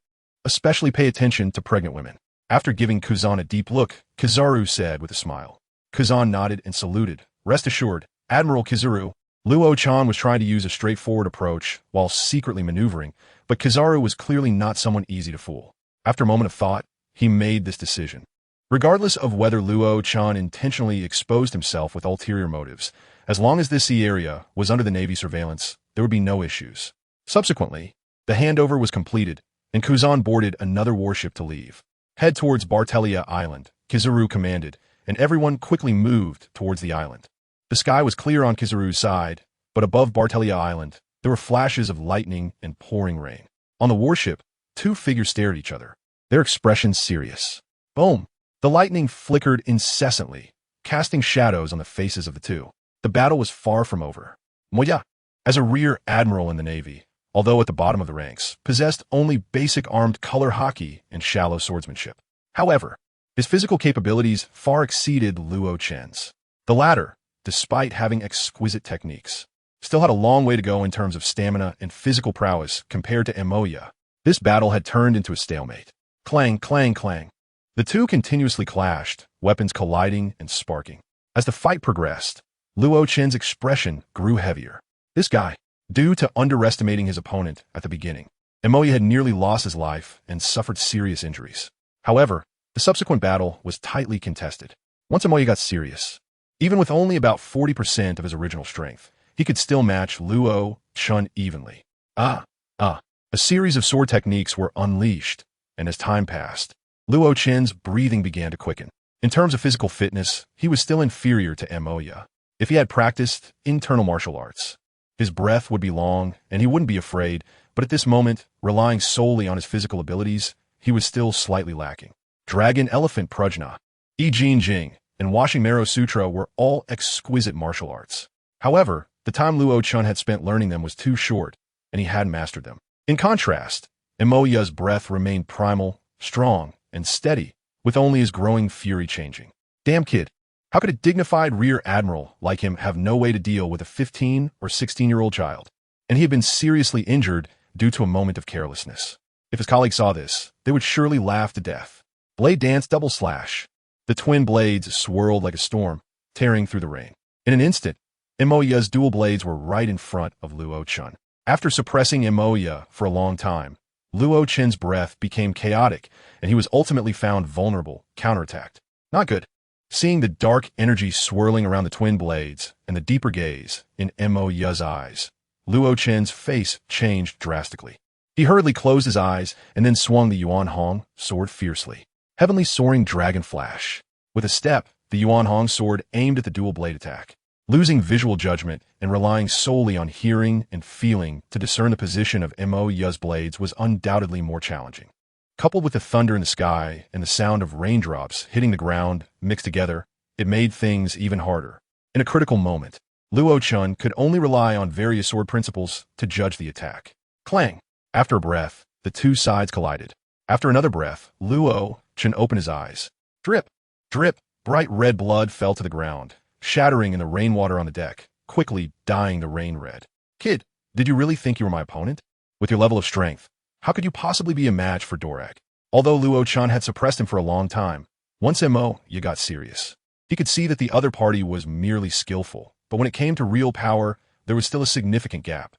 Especially pay attention to pregnant women. After giving Kazan a deep look, Kizaru said with a smile. Kazan nodded and saluted. Rest assured, Admiral Kizaru. Luo Chan was trying to use a straightforward approach while secretly maneuvering, but Kizaru was clearly not someone easy to fool. After a moment of thought, he made this decision. Regardless of whether Luo Chan intentionally exposed himself with ulterior motives, as long as this sea area was under the Navy surveillance, there would be no issues. Subsequently, the handover was completed, and Kazan boarded another warship to leave. Head towards Bartolomeo Island, Kizaru commanded, and everyone quickly moved towards the island. The sky was clear on Kizaru's side, but above Bartelia Island, there were flashes of lightning and pouring rain. On the warship, two figures stared at each other, their expressions serious. Boom! The lightning flickered incessantly, casting shadows on the faces of the two. The battle was far from over. Moya, as a rear admiral in the Navy, although at the bottom of the ranks, possessed only basic armed color hockey and shallow swordsmanship. However, his physical capabilities far exceeded Luochen's. The latter, despite having exquisite techniques, still had a long way to go in terms of stamina and physical prowess compared to Emoya. This battle had turned into a stalemate. Clang, clang, clang. The two continuously clashed, weapons colliding and sparking. As the fight progressed, Luochen's expression grew heavier. This guy, due to underestimating his opponent at the beginning, Emoya had nearly lost his life and suffered serious injuries. However, the subsequent battle was tightly contested. Once Emoya got serious, even with only about 40% of his original strength, he could still match Luo-Chun evenly. A series of sword techniques were unleashed, and as time passed, Luochen's breathing began to quicken. In terms of physical fitness, he was still inferior to Emoya. If he had practiced internal martial arts, his breath would be long, and he wouldn't be afraid, but at this moment, relying solely on his physical abilities, he was still slightly lacking. Dragon Elephant Prajna, I Jin Jing, and Washing Marrow Sutra were all exquisite martial arts. However, the time Luo-Chun had spent learning them was too short, and he hadn't mastered them. In contrast, Emoya's breath remained primal, strong, and steady, with only his growing fury changing. Damn kid, how could a dignified rear admiral like him have no way to deal with a 15 or 16-year-old child? And he had been seriously injured due to a moment of carelessness. If his colleagues saw this, they would surely laugh to death. Blade dance double slash. The twin blades swirled like a storm, tearing through the rain. In an instant, Emoya's dual blades were right in front of Luo-Chun. After suppressing Emoya for a long time, Luo-Chen's breath became chaotic, and he was ultimately found vulnerable, counterattacked. Not good. Seeing the dark energy swirling around the twin blades and the deeper gaze in Emoya's eyes, Luo-Chen's face changed drastically. He hurriedly closed his eyes and then swung the Yuan Hong sword fiercely. Heavenly Soaring Dragon Flash. With a step, the Yuan Hong sword aimed at the dual blade attack. Losing visual judgment and relying solely on hearing and feeling to discern the position of Emoya's blades was undoubtedly more challenging. Coupled with the thunder in the sky and the sound of raindrops hitting the ground mixed together, it made things even harder. In a critical moment, Luo-Chun could only rely on various sword principles to judge the attack. Clang! After a breath, the two sides collided. After another breath, Luo-Chun opened his eyes. Drip! Drip! Bright red blood fell to the ground, shattering in the rainwater on the deck, quickly dyeing the rain red. Kid, did you really think you were my opponent? With your level of strength, how could you possibly be a match for Dorag? Although Luo-Chun had suppressed him for a long time, once Emoya got serious, he could see that the other party was merely skillful, but when it came to real power, there was still a significant gap.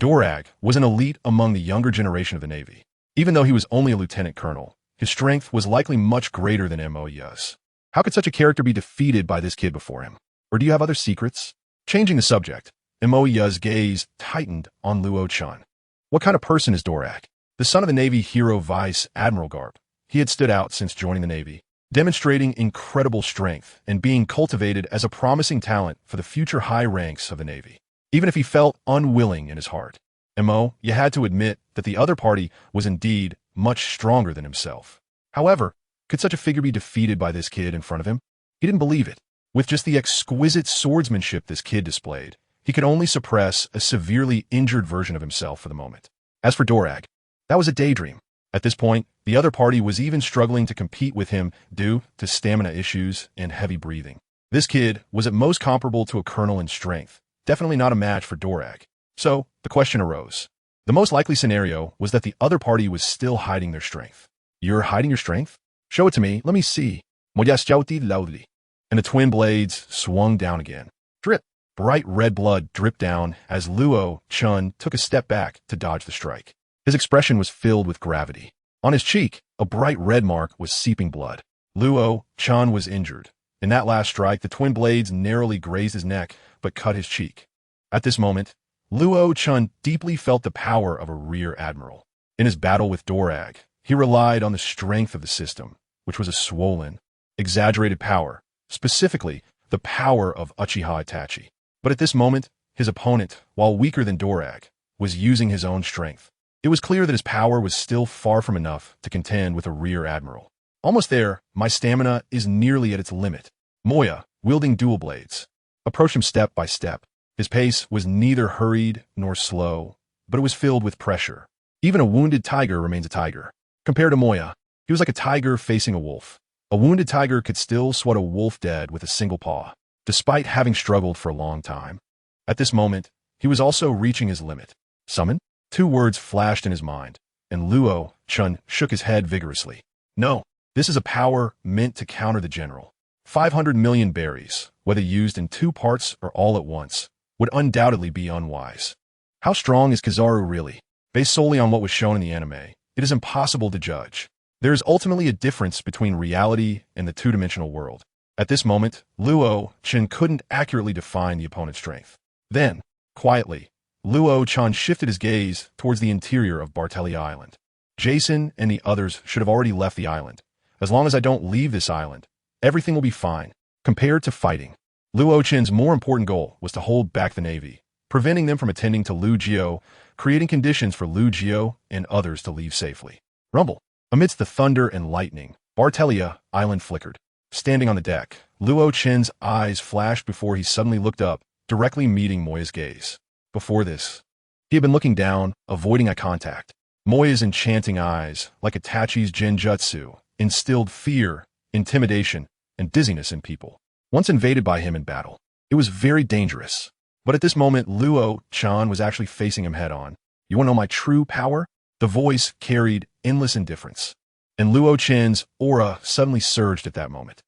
Dorag was an elite among the younger generation of the Navy. Even though he was only a lieutenant colonel, his strength was likely much greater than Emoya's. How could such a character be defeated by this kid before him? Or do you have other secrets? Changing the subject, Emoya's gaze tightened on Luo-Chun. What kind of person is Dorag? The son of the Navy hero Vice Admiral Garp, he had stood out since joining the Navy, demonstrating incredible strength and being cultivated as a promising talent for the future high ranks of the Navy. Even if he felt unwilling in his heart, you had to admit that the other party was indeed much stronger than himself. However, could such a figure be defeated by this kid in front of him? He didn't believe it. With just the exquisite swordsmanship this kid displayed, he could only suppress a severely injured version of himself for the moment. As for Dorag, that was a daydream. At this point, the other party was even struggling to compete with him due to stamina issues and heavy breathing. This kid was at most comparable to a colonel in strength, definitely not a match for Dorag. So, the question arose. The most likely scenario was that the other party was still hiding their strength. You're hiding your strength? Show it to me, let me see. Loudly. And the twin blades swung down again. Drip! Bright red blood dripped down as Luo-Chun took a step back to dodge the strike. His expression was filled with gravity. On his cheek, a bright red mark was seeping blood. Luo-Chun was injured. In that last strike, the twin blades narrowly grazed his neck, but cut his cheek. At this moment, Luo-Chun deeply felt the power of a rear admiral. In his battle with Dorag, he relied on the strength of the system, which was a swollen, exaggerated power, specifically the power of Uchiha Itachi. But at this moment, his opponent, while weaker than Dorag, was using his own strength. It was clear that his power was still far from enough to contend with a rear admiral. Almost there, my stamina is nearly at its limit. Moya, wielding dual blades, approached him step by step. His pace was neither hurried nor slow, but it was filled with pressure. Even a wounded tiger remains a tiger. Compared to Moya, he was like a tiger facing a wolf. A wounded tiger could still swat a wolf dead with a single paw, despite having struggled for a long time. At this moment, he was also reaching his limit. Summon? 2 words flashed in his mind, and Luo Chun shook his head vigorously. No, this is a power meant to counter the general. 500 million berries, whether used in 2 parts or all at once, would undoubtedly be unwise. How strong is Kizaru really? Based solely on what was shown in the anime, it is impossible to judge. There is ultimately a difference between reality and the two-dimensional world. At this moment, Luo Chun couldn't accurately define the opponent's strength. Then, quietly, Luo Chun shifted his gaze towards the interior of Bartelli Island. Jason and the others should have already left the island. As long as I don't leave this island, everything will be fine. Compared to fighting, Luo Chun's more important goal was to hold back the Navy, preventing them from attending to Lu Jiao, creating conditions for Lu Jiao and others to leave safely. Rumble. Amidst the thunder and lightning, Bartellia Island flickered. Standing on the deck, Luo Chun's eyes flashed before he suddenly looked up, directly meeting Moya's gaze. Before this, he had been looking down, avoiding eye contact. Moya's enchanting eyes, like Itachi's genjutsu, instilled fear, intimidation, and dizziness in people. Once invaded by him in battle, it was very dangerous. But at this moment, Luo Chun was actually facing him head-on. You want to know my true power? The voice carried endless indifference, and Luo Chun's aura suddenly surged at that moment.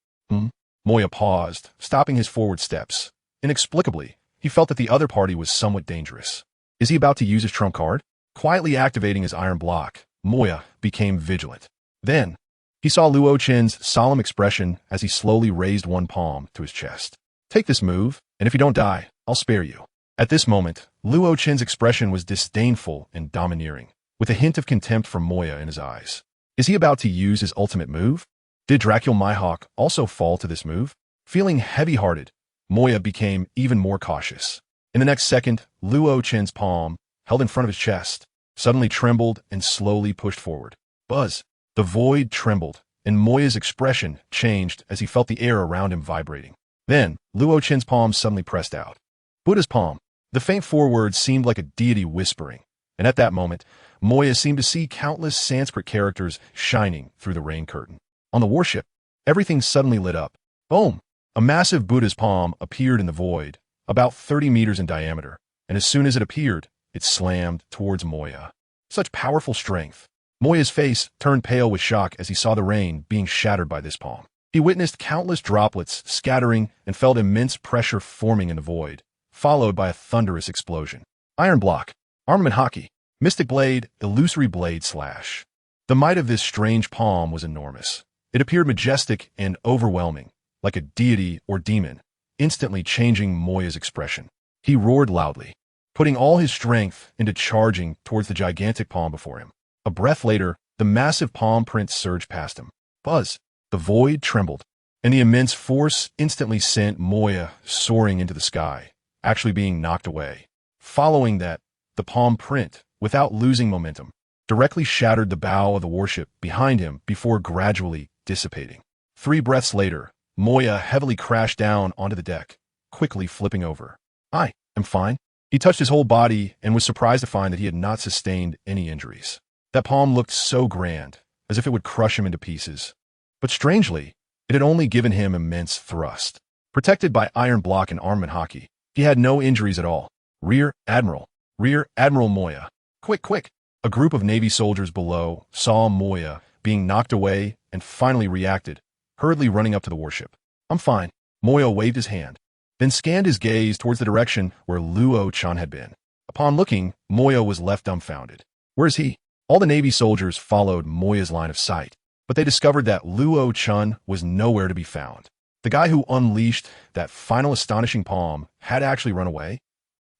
Moya paused, stopping his forward steps. Inexplicably, he felt that the other party was somewhat dangerous. Is he about to use his trump card? Quietly activating his iron block, Moya became vigilant. Then, he saw Luo Chun's solemn expression as he slowly raised one palm to his chest. Take this move, and if you don't die, I'll spare you. At this moment, Luo Chun's expression was disdainful and domineering, with a hint of contempt for Moya in his eyes. Is he about to use his ultimate move? Did Dracul Mihawk also fall to this move? Feeling heavy-hearted, Moya became even more cautious. In the next second, Luo Chun's palm, held in front of his chest, suddenly trembled and slowly pushed forward. Buzz. The void trembled, and Moya's expression changed as he felt the air around him vibrating. Then, Luo Chun's palm suddenly pressed out. Buddha's palm. The faint 4 words seemed like a deity whispering, and at that moment, Moya seemed to see countless Sanskrit characters shining through the rain curtain. On the warship, everything suddenly lit up. Boom! A massive Buddha's palm appeared in the void, about 30 meters in diameter, and as soon as it appeared, it slammed towards Moya. Such powerful strength. Moya's face turned pale with shock as he saw the rain being shattered by this palm. He witnessed countless droplets scattering and felt immense pressure forming in the void, followed by a thunderous explosion. Iron block, armament hockey, mystic blade, illusory blade slash. The might of this strange palm was enormous. It appeared majestic and overwhelming, like a deity or demon, instantly changing Moya's expression. He roared loudly, putting all his strength into charging towards the gigantic palm before him. A breath later, the massive palm print surged past him. Buzz. The void trembled, and the immense force instantly sent Moya soaring into the sky, actually being knocked away. Following that, the palm print, without losing momentum, directly shattered the bow of the warship behind him before gradually dissipating. 3 breaths later, Moya heavily crashed down onto the deck, quickly flipping over. I am fine. He touched his whole body and was surprised to find that he had not sustained any injuries. That palm looked so grand, as if it would crush him into pieces. But strangely, it had only given him immense thrust. Protected by iron block and armament hockey, he had no injuries at all. Rear Admiral Moya. Quick! A group of Navy soldiers below saw Moya being knocked away and finally reacted, hurriedly running up to the warship. I'm fine. Moya waved his hand, then scanned his gaze towards the direction where Luo Chun had been. Upon looking, Moya was left dumbfounded. Where is he? All the Navy soldiers followed Moya's line of sight, but they discovered that Luo Chun was nowhere to be found. The guy who unleashed that final astonishing palm had actually run away.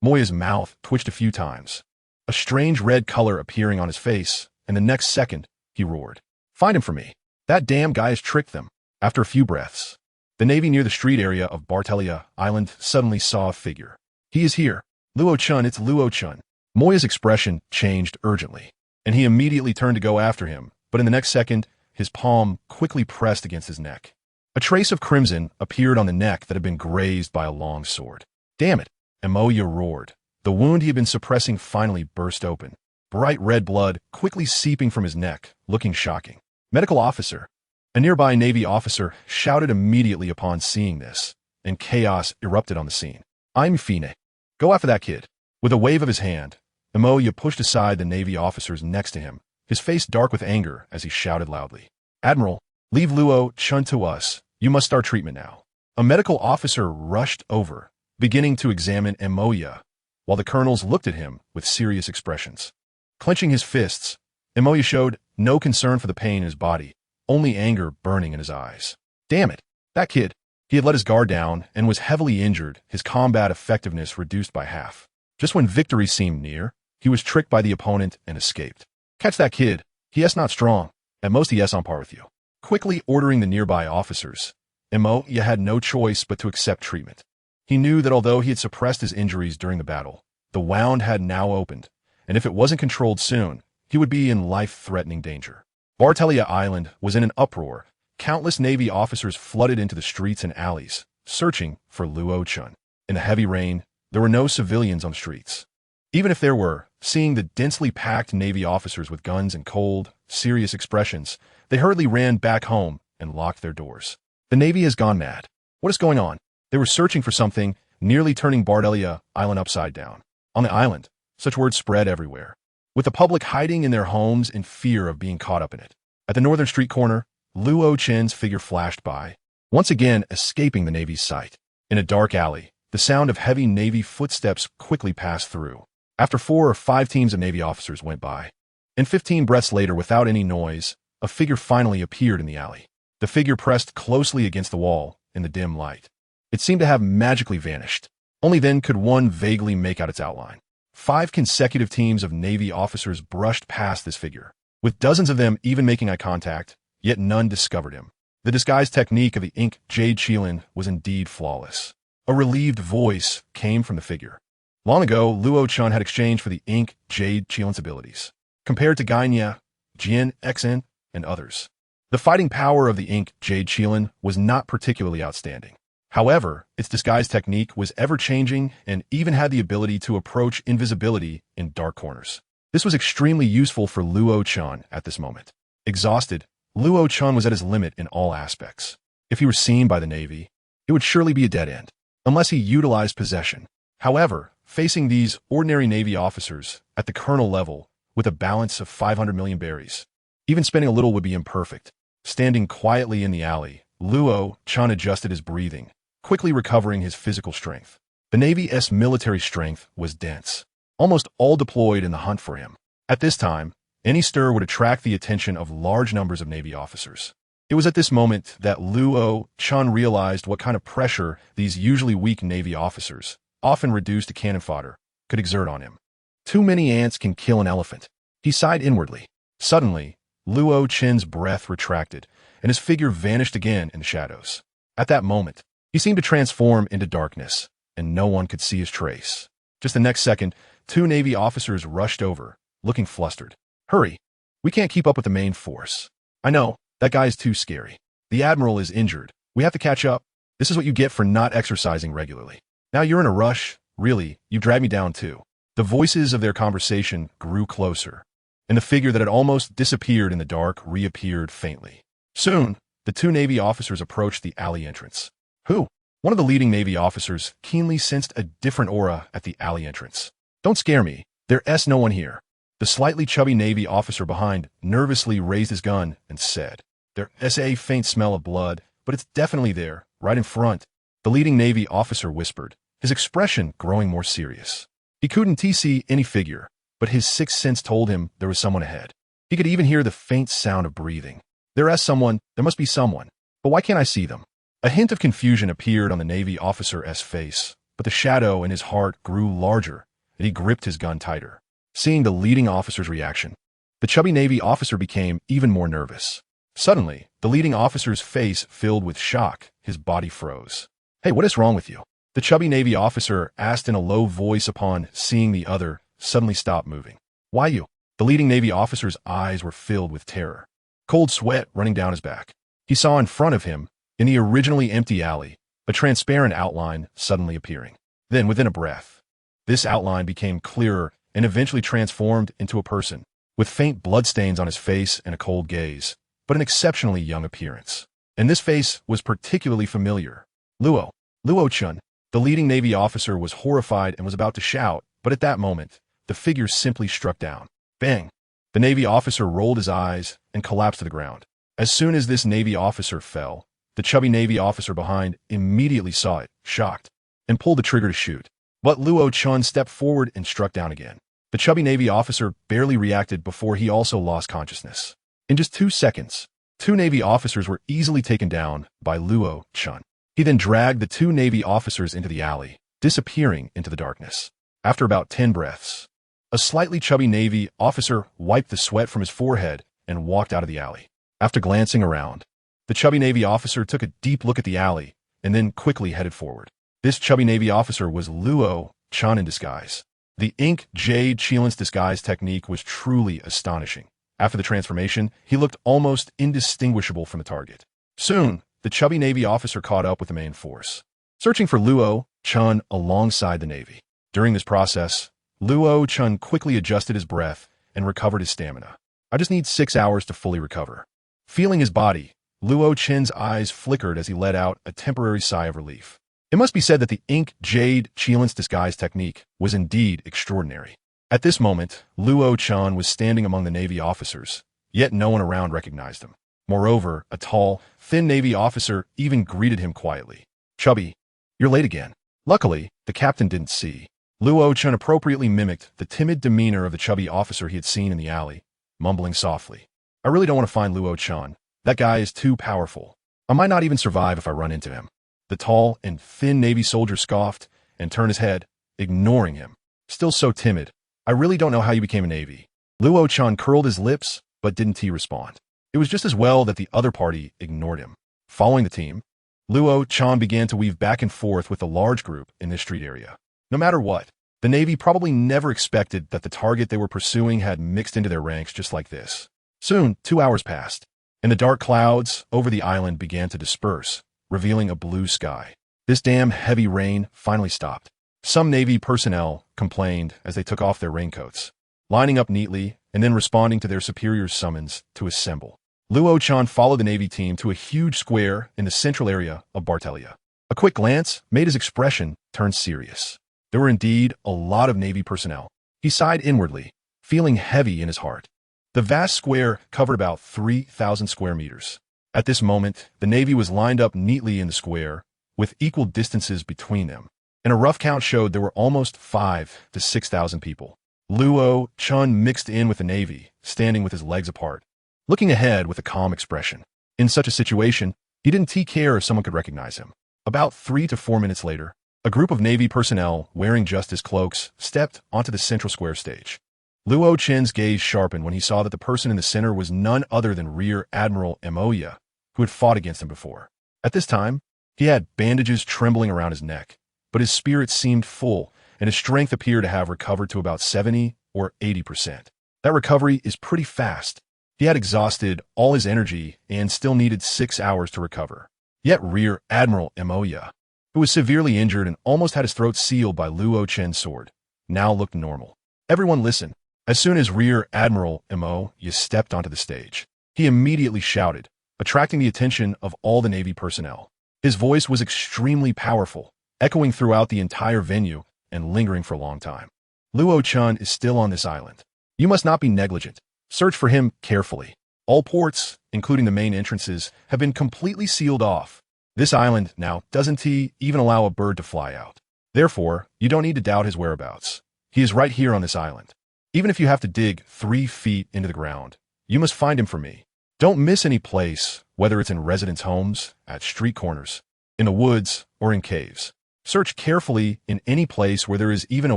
Moya's mouth twitched a few times, a strange red color appearing on his face, and the next second, he roared. Find him for me. That damn guy has tricked them. After a few breaths, The Navy near the street area of BrotherRochen's Island suddenly saw a figure. He is here. Luo-chun, it's Luo-chun. Moya's expression changed urgently, and he immediately turned to go after him, but in the next second, his palm quickly pressed against his neck. A trace of crimson appeared on the neck that had been grazed by a long sword. Damn it! Moya roared. The wound he had been suppressing finally burst open. Bright red blood quickly seeping from his neck, looking shocking. Medical officer. A nearby Navy officer shouted immediately upon seeing this, and chaos erupted on the scene. I'm Fine. Go after that kid. With a wave of his hand, Moya pushed aside the Navy officers next to him, his face dark with anger as he shouted loudly. Admiral, leave Luo-chun to us. You must start treatment now. A medical officer rushed over, beginning to examine Moya, while the colonels looked at him with serious expressions. Clenching his fists, Moya showed no concern for the pain in his body, only anger burning in his eyes. Damn it, that kid. He had let his guard down and was heavily injured, his combat effectiveness reduced by half. Just when victory seemed near, he was tricked by the opponent and escaped. Catch that kid. He is not strong. At most he is on par with you. Quickly ordering the nearby officers, Moya had no choice but to accept treatment. He knew that although he had suppressed his injuries during the battle, the wound had now opened, and if it wasn't controlled soon, he would be in life-threatening danger. BrotherRochen's Island was in an uproar. Countless Navy officers flooded into the streets and alleys, searching for Luo-chun. In the heavy rain, there were no civilians on the streets. Even if there were, seeing the densely packed Navy officers with guns and cold, serious expressions, they hurriedly ran back home and locked their doors. The Navy has gone mad. What is going on? They were searching for something, nearly turning BrotherRochen's Island upside down. On the island, such words spread everywhere, with the public hiding in their homes in fear of being caught up in it. At the northern street corner, Luo-chun's figure flashed by, once again escaping the Navy's sight. In a dark alley, the sound of heavy Navy footsteps quickly passed through. After 4 or 5 teams of Navy officers went by, and 15 breaths later, without any noise, a figure finally appeared in the alley. The figure pressed closely against the wall in the dim light. It seemed to have magically vanished. Only then could one vaguely make out its outline. 5 consecutive teams of Navy officers brushed past this figure, with dozens of them even making eye contact, yet none discovered him. The disguise technique of the ink Jade Qilin was indeed flawless. A relieved voice came from the figure. Long ago, Luo-chun had exchanged for the ink Jade Qilin's abilities, compared to Gai Nie, Jian Xen, and others. The fighting power of the ink Jade Qilin was not particularly outstanding. However, its disguise technique was ever-changing and even had the ability to approach invisibility in dark corners. This was extremely useful for Luo-chun at this moment. Exhausted, Luo-chun was at his limit in all aspects. If he were seen by the Navy, it would surely be a dead end, unless he utilized possession. However, facing these ordinary Navy officers at the colonel level with a balance of 500 million berries, even spending a little would be imperfect. Standing quietly in the alley, Luo-chun adjusted his breathing, quickly recovering his physical strength. The Navy's military strength was dense, almost all deployed in the hunt for him. At this time, any stir would attract the attention of large numbers of Navy officers. It was at this moment that Luo-chun realized what kind of pressure these usually weak Navy officers, often reduced to cannon fodder, could exert on him. Too many ants can kill an elephant. He sighed inwardly. Suddenly, Luo-chun's breath retracted, and his figure vanished again in the shadows. At that moment, he seemed to transform into darkness, and no one could see his trace. Just the next second, 2 Navy officers rushed over, looking flustered. Hurry! We can't keep up with the main force. I know, that guy is too scary. The Admiral is injured. We have to catch up. This is what you get for not exercising regularly. Now you're in a rush. Really, you dragged me down too. The voices of their conversation grew closer, and the figure that had almost disappeared in the dark reappeared faintly. Soon, the 2 Navy officers approached the alley entrance. Who? One of the leading Navy officers keenly sensed a different aura at the alley entrance. Don't scare me. There's no one here. The slightly chubby Navy officer behind nervously raised his gun and said, There's a faint smell of blood, but it's definitely there, right in front. The leading Navy officer whispered, his expression growing more serious. He couldn't see any figure, but his sixth sense told him there was someone ahead. He could even hear the faint sound of breathing. There must be someone, but why can't I see them? A hint of confusion appeared on the Navy officer's face, but the shadow in his heart grew larger, and he gripped his gun tighter. Seeing the leading officer's reaction, the chubby Navy officer became even more nervous. Suddenly, the leading officer's face filled with shock. His body froze. "Hey, what is wrong with you?" The chubby Navy officer asked in a low voice upon seeing the other suddenly stop moving. "Why you?" The leading Navy officer's eyes were filled with terror, cold sweat running down his back. He saw in front of him, in the originally empty alley, a transparent outline suddenly appearing. Then, within a breath, this outline became clearer and eventually transformed into a person, with faint bloodstains on his face and a cold gaze, but an exceptionally young appearance. And this face was particularly familiar. Luo-chan. The leading Navy officer was horrified and was about to shout, but at that moment, the figure simply struck down. Bang! The Navy officer rolled his eyes and collapsed to the ground. As soon as this Navy officer fell, the chubby Navy officer behind immediately saw it, shocked, and pulled the trigger to shoot. But Luo-chan stepped forward and struck down again. The chubby Navy officer barely reacted before he also lost consciousness. In just 2 seconds, 2 Navy officers were easily taken down by Luo-chan. He then dragged the 2 Navy officers into the alley, disappearing into the darkness. After about 10 breaths, a slightly chubby Navy officer wiped the sweat from his forehead and walked out of the alley. After glancing around, the chubby Navy officer took a deep look at the alley and then quickly headed forward. This chubby Navy officer was Luo-chan in disguise. The ink jade Chilin's disguise technique was truly astonishing. After the transformation, he looked almost indistinguishable from the target. Soon, the chubby Navy officer caught up with the main force, searching for Luo-chan alongside the Navy. During this process, Luo-chan quickly adjusted his breath and recovered his stamina. "I just need 6 hours to fully recover." Feeling his body, Luo-chan's eyes flickered as he let out a temporary sigh of relief. It must be said that the ink jade Chilin's disguise technique was indeed extraordinary. At this moment, Luo-chan was standing among the Navy officers, yet no one around recognized him. Moreover, a tall, thin Navy officer even greeted him quietly. "Chubby, you're late again." Luckily, the captain didn't see. Luo-chan appropriately mimicked the timid demeanor of the chubby officer he had seen in the alley, mumbling softly. "I really don't want to find Luo-chan. That guy is too powerful. I might not even survive if I run into him." The tall and thin Navy soldier scoffed and turned his head, ignoring him. "Still so timid. I really don't know how you became a Navy." Luo-chan curled his lips, but didn't he respond. It was just as well that the other party ignored him. Following the team, Luo-chan began to weave back and forth with the large group in this street area. No matter what, the Navy probably never expected that the target they were pursuing had mixed into their ranks just like this. Soon, 2 hours passed, and the dark clouds over the island began to disperse, revealing a blue sky. This damn heavy rain finally stopped. Some Navy personnel complained as they took off their raincoats, lining up neatly and then responding to their superior's summons to assemble. Luo-chan followed the Navy team to a huge square in the central area of Bartelia. A quick glance made his expression turn serious. There were indeed a lot of Navy personnel. He sighed inwardly, feeling heavy in his heart. The vast square covered about 3,000 square meters. At this moment, the Navy was lined up neatly in the square, with equal distances between them, and a rough count showed there were almost 5,000 to 6,000 people. Luo-chan mixed in with the Navy, standing with his legs apart, looking ahead with a calm expression. In such a situation, he didn't take care if someone could recognize him. About 3 to 4 minutes later, a group of Navy personnel wearing just his cloaks stepped onto the central square stage. Luo-chan's gaze sharpened when he saw that the person in the center was none other than Rear Admiral Emoya, who had fought against him before. At this time, he had bandages trembling around his neck, but his spirit seemed full, and his strength appeared to have recovered to about 70 or 80%. That recovery is pretty fast. He had exhausted all his energy and still needed 6 hours to recover. Yet Rear Admiral Emoya, who was severely injured and almost had his throat sealed by Luo-chan's sword, now looked normal. Everyone listened. As soon as Rear Admiral Emoya stepped onto the stage, he immediately shouted, attracting the attention of all the Navy personnel. His voice was extremely powerful, echoing throughout the entire venue and lingering for a long time. Luo-chan is still on this island. You must not be negligent. Search for him carefully. All ports, including the main entrances, have been completely sealed off. This island now doesn't even allow a bird to fly out. Therefore, you don't need to doubt his whereabouts. He is right here on this island. Even if you have to dig 3 feet into the ground, you must find him for me. Don't miss any place, whether it's in residence homes, at street corners, in the woods, or in caves. Search carefully in any place where there is even a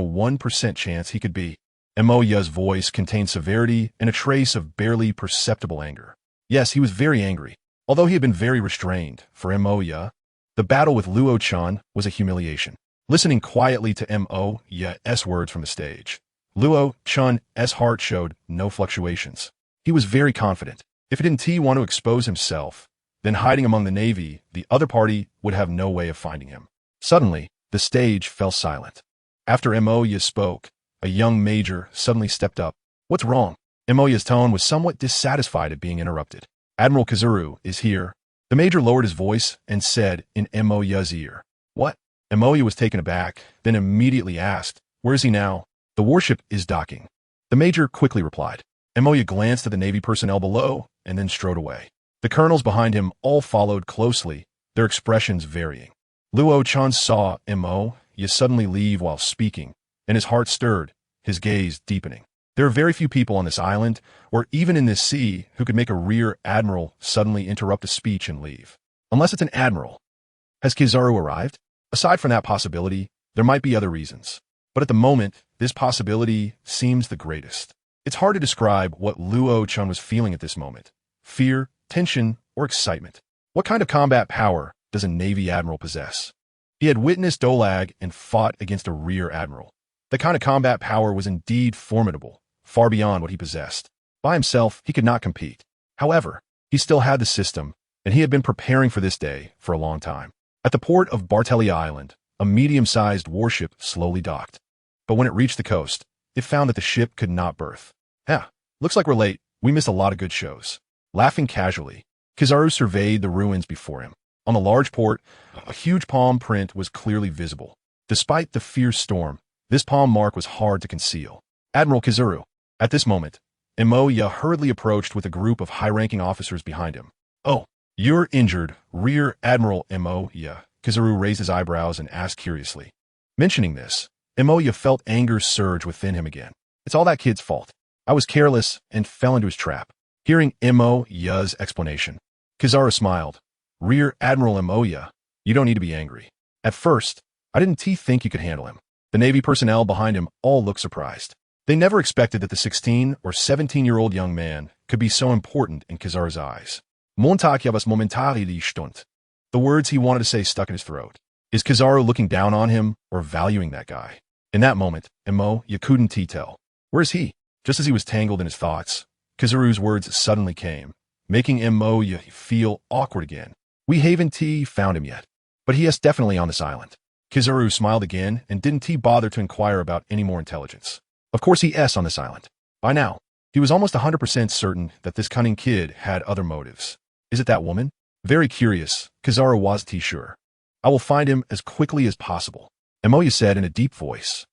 1% chance he could be. Emoya's voice contained severity and a trace of barely perceptible anger. Yes, he was very angry. Although he had been very restrained for Mo, the battle with Luo Chan was a humiliation. Listening quietly to Mo's words from the stage, Luo Chan's heart showed no fluctuations. He was very confident. If he didn't want to expose himself, then hiding among the navy, the other party would have no way of finding him. Suddenly, the stage fell silent. After Mo spoke, a young major suddenly stepped up. What's wrong? Mo's tone was somewhat dissatisfied at being interrupted. Admiral Kizuru is here. The major lowered his voice and said in Mo's ear. What? Mo was taken aback, then immediately asked, where is he now? The warship is docking. The major quickly replied. Mo glanced at the Navy personnel below and then strode away. The colonels behind him all followed closely, their expressions varying. Luo Chan saw Mo suddenly leave while speaking, and his heart stirred, his gaze deepening. There are very few people on this island, or even in this sea, who could make a rear admiral suddenly interrupt a speech and leave. Unless it's an admiral. Has Kizaru arrived? Aside from that possibility, there might be other reasons. But at the moment, this possibility seems the greatest. It's hard to describe what Luo Chan was feeling at this moment. Fear, tension, or excitement. What kind of combat power does a Navy admiral possess? He had witnessed Dolag and fought against a rear admiral. The kind of combat power was indeed formidable, far beyond what he possessed. By himself, he could not compete. However, he still had the system, and he had been preparing for this day for a long time. At the port of Bartelia Island, a medium-sized warship slowly docked. But when it reached the coast, it found that the ship could not berth. Looks like we're late. We missed a lot of good shows. Laughing casually, Kizaru surveyed the ruins before him. On the large port, a huge palm print was clearly visible. Despite the fierce storm, this palm mark was hard to conceal. Admiral Kizaru. At this moment, Moya hurriedly approached with a group of high-ranking officers behind him. Oh, you're injured, Rear Admiral Moya. Kizaru raised his eyebrows and asked curiously. Mentioning this, Moya felt anger surge within him again. It's all that kid's fault. I was careless and fell into his trap. Hearing Moya's explanation, Kizaru smiled. Rear Admiral Moya, you don't need to be angry. At first, I didn't think you could handle him. The Navy personnel behind him all looked surprised. They never expected that the 16 or 17-year-old young man could be so important in Kizaru's eyes. Montag was momentari die Stund. The words he wanted to say stuck in his throat. Is Kizaru looking down on him or valuing that guy? In that moment, Moya couldn't tell. Where is he? Just as he was tangled in his thoughts, Kizaru's words suddenly came, making Moya feel awkward again. We haven't found him yet, but he is definitely on this island. Kizaru smiled again and didn't bother to inquire about any more intelligence. Of course he is on this island. By now, he was almost 100% certain that this cunning kid had other motives. Is it that woman? Very curious, Kizaru wasn't sure. I will find him as quickly as possible, Moya said in a deep voice.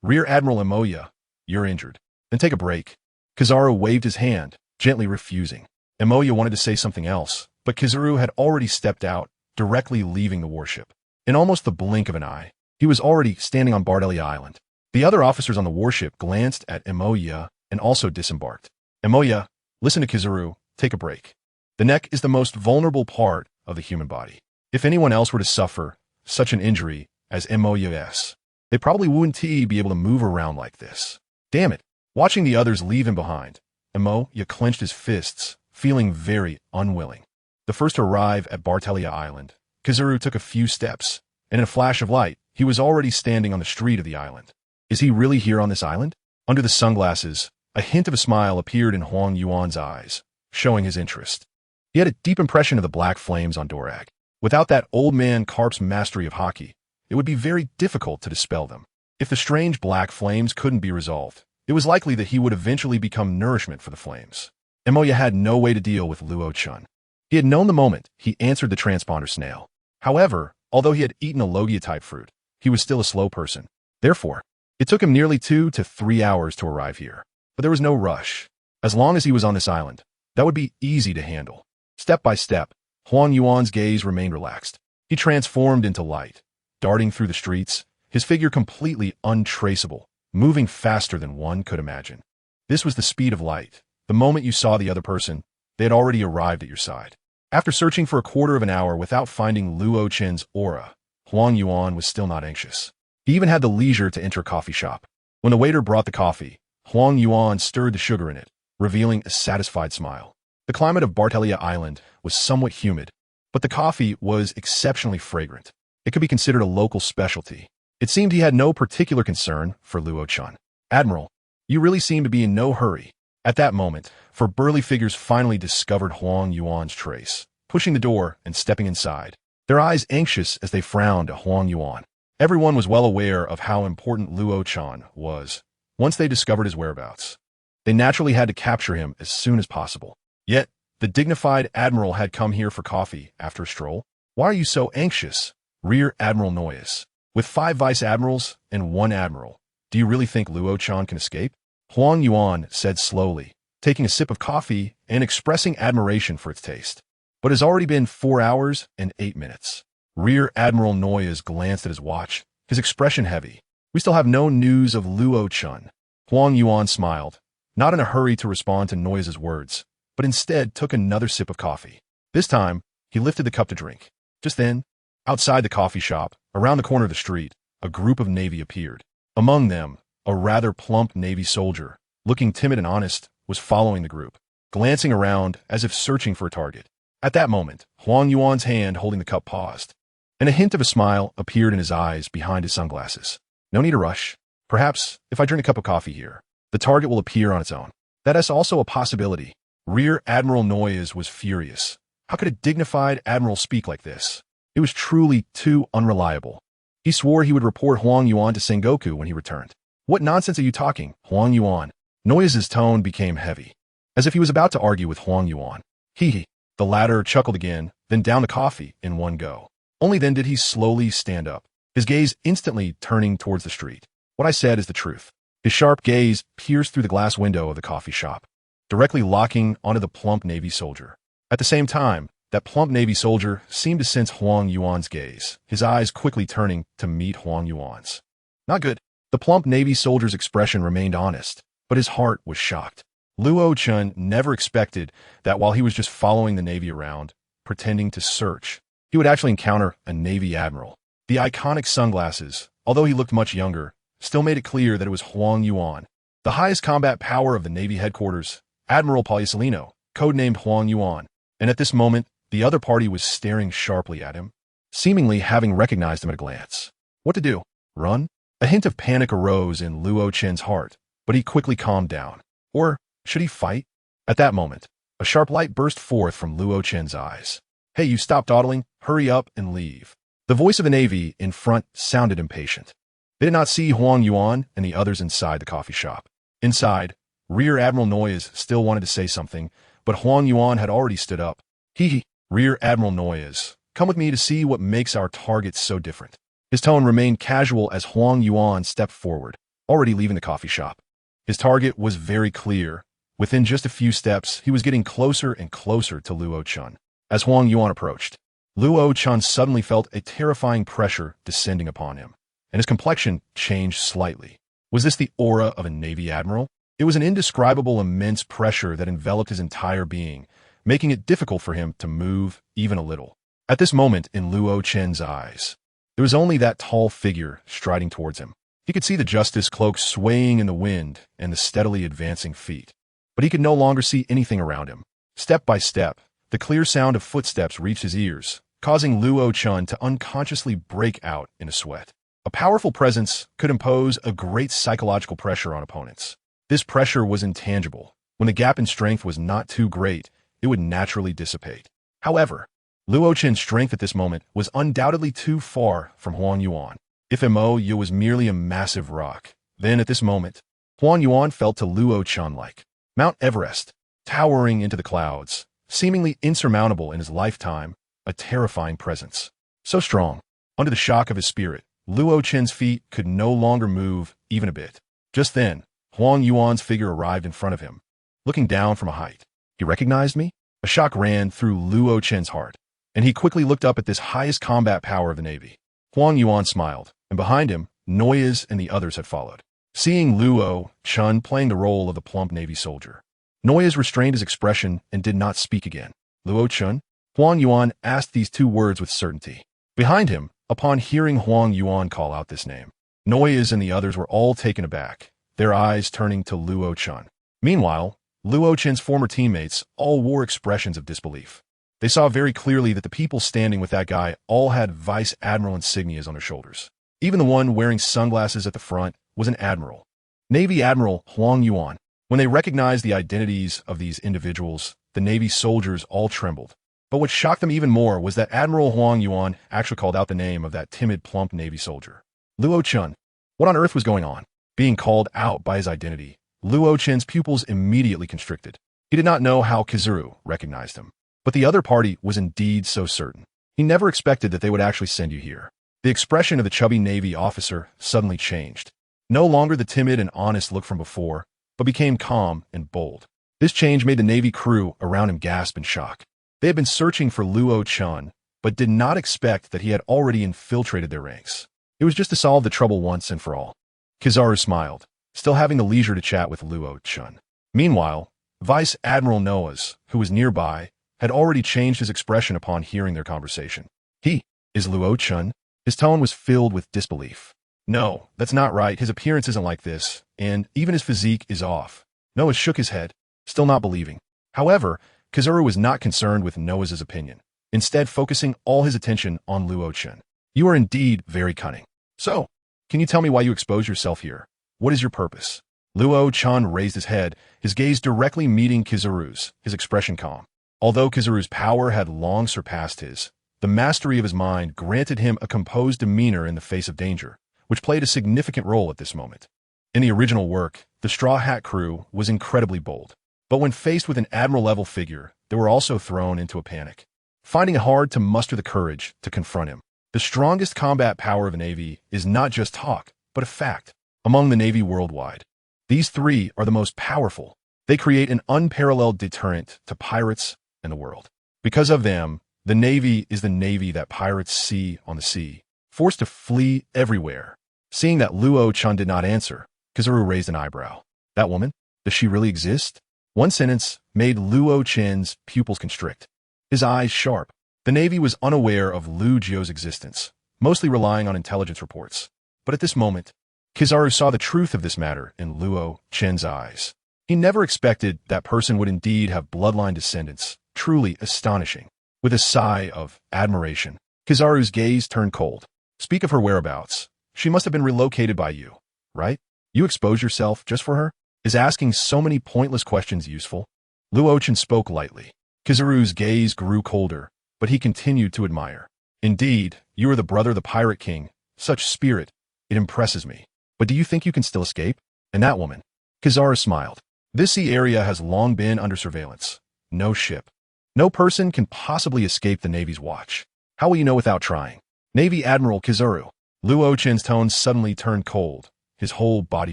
Rear Admiral Moya, you're injured. Then take a break. Kizaru waved his hand, gently refusing. Moya wanted to say something else, but Kizaru had already stepped out, directly leaving the warship. In almost the blink of an eye, he was already standing on Bardelia Island. The other officers on the warship glanced at Moya and also disembarked. Moya, listen to Kizaru, take a break. The neck is the most vulnerable part of the human body. If anyone else were to suffer such an injury as Moya's, they probably wouldn't be able to move around like this. Damn it. Watching the others leave him behind, Moya clenched his fists, feeling very unwilling. The first to arrive at Bartelia Island, Kizaru took a few steps, and in a flash of light, he was already standing on the street of the island. Is he really here on this island? Under the sunglasses, a hint of a smile appeared in Huang Yuan's eyes, showing his interest. He had a deep impression of the black flames on Dorag. Without that old man Karp's mastery of hockey, it would be very difficult to dispel them. If the strange black flames couldn't be resolved, it was likely that he would eventually become nourishment for the flames. Moya had no way to deal with Luo Chan. He had known the moment he answered the transponder snail. However, although he had eaten a Logia-type fruit, he was still a slow person. Therefore, it took him nearly 2 to 3 hours to arrive here. But there was no rush. As long as he was on this island, that would be easy to handle. Step by step, Huang Yuan's gaze remained relaxed. He transformed into light, darting through the streets, his figure completely untraceable, moving faster than one could imagine. This was the speed of light. The moment you saw the other person, they had already arrived at your side. After searching for a quarter of an hour without finding Luo Chen's aura, Huang Yuan was still not anxious. He even had the leisure to enter a coffee shop. When the waiter brought the coffee, Huang Yuan stirred the sugar in it, revealing a satisfied smile. The climate of Bartelia Island was somewhat humid, but the coffee was exceptionally fragrant. It could be considered a local specialty. It seemed he had no particular concern for Luo-chan. "Admiral, you really seem to be in no hurry." At that moment, four burly figures finally discovered Huang Yuan's trace, pushing the door and stepping inside, their eyes anxious as they frowned at Huang Yuan. Everyone was well aware of how important Luo-chan was. Once they discovered his whereabouts, they naturally had to capture him as soon as possible. Yet, the dignified admiral had come here for coffee after a stroll. "Why are you so anxious, Rear Admiral Noyes? With 5 vice admirals and 1 admiral, do you really think Luo-chan can escape?" Huang Yuan said slowly, taking a sip of coffee and expressing admiration for its taste. "But it has already been 4 hours and 8 minutes. Rear Admiral Noyes glanced at his watch, his expression heavy. "We still have no news of Luo-chan." Huang Yuan smiled, not in a hurry to respond to Noyes' words, but instead took another sip of coffee. This time, he lifted the cup to drink. Just then, outside the coffee shop, around the corner of the street, a group of Navy appeared. Among them, a rather plump Navy soldier, looking timid and honest, was following the group, glancing around as if searching for a target. At that moment, Huang Yuan's hand holding the cup paused, and a hint of a smile appeared in his eyes behind his sunglasses. "No need to rush. Perhaps, if I drink a cup of coffee here, the target will appear on its own." "That is also a possibility." Rear Admiral Noyes was furious. How could a dignified admiral speak like this? It was truly too unreliable. He swore he would report Huang Yuan to Sengoku when he returned. "What nonsense are you talking, Huang Yuan?" Noyes' tone became heavy, as if he was about to argue with Huang Yuan. "Hee." The latter chuckled again, then downed the coffee in one go. Only then did he slowly stand up, his gaze instantly turning towards the street. "What I said is the truth." His sharp gaze pierced through the glass window of the coffee shop, directly locking onto the plump Navy soldier. At the same time, that plump Navy soldier seemed to sense Huang Yuan's gaze, his eyes quickly turning to meet Huang Yuan's. "Not good." The plump Navy soldier's expression remained honest, but his heart was shocked. Luo-chan never expected that while he was just following the Navy around, pretending to search, he would actually encounter a Navy admiral. The iconic sunglasses, although he looked much younger, still made it clear that it was Huang Yuan, the highest combat power of the Navy headquarters, Admiral Poliusolino, codenamed Huang Yuan. And at this moment, the other party was staring sharply at him, seemingly having recognized him at a glance. What to do? Run? A hint of panic arose in Luo-chan's heart, but he quickly calmed down. Or should he fight? At that moment, a sharp light burst forth from Luo-chan's eyes. "Hey, you stop dawdling, hurry up and leave." The voice of the Navy in front sounded impatient. They did not see Huang Yuan and the others inside the coffee shop. Inside, Rear Admiral Noyes still wanted to say something, but Huang Yuan had already stood up. "Hee. Rear Admiral Noyes, come with me to see what makes our targets so different." His tone remained casual as Huang Yuan stepped forward, already leaving the coffee shop. His target was very clear. Within just a few steps, he was getting closer and closer to Luo-chan. As Huang Yuan approached, Luo-chan suddenly felt a terrifying pressure descending upon him, and his complexion changed slightly. Was this the aura of a Navy admiral? It was an indescribable immense pressure that enveloped his entire being, making it difficult for him to move even a little. At this moment in Luo-chan's eyes, there was only that tall figure striding towards him. He could see the justice cloak swaying in the wind and the steadily advancing feet, but he could no longer see anything around him. Step by step, the clear sound of footsteps reached his ears, causing Luo-chan to unconsciously break out in a sweat. A powerful presence could impose a great psychological pressure on opponents. This pressure was intangible. When the gap in strength was not too great, it would naturally dissipate. However, Luo-chan's strength at this moment was undoubtedly too far from Huang Yuan. If Mo was merely a massive rock, then at this moment, Huang Yuan felt to Luo-chan like Mount Everest, towering into the clouds, seemingly insurmountable in his lifetime, a terrifying presence. So strong, under the shock of his spirit, Luo-chan's feet could no longer move even a bit. Just then, Huang Yuan's figure arrived in front of him, looking down from a height. He recognized me? A shock ran through Luo-chan's heart, and he quickly looked up at this highest combat power of the Navy. Huang Yuan smiled, and behind him, Noyes and the others had followed. Seeing Luo-chan playing the role of the plump Navy soldier, Noyes restrained his expression and did not speak again. "Luo-chan?" Huang Yuan asked these 2 words with certainty. Behind him, upon hearing Huang Yuan call out this name, Noyes and the others were all taken aback, their eyes turning to Luo-chan. Meanwhile, Luochen's former teammates all wore expressions of disbelief. They saw very clearly that the people standing with that guy all had vice admiral insignias on their shoulders. Even the one wearing sunglasses at the front was an admiral. Navy Admiral Huang Yuan. When they recognized the identities of these individuals, the Navy soldiers all trembled. But what shocked them even more was that Admiral Huang Yuan actually called out the name of that timid, plump Navy soldier. Luochen. What on earth was going on? Being called out by his identity, Luochen's pupils immediately constricted. He did not know how Kizaru recognized him. But the other party was indeed so certain. He never expected that they would actually send you here. The expression of the chubby Navy officer suddenly changed. No longer the timid and honest look from before, but became calm and bold. This change made the Navy crew around him gasp in shock. They had been searching for Luochen, but did not expect that he had already infiltrated their ranks. It was just to solve the trouble once and for all. Kizaru smiled, still having the leisure to chat with Luochen. Meanwhile, Vice Admiral Noah's, who was nearby, had already changed his expression upon hearing their conversation. He is Luochen. His tone was filled with disbelief. No, that's not right. His appearance isn't like this, and even his physique is off. Noah shook his head, still not believing. However, Kizaru was not concerned with Noah's opinion, instead focusing all his attention on Luochen. You are indeed very cunning. So, can you tell me why you expose yourself here? What is your purpose? Luochen raised his head, his gaze directly meeting Kizaru's, his expression calm. Although Kizaru's power had long surpassed his, the mastery of his mind granted him a composed demeanor in the face of danger, which played a significant role at this moment. In the original work, the Straw Hat crew was incredibly bold. But when faced with an admiral-level figure, they were also thrown into a panic, finding it hard to muster the courage to confront him. The strongest combat power of a Navy is not just talk, but a fact. Among the Navy worldwide, these three are the most powerful. They create an unparalleled deterrent to pirates and the world. Because of them, the Navy is the Navy that pirates see on the sea, forced to flee everywhere. Seeing that Luochen did not answer, Kizaru raised an eyebrow. That woman? Does she really exist? One sentence made Luochen's pupils constrict, his eyes sharp. The Navy was unaware of Lu Jio's existence, mostly relying on intelligence reports. But at this moment, Kizaru saw the truth of this matter in Luochen's eyes. He never expected that person would indeed have bloodline descendants, truly astonishing. With a sigh of admiration, Kizaru's gaze turned cold. Speak of her whereabouts. She must have been relocated by you, right? You expose yourself just for her? Is asking so many pointless questions useful? Luochen spoke lightly. Kizaru's gaze grew colder, but he continued to admire. Indeed, you are the brother of the Pirate King. Such spirit. It impresses me. But do you think you can still escape? And that woman? Kizaru smiled. This sea area has long been under surveillance. No ship. No person can possibly escape the Navy's watch. How will you know without trying? Navy Admiral Kizaru. Luochen's tone suddenly turned cold. His whole body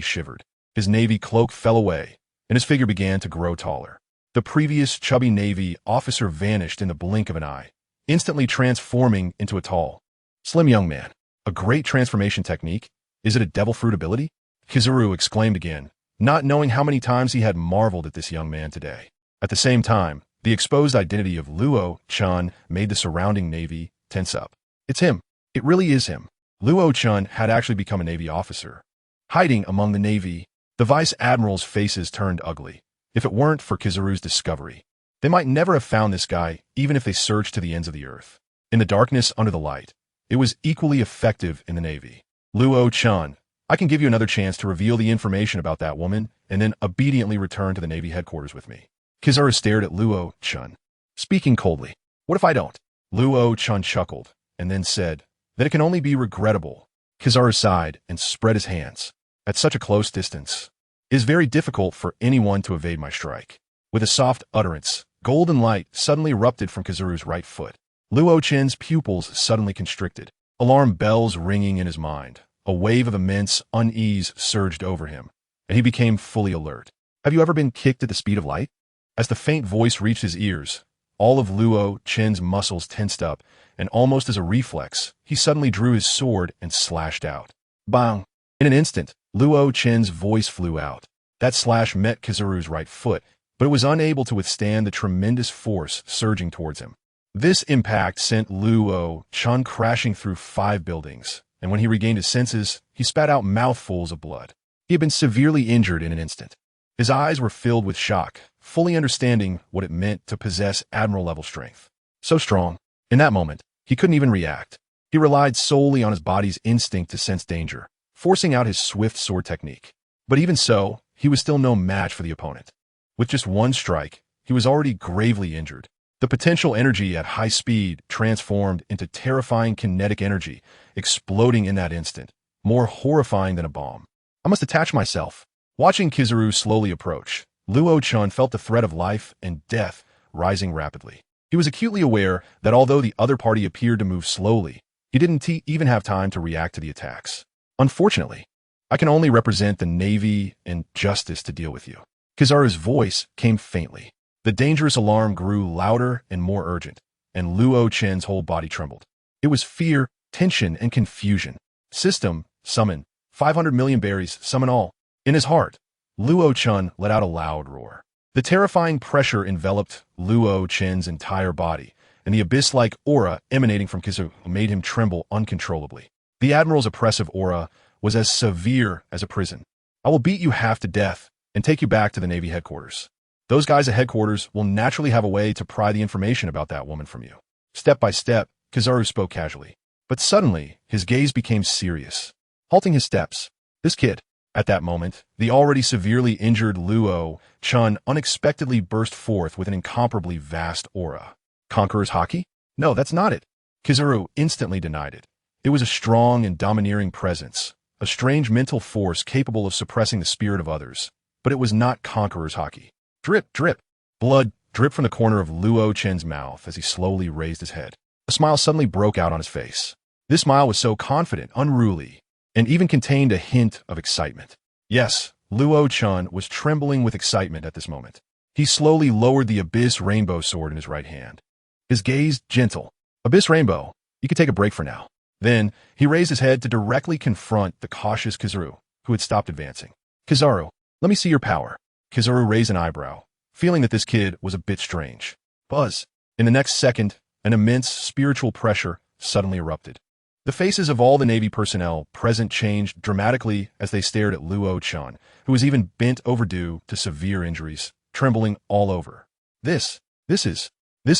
shivered. His Navy cloak fell away, and his figure began to grow taller. The previous chubby Navy officer vanished in the blink of an eye, instantly transforming into a tall, slim young man. A great transformation technique? Is it a devil fruit ability? Kizaru exclaimed again, not knowing how many times he had marveled at this young man today. At the same time, the exposed identity of Luochen made the surrounding Navy tense up. It's him. It really is him. Luochen had actually become a Navy officer. Hiding among the Navy, the vice admirals' faces turned ugly. If it weren't for Kizaru's discovery, they might never have found this guy, even if they searched to the ends of the earth. In the darkness under the light, it was equally effective in the Navy. Luochen, I can give you another chance to reveal the information about that woman and then obediently return to the Navy headquarters with me. Kizaru stared at Luochen, speaking coldly. What if I don't? Luochen chuckled, and then said that it can only be regrettable. Kizaru sighed and spread his hands. At such a close distance, it is very difficult for anyone to evade my strike. With a soft utterance, golden light suddenly erupted from Kizaru's right foot. Luochen's pupils suddenly constricted, alarm bells ringing in his mind. A wave of immense unease surged over him, and he became fully alert. Have you ever been kicked at the speed of light? As the faint voice reached his ears, all of Luochen's muscles tensed up, and almost as a reflex, he suddenly drew his sword and slashed out. Bang! In an instant, Luochen's voice flew out. That slash met Kizaru's right foot, but it was unable to withstand the tremendous force surging towards him. This impact sent Luochen crashing through 5 buildings, and when he regained his senses, he spat out mouthfuls of blood. He had been severely injured in an instant. His eyes were filled with shock, fully understanding what it meant to possess admiral-level strength. So strong. In that moment, he couldn't even react. He relied solely on his body's instinct to sense danger, forcing out his swift sword technique. But even so, he was still no match for the opponent. With just one strike, he was already gravely injured. The potential energy at high speed transformed into terrifying kinetic energy, exploding in that instant, more horrifying than a bomb. I must attach myself. Watching Kizaru slowly approach, Luo-chan felt the threat of life and death rising rapidly. He was acutely aware that although the other party appeared to move slowly, he didn't even have time to react to the attacks. Unfortunately, I can only represent the Navy and justice to deal with you. Kizaru's voice came faintly. The dangerous alarm grew louder and more urgent, and Luo-chan's whole body trembled. It was fear, tension, and confusion. System, summon. 500 million berries, summon all. In his heart, Luo-chan let out a loud roar. The terrifying pressure enveloped Luo-chan's entire body, and the abyss-like aura emanating from Kizaru made him tremble uncontrollably. The Admiral's oppressive aura was as severe as a prison. I will beat you half to death and take you back to the Navy headquarters. Those guys at headquarters will naturally have a way to pry the information about that woman from you. Step by step, Kizaru spoke casually. But suddenly, his gaze became serious, halting his steps. This kid. At that moment, the already severely injured Luo-chan unexpectedly burst forth with an incomparably vast aura. Conqueror's haki? No, that's not it. Kizaru instantly denied it. It was a strong and domineering presence, a strange mental force capable of suppressing the spirit of others. But it was not Conqueror's haki. Drip, drip. Blood dripped from the corner of Luo-chan's mouth as he slowly raised his head. A smile suddenly broke out on his face. This smile was so confident, unruly, and even contained a hint of excitement. Yes, Luo-chan was trembling with excitement at this moment. He slowly lowered the Abyss Rainbow sword in his right hand. His gaze gentle. Abyss Rainbow, you can take a break for now. Then, he raised his head to directly confront the cautious Kizaru, who had stopped advancing. Kizaru, let me see your power. Kizaru raised an eyebrow, feeling that this kid was a bit strange. Buzz. In the next second, an immense spiritual pressure suddenly erupted. The faces of all the Navy personnel present changed dramatically as they stared at Luo-chan, who was even bent over due to severe injuries, trembling all over. This is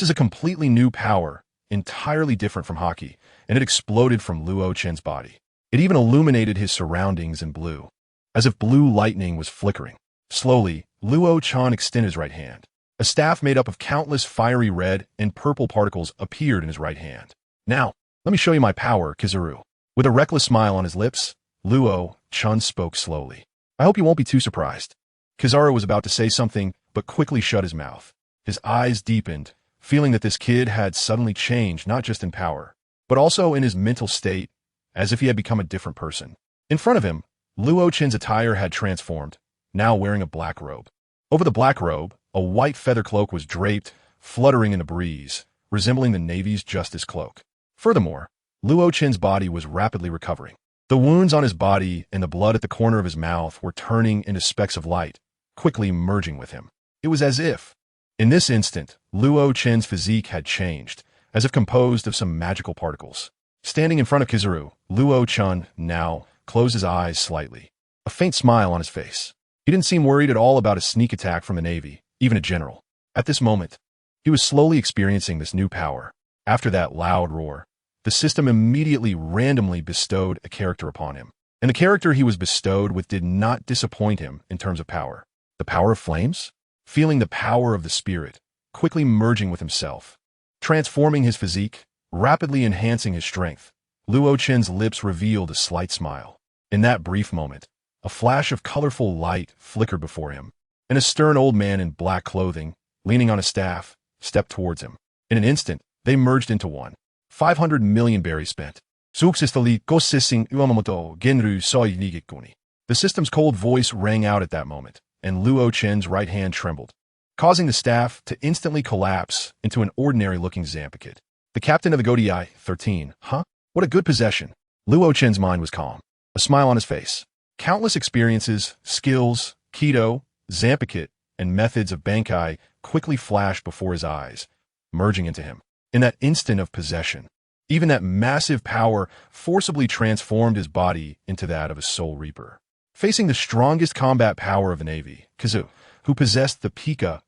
a completely new power, entirely different from haki, and it exploded from Luo-chan's body. It even illuminated his surroundings in blue, as if blue lightning was flickering. Slowly, Luo-chan extended his right hand. A staff made up of countless fiery red and purple particles appeared in his right hand. Now, let me show you my power, Kizaru. With a reckless smile on his lips, Luo-chan spoke slowly. I hope you won't be too surprised. Kizaru was about to say something, but quickly shut his mouth. His eyes deepened, feeling that this kid had suddenly changed not just in power, but also in his mental state, as if he had become a different person. In front of him, Luo-chan's attire had transformed, now wearing a black robe. Over the black robe, a white feather cloak was draped, fluttering in the breeze, resembling the Navy's justice cloak. Furthermore, Luo-chan's body was rapidly recovering. The wounds on his body and the blood at the corner of his mouth were turning into specks of light, quickly merging with him. It was as if, in this instant, Luo-chan's physique had changed, as if composed of some magical particles. Standing in front of Kizaru, Luo-chan now closed his eyes slightly, a faint smile on his face. He didn't seem worried at all about a sneak attack from the Navy, even a general. At this moment, he was slowly experiencing this new power. After that loud roar, the system immediately randomly bestowed a character upon him. And the character he was bestowed with did not disappoint him in terms of power. The power of flames? Feeling the power of the spirit, quickly merging with himself, transforming his physique, rapidly enhancing his strength, Luo-chan's lips revealed a slight smile. In that brief moment, a flash of colorful light flickered before him, and a stern old man in black clothing, leaning on a staff, stepped towards him. In an instant, they merged into one. 500 million berries spent. Successfully gossissing Uamamoto Genru Soi Nigikuni. The system's cold voice rang out at that moment, and Luo-chan's right hand trembled, causing the staff to instantly collapse into an ordinary-looking Zampakit. The captain of the Gai Nie, 13, huh? What a good possession. Luo-chan's mind was calm, a smile on his face. Countless experiences, skills, Keto, Zampakit, and methods of Bankai quickly flashed before his eyes, merging into him. In that instant of possession, even that massive power forcibly transformed his body into that of a soul reaper. facing the strongest combat power of the Navy, Kizu, who possessed the Pika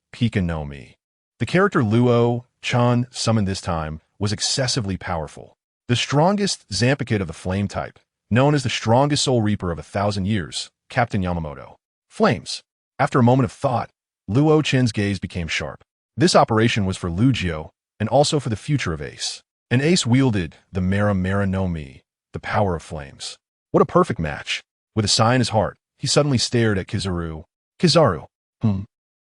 no Mi. The character Luo-chan summoned this time was excessively powerful. The strongest Zanpakuto of the flame type, known as the strongest Soul Reaper of 1,000 years, Captain Yamamoto. Flames. After a moment of thought, Luo-chan's gaze became sharp. This operation was for Lugio, and also for the future of Ace. And Ace wielded the Mera no Mi, the power of flames. What a perfect match. With a sigh in his heart, he suddenly stared at Kizaru. Kizaru.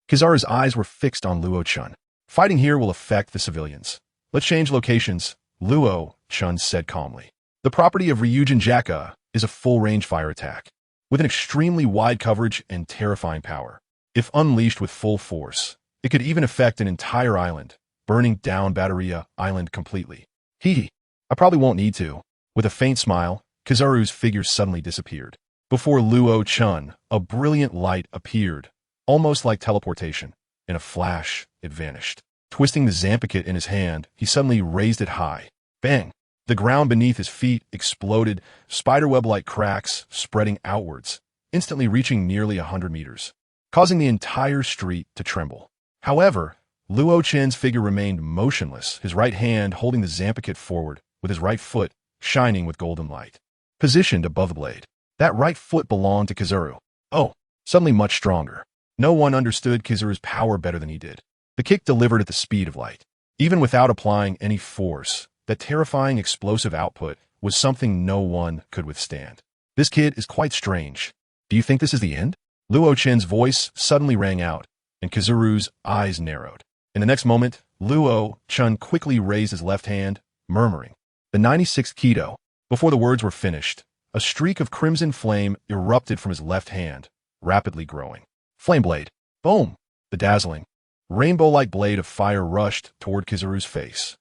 Kizaru's eyes were fixed on Luo-chan. Fighting here will affect the civilians. Let's change locations, Luo-chan said calmly. The property of Ryujin Jaka is a full-range fire attack, with an extremely wide coverage and terrifying power. If unleashed with full force, it could even affect an entire island, burning down Batteria Island completely. I probably won't need to. With a faint smile, Kizaru's figure suddenly disappeared. Before Luo-chan, a brilliant light appeared, almost like teleportation. In a flash, it vanished. Twisting the Zanpakuto in his hand, he suddenly raised it high. Bang! The ground beneath his feet exploded, spiderweb-like cracks spreading outwards, instantly reaching nearly 100 meters, causing the entire street to tremble. However, Luo-chan's figure remained motionless, his right hand holding the Zanpakuto forward, with his right foot shining with golden light. Positioned above the blade. That right foot belonged to Kizaru. Oh, suddenly much stronger. No one understood Kizaru's power better than he did. The kick delivered at the speed of light. Even without applying any force, that terrifying explosive output was something no one could withstand. This kid is quite strange. Do you think this is the end? Luo-chan's voice suddenly rang out, and Kizaru's eyes narrowed. In the next moment, Luo-chan quickly raised his left hand, murmuring, "The 96th Keto." Before the words were finished, a streak of crimson flame erupted from his left hand, rapidly growing. Flame blade. Boom! The dazzling, rainbow-like blade of fire rushed toward Kizaru's face.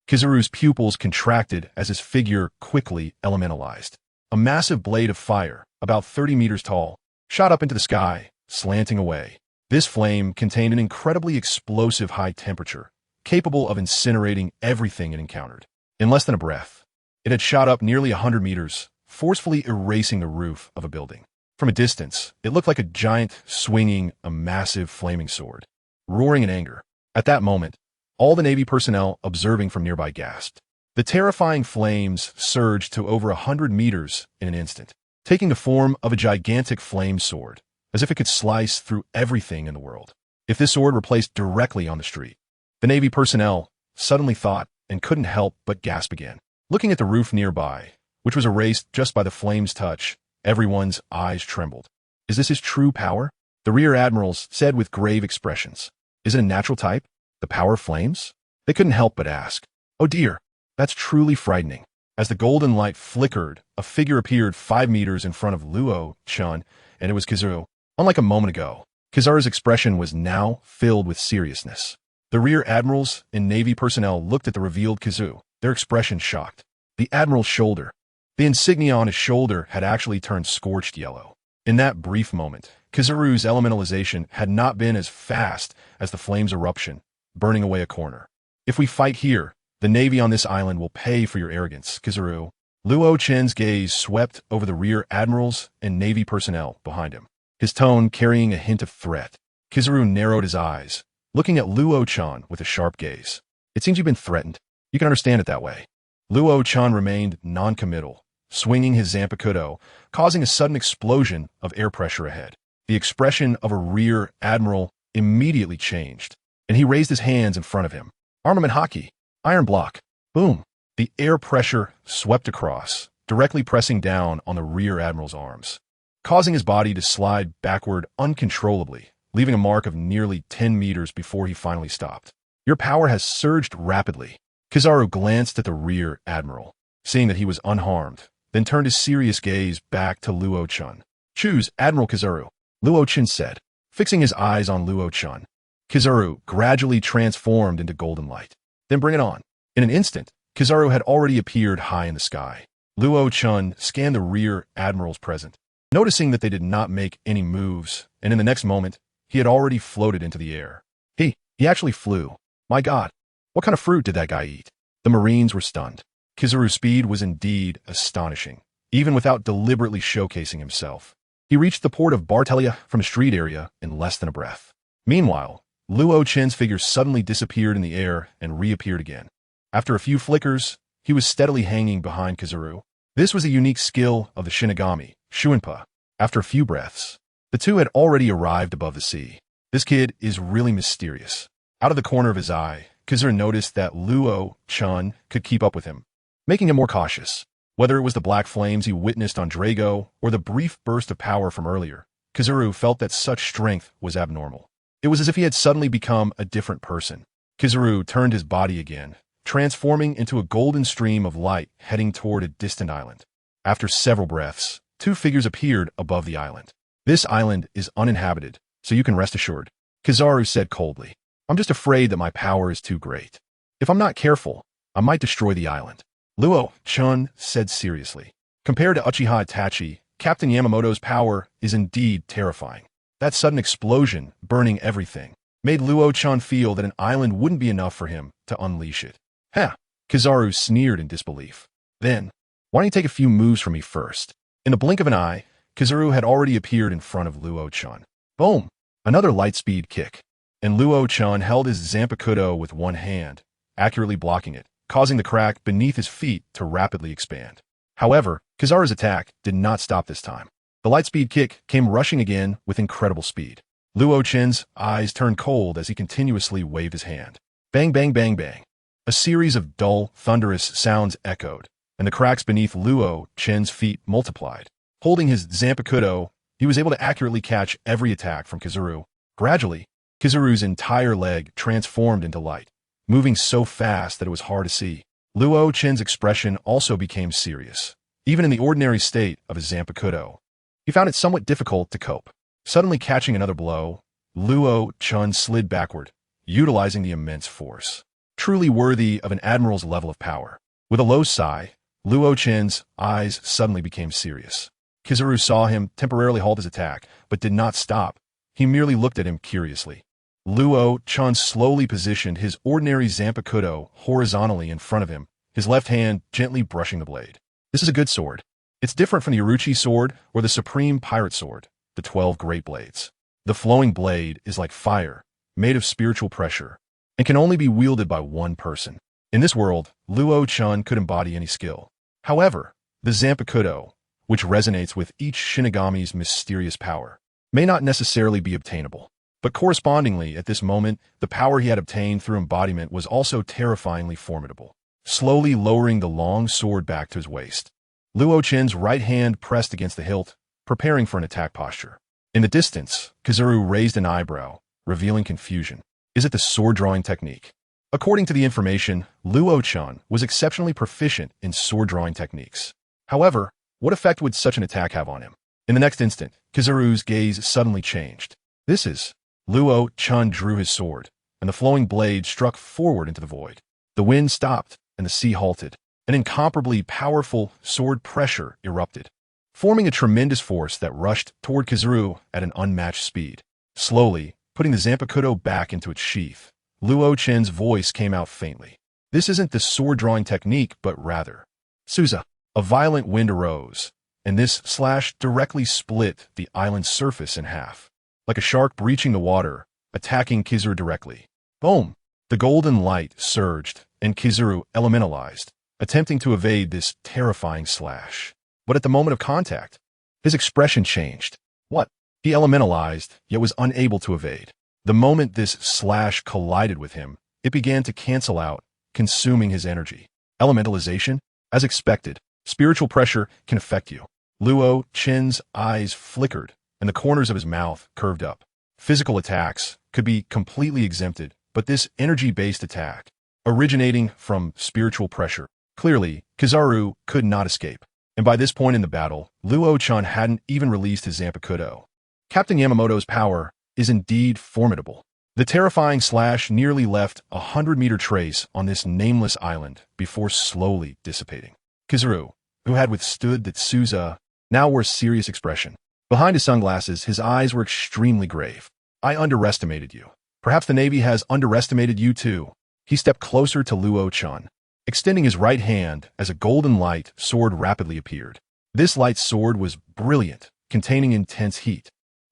Kizaru's pupils contracted as his figure quickly elementalized. A massive blade of fire, about 30 meters tall, shot up into the sky, slanting away. This flame contained an incredibly explosive high temperature, capable of incinerating everything it encountered. In less than a breath, it had shot up nearly 100 meters, forcefully erasing the roof of a building. From a distance, it looked like a giant swinging a massive flaming sword, roaring in anger. At that moment, all the Navy personnel observing from nearby gasped. The terrifying flames surged to over 100 meters in an instant, taking the form of a gigantic flame sword, as if it could slice through everything in the world. If this sword were placed directly on the street, the Navy personnel suddenly thought and couldn't help but gasp again. Looking at the roof nearby, which was erased just by the flame's touch, everyone's eyes trembled. Is this his true power? The rear admirals said with grave expressions. Is it a natural type? The power of flames? They couldn't help but ask. Oh dear, that's truly frightening. As the golden light flickered, a figure appeared 5 meters in front of Luo-chan, and it was Kizaru. Unlike a moment ago, Kizaru's expression was now filled with seriousness. The rear admirals and Navy personnel looked at the revealed Kizaru, their expression shocked. The admiral's shoulder. The insignia on his shoulder had actually turned scorched yellow. In that brief moment, Kizaru's elementalization had not been as fast as the flame's eruption, burning away a corner. If we fight here, the Navy on this island will pay for your arrogance, Kizaru. Luo-chan's gaze swept over the rear admirals and Navy personnel behind him, his tone carrying a hint of threat. Kizaru narrowed his eyes, looking at Luo-chan with a sharp gaze. It seems you've been threatened. You can understand it that way. Luo-chan remained non-committal, swinging his Zanpakuto, causing a sudden explosion of air pressure ahead. The expression of a rear admiral immediately changed, and he raised his hands in front of him. Armament hockey. Iron block. Boom. The air pressure swept across, directly pressing down on the rear admiral's arms, causing his body to slide backward uncontrollably, leaving a mark of nearly 10 meters before he finally stopped. Your power has surged rapidly. Kizaru glanced at the rear admiral, seeing that he was unharmed, then turned his serious gaze back to Luo-chan. Choose Admiral Kizaru, Luo-chan said, fixing his eyes on Luo-chan. Kizaru gradually transformed into golden light. Then bring it on. In an instant, Kizaru had already appeared high in the sky. Luo-chan scanned the rear admirals present, noticing that they did not make any moves, and in the next moment, he had already floated into the air. He actually flew. My God, what kind of fruit did that guy eat? The Marines were stunned. Kizaru's speed was indeed astonishing, even without deliberately showcasing himself. He reached the port of Bartelia from a street area in less than a breath. Meanwhile, Luo Chen's figure suddenly disappeared in the air and reappeared again. After a few flickers, he was steadily hanging behind Kizaru. This was a unique skill of the Shinigami, Shuinpa. After a few breaths, the two had already arrived above the sea. This kid is really mysterious. Out of the corner of his eye, Kizaru noticed that Luo Chen could keep up with him, making him more cautious. Whether it was the black flames he witnessed on Drago or the brief burst of power from earlier, Kizaru felt that such strength was abnormal. It was as if he had suddenly become a different person. Kizaru turned his body again, transforming into a golden stream of light heading toward a distant island. After several breaths, two figures appeared above the island. This island is uninhabited, so you can rest assured, Kizaru said coldly. I'm just afraid that my power is too great. If I'm not careful, I might destroy the island. Luo Chen said seriously. Compared to Uchiha Itachi, Captain Yamamoto's power is indeed terrifying. That sudden explosion, burning everything, made Luo Chen feel that an island wouldn't be enough for him to unleash it. Huh, Kizaru sneered in disbelief. Then, why don't you take a few moves from me first? In the blink of an eye, Kizaru had already appeared in front of Luo Chen. Boom! Another light-speed kick. And Luo Chen held his Zanpakuto with one hand, accurately blocking it, causing the crack beneath his feet to rapidly expand. However, Kizaru's attack did not stop this time. The lightspeed kick came rushing again with incredible speed. Luo Chen's eyes turned cold as he continuously waved his hand. Bang, bang, bang, bang. A series of dull, thunderous sounds echoed, and the cracks beneath Luo Chen's feet multiplied. Holding his Zanpakuto, he was able to accurately catch every attack from Kizaru. Gradually, Kizaru's entire leg transformed into light, moving so fast that it was hard to see. Luo Chen's expression also became serious. Even in the ordinary state of his Zanpakuto, he found it somewhat difficult to cope. Suddenly catching another blow, Luo Chen slid backward, utilizing the immense force. Truly worthy of an admiral's level of power. With a low sigh, Luo Chen's eyes suddenly became serious. Kizaru saw him temporarily halt his attack, but did not stop. He merely looked at him curiously. Luo Chen slowly positioned his ordinary Zanpakuto horizontally in front of him, his left hand gently brushing the blade. This is a good sword. It's different from the Uruchi sword or the supreme pirate sword, the 12 great blades. The flowing blade is like fire, made of spiritual pressure, and can only be wielded by one person. In this world, Luo Chen could embody any skill. However, the Zanpakuto, which resonates with each Shinigami's mysterious power, may not necessarily be obtainable. But correspondingly, at this moment, the power he had obtained through embodiment was also terrifyingly formidable. Slowly lowering the long sword back to his waist, Luo Chen's right hand pressed against the hilt, preparing for an attack posture. In the distance, Kizaru raised an eyebrow, revealing confusion. Is it the sword-drawing technique? According to the information, Luo Chen was exceptionally proficient in sword-drawing techniques. However, what effect would such an attack have on him? In the next instant, Kizaru's gaze suddenly changed. This is... Luo Chen drew his sword, and the flowing blade struck forward into the void. The wind stopped, and the sea halted. An incomparably powerful sword pressure erupted, forming a tremendous force that rushed toward Kizaru at an unmatched speed. Slowly, putting the Zanpakuto back into its sheath, Luo Chen's voice came out faintly. This isn't the sword-drawing technique, but rather... Suza. A violent wind arose, and this slash directly split the island's surface in half. Like a shark breaching the water, attacking Kizaru directly. Boom! The golden light surged, and Kizaru elementalized, attempting to evade this terrifying slash. But at the moment of contact, his expression changed. What? He elementalized, yet was unable to evade. The moment this slash collided with him, it began to cancel out, consuming his energy. Elementalization? As expected, spiritual pressure can affect you. Luo Chen's eyes flickered, and the corners of his mouth curved up. Physical attacks could be completely exempted, but this energy-based attack, originating from spiritual pressure, clearly, Kizaru could not escape. And by this point in the battle, Luo Chen hadn't even released his Zanpakuto. Captain Yamamoto's power is indeed formidable. The terrifying slash nearly left a 100-meter trace on this nameless island before slowly dissipating. Kizaru, who had withstood that Suza, now wore a serious expression. Behind his sunglasses, his eyes were extremely grave. I underestimated you. Perhaps the Navy has underestimated you too. He stepped closer to Luo Chen, extending his right hand as a golden light sword rapidly appeared. This light sword was brilliant, containing intense heat.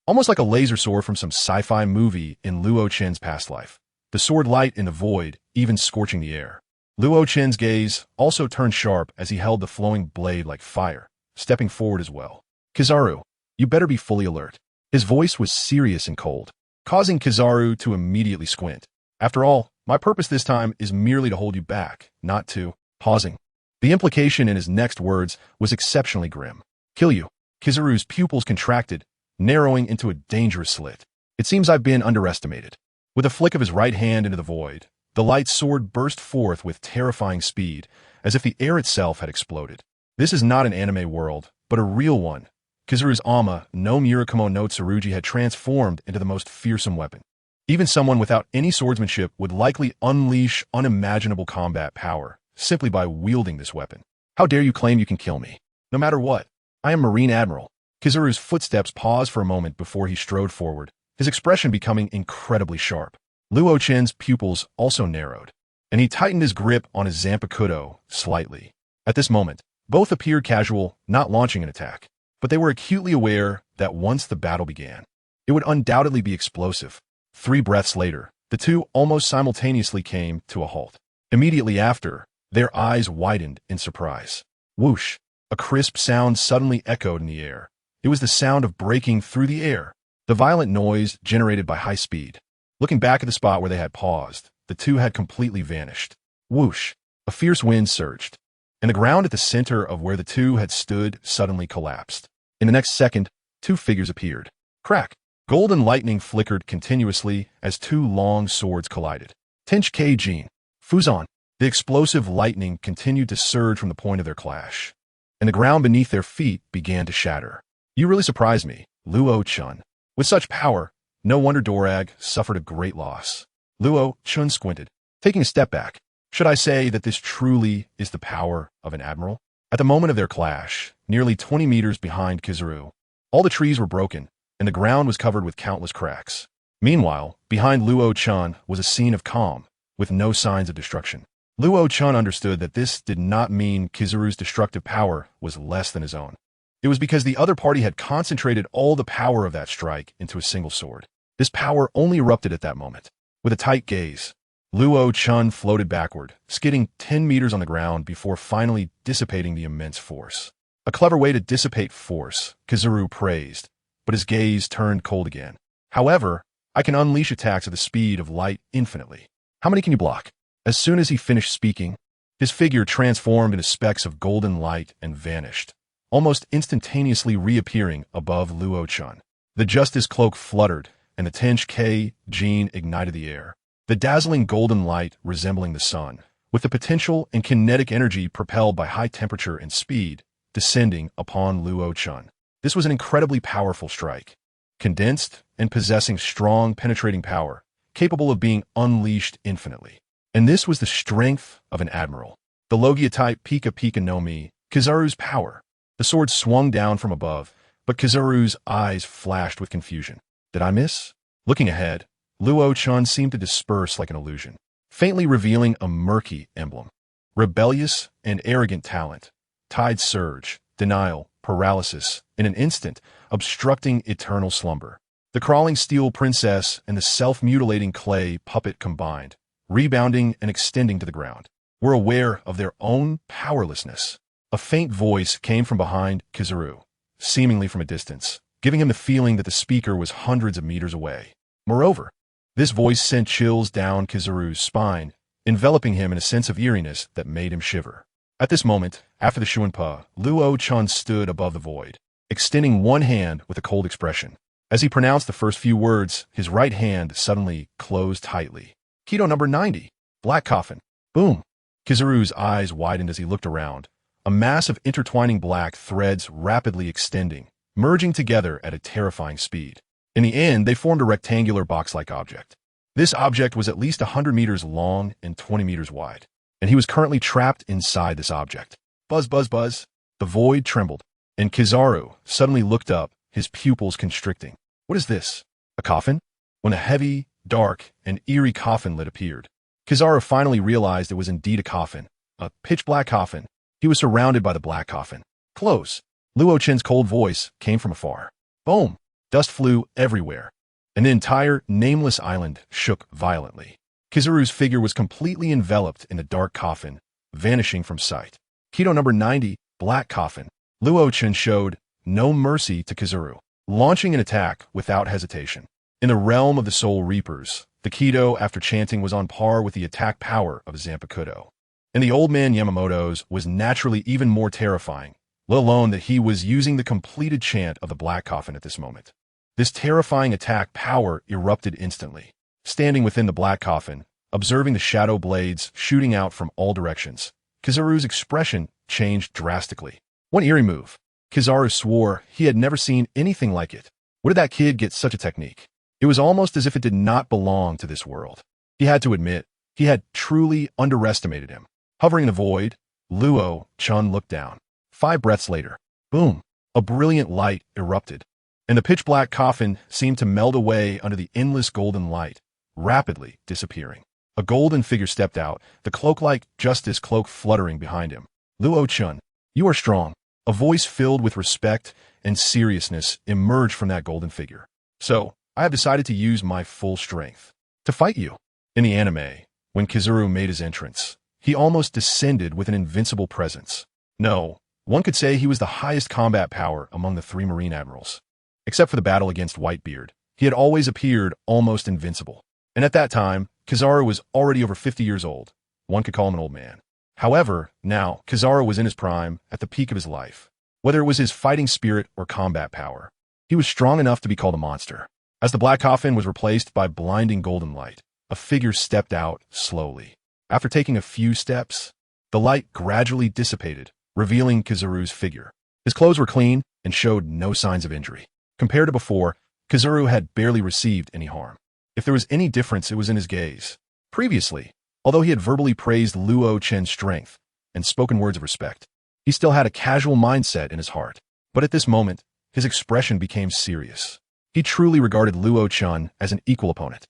Almost like a laser sword from some sci-fi movie in Luochen's past life. The sword light in the void, even scorching the air. Luochen's gaze also turned sharp as he held the flowing blade like fire, stepping forward as well. Kizaru, you better be fully alert. His voice was serious and cold, causing Kizaru to immediately squint. After all, my purpose this time is merely to hold you back, not to... Pausing. The implication in his next words was exceptionally grim. Kill you. Kizaru's pupils contracted, narrowing into a dangerous slit. It seems I've been underestimated. With a flick of his right hand into the void, the light sword burst forth with terrifying speed, as if the air itself had exploded. This is not an anime world, but a real one. Kizaru's Ama no Murakumo no Tsurugi had transformed into the most fearsome weapon. Even someone without any swordsmanship would likely unleash unimaginable combat power simply by wielding this weapon. How dare you claim you can kill me? No matter what, I am Marine Admiral. Kizaru's footsteps paused for a moment before he strode forward, his expression becoming incredibly sharp. Luochen's pupils also narrowed, and he tightened his grip on his Zanpakuto slightly. At this moment, both appeared casual, not launching an attack, but they were acutely aware that once the battle began, it would undoubtedly be explosive. 3 breaths later, the two almost simultaneously came to a halt. Immediately after, their eyes widened in surprise. Whoosh! A crisp sound suddenly echoed in the air. It was the sound of breaking through the air, the violent noise generated by high speed. Looking back at the spot where they had paused, the two had completely vanished. Whoosh! A fierce wind surged, and the ground at the center of where the two had stood suddenly collapsed. In the next second, 2 figures appeared. Crack! Golden lightning flickered continuously as 2 long swords collided. Tench Gai Nie, Fuzon. The explosive lightning continued to surge from the point of their clash, and the ground beneath their feet began to shatter. You really surprised me, Luo-chun. With such power, no wonder Dorag suffered a great loss. Luo-chun squinted, taking a step back. Should I say that this truly is the power of an admiral? At the moment of their clash, nearly 20 meters behind Kizaru, all the trees were broken, and the ground was covered with countless cracks. Meanwhile, behind Luo-chun was a scene of calm, with no signs of destruction. Luo-chun understood that this did not mean Kizaru's destructive power was less than his own. It was because the other party had concentrated all the power of that strike into a single sword. This power only erupted at that moment. With a tight gaze, Luo-chun floated backward, skidding 10 meters on the ground before finally dissipating the immense force. A clever way to dissipate force, Kizaru praised, but his gaze turned cold again. However, I can unleash attacks at the speed of light infinitely. How many can you block? As soon as he finished speaking, his figure transformed into specks of golden light and vanished, almost instantaneously reappearing above Luo-chun. The Justice Cloak fluttered, and the Tench Gai Nie ignited the air. The dazzling golden light resembling the sun, with the potential and kinetic energy propelled by high temperature and speed, descending upon Luo-chun. This was an incredibly powerful strike, condensed and possessing strong penetrating power, capable of being unleashed infinitely. And this was the strength of an admiral. The Logia-type Pika Pika no Mi, Kizaru's power. The sword swung down from above, but Kizaru's eyes flashed with confusion. Did I miss? Looking ahead, Luo-chun seemed to disperse like an illusion, faintly revealing a murky emblem. Rebellious and arrogant talent, tide surge, denial, paralysis, in an instant, obstructing eternal slumber. The crawling steel princess and the self-mutilating clay puppet combined, rebounding and extending to the ground, were aware of their own powerlessness. A faint voice came from behind Kizaru, seemingly from a distance, giving him the feeling that the speaker was hundreds of meters away. Moreover, this voice sent chills down Kizaru's spine, enveloping him in a sense of eeriness that made him shiver. At this moment, after the Shuanpa, Luo-chun stood above the void, extending one hand with a cold expression. As he pronounced the first few words, his right hand suddenly closed tightly. Keto number 90. Black coffin. Boom. Kizaru's eyes widened as he looked around, a mass of intertwining black threads rapidly extending, merging together at a terrifying speed. In the end, they formed a rectangular box-like object. This object was at least 100 meters long and 20 meters wide, and he was currently trapped inside this object. Buzz, buzz, buzz. The void trembled, and Kizaru suddenly looked up, his pupils constricting. What is this? A coffin? When a heavy, dark, and eerie coffin lid appeared, Kizaru finally realized it was indeed a coffin, a pitch-black coffin. He was surrounded by the black coffin. Close. Luo Chen's cold voice came from afar. Boom! Dust flew everywhere, and the entire nameless island shook violently. Kizaru's figure was completely enveloped in the dark coffin, vanishing from sight. Keto number 90, Black Coffin. Luo Chen showed no mercy to Kizaru, launching an attack without hesitation. In the realm of the Soul Reapers, the Keto, after chanting, was on par with the attack power of a Zanpakuto. And the old man Yamamoto's was naturally even more terrifying, let alone that he was using the completed chant of the Black Coffin at this moment. This terrifying attack power erupted instantly. Standing within the Black Coffin, observing the shadow blades shooting out from all directions, Kizaru's expression changed drastically. One eerie move. Kizaru swore he had never seen anything like it. Where did that kid get such a technique? It was almost as if it did not belong to this world. He had to admit, he had truly underestimated him. Hovering in the void, Luo Chen looked down. 5 breaths later, boom, a brilliant light erupted, and the pitch-black coffin seemed to meld away under the endless golden light, rapidly disappearing. A golden figure stepped out, the cloak-like justice cloak fluttering behind him. Luo Chen, you are strong. A voice filled with respect and seriousness emerged from that golden figure. So, I have decided to use my full strength to fight you. In the anime, when Kizaru made his entrance, he almost descended with an invincible presence. No, one could say he was the highest combat power among the 3 Marine Admirals. Except for the battle against Whitebeard, he had always appeared almost invincible. And at that time, Kizaru was already over 50 years old. One could call him an old man. However, now, Kizaru was in his prime, at the peak of his life. Whether it was his fighting spirit or combat power, he was strong enough to be called a monster. As the Black Coffin was replaced by blinding golden light, a figure stepped out slowly. After taking a few steps, the light gradually dissipated, revealing Kizaru's figure. His clothes were clean and showed no signs of injury. Compared to before, Kizaru had barely received any harm. If there was any difference, it was in his gaze. Previously, although he had verbally praised Luo Chen's strength and spoken words of respect, he still had a casual mindset in his heart. But at this moment, his expression became serious. He truly regarded Luo Chen as an equal opponent.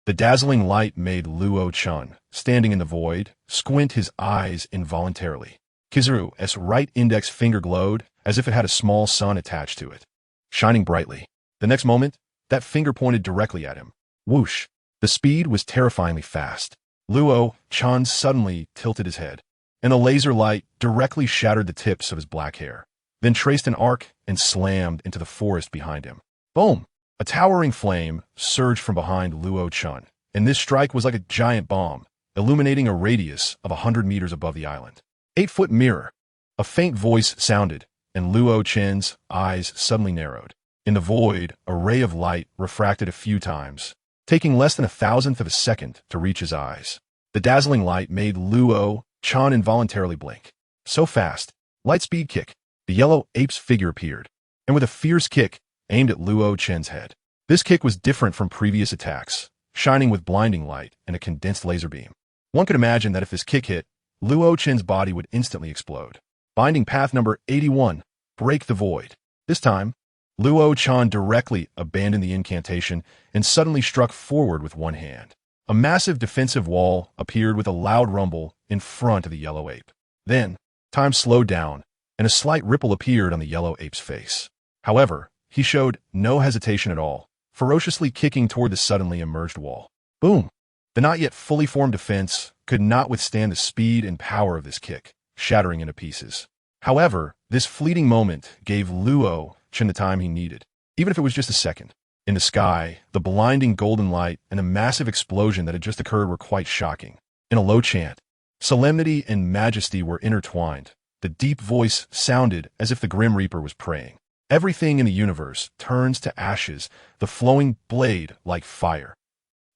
The dazzling light made Luo Chen, standing in the void, squint his eyes involuntarily. Kizaru's right index finger glowed as if it had a small sun attached to it, shining brightly. The next moment, that finger pointed directly at him. Whoosh! The speed was terrifyingly fast. Luo Chen suddenly tilted his head, and the laser light directly shattered the tips of his black hair, then traced an arc and slammed into the forest behind him. Boom! A towering flame surged from behind Luo Chen, and this strike was like a giant bomb, illuminating a radius of 100 meters above the island. 8-foot mirror. A faint voice sounded, and Luo Chen's eyes suddenly narrowed. In the void, a ray of light refracted a few times, taking less than 1,000th of a second to reach his eyes. The dazzling light made Luo Chen involuntarily blink. So fast, light speed kick. The yellow ape's figure appeared, and with a fierce kick, aimed at Luo Chen's head. This kick was different from previous attacks, shining with blinding light and a condensed laser beam. One could imagine that if this kick hit, Luo Chen's body would instantly explode. Binding path number 81, break the void. This time, Luo Chen directly abandoned the incantation and suddenly struck forward with one hand. A massive defensive wall appeared with a loud rumble in front of the yellow ape. Then, time slowed down, and a slight ripple appeared on the yellow ape's face. However, he showed no hesitation at all, ferociously kicking toward the suddenly emerged wall. Boom! The not yet fully formed defense could not withstand the speed and power of this kick, shattering into pieces. However, this fleeting moment gave Luo Chen the time he needed, even if it was just a second. In the sky, the blinding golden light and a massive explosion that had just occurred were quite shocking. In a low chant, solemnity and majesty were intertwined. The deep voice sounded as if the Grim Reaper was praying. Everything in the universe turns to ashes, the flowing blade like fire.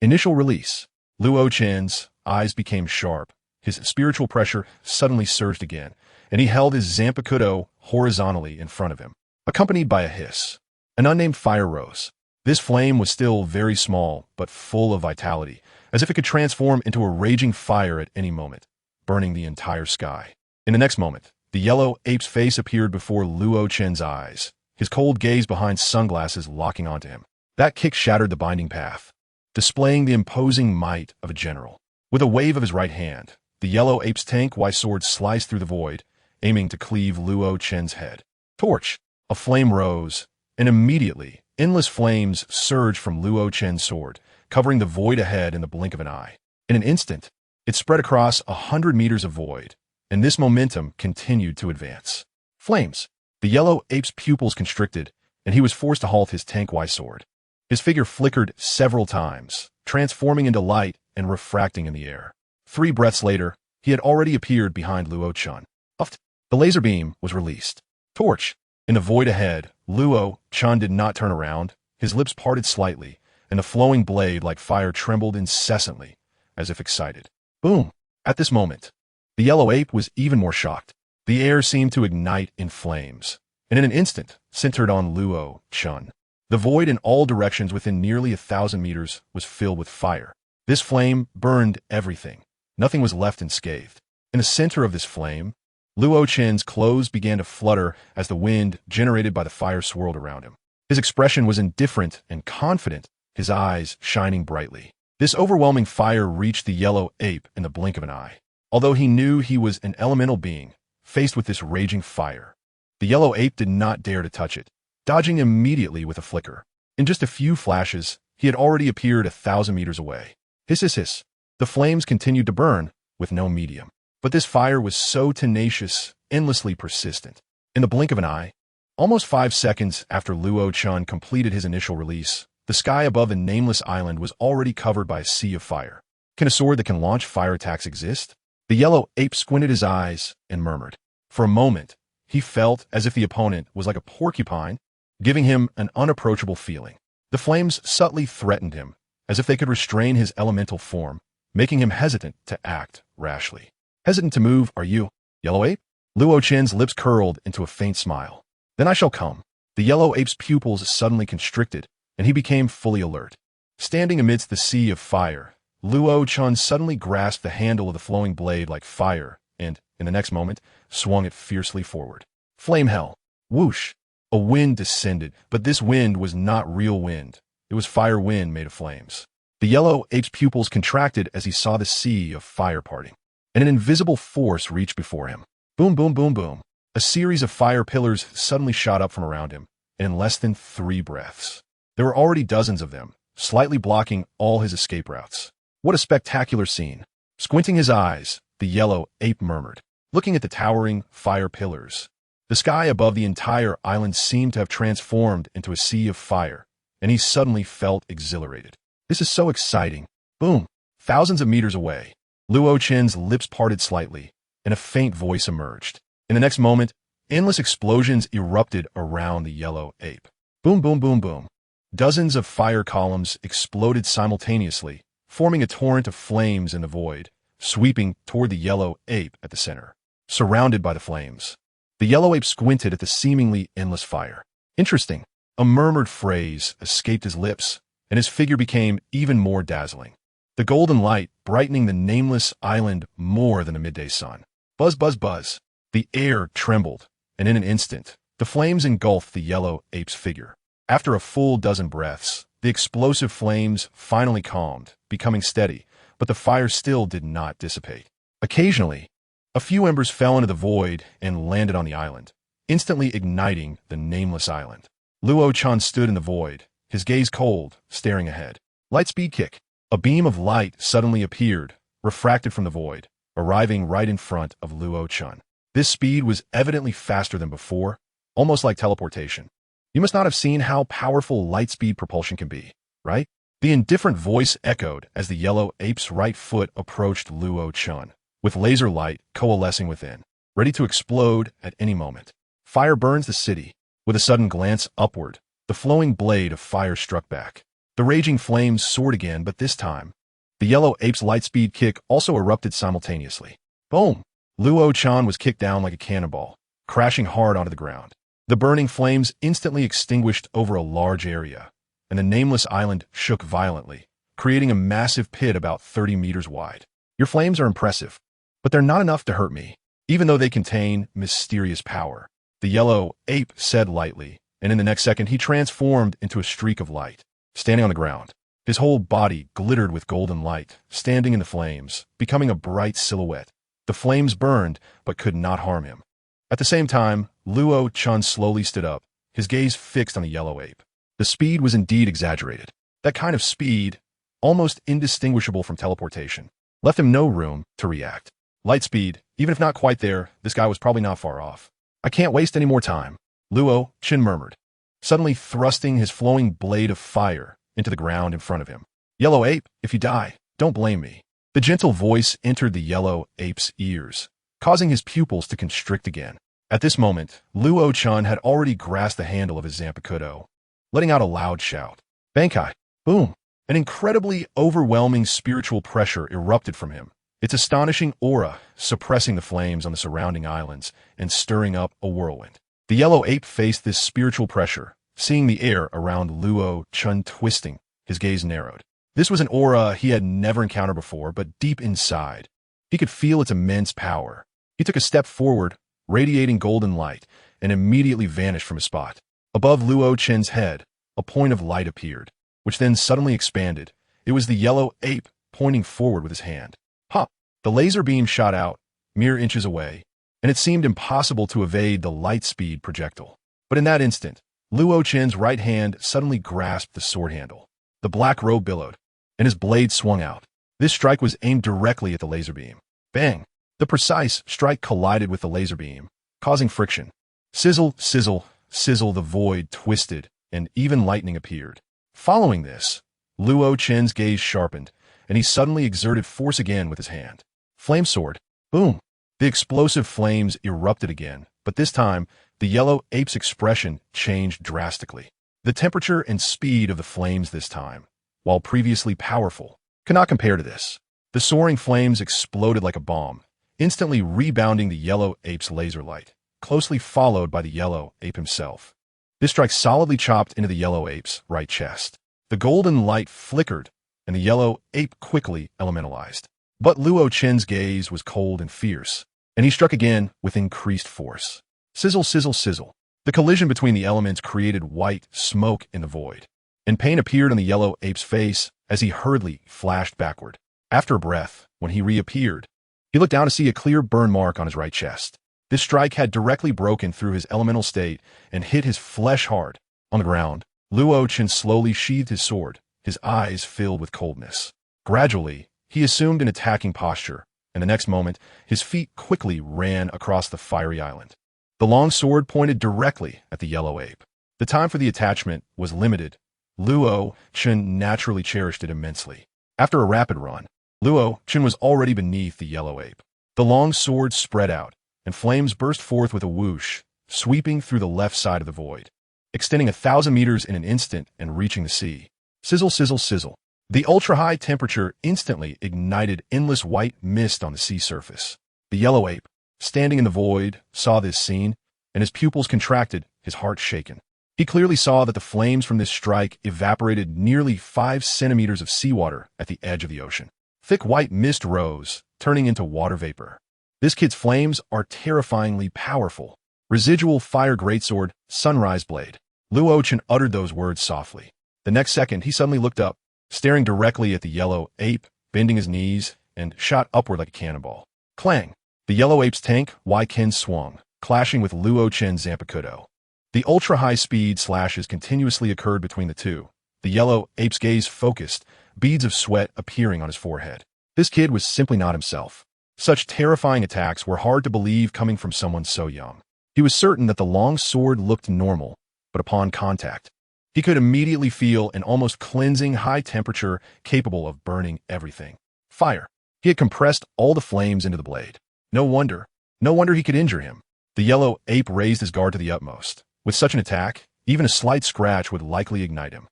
Initial release. Luo Chen's eyes became sharp. His spiritual pressure suddenly surged again, and he held his Zanpakuto horizontally in front of him, accompanied by a hiss. An unnamed fire rose. This flame was still very small, but full of vitality, as if it could transform into a raging fire at any moment, burning the entire sky. In the next moment, the yellow ape's face appeared before Luo Chen's eyes, his cold gaze behind sunglasses locking onto him. That kick shattered the binding path, displaying the imposing might of a general. With a wave of his right hand, the yellow ape's tank-Y sword sliced through the void, aiming to cleave Luo Chen's head. Torch! A flame rose, and immediately, endless flames surged from Luo Chen's sword, covering the void ahead in the blink of an eye. In an instant, it spread across 100 meters of void, and this momentum continued to advance. Flames! The yellow ape's pupils constricted, and he was forced to halt his tank-wise sword. His figure flickered several times, transforming into light and refracting in the air. 3 breaths later, he had already appeared behind Luo Chen. The laser beam was released. Torch! In the void ahead, Luo Chen did not turn around. His lips parted slightly, and the flowing blade like fire trembled incessantly, as if excited. Boom! At this moment, the yellow ape was even more shocked. The air seemed to ignite in flames, and in an instant, centered on Luo Chen. The void in all directions within nearly 1,000 meters was filled with fire. This flame burned everything. Nothing was left unscathed. In the center of this flame, Luo Chen's clothes began to flutter as the wind generated by the fire swirled around him. His expression was indifferent and confident, his eyes shining brightly. This overwhelming fire reached the yellow ape in the blink of an eye. Although he knew he was an elemental being, faced with this raging fire, the yellow ape did not dare to touch it, dodging immediately with a flicker. In just a few flashes, he had already appeared 1,000 meters away. Hiss, hiss, hiss. The flames continued to burn, with no medium. But this fire was so tenacious, endlessly persistent. In the blink of an eye, almost 5 seconds after Luo Chen completed his initial release, the sky above the nameless island was already covered by a sea of fire. Can a sword that can launch fire attacks exist? The yellow ape squinted his eyes and murmured. For a moment, he felt as if the opponent was like a porcupine, giving him an unapproachable feeling. The flames subtly threatened him, as if they could restrain his elemental form, making him hesitant to act rashly. Hesitant to move, are you, yellow ape? Luo Chen's lips curled into a faint smile. Then I shall come. The yellow ape's pupils suddenly constricted, and he became fully alert. Standing amidst the sea of fire, Luo Chen suddenly grasped the handle of the flowing blade like fire, and, in the next moment, swung it fiercely forward. Flame hell! Whoosh! A wind descended, but this wind was not real wind. It was fire wind made of flames. The yellow ape's pupils contracted as he saw the sea of fire parting, and an invisible force reached before him. Boom, boom, boom, boom. A series of fire pillars suddenly shot up from around him, and in less than 3 breaths, there were already dozens of them, slightly blocking all his escape routes. What a spectacular scene! Squinting his eyes, the yellow ape murmured, looking at the towering fire pillars. The sky above the entire island seemed to have transformed into a sea of fire, and he suddenly felt exhilarated. This is so exciting. Boom! Thousands of meters away, Luo Chen's lips parted slightly, and a faint voice emerged. In the next moment, endless explosions erupted around the yellow ape. Boom, boom, boom, boom. Dozens of fire columns exploded simultaneously, forming a torrent of flames in the void, sweeping toward the yellow ape at the center. Surrounded by the flames, the yellow ape squinted at the seemingly endless fire. Interesting. A murmured phrase escaped his lips, and his figure became even more dazzling. The golden light brightening the nameless island more than a midday sun. Buzz, buzz, buzz. The air trembled, and in an instant, the flames engulfed the yellow ape's figure. After a full dozen breaths, the explosive flames finally calmed, becoming steady, but the fire still did not dissipate. Occasionally, a few embers fell into the void and landed on the island, instantly igniting the nameless island. Luo Chen stood in the void, his gaze cold, staring ahead. Lightspeed kick. A beam of light suddenly appeared, refracted from the void, arriving right in front of Luo Chen. This speed was evidently faster than before, almost like teleportation. You must not have seen how powerful lightspeed propulsion can be, right? The indifferent voice echoed as the yellow ape's right foot approached Luo Chen, with laser light coalescing within, ready to explode at any moment. Fire burns the city. With a sudden glance upward, the flowing blade of fire struck back. The raging flames soared again, but this time, the yellow ape's lightspeed kick also erupted simultaneously. Boom! Luo Chen was kicked down like a cannonball, crashing hard onto the ground. The burning flames instantly extinguished over a large area, and the nameless island shook violently, creating a massive pit about 30 meters wide. Your flames are impressive, but they're not enough to hurt me, even though they contain mysterious power. The yellow ape said lightly, and in the next second he transformed into a streak of light. Standing on the ground, his whole body glittered with golden light, standing in the flames, becoming a bright silhouette. The flames burned, but could not harm him. At the same time, Luo Chun slowly stood up, his gaze fixed on the yellow ape. The speed was indeed exaggerated. That kind of speed, almost indistinguishable from teleportation, left him no room to react. Light speed, even if not quite there, this guy was probably not far off. I can't waste any more time, Luo Chun murmured, suddenly thrusting his flowing blade of fire into the ground in front of him. Yellow ape, if you die, don't blame me. The gentle voice entered the yellow ape's ears, causing his pupils to constrict again. At this moment, Luo Chun had already grasped the handle of his Zanpakuto, letting out a loud shout. Bankai! Boom! An incredibly overwhelming spiritual pressure erupted from him, its astonishing aura suppressing the flames on the surrounding islands and stirring up a whirlwind. The yellow ape faced this spiritual pressure, seeing the air around Luo Chun twisting, his gaze narrowed. This was an aura he had never encountered before, but deep inside, he could feel its immense power. He took a step forward, radiating golden light, and immediately vanished from his spot. Above Luo Chun's head, a point of light appeared, which then suddenly expanded. It was the yellow ape pointing forward with his hand. Ha! The laser beam shot out, mere inches away, and it seemed impossible to evade the light speed projectile. But in that instant, Luo Chun's right hand suddenly grasped the sword handle. The black robe billowed, and his blade swung out. This strike was aimed directly at the laser beam. Bang! The precise strike collided with the laser beam, causing friction. Sizzle, sizzle, sizzle, the void twisted, and even lightning appeared. Following this, Luo Chun's gaze sharpened, and he suddenly exerted force again with his hand. Flame sword. Boom! The explosive flames erupted again, but this time, the yellow ape's expression changed drastically. The temperature and speed of the flames this time, while previously powerful, cannot compare to this. The soaring flames exploded like a bomb, instantly rebounding the yellow ape's laser light, closely followed by the yellow ape himself. This strike solidly chopped into the yellow ape's right chest. The golden light flickered, and the yellow ape quickly elementalized. But Luo Chun's gaze was cold and fierce, and he struck again with increased force. Sizzle, sizzle, sizzle. The collision between the elements created white smoke in the void, and pain appeared on the yellow ape's face as he hurriedly flashed backward. After a breath, when he reappeared, he looked down to see a clear burn mark on his right chest. This strike had directly broken through his elemental state and hit his flesh hard. On the ground, Luo Chun slowly sheathed his sword, his eyes filled with coldness. Gradually, he assumed an attacking posture, and the next moment, his feet quickly ran across the fiery island. The long sword pointed directly at the yellow ape. The time for the attachment was limited. Luo Chun naturally cherished it immensely. After a rapid run, Luo Chun was already beneath the yellow ape. The long sword spread out, and flames burst forth with a whoosh, sweeping through the left side of the void, extending 1,000 meters in an instant and reaching the sea. Sizzle, sizzle, sizzle. The ultra-high temperature instantly ignited endless white mist on the sea surface. The yellow ape, standing in the void, saw this scene, and his pupils contracted, his heart shaken. He clearly saw that the flames from this strike evaporated nearly 5 centimeters of seawater at the edge of the ocean. Thick white mist rose, turning into water vapor. This kid's flames are terrifyingly powerful. Residual fire greatsword, sunrise blade. Luo Chun uttered those words softly. The next second, he suddenly looked up, staring directly at the yellow ape, bending his knees, and shot upward like a cannonball. Clang! The yellow ape's tank, Waiken, swung, clashing with Luo Chun's Zanpakuto. The ultra-high speed slashes continuously occurred between the two. The yellow ape's gaze focused, beads of sweat appearing on his forehead. This kid was simply not himself. Such terrifying attacks were hard to believe coming from someone so young. He was certain that the long sword looked normal, but upon contact, he could immediately feel an almost cleansing high temperature capable of burning everything. Fire. He had compressed all the flames into the blade. No wonder he could injure him. The yellow ape raised his guard to the utmost. With such an attack, even a slight scratch would likely ignite him.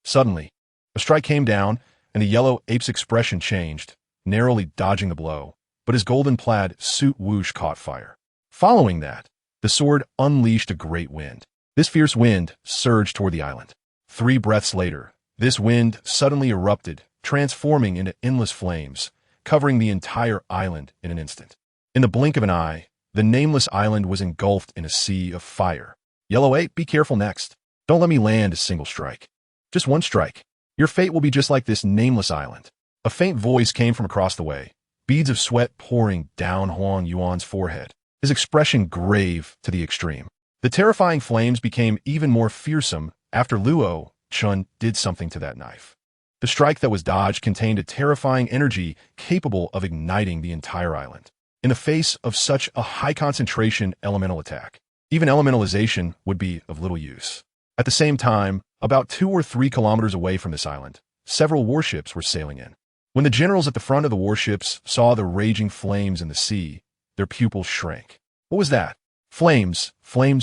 Suddenly, a strike came down, and the yellow ape's expression changed, narrowly dodging the blow, but his golden plaid suit whoosh caught fire. Following that, the sword unleashed a great wind. This fierce wind surged toward the island. 3 breaths later, this wind suddenly erupted, transforming into endless flames, covering the entire island in an instant. In the blink of an eye, the nameless island was engulfed in a sea of fire. Yellow ape, be careful next. Don't let me land a single strike. Just one strike. Your fate will be just like this nameless island. A faint voice came from across the way, beads of sweat pouring down Huang Yuan's forehead. his expression grave to the extreme. The terrifying flames became even more fearsome after Luo Chun did something to that knife. The strike that was dodged contained a terrifying energy capable of igniting the entire island. In the face of such a high-concentration elemental attack, even elementalization would be of little use. At the same time, about 2 or 3 kilometers away from this island, several warships were sailing in. When the generals at the front of the warships saw the raging flames in the sea, their pupils shrank. What was that? Flames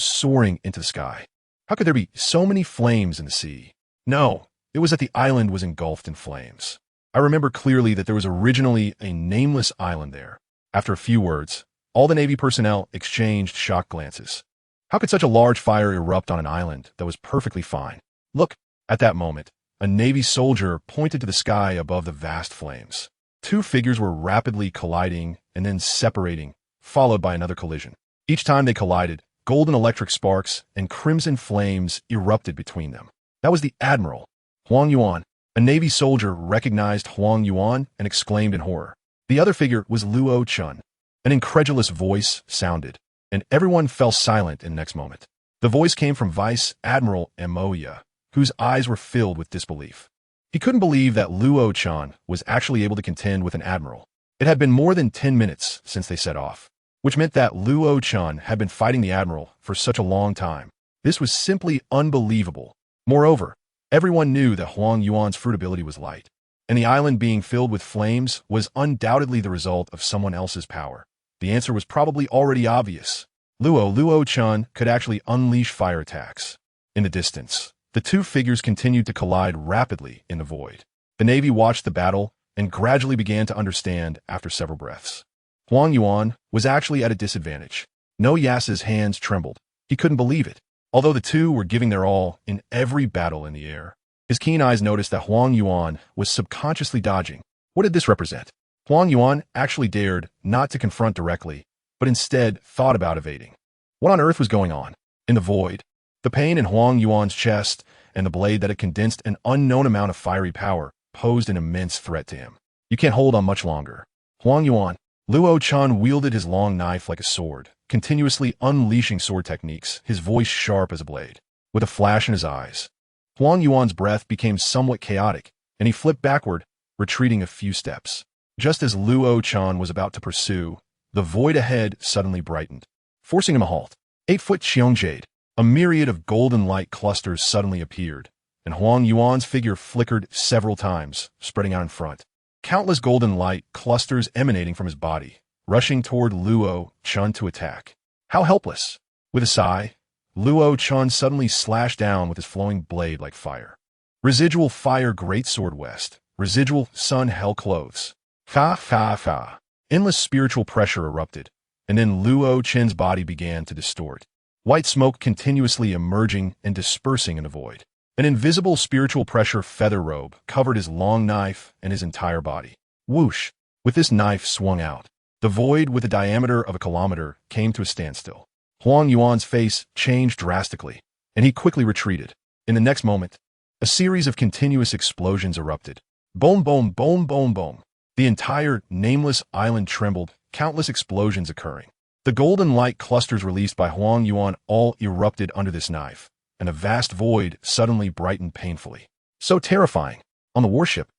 soaring into the sky. How could there be so many flames in the sea? No, it was that the island was engulfed in flames. I remember clearly that there was originally a nameless island there. After a few words, all the Navy personnel exchanged shocked glances. How could such a large fire erupt on an island that was perfectly fine? Look, at that moment, a Navy soldier pointed to the sky above the vast flames. 2 figures were rapidly colliding and then separating, followed by another collision. Each time they collided, golden electric sparks and crimson flames erupted between them. That was the Admiral, Huang Yuan. A Navy soldier recognized Huang Yuan and exclaimed in horror. The other figure was Luo Chun. An incredulous voice sounded, and everyone fell silent in the next moment. The voice came from Vice Admiral Emoya, whose eyes were filled with disbelief. He couldn't believe that Luo Chun was actually able to contend with an admiral. It had been more than 10 minutes since they set off, which meant that Luo Chun had been fighting the admiral for such a long time. This was simply unbelievable. Moreover, everyone knew that Huang Yuan's fruit ability was light, and the island being filled with flames was undoubtedly the result of someone else's power. The answer was probably already obvious. Luo Chun could actually unleash fire attacks. In the distance, the 2 figures continued to collide rapidly in the void. The Navy watched the battle and gradually began to understand after several breaths. Huang Yuan was actually at a disadvantage. No Yasa's hands trembled. He couldn't believe it. Although the 2 were giving their all in every battle in the air, his keen eyes noticed that Huang Yuan was subconsciously dodging. What did this represent? Huang Yuan actually dared not to confront directly, but instead thought about evading. What on earth was going on? In the void, the pain in Huang Yuan's chest and the blade that had condensed an unknown amount of fiery power posed an immense threat to him. You can't hold on much longer. Huang Yuan. Luo Chun wielded his long knife like a sword, continuously unleashing sword techniques, his voice sharp as a blade. With a flash in his eyes, Huang Yuan's breath became somewhat chaotic, and he flipped backward, retreating a few steps. Just as Luo Chun was about to pursue, the void ahead suddenly brightened, forcing him a halt. 8-foot Xiaoyao. A myriad of golden light clusters suddenly appeared, and Huang Yuan's figure flickered several times, spreading out in front. Countless golden light clusters emanating from his body, rushing toward Luo Chun to attack. How helpless! With a sigh, Luo Chun suddenly slashed down with his flowing blade like fire. Residual fire great sword west. Residual sun hell clothes. Fa. Endless spiritual pressure erupted, and then Luo Chen's body began to distort. White smoke continuously emerging and dispersing in the void. An invisible spiritual pressure feather robe covered his long knife and his entire body. Whoosh! With this knife swung out, the void with a diameter of a kilometer came to a standstill. Huang Yuan's face changed drastically, and he quickly retreated. In the next moment, a series of continuous explosions erupted. Boom, boom, boom, boom, boom. The entire nameless island trembled, countless explosions occurring. The golden light clusters released by Huang Yuan all erupted under this knife, and a vast void suddenly brightened painfully. So terrifying. On the warship,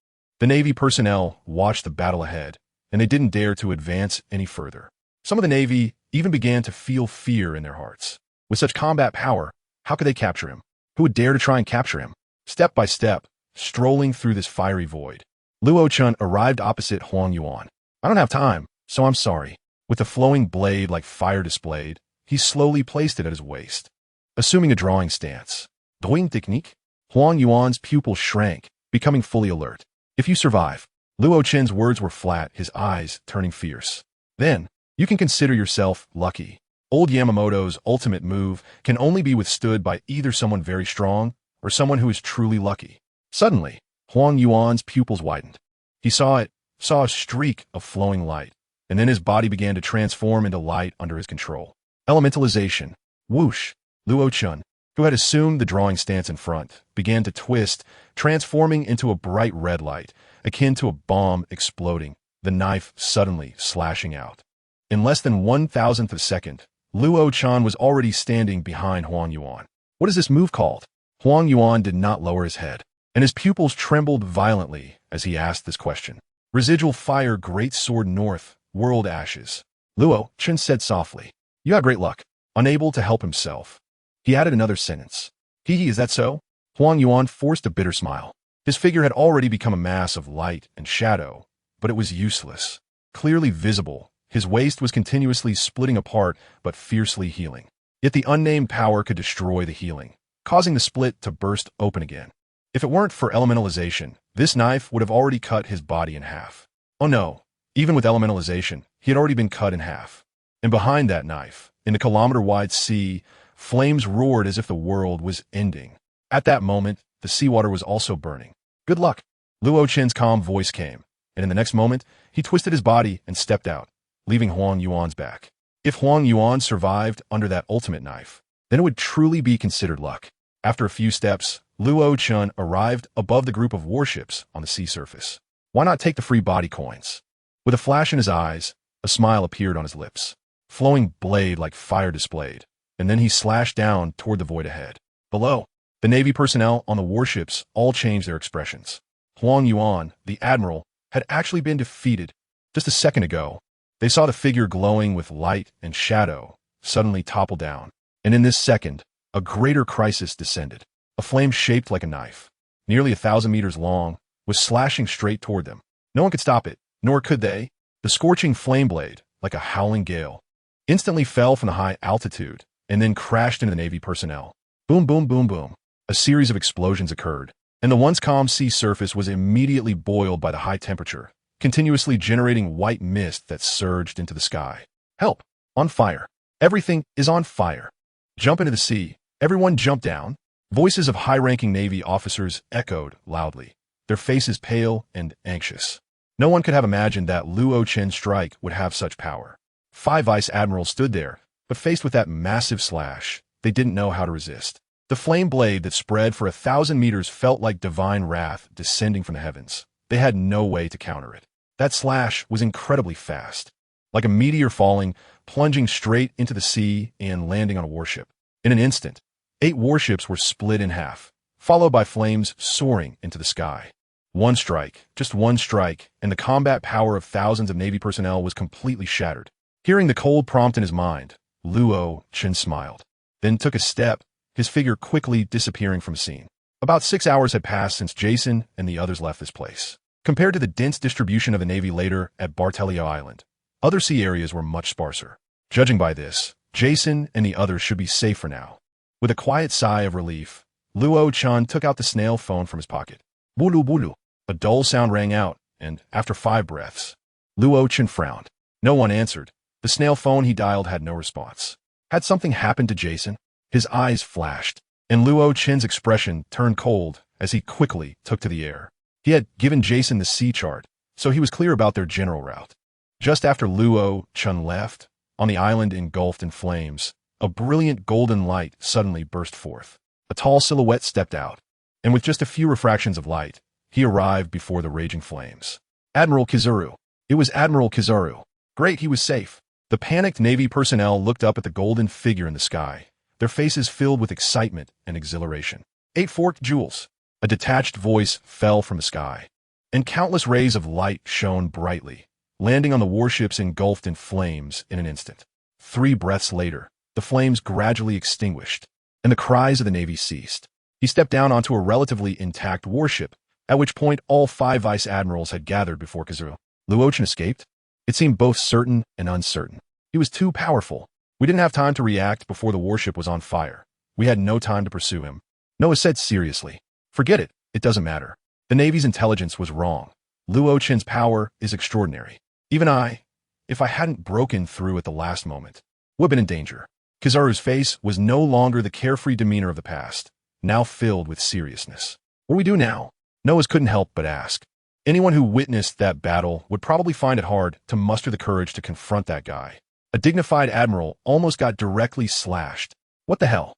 the Navy personnel watched the battle ahead, and they didn't dare to advance any further. Some of the Navy even began to feel fear in their hearts. With such combat power, how could they capture him? Who would dare to try and capture him? Step by step, strolling through this fiery void, Luo Chun arrived opposite Huang Yuan. I don't have time, so I'm sorry. With the flowing blade like fire displayed, he slowly placed it at his waist, assuming a drawing stance. Doing technique? Huang Yuan's pupils shrank, becoming fully alert. If you survive. Luo Chen's words were flat, his eyes turning fierce. Then, you can consider yourself lucky. Old Yamamoto's ultimate move can only be withstood by either someone very strong or someone who is truly lucky. Suddenly, Huang Yuan's pupils widened. He saw a streak of flowing light, and then his body began to transform into light under his control. Elementalization. Whoosh! Luo Chun, who had assumed the drawing stance in front, began to twist, transforming into a bright red light, akin to a bomb exploding, the knife suddenly slashing out. In less than 1,000th of a second, Luo Chan was already standing behind Huang Yuan. What is this move called? Huang Yuan did not lower his head, and his pupils trembled violently as he asked this question. Residual fire, great sword north, world ashes. Luo Chan said softly. You had great luck. Unable to help himself, he added another sentence. Hee, is that so? Huang Yuan forced a bitter smile. His figure had already become a mass of light and shadow, but it was useless. Clearly visible, his waist was continuously splitting apart but fiercely healing. Yet the unnamed power could destroy the healing, causing the split to burst open again. If it weren't for elementalization, this knife would have already cut his body in half. Oh no, even with elementalization, he had already been cut in half. And behind that knife, in the kilometer-wide sea, flames roared as if the world was ending. At that moment, the seawater was also burning. Good luck. Luo Chen's calm voice came, and in the next moment, he twisted his body and stepped out, leaving Huang Yuan's back. If Huang Yuan survived under that ultimate knife, then it would truly be considered luck. After a few steps, Luo Chen arrived above the group of warships on the sea surface. Why not take the free body coins? With a flash in his eyes, a smile appeared on his lips. Flowing blade like fire displayed, and then he slashed down toward the void ahead. Below, the Navy personnel on the warships all changed their expressions. Huang Yuan, the admiral, had actually been defeated. Just a second ago, they saw the figure glowing with light and shadow suddenly topple down, and in this second, a greater crisis descended. A flame shaped like a knife, nearly 1,000 meters long, was slashing straight toward them. No one could stop it, nor could they. The scorching flame blade, like a howling gale, instantly fell from the high altitude and then crashed into the Navy personnel. Boom, boom, boom, boom. A series of explosions occurred, and the once calm sea surface was immediately boiled by the high temperature, continuously generating white mist that surged into the sky. Help! On fire! Everything is on fire! Jump into the sea! Everyone jump down! Voices of high-ranking Navy officers echoed loudly, their faces pale and anxious. No one could have imagined that Luo Chen's strike would have such power. 5 vice admirals stood there, but faced with that massive slash, they didn't know how to resist. The flame blade that spread for 1,000 meters felt like divine wrath descending from the heavens. They had no way to counter it. That slash was incredibly fast, like a meteor falling, plunging straight into the sea and landing on a warship. In an instant, 8 warships were split in half, followed by flames soaring into the sky. One strike, just one strike, and the combat power of thousands of Navy personnel was completely shattered. Hearing the cold prompt in his mind, Luo Chen smiled, then took a step, his figure quickly disappearing from the scene. About 6 hours had passed since Jason and the others left this place. Compared to the dense distribution of the Navy later at Bartelio Island, other sea areas were much sparser. Judging by this, Jason and the others should be safe for now. With a quiet sigh of relief, Luo Chan took out the snail phone from his pocket. Bulu bulu. A dull sound rang out, and after 5 breaths, Luo Chen frowned. No one answered. The snail phone he dialed had no response. Had something happened to Jason? His eyes flashed, and Luo Chen's expression turned cold as he quickly took to the air. He had given Jason the sea chart, so he was clear about their general route. Just after Luo Chen left, on the island engulfed in flames, a brilliant golden light suddenly burst forth. A tall silhouette stepped out, and with just a few refractions of light, he arrived before the raging flames. Admiral Kizaru. It was Admiral Kizaru. Great, he was safe. The panicked Navy personnel looked up at the golden figure in the sky, their faces filled with excitement and exhilaration. 8 forked jewels. A detached voice fell from the sky, and countless rays of light shone brightly, landing on the warships engulfed in flames in an instant. 3 breaths later, the flames gradually extinguished, and the cries of the Navy ceased. He stepped down onto a relatively intact warship, at which point all 5 vice admirals had gathered before Kizaru. Luo Chen escaped? It seemed both certain and uncertain. He was too powerful. We didn't have time to react before the warship was on fire. We had no time to pursue him. Noah said seriously. Forget it. It doesn't matter. The Navy's intelligence was wrong. Luo Chen's power is extraordinary. Even if I hadn't broken through at the last moment, would have been in danger. Kizaru's face was no longer the carefree demeanor of the past, now filled with seriousness. What do we do now? Noah's couldn't help but ask. Anyone who witnessed that battle would probably find it hard to muster the courage to confront that guy. A dignified admiral almost got directly slashed. What the hell?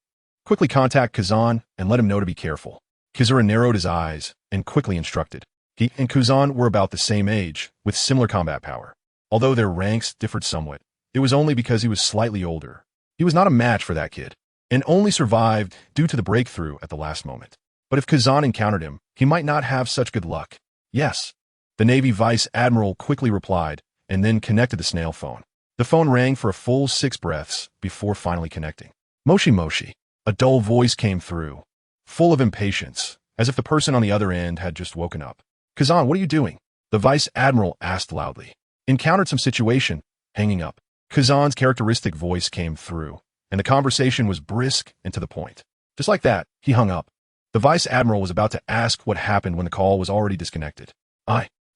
Quickly contact Kazan and let him know to be careful. Kizaru narrowed his eyes and quickly instructed. He and Kazan were about the same age, with similar combat power. Although their ranks differed somewhat, it was only because he was slightly older. He was not a match for that kid, and only survived due to the breakthrough at the last moment. But if Kazan encountered him, he might not have such good luck. Yes, the Navy Vice Admiral quickly replied, and then connected the snail phone. The phone rang for a full 6 breaths before finally connecting. Moshi Moshi. A dull voice came through, full of impatience, as if the person on the other end had just woken up. Kazan, what are you doing? The Vice Admiral asked loudly. Encountered some situation, hanging up. Kazan's characteristic voice came through, and the conversation was brisk and to the point. Just like that, he hung up. The Vice Admiral was about to ask what happened when the call was already disconnected.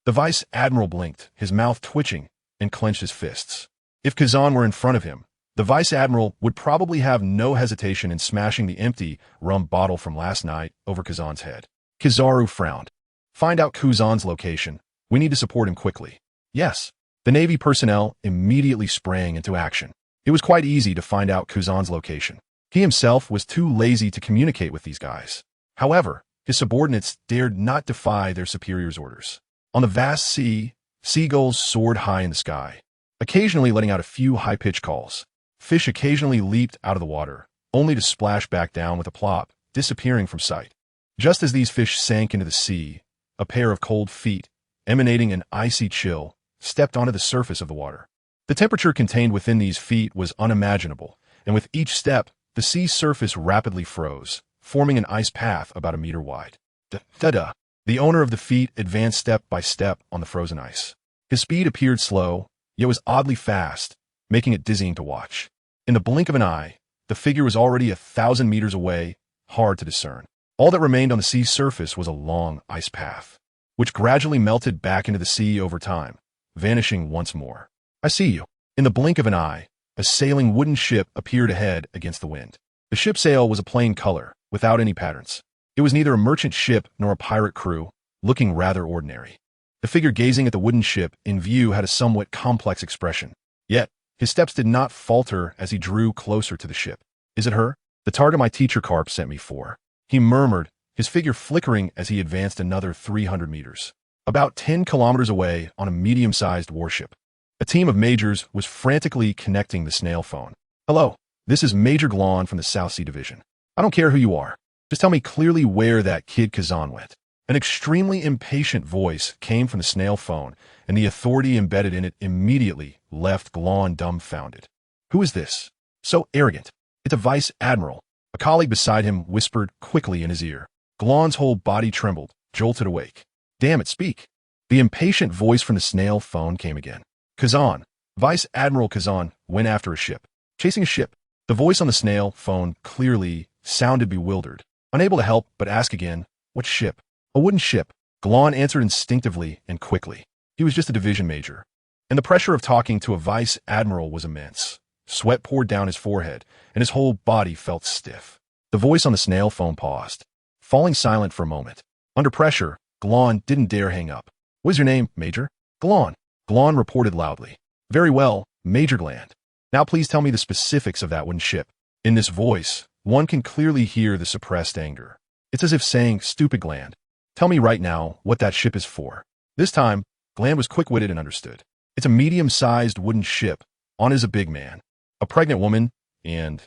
The Vice Admiral blinked, his mouth twitching, and clenched his fists. If Kazan were in front of him, the Vice Admiral would probably have no hesitation in smashing the empty rum bottle from last night over Kazan's head. Kizaru frowned. Find out Kazan's location. We need to support him quickly. Yes. The Navy personnel immediately sprang into action. It was quite easy to find out Kazan's location. He himself was too lazy to communicate with these guys. However, his subordinates dared not defy their superiors' orders. On the vast sea, seagulls soared high in the sky, occasionally letting out a few high-pitched calls. Fish occasionally leaped out of the water, only to splash back down with a plop, disappearing from sight. Just as these fish sank into the sea, a pair of cold feet, emanating an icy chill, stepped onto the surface of the water. The temperature contained within these feet was unimaginable, and with each step, the sea surface rapidly froze, forming an ice path about a meter wide. Da-da-da. The owner of the feet advanced step by step on the frozen ice. His speed appeared slow, yet was oddly fast, making it dizzying to watch. In the blink of an eye, the figure was already 1,000 meters away, hard to discern. All that remained on the sea's surface was a long ice path, which gradually melted back into the sea over time, vanishing once more. I see you. In the blink of an eye, a sailing wooden ship appeared ahead against the wind. The ship's sail was a plain color, without any patterns. It was neither a merchant ship nor a pirate crew, looking rather ordinary. The figure gazing at the wooden ship in view had a somewhat complex expression. Yet, his steps did not falter as he drew closer to the ship. Is it her? The target my teacher Carp sent me for. He murmured, his figure flickering as he advanced another 300 meters. About 10 kilometers away on a medium-sized warship, a team of majors was frantically connecting the snail phone. Hello, this is Major Glon from the South Sea Division. I don't care who you are. Just tell me clearly where that kid Kazan went. An extremely impatient voice came from the snail phone, and the authority embedded in it immediately left Glon dumbfounded. Who is this? So arrogant. It's a Vice Admiral. A colleague beside him whispered quickly in his ear. Glon's whole body trembled, jolted awake. Damn it, speak. The impatient voice from the snail phone came again. Kazan. Vice Admiral Kazan went after a ship. Chasing a ship. The voice on the snail phone clearly sounded bewildered. Unable to help but ask again, what ship? A wooden ship. Glon answered instinctively and quickly. He was just a division major. And the pressure of talking to a Vice Admiral was immense. Sweat poured down his forehead, and his whole body felt stiff. The voice on the snail phone paused, falling silent for a moment. Under pressure, Glon didn't dare hang up. What is your name, Major? Glon. Glon reported loudly. Very well, Major Gland. Now please tell me the specifics of that wooden ship. In this voice, one can clearly hear the suppressed anger. It's as if saying, stupid Gland. Tell me right now what that ship is for. This time, Gland was quick-witted and understood. It's a medium-sized wooden ship. On is a big man, a pregnant woman, and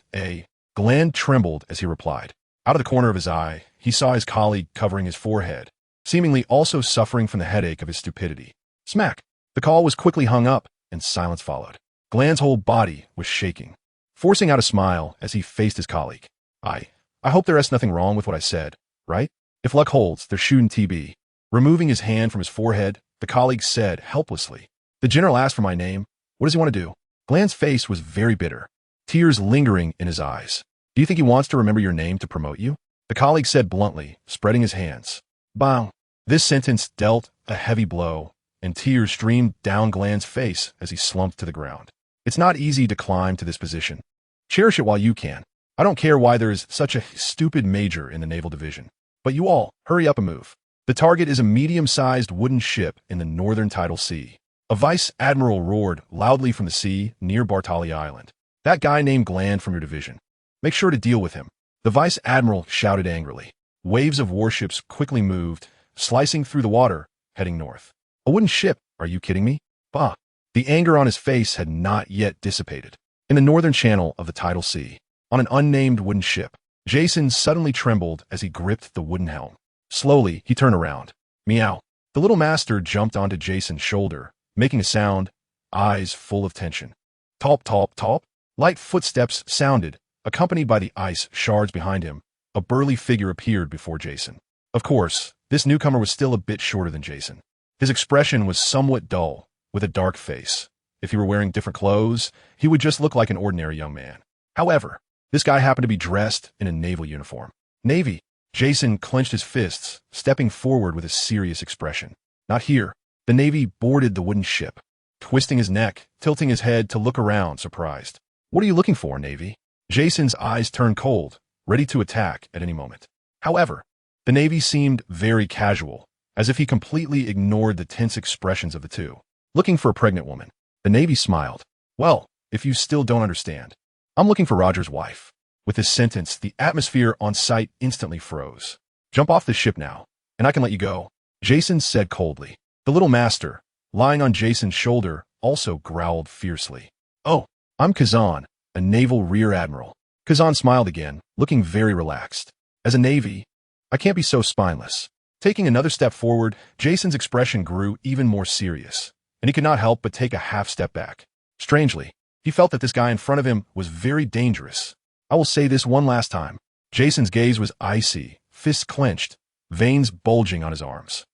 Gland trembled as he replied. Out of the corner of his eye, he saw his colleague covering his forehead, seemingly also suffering from the headache of his stupidity. Smack! The call was quickly hung up, and silence followed. Gland's whole body was shaking, forcing out a smile as he faced his colleague. I hope there is nothing wrong with what I said, right? If luck holds, they're shooting TB. Removing his hand from his forehead, the colleague said helplessly. The general asked for my name. What does he want to do? Gland's face was very bitter, tears lingering in his eyes. Do you think he wants to remember your name to promote you? The colleague said bluntly, spreading his hands. Bang! This sentence dealt a heavy blow, and tears streamed down Gland's face as he slumped to the ground. It's not easy to climb to this position. Cherish it while you can. I don't care why there is such a stupid major in the Naval Division. But you all, hurry up and move. The target is a medium-sized wooden ship in the northern tidal sea. A Vice Admiral roared loudly from the sea near Bartali Island. That guy named Gland from your division. Make sure to deal with him. The Vice Admiral shouted angrily. Waves of warships quickly moved, slicing through the water, heading north. A wooden ship? Are you kidding me? Bah! The anger on his face had not yet dissipated. In the northern channel of the tidal sea, on an unnamed wooden ship, Jason suddenly trembled as he gripped the wooden helm. Slowly, he turned around. Meow. The little master jumped onto Jason's shoulder, making a sound, eyes full of tension. Talp, talp, talp. Light footsteps sounded, accompanied by the ice shards behind him. A burly figure appeared before Jason. Of course, this newcomer was still a bit shorter than Jason. His expression was somewhat dull, with a dark face. If he were wearing different clothes, he would just look like an ordinary young man. However, this guy happened to be dressed in a naval uniform. Navy. Jason clenched his fists, stepping forward with a serious expression. Not here. The Navy boarded the wooden ship, twisting his neck, tilting his head to look around, surprised. What are you looking for, Navy? Jason's eyes turned cold, ready to attack at any moment. However, the Navy seemed very casual, as if he completely ignored the tense expressions of the two. Looking for a pregnant woman. The Navy smiled. Well, if you still don't understand, I'm looking for Roger's wife. With this sentence, the atmosphere on site instantly froze. Jump off the ship now, and I can let you go, Jason said coldly. The little master, lying on Jason's shoulder, also growled fiercely. Oh, I'm Kazan, a naval rear admiral. Kazan smiled again, looking very relaxed. As a Navy, I can't be so spineless. Taking another step forward, Jason's expression grew even more serious, and he could not help but take a half step back. Strangely, he felt that this guy in front of him was very dangerous. I will say this one last time. Jason's gaze was icy, fists clenched, veins bulging on his arms.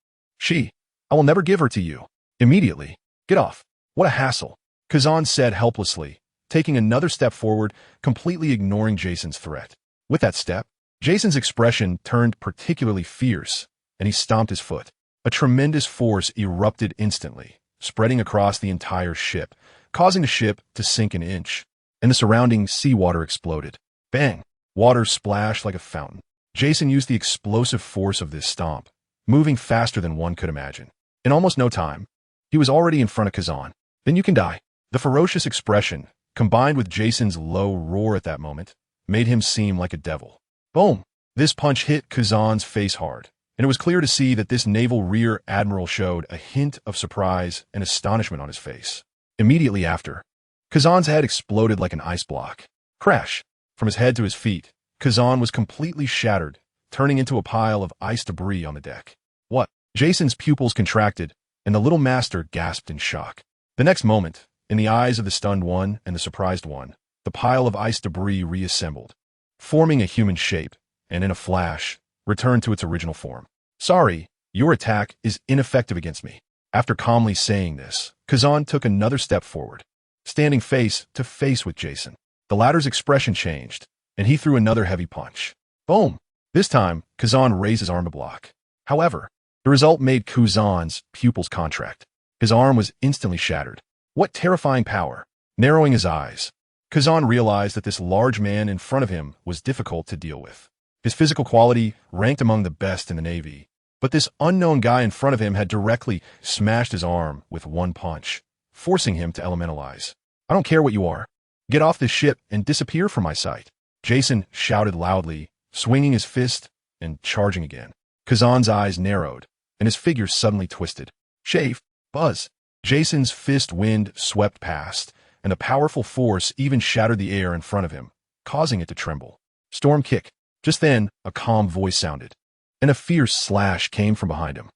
I will never give her to you. Immediately. Get off. What a hassle. Kazan said helplessly, taking another step forward, completely ignoring Jason's threat. With that step, Jason's expression turned particularly fierce, and he stomped his foot. A tremendous force erupted instantly, spreading across the entire ship, causing the ship to sink an inch, and the surrounding seawater exploded. Bang! Water splashed like a fountain. Jason used the explosive force of this stomp, moving faster than one could imagine. In almost no time, he was already in front of Kazan. Then you can die. The ferocious expression, combined with Jason's low roar at that moment, made him seem like a devil. Boom! This punch hit Kazan's face hard, and it was clear to see that this naval rear admiral showed a hint of surprise and astonishment on his face. Immediately after, Kazan's head exploded like an ice block. Crash! From his head to his feet, Kazan was completely shattered, turning into a pile of ice debris on the deck. What? Jason's pupils contracted, and the little master gasped in shock. The next moment, in the eyes of the stunned one and the surprised one, the pile of ice debris reassembled, forming a human shape, and in a flash, returned to its original form. Sorry, your attack is ineffective against me. After calmly saying this, Kazan took another step forward, standing face to face with Jason. The latter's expression changed, and he threw another heavy punch. Boom! This time, Kazan raised his arm to block. However, the result made Kazan's pupils contract. His arm was instantly shattered. What terrifying power! Narrowing his eyes, Kazan realized that this large man in front of him was difficult to deal with. His physical quality ranked among the best in the Navy, but this unknown guy in front of him had directly smashed his arm with one punch, forcing him to elementalize. I don't care what you are. Get off this ship and disappear from my sight. Jason shouted loudly, swinging his fist and charging again. Kazan's eyes narrowed, and his figure suddenly twisted. Shave! Buzz! Jason's fist wind swept past, and a powerful force even shattered the air in front of him, causing it to tremble. Storm kick. Just then, a calm voice sounded, and a fierce slash came from behind him.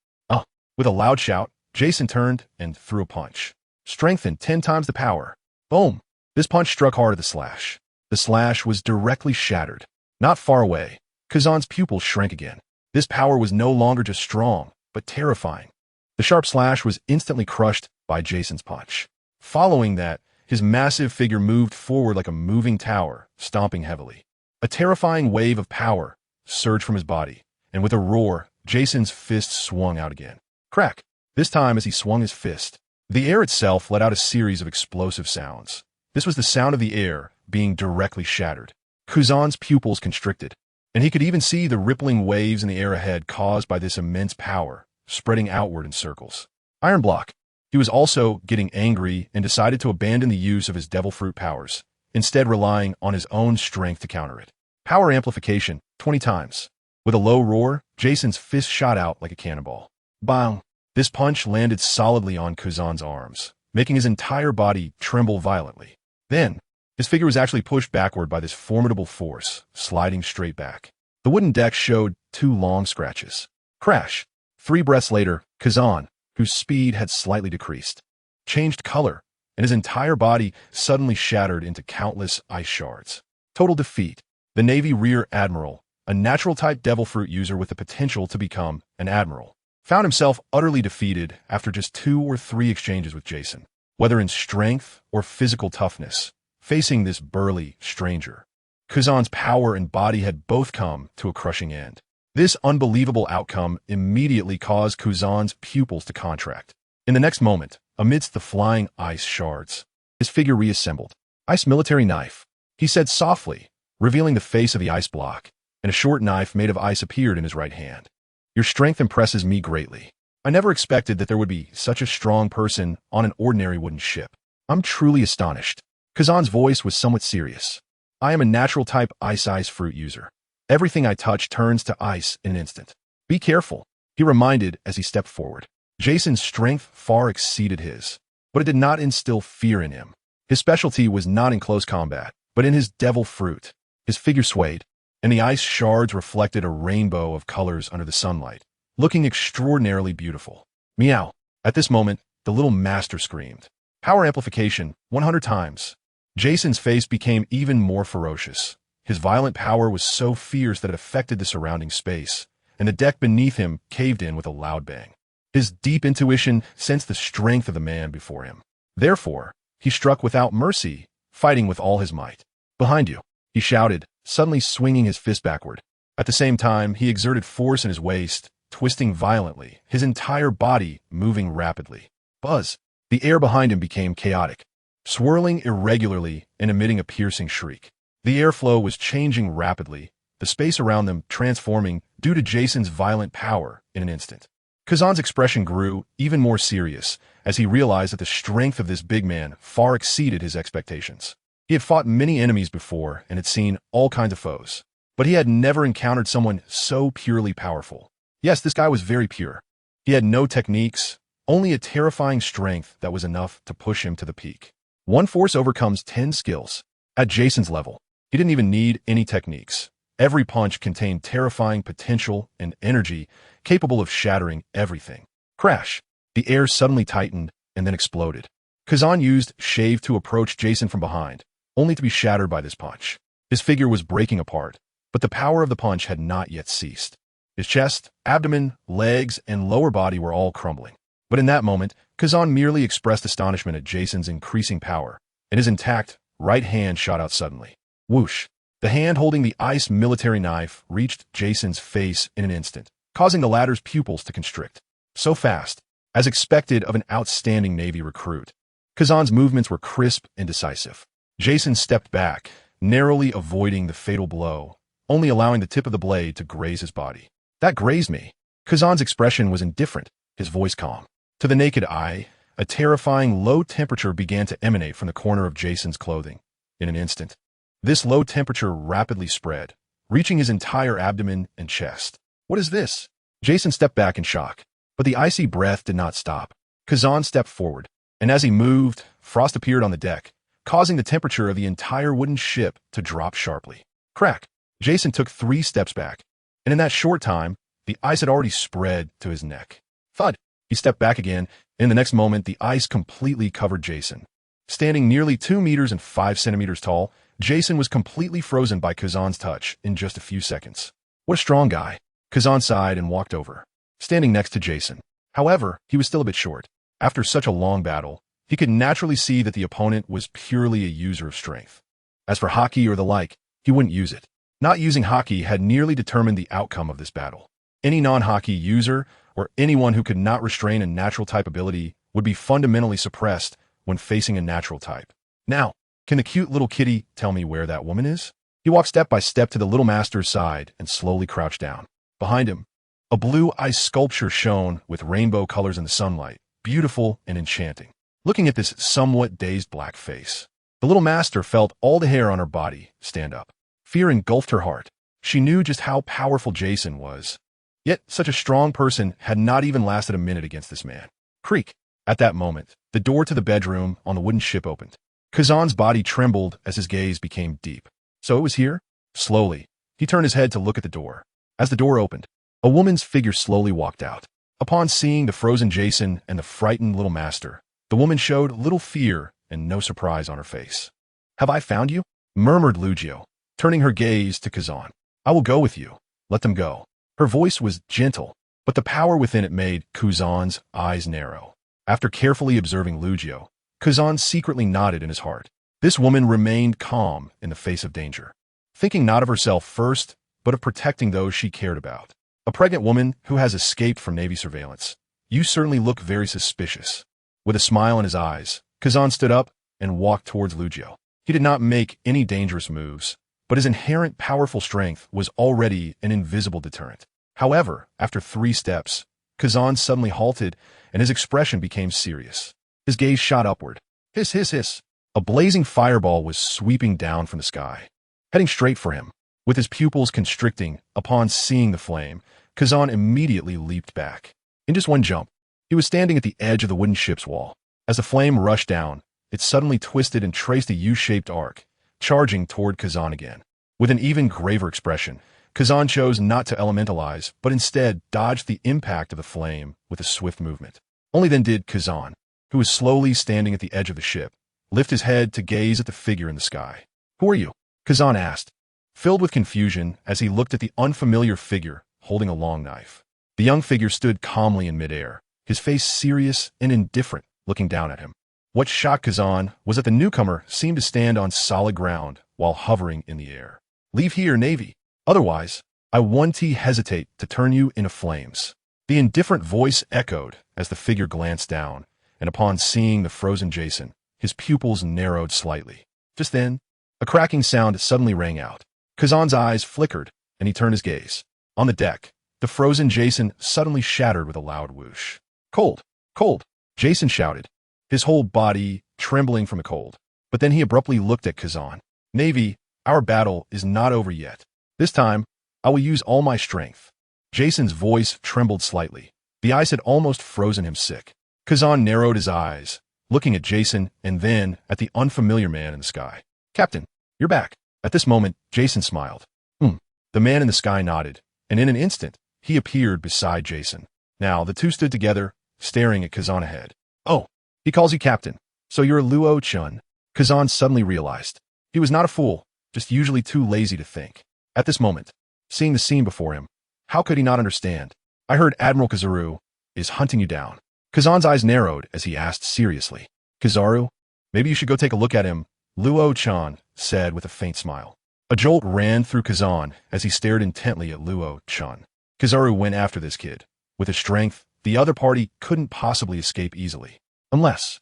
With a loud shout, Jason turned and threw a punch. Strengthened 10 times the power. Boom! This punch struck hard at the slash. The slash was directly shattered. Not far away, Kazan's pupils shrank again. This power was no longer just strong, but terrifying. The sharp slash was instantly crushed by Jason's punch. Following that, his massive figure moved forward like a moving tower, stomping heavily. A terrifying wave of power surged from his body, and with a roar, Jason's fist swung out again. Crack! This time as he swung his fist, the air itself let out a series of explosive sounds. This was the sound of the air being directly shattered. Kazan's pupils constricted, and he could even see the rippling waves in the air ahead caused by this immense power, spreading outward in circles. Iron block. He was also getting angry and decided to abandon the use of his devil fruit powers, instead relying on his own strength to counter it. Power amplification, 20 times. With a low roar, Jason's fist shot out like a cannonball. Bang! This punch landed solidly on Kazan's arms, making his entire body tremble violently. Then, his figure was actually pushed backward by this formidable force, sliding straight back. The wooden deck showed 2 long scratches. Crash! 3 breaths later, Kazan, whose speed had slightly decreased, changed color, and his entire body suddenly shattered into countless ice shards. Total defeat. The Navy Rear Admiral, a natural-type devil fruit user with the potential to become an admiral, found himself utterly defeated after just 2 or 3 exchanges with Jason, whether in strength or physical toughness, facing this burly stranger. Kazan's power and body had both come to a crushing end. This unbelievable outcome immediately caused Kazan's pupils to contract. In the next moment, amidst the flying ice shards, his figure reassembled. "Ice military knife," he said softly, revealing the face of the ice block, and a short knife made of ice appeared in his right hand. "Your strength impresses me greatly. I never expected that there would be such a strong person on an ordinary wooden ship. I'm truly astonished." Kazan's voice was somewhat serious. "I am a natural-type ice fruit user. Everything I touch turns to ice in an instant. Be careful," he reminded as he stepped forward. Jason's strength far exceeded his, but it did not instill fear in him. His specialty was not in close combat, but in his devil fruit. His figure swayed, and the ice shards reflected a rainbow of colors under the sunlight, looking extraordinarily beautiful. "Meow." At this moment, the little master screamed. Power amplification, 100 times. Jason's face became even more ferocious. His violent power was so fierce that it affected the surrounding space, and the deck beneath him caved in with a loud bang. His deep intuition sensed the strength of the man before him. Therefore, he struck without mercy, fighting with all his might. "Behind you," he shouted, suddenly swinging his fist backward. At the same time, he exerted force in his waist, twisting violently, his entire body moving rapidly. Buzz! The air behind him became chaotic, swirling irregularly and emitting a piercing shriek. The airflow was changing rapidly, the space around them transforming due to Jason's violent power in an instant. Kazan's expression grew even more serious as he realized that the strength of this big man far exceeded his expectations. He had fought many enemies before and had seen all kinds of foes, but he had never encountered someone so purely powerful. Yes, this guy was very pure. He had no techniques, only a terrifying strength that was enough to push him to the peak. One force overcomes 10 skills. At Jason's level, he didn't even need any techniques. Every punch contained terrifying potential and energy capable of shattering everything. Crash! The air suddenly tightened and then exploded. Kazan used Shave to approach Jason from behind, only to be shattered by this punch. His figure was breaking apart, but the power of the punch had not yet ceased. His chest, abdomen, legs, and lower body were all crumbling. But in that moment, Kazan merely expressed astonishment at Jason's increasing power, and his intact right hand shot out suddenly. Whoosh! The hand holding the ice military knife reached Jason's face in an instant, causing the latter's pupils to constrict. So fast, as expected of an outstanding Navy recruit. Kazan's movements were crisp and decisive. Jason stepped back, narrowly avoiding the fatal blow, only allowing the tip of the blade to graze his body. "That grazed me." Kazan's expression was indifferent, his voice calm. To the naked eye, a terrifying low temperature began to emanate from the corner of Jason's clothing. In an instant, this low temperature rapidly spread, reaching his entire abdomen and chest. "What is this?" Jason stepped back in shock, but the icy breath did not stop. Kazan stepped forward, and as he moved, frost appeared on the deck, causing the temperature of the entire wooden ship to drop sharply. Crack! Jason took 3 steps back, and in that short time, the ice had already spread to his neck. Thud! He stepped back again, and in the next moment, the ice completely covered Jason. Standing nearly 2 meters and 5 centimeters tall, Jason was completely frozen by Kazan's touch in just a few seconds. "What a strong guy." Kazan sighed and walked over, standing next to Jason. However, he was still a bit short. After such a long battle, he could naturally see that the opponent was purely a user of strength. As for hockey or the like, he wouldn't use it. Not using hockey had nearly determined the outcome of this battle. Any non-hockey user, or anyone who could not restrain a natural type ability, would be fundamentally suppressed when facing a natural type. "Now, can the cute little kitty tell me where that woman is?" He walked step by step to the little master's side and slowly crouched down. Behind him, a blue ice sculpture shone with rainbow colors in the sunlight, beautiful and enchanting. Looking at this somewhat dazed black face, the little master felt all the hair on her body stand up. Fear engulfed her heart. She knew just how powerful Jason was. Yet such a strong person had not even lasted a minute against this man. Creak! At that moment, the door to the bedroom on the wooden ship opened. Kazan's body trembled as his gaze became deep. So it was here? Slowly, he turned his head to look at the door. As the door opened, a woman's figure slowly walked out. Upon seeing the frozen Jason and the frightened little master, the woman showed little fear and no surprise on her face. "Have I found you?" murmured Lugio, turning her gaze to Kazan. "I will go with you. Let them go." Her voice was gentle, but the power within it made Kazan's eyes narrow. After carefully observing Lugio, Kazan secretly nodded in his heart. This woman remained calm in the face of danger, thinking not of herself first, but of protecting those she cared about. A pregnant woman who has escaped from Navy surveillance. "You certainly look very suspicious." With a smile in his eyes, Kazan stood up and walked towards Lugio. He did not make any dangerous moves, but his inherent powerful strength was already an invisible deterrent. However, after 3 steps, Kazan suddenly halted and his expression became serious. His gaze shot upward. Hiss, hiss, hiss. A blazing fireball was sweeping down from the sky, heading straight for him. With his pupils constricting upon seeing the flame, Kazan immediately leaped back. In just one jump, he was standing at the edge of the wooden ship's wall. As the flame rushed down, it suddenly twisted and traced a U-shaped arc, charging toward Kazan again. With an even graver expression, Kazan chose not to elementalize, but instead dodged the impact of the flame with a swift movement. Only then did Kazan, who was slowly standing at the edge of the ship, lift his head to gaze at the figure in the sky. "Who are you?" Kazan asked, filled with confusion as he looked at the unfamiliar figure holding a long knife. The young figure stood calmly in midair, his face serious and indifferent, looking down at him. What shocked Kazan was that the newcomer seemed to stand on solid ground while hovering in the air. "Leave here, Navy. Otherwise, I won't hesitate to turn you into flames." The indifferent voice echoed as the figure glanced down, and upon seeing the frozen Jason, his pupils narrowed slightly. Just then, a cracking sound suddenly rang out. Kazan's eyes flickered, and he turned his gaze. On the deck, the frozen Jason suddenly shattered with a loud whoosh. "Cold! Cold!" Jason shouted, his whole body trembling from the cold. But then he abruptly looked at Kazan. "Navy, our battle is not over yet. This time, I will use all my strength." Jason's voice trembled slightly. The ice had almost frozen him sick. Kazan narrowed his eyes, looking at Jason and then at the unfamiliar man in the sky. "Captain, you're back." At this moment, Jason smiled. The man in the sky nodded, and in an instant, he appeared beside Jason. Now, the two stood together, staring at Kazan ahead. "Oh, he calls you Captain. So you're Luo-chun." Kazan suddenly realized. He was not a fool, just usually too lazy to think. At this moment, seeing the scene before him, how could he not understand? "I heard Admiral Kizaru is hunting you down." Kazan's eyes narrowed as he asked seriously. "Kizaru? Maybe you should go take a look at him," Luo-chan said with a faint smile. A jolt ran through Kazan as he stared intently at Luo-chan. Kizaru went after this kid. With his strength, the other party couldn't possibly escape easily. Unless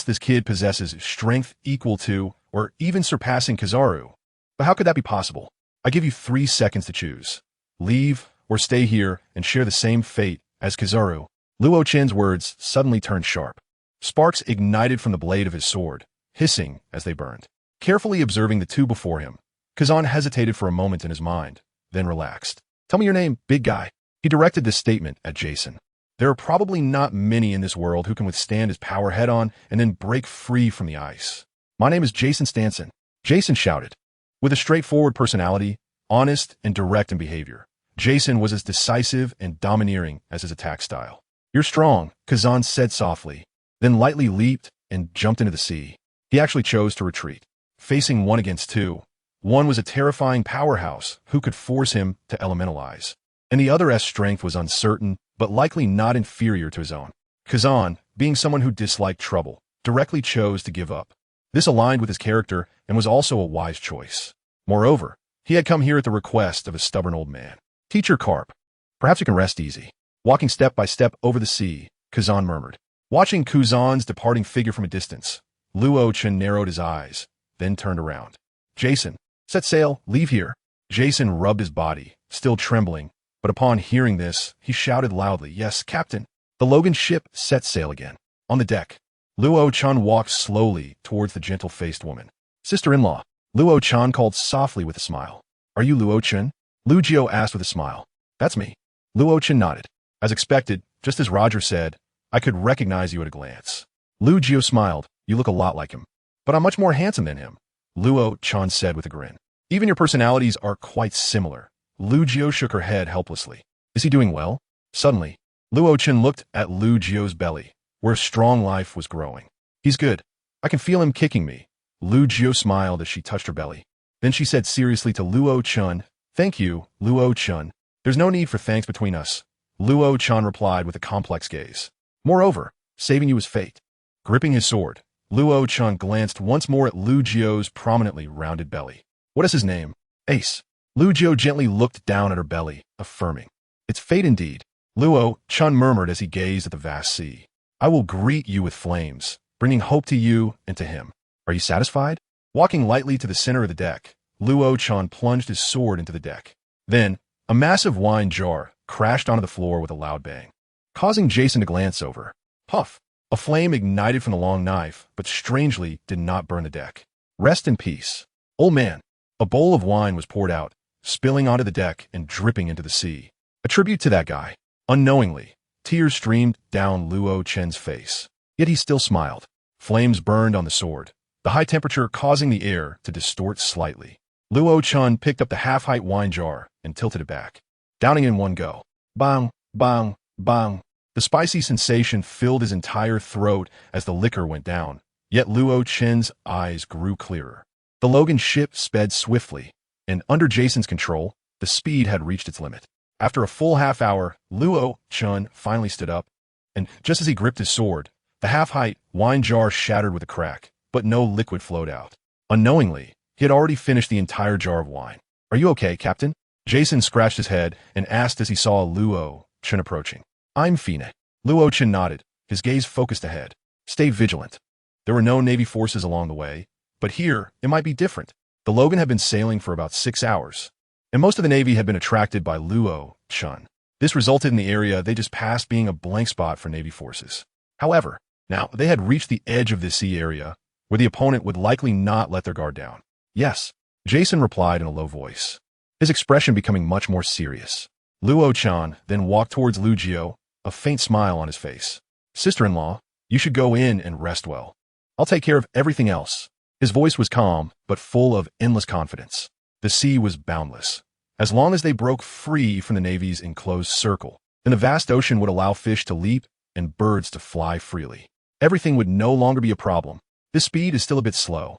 this kid possesses strength equal to or even surpassing Kizaru. But how could that be possible? I give you 3 seconds to choose. Leave or stay here and share the same fate as Kizaru. Luo-chan's words suddenly turned sharp. Sparks ignited from the blade of his sword, hissing as they burned. Carefully observing the two before him, Kazan hesitated for a moment in his mind, then relaxed. "Tell me your name, big guy." He directed this statement at Jason. There are probably not many in this world who can withstand his power head-on and then break free from the ice. "My name is Jason Stanson," Jason shouted. With a straightforward personality, honest and direct in behavior, Jason was as decisive and domineering as his attack style. "You're strong," Kazan said softly, then lightly leaped and jumped into the sea. He actually chose to retreat. Facing 1 against 2, one was a terrifying powerhouse who could force him to elementalize, and the other's strength was uncertain, but likely not inferior to his own. Kazan, being someone who disliked trouble, directly chose to give up. This aligned with his character and was also a wise choice. Moreover, he had come here at the request of a stubborn old man. "Teacher Carp, perhaps you can rest easy." Walking step by step over the sea, Kazan murmured. Watching Kazan's departing figure from a distance, Luo-chan narrowed his eyes, then turned around. "Jason, set sail, leave here." Jason rubbed his body, still trembling, but upon hearing this, he shouted loudly, "Yes, Captain." The Logan ship set sail again. On the deck, Luo-chan walked slowly towards the gentle-faced woman. "Sister-in-law," Luo-chan called softly with a smile. "Are you Luo-chan?" Lugio asked with a smile. "That's me." Luo-chan nodded. As expected, just as Roger said, I could recognize you at a glance. Lu Jiao smiled. You look a lot like him. But I'm much more handsome than him, Luo Chan said with a grin. Even your personalities are quite similar. Lu Jiao shook her head helplessly. Is he doing well? Suddenly, Luo Chen looked at Lu Jiao's belly, where strong life was growing. He's good. I can feel him kicking me. Lu Jiao smiled as she touched her belly. Then she said seriously to Luo Chen, Thank you, Luo Chen. There's no need for thanks between us. Luo Chen replied with a complex gaze. Moreover, saving you is fate. Gripping his sword, Luo Chen glanced once more at Lu Jiao's prominently rounded belly. What is his name? Ace. Lu Jiao gently looked down at her belly, affirming. It's fate indeed. Luo Chen murmured as he gazed at the vast sea. I will greet you with flames, bringing hope to you and to him. Are you satisfied? Walking lightly to the center of the deck, Luo Chen plunged his sword into the deck. Then, a massive wine jar crashed onto the floor with a loud bang, causing Jason to glance over. Puff! A flame ignited from the long knife, but strangely did not burn the deck. Rest in peace. Old man. A bowl of wine was poured out, spilling onto the deck and dripping into the sea. A tribute to that guy. Unknowingly, tears streamed down Luo Chen's face. Yet he still smiled. Flames burned on the sword, the high temperature causing the air to distort slightly. Luo Chen picked up the half-height wine jar and tilted it back, downing in one go. Bang, bang, bang. The spicy sensation filled his entire throat as the liquor went down, yet Luo Chen's eyes grew clearer. The Logan ship sped swiftly, and under Jason's control, the speed had reached its limit. After a full half hour, Luo Chen finally stood up, and just as he gripped his sword, the half-height wine jar shattered with a crack, but no liquid flowed out. Unknowingly, he had already finished the entire jar of wine. Are you okay, Captain? Jason scratched his head and asked as he saw Luo Chen approaching. I'm fine. Luo Chen nodded, his gaze focused ahead. Stay vigilant. There were no Navy forces along the way, but here it might be different. The Logan had been sailing for about 6 hours, and most of the Navy had been attracted by Luo Chen. This resulted in the area they just passed being a blank spot for Navy forces. However, now they had reached the edge of the sea area, where the opponent would likely not let their guard down. Yes, Jason replied in a low voice, his expression becoming much more serious. Luo Chen then walked towards Lu Jiao, a faint smile on his face. Sister-in-law, you should go in and rest well. I'll take care of everything else. His voice was calm, but full of endless confidence. The sea was boundless. As long as they broke free from the Navy's enclosed circle, then the vast ocean would allow fish to leap and birds to fly freely. Everything would no longer be a problem. This speed is still a bit slow.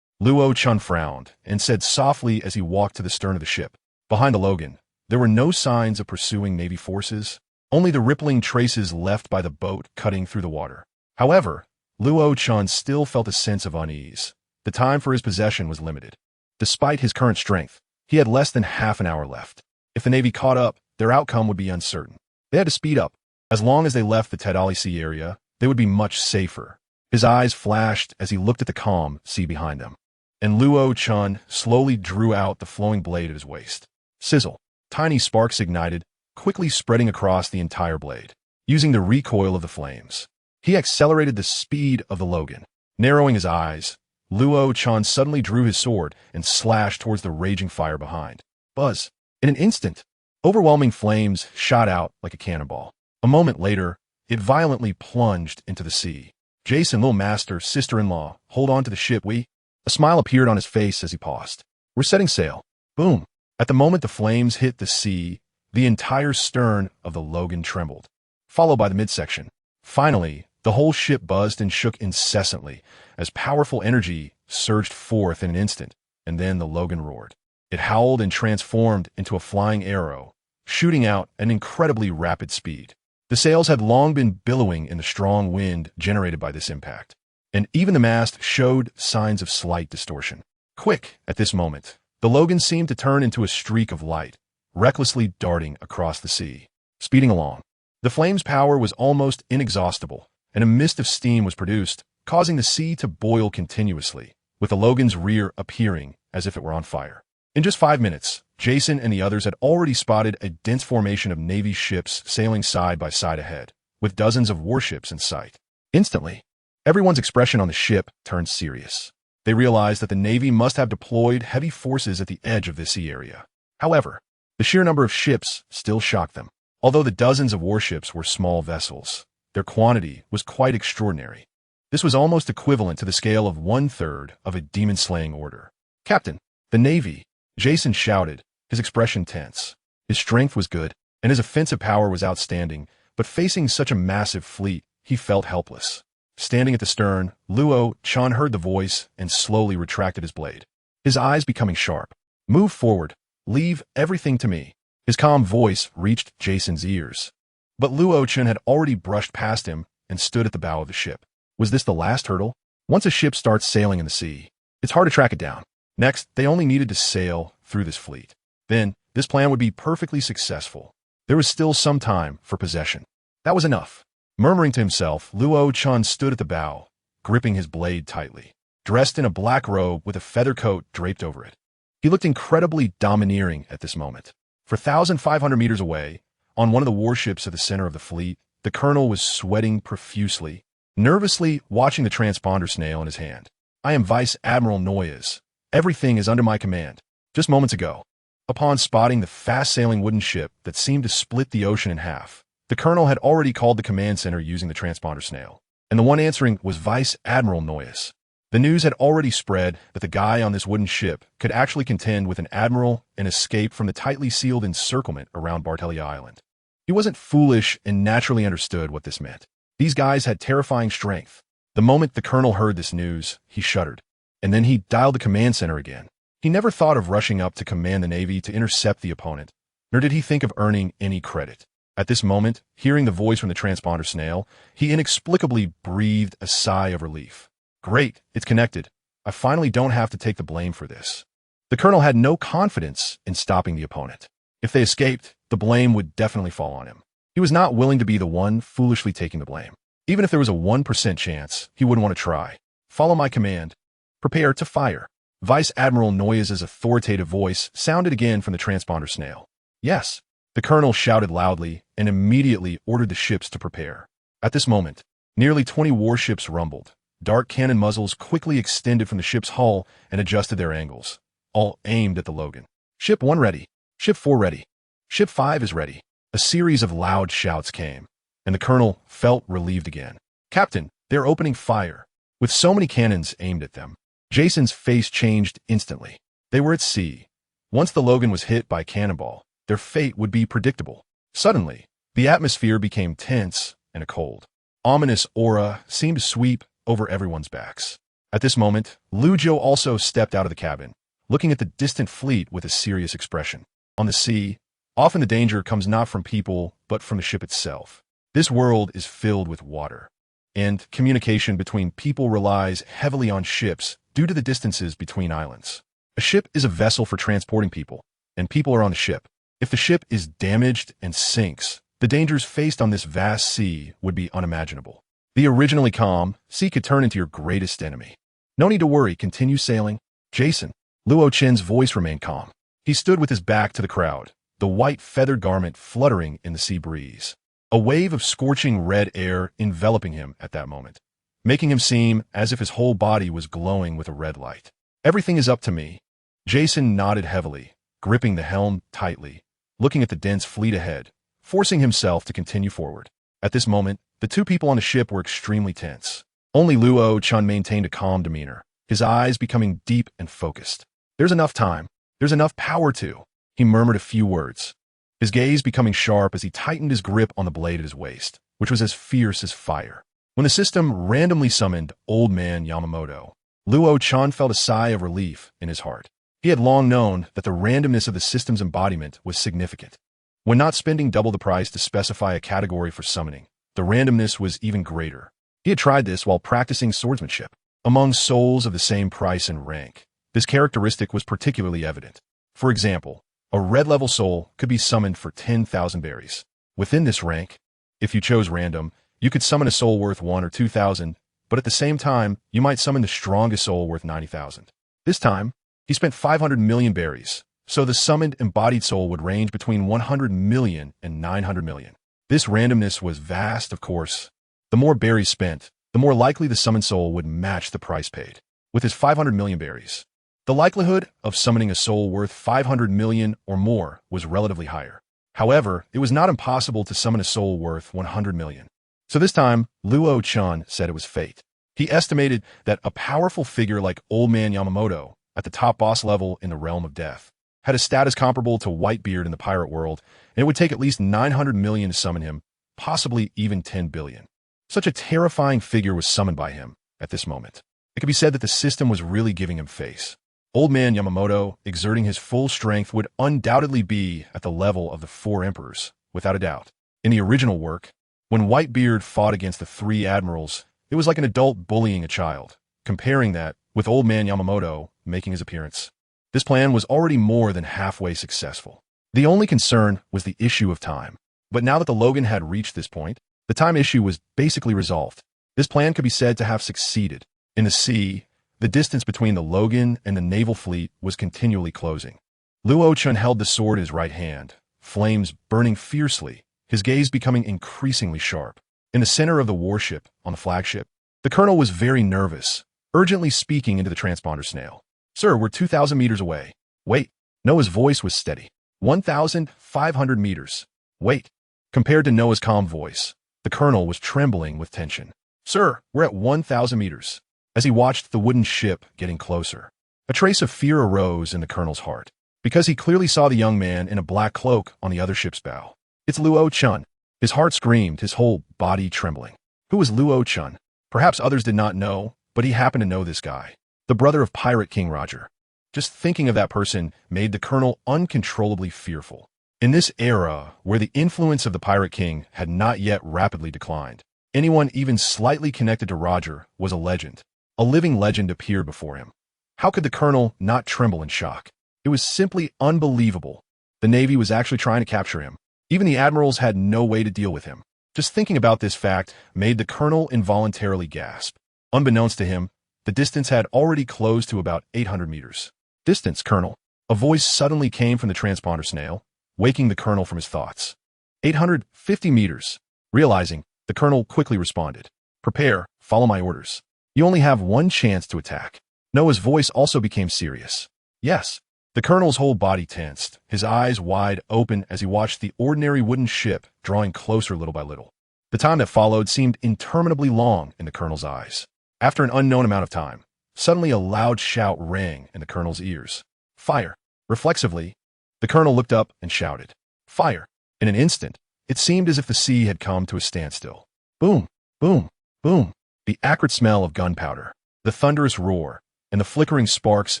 Luo Chen frowned and said softly as he walked to the stern of the ship. Behind the Logan, there were no signs of pursuing Navy forces, only the rippling traces left by the boat cutting through the water. However, Luo Chen still felt a sense of unease. The time for his possession was limited. Despite his current strength, he had less than half an hour left. If the Navy caught up, their outcome would be uncertain. They had to speed up. As long as they left the Tadali Sea area, they would be much safer. His eyes flashed as he looked at the calm sea behind them. And Luo Chen slowly drew out the flowing blade at his waist. Sizzle. Tiny sparks ignited, quickly spreading across the entire blade. Using the recoil of the flames, he accelerated the speed of the Logan. Narrowing his eyes, Luo Chen suddenly drew his sword and slashed towards the raging fire behind. Buzz. In an instant, overwhelming flames shot out like a cannonball. A moment later, it violently plunged into the sea. Jason, little master, sister-in-law, hold on to the ship, we... A smile appeared on his face as he paused. We're setting sail. Boom. At the moment the flames hit the sea, the entire stern of the Logan trembled, followed by the midsection. Finally, the whole ship buzzed and shook incessantly as powerful energy surged forth in an instant, and then the Logan roared. It howled and transformed into a flying arrow, shooting out at an incredibly rapid speed. The sails had long been billowing in the strong wind generated by this impact, and even the mast showed signs of slight distortion. Quick, at this moment, the Logan seemed to turn into a streak of light, recklessly darting across the sea. Speeding along, the flame's power was almost inexhaustible, and a mist of steam was produced, causing the sea to boil continuously, with the Logan's rear appearing as if it were on fire. In just 5 minutes, Jason and the others had already spotted a dense formation of Navy ships sailing side by side ahead, with dozens of warships in sight. Instantly, everyone's expression on the ship turned serious. They realized that the Navy must have deployed heavy forces at the edge of this sea area. However, the sheer number of ships still shocked them. Although the dozens of warships were small vessels, their quantity was quite extraordinary. This was almost equivalent to the scale of 1/3 of a demon-slaying order. "Captain, the Navy," Jason shouted, his expression tense. His strength was good, and his offensive power was outstanding, but facing such a massive fleet, he felt helpless. Standing at the stern, Luo Chan heard the voice and slowly retracted his blade, his eyes becoming sharp. "Move forward. Leave everything to me." His calm voice reached Jason's ears. But Luo Chan had already brushed past him and stood at the bow of the ship. Was this the last hurdle? Once a ship starts sailing in the sea, it's hard to track it down. Next, they only needed to sail through this fleet. Then, this plan would be perfectly successful. There was still some time for possession. That was enough. Murmuring to himself, Luo Chan stood at the bow, gripping his blade tightly. Dressed in a black robe with a feather coat draped over it, he looked incredibly domineering at this moment. 4,500 meters away, on one of the warships at the center of the fleet, the colonel was sweating profusely, nervously watching the transponder snail in his hand. "I am Vice Admiral Noyes. Everything is under my command." Just moments ago, upon spotting the fast-sailing wooden ship that seemed to split the ocean in half, the colonel had already called the command center using the transponder snail, and the one answering was Vice Admiral Noyes. The news had already spread that the guy on this wooden ship could actually contend with an admiral and escape from the tightly sealed encirclement around Bartelia Island. He wasn't foolish and naturally understood what this meant. These guys had terrifying strength. The moment the colonel heard this news, he shuddered, and then he dialed the command center again. He never thought of rushing up to command the Navy to intercept the opponent, nor did he think of earning any credit. At this moment, hearing the voice from the transponder snail, he inexplicably breathed a sigh of relief. "Great, it's connected. I finally don't have to take the blame for this." The colonel had no confidence in stopping the opponent. If they escaped, the blame would definitely fall on him. He was not willing to be the one foolishly taking the blame. Even if there was a 1% chance, he wouldn't want to try. "Follow my command. Prepare to fire." Vice Admiral Noyes' authoritative voice sounded again from the transponder snail. "Yes." The colonel shouted loudly and immediately ordered the ships to prepare. At this moment, nearly 20 warships rumbled. Dark cannon muzzles quickly extended from the ship's hull and adjusted their angles, all aimed at the Logan. "Ship 1 ready. Ship 4 ready. Ship 5 is ready." A series of loud shouts came, and the colonel felt relieved again. "Captain, they're opening fire." With so many cannons aimed at them, Jason's face changed instantly. They were at sea. Once the Logan was hit by a cannonball, their fate would be predictable. Suddenly, the atmosphere became tense and a cold, ominous aura seemed to sweep over everyone's backs. At this moment, Lu Jiu also stepped out of the cabin, looking at the distant fleet with a serious expression. On the sea, often the danger comes not from people, but from the ship itself. This world is filled with water, and communication between people relies heavily on ships due to the distances between islands. A ship is a vessel for transporting people, and people are on the ship. If the ship is damaged and sinks, the dangers faced on this vast sea would be unimaginable. The originally calm sea could turn into your greatest enemy. "No need to worry, continue sailing." "Jason." Luo Chen's voice remained calm. He stood with his back to the crowd, the white feathered garment fluttering in the sea breeze. A wave of scorching red air enveloping him at that moment, making him seem as if his whole body was glowing with a red light. "Everything is up to me." Jason nodded heavily, gripping the helm tightly, looking at the dense fleet ahead, forcing himself to continue forward. At this moment, the two people on the ship were extremely tense. Only Luo Chan maintained a calm demeanor, his eyes becoming deep and focused. "There's enough time. There's enough power to." He murmured a few words, his gaze becoming sharp as he tightened his grip on the blade at his waist, which was as fierce as fire. When the system randomly summoned Old Man Yamamoto, Luo Chan felt a sigh of relief in his heart. He had long known that the randomness of the system's embodiment was significant. When not spending double the price to specify a category for summoning, the randomness was even greater. He had tried this while practicing swordsmanship. Among souls of the same price and rank, this characteristic was particularly evident. For example, a red-level soul could be summoned for 10,000 berries. Within this rank, if you chose random, you could summon a soul worth 1 or 2,000, but at the same time, you might summon the strongest soul worth 90,000. This time, he spent 500 million berries, so the summoned embodied soul would range between 100 million and 900 million. This randomness was vast, of course. The more berries spent, the more likely the summoned soul would match the price paid. With his 500 million berries, the likelihood of summoning a soul worth 500 million or more was relatively higher. However, it was not impossible to summon a soul worth 100 million. So this time, Luo Chun said it was fate. He estimated that a powerful figure like Old Man Yamamoto, at the top boss level in the realm of death, had a status comparable to Whitebeard in the pirate world, and it would take at least 900 million to summon him, possibly even 10 billion. Such a terrifying figure was summoned by him at this moment. It could be said that the system was really giving him face. Old Man Yamamoto, exerting his full strength, would undoubtedly be at the level of the 4 emperors, without a doubt. In the original work, when Whitebeard fought against the 3 admirals, it was like an adult bullying a child. Comparing that with Old Man Yamamoto making his appearance, this plan was already more than halfway successful. The only concern was the issue of time. But now that the Logan had reached this point, the time issue was basically resolved. This plan could be said to have succeeded. In the sea, the distance between the Logan and the naval fleet was continually closing. Luo Chun held the sword in his right hand, flames burning fiercely, his gaze becoming increasingly sharp. In the center of the warship, on the flagship, the colonel was very nervous, urgently speaking into the transponder snail. "Sir, we're 2,000 meters away." "Wait." Noah's voice was steady. 1,500 meters. "Wait." Compared to Noah's calm voice, the colonel was trembling with tension. "Sir, we're at 1,000 meters." As he watched the wooden ship getting closer, a trace of fear arose in the colonel's heart, because he clearly saw the young man in a black cloak on the other ship's bow. "It's Luo Chun." His heart screamed, his whole body trembling. Who was Luo Chun? Perhaps others did not know, but he happened to know this guy, the brother of Pirate King Roger. Just thinking of that person made the colonel uncontrollably fearful. In this era, where the influence of the Pirate King had not yet rapidly declined, anyone even slightly connected to Roger was a legend. A living legend appeared before him. How could the colonel not tremble in shock? It was simply unbelievable. The Navy was actually trying to capture him. Even the admirals had no way to deal with him. Just thinking about this fact made the colonel involuntarily gasp. Unbeknownst to him, the distance had already closed to about 800 meters. "Distance, Colonel." A voice suddenly came from the transponder snail, waking the colonel from his thoughts. 850 meters. Realizing, the colonel quickly responded. "Prepare, follow my orders. You only have one chance to attack." Noah's voice also became serious. "Yes." The colonel's whole body tensed, his eyes wide open as he watched the ordinary wooden ship drawing closer little by little. The time that followed seemed interminably long in the colonel's eyes. After an unknown amount of time, suddenly a loud shout rang in the colonel's ears. "Fire!" Reflexively, the colonel looked up and shouted, "Fire!" In an instant, it seemed as if the sea had come to a standstill. Boom, boom, boom. The acrid smell of gunpowder, the thunderous roar, and the flickering sparks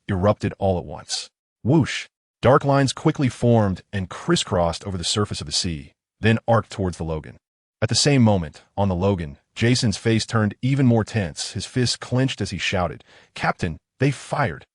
erupted all at once. Whoosh! Dark lines quickly formed and crisscrossed over the surface of the sea, then arced towards the Logan. At the same moment, on the Logan, Jason's face turned even more tense, his fists clenched as he shouted, "Captain, they fired!"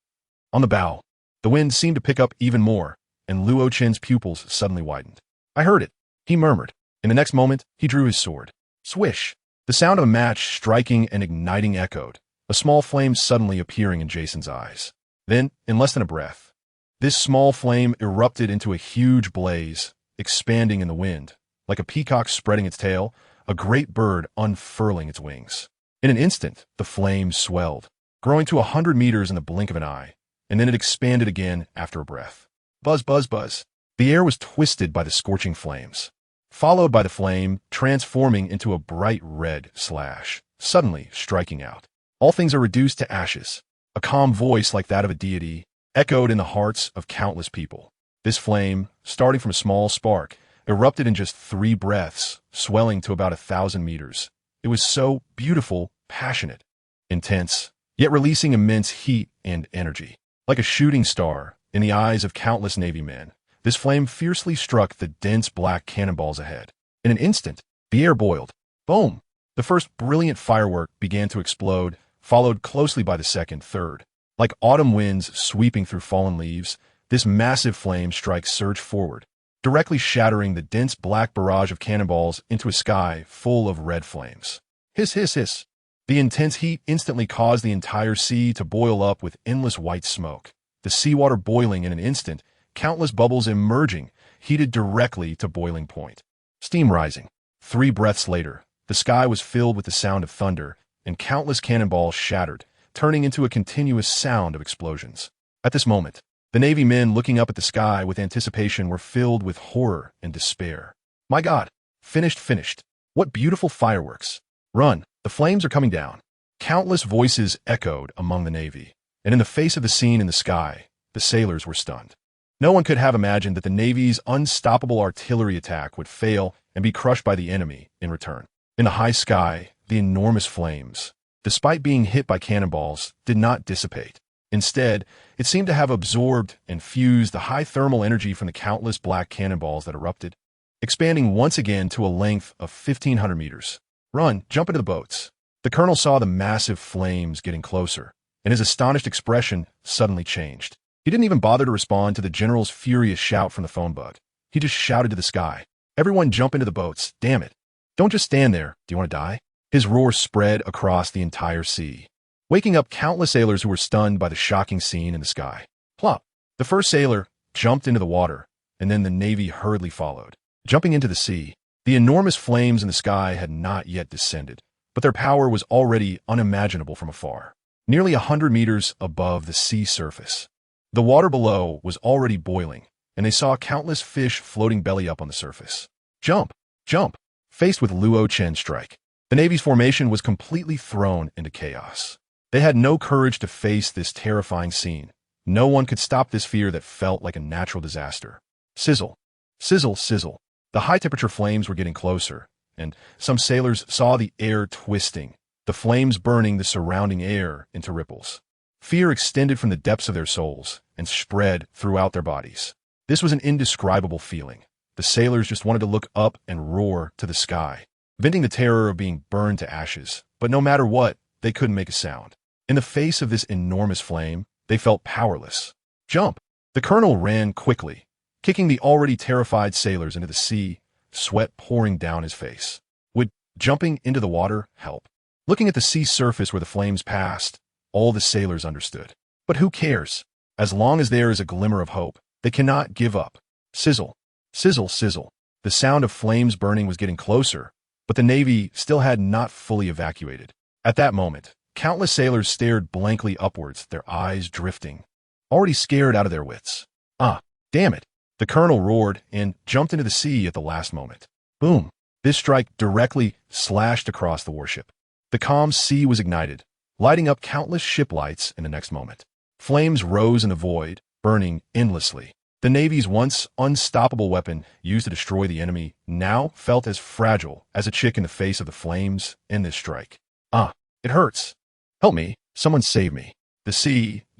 On the bow, the wind seemed to pick up even more, and Luo Chen's pupils suddenly widened. "I heard it," he murmured. In the next moment, he drew his sword. Swish! The sound of a match striking and igniting echoed, a small flame suddenly appearing in Jason's eyes. Then, in less than a breath, this small flame erupted into a huge blaze, expanding in the wind, like a peacock spreading its tail, a great bird unfurling its wings. In an instant, the flame swelled, growing to 100 meters in the blink of an eye, and then it expanded again after a breath. Buzz, buzz, buzz. The air was twisted by the scorching flames, followed by the flame transforming into a bright red slash, suddenly striking out. All things are reduced to ashes. A calm voice like that of a deity echoed in the hearts of countless people. This flame, starting from a small spark, erupted in just 3 breaths, swelling to about 1,000 meters. It was so beautiful, passionate, intense, yet releasing immense heat and energy. Like a shooting star in the eyes of countless Navy men, this flame fiercely struck the dense black cannonballs ahead. In an instant, the air boiled. Boom! The first brilliant firework began to explode, followed closely by the second, third. Like autumn winds sweeping through fallen leaves, this massive flame strike surged forward, directly shattering the dense black barrage of cannonballs into a sky full of red flames. Hiss, hiss, hiss. The intense heat instantly caused the entire sea to boil up with endless white smoke. The seawater boiling in an instant, countless bubbles emerging, heated directly to boiling point. Steam rising. 3 breaths later, the sky was filled with the sound of thunder, and countless cannonballs shattered, turning into a continuous sound of explosions. At this moment, the Navy men looking up at the sky with anticipation were filled with horror and despair. My God! Finished, finished. What beautiful fireworks! Run! The flames are coming down. Countless voices echoed among the Navy, and in the face of the scene in the sky, the sailors were stunned. No one could have imagined that the Navy's unstoppable artillery attack would fail and be crushed by the enemy in return. In the high sky, the enormous flames, despite being hit by cannonballs, did not dissipate. Instead, it seemed to have absorbed and fused the high thermal energy from the countless black cannonballs that erupted, expanding once again to a length of 1,500 meters. Run, jump into the boats. The colonel saw the massive flames getting closer, and his astonished expression suddenly changed. He didn't even bother to respond to the general's furious shout from the phone bug. He just shouted to the sky, "Everyone jump into the boats, damn it. Don't just stand there, do you want to die?" His roar spread across the entire sea, waking up countless sailors who were stunned by the shocking scene in the sky. Plop! The first sailor jumped into the water, and then the Navy hurriedly followed. Jumping into the sea, the enormous flames in the sky had not yet descended, but their power was already unimaginable from afar. Nearly 100 meters above the sea surface, the water below was already boiling, and they saw countless fish floating belly up on the surface. Jump! Jump! Faced with BrotherRochen's strike, the Navy's formation was completely thrown into chaos. They had no courage to face this terrifying scene. No one could stop this fear that felt like a natural disaster. Sizzle! Sizzle! Sizzle! The high-temperature flames were getting closer, and some sailors saw the air twisting, the flames burning the surrounding air into ripples. Fear extended from the depths of their souls and spread throughout their bodies. This was an indescribable feeling. The sailors just wanted to look up and roar to the sky, venting the terror of being burned to ashes. But no matter what, they couldn't make a sound. In the face of this enormous flame, they felt powerless. Jump! The colonel ran quickly, kicking the already terrified sailors into the sea, sweat pouring down his face. Would jumping into the water help? Looking at the sea surface where the flames passed, all the sailors understood. But who cares? As long as there is a glimmer of hope, they cannot give up. Sizzle! Sizzle! Sizzle! The sound of flames burning was getting closer, but the Navy still had not fully evacuated. At that moment, countless sailors stared blankly upwards, their eyes drifting, already scared out of their wits. Ah, damn it! The colonel roared and jumped into the sea at the last moment. Boom! This strike directly slashed across the warship. The calm sea was ignited, lighting up countless ship lights in the next moment. Flames rose in the void, burning endlessly. The Navy's once unstoppable weapon used to destroy the enemy now felt as fragile as a chick in the face of the flames in this strike. Ah, it hurts. Help me, someone save me. The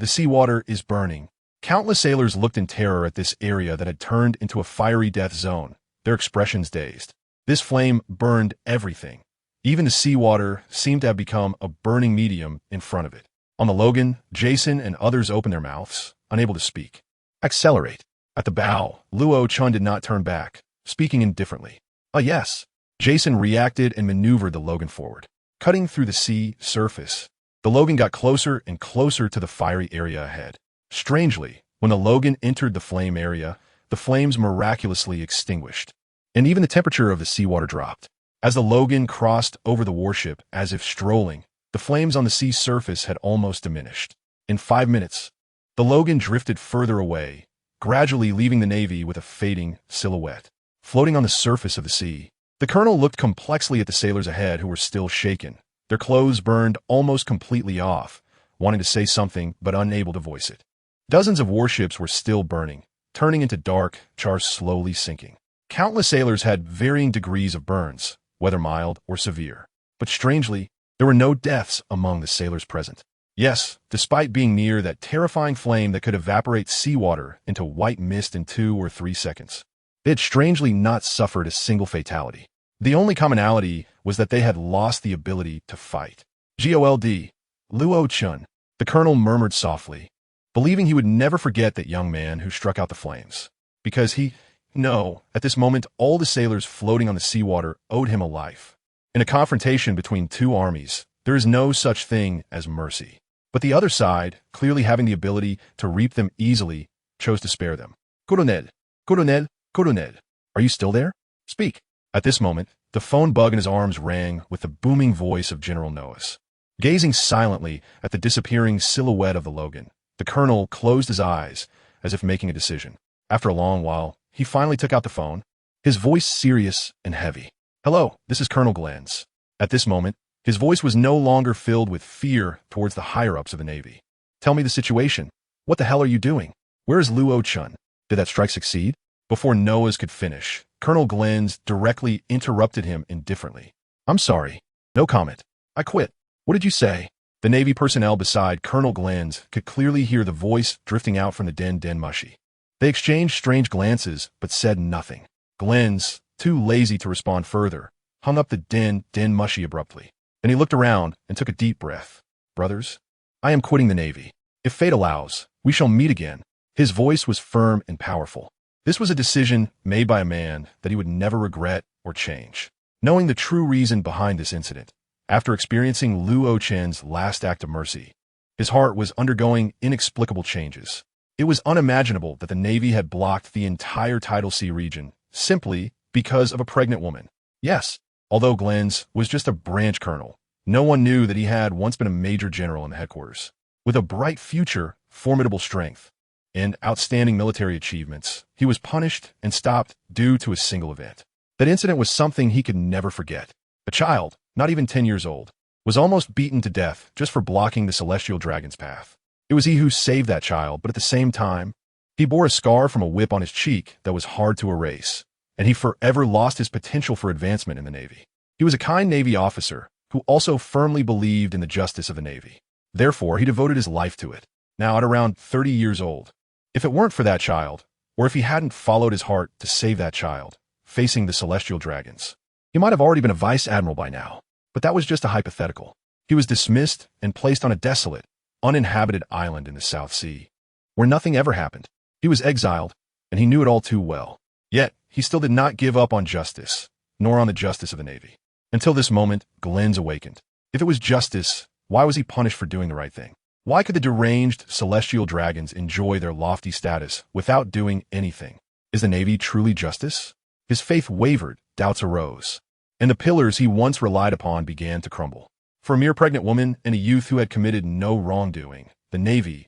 seawater is burning. Countless sailors looked in terror at this area that had turned into a fiery death zone, their expressions dazed. This flame burned everything. Even the seawater seemed to have become a burning medium in front of it. On the Logan, Jason and others opened their mouths, unable to speak. Accelerate. At the bow, Luo-chun did not turn back, speaking indifferently. Yes. Jason reacted and maneuvered the Logan forward. Cutting through the sea surface, the Logan got closer and closer to the fiery area ahead. Strangely, when the Logan entered the flame area, the flames miraculously extinguished, and even the temperature of the seawater dropped. As the Logan crossed over the warship as if strolling, the flames on the sea surface had almost diminished. In 5 minutes, the Logan drifted further away, gradually leaving the Navy with a fading silhouette. Floating on the surface of the sea, the colonel looked complexly at the sailors ahead who were still shaken. Their clothes burned almost completely off, wanting to say something but unable to voice it. Dozens of warships were still burning, turning into dark chars slowly sinking. Countless sailors had varying degrees of burns, whether mild or severe. But strangely, there were no deaths among the sailors present. Yes, despite being near that terrifying flame that could evaporate seawater into white mist in 2 or 3 seconds, they had strangely not suffered a single fatality. The only commonality was that they had lost the ability to fight. GOLD, Luo-chun, the colonel murmured softly, believing he would never forget that young man who struck out the flames. Because at this moment, all the sailors floating on the seawater owed him a life. In a confrontation between 2 armies, there is no such thing as mercy. But the other side, clearly having the ability to reap them easily, chose to spare them. Colonel, Colonel, Colonel, are you still there? Speak. At this moment, the phone bug in his arms rang with the booming voice of General Noahs. Gazing silently at the disappearing silhouette of the Logan, the colonel closed his eyes as if making a decision. After a long while, he finally took out the phone, his voice serious and heavy. Hello, this is Colonel Glenn's. At this moment, his voice was no longer filled with fear towards the higher-ups of the Navy. Tell me the situation. What the hell are you doing? Where is Luo-chun? Did that strike succeed? Before Noah's could finish, Colonel Glenn's directly interrupted him indifferently. I'm sorry. No comment. I quit. What did you say? The Navy personnel beside Colonel Glenn's could clearly hear the voice drifting out from the den mushy. They exchanged strange glances, but said nothing. Glenn's, too lazy to respond further, hung up the den mushy abruptly. Then he looked around and took a deep breath. Brothers, I am quitting the Navy. If fate allows, we shall meet again. His voice was firm and powerful. This was a decision made by a man that he would never regret or change. Knowing the true reason behind this incident, after experiencing Luo-chan's last act of mercy, his heart was undergoing inexplicable changes. It was unimaginable that the Navy had blocked the entire Tidal Sea region simply because of a pregnant woman. Yes, although Glenn's was just a branch colonel, no one knew that he had once been a major general in the headquarters. With a bright future, formidable strength, and outstanding military achievements, he was punished and stopped due to a single event. That incident was something he could never forget. A child, not even 10 years old, was almost beaten to death just for blocking the celestial dragon's path. It was he who saved that child, but at the same time, he bore a scar from a whip on his cheek that was hard to erase, and he forever lost his potential for advancement in the Navy. He was a kind Navy officer who also firmly believed in the justice of the Navy. Therefore, he devoted his life to it. Now at around 30 years old, if it weren't for that child, or if he hadn't followed his heart to save that child, facing the celestial dragons, he might have already been a vice admiral by now. But that was just a hypothetical. He was dismissed and placed on a desolate, uninhabited island in the South Sea, where nothing ever happened. He was exiled, and he knew it all too well. Yet, he still did not give up on justice, nor on the justice of the Navy. Until this moment, Glenn's awakened. If it was justice, why was he punished for doing the right thing? Why could the deranged celestial dragons enjoy their lofty status without doing anything? Is the Navy truly justice? His faith wavered, doubts arose, and the pillars he once relied upon began to crumble. For a mere pregnant woman and a youth who had committed no wrongdoing, the Navy,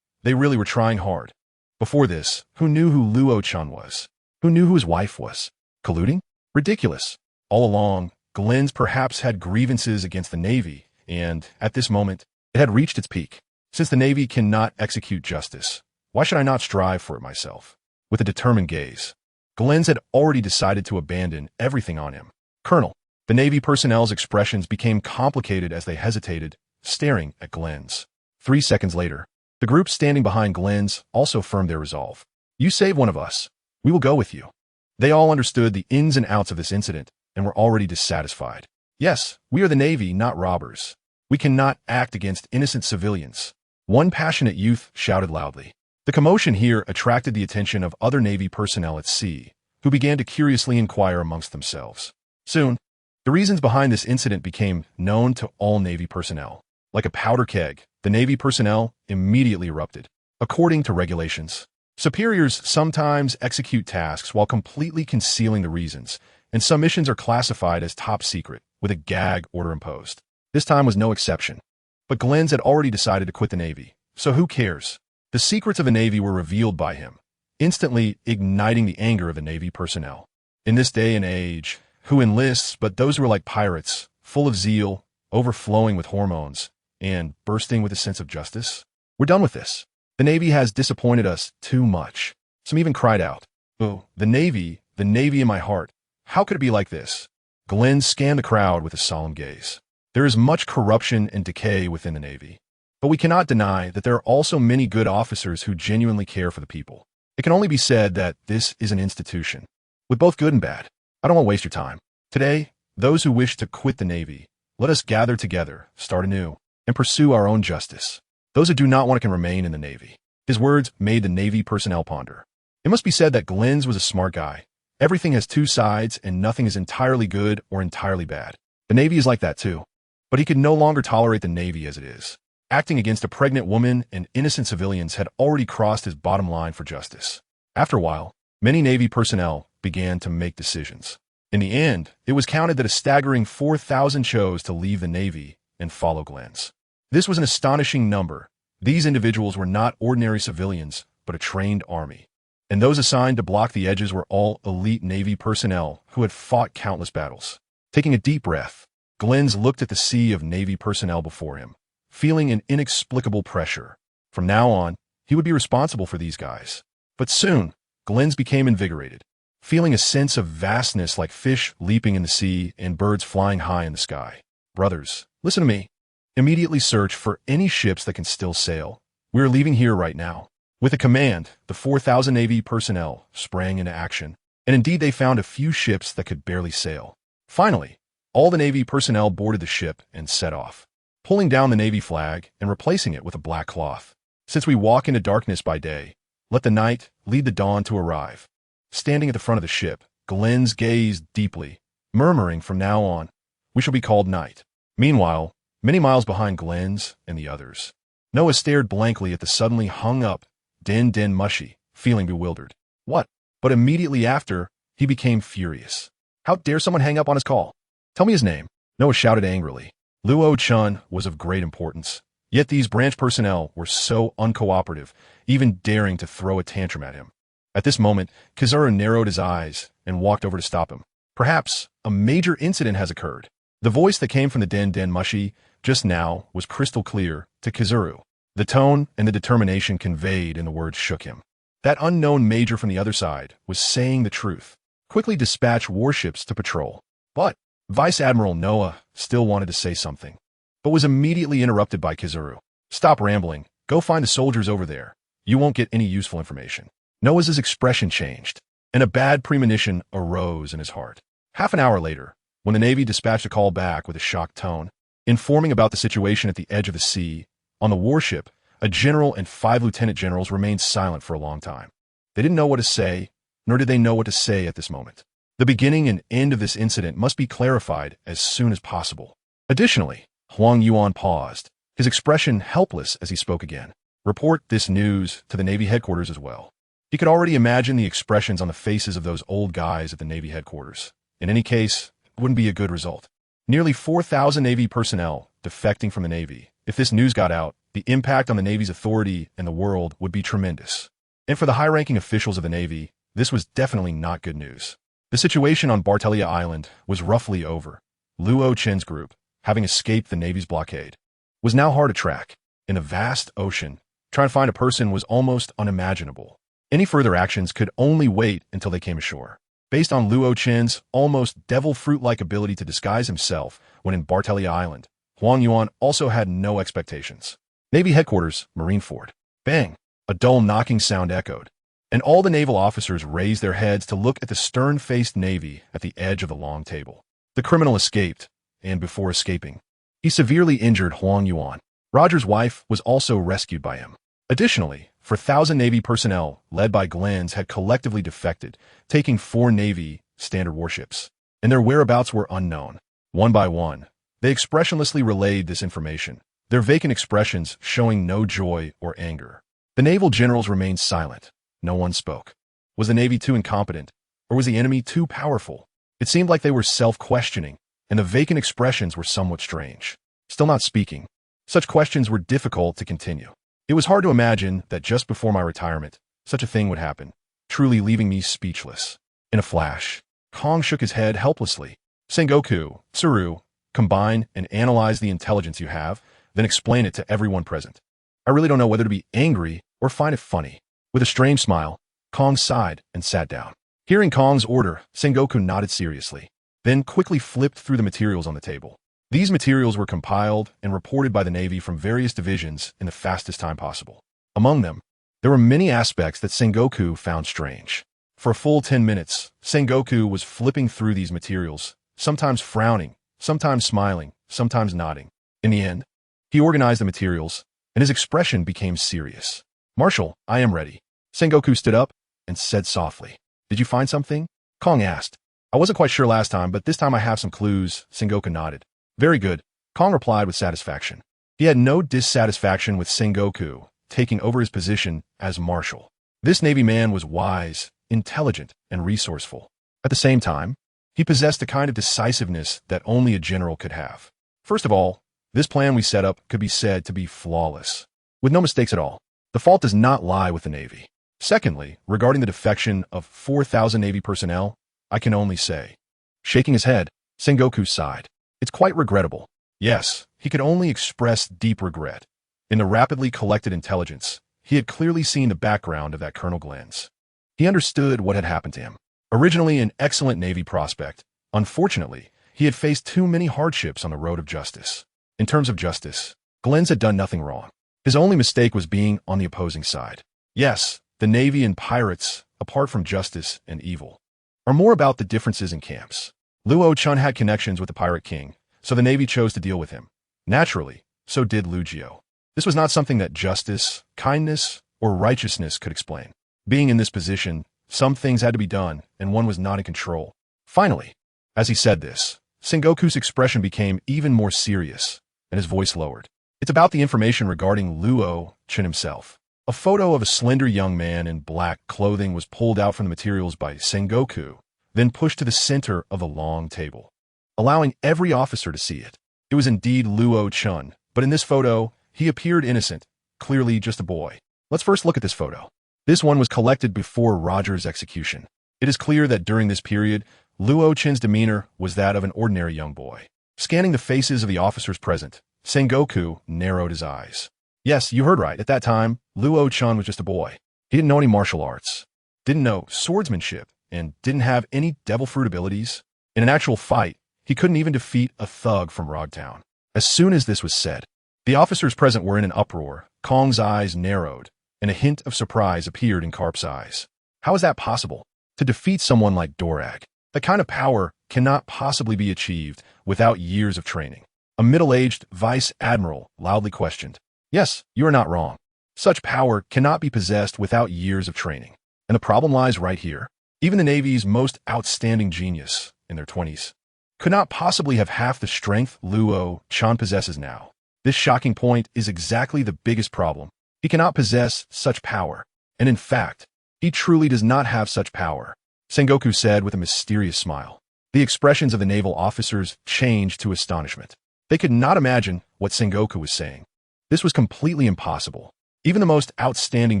they really were trying hard. Before this, who knew who Luo-chun was? Who knew who his wife was? Colluding? Ridiculous. All along, Glenn's perhaps had grievances against the Navy, and, at this moment, it had reached its peak. Since the Navy cannot execute justice, why should I not strive for it myself? With a determined gaze, Glenn's had already decided to abandon everything on him. Colonel, the Navy personnel's expressions became complicated as they hesitated, staring at Glenn's. 3 seconds later, the group standing behind Glenn's also firmed their resolve. You save one of us. We will go with you. They all understood the ins and outs of this incident and were already dissatisfied. Yes, we are the Navy, not robbers. We cannot act against innocent civilians. One passionate youth shouted loudly. The commotion here attracted the attention of other Navy personnel at sea, who began to curiously inquire amongst themselves. Soon, the reasons behind this incident became known to all Navy personnel. Like a powder keg, the Navy personnel immediately erupted. According to regulations, superiors sometimes execute tasks while completely concealing the reasons, and some missions are classified as top secret, with a gag order imposed. This time was no exception. But Glenn's had already decided to quit the Navy, so who cares? The secrets of the Navy were revealed by him, instantly igniting the anger of the Navy personnel. In this day and age, who enlists but those who are like pirates, full of zeal, overflowing with hormones, and bursting with a sense of justice? We're done with this. The Navy has disappointed us too much. Some even cried out, "Oh, the Navy in my heart. How could it be like this?" Glenn scanned the crowd with a solemn gaze. There is much corruption and decay within the Navy, but we cannot deny that there are also many good officers who genuinely care for the people. It can only be said that this is an institution, with both good and bad. I don't want to waste your time. Today, those who wish to quit the Navy, let us gather together, start anew, and pursue our own justice. Those who do not want to can remain in the Navy. His words made the Navy personnel ponder. It must be said that Glenn's was a smart guy. Everything has two sides, and nothing is entirely good or entirely bad. The Navy is like that too. But he could no longer tolerate the Navy as it is. Acting against a pregnant woman and innocent civilians had already crossed his bottom line for justice. After a while, many Navy personnel began to make decisions. In the end, it was counted that a staggering 4,000 chose to leave the Navy and follow Glenn's. This was an astonishing number. These individuals were not ordinary civilians, but a trained army. and those assigned to block the edges were all elite Navy personnel who had fought countless battles. Taking a deep breath, Glens looked at the sea of Navy personnel before him, feeling an inexplicable pressure. From now on, he would be responsible for these guys. But soon, Glens became invigorated, feeling a sense of vastness like fish leaping in the sea and birds flying high in the sky. Brothers, listen to me. Immediately search for any ships that can still sail. We are leaving here right now. With a command, the 4,000 Navy personnel sprang into action, and indeed they found a few ships that could barely sail. Finally, all the Navy personnel boarded the ship and set off, pulling down the Navy flag and replacing it with a black cloth. Since we walk into darkness by day, let the night lead the dawn to arrive. Standing at the front of the ship, Glens gazed deeply, murmuring, from now on, we shall be called night. Meanwhile, many miles behind Glens and the others, Noah stared blankly at the suddenly hung up Den Mushy, feeling bewildered. What? But immediately after, he became furious. How dare someone hang up on his call? Tell me his name. Noah shouted angrily. Luo Chun was of great importance, yet these branch personnel were so uncooperative, even daring to throw a tantrum at him. At this moment, Kizuru narrowed his eyes and walked over to stop him. Perhaps a major incident has occurred. The voice that came from the Den Mushy just now was crystal clear to Kizuru. The tone and the determination conveyed in the words shook him. That unknown major from the other side was saying the truth. Quickly dispatch warships to patrol. But Vice Admiral Noah still wanted to say something, but was immediately interrupted by Kizuru. Stop rambling. Go find the soldiers over there. You won't get any useful information. Noah's expression changed, and a bad premonition arose in his heart. Half an hour later, when the Navy dispatched a call back with a shocked tone, informing about the situation at the edge of the sea, on the warship, a general and 5 lieutenant generals remained silent for a long time. They didn't know what to say, nor did they know what to say at this moment. The beginning and end of this incident must be clarified as soon as possible. Additionally, Huang Yuan paused, his expression helpless as he spoke again. Report this news to the Navy headquarters as well. He could already imagine the expressions on the faces of those old guys at the Navy headquarters. In any case, it wouldn't be a good result. Nearly 4,000 Navy personnel defecting from the Navy. If this news got out, the impact on the Navy's authority and the world would be tremendous. And for the high-ranking officials of the Navy, this was definitely not good news. The situation on Bartelia Island was roughly over. Luo Chen's group, having escaped the Navy's blockade, was now hard to track. In a vast ocean, trying to find a person was almost unimaginable. Any further actions could only wait until they came ashore. Based on Luo Chen's almost devil fruit-like ability to disguise himself when in Bartelia Island, Huang Yuan also had no expectations. Navy headquarters, Marineford. Bang! A dull knocking sound echoed, and all the naval officers raised their heads to look at the stern-faced Navy at the edge of the long table. The criminal escaped, and before escaping, he severely injured Huang Yuan. Roger's wife was also rescued by him. Additionally, 4,000 Navy personnel, led by Glens, had collectively defected, taking 4 Navy standard warships, and their whereabouts were unknown. One by one, they expressionlessly relayed this information, their vacant expressions showing no joy or anger. The naval generals remained silent. No one spoke. Was the Navy too incompetent, or was the enemy too powerful? It seemed like they were self-questioning, and the vacant expressions were somewhat strange. Still not speaking, such questions were difficult to continue. It was hard to imagine that just before my retirement, such a thing would happen, truly leaving me speechless. In a flash, Kong shook his head helplessly. Sengoku, Tsuru, combine and analyze the intelligence you have, then explain it to everyone present. I really don't know whether to be angry or find it funny. With a strange smile, Kong sighed and sat down. Hearing Kong's order, Sengoku nodded seriously, then quickly flipped through the materials on the table. These materials were compiled and reported by the Navy from various divisions in the fastest time possible. Among them, there were many aspects that Sengoku found strange. For a full 10 minutes, Sengoku was flipping through these materials, sometimes frowning, sometimes smiling, sometimes nodding. In the end, he organized the materials, and his expression became serious. Marshal, I am ready. Sengoku stood up and said softly. Did you find something? Kong asked. I wasn't quite sure last time, but this time I have some clues. Sengoku nodded. Very good, Kong replied with satisfaction. He had no dissatisfaction with Sengoku taking over his position as marshal. This Navy man was wise, intelligent, and resourceful. At the same time, he possessed a kind of decisiveness that only a general could have. First of all, this plan we set up could be said to be flawless, with no mistakes at all. The fault does not lie with the Navy. Secondly, regarding the defection of 4,000 Navy personnel, I can only say. Shaking his head, Sengoku sighed. It's quite regrettable. Yes, he could only express deep regret. In the rapidly collected intelligence, he had clearly seen the background of that Colonel Glenn's. He understood what had happened to him. Originally an excellent Navy prospect, unfortunately, he had faced too many hardships on the road of justice. In terms of justice, Glenn's had done nothing wrong. His only mistake was being on the opposing side. Yes, the Navy and pirates, apart from justice and evil, are more about the differences in camps. Luo Chun had connections with the Pirate King, so the Navy chose to deal with him. Naturally, so did Lu Jiao. This was not something that justice, kindness, or righteousness could explain. Being in this position, some things had to be done, and one was not in control. Finally, as he said this, Sengoku's expression became even more serious, and his voice lowered. It's about the information regarding Luo Chun himself. A photo of a slender young man in black clothing was pulled out from the materials by Sengoku, then pushed to the center of the long table, allowing every officer to see it. It was indeed Luo Chun, but in this photo, he appeared innocent, clearly just a boy. Let's first look at this photo. This one was collected before Roger's execution. It is clear that during this period, Luo Chun's demeanor was that of an ordinary young boy. Scanning the faces of the officers present, Sengoku narrowed his eyes. Yes, you heard right. At that time, Luo Chun was just a boy. He didn't know any martial arts, didn't know swordsmanship, and didn't have any devil fruit abilities. In an actual fight, he couldn't even defeat a thug from Rogtown. As soon as this was said, the officers present were in an uproar. Kong's eyes narrowed, and a hint of surprise appeared in Karp's eyes. How is that possible? To defeat someone like Dorag, that kind of power cannot possibly be achieved without years of training. A middle-aged vice admiral loudly questioned. Yes, you are not wrong. Such power cannot be possessed without years of training. And the problem lies right here. Even the Navy's most outstanding genius, in their 20s, could not possibly have half the strength Luo Chun possesses now. This shocking point is exactly the biggest problem. He cannot possess such power. And in fact, he truly does not have such power, Sengoku said with a mysterious smile. The expressions of the naval officers changed to astonishment. They could not imagine what Sengoku was saying. This was completely impossible. Even the most outstanding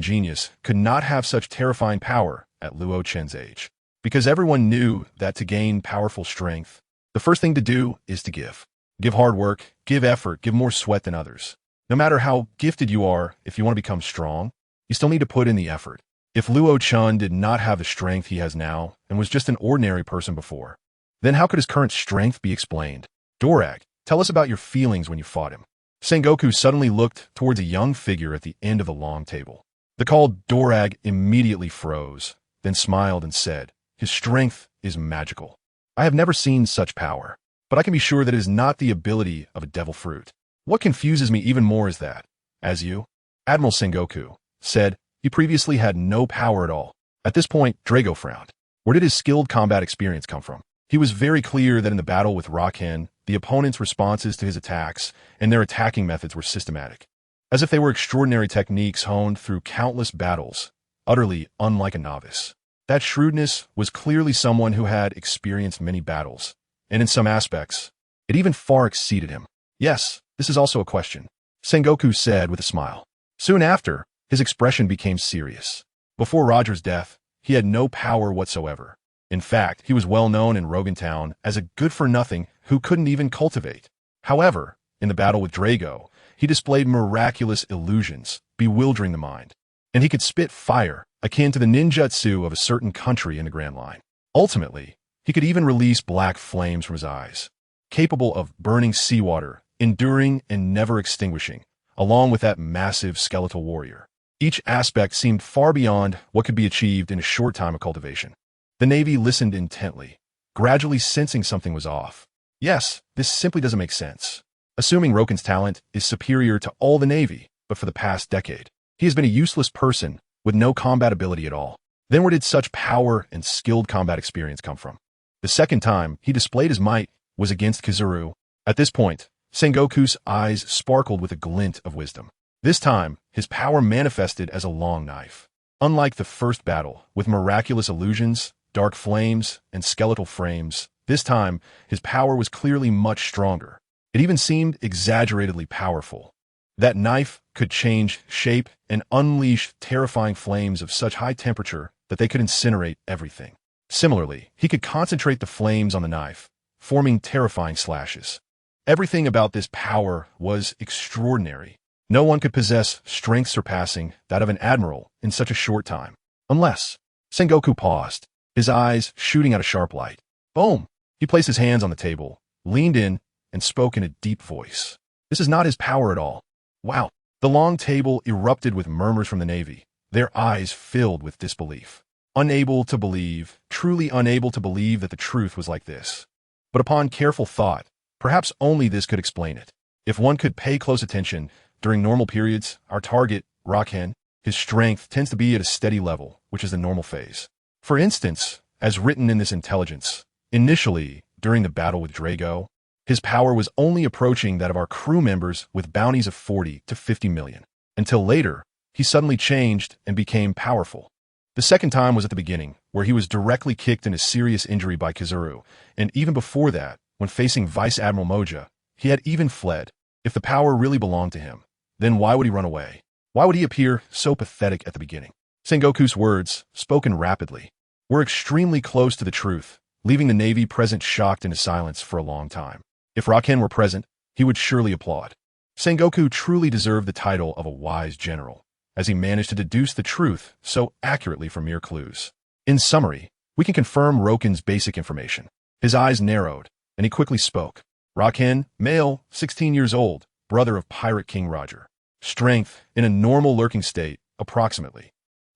genius could not have such terrifying power at Luo Chun's age. Because everyone knew that to gain powerful strength, the first thing to do is to give. Give hard work, give effort, give more sweat than others. No matter how gifted you are, if you want to become strong, you still need to put in the effort. If Luo Chun did not have the strength he has now and was just an ordinary person before, then how could his current strength be explained? Dorag, tell us about your feelings when you fought him. Sengoku suddenly looked towards a young figure at the end of the long table. The called Dorag immediately froze, then smiled and said, His strength is magical. I have never seen such power, but I can be sure that it is not the ability of a devil fruit. What confuses me even more is that, as you, Admiral Sengoku, said, he previously had no power at all. At this point, Drago frowned. Where did his skilled combat experience come from? He was very clear that in the battle with Rochen, the opponent's responses to his attacks and their attacking methods were systematic, as if they were extraordinary techniques honed through countless battles, utterly unlike a novice. That shrewdness was clearly someone who had experienced many battles, and in some aspects, it even far exceeded him. Yes, this is also a question, Sengoku said with a smile. Soon after, his expression became serious. Before Roger's death, he had no power whatsoever. In fact, he was well known in Rogentown as a good-for-nothing who couldn't even cultivate. However, in the battle with Drago, he displayed miraculous illusions, bewildering the mind. And he could spit fire, akin to the ninjutsu of a certain country in the Grand Line. Ultimately, he could even release black flames from his eyes, capable of burning seawater, enduring and never extinguishing, along with that massive skeletal warrior. Each aspect seemed far beyond what could be achieved in a short time of cultivation. The Navy listened intently, gradually sensing something was off. Yes, this simply doesn't make sense. Assuming Rochen's talent is superior to all the Navy, but for the past decade, he has been a useless person with no combat ability at all. Then where did such power and skilled combat experience come from? The second time he displayed his might was against Kizuru. At this point, Sengoku's eyes sparkled with a glint of wisdom. This time, his power manifested as a long knife. Unlike the first battle, with miraculous illusions, dark flames, and skeletal frames, this time, his power was clearly much stronger. It even seemed exaggeratedly powerful. That knife could change shape and unleash terrifying flames of such high temperature that they could incinerate everything. Similarly, he could concentrate the flames on the knife, forming terrifying slashes. Everything about this power was extraordinary. No one could possess strength surpassing that of an admiral in such a short time. Unless. Sengoku paused, his eyes shooting out a sharp light. Boom! He placed his hands on the table, leaned in, and spoke in a deep voice. This is not his power at all. Wow! The long table erupted with murmurs from the Navy, their eyes filled with disbelief. Unable to believe, truly unable to believe that the truth was like this. But upon careful thought, perhaps only this could explain it. If one could pay close attention, during normal periods, our target, Rochen, his strength tends to be at a steady level, which is the normal phase. For instance, as written in this intelligence, initially, during the battle with Drago, his power was only approaching that of our crew members with bounties of 40 to 50 million. Until later, he suddenly changed and became powerful. The second time was at the beginning, where he was directly kicked into serious injury by Kizuru, and even before that, when facing Vice Admiral Moja, he had even fled. If the power really belonged to him, then why would he run away? Why would he appear so pathetic at the beginning? Sengoku's words, spoken rapidly, were extremely close to the truth, leaving the Navy present shocked into silence for a long time. If Rochen were present, he would surely applaud. Sengoku truly deserved the title of a wise general, as he managed to deduce the truth so accurately from mere clues. In summary, we can confirm Rochen's basic information. His eyes narrowed, and he quickly spoke. Rochen, male, 16 years old, brother of Pirate King Roger. Strength, in a normal lurking state, approximately.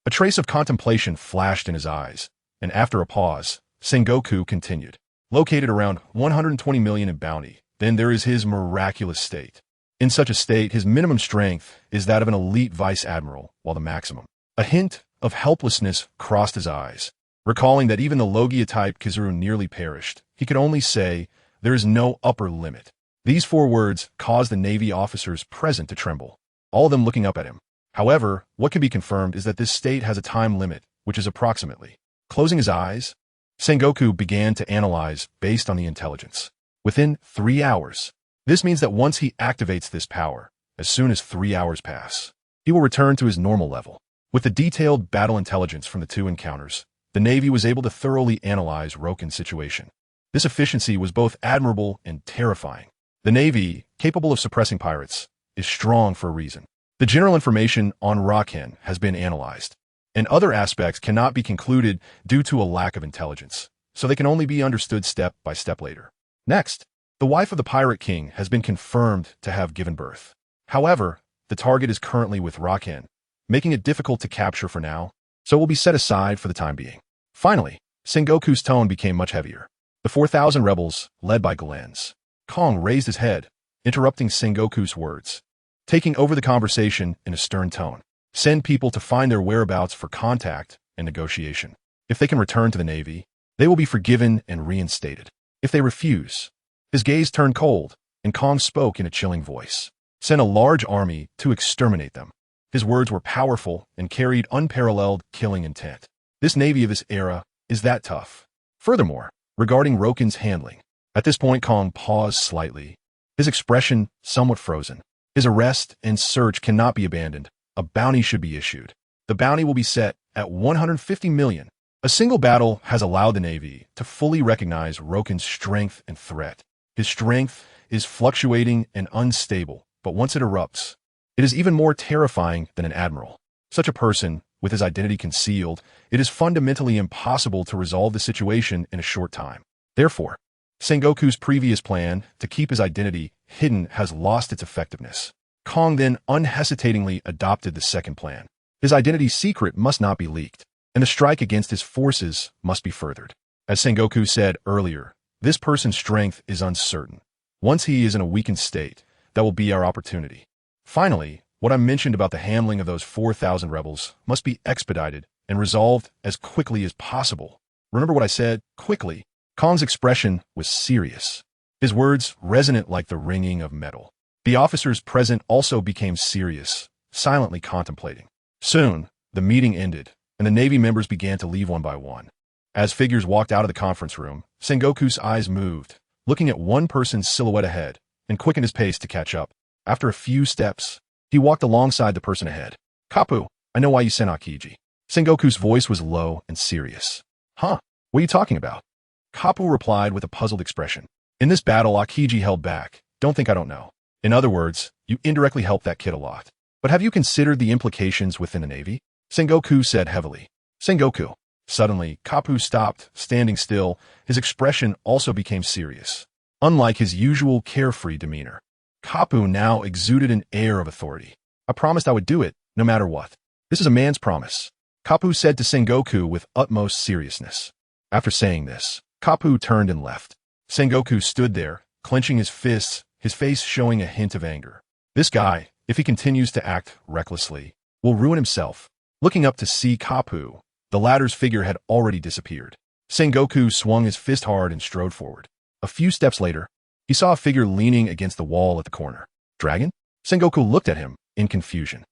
A trace of contemplation flashed in his eyes, and after a pause, Sengoku continued. Located around 120 million in bounty, then there is his miraculous state. In such a state, his minimum strength is that of an elite vice admiral, while the maximum. A hint of helplessness crossed his eyes. Recalling that even the Logia-type Kizuru nearly perished, he could only say, there is no upper limit. These 4 words caused the Navy officers present to tremble, all of them looking up at him. However, what can be confirmed is that this state has a time limit, which is approximately. Closing his eyes, Sengoku began to analyze based on the intelligence. Within 3 hours. This means that once he activates this power, as soon as 3 hours pass, he will return to his normal level. With the detailed battle intelligence from the 2 encounters, the Navy was able to thoroughly analyze Rochen's situation. This efficiency was both admirable and terrifying. The Navy, capable of suppressing pirates, is strong for a reason. The general information on Rochen has been analyzed, and other aspects cannot be concluded due to a lack of intelligence, so they can only be understood step by step later. Next, the wife of the Pirate King has been confirmed to have given birth. However, the target is currently with Rochen, making it difficult to capture for now, so it will be set aside for the time being. Finally, Sengoku's tone became much heavier. The 4,000 rebels, led by Galens. Kong raised his head, interrupting Sengoku's words, taking over the conversation in a stern tone. Send people to find their whereabouts for contact and negotiation. If they can return to the Navy, they will be forgiven and reinstated. If they refuse, his gaze turned cold, and Kong spoke in a chilling voice. Send a large army to exterminate them. His words were powerful and carried unparalleled killing intent. This Navy of this era is that tough. Furthermore, regarding Rochen's handling, at this point Kong paused slightly, his expression somewhat frozen. His arrest and search cannot be abandoned. A bounty should be issued. The bounty will be set at 150 million. A single battle has allowed the Navy to fully recognize Rochen's strength and threat. His strength is fluctuating and unstable, but once it erupts, it is even more terrifying than an admiral. Such a person, with his identity concealed, it is fundamentally impossible to resolve the situation in a short time. Therefore, Sengoku's previous plan to keep his identity hidden has lost its effectiveness. Kong then unhesitatingly adopted the second plan. His identity secret must not be leaked, and the strike against his forces must be furthered. As Sengoku said earlier, this person's strength is uncertain. Once he is in a weakened state, that will be our opportunity. Finally, what I mentioned about the handling of those 4,000 rebels must be expedited and resolved as quickly as possible. Remember what I said? Quickly. Kong's expression was serious, his words resonant like the ringing of metal. The officers present also became serious, silently contemplating. Soon, the meeting ended, and the Navy members began to leave one by one. As figures walked out of the conference room, Sengoku's eyes moved, looking at one person's silhouette ahead, and quickened his pace to catch up. After a few steps, He walked alongside the person ahead. Kapu, I know why you sent Akiji. Sengoku's voice was low and serious. Huh? What are you talking about? Kapu replied with a puzzled expression. In this battle, Akiji held back. Don't think I don't know. In other words, you indirectly helped that kid a lot. But have you considered the implications within the Navy? Sengoku said heavily. Sengoku. Suddenly, Kapu stopped, standing still. His expression also became serious. Unlike his usual carefree demeanor, Kapu now exuded an air of authority. I promised I would do it, no matter what. This is a man's promise, Kapu said to Sengoku with utmost seriousness. After saying this, Kapu turned and left. Sengoku stood there, clenching his fists, his face showing a hint of anger. This guy, if he continues to act recklessly, will ruin himself. Looking up to see Kapu, the latter's figure had already disappeared. Sengoku swung his fist hard and strode forward. A few steps later, he saw a figure leaning against the wall at the corner. Dragon? Sengoku looked at him in confusion.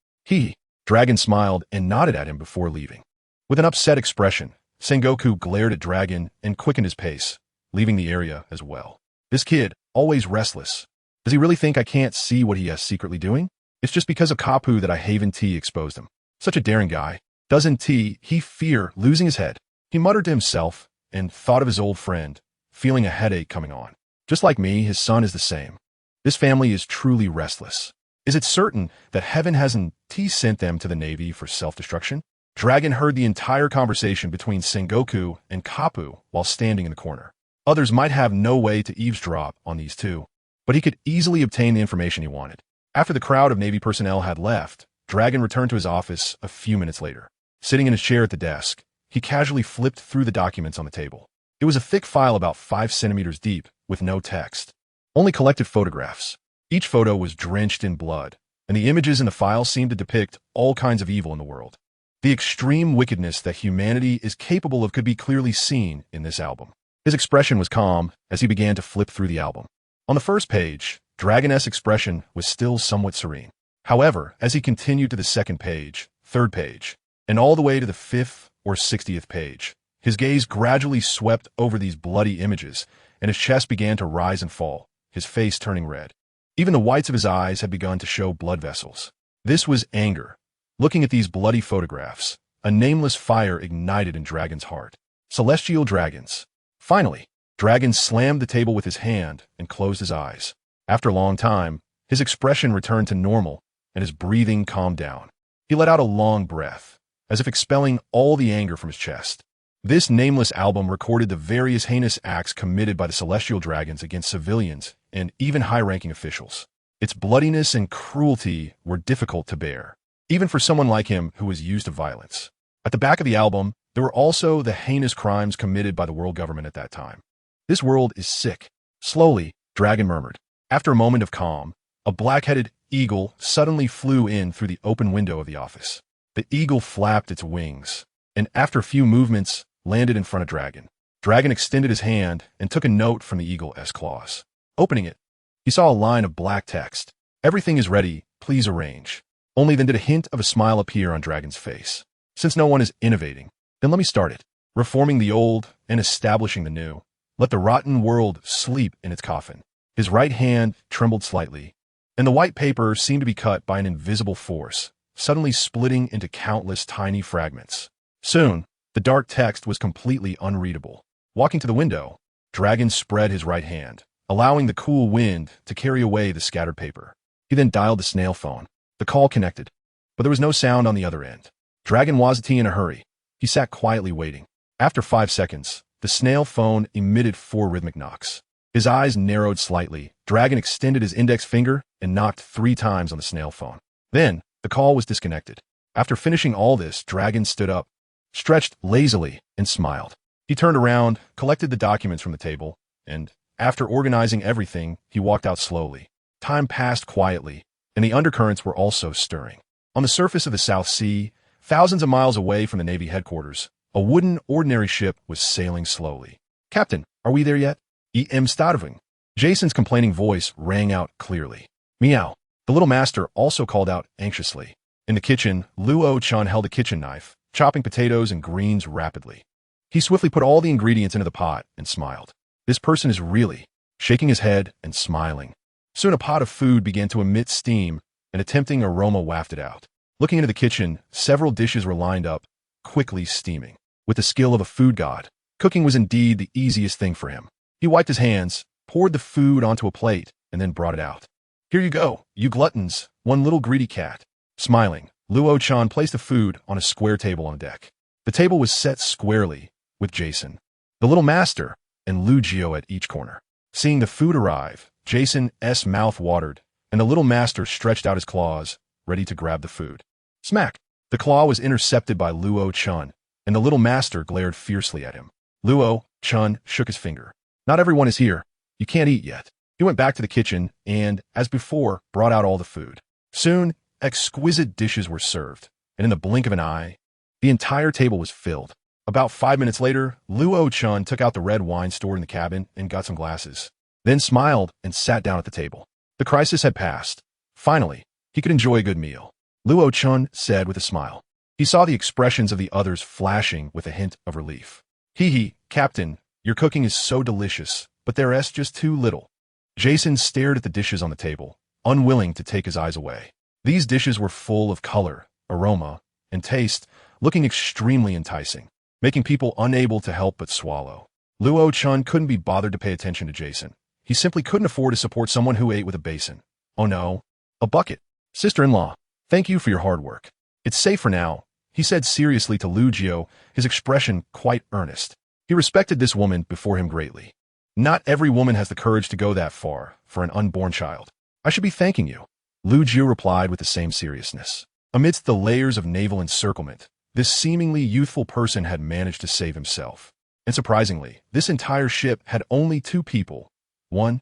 Dragon smiled and nodded at him before leaving. With an upset expression, Sengoku glared at Dragon and quickened his pace, leaving the area as well. This kid, always restless. Does he really think I can't see what he is secretly doing? It's just because of Kapu that I Haven T exposed him. Such a daring guy. Doesn't he fear losing his head? He muttered to himself and thought of his old friend, feeling a headache coming on. Just like me, his son is the same. This family is truly restless. Is it certain that heaven hasn't sent them to the Navy for self-destruction? Dragon heard the entire conversation between Sengoku and Kapu while standing in the corner. Others might have no way to eavesdrop on these two, but he could easily obtain the information he wanted. After the crowd of Navy personnel had left, Dragon returned to his office a few minutes later. Sitting in his chair at the desk, he casually flipped through the documents on the table. It was a thick file about 5 centimeters deep, with no text. Only collected photographs. Each photo was drenched in blood, and the images in the file seemed to depict all kinds of evil in the world. The extreme wickedness that humanity is capable of could be clearly seen in this album. His expression was calm as he began to flip through the album. On the first page, Dragon's expression was still somewhat serene. However, as he continued to the second page, third page, and all the way to the 5th or 60th page, his gaze gradually swept over these bloody images, and his chest began to rise and fall, his face turning red. Even the whites of his eyes had begun to show blood vessels. This was anger. Looking at these bloody photographs, a nameless fire ignited in Dragon's heart. Celestial dragons. Finally, Dragon slammed the table with his hand and closed his eyes. After a long time, his expression returned to normal, and his breathing calmed down. He let out a long breath, as if expelling all the anger from his chest. This nameless album recorded the various heinous acts committed by the celestial dragons against civilians and even high-ranking officials. Its bloodiness and cruelty were difficult to bear, even for someone like him who was used to violence. At the back of the album, there were also the heinous crimes committed by the world government at that time. This world is sick. Slowly, Dragon murmured. After a moment of calm, a black-headed eagle suddenly flew in through the open window of the office. The eagle flapped its wings, and after a few movements, landed in front of Dragon. Dragon extended his hand and took a note from the eagle's claws. Opening it, he saw a line of black text. Everything is ready, please arrange. Only then did a hint of a smile appear on Dragon's face. Since no one is innovating, then let me start it. Reforming the old and establishing the new. Let the rotten world sleep in its coffin. His right hand trembled slightly, and the white paper seemed to be cut by an invisible force, suddenly splitting into countless tiny fragments. Soon, the dark text was completely unreadable. Walking to the window, Dragon spread his right hand, allowing the cool wind to carry away the scattered paper. He then dialed the snail phone. The call connected, but there was no sound on the other end. Dragon wasn't in a hurry. He sat quietly waiting. After 5 seconds, the snail phone emitted 4 rhythmic knocks. His eyes narrowed slightly. Dragon extended his index finger and knocked 3 times on the snail phone. Then, the call was disconnected. After finishing all this, Dragon stood up, stretched lazily, and smiled. He turned around, collected the documents from the table, and, after organizing everything, he walked out slowly. Time passed quietly, and the undercurrents were also stirring. On the surface of the South Sea, thousands of miles away from the Navy headquarters, a wooden, ordinary ship was sailing slowly. Captain, are we there yet? E.M. starving. Jason's complaining voice rang out clearly. Meow. The little master also called out anxiously. In the kitchen, Luo-chan held a kitchen knife, chopping potatoes and greens rapidly. He swiftly put all the ingredients into the pot and smiled. This person is really shaking his head and smiling. Soon a pot of food began to emit steam, An tempting aroma wafted out. Looking into the kitchen, several dishes were lined up, quickly steaming. With the skill of a food god, cooking was indeed the easiest thing for him. He wiped his hands, poured the food onto a plate, and then brought it out. "Here you go, you gluttons, one little greedy cat." Smiling, Luo-chan placed the food on a square table on the deck. The table was set squarely, with Jason, the little master, and Luo at each corner. Seeing the food arrive, Jason's mouth watered, and the little master stretched out his claws, ready to grab the food. Smack! The claw was intercepted by Luo-chan, and the little master glared fiercely at him. Luo-chan shook his finger. "Not everyone is here. You can't eat yet." He went back to the kitchen and, as before, brought out all the food. Soon, exquisite dishes were served, and in the blink of an eye, the entire table was filled. About 5 minutes later, Luo-chan took out the red wine stored in the cabin and got some glasses, then smiled and sat down at the table. The crisis had passed. Finally, he could enjoy a good meal. Luo-chan said with a smile. He saw the expressions of the others flashing with a hint of relief. "Hee, Captain, your cooking is so delicious, but there's just too little." Jason stared at the dishes on the table, unwilling to take his eyes away. These dishes were full of color, aroma, and taste, looking extremely enticing, making people unable to help but swallow. Luo-chan couldn't be bothered to pay attention to Jason. He simply couldn't afford to support someone who ate with a basin. "Oh no, a bucket. Sister-in-law, thank you for your hard work. It's safe for now," he said seriously to Luo, his expression quite earnest. He respected this woman before him greatly. Not every woman has the courage to go that far for an unborn child. "I should be thanking you," Luo replied with the same seriousness. Amidst the layers of naval encirclement, this seemingly youthful person had managed to save himself. And surprisingly, this entire ship had only 2 people. One.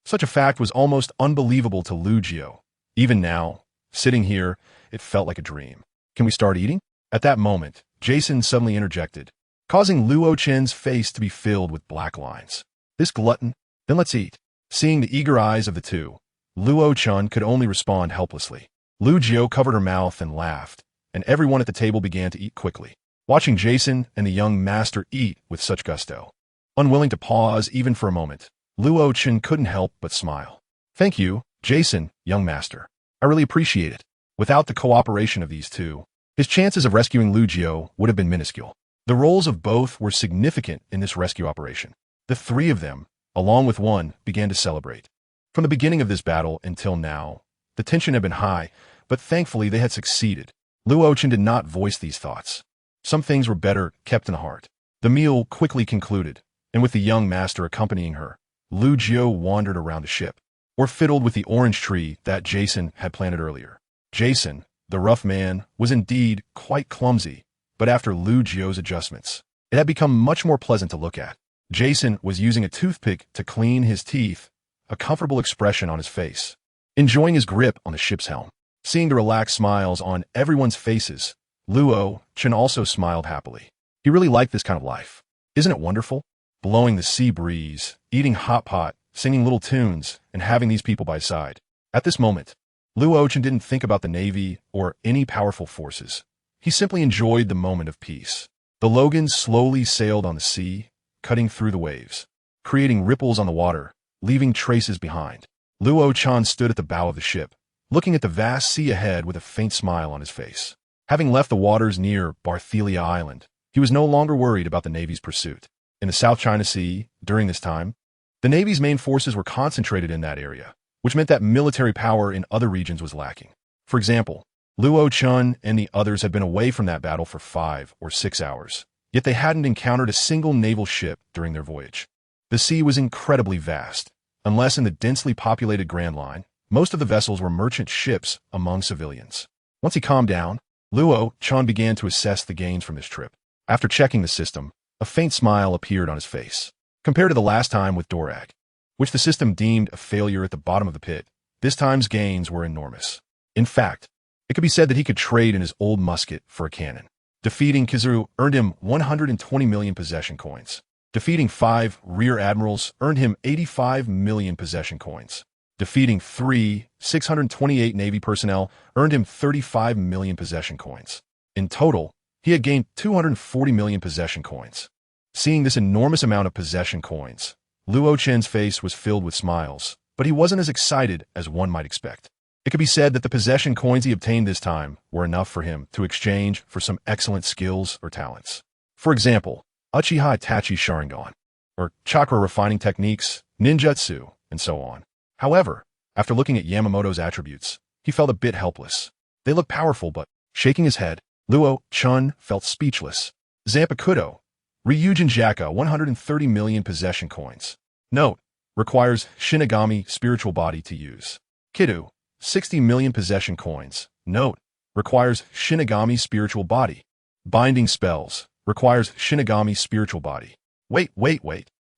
Such a fact was almost unbelievable to Luo. Even now, sitting here, it felt like a dream. "Can we start eating?" At that moment, Jason suddenly interjected, causing Luo-chan's face to be filled with black lines. "This glutton? Then let's eat." Seeing the eager eyes of the two, Luo-chan could only respond helplessly. Luo covered her mouth and laughed, and everyone at the table began to eat quickly, watching Jason and the young master eat with such gusto. Unwilling to pause even for a moment, Luo-chan couldn't help but smile. "Thank you, Jason, young master. I really appreciate it." Without the cooperation of these two, his chances of rescuing Luo would have been minuscule. The roles of both were significant in this rescue operation. The 3 of them, along with one, began to celebrate. From the beginning of this battle until now, the tension had been high, but thankfully they had succeeded. Luo-chan did not voice these thoughts. Some things were better kept in the heart. The meal quickly concluded, and with the young master accompanying her, Luo wandered around the ship, or fiddled with the orange tree that Jason had planted earlier. Jason, the rough man, was indeed quite clumsy, but after Luo's adjustments, it had become much more pleasant to look at. Jason was using a toothpick to clean his teeth, a comfortable expression on his face, enjoying his grip on the ship's helm. Seeing the relaxed smiles on everyone's faces, Luo-chan also smiled happily. He really liked this kind of life. Isn't it wonderful? Blowing the sea breeze, eating hot pot, singing little tunes, and having these people by his side. At this moment, Luo-chan didn't think about the Navy or any powerful forces. He simply enjoyed the moment of peace. The Logan slowly sailed on the sea, cutting through the waves, creating ripples on the water, leaving traces behind. Luo-chan stood at the bow of the ship, looking at the vast sea ahead with a faint smile on his face. Having left the waters near Barthelia Island, he was no longer worried about the Navy's pursuit. In the South China Sea, during this time, the Navy's main forces were concentrated in that area, which meant that military power in other regions was lacking. For example, Luo-chan and the others had been away from that battle for 5 or 6 hours, yet they hadn't encountered a single naval ship during their voyage. The sea was incredibly vast. Unless in the densely populated Grand Line, most of the vessels were merchant ships among civilians. Once he calmed down, Luo-chan began to assess the gains from this trip. After checking the system, a faint smile appeared on his face. Compared to the last time with Dorag, which the system deemed a failure at the bottom of the pit, this time's gains were enormous. In fact, it could be said that he could trade in his old musket for a cannon. Defeating Kizaru earned him 120 million possession coins. Defeating 5 rear admirals earned him 85 million possession coins. Defeating 3 628 Navy personnel earned him 35 million possession coins. In total, he had gained 240 million possession coins. Seeing this enormous amount of possession coins, Luo-chan's face was filled with smiles, but he wasn't as excited as one might expect. It could be said that the possession coins he obtained this time were enough for him to exchange for some excellent skills or talents. For example, Uchiha Itachi Sharingan, or chakra refining techniques, ninjutsu, and so on. However, after looking at Yamamoto's attributes, he felt a bit helpless. They looked powerful, but, shaking his head, Luo-chan felt speechless. Zanpakuto, Ryujin Jaka 130 million possession coins. Note, requires Shinigami spiritual body to use. Kidu, 60 million possession coins. Note, requires Shinigami spiritual body. Binding spells, requires Shinigami spiritual body. Wait.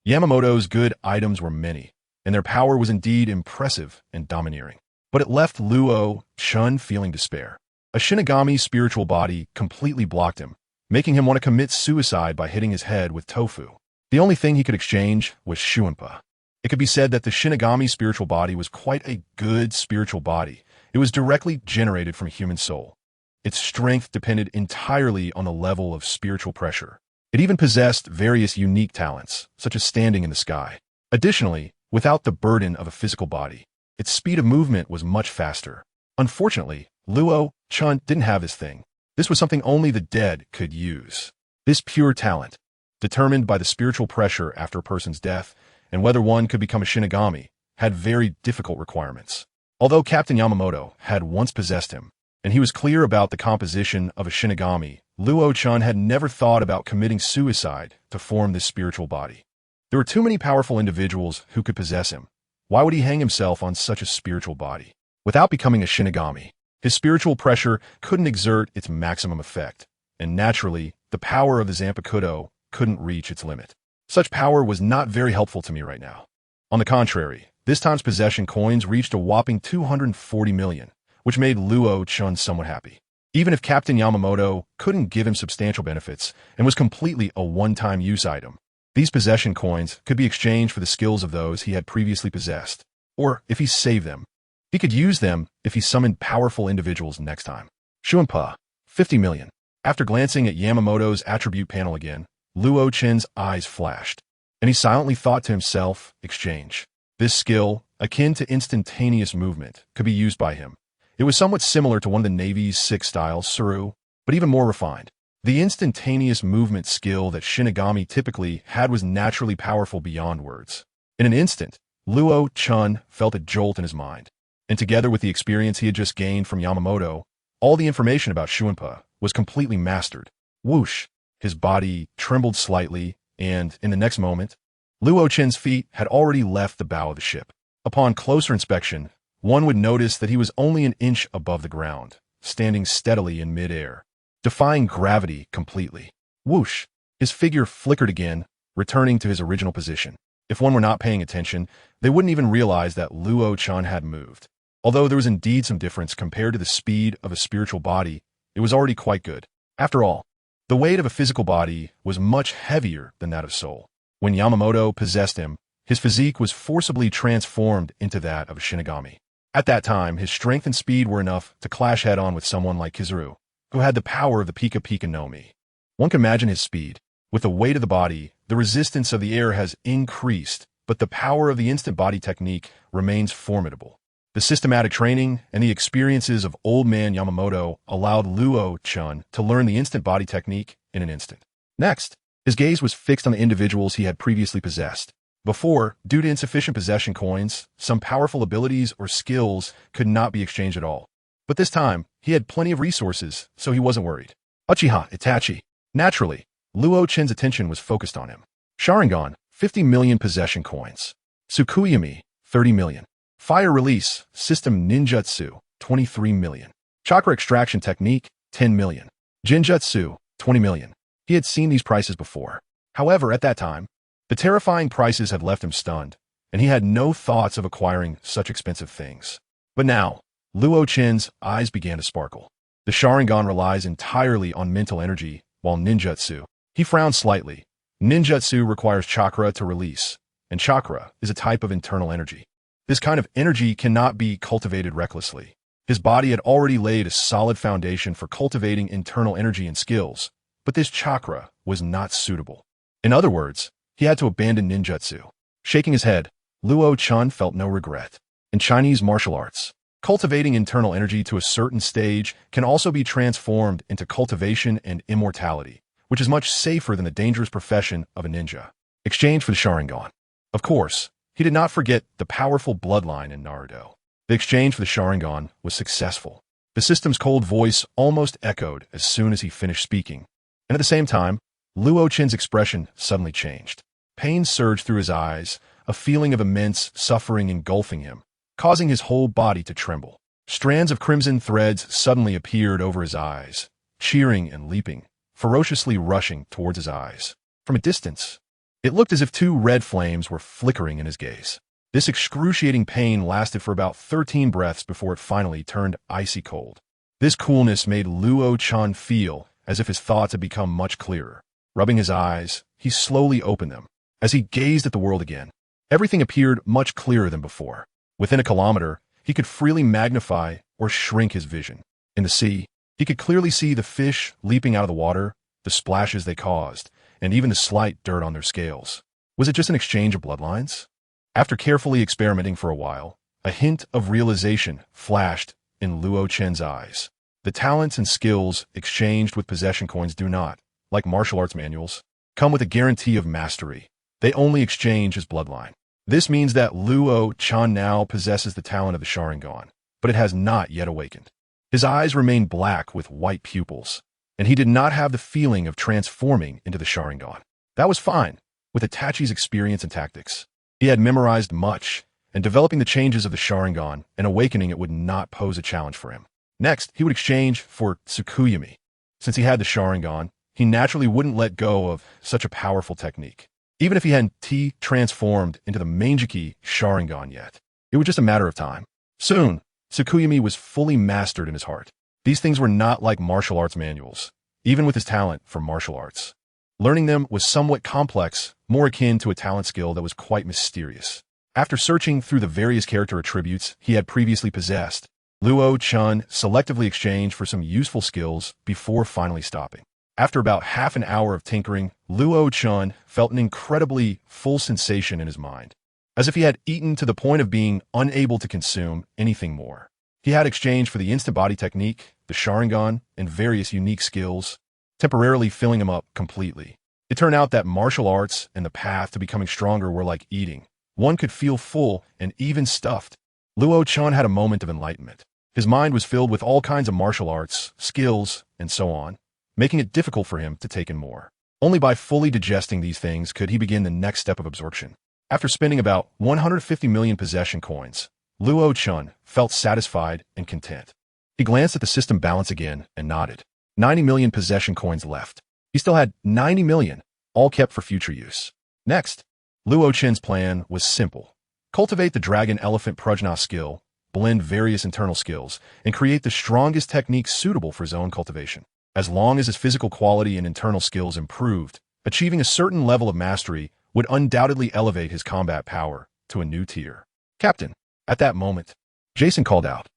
Yamamoto's good items were many, and their power was indeed impressive and domineering. But it left Luo-chan feeling despair. A Shinigami spiritual body completely blocked him, making him want to commit suicide by hitting his head with tofu. The only thing he could exchange was Shuinpa. It could be said that the Shinigami spiritual body was quite a good spiritual body. It was directly generated from a human soul. Its strength depended entirely on the level of spiritual pressure. It even possessed various unique talents, such as standing in the sky. Additionally, without the burden of a physical body, its speed of movement was much faster. Unfortunately, Luo-chan didn't have this thing. This was something only the dead could use. This pure talent, determined by the spiritual pressure after a person's death, and whether one could become a Shinigami, had very difficult requirements. Although Captain Yamamoto had once possessed him, and he was clear about the composition of a Shinigami, Luo-chan had never thought about committing suicide to form this spiritual body. There were too many powerful individuals who could possess him. Why would he hang himself on such a spiritual body? Without becoming a Shinigami, his spiritual pressure couldn't exert its maximum effect, and naturally, the power of the Zanpakuto couldn't reach its limit. Such power was not very helpful to me right now. On the contrary, this time's possession coins reached a whopping 240 million, which made Luo-chan somewhat happy. Even if Captain Yamamoto couldn't give him substantial benefits and was completely a one-time use item, these possession coins could be exchanged for the skills of those he had previously possessed, or if he saved them. He could use them if he summoned powerful individuals next time. Shuinpa, 50 million. After glancing at Yamamoto's attribute panel again, Luo-chan's eyes flashed, and he silently thought to himself, exchange. This skill, akin to instantaneous movement, could be used by him. It was somewhat similar to one of the Navy's 6-style Suru, but even more refined. The instantaneous movement skill that Shinigami typically had was naturally powerful beyond words. In an instant, Luo-chan felt a jolt in his mind, and together with the experience he had just gained from Yamamoto, all the information about Shuinpa was completely mastered. Whoosh! His body trembled slightly, and, in the next moment, Luo-chan's feet had already left the bow of the ship. Upon closer inspection, one would notice that he was only an inch above the ground, standing steadily in mid-air, defying gravity completely. Whoosh! His figure flickered again, returning to his original position. If one were not paying attention, they wouldn't even realize that Luo-chan had moved. Although there was indeed some difference compared to the speed of a spiritual body, it was already quite good. After all, the weight of a physical body was much heavier than that of soul. When Yamamoto possessed him, his physique was forcibly transformed into that of a Shinigami. At that time, his strength and speed were enough to clash head-on with someone like Kizaru, who had the power of the Pika Pika no Mi. One can imagine his speed. With the weight of the body, the resistance of the air has increased, but the power of the instant body technique remains formidable. The systematic training and the experiences of old man Yamamoto allowed Luo-chan to learn the instant body technique in an instant. Next, his gaze was fixed on the individuals he had previously possessed. Before, due to insufficient possession coins, some powerful abilities or skills could not be exchanged at all. But this time, he had plenty of resources, so he wasn't worried. Uchiha Itachi. Naturally, Luo-chan's attention was focused on him. Sharingan, 50 million possession coins. Tsukuyami, 30 million. Fire Release System Ninjutsu, 23 million. Chakra Extraction Technique, 10 million. Jinjutsu, 20 million. He had seen these prices before. However, at that time, the terrifying prices had left him stunned, and he had no thoughts of acquiring such expensive things. But now, Luo-chan's eyes began to sparkle. The Sharingan relies entirely on mental energy, while Ninjutsu. He frowned slightly. Ninjutsu requires chakra to release, and chakra is a type of internal energy. This kind of energy cannot be cultivated recklessly. His body had already laid a solid foundation for cultivating internal energy and skills, but this chakra was not suitable. In other words, he had to abandon ninjutsu. Shaking his head, Luo-chan felt no regret. In Chinese martial arts, Cultivating internal energy to a certain stage can also be transformed into cultivation and immortality, which is much safer than the dangerous profession of a ninja. Exchange for the Sharingan. Of course, he did not forget the powerful bloodline in Naruto. The exchange for the Sharingan was successful. The system's cold voice almost echoed as soon as he finished speaking, and at the same time, Luochen's expression suddenly changed. Pain surged through his eyes, a feeling of immense suffering engulfing him, causing his whole body to tremble. Strands of crimson threads suddenly appeared over his eyes, cheering and leaping, ferociously rushing towards his eyes. From a distance, it looked as if two red flames were flickering in his gaze. This excruciating pain lasted for about 13 breaths before it finally turned icy cold. This coolness made Luochen feel as if his thoughts had become much clearer. Rubbing his eyes, he slowly opened them. As he gazed at the world again, everything appeared much clearer than before. Within a kilometer, he could freely magnify or shrink his vision. In the sea, he could clearly see the fish leaping out of the water, the splashes they caused, and even the slight dirt on their scales. Was it just an exchange of bloodlines? After carefully experimenting for a while, a hint of realization flashed in Luochen's eyes. The talents and skills exchanged with possession coins do not, like martial arts manuals, come with a guarantee of mastery. They only exchange as bloodline. This means that Luochen now possesses the talent of the Sharingan, but it has not yet awakened. His eyes remained black with white pupils, and he did not have the feeling of transforming into the Sharingan. That was fine, with Itachi's experience and tactics. He had memorized much, and developing the changes of the Sharingan and awakening it would not pose a challenge for him. Next, he would exchange for Tsukuyami. Since he had the Sharingan, he naturally wouldn't let go of such a powerful technique. Even if he hadn't transformed into the Mangeki Sharingan yet, it was just a matter of time. Soon, Tsukuyami was fully mastered in his heart. These things were not like martial arts manuals, even with his talent for martial arts. Learning them was somewhat complex, more akin to a talent skill that was quite mysterious. After searching through the various character attributes he had previously possessed, Luochen selectively exchanged for some useful skills before finally stopping. After about half an hour of tinkering, Luochen felt an incredibly full sensation in his mind, as if he had eaten to the point of being unable to consume anything more. He had exchanged for the instant body technique, the Sharingan, and various unique skills, temporarily filling him up completely. It turned out that martial arts and the path to becoming stronger were like eating. One could feel full and even stuffed. Luochen had a moment of enlightenment. His mind was filled with all kinds of martial arts, skills, and so on, making it difficult for him to take in more. Only by fully digesting these things could he begin the next step of absorption. After spending about 150 million possession coins, Luochen felt satisfied and content. He glanced at the system balance again and nodded. 90 million possession coins left. He still had 90 million, all kept for future use. Next, Luochen's plan was simple. Cultivate the Dragon Elephant Prajna skill, blend various internal skills, and create the strongest techniques suitable for his own cultivation. As long as his physical quality and internal skills improved, achieving a certain level of mastery would undoubtedly elevate his combat power to a new tier. Captain, at that moment, Jason called out.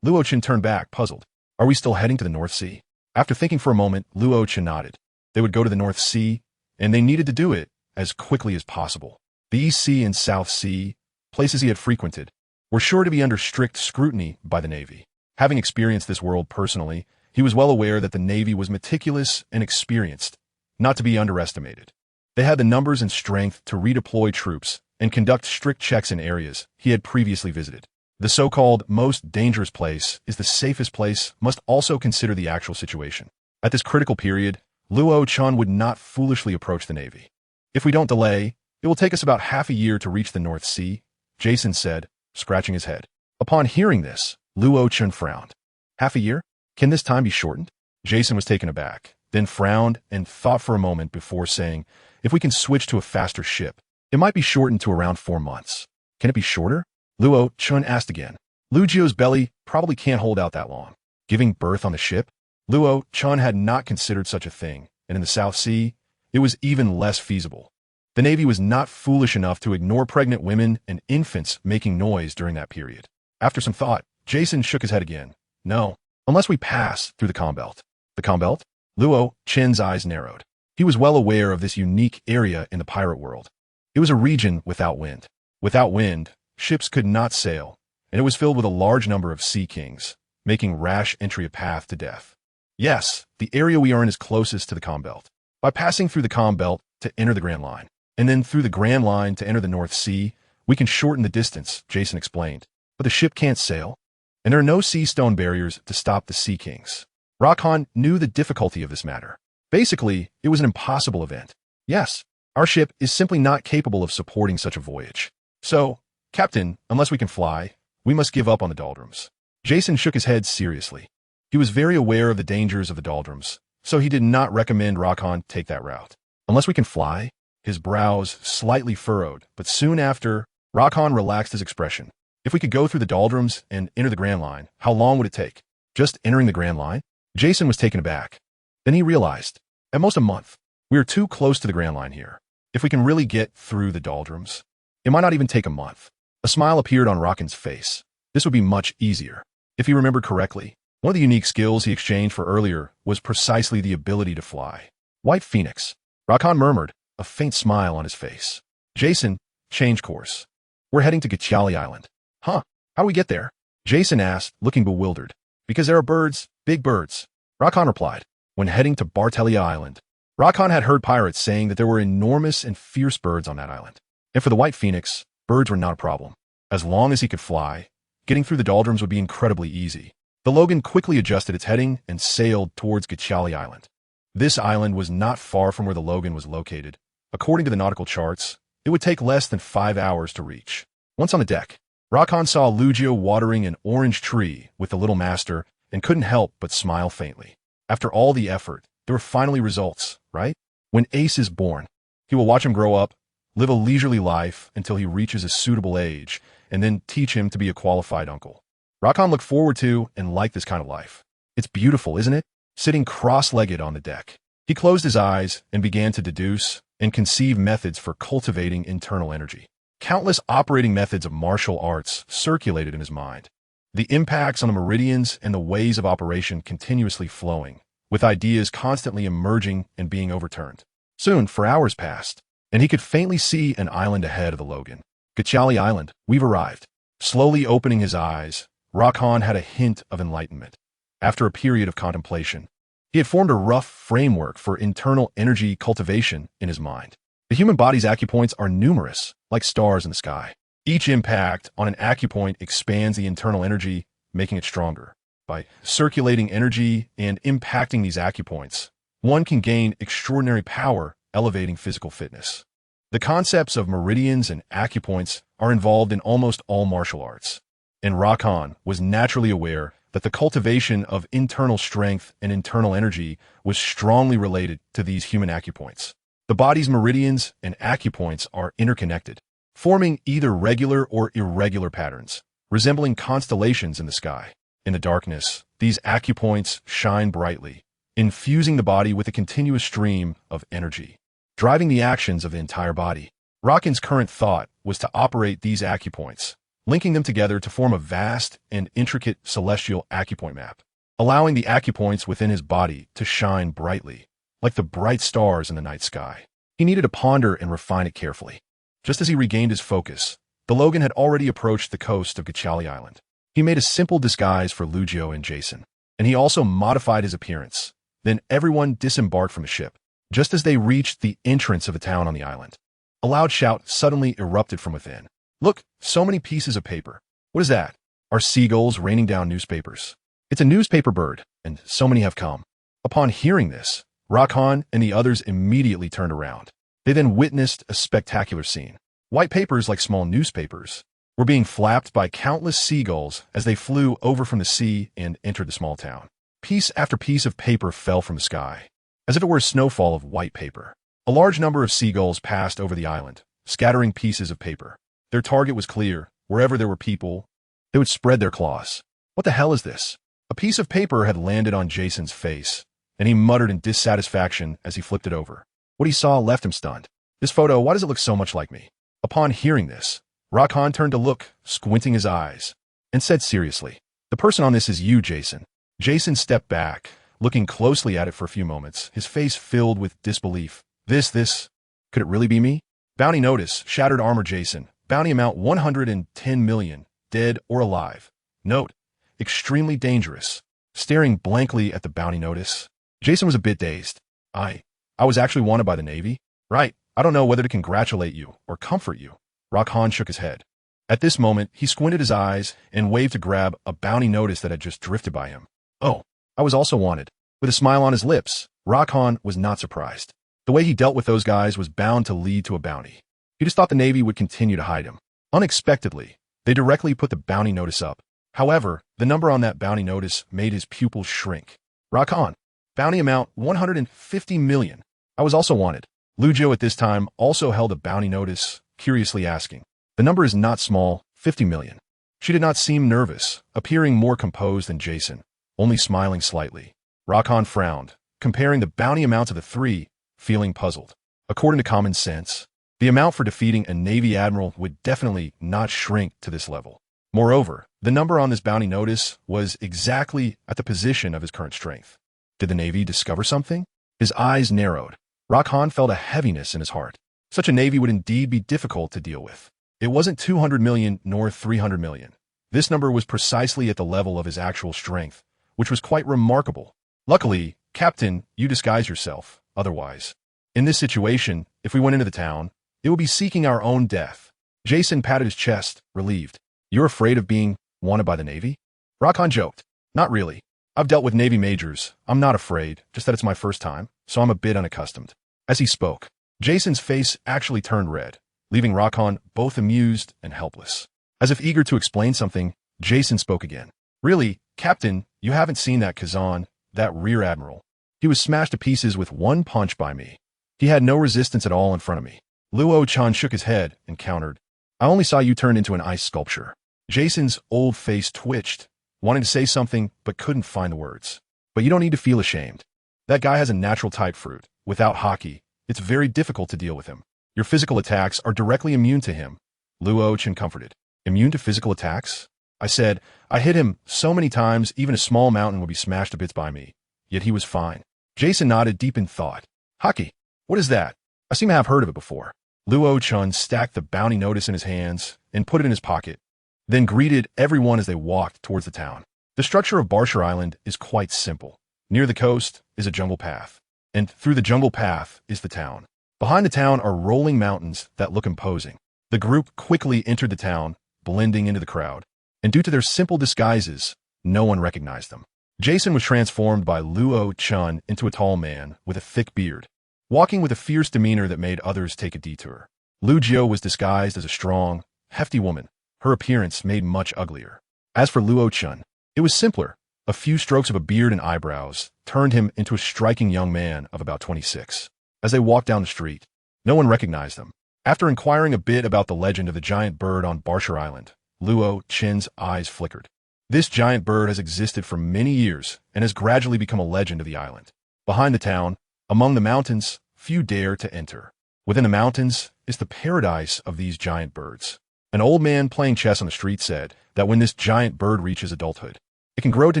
Luochen turned back, puzzled. Are we still heading to the North Sea? After thinking for a moment, Luochen nodded. They would go to the North Sea, and they needed to do it as quickly as possible. The East Sea and South Sea, places he had frequented, were sure to be under strict scrutiny by the Navy. Having experienced this world personally, he was well aware that the Navy was meticulous and experienced, not to be underestimated. They had the numbers and strength to redeploy troops and conduct strict checks in areas he had previously visited. The so-called most dangerous place is the safest place must also consider the actual situation. At this critical period, Luochen would not foolishly approach the Navy. If we don't delay, it will take us about half a year to reach the North Sea, Jason said, scratching his head. Upon hearing this, Luochen frowned. Half a year? Can this time be shortened? Jason was taken aback, then frowned and thought for a moment before saying, if we can switch to a faster ship, it might be shortened to around 4 months. Can it be shorter? Luochen asked again. Lugio's belly probably can't hold out that long. Giving birth on the ship? Luochen had not considered such a thing, and in the South Sea, it was even less feasible. The Navy was not foolish enough to ignore pregnant women and infants making noise during that period. After some thought, Jason shook his head again. No, unless we pass through the calm belt. The calm belt? Luochen's eyes narrowed. He was well aware of this unique area in the pirate world. It was a region without wind. Without wind, ships could not sail, and it was filled with a large number of sea kings, making rash entry a path to death. Yes, the area we are in is closest to the calm belt. By passing through the calm belt to enter the Grand Line, and then through the Grand Line to enter the North Sea, we can shorten the distance, Jason explained. But the ship can't sail, and there are no sea stone barriers to stop the Sea Kings. Rokhan knew the difficulty of this matter. Basically, it was an impossible event. Yes, our ship is simply not capable of supporting such a voyage. So, Captain, unless we can fly, we must give up on the doldrums. Jason shook his head seriously. He was very aware of the dangers of the doldrums, so he did not recommend Rokhan take that route. Unless we can fly? His brows slightly furrowed, but soon after, Rokhan relaxed his expression. If we could go through the doldrums and enter the Grand Line, how long would it take? Just entering the Grand Line? Jason was taken aback. Then he realized, at most a month. We are too close to the Grand Line here. If we can really get through the doldrums, it might not even take a month. A smile appeared on Rokhan's face. This would be much easier. If he remembered correctly, one of the unique skills he exchanged for earlier was precisely the ability to fly. White Phoenix. Rokhan murmured, a faint smile on his face. Jason, change course. We're heading to Gai Nie Island. Huh? How do we get there? Jason asked, looking bewildered. Because there are birds, big birds. Rokhan replied. When heading to BrotherRochen's Island, Rokhan had heard pirates saying that there were enormous and fierce birds on that island. And for the White Phoenix, birds were not a problem. As long as he could fly, getting through the doldrums would be incredibly easy. The Logan quickly adjusted its heading and sailed towards Gai Nie Island. This island was not far from where the Logan was located. According to the nautical charts, it would take less than 5 hours to reach. Once on the deck, Rokhan saw Lugio watering an orange tree with the little master and couldn't help but smile faintly. After all the effort, there were finally results, right? When Ace is born, he will watch him grow up, live a leisurely life until he reaches a suitable age, and then teach him to be a qualified uncle. Rokhan looked forward to and liked this kind of life. It's beautiful, isn't it? Sitting cross-legged on the deck, he closed his eyes and began to deduce and conceive methods for cultivating internal energy. Countless operating methods of martial arts circulated in his mind. The impacts on the meridians and the ways of operation continuously flowing, with ideas constantly emerging and being overturned. Soon, for hours passed, and he could faintly see an island ahead of the Logan. Gai Nie Island, we've arrived. Slowly opening his eyes, Rokhan had a hint of enlightenment. After a period of contemplation, he had formed a rough framework for internal energy cultivation in his mind. The human body's acupoints are numerous, like stars in the sky. Each impact on an acupoint expands the internal energy, making it stronger. By circulating energy and impacting these acupoints, one can gain extraordinary power, elevating physical fitness. The concepts of meridians and acupoints are involved in almost all martial arts, and Rokhan was naturally aware that the cultivation of internal strength and internal energy was strongly related to these human acupoints. The body's meridians and acupoints are interconnected, forming either regular or irregular patterns, resembling constellations in the sky. In the darkness, these acupoints shine brightly, infusing the body with a continuous stream of energy, driving the actions of the entire body. Rokhan's current thought was to operate these acupoints, linking them together to form a vast and intricate celestial acupoint map, allowing the acupoints within his body to shine brightly, like the bright stars in the night sky. He needed to ponder and refine it carefully. Just as he regained his focus, the Logan had already approached the coast of Gai Nie Island. He made a simple disguise for Lugio and Jason, and he also modified his appearance. Then everyone disembarked from the ship. Just as they reached the entrance of the town on the island, a loud shout suddenly erupted from within. Look, so many pieces of paper. What is that? Are seagulls raining down newspapers? It's a newspaper bird, and so many have come. Upon hearing this, Rokhan and the others immediately turned around. They then witnessed a spectacular scene. White papers, like small newspapers, were being flapped by countless seagulls as they flew over from the sea and entered the small town. Piece after piece of paper fell from the sky, as if it were a snowfall of white paper. A large number of seagulls passed over the island, scattering pieces of paper. Their target was clear. Wherever there were people, they would spread their claws. What the hell is this? A piece of paper had landed on Jason's face, and he muttered in dissatisfaction as he flipped it over. What he saw left him stunned. This photo, why does it look so much like me? Upon hearing this, Rokhan turned to look, squinting his eyes, and said seriously, the person on this is you, Jason. Jason stepped back, looking closely at it for a few moments, his face filled with disbelief. This, could it really be me? Bounty notice, shattered armor Jason. Bounty amount 110 million. dead or alive. Note: extremely dangerous. Staring blankly at the bounty notice, Jason was a bit dazed. I was actually wanted by the Navy? Right. I don't know whether to congratulate you or comfort you. Rock-Han shook his head. At this moment, he squinted his eyes and waved to grab a bounty notice that had just drifted by him. Oh, I was also wanted. With a smile on his lips, Rock-Han was not surprised. The way he dealt with those guys was bound to lead to a bounty. He just thought the Navy would continue to hide him. Unexpectedly, they directly put the bounty notice up. However, the number on that bounty notice made his pupils shrink. Rock-Han. Bounty amount 150 million. I was also wanted. Lujo at this time also held a bounty notice, curiously asking. The number is not small, 50 million. She did not seem nervous, appearing more composed than Jason, only smiling slightly. Rock-Han frowned, comparing the bounty amounts of the three, feeling puzzled. According to common sense, the amount for defeating a Navy admiral would definitely not shrink to this level. Moreover, the number on this bounty notice was exactly at the position of his current strength. Did the Navy discover something? His eyes narrowed. Rock-Han felt a heaviness in his heart. Such a Navy would indeed be difficult to deal with. It wasn't 200 million nor 300 million. This number was precisely at the level of his actual strength, which was quite remarkable. Luckily, Captain, you disguise yourself, otherwise. In this situation, if we went into the town, it would be seeking our own death. Jason patted his chest, relieved. You're afraid of being wanted by the Navy? Rock-Han joked. Not really. I've dealt with Navy majors. I'm not afraid, just that it's my first time, so I'm a bit unaccustomed. As he spoke, Jason's face actually turned red, leaving Rock-Han both amused and helpless. As if eager to explain something, Jason spoke again. Really, Captain, you haven't seen that Kazan, that rear admiral. He was smashed to pieces with one punch by me. He had no resistance at all in front of me. Luo-chan shook his head and countered. I only saw you turn into an ice sculpture. Jason's old face twitched, wanting to say something but couldn't find the words. But you don't need to feel ashamed. That guy has a natural type fruit. Without hockey, it's very difficult to deal with him. Your physical attacks are directly immune to him. Luo-chan comforted. Immune to physical attacks? I said, I hit him so many times even a small mountain would be smashed to bits by me. Yet he was fine. Jason nodded deep in thought. Hockey? What is that? I seem to have heard of it before. Luo-chan stacked the bounty notice in his hands and put it in his pocket, then greeted everyone as they walked towards the town. The structure of Barsher Island is quite simple. Near the coast is a jungle path, and through the jungle path is the town. Behind the town are rolling mountains that look imposing. The group quickly entered the town, blending into the crowd, and due to their simple disguises, no one recognized them. Jason was transformed by Luo-chan into a tall man with a thick beard, walking with a fierce demeanor that made others take a detour. Lu Jiu was disguised as a strong, hefty woman, her appearance made much uglier. As for Luo-chan, it was simpler. A few strokes of a beard and eyebrows turned him into a striking young man of about 26. As they walked down the street, no one recognized them. After inquiring a bit about the legend of the giant bird on Barsher Island, Luo-chan's eyes flickered. This giant bird has existed for many years and has gradually become a legend of the island. Behind the town, among the mountains, few dare to enter. Within the mountains is the paradise of these giant birds. An old man playing chess on the street said that when this giant bird reaches adulthood, it can grow to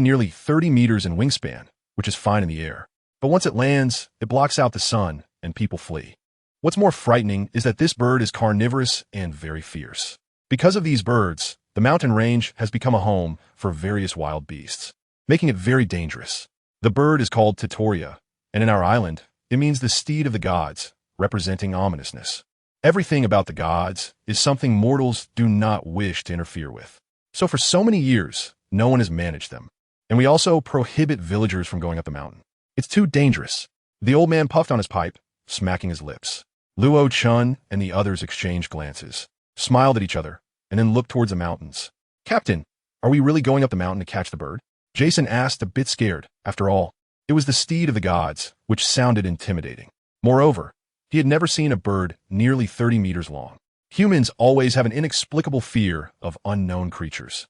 nearly 30 meters in wingspan, which is fine in the air. But once it lands, it blocks out the sun and people flee. What's more frightening is that this bird is carnivorous and very fierce. Because of these birds, the mountain range has become a home for various wild beasts, making it very dangerous. The bird is called Titoria, and in our island, it means the steed of the gods, representing ominousness. Everything about the gods is something mortals do not wish to interfere with. So for so many years, no one has managed them. And we also prohibit villagers from going up the mountain. It's too dangerous. The old man puffed on his pipe, smacking his lips. Luo-chan and the others exchanged glances, smiled at each other, and then looked towards the mountains. Captain, are we really going up the mountain to catch the bird? Jason asked, a bit scared. After all, it was the steed of the gods, which sounded intimidating. Moreover, he had never seen a bird nearly 30 meters long. Humans always have an inexplicable fear of unknown creatures.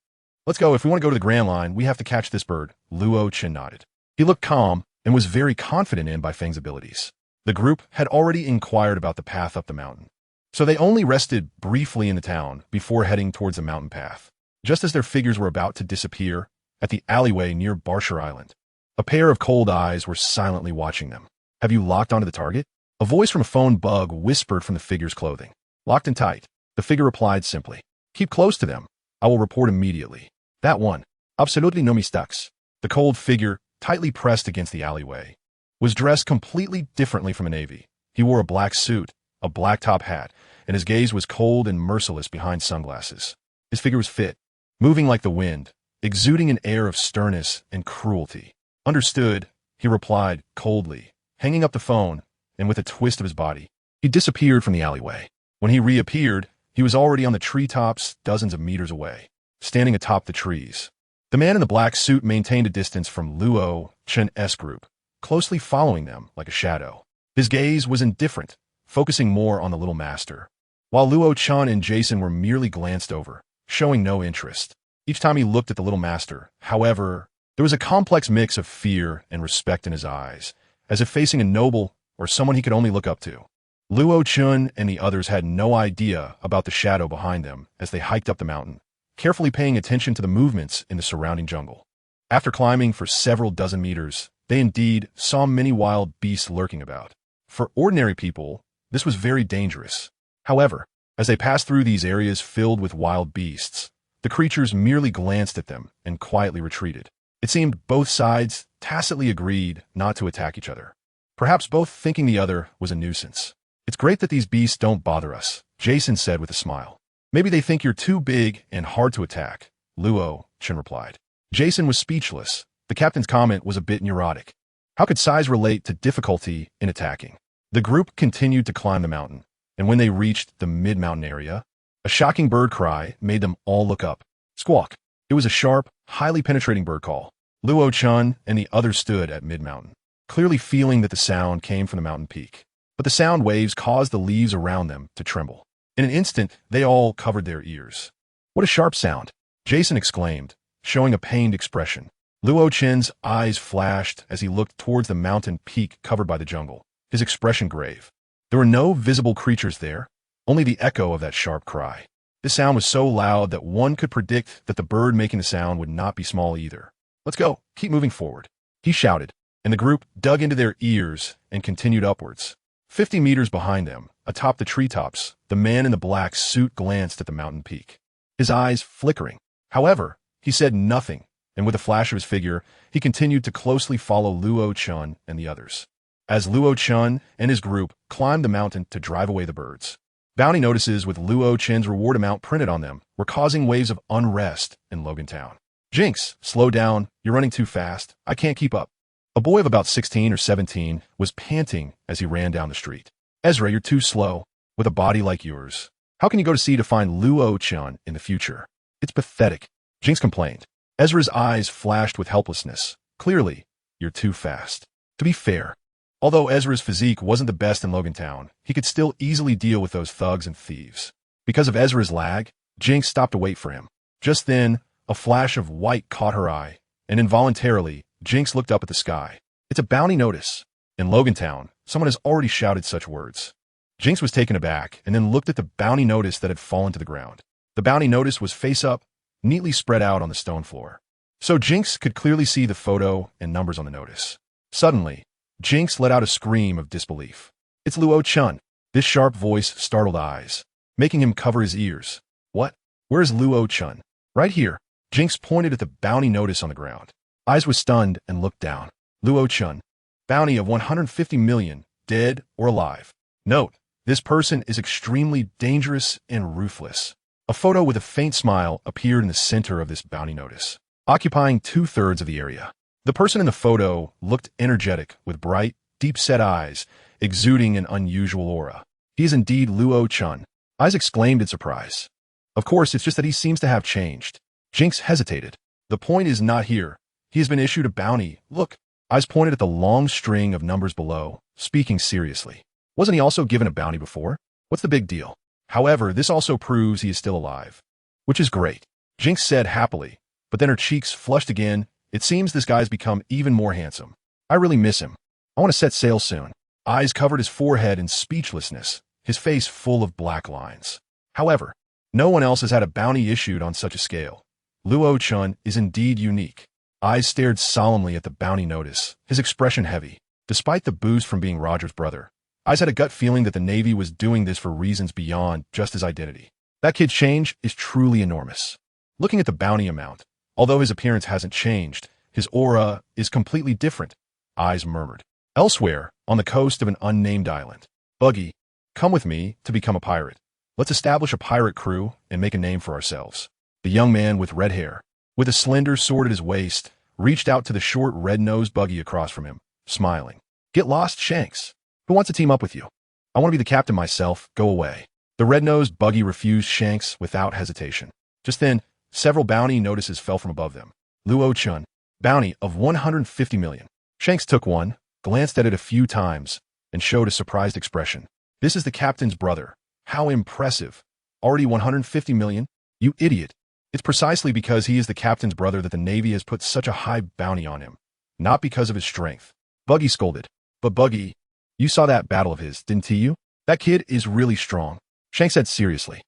Let's go. If we want to go to the Grand Line, we have to catch this bird. Luo-chan nodded. He looked calm and was very confident in Bai Feng's abilities. The group had already inquired about the path up the mountain, so they only rested briefly in the town before heading towards the mountain path. Just as their figures were about to disappear at the alleyway near Barsher Island, a pair of cold eyes were silently watching them. Have you locked onto the target? A voice from a phone bug whispered from the figure's clothing. Locked and tight, the figure replied simply. Keep close to them. I will report immediately. That one. Absolutely no mistakes. The cold figure, tightly pressed against the alleyway, was dressed completely differently from a navy. He wore a black suit, a black top hat, and his gaze was cold and merciless behind sunglasses. His figure was fit, moving like the wind, exuding an air of sternness and cruelty. Understood, he replied coldly, hanging up the phone, and with a twist of his body, he disappeared from the alleyway. When he reappeared, he was already on the treetops dozens of meters away, standing atop the trees. The man in the black suit maintained a distance from Luo-Chen's group, closely following them like a shadow. His gaze was indifferent, focusing more on the little master, while Luo-Chen and Jason were merely glanced over, showing no interest. Each time he looked at the little master, however, there was a complex mix of fear and respect in his eyes, as if facing a noble or someone he could only look up to. Luo-Chen and the others had no idea about the shadow behind them as they hiked up the mountain, carefully paying attention to the movements in the surrounding jungle. After climbing for several dozen meters, they indeed saw many wild beasts lurking about. For ordinary people, this was very dangerous. However, as they passed through these areas filled with wild beasts, the creatures merely glanced at them and quietly retreated. It seemed both sides tacitly agreed not to attack each other, perhaps both thinking the other was a nuisance. It's great that these beasts don't bother us, Jason said with a smile. Maybe they think you're too big and hard to attack, Luo-Chen replied. Jason was speechless. The captain's comment was a bit neurotic. How could size relate to difficulty in attacking? The group continued to climb the mountain, and when they reached the mid-mountain area, a shocking bird cry made them all look up. Squawk. It was a sharp, highly penetrating bird call. Luo-Chen and the others stood at mid-mountain, clearly feeling that the sound came from the mountain peak. But the sound waves caused the leaves around them to tremble. In an instant, they all covered their ears. What a sharp sound, Jason exclaimed, showing a pained expression. Luo-Chen's eyes flashed as he looked towards the mountain peak covered by the jungle, his expression grave. There were no visible creatures there, only the echo of that sharp cry. This sound was so loud that one could predict that the bird making the sound would not be small either. Let's go, keep moving forward, he shouted, and the group dug into their ears and continued upwards. 50 meters behind them, atop the treetops, the man in the black suit glanced at the mountain peak, his eyes flickering. However, he said nothing, and with a flash of his figure, he continued to closely follow Luo-Chen and the others. As Luo-Chen and his group climbed the mountain to drive away the birds, bounty notices with Luo-Chen's reward amount printed on them were causing waves of unrest in Logantown. Jinx, slow down, you're running too fast, I can't keep up. A boy of about 16 or 17 was panting as he ran down the street. Ezra, you're too slow. With a body like yours, how can you go to sea to find Luo-Chen in the future? It's pathetic, Jinx complained. Ezra's eyes flashed with helplessness. Clearly, you're too fast. To be fair, although Ezra's physique wasn't the best in Logantown, he could still easily deal with those thugs and thieves. Because of Ezra's lag, Jinx stopped to wait for him. Just then, a flash of white caught her eye, and involuntarily, Jinx looked up at the sky. It's a bounty notice. In Logantown, someone has already shouted such words. Jinx was taken aback and then looked at the bounty notice that had fallen to the ground. The bounty notice was face up, neatly spread out on the stone floor. So Jinx could clearly see the photo and numbers on the notice. Suddenly, Jinx let out a scream of disbelief. It's Luo-Chen. This sharp voice startled eyes, making him cover his ears. What? Where's Luo-Chen? Right here. Jinx pointed at the bounty notice on the ground. Eyes was stunned and looked down. Luo-Chen. Bounty of 150 million, dead or alive. Note, this person is extremely dangerous and ruthless. A photo with a faint smile appeared in the center of this bounty notice, occupying 2/3 of the area. The person in the photo looked energetic with bright, deep-set eyes, exuding an unusual aura. He is indeed Luo-Chen. Eyes exclaimed in surprise. Of course, it's just that he seems to have changed. Jinx hesitated. The point is not here. He has been issued a bounty. Look. Eyes pointed at the long string of numbers below, speaking seriously. Wasn't he also given a bounty before? What's the big deal? However, this also proves he is still alive. Which is great, Jinx said happily, but then her cheeks flushed again. It seems this guy's become even more handsome. I really miss him. I want to set sail soon. Eyes covered his forehead in speechlessness, his face full of black lines. However, no one else has had a bounty issued on such a scale. Luo-Chen is indeed unique. Eyes stared solemnly at the bounty notice, his expression heavy. Despite the boost from being Roger's brother, Eyes had a gut feeling that the Navy was doing this for reasons beyond just his identity. That kid's change is truly enormous. Looking at the bounty amount, although his appearance hasn't changed, his aura is completely different, eyes murmured. Elsewhere, on the coast of an unnamed island, Buggy, come with me to become a pirate. Let's establish a pirate crew and make a name for ourselves. The young man with red hair, with a slender sword at his waist, reached out to the short red-nosed Buggy across from him, smiling. Get lost, Shanks. Who wants to team up with you? I want to be the captain myself. Go away. The red-nosed Buggy refused Shanks without hesitation. Just then, several bounty notices fell from above them. Luo Chun, bounty of 150 million. Shanks took one, glanced at it a few times, and showed a surprised expression. This is the captain's brother. How impressive. Already 150 million? You idiot. It's precisely because he is the captain's brother that the Navy has put such a high bounty on him, not because of his strength. Buggy scolded. But Buggy, you saw that battle of his, didn't you? That kid is really strong. Shanks said seriously.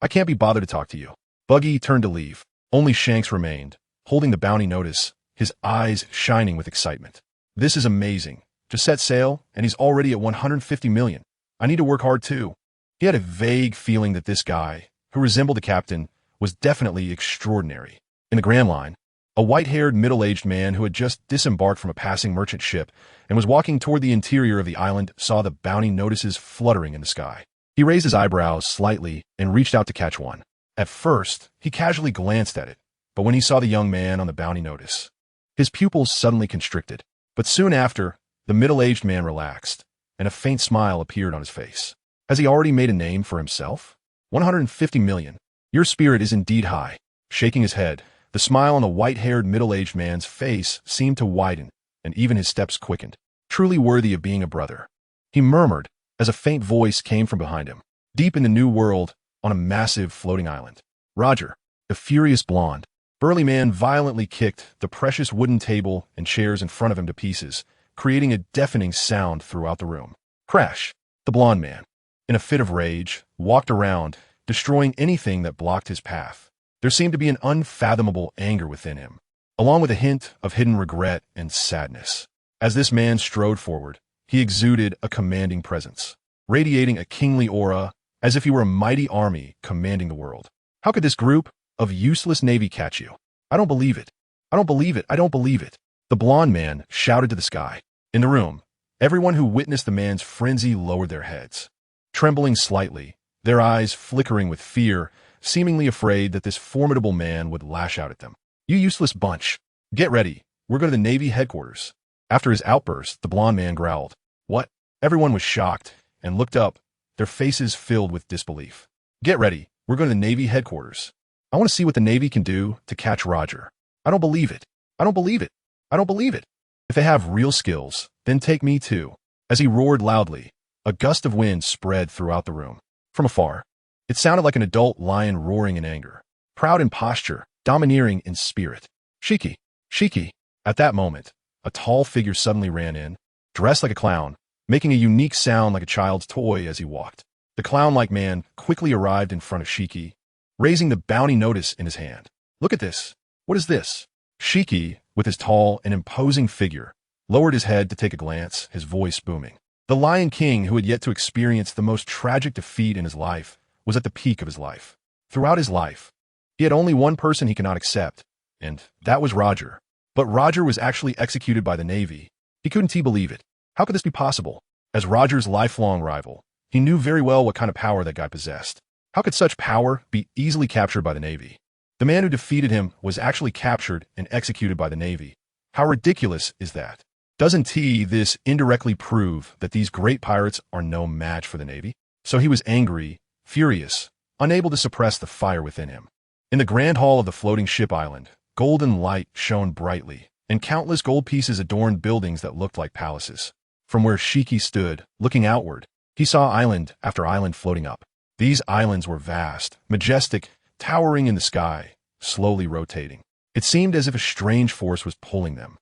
I can't be bothered to talk to you. Buggy turned to leave. Only Shanks remained, holding the bounty notice, his eyes shining with excitement. This is amazing. Just set sail, and he's already at 150 million. I need to work hard too. He had a vague feeling that this guy, who resembled the captain, was definitely extraordinary. In the Grand Line, a white-haired, middle-aged man who had just disembarked from a passing merchant ship and was walking toward the interior of the island saw the bounty notices fluttering in the sky. He raised his eyebrows slightly and reached out to catch one. At first, he casually glanced at it, but when he saw the young man on the bounty notice, his pupils suddenly constricted. But soon after, the middle-aged man relaxed, and a faint smile appeared on his face. Has he already made a name for himself? 150 million. Your spirit is indeed high. Shaking his head, the smile on the white-haired middle-aged man's face seemed to widen, and even his steps quickened. Truly worthy of being a brother. He murmured, as a faint voice came from behind him. Deep in the New World, on a massive floating island, Roger, the furious blonde, burly man violently kicked the precious wooden table and chairs in front of him to pieces, creating a deafening sound throughout the room. Crash! The blonde man, in a fit of rage, walked around, destroying anything that blocked his path. There seemed to be an unfathomable anger within him, along with a hint of hidden regret and sadness. As this man strode forward, he exuded a commanding presence, radiating a kingly aura, as if he were a mighty army commanding the world. How could this group of useless Navy catch you? I don't believe it. I don't believe it. I don't believe it. The blonde man shouted to the sky. In the room, everyone who witnessed the man's frenzy lowered their heads, trembling slightly, their eyes flickering with fear, seemingly afraid that this formidable man would lash out at them. You useless bunch. Get ready. We're going to the Navy headquarters. After his outburst, the blonde man growled. What? Everyone was shocked and looked up, their faces filled with disbelief. Get ready. We're going to the Navy headquarters. I want to see what the Navy can do to catch Roger. I don't believe it. I don't believe it. I don't believe it. If they have real skills, then take me too. As he roared loudly, a gust of wind spread throughout the room. From afar, it sounded like an adult lion roaring in anger, proud in posture, domineering in spirit. Shiki! Shiki! At that moment, a tall figure suddenly ran in, dressed like a clown, making a unique sound like a child's toy as he walked. The clown-like man quickly arrived in front of Shiki, raising the bounty notice in his hand. Look at this. What is this? Shiki, with his tall and imposing figure, lowered his head to take a glance, his voice booming. The Lion King, who had yet to experience the most tragic defeat in his life, was at the peak of his life. Throughout his life, he had only one person he could not accept, and that was Roger. But Roger was actually executed by the Navy. He couldn't believe it. How could this be possible? As Roger's lifelong rival, he knew very well what kind of power that guy possessed. How could such power be easily captured by the Navy? The man who defeated him was actually captured and executed by the Navy. How ridiculous is that? Doesn't this indirectly prove that these great pirates are no match for the Navy? So he was angry, furious, unable to suppress the fire within him. In the grand hall of the floating ship island, golden light shone brightly, and countless gold pieces adorned buildings that looked like palaces. From where Shiki stood, looking outward, he saw island after island floating up. These islands were vast, majestic, towering in the sky, slowly rotating. It seemed as if a strange force was pulling them,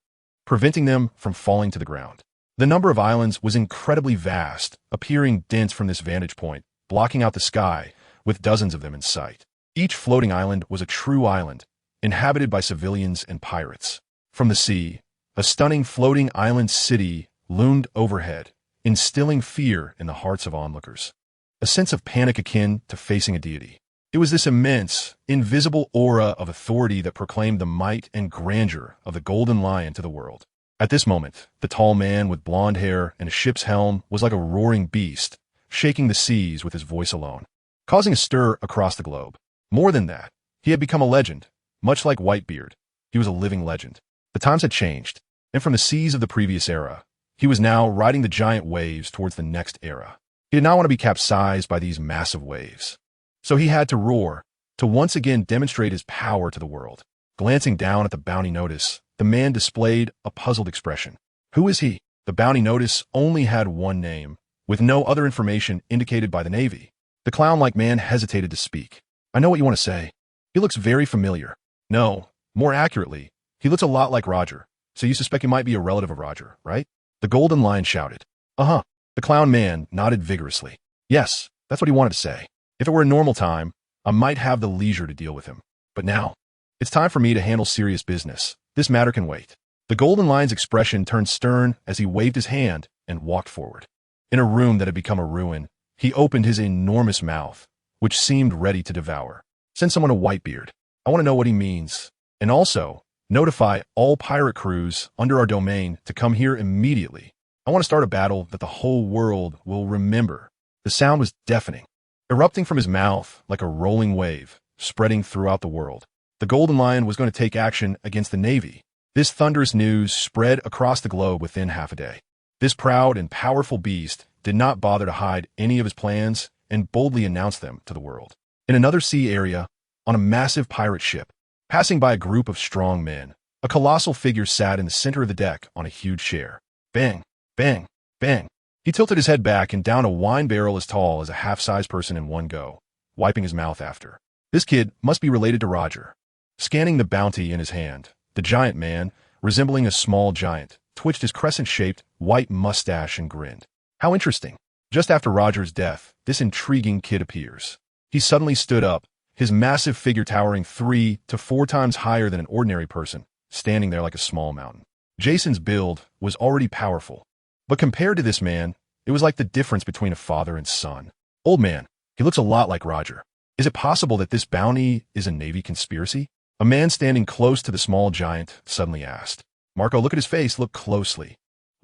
preventing them from falling to the ground. The number of islands was incredibly vast, appearing dense from this vantage point, blocking out the sky, with dozens of them in sight. Each floating island was a true island, inhabited by civilians and pirates. From the sea, a stunning floating island city loomed overhead, instilling fear in the hearts of onlookers. A sense of panic akin to facing a deity. It was this immense, invisible aura of authority that proclaimed the might and grandeur of the Golden Lion to the world. At this moment, the tall man with blonde hair and a ship's helm was like a roaring beast, shaking the seas with his voice alone, causing a stir across the globe. More than that, he had become a legend. Much like Whitebeard, he was a living legend. The times had changed, and from the seas of the previous era, he was now riding the giant waves towards the next era. He did not want to be capsized by these massive waves. So he had to roar, to once again demonstrate his power to the world. Glancing down at the bounty notice, the man displayed a puzzled expression. Who is he? The bounty notice only had one name, with no other information indicated by the Navy. The clown-like man hesitated to speak. I know what you want to say. He looks very familiar. No, more accurately, he looks a lot like Roger. So you suspect he might be a relative of Roger, right? The Golden Lion shouted. Uh-huh. The clown man nodded vigorously. Yes, that's what he wanted to say. If it were a normal time, I might have the leisure to deal with him. But now, it's time for me to handle serious business. This matter can wait. The Golden Lion's expression turned stern as he waved his hand and walked forward. In a room that had become a ruin, he opened his enormous mouth, which seemed ready to devour. Send someone to Whitebeard. I want to know what he means. And also, notify all pirate crews under our domain to come here immediately. I want to start a battle that the whole world will remember. The sound was deafening, erupting from his mouth like a rolling wave, spreading throughout the world. The Golden Lion was going to take action against the Navy. This thunderous news spread across the globe within half a day. This proud and powerful beast did not bother to hide any of his plans and boldly announced them to the world. In another sea area, on a massive pirate ship, passing by a group of strong men, a colossal figure sat in the center of the deck on a huge chair. Bang, bang, bang. He tilted his head back and downed a wine barrel as tall as a half-sized person in one go, wiping his mouth after. This kid must be related to Roger. Scanning the bounty in his hand, the giant man, resembling a small giant, twitched his crescent-shaped, white mustache and grinned. How interesting. Just after Roger's death, this intriguing kid appears. He suddenly stood up, his massive figure towering 3 to 4 times higher than an ordinary person, standing there like a small mountain. Jason's build was already powerful, but compared to this man, it was like the difference between a father and son. Old man, he looks a lot like Roger. Is it possible that this bounty is a Navy conspiracy? A man standing close to the small giant suddenly asked. Marco, look at his face, look closely.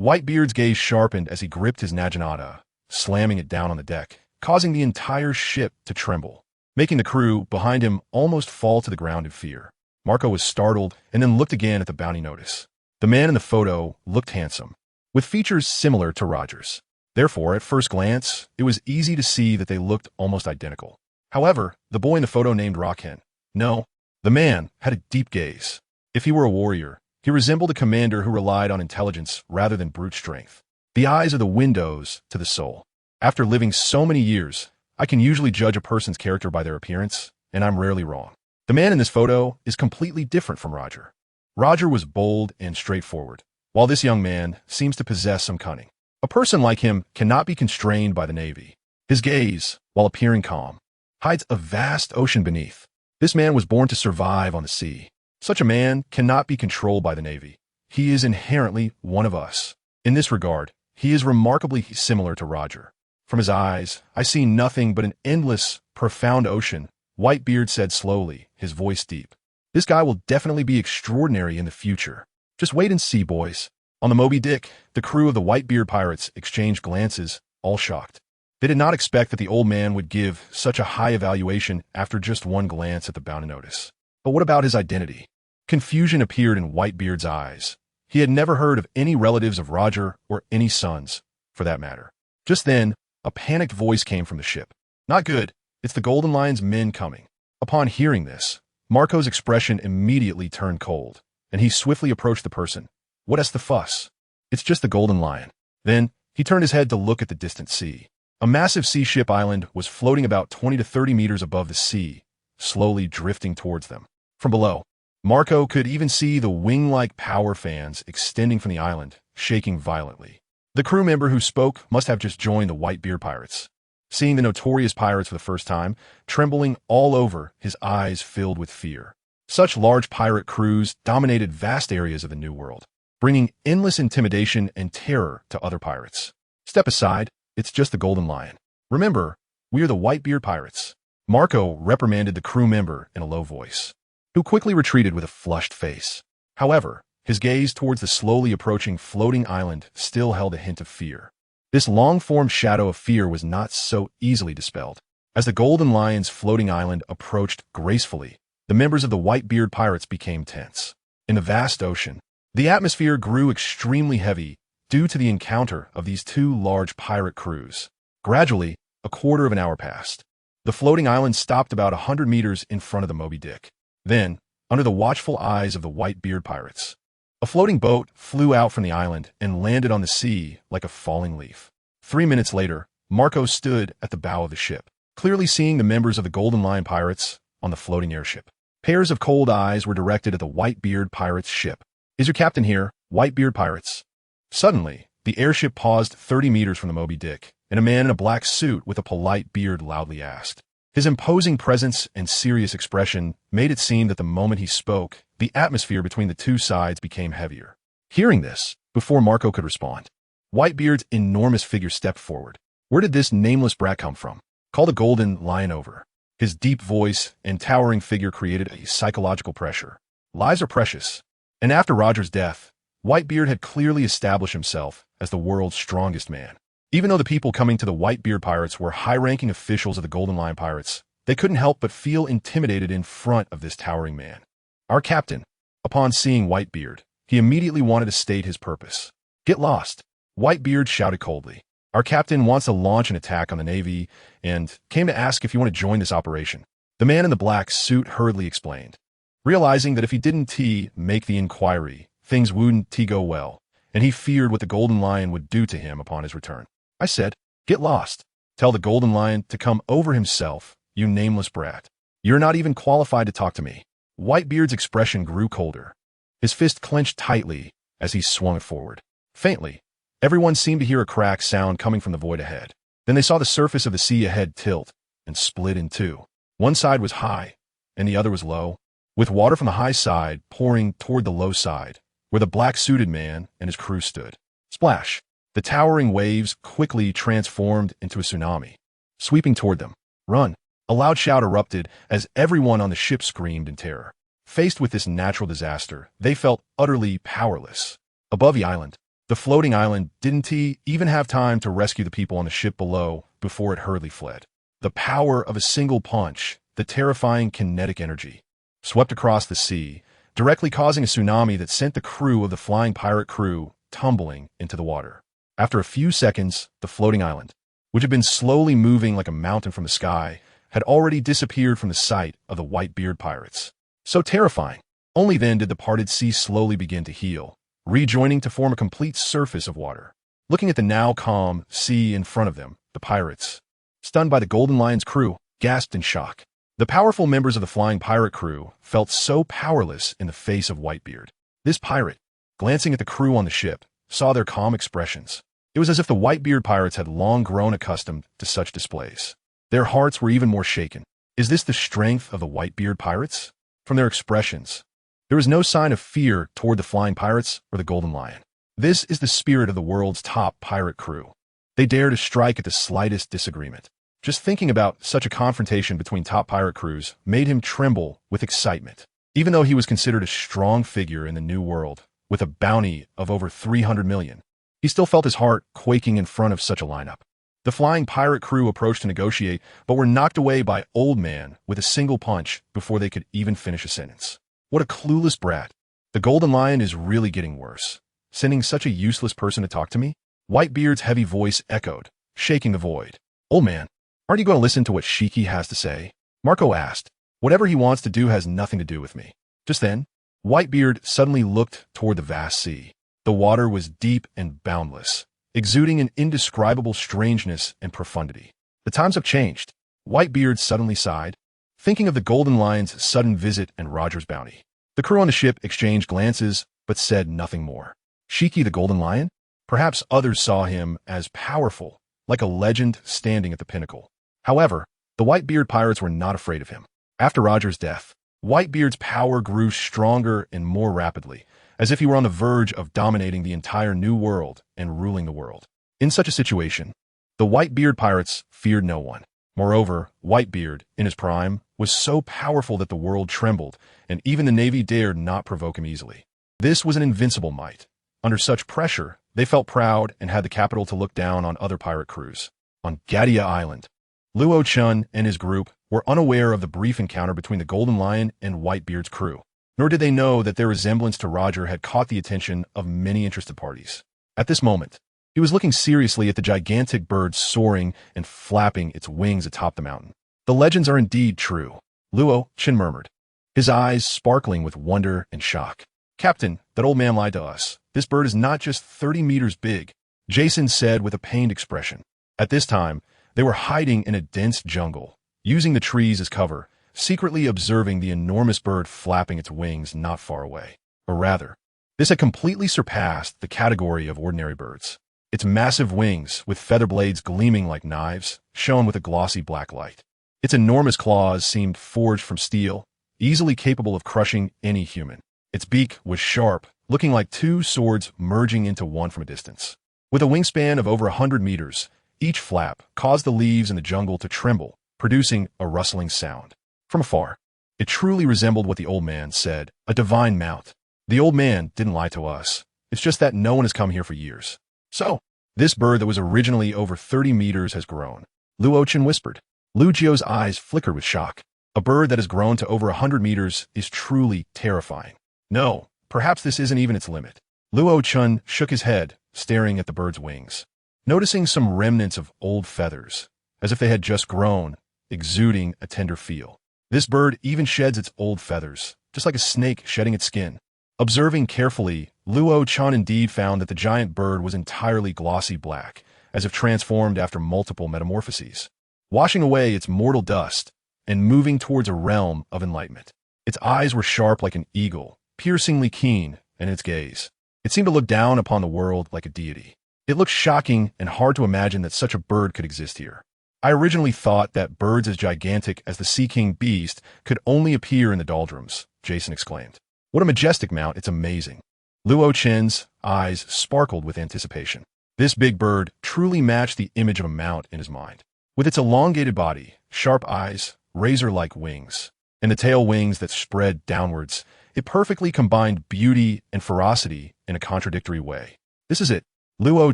Whitebeard's gaze sharpened as he gripped his naginata, slamming it down on the deck, causing the entire ship to tremble, making the crew behind him almost fall to the ground in fear. Marco was startled and then looked again at the bounty notice. The man in the photo looked handsome, with features similar to Roger's. Therefore, at first glance, it was easy to see that they looked almost identical. However, the boy in the photo named Rochen. No, the man had a deep gaze. If he were a warrior, he resembled a commander who relied on intelligence rather than brute strength. The eyes are the windows to the soul. After living so many years, I can usually judge a person's character by their appearance, and I'm rarely wrong. The man in this photo is completely different from Roger. Roger was bold and straightforward, while this young man seems to possess some cunning. A person like him cannot be constrained by the Navy. His gaze, while appearing calm, hides a vast ocean beneath. This man was born to survive on the sea. Such a man cannot be controlled by the Navy. He is inherently one of us. In this regard, he is remarkably similar to Roger. From his eyes, I see nothing but an endless, profound ocean, Whitebeard said slowly, his voice deep. This guy will definitely be extraordinary in the future. Just wait and see, boys. On the Moby Dick, the crew of the Whitebeard pirates exchanged glances, all shocked. They did not expect that the old man would give such a high evaluation after just one glance at the bounty notice. But what about his identity? Confusion appeared in Whitebeard's eyes. He had never heard of any relatives of Roger or any sons, for that matter. Just then, a panicked voice came from the ship. Not good. It's the Golden Lion's men coming. Upon hearing this, Marco's expression immediately turned cold, and he swiftly approached the person. What's the fuss? It's just the Golden Lion. Then, he turned his head to look at the distant sea. A massive sea ship island was floating about 20 to 30 meters above the sea, slowly drifting towards them. From below, Marco could even see the wing-like power fans extending from the island, shaking violently. The crew member who spoke must have just joined the Whitebeard pirates. Seeing the notorious pirates for the first time, trembling all over, his eyes filled with fear. Such large pirate crews dominated vast areas of the New World, bringing endless intimidation and terror to other pirates. Step aside, it's just the Golden Lion. Remember, we are the Whitebeard pirates. Marco reprimanded the crew member in a low voice, who quickly retreated with a flushed face. However, his gaze towards the slowly approaching floating island still held a hint of fear. This long-formed shadow of fear was not so easily dispelled. As the Golden Lion's floating island approached gracefully, the members of the Whitebeard pirates became tense. In the vast ocean, the atmosphere grew extremely heavy due to the encounter of these two large pirate crews. Gradually, a quarter of an hour passed. The floating island stopped about 100 meters in front of the Moby Dick. Then, under the watchful eyes of the Whitebeard pirates, a floating boat flew out from the island and landed on the sea like a falling leaf. 3 minutes later, Marco stood at the bow of the ship, clearly seeing the members of the Golden Lion pirates on the floating airship. Pairs of cold eyes were directed at the Whitebeard pirates' ship. "Is your captain here, Whitebeard pirates?" Suddenly, the airship paused 30 meters from the Moby Dick, and a man in a black suit with a polite beard loudly asked. His imposing presence and serious expression made it seem that the moment he spoke, the atmosphere between the two sides became heavier. Hearing this, before Marco could respond, Whitebeard's enormous figure stepped forward. "Where did this nameless brat come from? Call the Golden Lion over." His deep voice and towering figure created a psychological pressure. Lives are precious, and after Roger's death, Whitebeard had clearly established himself as the world's strongest man. Even though the people coming to the Whitebeard pirates were high-ranking officials of the Golden Lion pirates, they couldn't help but feel intimidated in front of this towering man. Our captain, upon seeing Whitebeard, he immediately wanted to state his purpose. "Get lost," Whitebeard shouted coldly. "Our captain wants to launch an attack on the Navy and came to ask if you want to join this operation." The man in the black suit hurriedly explained, realizing that if he didn't make the inquiry, things wouldn't go well, and he feared what the Golden Lion would do to him upon his return. "I said, get lost. Tell the Golden Lion to come over himself, you nameless brat. You're not even qualified to talk to me." Whitebeard's expression grew colder. His fist clenched tightly as he swung it forward. Faintly, everyone seemed to hear a crack sound coming from the void ahead. Then they saw the surface of the sea ahead tilt and split in two. One side was high, and the other was low, with water from the high side pouring toward the low side, where the black-suited man and his crew stood. Splash! The towering waves quickly transformed into a tsunami, sweeping toward them. "Run!" A loud shout erupted as everyone on the ship screamed in terror. Faced with this natural disaster, they felt utterly powerless. Above the island, the floating island didn't even have time to rescue the people on the ship below before it hurriedly fled. The power of a single punch, the terrifying kinetic energy, swept across the sea, directly causing a tsunami that sent the crew of the flying pirate crew tumbling into the water. After a few seconds, the floating island, which had been slowly moving like a mountain from the sky, had already disappeared from the sight of the Whitebeard pirates. So terrifying. Only then did the parted sea slowly begin to heal, rejoining to form a complete surface of water. Looking at the now calm sea in front of them, the pirates, stunned by the Golden Lion's crew, gasped in shock. The powerful members of the flying pirate crew felt so powerless in the face of Whitebeard. This pirate, glancing at the crew on the ship, saw their calm expressions. It was as if the Whitebeard pirates had long grown accustomed to such displays. Their hearts were even more shaken. Is this the strength of the Whitebeard pirates? From their expressions, there was no sign of fear toward the flying pirates or the Golden Lion. This is the spirit of the world's top pirate crew. They dare to strike at the slightest disagreement. Just thinking about such a confrontation between top pirate crews made him tremble with excitement. Even though he was considered a strong figure in the New World, with a bounty of over 300 million, he still felt his heart quaking in front of such a lineup. The flying pirate crew approached to negotiate, but were knocked away by Old Man with a single punch before they could even finish a sentence. What a clueless brat. The Golden Lion is really getting worse. Sending such a useless person to talk to me? Whitebeard's heavy voice echoed, shaking the void. "Old Man, aren't you going to listen to what Shiki has to say?" Marco asked. "Whatever he wants to do has nothing to do with me." Just then, Whitebeard suddenly looked toward the vast sea. The water was deep and boundless, exuding an indescribable strangeness and profundity. "The times have changed," Whitebeard suddenly sighed, thinking of the Golden Lion's sudden visit and Roger's bounty. The crew on the ship exchanged glances, but said nothing more. Shiki the Golden Lion? Perhaps others saw him as powerful, like a legend standing at the pinnacle. However, the Whitebeard pirates were not afraid of him. After Roger's death, Whitebeard's power grew stronger and more rapidly, as if he were on the verge of dominating the entire New World and ruling the world. In such a situation, the Whitebeard pirates feared no one. Moreover, Whitebeard, in his prime, was so powerful that the world trembled, and even the Navy dared not provoke him easily. This was an invincible might. Under such pressure, they felt proud and had the capital to look down on other pirate crews. On Gai Nie Island, Luo Chun and his group were unaware of the brief encounter between the Golden Lion and Whitebeard's crew, nor did they know that their resemblance to Roger had caught the attention of many interested parties. At this moment, he was looking seriously at the gigantic bird soaring and flapping its wings atop the mountain. The legends are indeed true, Luo Chun murmured, his eyes sparkling with wonder and shock. Captain, that old man lied to us. This bird is not just 30 meters big, Jason said with a pained expression. At this time, they were hiding in a dense jungle, using the trees as cover, secretly observing the enormous bird flapping its wings not far away. Or rather, this had completely surpassed the category of ordinary birds. Its massive wings, with feather blades gleaming like knives, shone with a glossy black light. Its enormous claws seemed forged from steel, easily capable of crushing any human. Its beak was sharp, looking like two swords merging into one from a distance. With a wingspan of over 100 meters, each flap caused the leaves in the jungle to tremble, producing a rustling sound. From afar, it truly resembled what the old man said, a divine mount. The old man didn't lie to us. It's just that no one has come here for years. So, this bird that was originally over 30 meters has grown, Luo Chun whispered. Lu Jio's eyes flickered with shock. A bird that has grown to over 100 meters is truly terrifying. No, perhaps this isn't even its limit. Luo Chun shook his head, staring at the bird's wings, noticing some remnants of old feathers, as if they had just grown, exuding a tender feel. This bird even sheds its old feathers, just like a snake shedding its skin. Observing carefully, Luo Chun indeed found that the giant bird was entirely glossy black, as if transformed after multiple metamorphoses, washing away its mortal dust and moving towards a realm of enlightenment. Its eyes were sharp like an eagle, piercingly keen in its gaze. It seemed to look down upon the world like a deity. It looked shocking and hard to imagine that such a bird could exist here. I originally thought that birds as gigantic as the Sea King beast could only appear in the doldrums, Jason exclaimed. What a majestic mount, it's amazing. Luo Chun's eyes sparkled with anticipation. This big bird truly matched the image of a mount in his mind. With its elongated body, sharp eyes, razor-like wings, and the tail wings that spread downwards, it perfectly combined beauty and ferocity in a contradictory way. This is it. Luo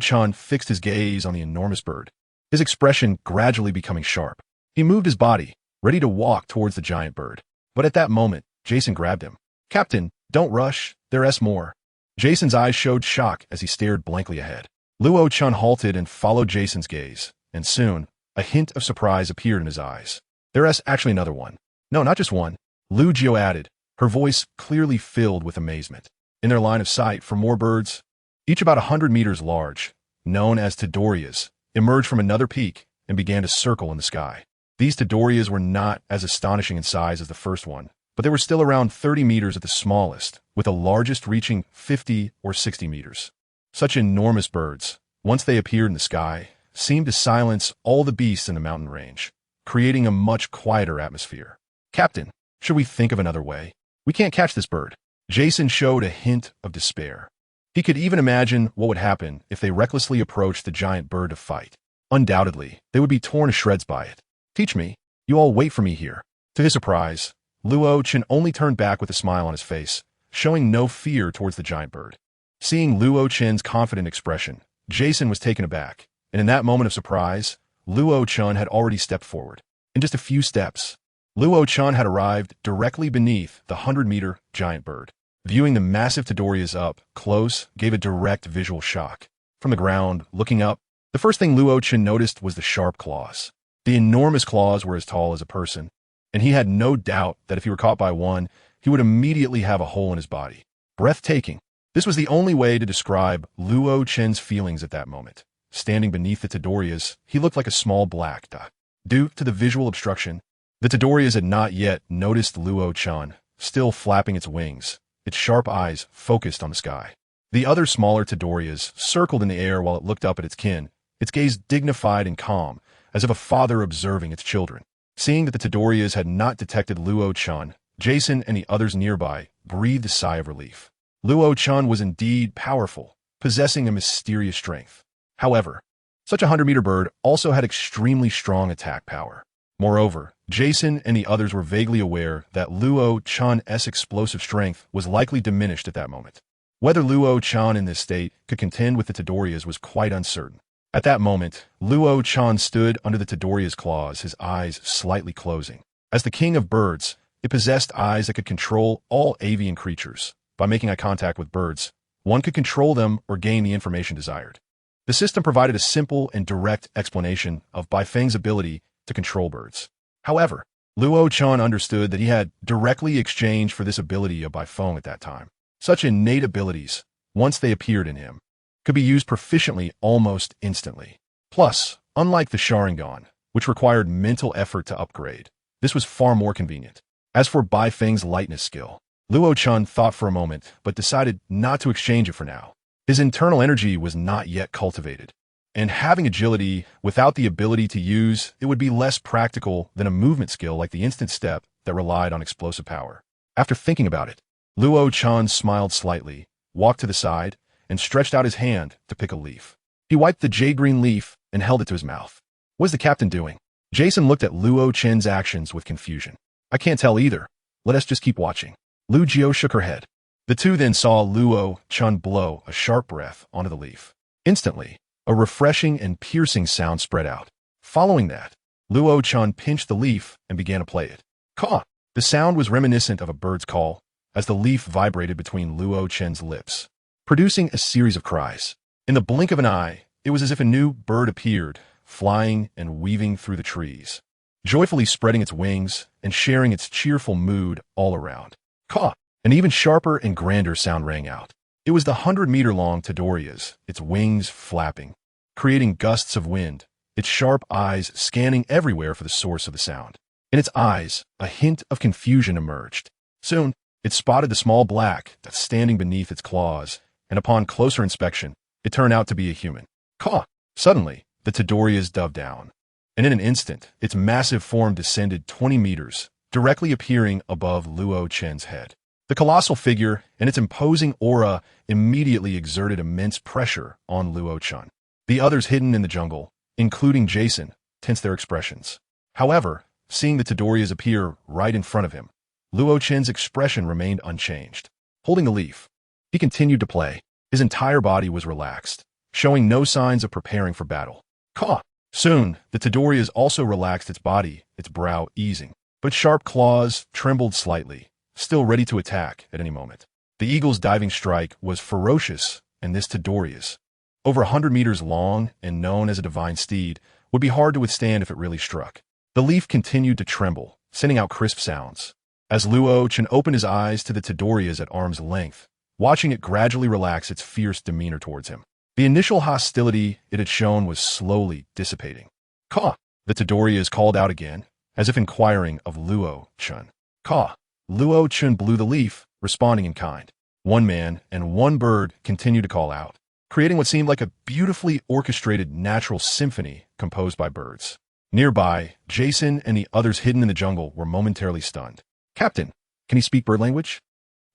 Chun fixed his gaze on the enormous bird, his expression gradually becoming sharp. He moved his body, ready to walk towards the giant bird. But at that moment, Jason grabbed him. Captain, don't rush, there's more. Jason's eyes showed shock as he stared blankly ahead. Luo Chun halted and followed Jason's gaze, and soon, a hint of surprise appeared in his eyes. There's actually another one. No, not just one, Lu Jio added, her voice clearly filled with amazement. In their line of sight for more birds, each about 100 meters large, known as Tadorias, emerged from another peak and began to circle in the sky. These Tadorias were not as astonishing in size as the first one, but they were still around 30 meters at the smallest, with the largest reaching 50 or 60 meters. Such enormous birds, once they appeared in the sky, seemed to silence all the beasts in the mountain range, creating a much quieter atmosphere. Captain, should we think of another way? We can't catch this bird. Jason showed a hint of despair. He could even imagine what would happen if they recklessly approached the giant bird to fight. Undoubtedly, they would be torn to shreds by it. Teach me. You all wait for me here. To his surprise, Luo Chun only turned back with a smile on his face, showing no fear towards the giant bird. Seeing Luo Chun's confident expression, Jason was taken aback, and in that moment of surprise, Luo Chun had already stepped forward. In just a few steps, Luo Chun had arrived directly beneath the 100-meter giant bird. Viewing the massive Tadorias up close gave a direct visual shock. From the ground, looking up, the first thing Luo Chun noticed was the sharp claws. The enormous claws were as tall as a person, and he had no doubt that if he were caught by one, he would immediately have a hole in his body. Breathtaking. This was the only way to describe Luo Chun's feelings at that moment. Standing beneath the Tadorias, he looked like a small black dot. Due to the visual obstruction, the Tadorias had not yet noticed Luo Chun, still flapping its wings, its sharp eyes focused on the sky. The other smaller Tadorias circled in the air while it looked up at its kin, its gaze dignified and calm, as if a father observing its children. Seeing that the Tadorias had not detected Luo Chun, Jason and the others nearby breathed a sigh of relief. Luo Chun was indeed powerful, possessing a mysterious strength. However, such a 100-meter bird also had extremely strong attack power. Moreover, Jason and the others were vaguely aware that Luo Chan's explosive strength was likely diminished at that moment. Whether Luo Chan in this state could contend with the Todorias was quite uncertain. At that moment, Luo Chan stood under the Todoria's claws, his eyes slightly closing. As the king of birds, it possessed eyes that could control all avian creatures. By making eye contact with birds, one could control them or gain the information desired. The system provided a simple and direct explanation of Bai Feng's ability to control birds. However, Luo Chan understood that he had directly exchanged for this ability of Bai Feng at that time. Such innate abilities, once they appeared in him, could be used proficiently almost instantly. Plus, unlike the Sharingan, which required mental effort to upgrade, this was far more convenient. As for Bai Feng's lightness skill, Luo Chan thought for a moment, but decided not to exchange it for now. His internal energy was not yet cultivated, and having agility without the ability to use it would be less practical than a movement skill like the instant step that relied on explosive power. After thinking about it, Luo Chan smiled slightly, walked to the side, and stretched out his hand to pick a leaf. He wiped the jade-green leaf and held it to his mouth. What is the captain doing? Jason looked at Luo Chen's actions with confusion. I can't tell either. Let us just keep watching. Lu Jiao shook her head. The two then saw Luo Chan blow a sharp breath onto the leaf. Instantly, a refreshing and piercing sound spread out. Following that, Luo Chan pinched the leaf and began to play it. Caw! The sound was reminiscent of a bird's call as the leaf vibrated between Luo Chen's lips, producing a series of cries. In the blink of an eye, it was as if a new bird appeared, flying and weaving through the trees, joyfully spreading its wings and sharing its cheerful mood all around. Caw! An even sharper and grander sound rang out. It was the 100-meter-long Todorias, its wings flapping, creating gusts of wind, its sharp eyes scanning everywhere for the source of the sound. In its eyes, a hint of confusion emerged. Soon, it spotted the small black that's standing beneath its claws, and upon closer inspection, it turned out to be a human. Caw! Suddenly, the Todorias dove down, and in an instant, its massive form descended 20 meters, directly appearing above Luo Chen's head. The colossal figure and its imposing aura immediately exerted immense pressure on Luo Chen. The others hidden in the jungle, including Jason, tensed their expressions. However, seeing the Todorias appear right in front of him, Luo Chen's expression remained unchanged. Holding the leaf, he continued to play. His entire body was relaxed, showing no signs of preparing for battle. Caw! Soon, the Todorias also relaxed its body, its brow easing, but sharp claws trembled slightly, still ready to attack at any moment. The eagle's diving strike was ferocious, and this Todorias, over 100 meters long and known as a divine steed, would be hard to withstand if it really struck. The leaf continued to tremble, sending out crisp sounds. As Luo Chen opened his eyes to the Todorias at arm's length, watching it gradually relax its fierce demeanor towards him. The initial hostility it had shown was slowly dissipating. Caw! The Todorias called out again, as if inquiring of Luo Chen. Caw! Luo Chen blew the leaf, responding in kind. One man and one bird continued to call out, creating what seemed like a beautifully orchestrated natural symphony composed by birds. Nearby, Jason and the others hidden in the jungle were momentarily stunned. Captain, can he speak bird language?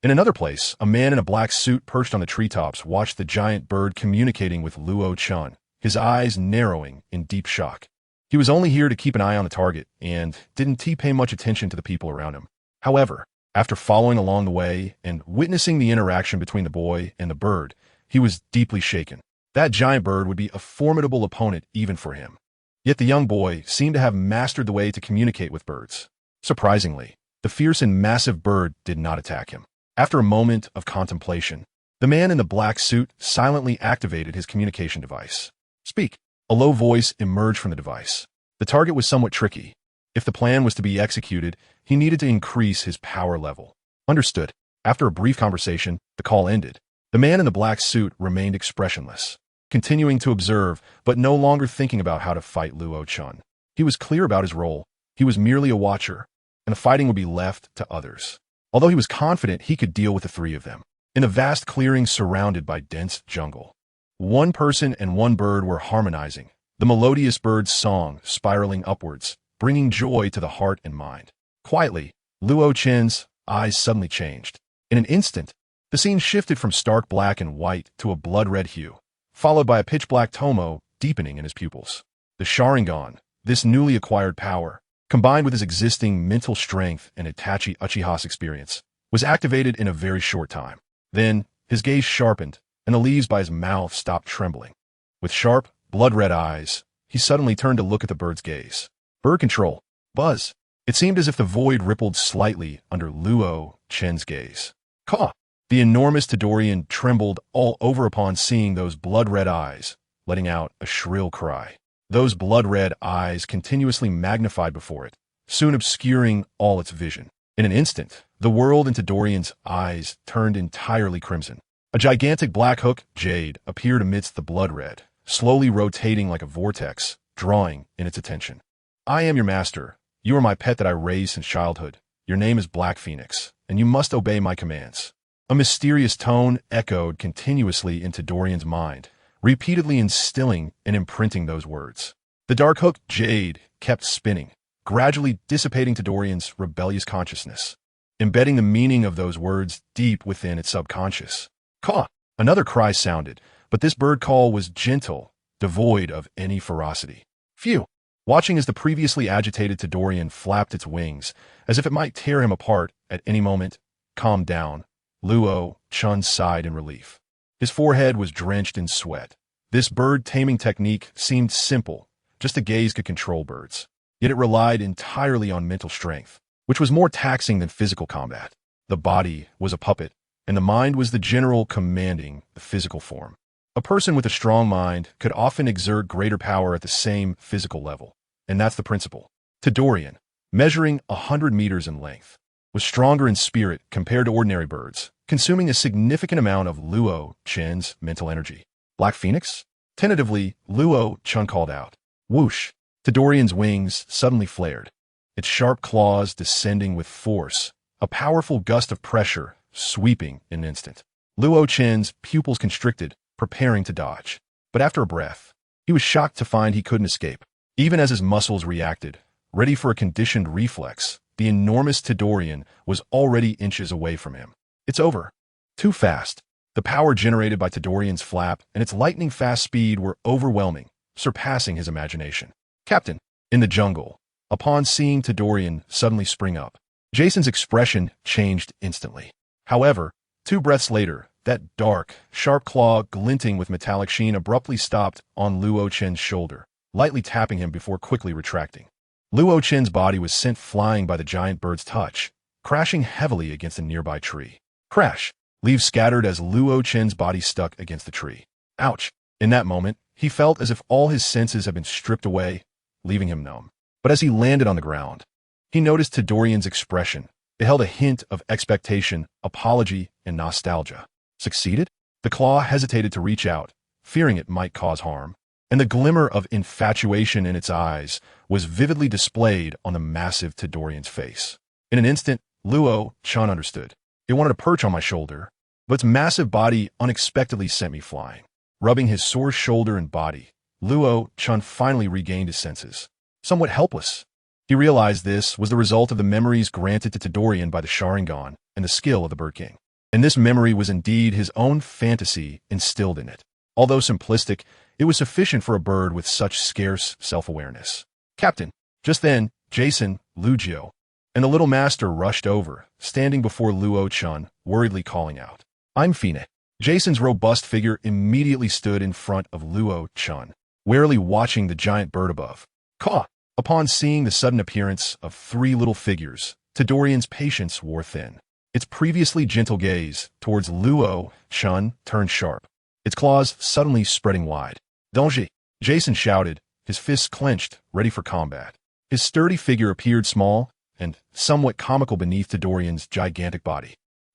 In another place, a man in a black suit perched on the treetops watched the giant bird communicating with Luo Chen, his eyes narrowing in deep shock. He was only here to keep an eye on the target and didn't pay much attention to the people around him. However, after following along the way and witnessing the interaction between the boy and the bird, he was deeply shaken. That giant bird would be a formidable opponent even for him. Yet the young boy seemed to have mastered the way to communicate with birds. Surprisingly, the fierce and massive bird did not attack him. After a moment of contemplation, the man in the black suit silently activated his communication device. Speak. A low voice emerged from the device. The target was somewhat tricky. If the plan was to be executed, he needed to increase his power level. Understood. After a brief conversation, the call ended. The man in the black suit remained expressionless, continuing to observe, but no longer thinking about how to fight Luo Chen. He was clear about his role. He was merely a watcher, and the fighting would be left to others. Although he was confident he could deal with the three of them. In a vast clearing surrounded by dense jungle, one person and one bird were harmonizing, the melodious bird's song spiraling upwards, bringing joy to the heart and mind. Quietly, Luo Chen's eyes suddenly changed. In an instant, the scene shifted from stark black and white to a blood-red hue, followed by a pitch-black tomo deepening in his pupils. The Sharingan, this newly acquired power, combined with his existing mental strength and Itachi Uchiha's experience, was activated in a very short time. Then, his gaze sharpened, and the leaves by his mouth stopped trembling. With sharp, blood-red eyes, he suddenly turned to look at the bird's gaze. Bird control. Buzz. It seemed as if the void rippled slightly under Luo Chen's gaze. Caw! The enormous Tadorian trembled all over upon seeing those blood-red eyes, letting out a shrill cry. Those blood-red eyes continuously magnified before it, soon obscuring all its vision. In an instant, the world in Tadorian's eyes turned entirely crimson. A gigantic black hook, jade, appeared amidst the blood-red, slowly rotating like a vortex, drawing in its attention. I am your master. You are my pet that I raised since childhood. Your name is Black Phoenix, and you must obey my commands. A mysterious tone echoed continuously into Dorian's mind, repeatedly instilling and imprinting those words. The dark hook, jade, kept spinning, gradually dissipating Dorian's rebellious consciousness, embedding the meaning of those words deep within its subconscious. Caw! Another cry sounded, but this bird call was gentle, devoid of any ferocity. Phew! Watching as the previously agitated Tadorian flapped its wings, as if it might tear him apart at any moment, calmed down, Luo Chen sighed in relief. His forehead was drenched in sweat. This bird-taming technique seemed simple, just a gaze could control birds. Yet it relied entirely on mental strength, which was more taxing than physical combat. The body was a puppet, and the mind was the general commanding the physical form. A person with a strong mind could often exert greater power at the same physical level, and that's the principle. Tadorian, measuring 100 meters in length, was stronger in spirit compared to ordinary birds, consuming a significant amount of Luo Chen's mental energy. Black Phoenix? Tentatively, Luo Chen called out. Whoosh! Tadorian's wings suddenly flared, its sharp claws descending with force, a powerful gust of pressure sweeping in an instant. Luo Chen's pupils constricted, preparing to dodge. But after a breath, he was shocked to find he couldn't escape. Even as his muscles reacted, ready for a conditioned reflex, the enormous Tadorian was already inches away from him. It's over. Too fast. The power generated by Tadorian's flap and its lightning-fast speed were overwhelming, surpassing his imagination. Captain, in the jungle, upon seeing Tadorian suddenly spring up, Jason's expression changed instantly. However, 2 breaths later, that dark, sharp claw glinting with metallic sheen abruptly stopped on Luo Chen's shoulder, lightly tapping him before quickly retracting. Luo Chen's body was sent flying by the giant bird's touch, crashing heavily against a nearby tree. Crash! Leaves scattered as Luo Chen's body stuck against the tree. Ouch! In that moment, he felt as if all his senses had been stripped away, leaving him numb. But as he landed on the ground, he noticed Tadorian's expression. It held a hint of expectation, apology, and nostalgia. Succeeded? The claw hesitated to reach out, fearing it might cause harm, and the glimmer of infatuation in its eyes was vividly displayed on the massive Tadorian's face. In an instant, Luo Chen understood. It wanted to perch on my shoulder, but its massive body unexpectedly sent me flying. Rubbing his sore shoulder and body, Luo Chen finally regained his senses. Somewhat helpless, he realized this was the result of the memories granted to Tadorian by the Sharingan and the skill of the Bird King. And this memory was indeed his own fantasy instilled in it. Although simplistic, it was sufficient for a bird with such scarce self-awareness. Captain! Just then, Jason, Lugio, and the little master rushed over, standing before Luo Chen, worriedly calling out. I'm Fine. Jason's robust figure immediately stood in front of Luo Chen, warily watching the giant bird above. Caw! Upon seeing the sudden appearance of 3 little figures, Tadorian's patience wore thin. Its previously gentle gaze towards Luo Chen turned sharp, its claws suddenly spreading wide. Danger! Jason shouted, his fists clenched, ready for combat. His sturdy figure appeared small and somewhat comical beneath Tadorian's gigantic body.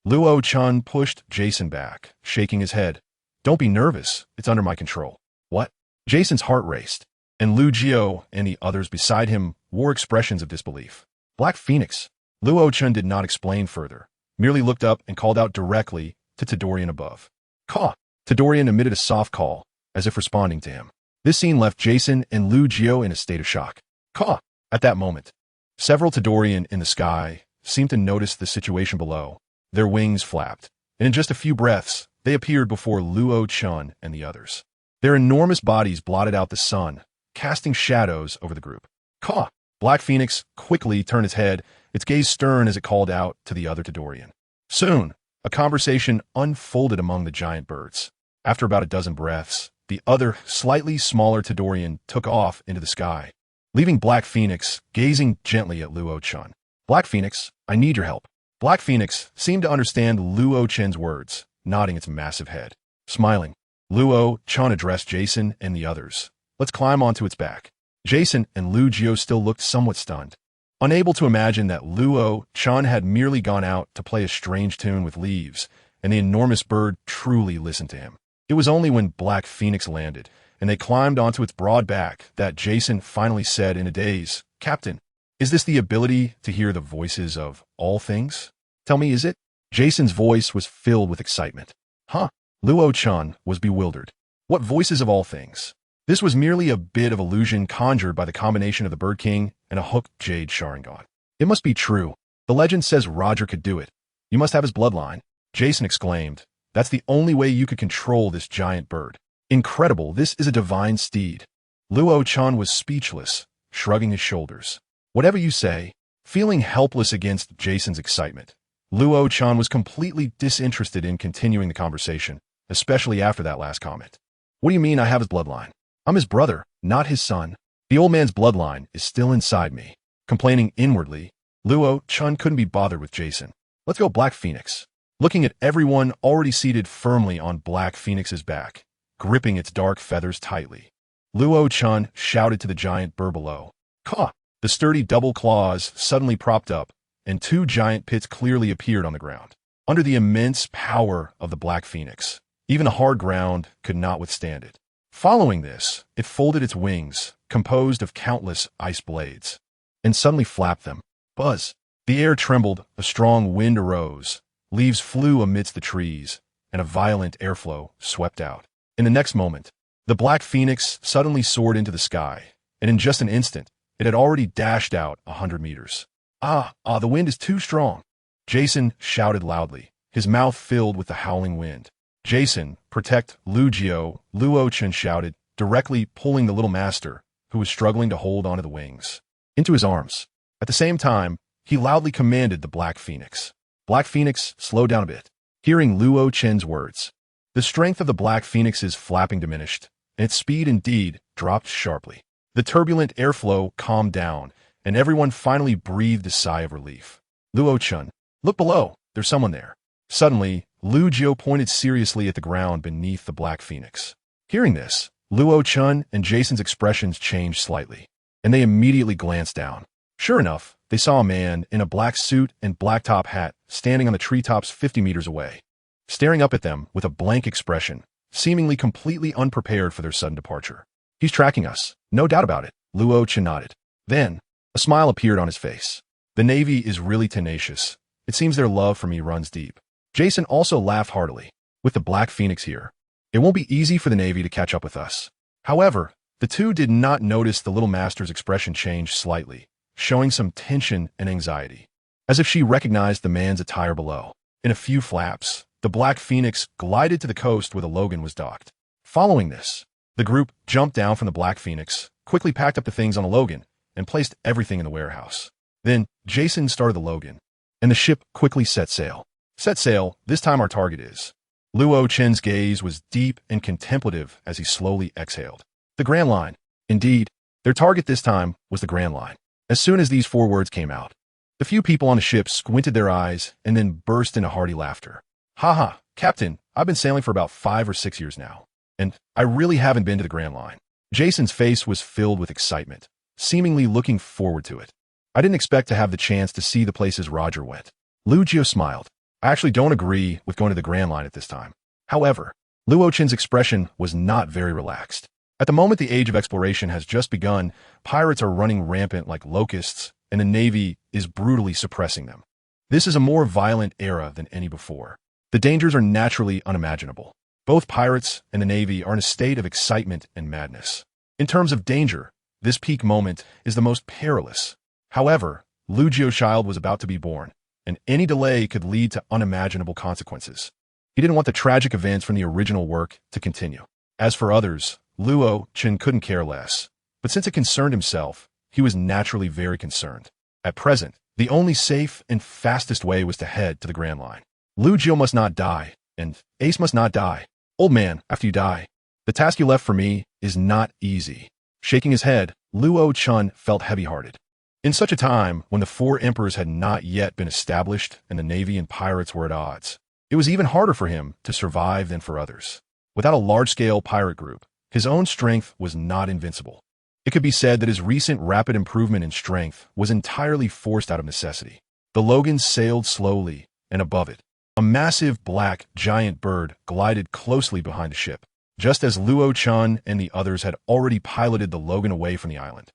Luo Chen pushed Jason back, shaking his head. Don't be nervous, it's under my control. What? Jason's heart raced, and Lugio and the others beside him wore expressions of disbelief. Black Phoenix. Luo Chen did not explain further, merely looked up and called out directly to Tadorian above. Caw! Tadorian emitted a soft call, as if responding to him. This scene left Jason and Lugio in a state of shock. Caw! At that moment, several Tadorian in the sky seemed to notice the situation below. Their wings flapped, and in just a few breaths, they appeared before Luo Chen and the others. Their enormous bodies blotted out the sun, casting shadows over the group. Caw! Black Phoenix quickly turned its head, its gaze stern as it called out to the other Tadorian. Soon, a conversation unfolded among the giant birds. After about a dozen breaths, the other, slightly smaller Tadorian took off into the sky, leaving Black Phoenix gazing gently at Luo-chan. Black Phoenix, I need your help. Black Phoenix seemed to understand Luo-chan's words, nodding its massive head. Smiling, Luo-chan addressed Jason and the others. Let's climb onto its back. Jason and Luo still looked somewhat stunned, unable to imagine that Luo-chan had merely gone out to play a strange tune with leaves, and the enormous bird truly listened to him. It was only when Black Phoenix landed, and they climbed onto its broad back, that Jason finally said in a daze, Captain, is this the ability to hear the voices of all things? Tell me, is it? Jason's voice was filled with excitement. Huh? Luo-chan was bewildered. What voices of all things? This was merely a bit of illusion conjured by the combination of the Bird King and a hooked jade Sharingan. It must be true. The legend says Roger could do it. You must have his bloodline. Jason exclaimed. That's the only way you could control this giant bird. Incredible, this is a divine steed. Luo-chan was speechless, shrugging his shoulders. Whatever you say. Feeling helpless against Jason's excitement, Luo-chan was completely disinterested in continuing the conversation, especially after that last comment. What do you mean I have his bloodline? I'm his brother, not his son. The old man's bloodline is still inside me. Complaining inwardly, Luo-chan couldn't be bothered with Jason. Let's go, Black Phoenix. Looking at everyone already seated firmly on Black Phoenix's back, gripping its dark feathers tightly, Luo-chan shouted to the giant bird below. Caw! The sturdy double claws suddenly propped up, and two giant pits clearly appeared on the ground. Under the immense power of the Black Phoenix, even the hard ground could not withstand it. Following this, it folded its wings, composed of countless ice blades, and suddenly flapped them. Buzz! The air trembled, a strong wind arose, leaves flew amidst the trees, and a violent airflow swept out. In the next moment, the Black Phoenix suddenly soared into the sky, and in just an instant, it had already dashed out 100 meters. The wind is too strong. Jason shouted loudly, his mouth filled with the howling wind. Jason, protect Luo-chan shouted, directly pulling the little master, who was struggling to hold onto the wings, into his arms. At the same time, he loudly commanded the Black Phoenix. Black Phoenix, slow down a bit. Hearing Luo-chan's words, the strength of the Black Phoenix's flapping diminished, and its speed indeed dropped sharply. The turbulent airflow calmed down, and everyone finally breathed a sigh of relief. Luo-chan, look below, there's someone there. Suddenly, Luo pointed seriously at the ground beneath the Black Phoenix. Hearing this, Luo-chan and Jason's expressions changed slightly, and they immediately glanced down. Sure enough, they saw a man in a black suit and black top hat standing on the treetops 50 meters away, staring up at them with a blank expression, seemingly completely unprepared for their sudden departure. He's tracking us, no doubt about it, Luo-chan nodded. Then, a smile appeared on his face. The Navy is really tenacious. It seems their love for me runs deep. Jason also laughed heartily. With the Black Phoenix here, it won't be easy for the Navy to catch up with us. However, the two did not notice the little master's expression change slightly, showing some tension and anxiety, as if she recognized the man's attire below. In a few flaps, the Black Phoenix glided to the coast where the Logan was docked. Following this, the group jumped down from the Black Phoenix, quickly packed up the things on the Logan, and placed everything in the warehouse. Then, Jason started the Logan, and the ship quickly set sail. Set sail, this time our target is. Luo-chan's gaze was deep and contemplative as he slowly exhaled. The Grand Line. Indeed, their target this time was the Grand Line. As soon as these four words came out, the few people on the ship squinted their eyes and then burst into hearty laughter. Haha, Captain, I've been sailing for about 5 or 6 years now, and I really haven't been to the Grand Line. Jason's face was filled with excitement, seemingly looking forward to it. I didn't expect to have the chance to see the places Roger went. Luo smiled. I actually don't agree with going to the Grand Line at this time. However, Luo-chan's expression was not very relaxed. At the moment the age of exploration has just begun, pirates are running rampant like locusts, and the Navy is brutally suppressing them. This is a more violent era than any before. The dangers are naturally unimaginable. Both pirates and the Navy are in a state of excitement and madness. In terms of danger, this peak moment is the most perilous. However, Luo's child was about to be born, and any delay could lead to unimaginable consequences. He didn't want the tragic events from the original work to continue. As for others, Luo-chan couldn't care less, but since it concerned himself, he was naturally very concerned. At present, the only safe and fastest way was to head to the Grand Line. Lu Jiu must not die, and Ace must not die. Old man, after you die, the task you left for me is not easy. Shaking his head, Luo Chun felt heavy-hearted. In such a time, when the four emperors had not yet been established and the navy and pirates were at odds, it was even harder for him to survive than for others. Without a large-scale pirate group, his own strength was not invincible. It could be said that his recent rapid improvement in strength was entirely forced out of necessity. The Logan sailed slowly, and above it, a massive black giant bird glided closely behind the ship, just as Luo Chun and the others had already piloted the Logan away from the island.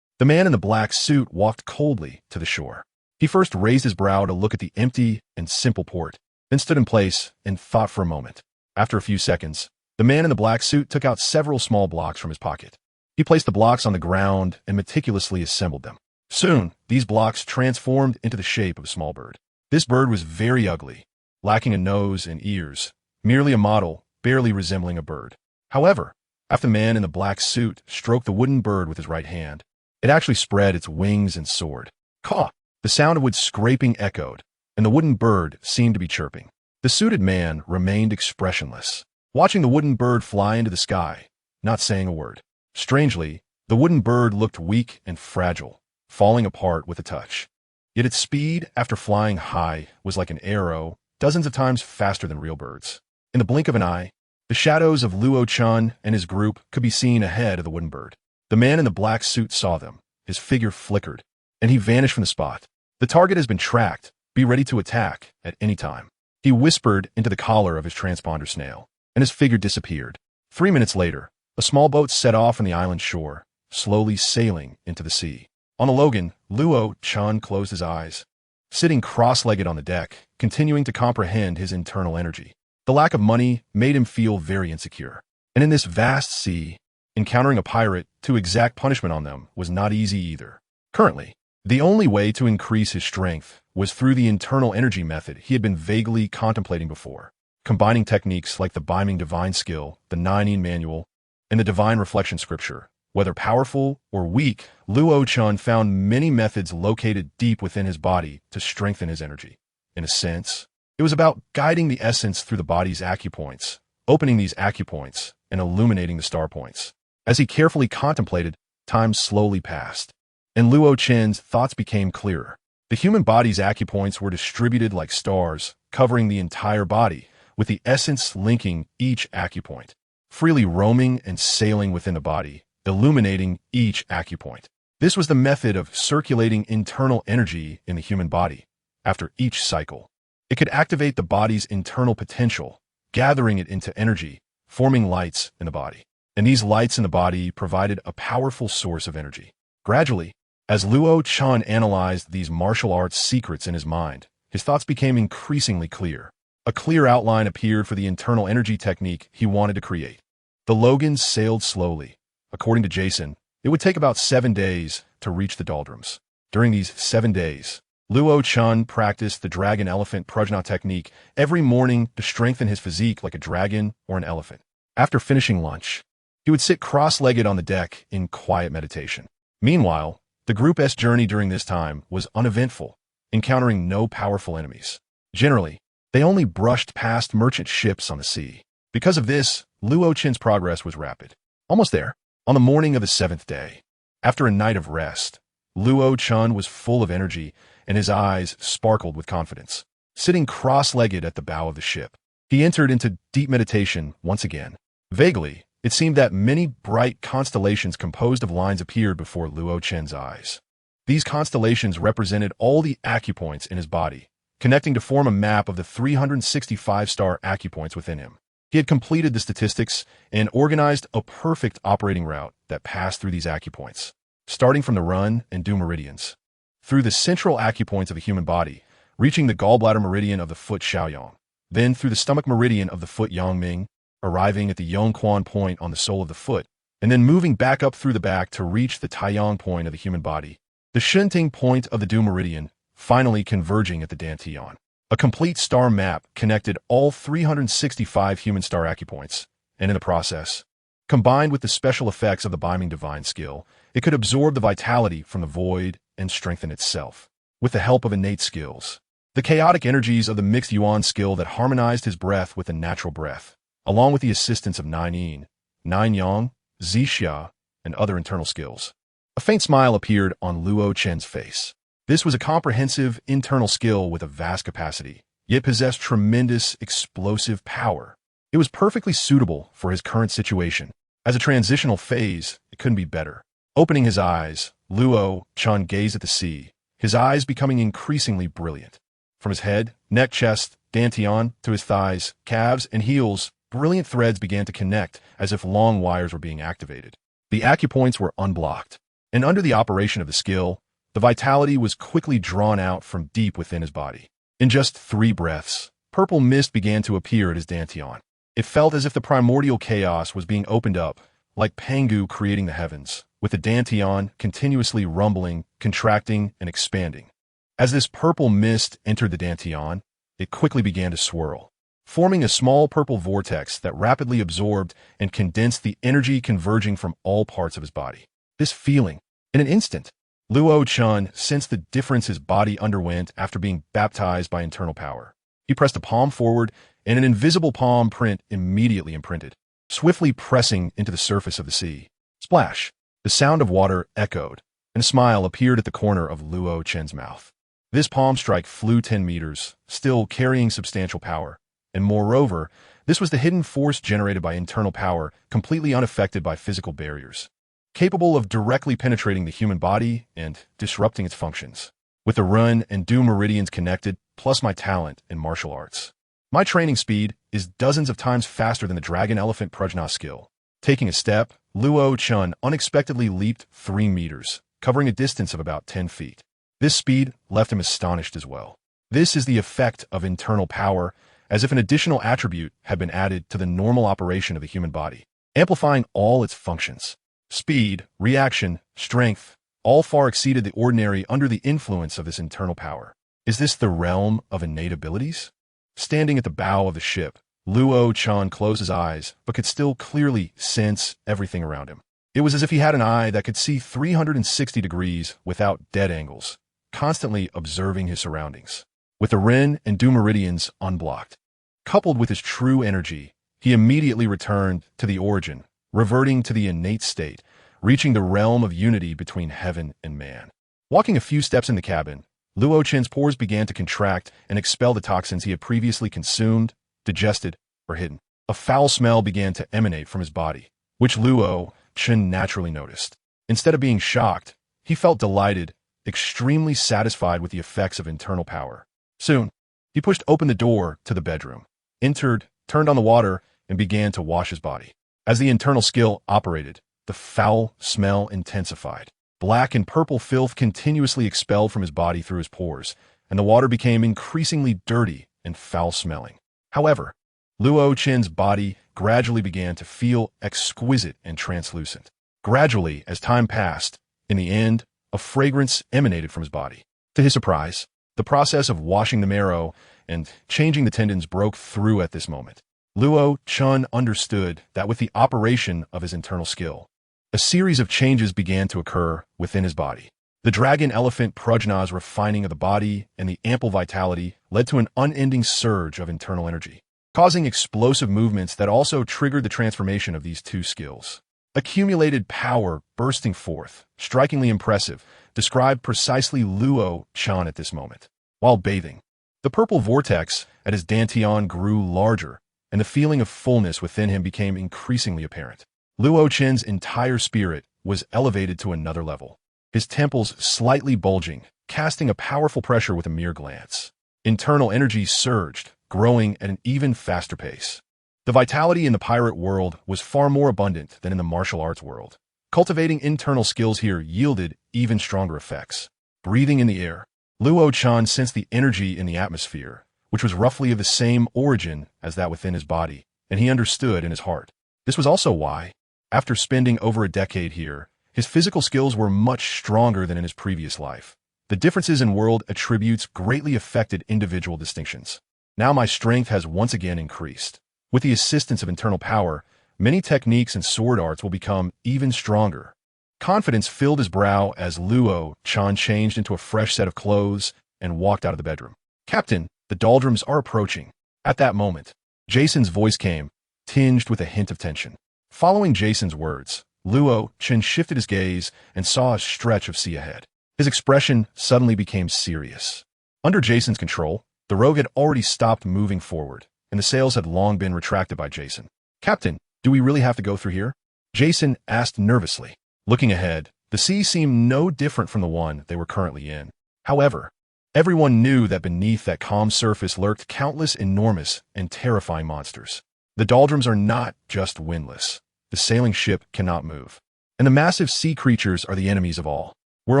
The man in the black suit walked coldly to the shore. He first raised his brow to look at the empty and simple port, then stood in place and thought for a moment. After a few seconds, the man in the black suit took out several small blocks from his pocket. He placed the blocks on the ground and meticulously assembled them. Soon, these blocks transformed into the shape of a small bird. This bird was very ugly, lacking a nose and ears, merely a model, barely resembling a bird. However, after the man in the black suit stroked the wooden bird with his right hand, it actually spread its wings and soared. Caw! The sound of wood scraping echoed, and the wooden bird seemed to be chirping. The suited man remained expressionless, watching the wooden bird fly into the sky, not saying a word. Strangely, the wooden bird looked weak and fragile, falling apart with a touch. Yet its speed, after flying high, was like an arrow, dozens of times faster than real birds. In the blink of an eye, the shadows of Luo Chun and his group could be seen ahead of the wooden bird. The man in the black suit saw them, his figure flickered, and he vanished from the spot. The target has been tracked. Be ready to attack at any time. He whispered into the collar of his transponder snail, and his figure disappeared. 3 minutes later, a small boat set off from the island shore, slowly sailing into the sea. On the Logan, Luo Chun closed his eyes, sitting cross-legged on the deck, continuing to comprehend his internal energy. The lack of money made him feel very insecure. And in this vast sea, encountering a pirate to exact punishment on them was not easy either. Currently, the only way to increase his strength was through the internal energy method he had been vaguely contemplating before, combining techniques like the Biming Divine Skill, the Nine Manual, and the Divine Reflection Scripture. Whether powerful or weak, Luo Chun found many methods located deep within his body to strengthen his energy. In a sense, it was about guiding the essence through the body's acupoints, opening these acupoints, and illuminating the star points. As he carefully contemplated, time slowly passed, and Luo Chen's thoughts became clearer. The human body's acupoints were distributed like stars, covering the entire body, with the essence linking each acupoint, freely roaming and sailing within the body, illuminating each acupoint. This was the method of circulating internal energy in the human body. After each cycle, it could activate the body's internal potential, gathering it into energy, forming lights in the body. And these lights in the body provided a powerful source of energy. Gradually, as Luo Chun analyzed these martial arts secrets in his mind, his thoughts became increasingly clear. A clear outline appeared for the internal energy technique he wanted to create. The Logan sailed slowly. According to Jason, it would take about 7 days to reach the doldrums. During these 7 days, Luo Chun practiced the dragon elephant prajna technique every morning to strengthen his physique like a dragon or an elephant. After finishing lunch, he would sit cross-legged on the deck in quiet meditation. Meanwhile, the group's journey during this time was uneventful, encountering no powerful enemies. Generally, they only brushed past merchant ships on the sea. Because of this, Luo Chen's progress was rapid. Almost there. On the morning of the 7th day, after a night of rest, Luo Chun was full of energy and his eyes sparkled with confidence. Sitting cross-legged at the bow of the ship, he entered into deep meditation once again. Vaguely, it seemed that many bright constellations composed of lines appeared before Luo Chen's eyes. These constellations represented all the acupoints in his body, connecting to form a map of the 365-star acupoints within him. He had completed the statistics and organized a perfect operating route that passed through these acupoints, starting from the Run and Du meridians, through the central acupoints of the human body, reaching the gallbladder meridian of the foot Xiaoyao, then through the stomach meridian of the foot Yangming, arriving at the Yongquan point on the sole of the foot, and then moving back up through the back to reach the Taiyang point of the human body, the Shenting point of the Du meridian, finally converging at the Dantian. A complete star map connected all 365 human star acupoints, and in the process, combined with the special effects of the Biming Divine Skill It could absorb the vitality from the void and strengthen itself. With the help of innate skills, the chaotic energies of the mixed yuan skill that harmonized his breath with the natural breath, along with the assistance of nine yin, nine yang, zixia, and other internal skills. A faint smile appeared on Luo Chen's face. This was a comprehensive internal skill with a vast capacity, yet possessed tremendous explosive power. It was perfectly suitable for his current situation. As a transitional phase, it couldn't be better. Opening his eyes, Luo Chen gazed at the sea, his eyes becoming increasingly brilliant. From his head, neck, chest, dantian, to his thighs, calves, and heels, brilliant threads began to connect as if long wires were being activated. The acupoints were unblocked, and under the operation of the skill, the vitality was quickly drawn out from deep within his body. In just 3 breaths, purple mist began to appear at his dantian. It felt as if the primordial chaos was being opened up, like Pangu creating the heavens, with the dantian continuously rumbling, contracting, and expanding. As this purple mist entered the dantian, it quickly began to swirl, forming a small purple vortex that rapidly absorbed and condensed the energy converging from all parts of his body. This feeling, in an instant, Luo Chen sensed the difference his body underwent after being baptized by internal power. He pressed a palm forward, and an invisible palm print immediately imprinted, swiftly pressing into the surface of the sea. Splash! The sound of water echoed, and a smile appeared at the corner of Luo Chen's mouth. This palm strike flew 10 meters, still carrying substantial power, and moreover, this was the hidden force generated by internal power, completely unaffected by physical barriers, capable of directly penetrating the human body and disrupting its functions. With the run and do meridians connected, plus my talent in martial arts, my training speed is dozens of times faster than the dragon elephant prajna skill. Taking a step, Luo Chen unexpectedly leaped 3 meters, covering a distance of about 10 feet. This speed left him astonished as well. This is the effect of internal power, as if an additional attribute had been added to the normal operation of the human body, amplifying all its functions. Speed, reaction, strength, all far exceeded the ordinary under the influence of this internal power. Is this the realm of innate abilities? Standing at the bow of the ship, Luo Chen closed his eyes, but could still clearly sense everything around him. It was as if he had an eye that could see 360 degrees without dead angles, constantly observing his surroundings. With the Ren and Du meridians unblocked, coupled with his true energy, he immediately returned to the origin, reverting to the innate state, reaching the realm of unity between heaven and man. Walking a few steps in the cabin, Luo Chen's pores began to contract and expel the toxins he had previously consumed, digested, or hidden. A foul smell began to emanate from his body, which Luo Chen naturally noticed. Instead of being shocked, he felt delighted, extremely satisfied with the effects of internal power. Soon, he pushed open the door to the bedroom, entered, turned on the water, and began to wash his body. As the internal skill operated, the foul smell intensified. Black and purple filth continuously expelled from his body through his pores, and the water became increasingly dirty and foul-smelling. However, Luo Chen's body gradually began to feel exquisite and translucent. Gradually, as time passed, in the end, a fragrance emanated from his body. To his surprise, the process of washing the marrow and changing the tendons broke through at this moment. Luo Chen understood that with the operation of his internal skill, a series of changes began to occur within his body. The dragon elephant prajna's refining of the body and the ample vitality led to an unending surge of internal energy, causing explosive movements that also triggered the transformation of these 2 skills. Accumulated power bursting forth, strikingly impressive, described precisely Luo Chen at this moment. While bathing, the purple vortex at his dantian grew larger, and the feeling of fullness within him became increasingly apparent. Luo Chen's entire spirit was elevated to another level, his temples slightly bulging, casting a powerful pressure with a mere glance. Internal energy surged, growing at an even faster pace. The vitality in the pirate world was far more abundant than in the martial arts world. Cultivating internal skills here yielded even stronger effects. Breathing in the air, Luo Chen sensed the energy in the atmosphere, which was roughly of the same origin as that within his body, and he understood in his heart. This was also why, after spending over a decade here, his physical skills were much stronger than in his previous life. The differences in world attributes greatly affected individual distinctions. Now my strength has once again increased. With the assistance of internal power, many techniques and sword arts will become even stronger. Confidence filled his brow as Luo-chan changed into a fresh set of clothes and walked out of the bedroom. "Captain, the doldrums are approaching." At that moment, Jason's voice came, tinged with a hint of tension. Following Jason's words, Luo-chan shifted his gaze and saw a stretch of sea ahead. His expression suddenly became serious. Under Jason's control, the rogue had already stopped moving forward, and the sails had long been retracted by Jason. "Captain, do we really have to go through here?" Jason asked nervously. Looking ahead, the sea seemed no different from the one they were currently in. However, everyone knew that beneath that calm surface lurked countless enormous and terrifying monsters. The doldrums are not just windless. The sailing ship cannot move. And the massive sea creatures are the enemies of all. We're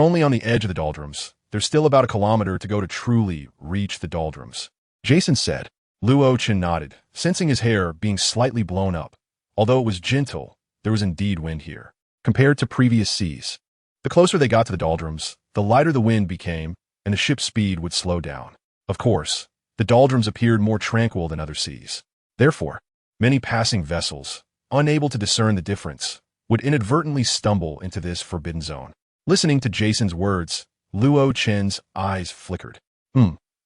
only on the edge of the doldrums. There's still about a kilometer to go to truly reach the doldrums, Jason said. Luo-chan nodded, sensing his hair being slightly blown up. Although it was gentle, there was indeed wind here, compared to previous seas. The closer they got to the doldrums, the lighter the wind became, and the ship's speed would slow down. Of course, the doldrums appeared more tranquil than other seas. Therefore, many passing vessels, unable to discern the difference, would inadvertently stumble into this forbidden zone. Listening to Jason's words, Luo-chan's eyes flickered.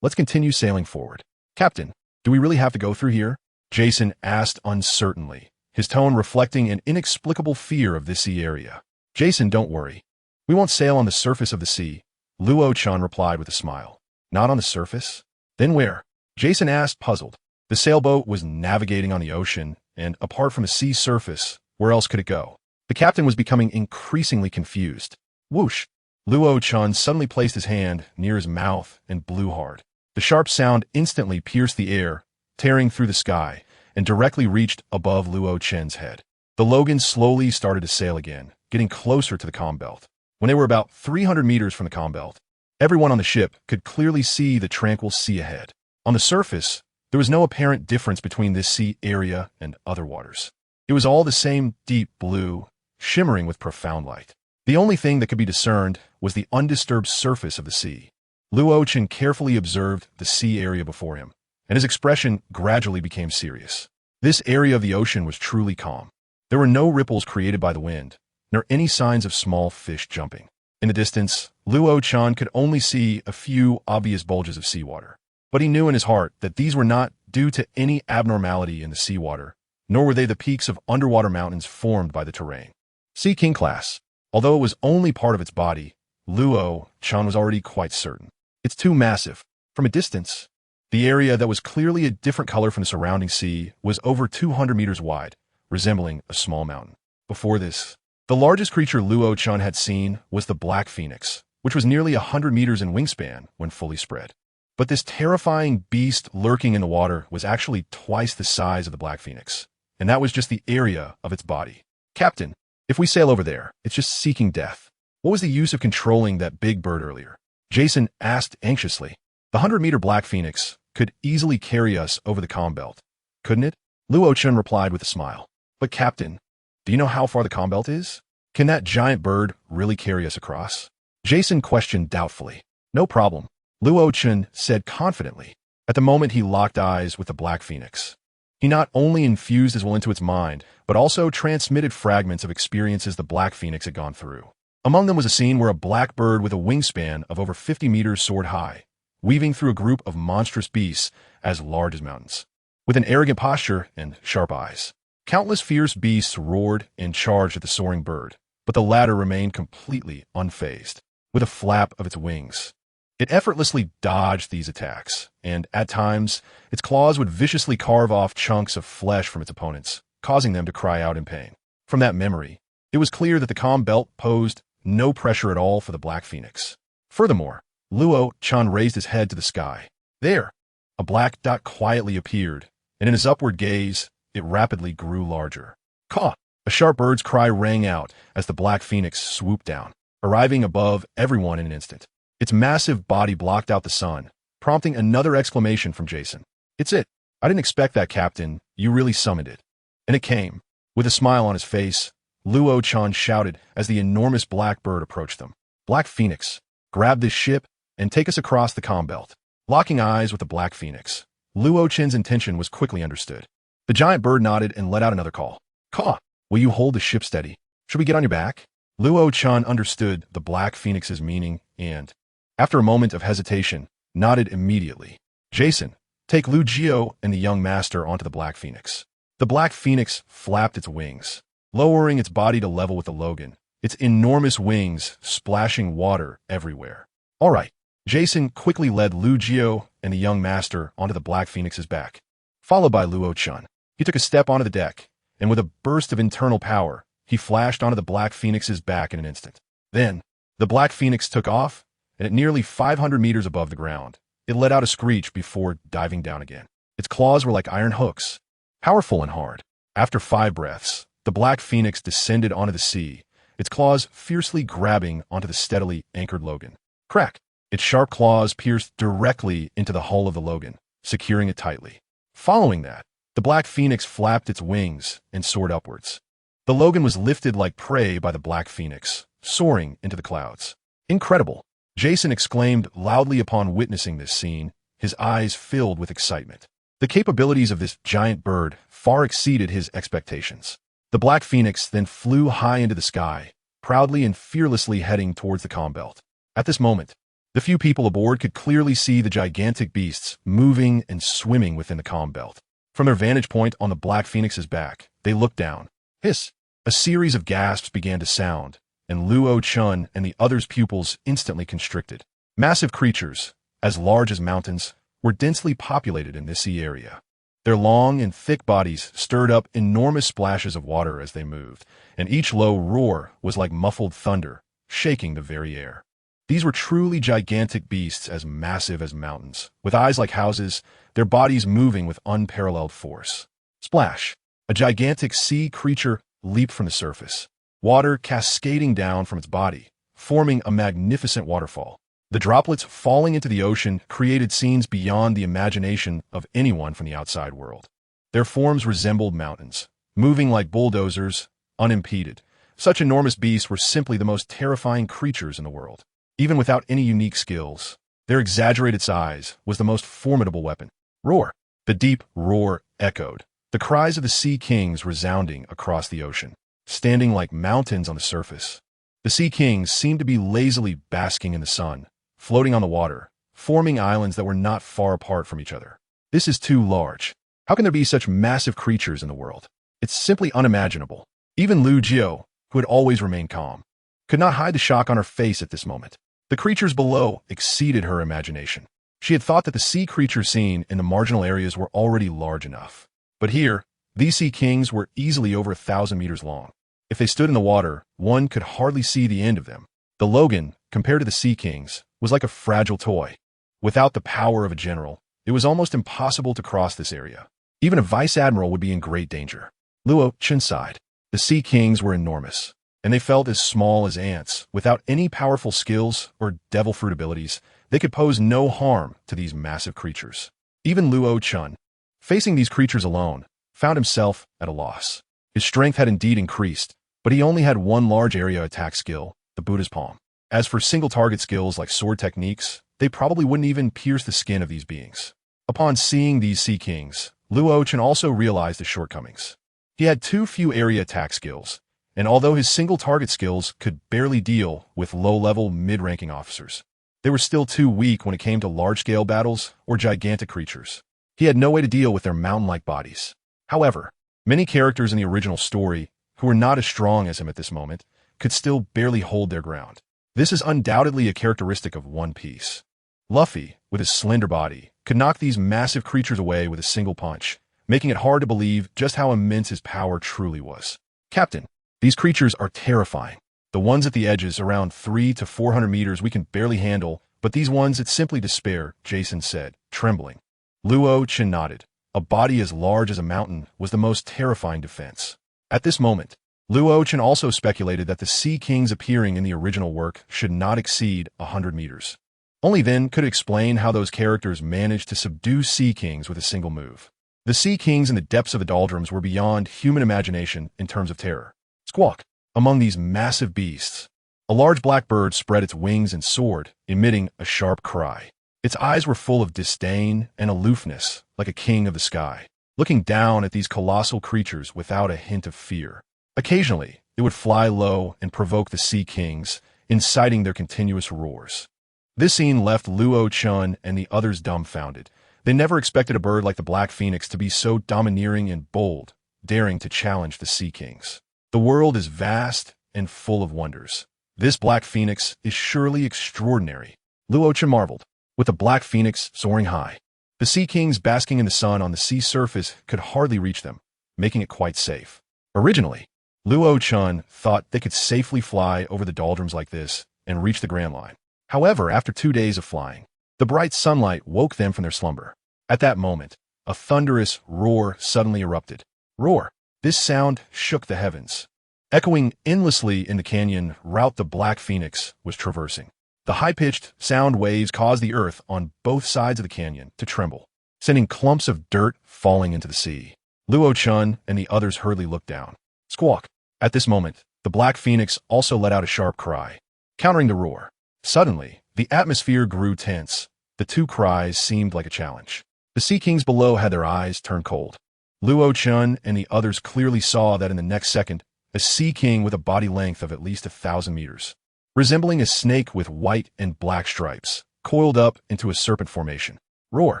Let's continue sailing forward. "Captain, do we really have to go through here?" Jason asked uncertainly, his tone reflecting an inexplicable fear of this sea area. "Jason, don't worry. We won't sail on the surface of the sea," Luo-chan replied with a smile. "Not on the surface? Then where?" Jason asked, puzzled. The sailboat was navigating on the ocean, and apart from the sea surface, where else could it go? The captain was becoming increasingly confused. Whoosh! Luo-chan suddenly placed his hand near his mouth and blew hard. The sharp sound instantly pierced the air, tearing through the sky, and directly reached above Luo-chan's head. The Logan slowly started to sail again, getting closer to the calm belt. When they were about 300 meters from the calm belt, everyone on the ship could clearly see the tranquil sea ahead. On the surface, there was no apparent difference between this sea area and other waters. It was all the same deep blue, shimmering with profound light. The only thing that could be discerned was the undisturbed surface of the sea. Luo-chan carefully observed the sea area before him, and his expression gradually became serious. This area of the ocean was truly calm. There were no ripples created by the wind, nor any signs of small fish jumping. In the distance, Luo-chan could only see a few obvious bulges of seawater. But he knew in his heart that these were not due to any abnormality in the seawater, nor were they the peaks of underwater mountains formed by the terrain. Sea King class. Although it was only part of its body, Luo-chan was already quite certain. It's too massive. From a distance, the area that was clearly a different color from the surrounding sea was over 200 meters wide, resembling a small mountain. Before this, the largest creature Luo-chan had seen was the Black Phoenix, which was nearly 100 meters in wingspan when fully spread. But this terrifying beast lurking in the water was actually twice the size of the Black Phoenix, and that was just the area of its body. "Captain, if we sail over there, it's just seeking death. What was the use of controlling that big bird earlier?" Jason asked anxiously. "The 100-meter Black Phoenix could easily carry us over the calm belt, couldn't it?" Luo-chan replied with a smile. "But Captain, do you know how far the calm belt is? Can that giant bird really carry us across?" Jason questioned doubtfully. "No problem," Luo-chan said confidently. At the moment he locked eyes with the Black Phoenix, he not only infused his will into its mind, but also transmitted fragments of experiences the Black Phoenix had gone through. Among them was a scene where a black bird with a wingspan of over 50 meters soared high, weaving through a group of monstrous beasts as large as mountains. With an arrogant posture and sharp eyes, countless fierce beasts roared and charged at the soaring bird, but the latter remained completely unfazed. With a flap of its wings, it effortlessly dodged these attacks, and at times, its claws would viciously carve off chunks of flesh from its opponents, causing them to cry out in pain. From that memory, it was clear that the calm belt posed no pressure at all for the Black Phoenix. Furthermore, Luo-chan raised his head to the sky. There, a black dot quietly appeared, and in his upward gaze, it rapidly grew larger. Caw! A sharp bird's cry rang out as the Black Phoenix swooped down, arriving above everyone in an instant. Its massive body blocked out the sun, prompting another exclamation from Jason. "It's it. I didn't expect that, Captain. You really summoned it." And it came. With a smile on his face, Luo-chan shouted as the enormous black bird approached them. "Black Phoenix, grab this ship and take us across the calm belt." Locking eyes with the Black Phoenix, Luo-chan's intention was quickly understood. The giant bird nodded and let out another call. "Caw, will you hold the ship steady? Should we get on your back?" Luo-chan understood the Black Phoenix's meaning and, after a moment of hesitation, nodded immediately. Jason, take Lu Jio and the young master onto the Black Phoenix. The Black Phoenix flapped its wings, lowering its body to level with the Logan, its enormous wings splashing water everywhere. All right. Jason quickly led Lu Jio and the young master onto the Black Phoenix's back, followed by Luo-chan. He took a step onto the deck, and with a burst of internal power, he flashed onto the Black Phoenix's back in an instant. Then, the Black Phoenix took off, and at nearly 500 meters above the ground, it let out a screech before diving down again. Its claws were like iron hooks, powerful and hard. After 5 breaths, the Black Phoenix descended onto the sea, its claws fiercely grabbing onto the steadily anchored Logan. Crack! Its sharp claws pierced directly into the hull of the Logan, securing it tightly. Following that, the Black Phoenix flapped its wings and soared upwards. The Logan was lifted like prey by the Black Phoenix, soaring into the clouds. Incredible! Jason exclaimed loudly upon witnessing this scene, his eyes filled with excitement. The capabilities of this giant bird far exceeded his expectations. The Black Phoenix then flew high into the sky, proudly and fearlessly heading towards the calm belt. At this moment, the few people aboard could clearly see the gigantic beasts moving and swimming within the calm belt. From their vantage point on the Black Phoenix's back, they looked down. Hiss! A series of gasps began to sound, and Luo-chan and the others' pupils instantly constricted. Massive creatures, as large as mountains, were densely populated in this sea area. Their long and thick bodies stirred up enormous splashes of water as they moved, and each low roar was like muffled thunder, shaking the very air. These were truly gigantic beasts as massive as mountains, with eyes like houses, their bodies moving with unparalleled force. Splash! A gigantic sea creature leaped from the surface, water cascading down from its body, forming a magnificent waterfall. The droplets falling into the ocean created scenes beyond the imagination of anyone from the outside world. Their forms resembled mountains, moving like bulldozers, unimpeded. Such enormous beasts were simply the most terrifying creatures in the world. Even without any unique skills, their exaggerated size was the most formidable weapon. Roar! The deep roar echoed, the cries of the sea kings resounding across the ocean, standing like mountains on the surface. The sea kings seemed to be lazily basking in the sun, floating on the water, forming islands that were not far apart from each other. This is too large. How can there be such massive creatures in the world? It's simply unimaginable. Even Lu Jio, who had always remained calm, could not hide the shock on her face at this moment. The creatures below exceeded her imagination. She had thought that the sea creatures seen in the marginal areas were already large enough. But here, these sea kings were easily over 1,000 meters long. If they stood in the water, one could hardly see the end of them. The Logan, compared to the sea kings, was like a fragile toy. Without the power of a general, it was almost impossible to cross this area. Even a vice admiral would be in great danger. Luo-chan sighed. The sea kings were enormous, and they felt as small as ants. Without any powerful skills or devil fruit abilities, they could pose no harm to these massive creatures. Even Luo-chan, facing these creatures alone, found himself at a loss. His strength had indeed increased, but he only had one large area attack skill, the Buddha's palm. As for single target skills like sword techniques, they probably wouldn't even pierce the skin of these beings. Upon seeing these sea kings, Luo-chan also realized his shortcomings. He had too few area attack skills, and although his single target skills could barely deal with low-level mid-ranking officers, they were still too weak when it came to large-scale battles or gigantic creatures. He had no way to deal with their mountain-like bodies. However, many characters in the original story, who were not as strong as him at this moment, could still barely hold their ground. This is undoubtedly a characteristic of One Piece. Luffy, with his slender body, could knock these massive creatures away with a single punch, making it hard to believe just how immense his power truly was. Captain, these creatures are terrifying. The ones at the edges, around 300 to 400 meters, we can barely handle, but these ones, it's simply despair, Jason said, trembling. Luo-chan nodded. A body as large as a mountain was the most terrifying defense. At this moment, Luo-chan also speculated that the sea kings appearing in the original work should not exceed 100 meters. Only then could it explain how those characters managed to subdue sea kings with a single move. The sea kings in the depths of the doldrums were beyond human imagination in terms of terror. Squawk! Among these massive beasts, a large black bird spread its wings and soared, emitting a sharp cry. Its eyes were full of disdain and aloofness, like a king of the sky, looking down at these colossal creatures without a hint of fear. Occasionally, it would fly low and provoke the Sea Kings, inciting their continuous roars. This scene left Luo Chun and the others dumbfounded. They never expected a bird like the Black Phoenix to be so domineering and bold, daring to challenge the Sea Kings. The world is vast and full of wonders. This Black Phoenix is surely extraordinary. Luo Chun marveled. With the Black Phoenix soaring high, the Sea Kings basking in the sun on the sea surface could hardly reach them, making it quite safe. Originally, Luo Chun thought they could safely fly over the doldrums like this and reach the Grand Line. However, after 2 days of flying, the bright sunlight woke them from their slumber. At that moment, a thunderous roar suddenly erupted. Roar! This sound shook the heavens. Echoing endlessly in the canyon route the Black Phoenix was traversing. The high-pitched sound waves caused the earth on both sides of the canyon to tremble, sending clumps of dirt falling into the sea. Luo Chun and the others hurriedly looked down. Squawk! At this moment, the Black Phoenix also let out a sharp cry, countering the roar. Suddenly, the atmosphere grew tense. The two cries seemed like a challenge. The Sea Kings below had their eyes turned cold. Luo Chun and the others clearly saw that in the next second, a Sea King with a body length of at least 1,000 meters, resembling a snake with white and black stripes, coiled up into a serpent formation. Roar!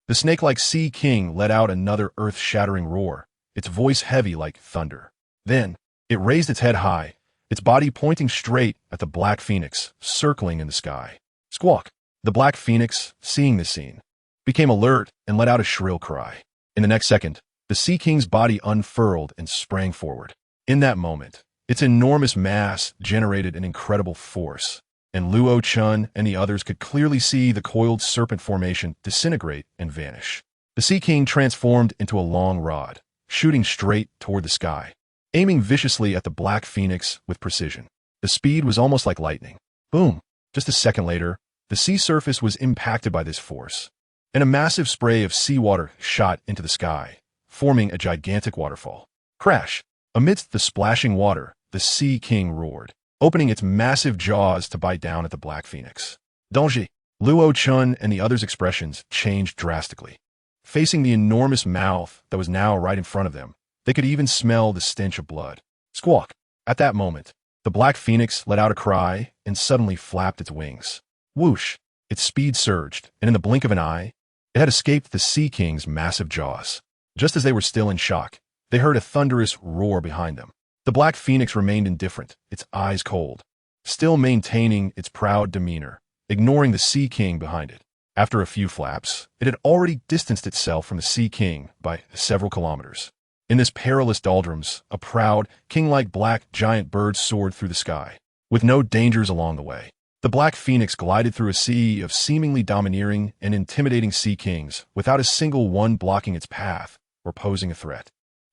The snake-like Sea King let out another earth-shattering roar, its voice heavy like thunder. Then, it raised its head high, its body pointing straight at the Black Phoenix, circling in the sky. Squawk! The Black Phoenix, seeing this scene, became alert and let out a shrill cry. In the next second, the Sea King's body unfurled and sprang forward. In that moment, its enormous mass generated an incredible force, and Luo Chun and the others could clearly see the coiled serpent formation disintegrate and vanish. The Sea King transformed into a long rod, shooting straight toward the sky, aiming viciously at the Black Phoenix with precision. The speed was almost like lightning. Boom! Just a second later, the sea surface was impacted by this force, and a massive spray of seawater shot into the sky, forming a gigantic waterfall. Crash! Amidst the splashing water, the Sea King roared, opening its massive jaws to bite down at the Black Phoenix. Danger! Luo Chun and the others' expressions changed drastically. Facing the enormous mouth that was now right in front of them, they could even smell the stench of blood. Squawk! At that moment, the Black Phoenix let out a cry and suddenly flapped its wings. Whoosh! Its speed surged, and in the blink of an eye, it had escaped the Sea King's massive jaws. Just as they were still in shock, they heard a thunderous roar behind them. The Black Phoenix remained indifferent, its eyes cold, still maintaining its proud demeanor, ignoring the Sea King behind it. After a few flaps, it had already distanced itself from the Sea King by several kilometers. In this perilous doldrums, a proud, king-like black giant bird soared through the sky, with no dangers along the way. The Black Phoenix glided through a sea of seemingly domineering and intimidating Sea Kings without a single one blocking its path or posing a threat.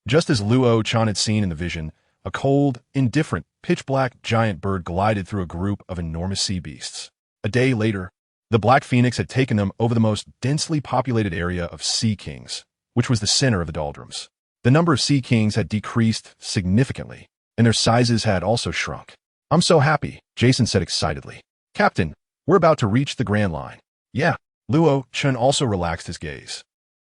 Just as Luo Chun had seen in the vision, a cold, indifferent, pitch-black giant bird glided through a group of enormous sea beasts. A day later, the Black Phoenix had taken them over the most densely populated area of Sea Kings, which was the center of the doldrums. The number of Sea Kings had decreased significantly, and their sizes had also shrunk. "I'm so happy," Jason said excitedly. "Captain, we're about to reach the Grand Line." "Yeah." Luo Chun also relaxed his gaze,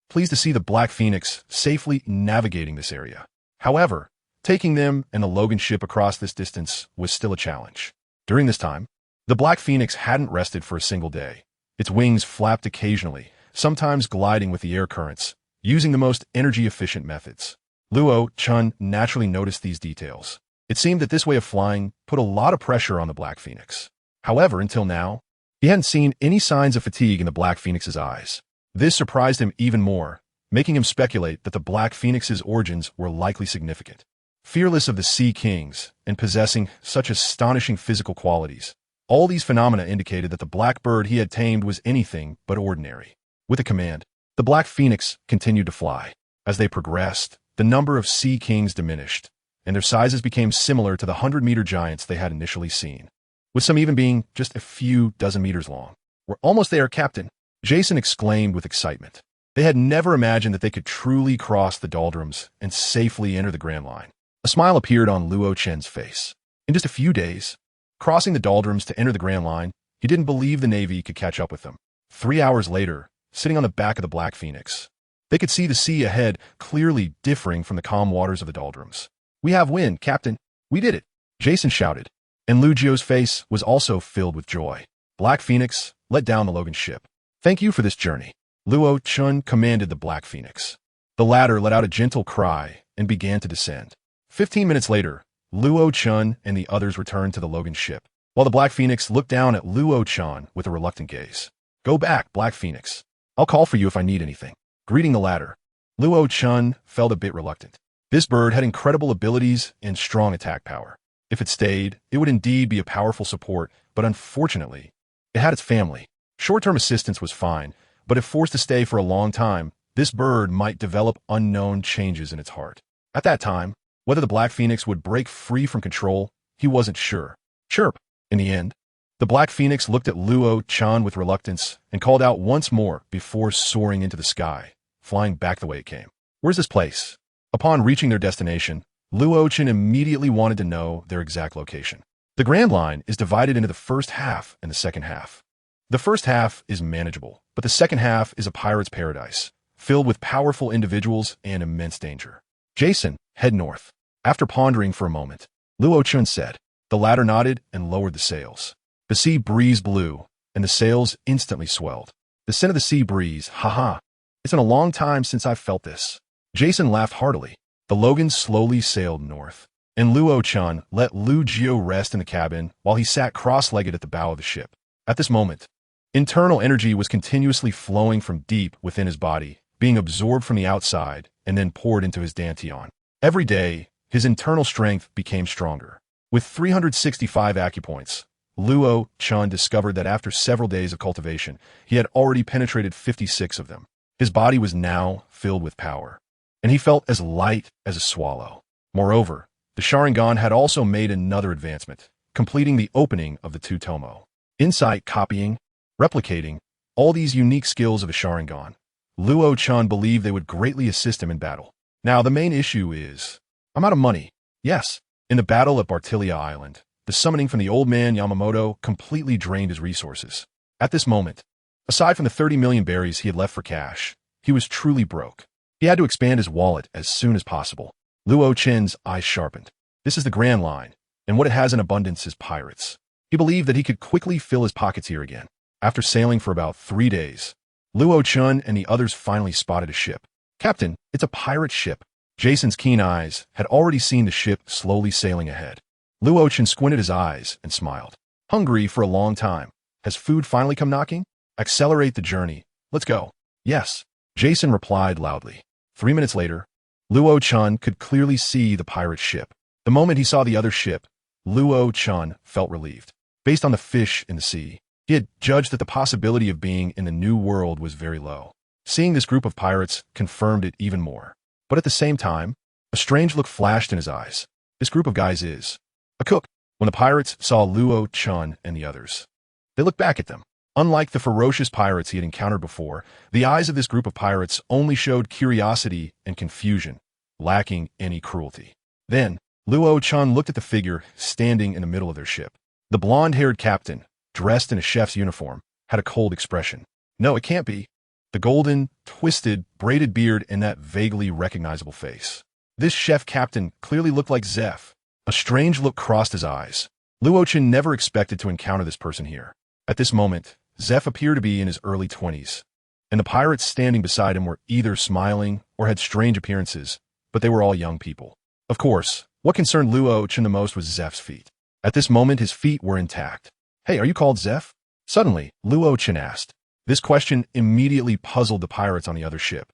pleased to see the Black Phoenix safely navigating this area. However, taking them and the Logan ship across this distance was still a challenge. During this time, the Black Phoenix hadn't rested for a single day. Its wings flapped occasionally, sometimes gliding with the air currents, using the most energy-efficient methods. Luo Chun naturally noticed these details. It seemed that this way of flying put a lot of pressure on the Black Phoenix. However, until now, he hadn't seen any signs of fatigue in the Black Phoenix's eyes. This surprised him even more, making him speculate that the Black Phoenix's origins were likely significant. Fearless of the Sea Kings and possessing such astonishing physical qualities, all these phenomena indicated that the black bird he had tamed was anything but ordinary. With a command, the Black Phoenix continued to fly. As they progressed, the number of Sea Kings diminished, and their sizes became similar to the 100-meter giants they had initially seen, with some even being just a few dozen meters long. "We're almost there, Captain," Jason exclaimed with excitement. They had never imagined that they could truly cross the doldrums and safely enter the Grand Line. A smile appeared on Luo Chen's face. In just a few days, crossing the doldrums to enter the Grand Line, he didn't believe the Navy could catch up with them. 3 hours later, sitting on the back of the Black Phoenix, they could see the sea ahead clearly differing from the calm waters of the doldrums. "We have wind, Captain. We did it." Jason shouted, and Lugio's face was also filled with joy. Black Phoenix, let down the Logan ship. Thank you for this journey. Luo Chun commanded the Black Phoenix. The latter let out a gentle cry and began to descend. 15 minutes later, Luo Chun and the others returned to the Logan ship, while the Black Phoenix looked down at Luo Chun with a reluctant gaze. Go back, Black Phoenix. I'll call for you if I need anything. Greeting the latter, Luo Chun felt a bit reluctant. This bird had incredible abilities and strong attack power. If it stayed, it would indeed be a powerful support, but unfortunately, it had its family. Short-term assistance was fine, but if forced to stay for a long time, this bird might develop unknown changes in its heart. At that time, whether the Black Phoenix would break free from control, he wasn't sure. Chirp! In the end, the Black Phoenix looked at Luo Chun with reluctance and called out once more before soaring into the sky, flying back the way it came. Where's this place? Upon reaching their destination, Luo Chun immediately wanted to know their exact location. The Grand Line is divided into the first half and the second half. The first half is manageable, but the second half is a pirate's paradise, filled with powerful individuals and immense danger. Jason, head north. After pondering for a moment, Luo Chun said. The latter nodded and lowered the sails. The sea breeze blew, and the sails instantly swelled. The scent of the sea breeze, haha. It's been a long time since I've felt this. Jason laughed heartily. The Logan slowly sailed north, and Luo Chun let Lu Jio rest in the cabin while he sat cross-legged at the bow of the ship. At this moment, internal energy was continuously flowing from deep within his body, being absorbed from the outside and then poured into his dantian. Every day, his internal strength became stronger. With 365 acupoints, Luo Chun discovered that after several days of cultivation, he had already penetrated 56 of them. His body was now filled with power, and he felt as light as a swallow. Moreover, the Sharingan had also made another advancement, completing the opening of the Tutomo. Insight, copying, replicating, all these unique skills of a Sharingan, Luo Chun believed they would greatly assist him in battle. Now, the main issue is, I'm out of money. Yes, in the battle at Bartilia Island, the summoning from the old man Yamamoto completely drained his resources. At this moment, aside from the 30 million berries he had left for cash, he was truly broke. He had to expand his wallet as soon as possible. Luo Chen's eyes sharpened. This is the Grand Line, and what it has in abundance is pirates. He believed that he could quickly fill his pockets here again. After sailing for about 3 days, Luo Chun and the others finally spotted a ship. Captain, it's a pirate ship. Jason's keen eyes had already seen the ship slowly sailing ahead. Luo Chun squinted his eyes and smiled. Hungry for a long time. Has food finally come knocking? Accelerate the journey. Let's go. Yes, Jason replied loudly. 3 minutes later, Luo Chun could clearly see the pirate ship. The moment he saw the other ship, Luo Chun felt relieved. Based on the fish in the sea, he had judged that the possibility of being in the new world was very low. Seeing this group of pirates confirmed it even more. But at the same time, a strange look flashed in his eyes. This group of guys is a cook. When the pirates saw Luo Chun and the others, they looked back at them. Unlike the ferocious pirates he had encountered before, the eyes of this group of pirates only showed curiosity and confusion, lacking any cruelty. Then, Luo Chun looked at the figure standing in the middle of their ship. The blonde-haired captain, dressed in a chef's uniform, had a cold expression. No, it can't be. The golden, twisted, braided beard and that vaguely recognizable face. This chef captain clearly looked like Zeph. A strange look crossed his eyes. Luo Chun never expected to encounter this person here. At this moment, Zeph appeared to be in his early 20s, and the pirates standing beside him were either smiling or had strange appearances, but they were all young people. Of course, what concerned Luo Chun the most was Zeph's feet. At this moment, his feet were intact. Hey, are you called Zeph? Suddenly, Luo Chun asked. This question immediately puzzled the pirates on the other ship,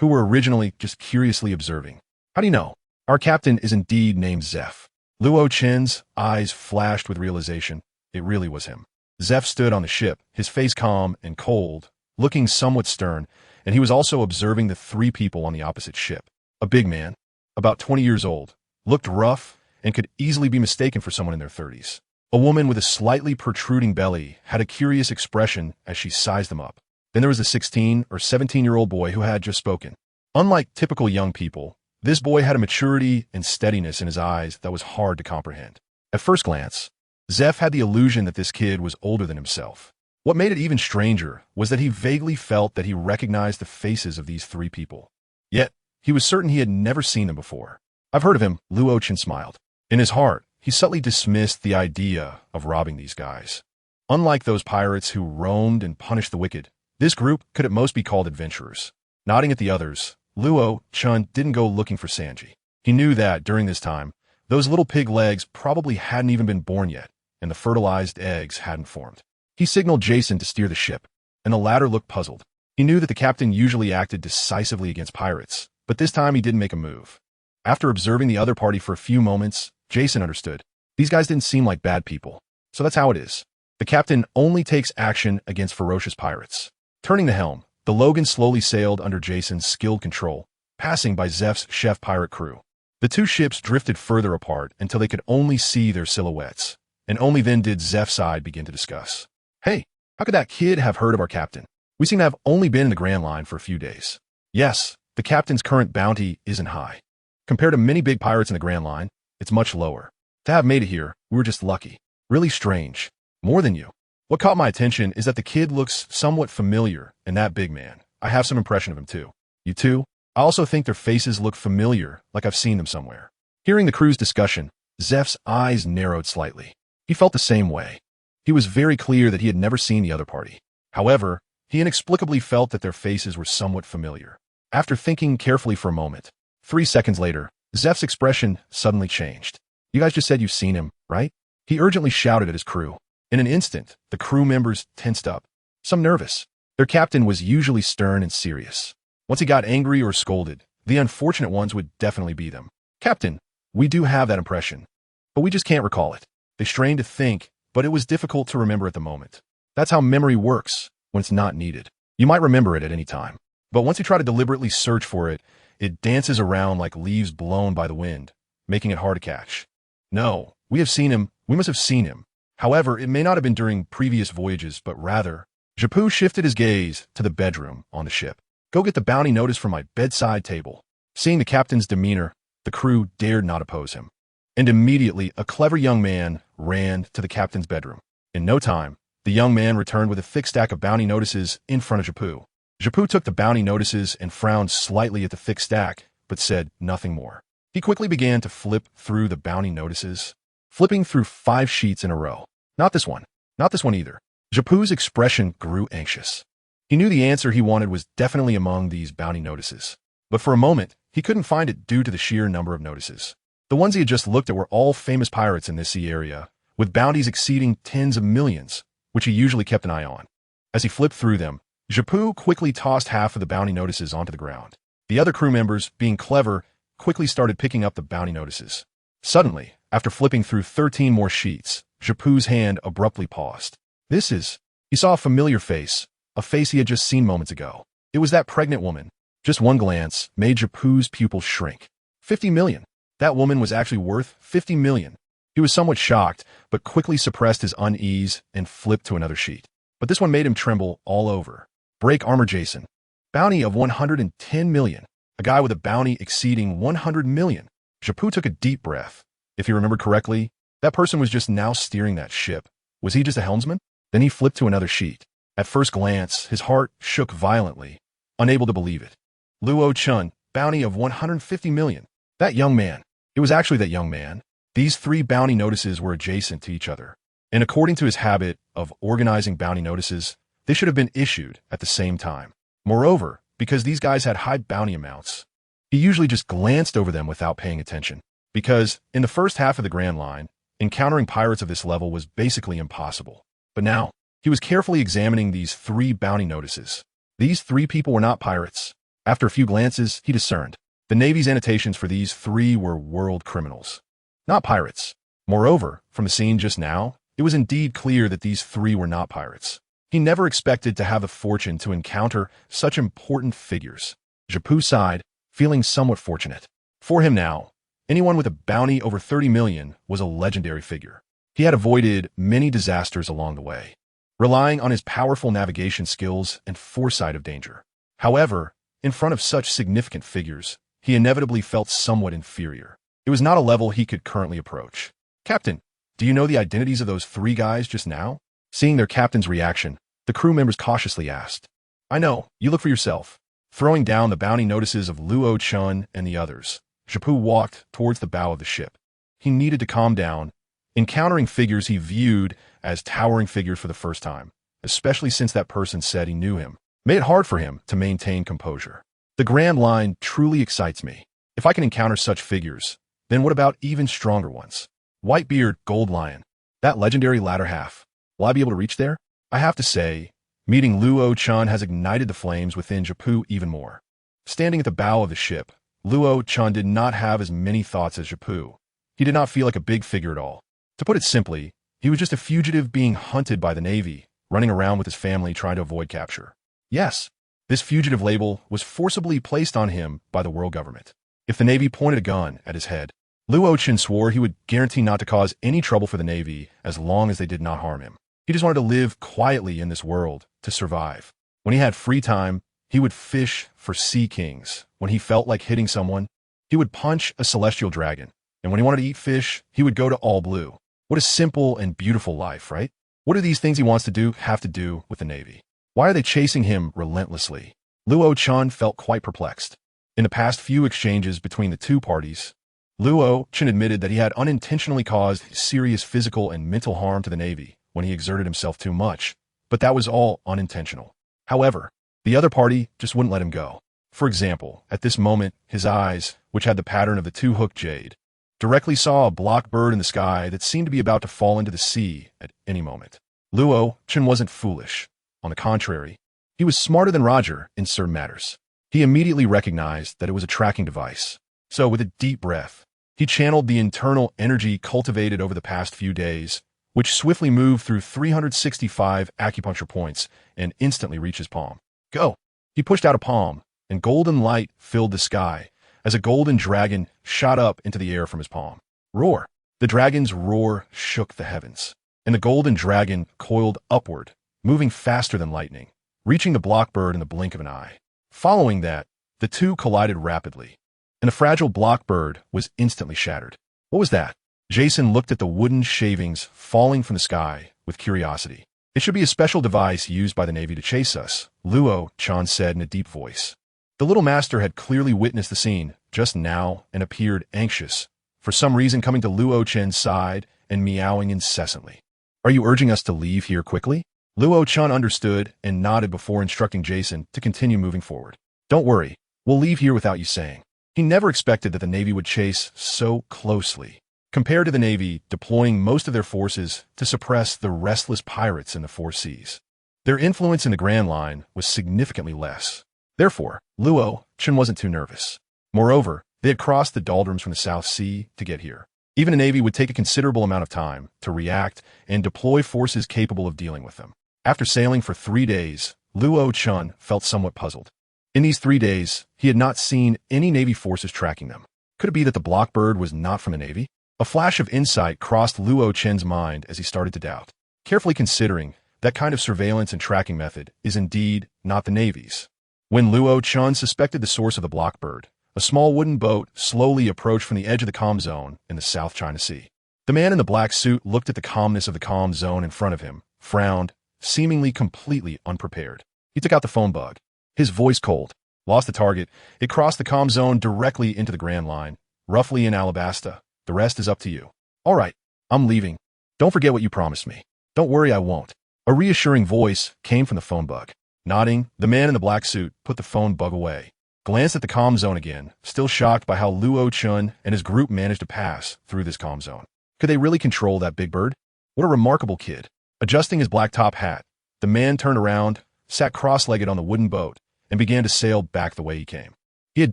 who were originally just curiously observing. How do you know? Our captain is indeed named Zeph. Luo Chen's eyes flashed with realization. It really was him. Zeph stood on the ship, his face calm and cold, looking somewhat stern, and he was also observing the 3 people on the opposite ship. A big man, about 20 years old, looked rough and could easily be mistaken for someone in their 30s. A woman with a slightly protruding belly had a curious expression as she sized them up. Then there was a 16 or 17-year-old boy who had just spoken. Unlike typical young people, this boy had a maturity and steadiness in his eyes that was hard to comprehend. At first glance, Zeph had the illusion that this kid was older than himself. What made it even stranger was that he vaguely felt that he recognized the faces of these 3 people. Yet, he was certain he had never seen them before. I've heard of him, Luo Chun smiled. In his heart, he subtly dismissed the idea of robbing these guys. Unlike those pirates who roamed and punished the wicked, this group could at most be called adventurers. Nodding at the others, Luo Chun didn't go looking for Sanji. He knew that, during this time, those little pig legs probably hadn't even been born yet, and the fertilized eggs hadn't formed. He signaled Jason to steer the ship, and the latter looked puzzled. He knew that the captain usually acted decisively against pirates, but this time he didn't make a move. After observing the other party for a few moments, Jason understood. These guys didn't seem like bad people, so that's how it is. The captain only takes action against ferocious pirates. Turning the helm, the Logan slowly sailed under Jason's skilled control, passing by Zeph's chef pirate crew. The two ships drifted further apart until they could only see their silhouettes, and only then did Zeph's side begin to discuss. Hey, how could that kid have heard of our captain? We seem to have only been in the Grand Line for a few days. Yes, the captain's current bounty isn't high. Compared to many big pirates in the Grand Line, it's much lower. To have made it here, we were just lucky. Really strange. More than you. What caught my attention is that the kid looks somewhat familiar, and that big man. I have some impression of him too. You too? I also think their faces look familiar, like I've seen them somewhere. Hearing the crew's discussion, Zeph's eyes narrowed slightly. He felt the same way. He was very clear that he had never seen the other party. However, he inexplicably felt that their faces were somewhat familiar. After thinking carefully for a moment, 3 seconds later, Zeph's expression suddenly changed. You guys just said you've seen him, right? He urgently shouted at his crew. In an instant, the crew members tensed up, some nervous. Their captain was usually stern and serious. Once he got angry or scolded, the unfortunate ones would definitely be them. Captain, we do have that impression, but we just can't recall it. They strained to think, but it was difficult to remember at the moment. That's how memory works when it's not needed. You might remember it at any time, but once you try to deliberately search for it, it dances around like leaves blown by the wind, making it hard to catch. No, we have seen him. We must have seen him. However, it may not have been during previous voyages, but rather, Jappu shifted his gaze to the bedroom on the ship. Go get the bounty notice from my bedside table. Seeing the captain's demeanor, the crew dared not oppose him. And immediately, a clever young man ran to the captain's bedroom. In no time, the young man returned with a thick stack of bounty notices in front of Jappu. Jappu took the bounty notices and frowned slightly at the thick stack, but said nothing more. He quickly began to flip through the bounty notices, flipping through 5 sheets in a row. Not this one. Not this one either. Jappu's expression grew anxious. He knew the answer he wanted was definitely among these bounty notices. But for a moment, he couldn't find it due to the sheer number of notices. The ones he had just looked at were all famous pirates in this sea area, with bounties exceeding tens of millions, which he usually kept an eye on. As he flipped through them, Jappu quickly tossed half of the bounty notices onto the ground. The other crew members, being clever, quickly started picking up the bounty notices. Suddenly, after flipping through 13 more sheets, Jappu's hand abruptly paused. He saw a familiar face, a face he had just seen moments ago. It was that pregnant woman. Just one glance made Jappu's pupils shrink. 50 million. That woman was actually worth 50 million. He was somewhat shocked, but quickly suppressed his unease and flipped to another sheet. But this one made him tremble all over. Break armor Jason. Bounty of 110 million. A guy with a bounty exceeding 100 million. Jappu took a deep breath. If he remembered correctly, that person was just now steering that ship. Was he just a helmsman? Then he flipped to another sheet. At first glance, his heart shook violently, unable to believe it. Luo Chun, bounty of 150 million. That young man. It was actually that young man. These 3 bounty notices were adjacent to each other, and according to his habit of organizing bounty notices, they should have been issued at the same time. Moreover, because these guys had high bounty amounts, he usually just glanced over them without paying attention. Because, in the first half of the Grand Line, encountering pirates of this level was basically impossible. But now, he was carefully examining these 3 bounty notices. These 3 people were not pirates. After a few glances, he discerned. The Navy's annotations for these 3 were world criminals, not pirates. Moreover, from the scene just now, it was indeed clear that these 3 were not pirates. He never expected to have the fortune to encounter such important figures. Jappu sighed, feeling somewhat fortunate. For him now, anyone with a bounty over 30 million was a legendary figure. He had avoided many disasters along the way, relying on his powerful navigation skills and foresight of danger. However, in front of such significant figures, he inevitably felt somewhat inferior. It was not a level he could currently approach. Captain, do you know the identities of those 3 guys just now? Seeing their captain's reaction, the crew members cautiously asked. I know, you look for yourself. Throwing down the bounty notices of Luo Chun and the others, Jappu walked towards the bow of the ship. he needed to calm down, encountering figures he viewed as towering figures for the first time, especially since that person said he knew him, made it hard for him to maintain composure. The Grand Line truly excites me. If I can encounter such figures, then what about even stronger ones? Whitebeard, Gold Lion, that legendary latter half. Will I be able to reach there? I have to say, meeting Luo-chan has ignited the flames within Jipu even more. Standing at the bow of the ship, Luo-chan did not have as many thoughts as Jipu. He did not feel like a big figure at all. To put it simply, he was just a fugitive being hunted by the Navy, running around with his family trying to avoid capture. Yes, this fugitive label was forcibly placed on him by the world government. If the Navy pointed a gun at his head, Luo-chan swore he would guarantee not to cause any trouble for the Navy as long as they did not harm him. He just wanted to live quietly in this world to survive. When he had free time, he would fish for sea kings. When he felt like hitting someone, he would punch a celestial dragon. And when he wanted to eat fish, he would go to All Blue. What a simple and beautiful life, right? What do these things he wants to do have to do with the Navy? Why are they chasing him relentlessly? Luo-chan felt quite perplexed. In the past few exchanges between the two parties, Luo-chan admitted that he had unintentionally caused serious physical and mental harm to the Navy when he exerted himself too much, but that was all unintentional. However, the other party just wouldn't let him go. For example, at this moment, his eyes, which had the pattern of the two-hooked jade, directly saw a block bird in the sky that seemed to be about to fall into the sea at any moment. Luo-chan wasn't foolish. On the contrary, he was smarter than Roger in certain matters. He immediately recognized that it was a tracking device. So with a deep breath, he channeled the internal energy cultivated over the past few days, which swiftly moved through 365 acupuncture points and instantly reached his palm. Go! He pushed out a palm, and golden light filled the sky as a golden dragon shot up into the air from his palm. Roar! The dragon's roar shook the heavens, and the golden dragon coiled upward, moving faster than lightning, reaching the blockbird in the blink of an eye. Following that, the two collided rapidly, and the fragile blockbird was instantly shattered. What was that? Jason looked at the wooden shavings falling from the sky with curiosity. It should be a special device used by the Navy to chase us, Luo-chan said in a deep voice. The little master had clearly witnessed the scene just now and appeared anxious, for some reason coming to Luo-chan's side and meowing incessantly. Are you urging us to leave here quickly? Luo-chan understood and nodded before instructing Jason to continue moving forward. Don't worry, we'll leave here without you saying. He never expected that the Navy would chase so closely, compared to the Navy deploying most of their forces to suppress the restless pirates in the four seas. Their influence in the Grand Line was significantly less. Therefore, Luo-chan wasn't too nervous. Moreover, they had crossed the doldrums from the South Sea to get here. Even a Navy would take a considerable amount of time to react and deploy forces capable of dealing with them. After sailing for 3 days, Luo-chan felt somewhat puzzled. In these 3 days, he had not seen any Navy forces tracking them. Could it be that the blockbird was not from the Navy? A flash of insight crossed Luo-chan's mind as he started to doubt, carefully considering that kind of surveillance and tracking method is indeed not the Navy's. When Luo-chan suspected the source of the blockbird, a small wooden boat slowly approached from the edge of the calm zone in the South China Sea. The man in the black suit looked at the calmness of the calm zone in front of him, frowned, seemingly completely unprepared. He took out the phone bug. His voice cold. Lost the target. It crossed the calm zone directly into the Grand Line, roughly in Alabasta. The rest is up to you. All right, I'm leaving. Don't forget what you promised me. Don't worry, I won't. A reassuring voice came from the phone bug. Nodding, the man in the black suit put the phone bug away, glanced at the calm zone again, still shocked by how Luo-chan and his group managed to pass through this calm zone. Could they really control that big bird? What a remarkable kid. Adjusting his black top hat, the man turned around, sat cross-legged on the wooden boat, and began to sail back the way he came. He had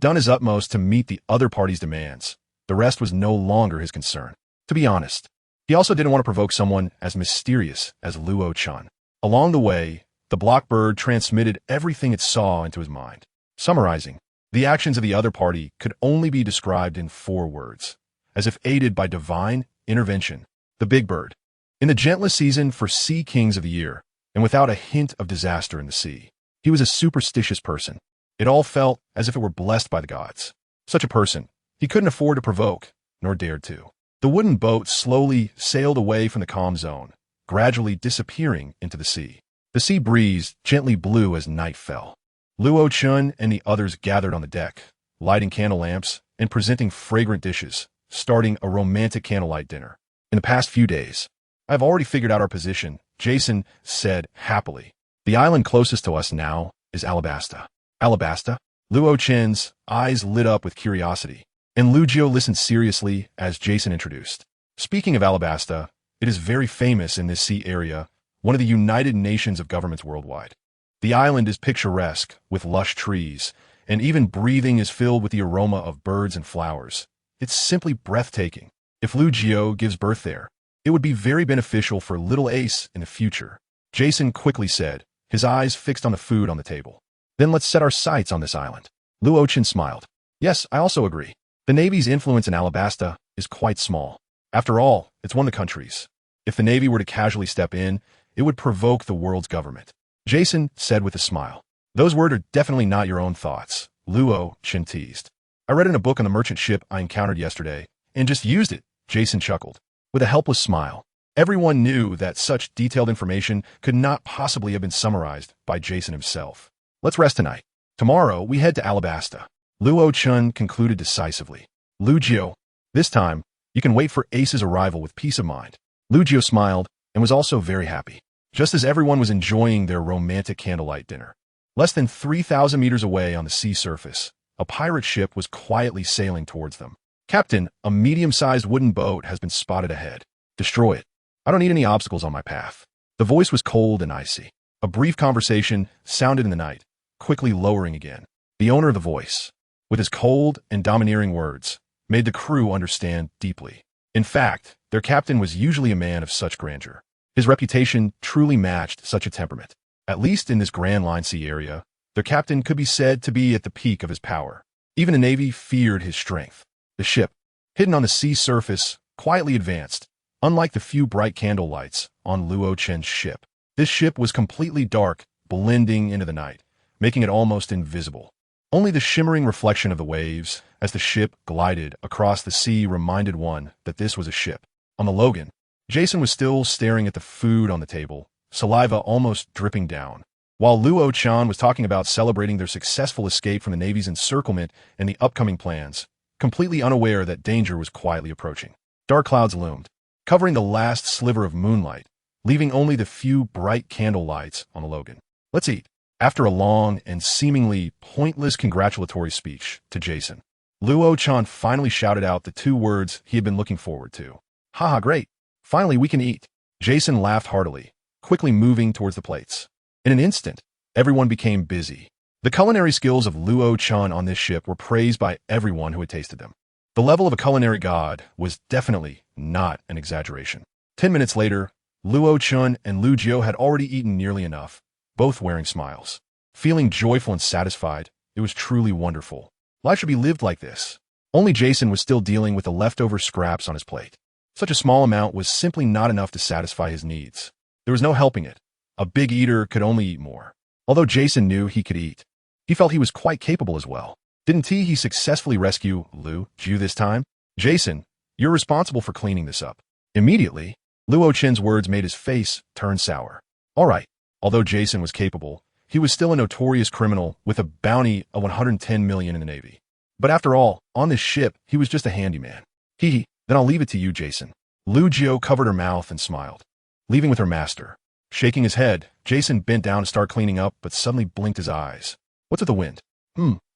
done his utmost to meet the other party's demands. The rest was no longer his concern. To be honest, he also didn't want to provoke someone as mysterious as Luo-chan. Along the way, the blockbird transmitted everything it saw into his mind. Summarizing, the actions of the other party could only be described in 4 words, as if aided by divine intervention. The big bird. In the gentlest season for sea kings of the year, and without a hint of disaster in the sea, he was a superstitious person. It all felt as if it were blessed by the gods. Such a person, he couldn't afford to provoke, nor dared to. The wooden boat slowly sailed away from the calm zone, gradually disappearing into the sea. The sea breeze gently blew as night fell. Luo-chan and the others gathered on the deck, lighting candle lamps and presenting fragrant dishes, starting a romantic candlelight dinner. In the past few days, I've already figured out our position, Jason said happily. The island closest to us now is Alabasta. Alabasta? Luochen's eyes lit up with curiosity, and Lugio listened seriously as Jason introduced. Speaking of Alabasta, it is very famous in this sea area, one of the United Nations of governments worldwide. The island is picturesque, with lush trees, and even breathing is filled with the aroma of birds and flowers. It's simply breathtaking. If Lugio gives birth there, it would be very beneficial for little Ace in the future, Jason quickly said, his eyes fixed on the food on the table. Then let's set our sights on this island. Luochen smiled. Yes, I also agree. The Navy's influence in Alabasta is quite small. After all, it's one of the countries. If the Navy were to casually step in, it would provoke the world's government, Jason said with a smile. Those words are definitely not your own thoughts, Luochen teased. I read in a book on the merchant ship I encountered yesterday, and just used it, Jason chuckled, with a helpless smile. Everyone knew that such detailed information could not possibly have been summarized by Jason himself. Let's rest tonight. Tomorrow, we head to Alabasta, Luochen concluded decisively. Lugio, this time, you can wait for Ace's arrival with peace of mind. Lugio smiled and was also very happy, just as everyone was enjoying their romantic candlelight dinner. Less than 3,000 meters away on the sea surface, a pirate ship was quietly sailing towards them. Captain, a medium-sized wooden boat has been spotted ahead. Destroy it. I don't need any obstacles on my path. The voice was cold and icy. A brief conversation sounded in the night, quickly lowering again. The owner of the voice, with his cold and domineering words, made the crew understand deeply. In fact, their captain was usually a man of such grandeur. His reputation truly matched such a temperament. At least in this Grand Line Sea area, their captain could be said to be at the peak of his power. Even the Navy feared his strength. The ship, hidden on the sea surface, quietly advanced. Unlike the few bright candle lights on Luochen's ship, this ship was completely dark, blending into the night, making it almost invisible. Only the shimmering reflection of the waves as the ship glided across the sea reminded one that this was a ship. On the Logan, Jason was still staring at the food on the table, saliva almost dripping down, while Luochen was talking about celebrating their successful escape from the Navy's encirclement and the upcoming plans, completely unaware that danger was quietly approaching. Dark clouds loomed, covering the last sliver of moonlight, leaving only the few bright candle lights on the Logan. Let's eat. After a long and seemingly pointless congratulatory speech to Jason, Luochen finally shouted out the two words he had been looking forward to. Haha, great. Finally, we can eat. Jason laughed heartily, quickly moving towards the plates. In an instant, everyone became busy. The culinary skills of Luochen on this ship were praised by everyone who had tasted them. The level of a culinary god was definitely not an exaggeration. 10 minutes later, Luochen and Lugio had already eaten nearly enough, both wearing smiles. Feeling joyful and satisfied, it was truly wonderful. Life should be lived like this. Only Jason was still dealing with the leftover scraps on his plate. Such a small amount was simply not enough to satisfy his needs. There was no helping it. A big eater could only eat more. Although Jason knew he could eat, he felt he was quite capable as well. Didn't he successfully rescue Lugio this time? Jason, you're responsible for cleaning this up. Immediately, Luochen's words made his face turn sour. All right. Although Jason was capable, he was still a notorious criminal with a bounty of 110 million in the Navy. But after all, on this ship, he was just a handyman. Then I'll leave it to you, Jason. Lugio covered her mouth and smiled, leaving with her master. Shaking his head, Jason bent down to start cleaning up, but suddenly blinked his eyes. What's with the wind?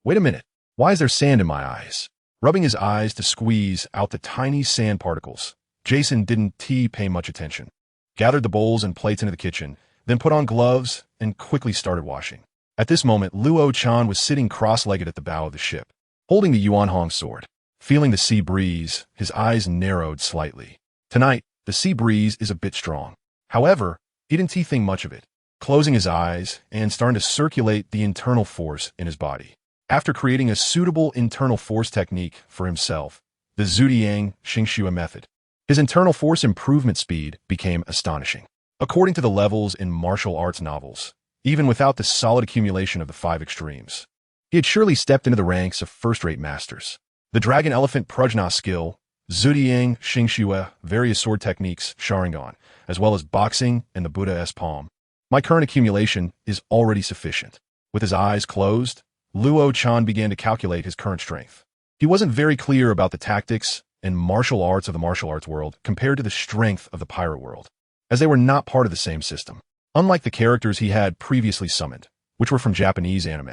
Wait a minute. Why is there sand in my eyes? Rubbing his eyes to squeeze out the tiny sand particles, Jason didn't pay much attention. Gathered the bowls and plates into the kitchen, then put on gloves and quickly started washing. At this moment, Luochen was sitting cross-legged at the bow of the ship, holding the Yuan-Hong sword. Feeling the sea breeze, his eyes narrowed slightly. Tonight, the sea breeze is a bit strong. However, he didn't think much of it, closing his eyes and starting to circulate the internal force in his body. After creating a suitable internal force technique for himself, the Zhudiang Xingxue method, his internal force improvement speed became astonishing. According to the levels in martial arts novels, even without the solid accumulation of the 5 extremes, he had surely stepped into the ranks of first-rate masters. The Dragon Elephant Prajna skill, Zhudiang Xingxue, various sword techniques, Sharingan, as well as boxing and the Buddha's palm. My current accumulation is already sufficient. With his eyes closed, Luochen began to calculate his current strength. He wasn't very clear about the tactics and martial arts of the martial arts world compared to the strength of the pirate world, as they were not part of the same system. Unlike the characters he had previously summoned, which were from Japanese anime,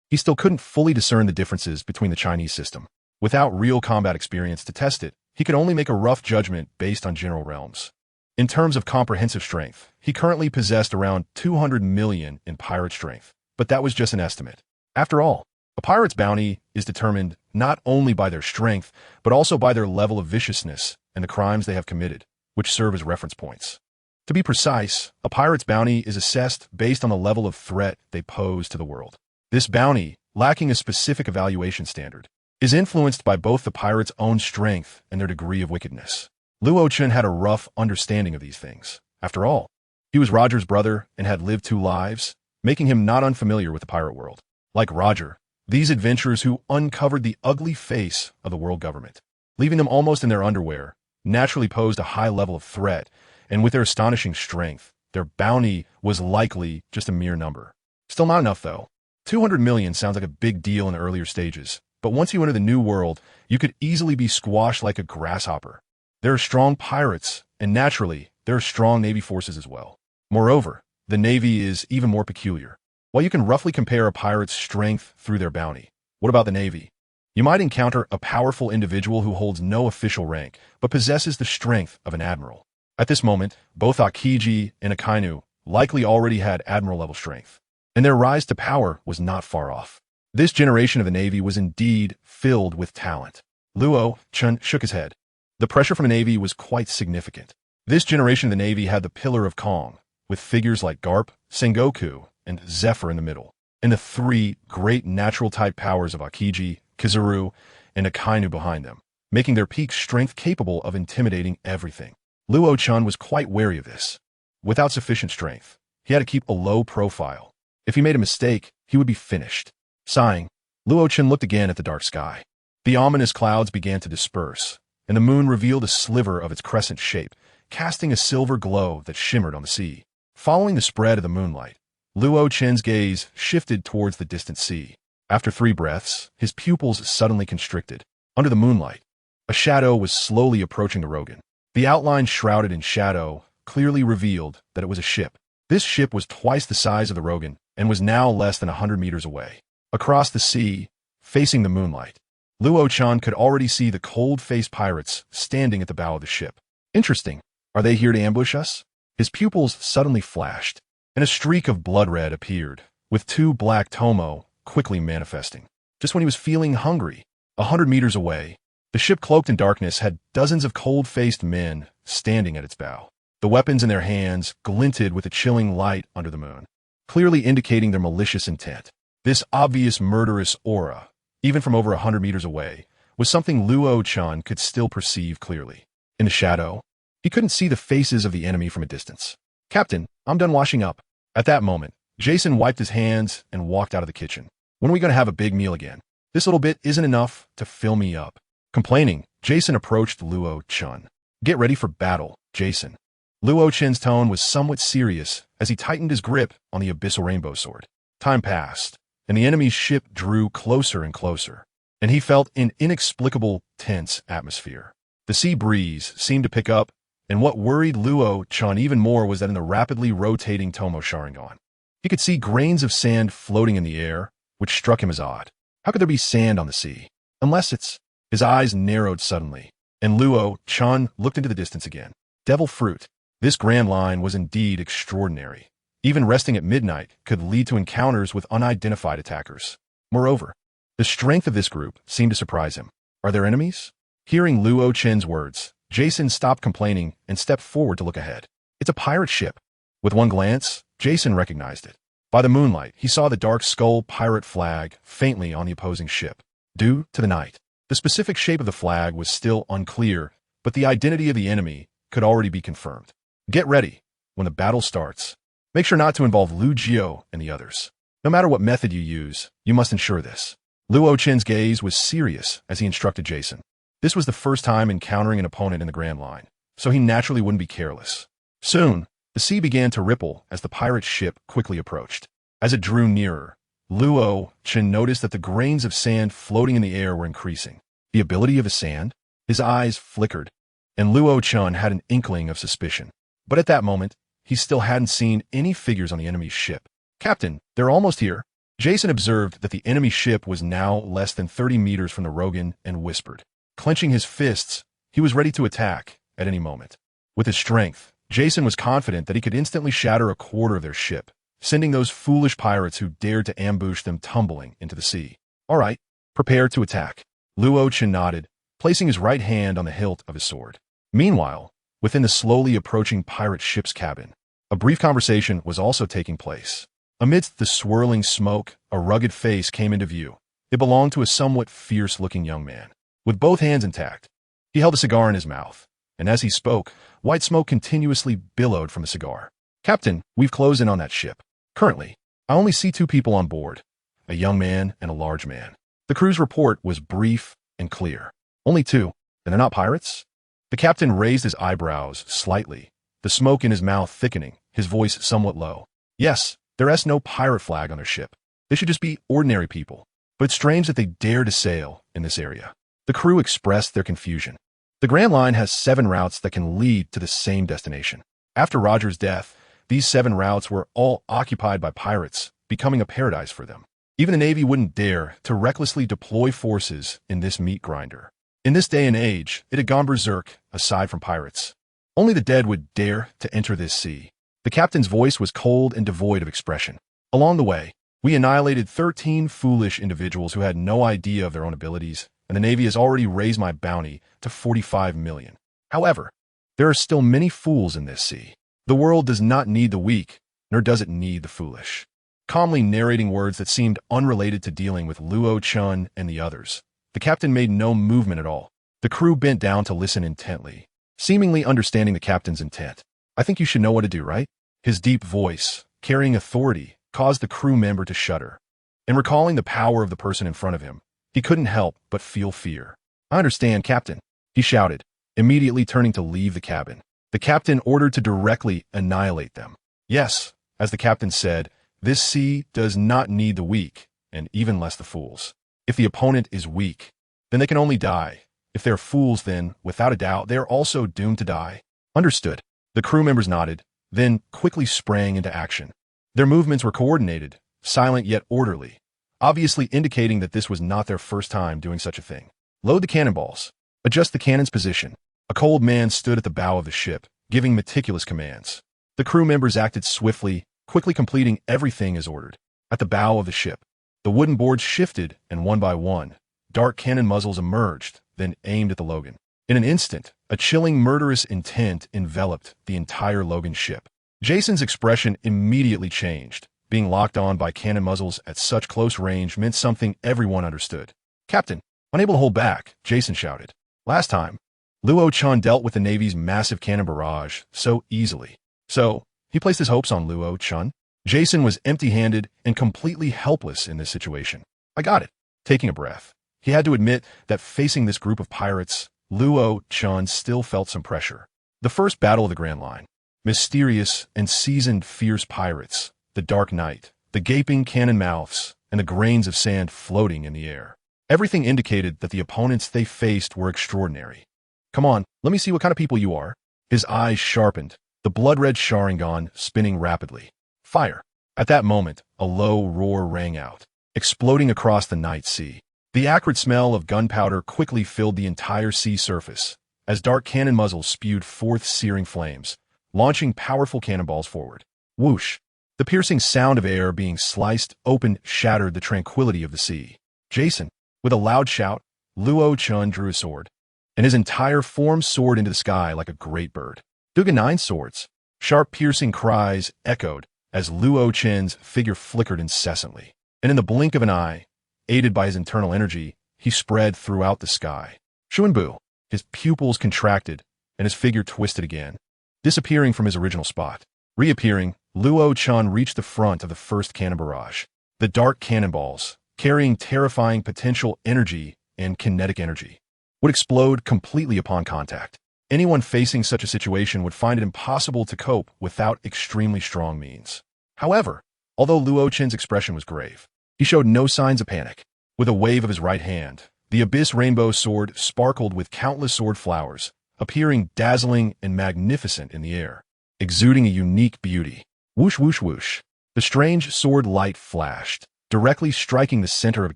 he still couldn't fully discern the differences between the Chinese system. Without real combat experience to test it, he could only make a rough judgment based on general realms. In terms of comprehensive strength, he currently possessed around 200 million in pirate strength, but that was just an estimate. After all, a pirate's bounty is determined not only by their strength, but also by their level of viciousness and the crimes they have committed, which serve as reference points. To be precise, a pirate's bounty is assessed based on the level of threat they pose to the world. This bounty, lacking a specific evaluation standard, is influenced by both the pirate's own strength and their degree of wickedness. Luo Chen had a rough understanding of these things. After all, he was Roger's brother and had lived 2 lives, making him not unfamiliar with the pirate world. Like Roger, these adventurers who uncovered the ugly face of the world government, leaving them almost in their underwear, naturally posed a high level of threat, and with their astonishing strength, their bounty was likely just a mere number. Still not enough, though. 200 million sounds like a big deal in the earlier stages, but once you enter the new world, you could easily be squashed like a grasshopper. There are strong pirates, and naturally, there are strong navy forces as well. Moreover, the navy is even more peculiar. While you can roughly compare a pirate's strength through their bounty, what about the navy? You might encounter a powerful individual who holds no official rank, but possesses the strength of an admiral. At this moment, both Aokiji and Akainu likely already had admiral-level strength, and their rise to power was not far off. This generation of the navy was indeed filled with talent. Luo Chen shook his head. The pressure from the navy was quite significant. This generation of the navy had the Pillar of Kong, with figures like Garp, Sengoku, and Zephyr in the middle, and the 3 great natural-type powers of Aokiji, Kizaru, and Akainu behind them, making their peak strength capable of intimidating everything. Luo Chen was quite wary of this. Without sufficient strength, he had to keep a low profile. If he made a mistake, he would be finished. Sighing, Luo Chen looked again at the dark sky. The ominous clouds began to disperse, and the moon revealed a sliver of its crescent shape, casting a silver glow that shimmered on the sea. Following the spread of the moonlight, Luo Chen's gaze shifted towards the distant sea. After 3 breaths, his pupils suddenly constricted. Under the moonlight, a shadow was slowly approaching the Rogan. The outline shrouded in shadow clearly revealed that it was a ship. This ship was twice the size of the Rogan and was now less than 100 meters away. Across the sea, facing the moonlight, Luo Chen could already see the cold-faced pirates standing at the bow of the ship. Interesting. Are they here to ambush us? His pupils suddenly flashed, and a streak of blood red appeared, with 2 black tomo quickly manifesting. Just when he was feeling hungry, 100 meters away, the ship cloaked in darkness had dozens of cold-faced men standing at its bow. The weapons in their hands glinted with a chilling light under the moon, clearly indicating their malicious intent. This obvious murderous aura, even from over 100 meters away, was something Luo Chen could still perceive clearly. In the shadow, he couldn't see the faces of the enemy from a distance. "Captain, I'm done washing up." At that moment, Jason wiped his hands and walked out of the kitchen. "When are we going to have a big meal again? This little bit isn't enough to fill me up." Complaining, Jason approached Luo Chen. "Get ready for battle, Jason." Luo Chen's tone was somewhat serious as he tightened his grip on the abyssal rainbow sword. Time passed, and the enemy's ship drew closer and closer, and he felt an inexplicable, tense atmosphere. The sea breeze seemed to pick up, and what worried Luo Chen even more was that in the rapidly rotating Tomo Sharingan, he could see grains of sand floating in the air, which struck him as odd. How could there be sand on the sea? Unless it's... His eyes narrowed suddenly, and Luo Chen looked into the distance again. Devil fruit. This grand line was indeed extraordinary. Even resting at midnight could lead to encounters with unidentified attackers. Moreover, the strength of this group seemed to surprise him. Are there enemies? Hearing Luo Chen's words, Jason stopped complaining and stepped forward to look ahead. It's a pirate ship. With one glance, Jason recognized it. By the moonlight, he saw the dark skull pirate flag faintly on the opposing ship. Due to the night, the specific shape of the flag was still unclear, but the identity of the enemy could already be confirmed. Get ready. When the battle starts, make sure not to involve Lu Jiao and the others. No matter what method you use, you must ensure this. Luo Chen's gaze was serious as he instructed Jason. This was the first time encountering an opponent in the Grand Line, so he naturally wouldn't be careless. Soon, the sea began to ripple as the pirate ship quickly approached. As it drew nearer, Luo Chen noticed that the grains of sand floating in the air were increasing. The ability of the sand? His eyes flickered, and Luo Chun had an inkling of suspicion. But at that moment, he still hadn't seen any figures on the enemy's ship. "Captain, they're almost here." Jason observed that the enemy ship was now less than 30 meters from the Rogan and whispered. Clenching his fists, he was ready to attack at any moment. With his strength, Jason was confident that he could instantly shatter a quarter of their ship, sending those foolish pirates who dared to ambush them tumbling into the sea. "All right, prepare to attack." Luo Chun nodded, placing his right hand on the hilt of his sword. Meanwhile, within the slowly approaching pirate ship's cabin, a brief conversation was also taking place. Amidst the swirling smoke, a rugged face came into view. It belonged to a somewhat fierce-looking young man. With both hands intact, he held a cigar in his mouth, and as he spoke, white smoke continuously billowed from the cigar. "Captain, we've closed in on that ship. Currently, I only see 2 people on board, a young man and a large man." The crew's report was brief and clear. "Only 2, and they're not pirates?" The captain raised his eyebrows slightly, the smoke in his mouth thickening, his voice somewhat low. "Yes, there is no pirate flag on their ship. They should just be ordinary people. But it's strange that they dare to sail in this area." The crew expressed their confusion. The Grand Line has 7 routes that can lead to the same destination. After Roger's death, these 7 routes were all occupied by pirates, becoming a paradise for them. Even the Navy wouldn't dare to recklessly deploy forces in this meat grinder. In this day and age, it had gone berserk, aside from pirates. Only the dead would dare to enter this sea. The captain's voice was cold and devoid of expression. "Along the way, we annihilated 13 foolish individuals who had no idea of their own abilities, and the Navy has already raised my bounty to 45 million. However, there are still many fools in this sea. The world does not need the weak, nor does it need the foolish." Calmly narrating words that seemed unrelated to dealing with Luo Chun and the others, the captain made no movement at all. The crew bent down to listen intently, seemingly understanding the captain's intent. "I think you should know what to do, right?" His deep voice, carrying authority, caused the crew member to shudder. And recalling the power of the person in front of him, he couldn't help but feel fear. "I understand, Captain," he shouted, immediately turning to leave the cabin. The captain ordered to directly annihilate them. "Yes," as the captain said, "this sea does not need the weak, and even less the fools. If the opponent is weak, then they can only die. If they're fools, then, without a doubt, they are also doomed to die." "Understood." The crew members nodded, then quickly sprang into action. Their movements were coordinated, silent yet orderly, obviously indicating that this was not their first time doing such a thing. "Load the cannonballs. Adjust the cannon's position." A cold man stood at the bow of the ship, giving meticulous commands. The crew members acted swiftly, quickly completing everything as ordered. At the bow of the ship, the wooden boards shifted, and one by one, dark cannon muzzles emerged, then aimed at the Logan. In an instant, a chilling murderous intent enveloped the entire Logan ship. Jason's expression immediately changed. Being locked on by cannon muzzles at such close range meant something everyone understood. "Captain, unable to hold back," Jason shouted. Last time, Luo Chun dealt with the Navy's massive cannon barrage so easily. So, he placed his hopes on Luo Chun. Jason was empty-handed and completely helpless in this situation. "I got it." Taking a breath, he had to admit that facing this group of pirates, Luo Chun still felt some pressure. The first battle of the Grand Line. Mysterious and seasoned fierce pirates, the dark night, the gaping cannon mouths, and the grains of sand floating in the air. Everything indicated that the opponents they faced were extraordinary. "Come on, let me see what kind of people you are." His eyes sharpened, the blood-red Sharingan spinning rapidly. "Fire!" At that moment, a low roar rang out, exploding across the night sea. The acrid smell of gunpowder quickly filled the entire sea surface, as dark cannon muzzles spewed forth searing flames, launching powerful cannonballs forward. Whoosh! The piercing sound of air being sliced open shattered the tranquility of the sea. Jason, with a loud shout, Luo Chun drew his sword, and his entire form soared into the sky like a great bird. "Duga 9 swords!" Sharp piercing cries echoed as Luo Chun's figure flickered incessantly, and in the blink of an eye, aided by his internal energy, he spread throughout the sky. Shuanbu, his pupils contracted, and his figure twisted again, disappearing from his original spot. Reappearing, Luo Chun reached the front of the first cannon barrage. The dark cannonballs, carrying terrifying potential energy and kinetic energy, would explode completely upon contact. Anyone facing such a situation would find it impossible to cope without extremely strong means. However, although Luo Chun's expression was grave, he showed no signs of panic. With a wave of his right hand, The abyss rainbow sword sparkled with countless sword flowers, appearing dazzling and magnificent in the air, exuding a unique beauty. Whoosh, whoosh, whoosh. The strange sword light flashed, directly striking the center of a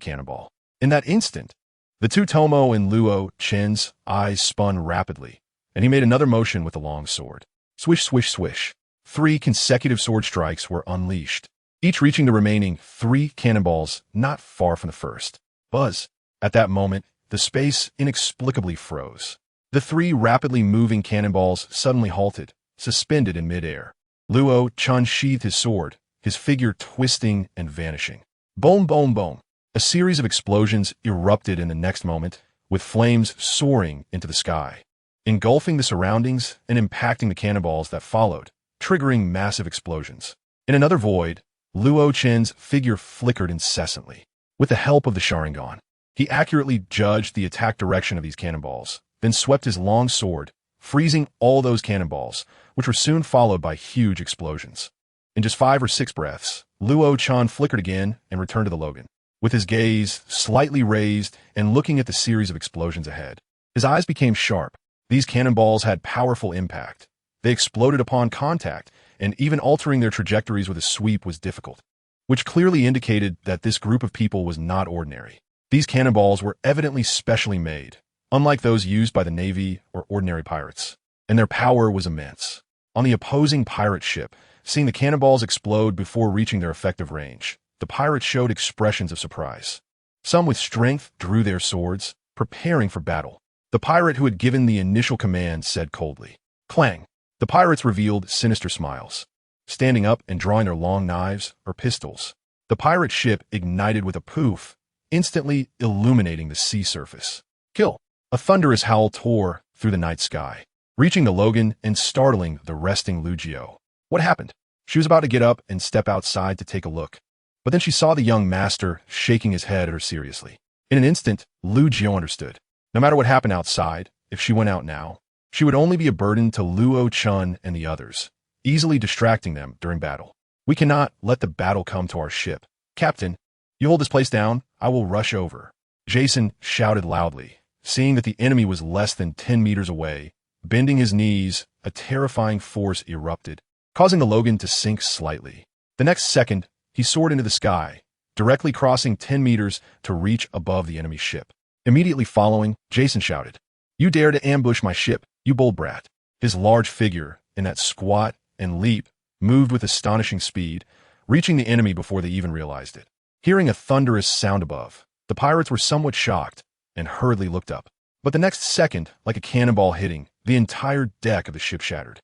cannonball. In that instant, the two Tomo and Luo-chen's eyes spun rapidly, and he made another motion with the long sword. Swish, swish, swish. 3 consecutive sword strikes were unleashed, each reaching the remaining 3 cannonballs not far from the first. Buzz. At that moment, the space inexplicably froze. The 3 rapidly moving cannonballs suddenly halted, suspended in midair. Luo-chen sheathed his sword, his figure twisting and vanishing. Boom, boom, boom. A series of explosions erupted in the next moment, with flames soaring into the sky, engulfing the surroundings and impacting the cannonballs that followed, triggering massive explosions. In another void, Luo-chen's figure flickered incessantly. With the help of the Sharingan, he accurately judged the attack direction of these cannonballs, then swept his long sword, freezing all those cannonballs, which were soon followed by huge explosions. In just 5 or 6 breaths, Luo-chen flickered again and returned to the Logan, with his gaze slightly raised and looking at the series of explosions ahead. His eyes became sharp. These cannonballs had powerful impact. They exploded upon contact, and even altering their trajectories with a sweep was difficult, which clearly indicated that this group of people was not ordinary. These cannonballs were evidently specially made, unlike those used by the Navy or ordinary pirates, and their power was immense. On the opposing pirate ship, seeing the cannonballs explode before reaching their effective range, the pirates showed expressions of surprise. Some with strength drew their swords, preparing for battle. The pirate who had given the initial command said coldly, "Clang." The pirates revealed sinister smiles, standing up and drawing their long knives or pistols. The pirate ship ignited with a poof, instantly illuminating the sea surface. Kill! A thunderous howl tore through the night sky, reaching the Logan and startling the resting Lujiao. What happened? She was about to get up and step outside to take a look, but then she saw the young master shaking his head at her seriously. In an instant, Lujiao understood. No matter what happened outside, if she went out now, she would only be a burden to Luo-chen and the others, easily distracting them during battle. We cannot let the battle come to our ship. Captain, you hold this place down, I will rush over. Jason shouted loudly, seeing that the enemy was less than 10 meters away. Bending his knees, a terrifying force erupted, causing the Logan to sink slightly. The next second, he soared into the sky, directly crossing 10 meters to reach above the enemy ship. Immediately following, Jason shouted, "You dare to ambush my ship, you bold brat." His large figure, in that squat and leap, moved with astonishing speed, reaching the enemy before they even realized it. Hearing a thunderous sound above, the pirates were somewhat shocked and hurriedly looked up. But the next second, like a cannonball hitting, the entire deck of the ship shattered.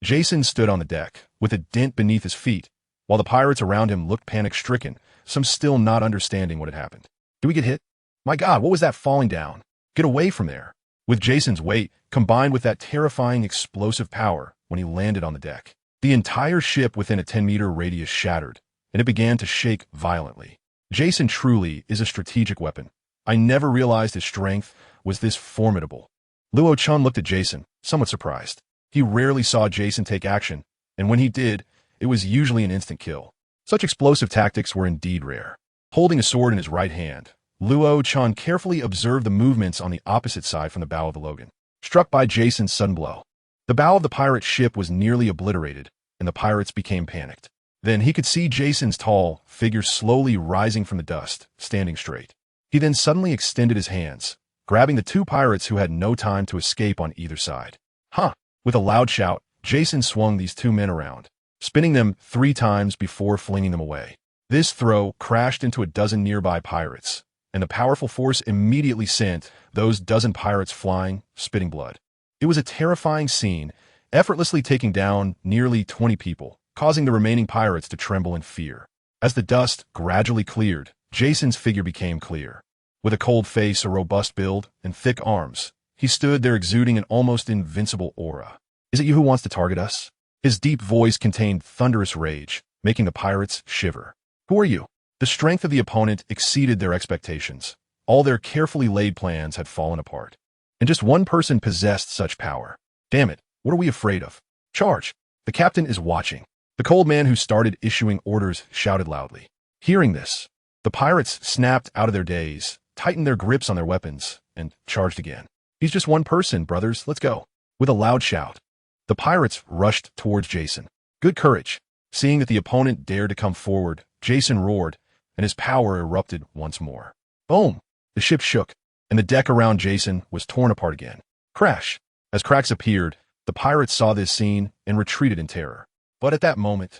Jason stood on the deck, with a dent beneath his feet, while the pirates around him looked panic-stricken, some still not understanding what had happened. Did we get hit? My God, what was that falling down? Get away from there. With Jason's weight, combined with that terrifying explosive power when he landed on the deck, the entire ship within a 10-meter radius shattered, and it began to shake violently. Jason truly is a strategic weapon. I never realized his strength was this formidable. Luo-chen looked at Jason, somewhat surprised. He rarely saw Jason take action, and when he did, it was usually an instant kill. Such explosive tactics were indeed rare. Holding a sword in his right hand, Luo-chen carefully observed the movements on the opposite side from the bow of the Logan. Struck by Jason's sudden blow, the bow of the pirate ship was nearly obliterated, and the pirates became panicked. Then he could see Jason's tall figure slowly rising from the dust, standing straight. He then suddenly extended his hands, grabbing the 2 pirates who had no time to escape on either side. Huh! With a loud shout, Jason swung these 2 men around, spinning them 3 times before flinging them away. This throw crashed into a dozen nearby pirates, and the powerful force immediately sent those dozen pirates flying, spitting blood. It was a terrifying scene, effortlessly taking down nearly 20 people, causing the remaining pirates to tremble in fear. As the dust gradually cleared, Jason's figure became clear. With a cold face, a robust build, and thick arms, he stood there exuding an almost invincible aura. "Is it you who wants to target us?" His deep voice contained thunderous rage, making the pirates shiver. "Who are you?" The strength of the opponent exceeded their expectations. All their carefully laid plans had fallen apart. And just one person possessed such power. Damn it, what are we afraid of? Charge! The captain is watching. The cold man who started issuing orders shouted loudly. Hearing this, the pirates snapped out of their daze, tightened their grips on their weapons, and charged again. He's just one person, brothers, let's go. With a loud shout, the pirates rushed towards Jason. Good courage. Seeing that the opponent dared to come forward, Jason roared, and his power erupted once more. Boom! The ship shook, and the deck around Jason was torn apart again. Crash! As cracks appeared, the pirates saw this scene and retreated in terror. But at that moment,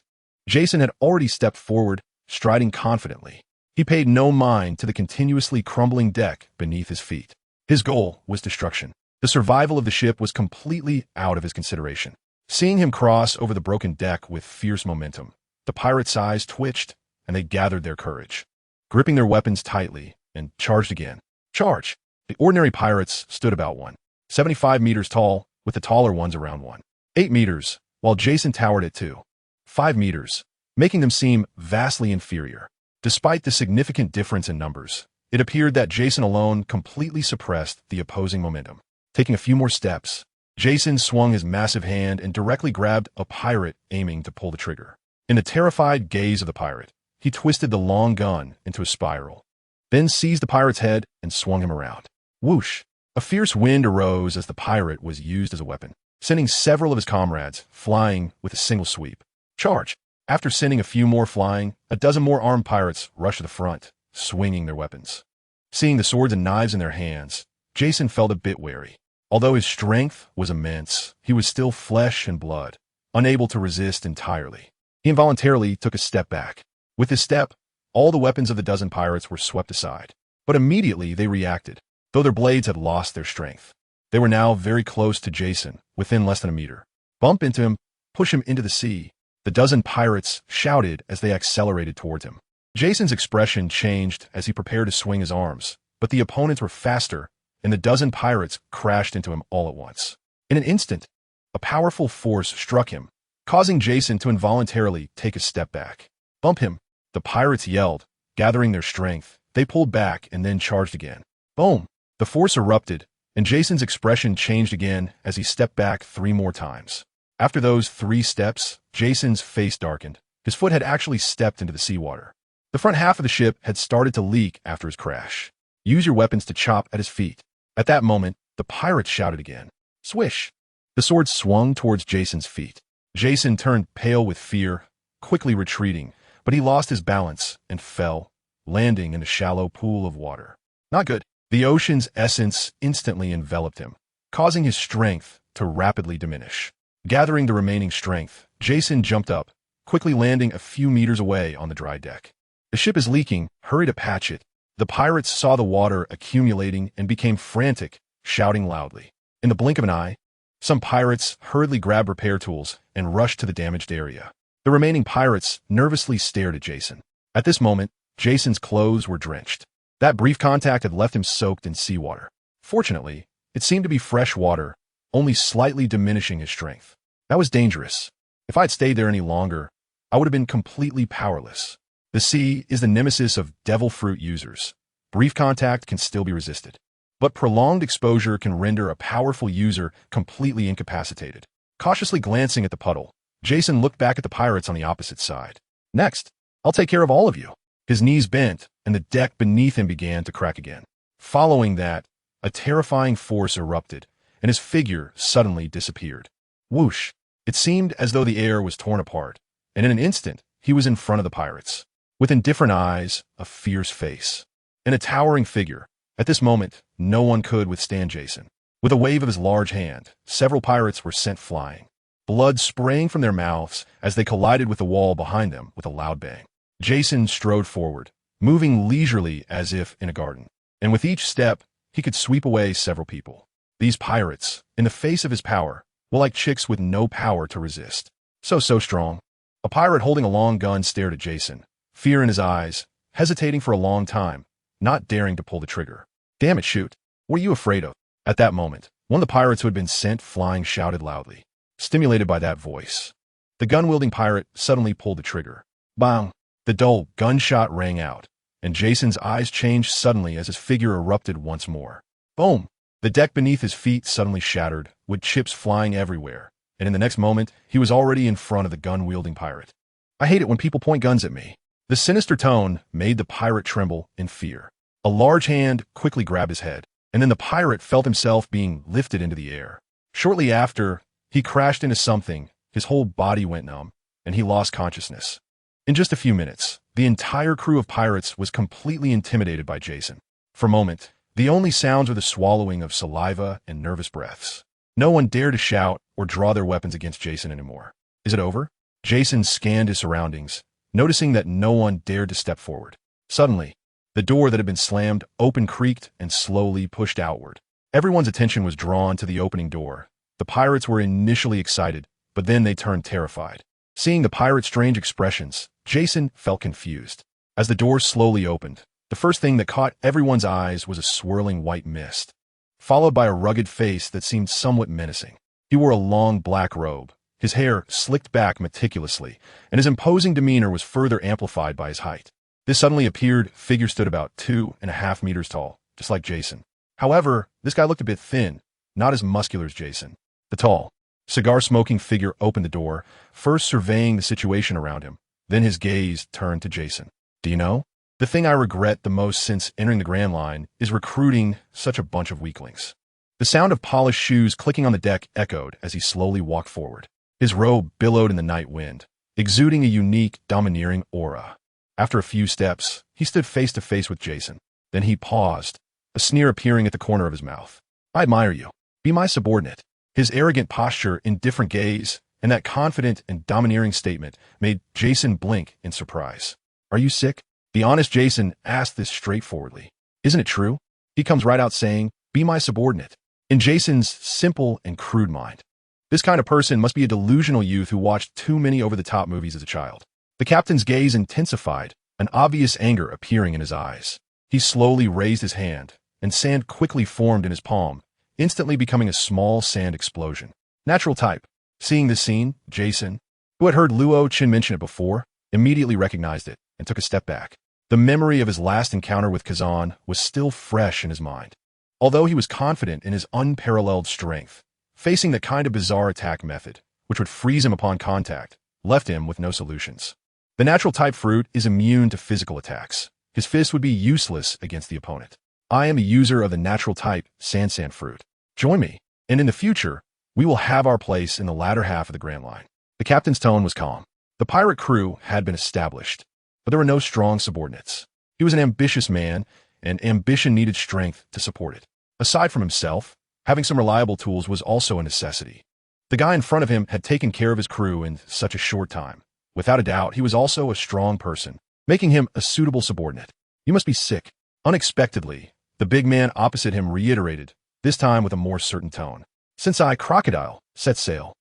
Jason had already stepped forward, striding confidently. He paid no mind to the continuously crumbling deck beneath his feet. His goal was destruction. The survival of the ship was completely out of his consideration. Seeing him cross over the broken deck with fierce momentum, the pirates' eyes twitched, and they gathered their courage. Gripping their weapons tightly, and charged again. Charge! The ordinary pirates stood about 1.75 meters tall, with the taller ones around 1.8 meters, while Jason towered at 2.5 meters, making them seem vastly inferior. Despite the significant difference in numbers, it appeared that Jason alone completely suppressed the opposing momentum. Taking a few more steps, Jason swung his massive hand and directly grabbed a pirate aiming to pull the trigger. In the terrified gaze of the pirate, he twisted the long gun into a spiral, then seized the pirate's head and swung him around. Whoosh! A fierce wind arose as the pirate was used as a weapon, sending several of his comrades flying with a single sweep. Charge! After sending a few more flying, a dozen more armed pirates rushed to the front, swinging their weapons. Seeing the swords and knives in their hands, Jason felt a bit wary. Although his strength was immense, he was still flesh and blood, unable to resist entirely. He involuntarily took a step back. With his step, all the weapons of the dozen pirates were swept aside. But immediately they reacted, though their blades had lost their strength. They were now very close to Jason, within less than a meter. Bump into him, push him into the sea. The dozen pirates shouted as they accelerated towards him. Jason's expression changed as he prepared to swing his arms, but the opponents were faster, and the dozen pirates crashed into him all at once. In an instant, a powerful force struck him, causing Jason to involuntarily take a step back. Bump him! The pirates yelled, gathering their strength. They pulled back and then charged again. Boom! The force erupted, and Jason's expression changed again as he stepped back 3 more times. After those 3 steps, Jason's face darkened. His foot had actually stepped into the seawater. The front half of the ship had started to leak after his crash. Use your weapons to chop at his feet. At that moment, the pirates shouted again. Swish! The sword swung towards Jason's feet. Jason turned pale with fear, quickly retreating, but he lost his balance and fell, landing in a shallow pool of water. Not good. The ocean's essence instantly enveloped him, causing his strength to rapidly diminish. Gathering the remaining strength, Jason jumped up, quickly landing a few meters away on the dry deck. The ship is leaking, hurry to patch it. The pirates saw the water accumulating and became frantic, shouting loudly. In the blink of an eye, some pirates hurriedly grabbed repair tools and rushed to the damaged area. The remaining pirates nervously stared at Jason. At this moment, Jason's clothes were drenched. That brief contact had left him soaked in seawater. Fortunately, it seemed to be fresh water, only slightly diminishing his strength. That was dangerous. If I'd stayed there any longer, I would have been completely powerless. The sea is the nemesis of devil fruit users. Brief contact can still be resisted, but prolonged exposure can render a powerful user completely incapacitated. Cautiously glancing at the puddle, Jason looked back at the pirates on the opposite side. Next, I'll take care of all of you. His knees bent, and the deck beneath him began to crack again. Following that, a terrifying force erupted, and his figure suddenly disappeared. Whoosh! It seemed as though the air was torn apart, and in an instant, he was in front of the pirates. With indifferent eyes, a fierce face, and a towering figure. At this moment, no one could withstand Jason. With a wave of his large hand, several pirates were sent flying, blood spraying from their mouths as they collided with the wall behind them with a loud bang. Jason strode forward, moving leisurely as if in a garden, and with each step, he could sweep away several people. These pirates, in the face of his power, were like chicks with no power to resist. So strong. A pirate holding a long gun stared at Jason, fear in his eyes, hesitating for a long time, not daring to pull the trigger. Damn it, shoot. What are you afraid of? At that moment, one of the pirates who had been sent flying shouted loudly, stimulated by that voice. The gun-wielding pirate suddenly pulled the trigger. Bang! The dull gunshot rang out, and Jason's eyes changed suddenly as his figure erupted once more. Boom! The deck beneath his feet suddenly shattered, with chips flying everywhere, and in the next moment, he was already in front of the gun-wielding pirate. I hate it when people point guns at me. The sinister tone made the pirate tremble in fear. A large hand quickly grabbed his head, and then the pirate felt himself being lifted into the air. Shortly after, he crashed into something, his whole body went numb, and he lost consciousness. In just a few minutes, the entire crew of pirates was completely intimidated by Jason. For a moment, the only sounds were the swallowing of saliva and nervous breaths. No one dared to shout or draw their weapons against Jason anymore. Is it over? Jason scanned his surroundings, noticing that no one dared to step forward. Suddenly, the door that had been slammed open creaked and slowly pushed outward. Everyone's attention was drawn to the opening door. The pirates were initially excited, but then they turned terrified. Seeing the pirates' strange expressions, Jason felt confused. As the door slowly opened, the first thing that caught everyone's eyes was a swirling white mist, followed by a rugged face that seemed somewhat menacing. He wore a long black robe, his hair slicked back meticulously, and his imposing demeanor was further amplified by his height. This suddenly appeared figure stood about 2.5 meters tall, just like Jason. However, this guy looked a bit thin, not as muscular as Jason. The tall, cigar-smoking figure opened the door, first surveying the situation around him. Then his gaze turned to Jason. Do you know? The thing I regret the most since entering the Grand Line is recruiting such a bunch of weaklings. The sound of polished shoes clicking on the deck echoed as he slowly walked forward. His robe billowed in the night wind, exuding a unique, domineering aura. After a few steps, he stood face to face with Jason. Then he paused, a sneer appearing at the corner of his mouth. I admire you. Be my subordinate. His arrogant posture, indifferent gaze, and that confident and domineering statement made Jason blink in surprise. Are you sick? The honest Jason asked this straightforwardly. Isn't it true? He comes right out saying, be my subordinate. In Jason's simple and crude mind, this kind of person must be a delusional youth who watched too many over-the-top movies as a child. The captain's gaze intensified, an obvious anger appearing in his eyes. He slowly raised his hand, and sand quickly formed in his palm, instantly becoming a small sand explosion. Natural type. Seeing this scene, Jason, who had heard Luo Chen mention it before, immediately recognized it and took a step back. The memory of his last encounter with Kazan was still fresh in his mind. Although he was confident in his unparalleled strength, facing the kind of bizarre attack method, which would freeze him upon contact, left him with no solutions. The natural type fruit is immune to physical attacks. His fist would be useless against the opponent. I am a user of the natural type sand fruit. Join me, and in the future, we will have our place in the latter half of the Grand Line. The captain's tone was calm. The pirate crew had been established, but there were no strong subordinates. He was an ambitious man, and ambition needed strength to support it. Aside from himself, having some reliable tools was also a necessity. The guy in front of him had taken care of his crew in such a short time. Without a doubt, he was also a strong person, making him a suitable subordinate. You must be sick. Unexpectedly, the big man opposite him reiterated, this time with a more certain tone. Since I, Crocodile, set sail,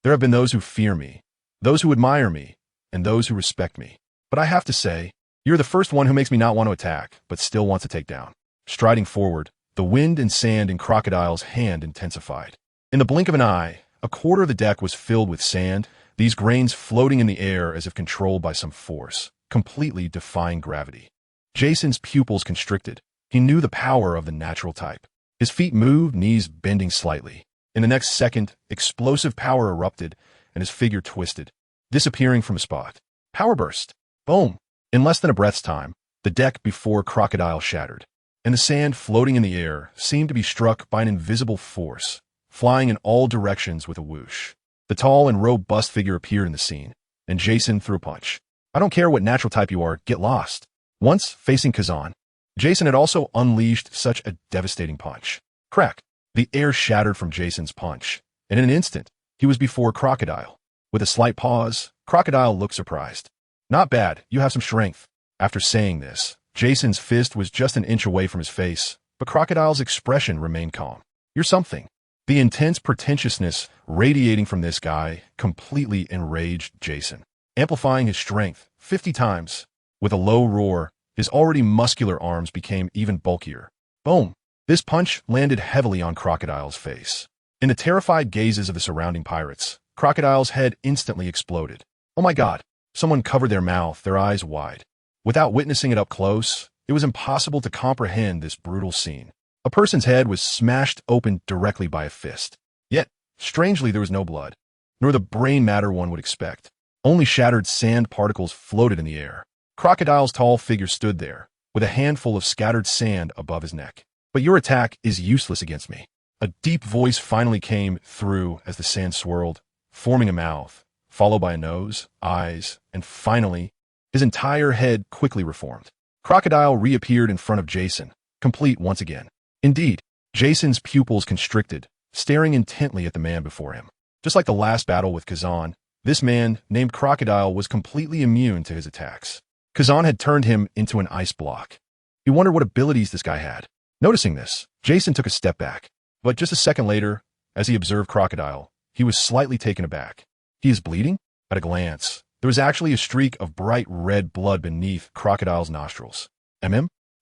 there have been those who fear me, those who admire me, and those who respect me. But I have to say, you're the first one who makes me not want to attack, but still wants to take down. Striding forward, the wind and sand in Crocodile's hand intensified. In the blink of an eye, a quarter of the deck was filled with sand, these grains floating in the air as if controlled by some force, completely defying gravity. Jason's pupils constricted. He knew the power of the natural type. His feet moved, knees bending slightly. In the next second, explosive power erupted, and his figure twisted, disappearing from a spot. Power burst. Boom! In less than a breath's time, the deck before Crocodile shattered, and the sand floating in the air seemed to be struck by an invisible force, flying in all directions with a whoosh. The tall and robust figure appeared in the scene, and Jason threw a punch. I don't care what natural type you are, get lost. Once facing Kazan, Jason had also unleashed such a devastating punch. Crack! The air shattered from Jason's punch, and in an instant, he was before Crocodile. With a slight pause, Crocodile looked surprised. Not bad, you have some strength. After saying this, Jason's fist was just an inch away from his face, but Crocodile's expression remained calm. You're something. The intense pretentiousness radiating from this guy completely enraged Jason, amplifying his strength 50 times. With a low roar, his already muscular arms became even bulkier. Boom! This punch landed heavily on Crocodile's face. In the terrified gazes of the surrounding pirates, Crocodile's head instantly exploded. Oh my God! Someone covered their mouth, their eyes wide. Without witnessing it up close, it was impossible to comprehend this brutal scene. A person's head was smashed open directly by a fist. Yet, strangely, there was no blood, nor the brain matter one would expect. Only shattered sand particles floated in the air. Crocodile's tall figure stood there, with a handful of scattered sand above his neck. But your attack is useless against me. A deep voice finally came through as the sand swirled, forming a mouth, followed by a nose, eyes, and finally, his entire head quickly reformed. Crocodile reappeared in front of Jason, complete once again. Indeed, Jason's pupils constricted, staring intently at the man before him. Just like the last battle with Kazan, this man, named Crocodile, was completely immune to his attacks. Kazan had turned him into an ice block. He wondered what abilities this guy had. Noticing this, Jason took a step back. But just a second later, as he observed Crocodile, he was slightly taken aback. He is bleeding? At a glance, there was actually a streak of bright red blood beneath Crocodile's nostrils.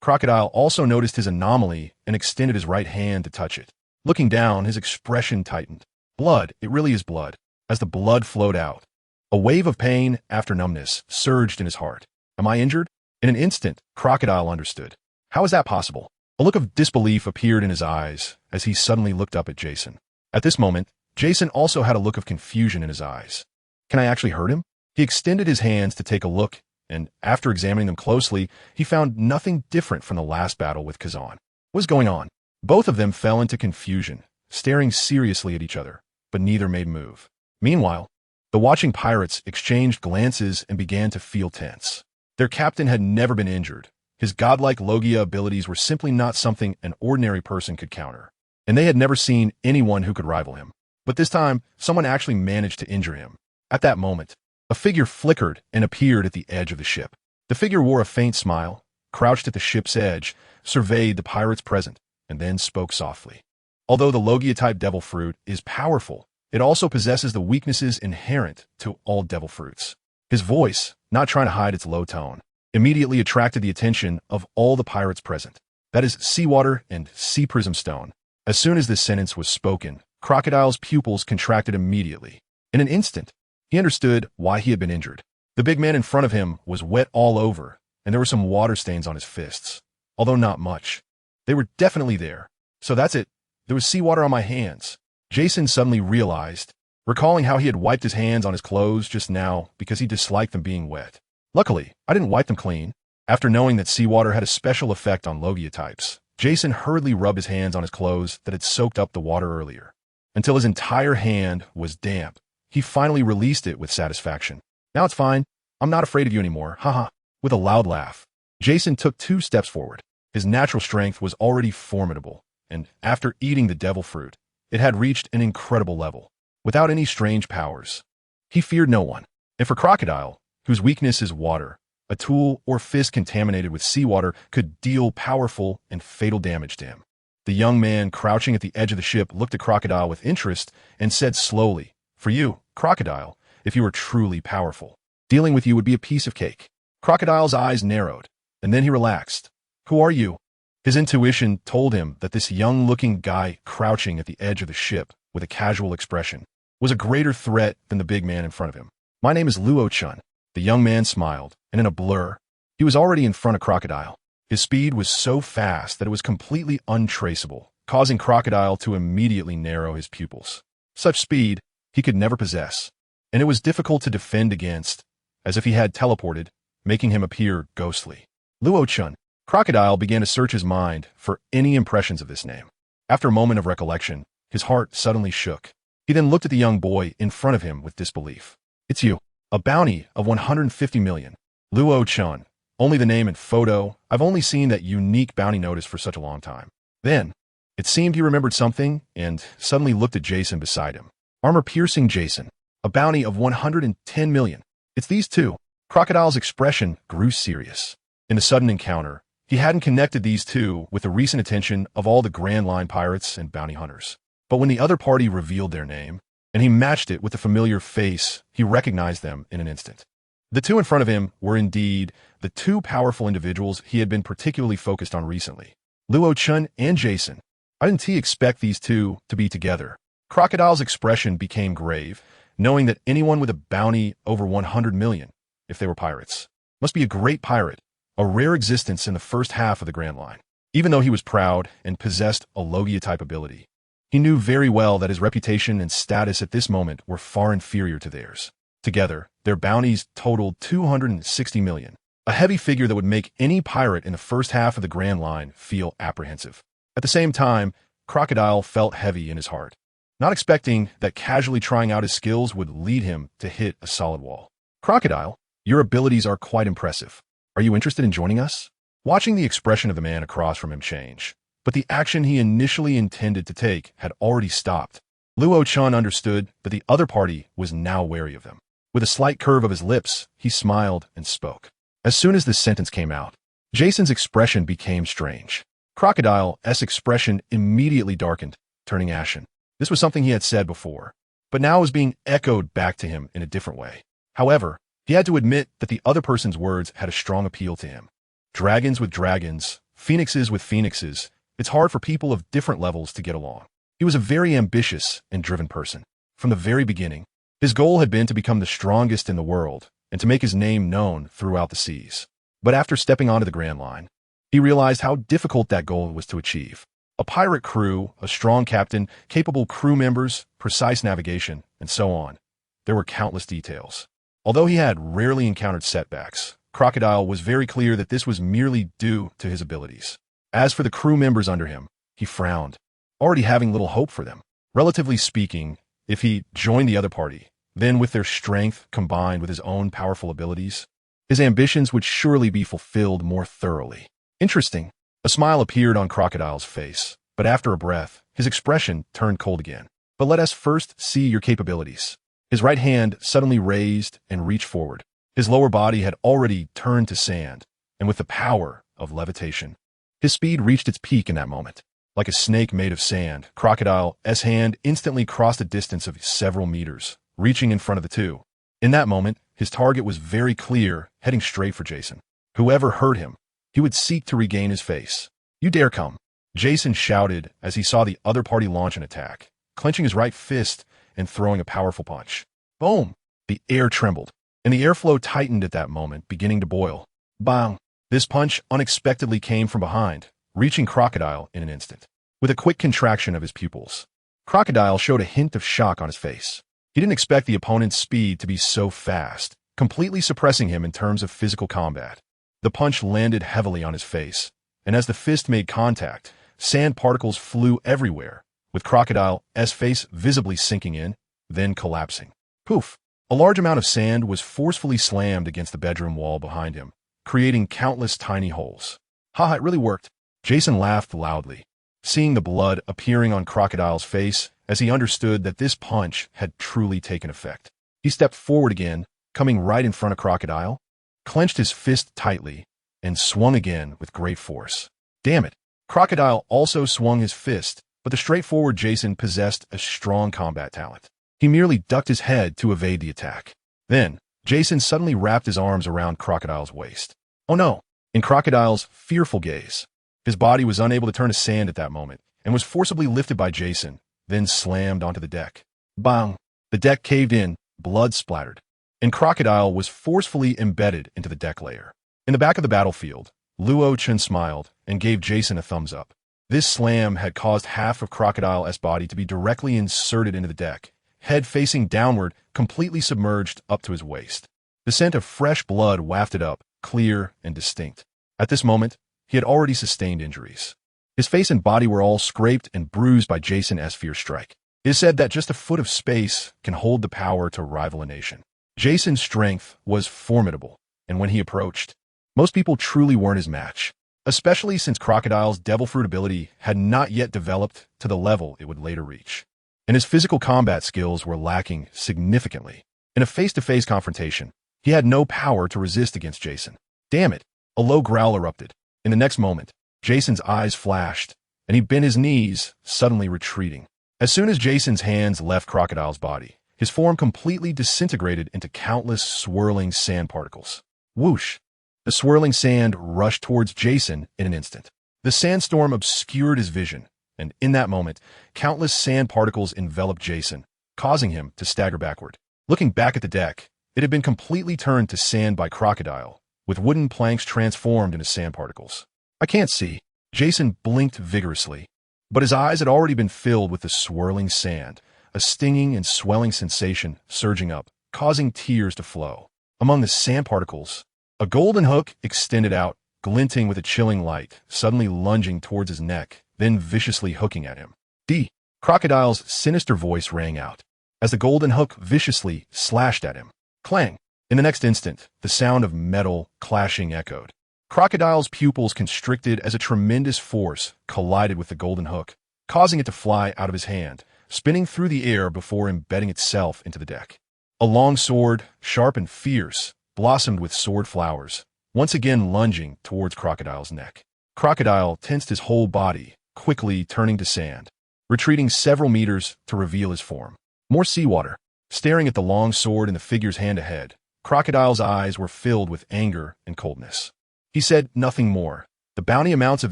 Crocodile also noticed his anomaly and extended his right hand to touch it. Looking down, his expression tightened. Blood, it really is blood. As the blood flowed out, a wave of pain after numbness surged in his heart. Am I injured? In an instant, Crocodile understood. How is that possible? A look of disbelief appeared in his eyes as he suddenly looked up at Jason. At this moment, Jason also had a look of confusion in his eyes. Can I actually hurt him? He extended his hands to take a look, and after examining them closely, he found nothing different from the last battle with Kazan. What was going on? Both of them fell into confusion, staring seriously at each other, but neither made a move. Meanwhile, the watching pirates exchanged glances and began to feel tense. Their captain had never been injured. His godlike Logia abilities were simply not something an ordinary person could counter, and they had never seen anyone who could rival him. But this time, someone actually managed to injure him. At that moment, a figure flickered and appeared at the edge of the ship. The figure wore a faint smile, crouched at the ship's edge, surveyed the pirates present, and then spoke softly. Although the Logia-type devil fruit is powerful, it also possesses the weaknesses inherent to all devil fruits. His voice, not trying to hide its low tone, immediately attracted the attention of all the pirates present. That is seawater and sea prism stone. As soon as this sentence was spoken, Crocodile's pupils contracted immediately. In an instant, he understood why he had been injured. The big man in front of him was wet all over, and there were some water stains on his fists, although not much. They were definitely there. So that's it. There was seawater on my hands. Jason suddenly realized, recalling how he had wiped his hands on his clothes just now because he disliked them being wet. Luckily, I didn't wipe them clean. After knowing that seawater had a special effect on Logia types, Jason hurriedly rubbed his hands on his clothes that had soaked up the water earlier. Until his entire hand was damp, he finally released it with satisfaction. Now it's fine. I'm not afraid of you anymore. Haha. With a loud laugh, Jason took 2 steps forward. His natural strength was already formidable, and after eating the devil fruit, it had reached an incredible level. Without any strange powers, he feared no one. And for Crocodile, whose weakness is water, a tool or fist contaminated with seawater could deal powerful and fatal damage to him. The young man crouching at the edge of the ship looked at Crocodile with interest and said slowly, "For you, Crocodile, if you were truly powerful, dealing with you would be a piece of cake." Crocodile's eyes narrowed, and then he relaxed. "Who are you?" His intuition told him that this young-looking guy crouching at the edge of the ship with a casual expression was a greater threat than the big man in front of him. "My name is Luo-chan." The young man smiled, and in a blur, he was already in front of Crocodile. His speed was so fast that it was completely untraceable, causing Crocodile to immediately narrow his pupils. Such speed he could never possess, and it was difficult to defend against, as if he had teleported, making him appear ghostly. Luo-chan. Crocodile began to search his mind for any impressions of this name. After a moment of recollection, his heart suddenly shook. He then looked at the young boy in front of him with disbelief. "It's you. A bounty of 150 million. Luo-chan. Only the name and photo. I've only seen that unique bounty notice for such a long time." Then, it seemed he remembered something and suddenly looked at Jason beside him. Armor-piercing Jason. A bounty of 110 million. It's these two. Crocodile's expression grew serious. In the sudden encounter, he hadn't connected these two with the recent attention of all the Grand Line pirates and bounty hunters. But when the other party revealed their name, and he matched it with the familiar face, he recognized them in an instant. The two in front of him were indeed the 2 powerful individuals he had been particularly focused on recently. Luo-chan and Jason. I didn't expect these two to be together. Crocodile's expression became grave, knowing that anyone with a bounty over 100 million, if they were pirates, must be a great pirate, a rare existence in the first half of the Grand Line. Even though he was proud and possessed a Logia-type ability, he knew very well that his reputation and status at this moment were far inferior to theirs. Together, their bounties totaled 260 million. a heavy figure that would make any pirate in the first half of the Grand Line feel apprehensive. At the same time, Crocodile felt heavy in his heart, not expecting that casually trying out his skills would lead him to hit a solid wall. Crocodile, your abilities are quite impressive. Are you interested in joining us? Watching the expression of the man across from him change, but the action he initially intended to take had already stopped. Luo Chun understood that the other party was now wary of them. With a slight curve of his lips, he smiled and spoke. As soon as this sentence came out, Jason's expression became strange. Crocodile's expression immediately darkened, turning ashen. This was something he had said before, but now was being echoed back to him in a different way. However, he had to admit that the other person's words had a strong appeal to him. Dragons with dragons, phoenixes with phoenixes, it's hard for people of different levels to get along. He was a very ambitious and driven person. From the very beginning, his goal had been to become the strongest in the world and to make his name known throughout the seas. But after stepping onto the Grand Line, he realized how difficult that goal was to achieve. A pirate crew, a strong captain, capable crew members, precise navigation, and so on. There were countless details. Although he had rarely encountered setbacks, Crocodile was very clear that this was merely due to his abilities. As for the crew members under him, he frowned, already having little hope for them. Relatively speaking, if he joined the other party, then with their strength combined with his own powerful abilities, his ambitions would surely be fulfilled more thoroughly. Interesting. A smile appeared on Crocodile's face, but after a breath, his expression turned cold again. But let us first see your capabilities. His right hand suddenly raised and reached forward. His lower body had already turned to sand, and with the power of levitation, his speed reached its peak in that moment. Like a snake made of sand, Crocodile's hand instantly crossed a distance of several meters, reaching in front of the two. In that moment, his target was very clear, heading straight for Jason. Whoever hurt him, he would seek to regain his face. You dare come, Jason shouted as he saw the other party launch an attack, clenching his right fist and throwing a powerful punch. Boom! The air trembled, and the airflow tightened at that moment, beginning to boil. Bang! This punch unexpectedly came from behind, reaching Crocodile in an instant. With a quick contraction of his pupils, Crocodile showed a hint of shock on his face. He didn't expect the opponent's speed to be so fast, completely suppressing him in terms of physical combat. The punch landed heavily on his face, and as the fist made contact, sand particles flew everywhere, with Crocodile's face visibly sinking in, then collapsing. Poof! A large amount of sand was forcefully slammed against the bedroom wall behind him, creating countless tiny holes. Haha, it really worked. Jason laughed loudly, seeing the blood appearing on Crocodile's face as he understood that this punch had truly taken effect. He stepped forward again, coming right in front of Crocodile, clenched his fist tightly, and swung again with great force. Damn it! Crocodile also swung his fist, but the straightforward Jason possessed a strong combat talent. He merely ducked his head to evade the attack. Then, Jason suddenly wrapped his arms around Crocodile's waist. Oh no! In Crocodile's fearful gaze, his body was unable to turn to sand at that moment, and was forcibly lifted by Jason, then slammed onto the deck. Bang! The deck caved in, blood splattered, and Crocodile was forcefully embedded into the deck layer. In the back of the battlefield, Luo Chun smiled and gave Jason a thumbs up. This slam had caused half of Crocodile's body to be directly inserted into the deck, head facing downward, completely submerged up to his waist. The scent of fresh blood wafted up, clear and distinct. At this moment, he had already sustained injuries. His face and body were all scraped and bruised by Jason's fierce strike. It is said that just a foot of space can hold the power to rival a nation. Jason's strength was formidable, and when he approached, most people truly weren't his match, especially since Crocodile's devil fruit ability had not yet developed to the level it would later reach, and his physical combat skills were lacking significantly. In a face-to-face confrontation, he had no power to resist against Jason. Damn it! A low growl erupted. In the next moment, Jason's eyes flashed, and he bent his knees, suddenly retreating. As soon as Jason's hands left Crocodile's body, his form completely disintegrated into countless swirling sand particles. Whoosh! The swirling sand rushed towards Jason in an instant. The sandstorm obscured his vision, and in that moment, countless sand particles enveloped Jason, causing him to stagger backward. Looking back at the deck, it had been completely turned to sand by Crocodile, with wooden planks transformed into sand particles. I can't see. Jason blinked vigorously, but his eyes had already been filled with the swirling sand, a stinging and swelling sensation surging up, causing tears to flow. Among the sand particles, A golden hook extended out, glinting with a chilling light, suddenly lunging towards his neck, then viciously hooking at him. "D." Crocodile's sinister voice rang out, as the golden hook viciously slashed at him. Clang! In the next instant, the sound of metal clashing echoed. Crocodile's pupils constricted as a tremendous force collided with the golden hook, causing it to fly out of his hand, spinning through the air before embedding itself into the deck. A long sword, sharp and fierce, blossomed with sword flowers, once again lunging towards Crocodile's neck. Crocodile tensed his whole body, quickly turning to sand, retreating several meters to reveal his form. More seawater. Staring at the long sword in the figure's hand ahead, Crocodile's eyes were filled with anger and coldness. He said nothing more. The bounty amounts of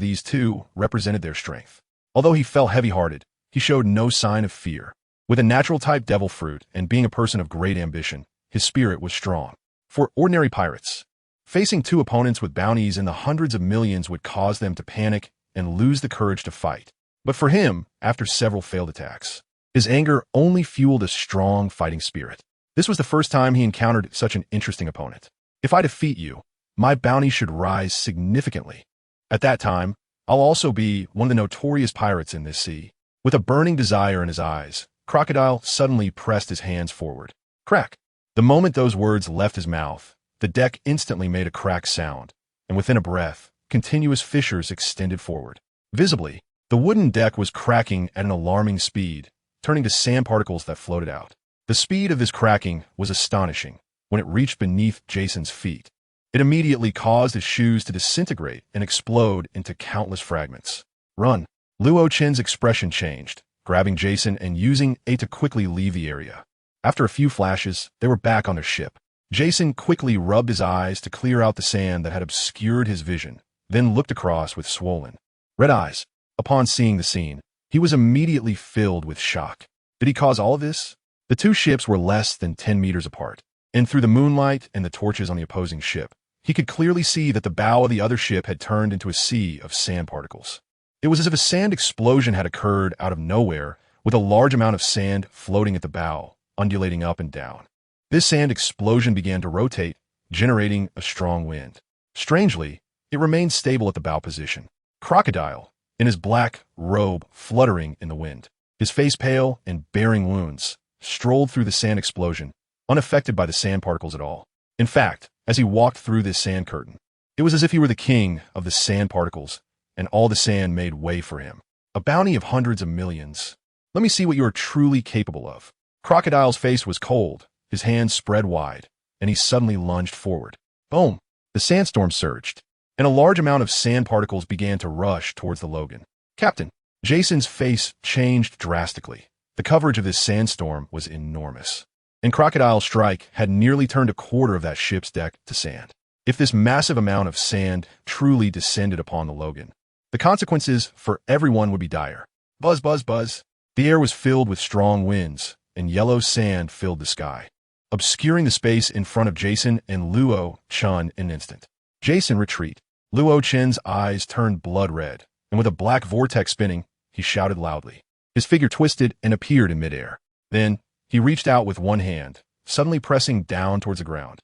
these two represented their strength. Although he felt heavy-hearted, he showed no sign of fear. With a natural-type devil fruit and being a person of great ambition, his spirit was strong. For ordinary pirates, facing two opponents with bounties in the hundreds of millions would cause them to panic and lose the courage to fight. But for him, after several failed attacks, his anger only fueled a strong fighting spirit. This was the first time he encountered such an interesting opponent. If I defeat you, my bounty should rise significantly. At that time, I'll also be one of the notorious pirates in this sea. With a burning desire in his eyes, Crocodile suddenly pressed his hands forward. Crack! The moment those words left his mouth, the deck instantly made a crack sound, and within a breath, continuous fissures extended forward. Visibly, the wooden deck was cracking at an alarming speed, turning to sand particles that floated out. The speed of this cracking was astonishing. When it reached beneath Jason's feet, it immediately caused his shoes to disintegrate and explode into countless fragments. Run! BrotherRochen's expression changed, grabbing Jason and using A to quickly leave the area. After a few flashes, they were back on their ship. Jason quickly rubbed his eyes to clear out the sand that had obscured his vision, then looked across with swollen, red eyes. Upon seeing the scene, he was immediately filled with shock. Did he cause all of this? The two ships were less than 10 meters apart, and through the moonlight and the torches on the opposing ship, he could clearly see that the bow of the other ship had turned into a sea of sand particles. It was as if a sand explosion had occurred out of nowhere, with a large amount of sand floating at the bow, undulating up and down. This sand explosion began to rotate, generating a strong wind. Strangely, it remained stable at the bow position. Crocodile, in his black robe fluttering in the wind, his face pale and bearing wounds, strolled through the sand explosion, unaffected by the sand particles at all. In fact, as he walked through this sand curtain, it was as if he were the king of the sand particles, and all the sand made way for him. A bounty of hundreds of millions. Let me see what you are truly capable of. Crocodile's face was cold, his hands spread wide, and he suddenly lunged forward. Boom! The sandstorm surged, and a large amount of sand particles began to rush towards the Logan. Captain! Jason's face changed drastically. The coverage of this sandstorm was enormous, and Crocodile's strike had nearly turned a quarter of that ship's deck to sand. If this massive amount of sand truly descended upon the Logan, the consequences for everyone would be dire. Buzz, buzz, buzz. The air was filled with strong winds, and yellow sand filled the sky, obscuring the space in front of Jason and BrotherRochen in an instant. Jason retreat. BrotherRochen's eyes turned blood red, and with a black vortex spinning, he shouted loudly. His figure twisted and appeared in midair. Then, he reached out with one hand, suddenly pressing down towards the ground.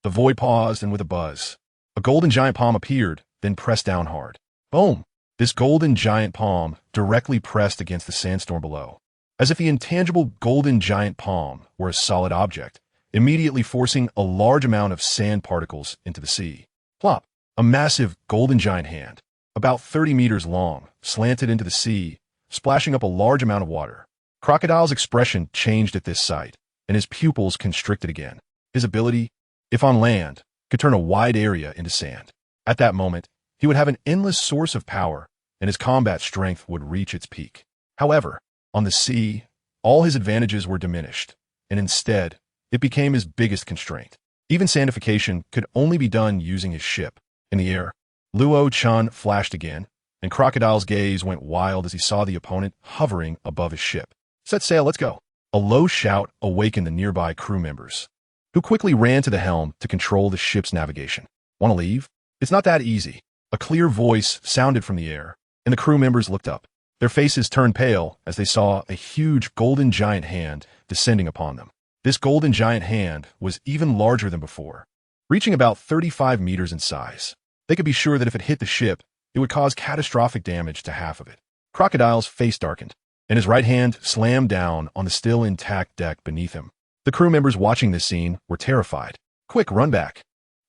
The void paused, and with a buzz, a golden giant palm appeared, then pressed down hard. Boom! This golden giant palm directly pressed against the sandstorm below, as if the intangible golden giant palm were a solid object, immediately forcing a large amount of sand particles into the sea. Plop! A massive golden giant hand, about 30 meters long, slanted into the sea, splashing up a large amount of water. Crocodile's expression changed at this sight, and his pupils constricted again. His ability, if on land, could turn a wide area into sand. At that moment, he would have an endless source of power, and his combat strength would reach its peak. However, on the sea, all his advantages were diminished, and instead, it became his biggest constraint. Even sandification could only be done using his ship. In the air, BrotherRochen flashed again, and Crocodile's gaze went wild as he saw the opponent hovering above his ship. Set sail, let's go. A low shout awakened the nearby crew members, who quickly ran to the helm to control the ship's navigation. Want to leave? It's not that easy. A clear voice sounded from the air, and the crew members looked up. Their faces turned pale as they saw a huge golden giant hand descending upon them. This golden giant hand was even larger than before, reaching about 35 meters in size. They could be sure that if it hit the ship, it would cause catastrophic damage to half of it. Crocodile's face darkened, and his right hand slammed down on the still intact deck beneath him. The crew members watching this scene were terrified. Quick, run back.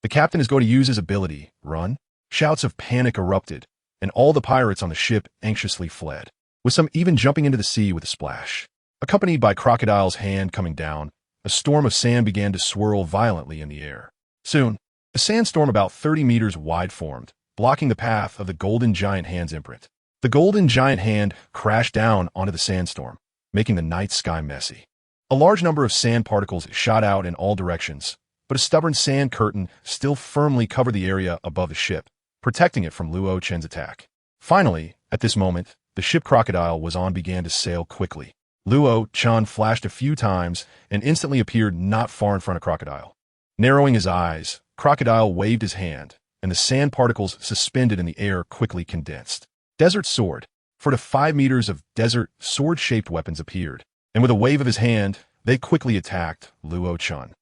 The captain is going to use his ability, run. Shouts of panic erupted, and all the pirates on the ship anxiously fled, with some even jumping into the sea with a splash. Accompanied by Crocodile's hand coming down, a storm of sand began to swirl violently in the air. Soon, a sandstorm about 30 meters wide formed, blocking the path of the Golden Giant Hand's imprint. The Golden Giant Hand crashed down onto the sandstorm, making the night sky messy. A large number of sand particles shot out in all directions, but a stubborn sand curtain still firmly covered the area above the ship, protecting it from Luochen's attack. Finally, at this moment, the ship Crocodile was on began to sail quickly. Luochen flashed a few times and instantly appeared not far in front of Crocodile. Narrowing his eyes, Crocodile waved his hand, and the sand particles suspended in the air quickly condensed. Desert Sword. 4 to 5 meters of desert sword-shaped weapons appeared, and with a wave of his hand, they quickly attacked Luochen.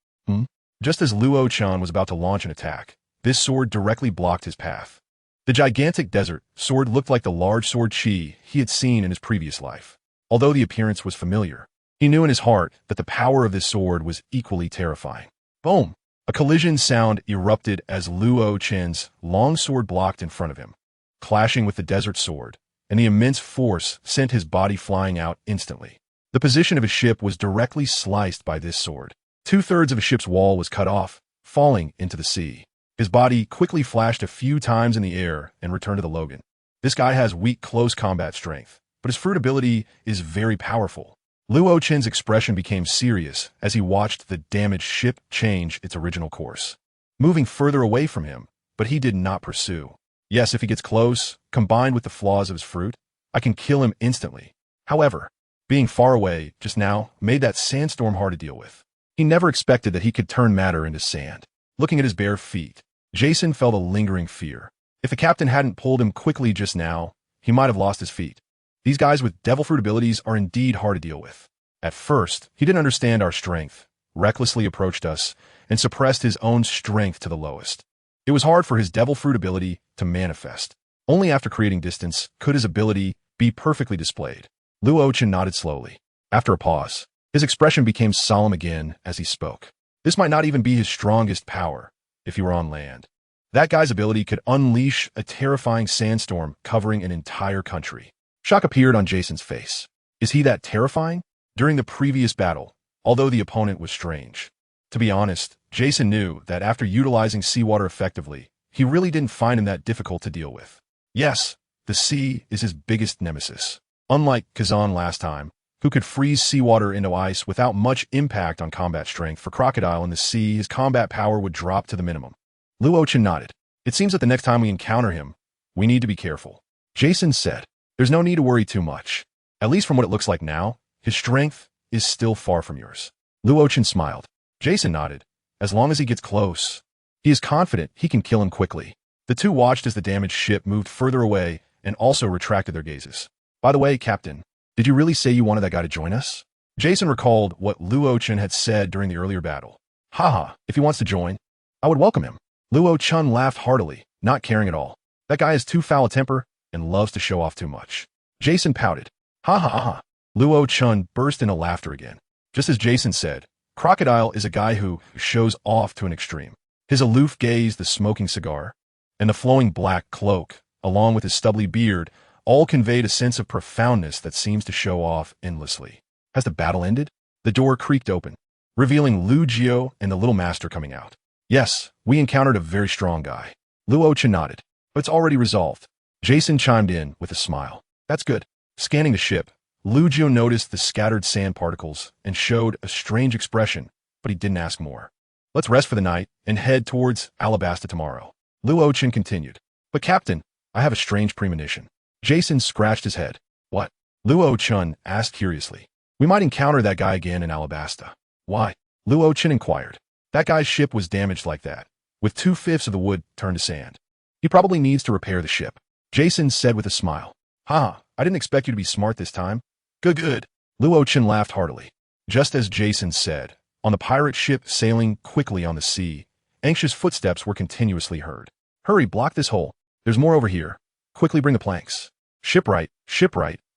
Just as Luochen was about to launch an attack, this sword directly blocked his path. The gigantic desert sword looked like the large sword Chi he had seen in his previous life. Although the appearance was familiar, he knew in his heart that the power of this sword was equally terrifying. Boom! A collision sound erupted as Luochen's long sword blocked in front of him, clashing with the desert sword, and the immense force sent his body flying out instantly. The position of his ship was directly sliced by this sword. 2/3 of a ship's wall was cut off, falling into the sea. His body quickly flashed a few times in the air and returned to the Logan. This guy has weak close combat strength, but his fruit ability is very powerful. Luochen's expression became serious as he watched the damaged ship change its original course, moving further away from him, but he did not pursue. Yes, if he gets close, combined with the flaws of his fruit, I can kill him instantly. However, being far away just now made that sandstorm hard to deal with. He never expected that he could turn matter into sand. Looking at his bare feet, Jason felt a lingering fear. If the captain hadn't pulled him quickly just now, he might have lost his feet. These guys with devil fruit abilities are indeed hard to deal with. At first, he didn't understand our strength, recklessly approached us, and suppressed his own strength to the lowest. It was hard for his devil fruit ability to manifest. Only after creating distance could his ability be perfectly displayed. Luochen nodded slowly. After a pause, his expression became solemn again as he spoke. This might not even be his strongest power if he were on land. That guy's ability could unleash a terrifying sandstorm covering an entire country. Shock appeared on Jason's face. Is he that terrifying? During the previous battle, although the opponent was strange. To be honest, Jason knew that after utilizing seawater effectively, he really didn't find him that difficult to deal with. Yes, the sea is his biggest nemesis. Unlike Kazan last time, who could freeze seawater into ice without much impact on combat strength, for Crocodile in the sea, his combat power would drop to the minimum. Luochen nodded. It seems that the next time we encounter him, we need to be careful. Jason said, there's no need to worry too much. At least from what it looks like now, his strength is still far from yours. Luochen smiled. Jason nodded. As long as he gets close, he is confident he can kill him quickly. The two watched as the damaged ship moved further away and also retracted their gazes. By the way, Captain, did you really say you wanted that guy to join us? Jason recalled what Luochen had said during the earlier battle. Haha, if he wants to join, I would welcome him. Luochen laughed heartily, not caring at all. That guy has too foul a temper and loves to show off too much. Jason pouted. Ha ha ha. Luochen burst into laughter again. Just as Jason said, Crocodile is a guy who shows off to an extreme. His aloof gaze, the smoking cigar, and the flowing black cloak, along with his stubbly beard, all conveyed a sense of profoundness that seems to show off endlessly. Has the battle ended? The door creaked open, revealing Lu Jio and the little master coming out. Yes, we encountered a very strong guy. Luochen nodded. But it's already resolved. Jason chimed in with a smile. That's good. Scanning the ship, Lu Jio noticed the scattered sand particles and showed a strange expression, but he didn't ask more. Let's rest for the night and head towards Alabasta tomorrow. Luochen continued. But Captain, I have a strange premonition. Jason scratched his head. What? Luochen asked curiously. We might encounter that guy again in Alabasta. Why? Luochen inquired. That guy's ship was damaged like that, with 2/5 of the wood turned to sand. He probably needs to repair the ship. Jason said with a smile. Ha, I didn't expect you to be smart this time. Good. Luochen laughed heartily. Just as Jason said, on the pirate ship sailing quickly on the sea, Anxious footsteps were continuously heard. Hurry, block this hole. There's more over here. Quickly bring the planks. Shipwright,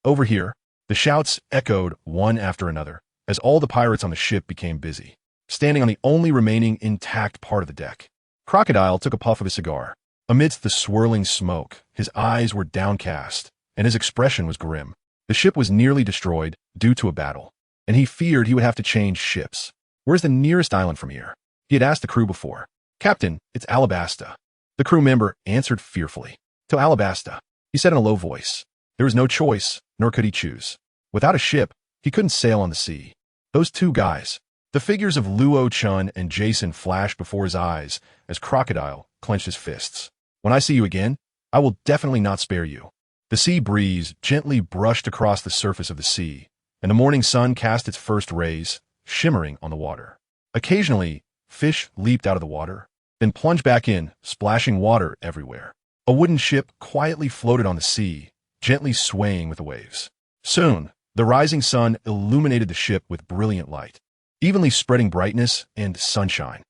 over here. The shouts echoed one after another, as all the pirates on the ship became busy, standing on the only remaining intact part of the deck. Crocodile took a puff of his cigar. Amidst the swirling smoke, his eyes were downcast, and his expression was grim. The ship was nearly destroyed due to a battle, and he feared he would have to change ships. Where's the nearest island from here? He had asked the crew before. Captain, it's Alabasta. The crew member answered fearfully. To Alabasta, he said in a low voice. There was no choice, nor could he choose. Without a ship, he couldn't sail on the sea. Those two guys, the figures of Luo Chun and Jason flashed before his eyes as Crocodile clenched his fists. When I see you again, I will definitely not spare you. The sea breeze gently brushed across the surface of the sea, and the morning sun cast its first rays, shimmering on the water. Occasionally, fish leaped out of the water, then plunged back in, splashing water everywhere. A wooden ship quietly floated on the sea, gently swaying with the waves. Soon, the rising sun illuminated the ship with brilliant light, evenly spreading brightness and sunshine.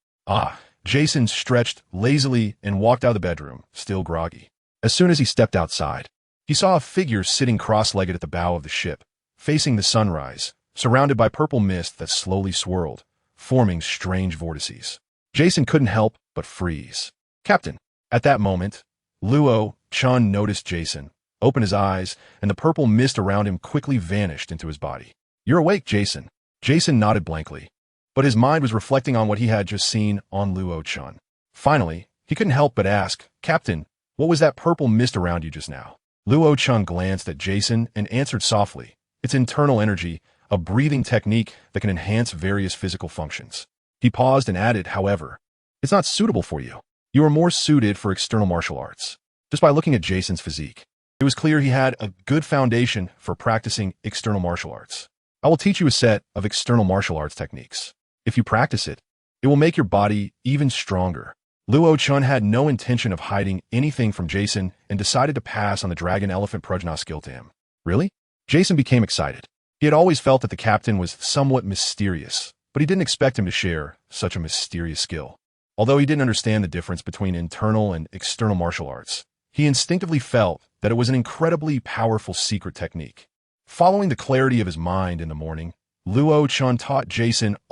Jason stretched lazily and walked out of the bedroom, still groggy. As soon as he stepped outside, he saw a figure sitting cross-legged at the bow of the ship, facing the sunrise, surrounded by purple mist that slowly swirled, forming strange vortices. Jason couldn't help but freeze. Captain. At that moment, Luo Chun noticed Jason, opened his eyes, and the purple mist around him quickly vanished into his body. You're awake, Jason. Jason nodded blankly, but his mind was reflecting on what he had just seen on Luo Chun. Finally, he couldn't help but ask, Captain, what was that purple mist around you just now? Luo Chun glanced at Jason and answered softly, it's internal energy, a breathing technique that can enhance various physical functions. He paused and added, however, it's not suitable for you. You are more suited for external martial arts. Just by looking at Jason's physique, it was clear he had a good foundation for practicing external martial arts. I will teach you a set of external martial arts techniques. If you practice it, it will make your body even stronger. Luo Chun had no intention of hiding anything from Jason and decided to pass on the dragon elephant prajna skill to him. Really? Jason became excited. He had always felt that the captain was somewhat mysterious, but he didn't expect him to share such a mysterious skill. Although he didn't understand the difference between internal and external martial arts, he instinctively felt that it was an incredibly powerful secret technique. Following the clarity of his mind in the morning, Luo Chun taught Jason all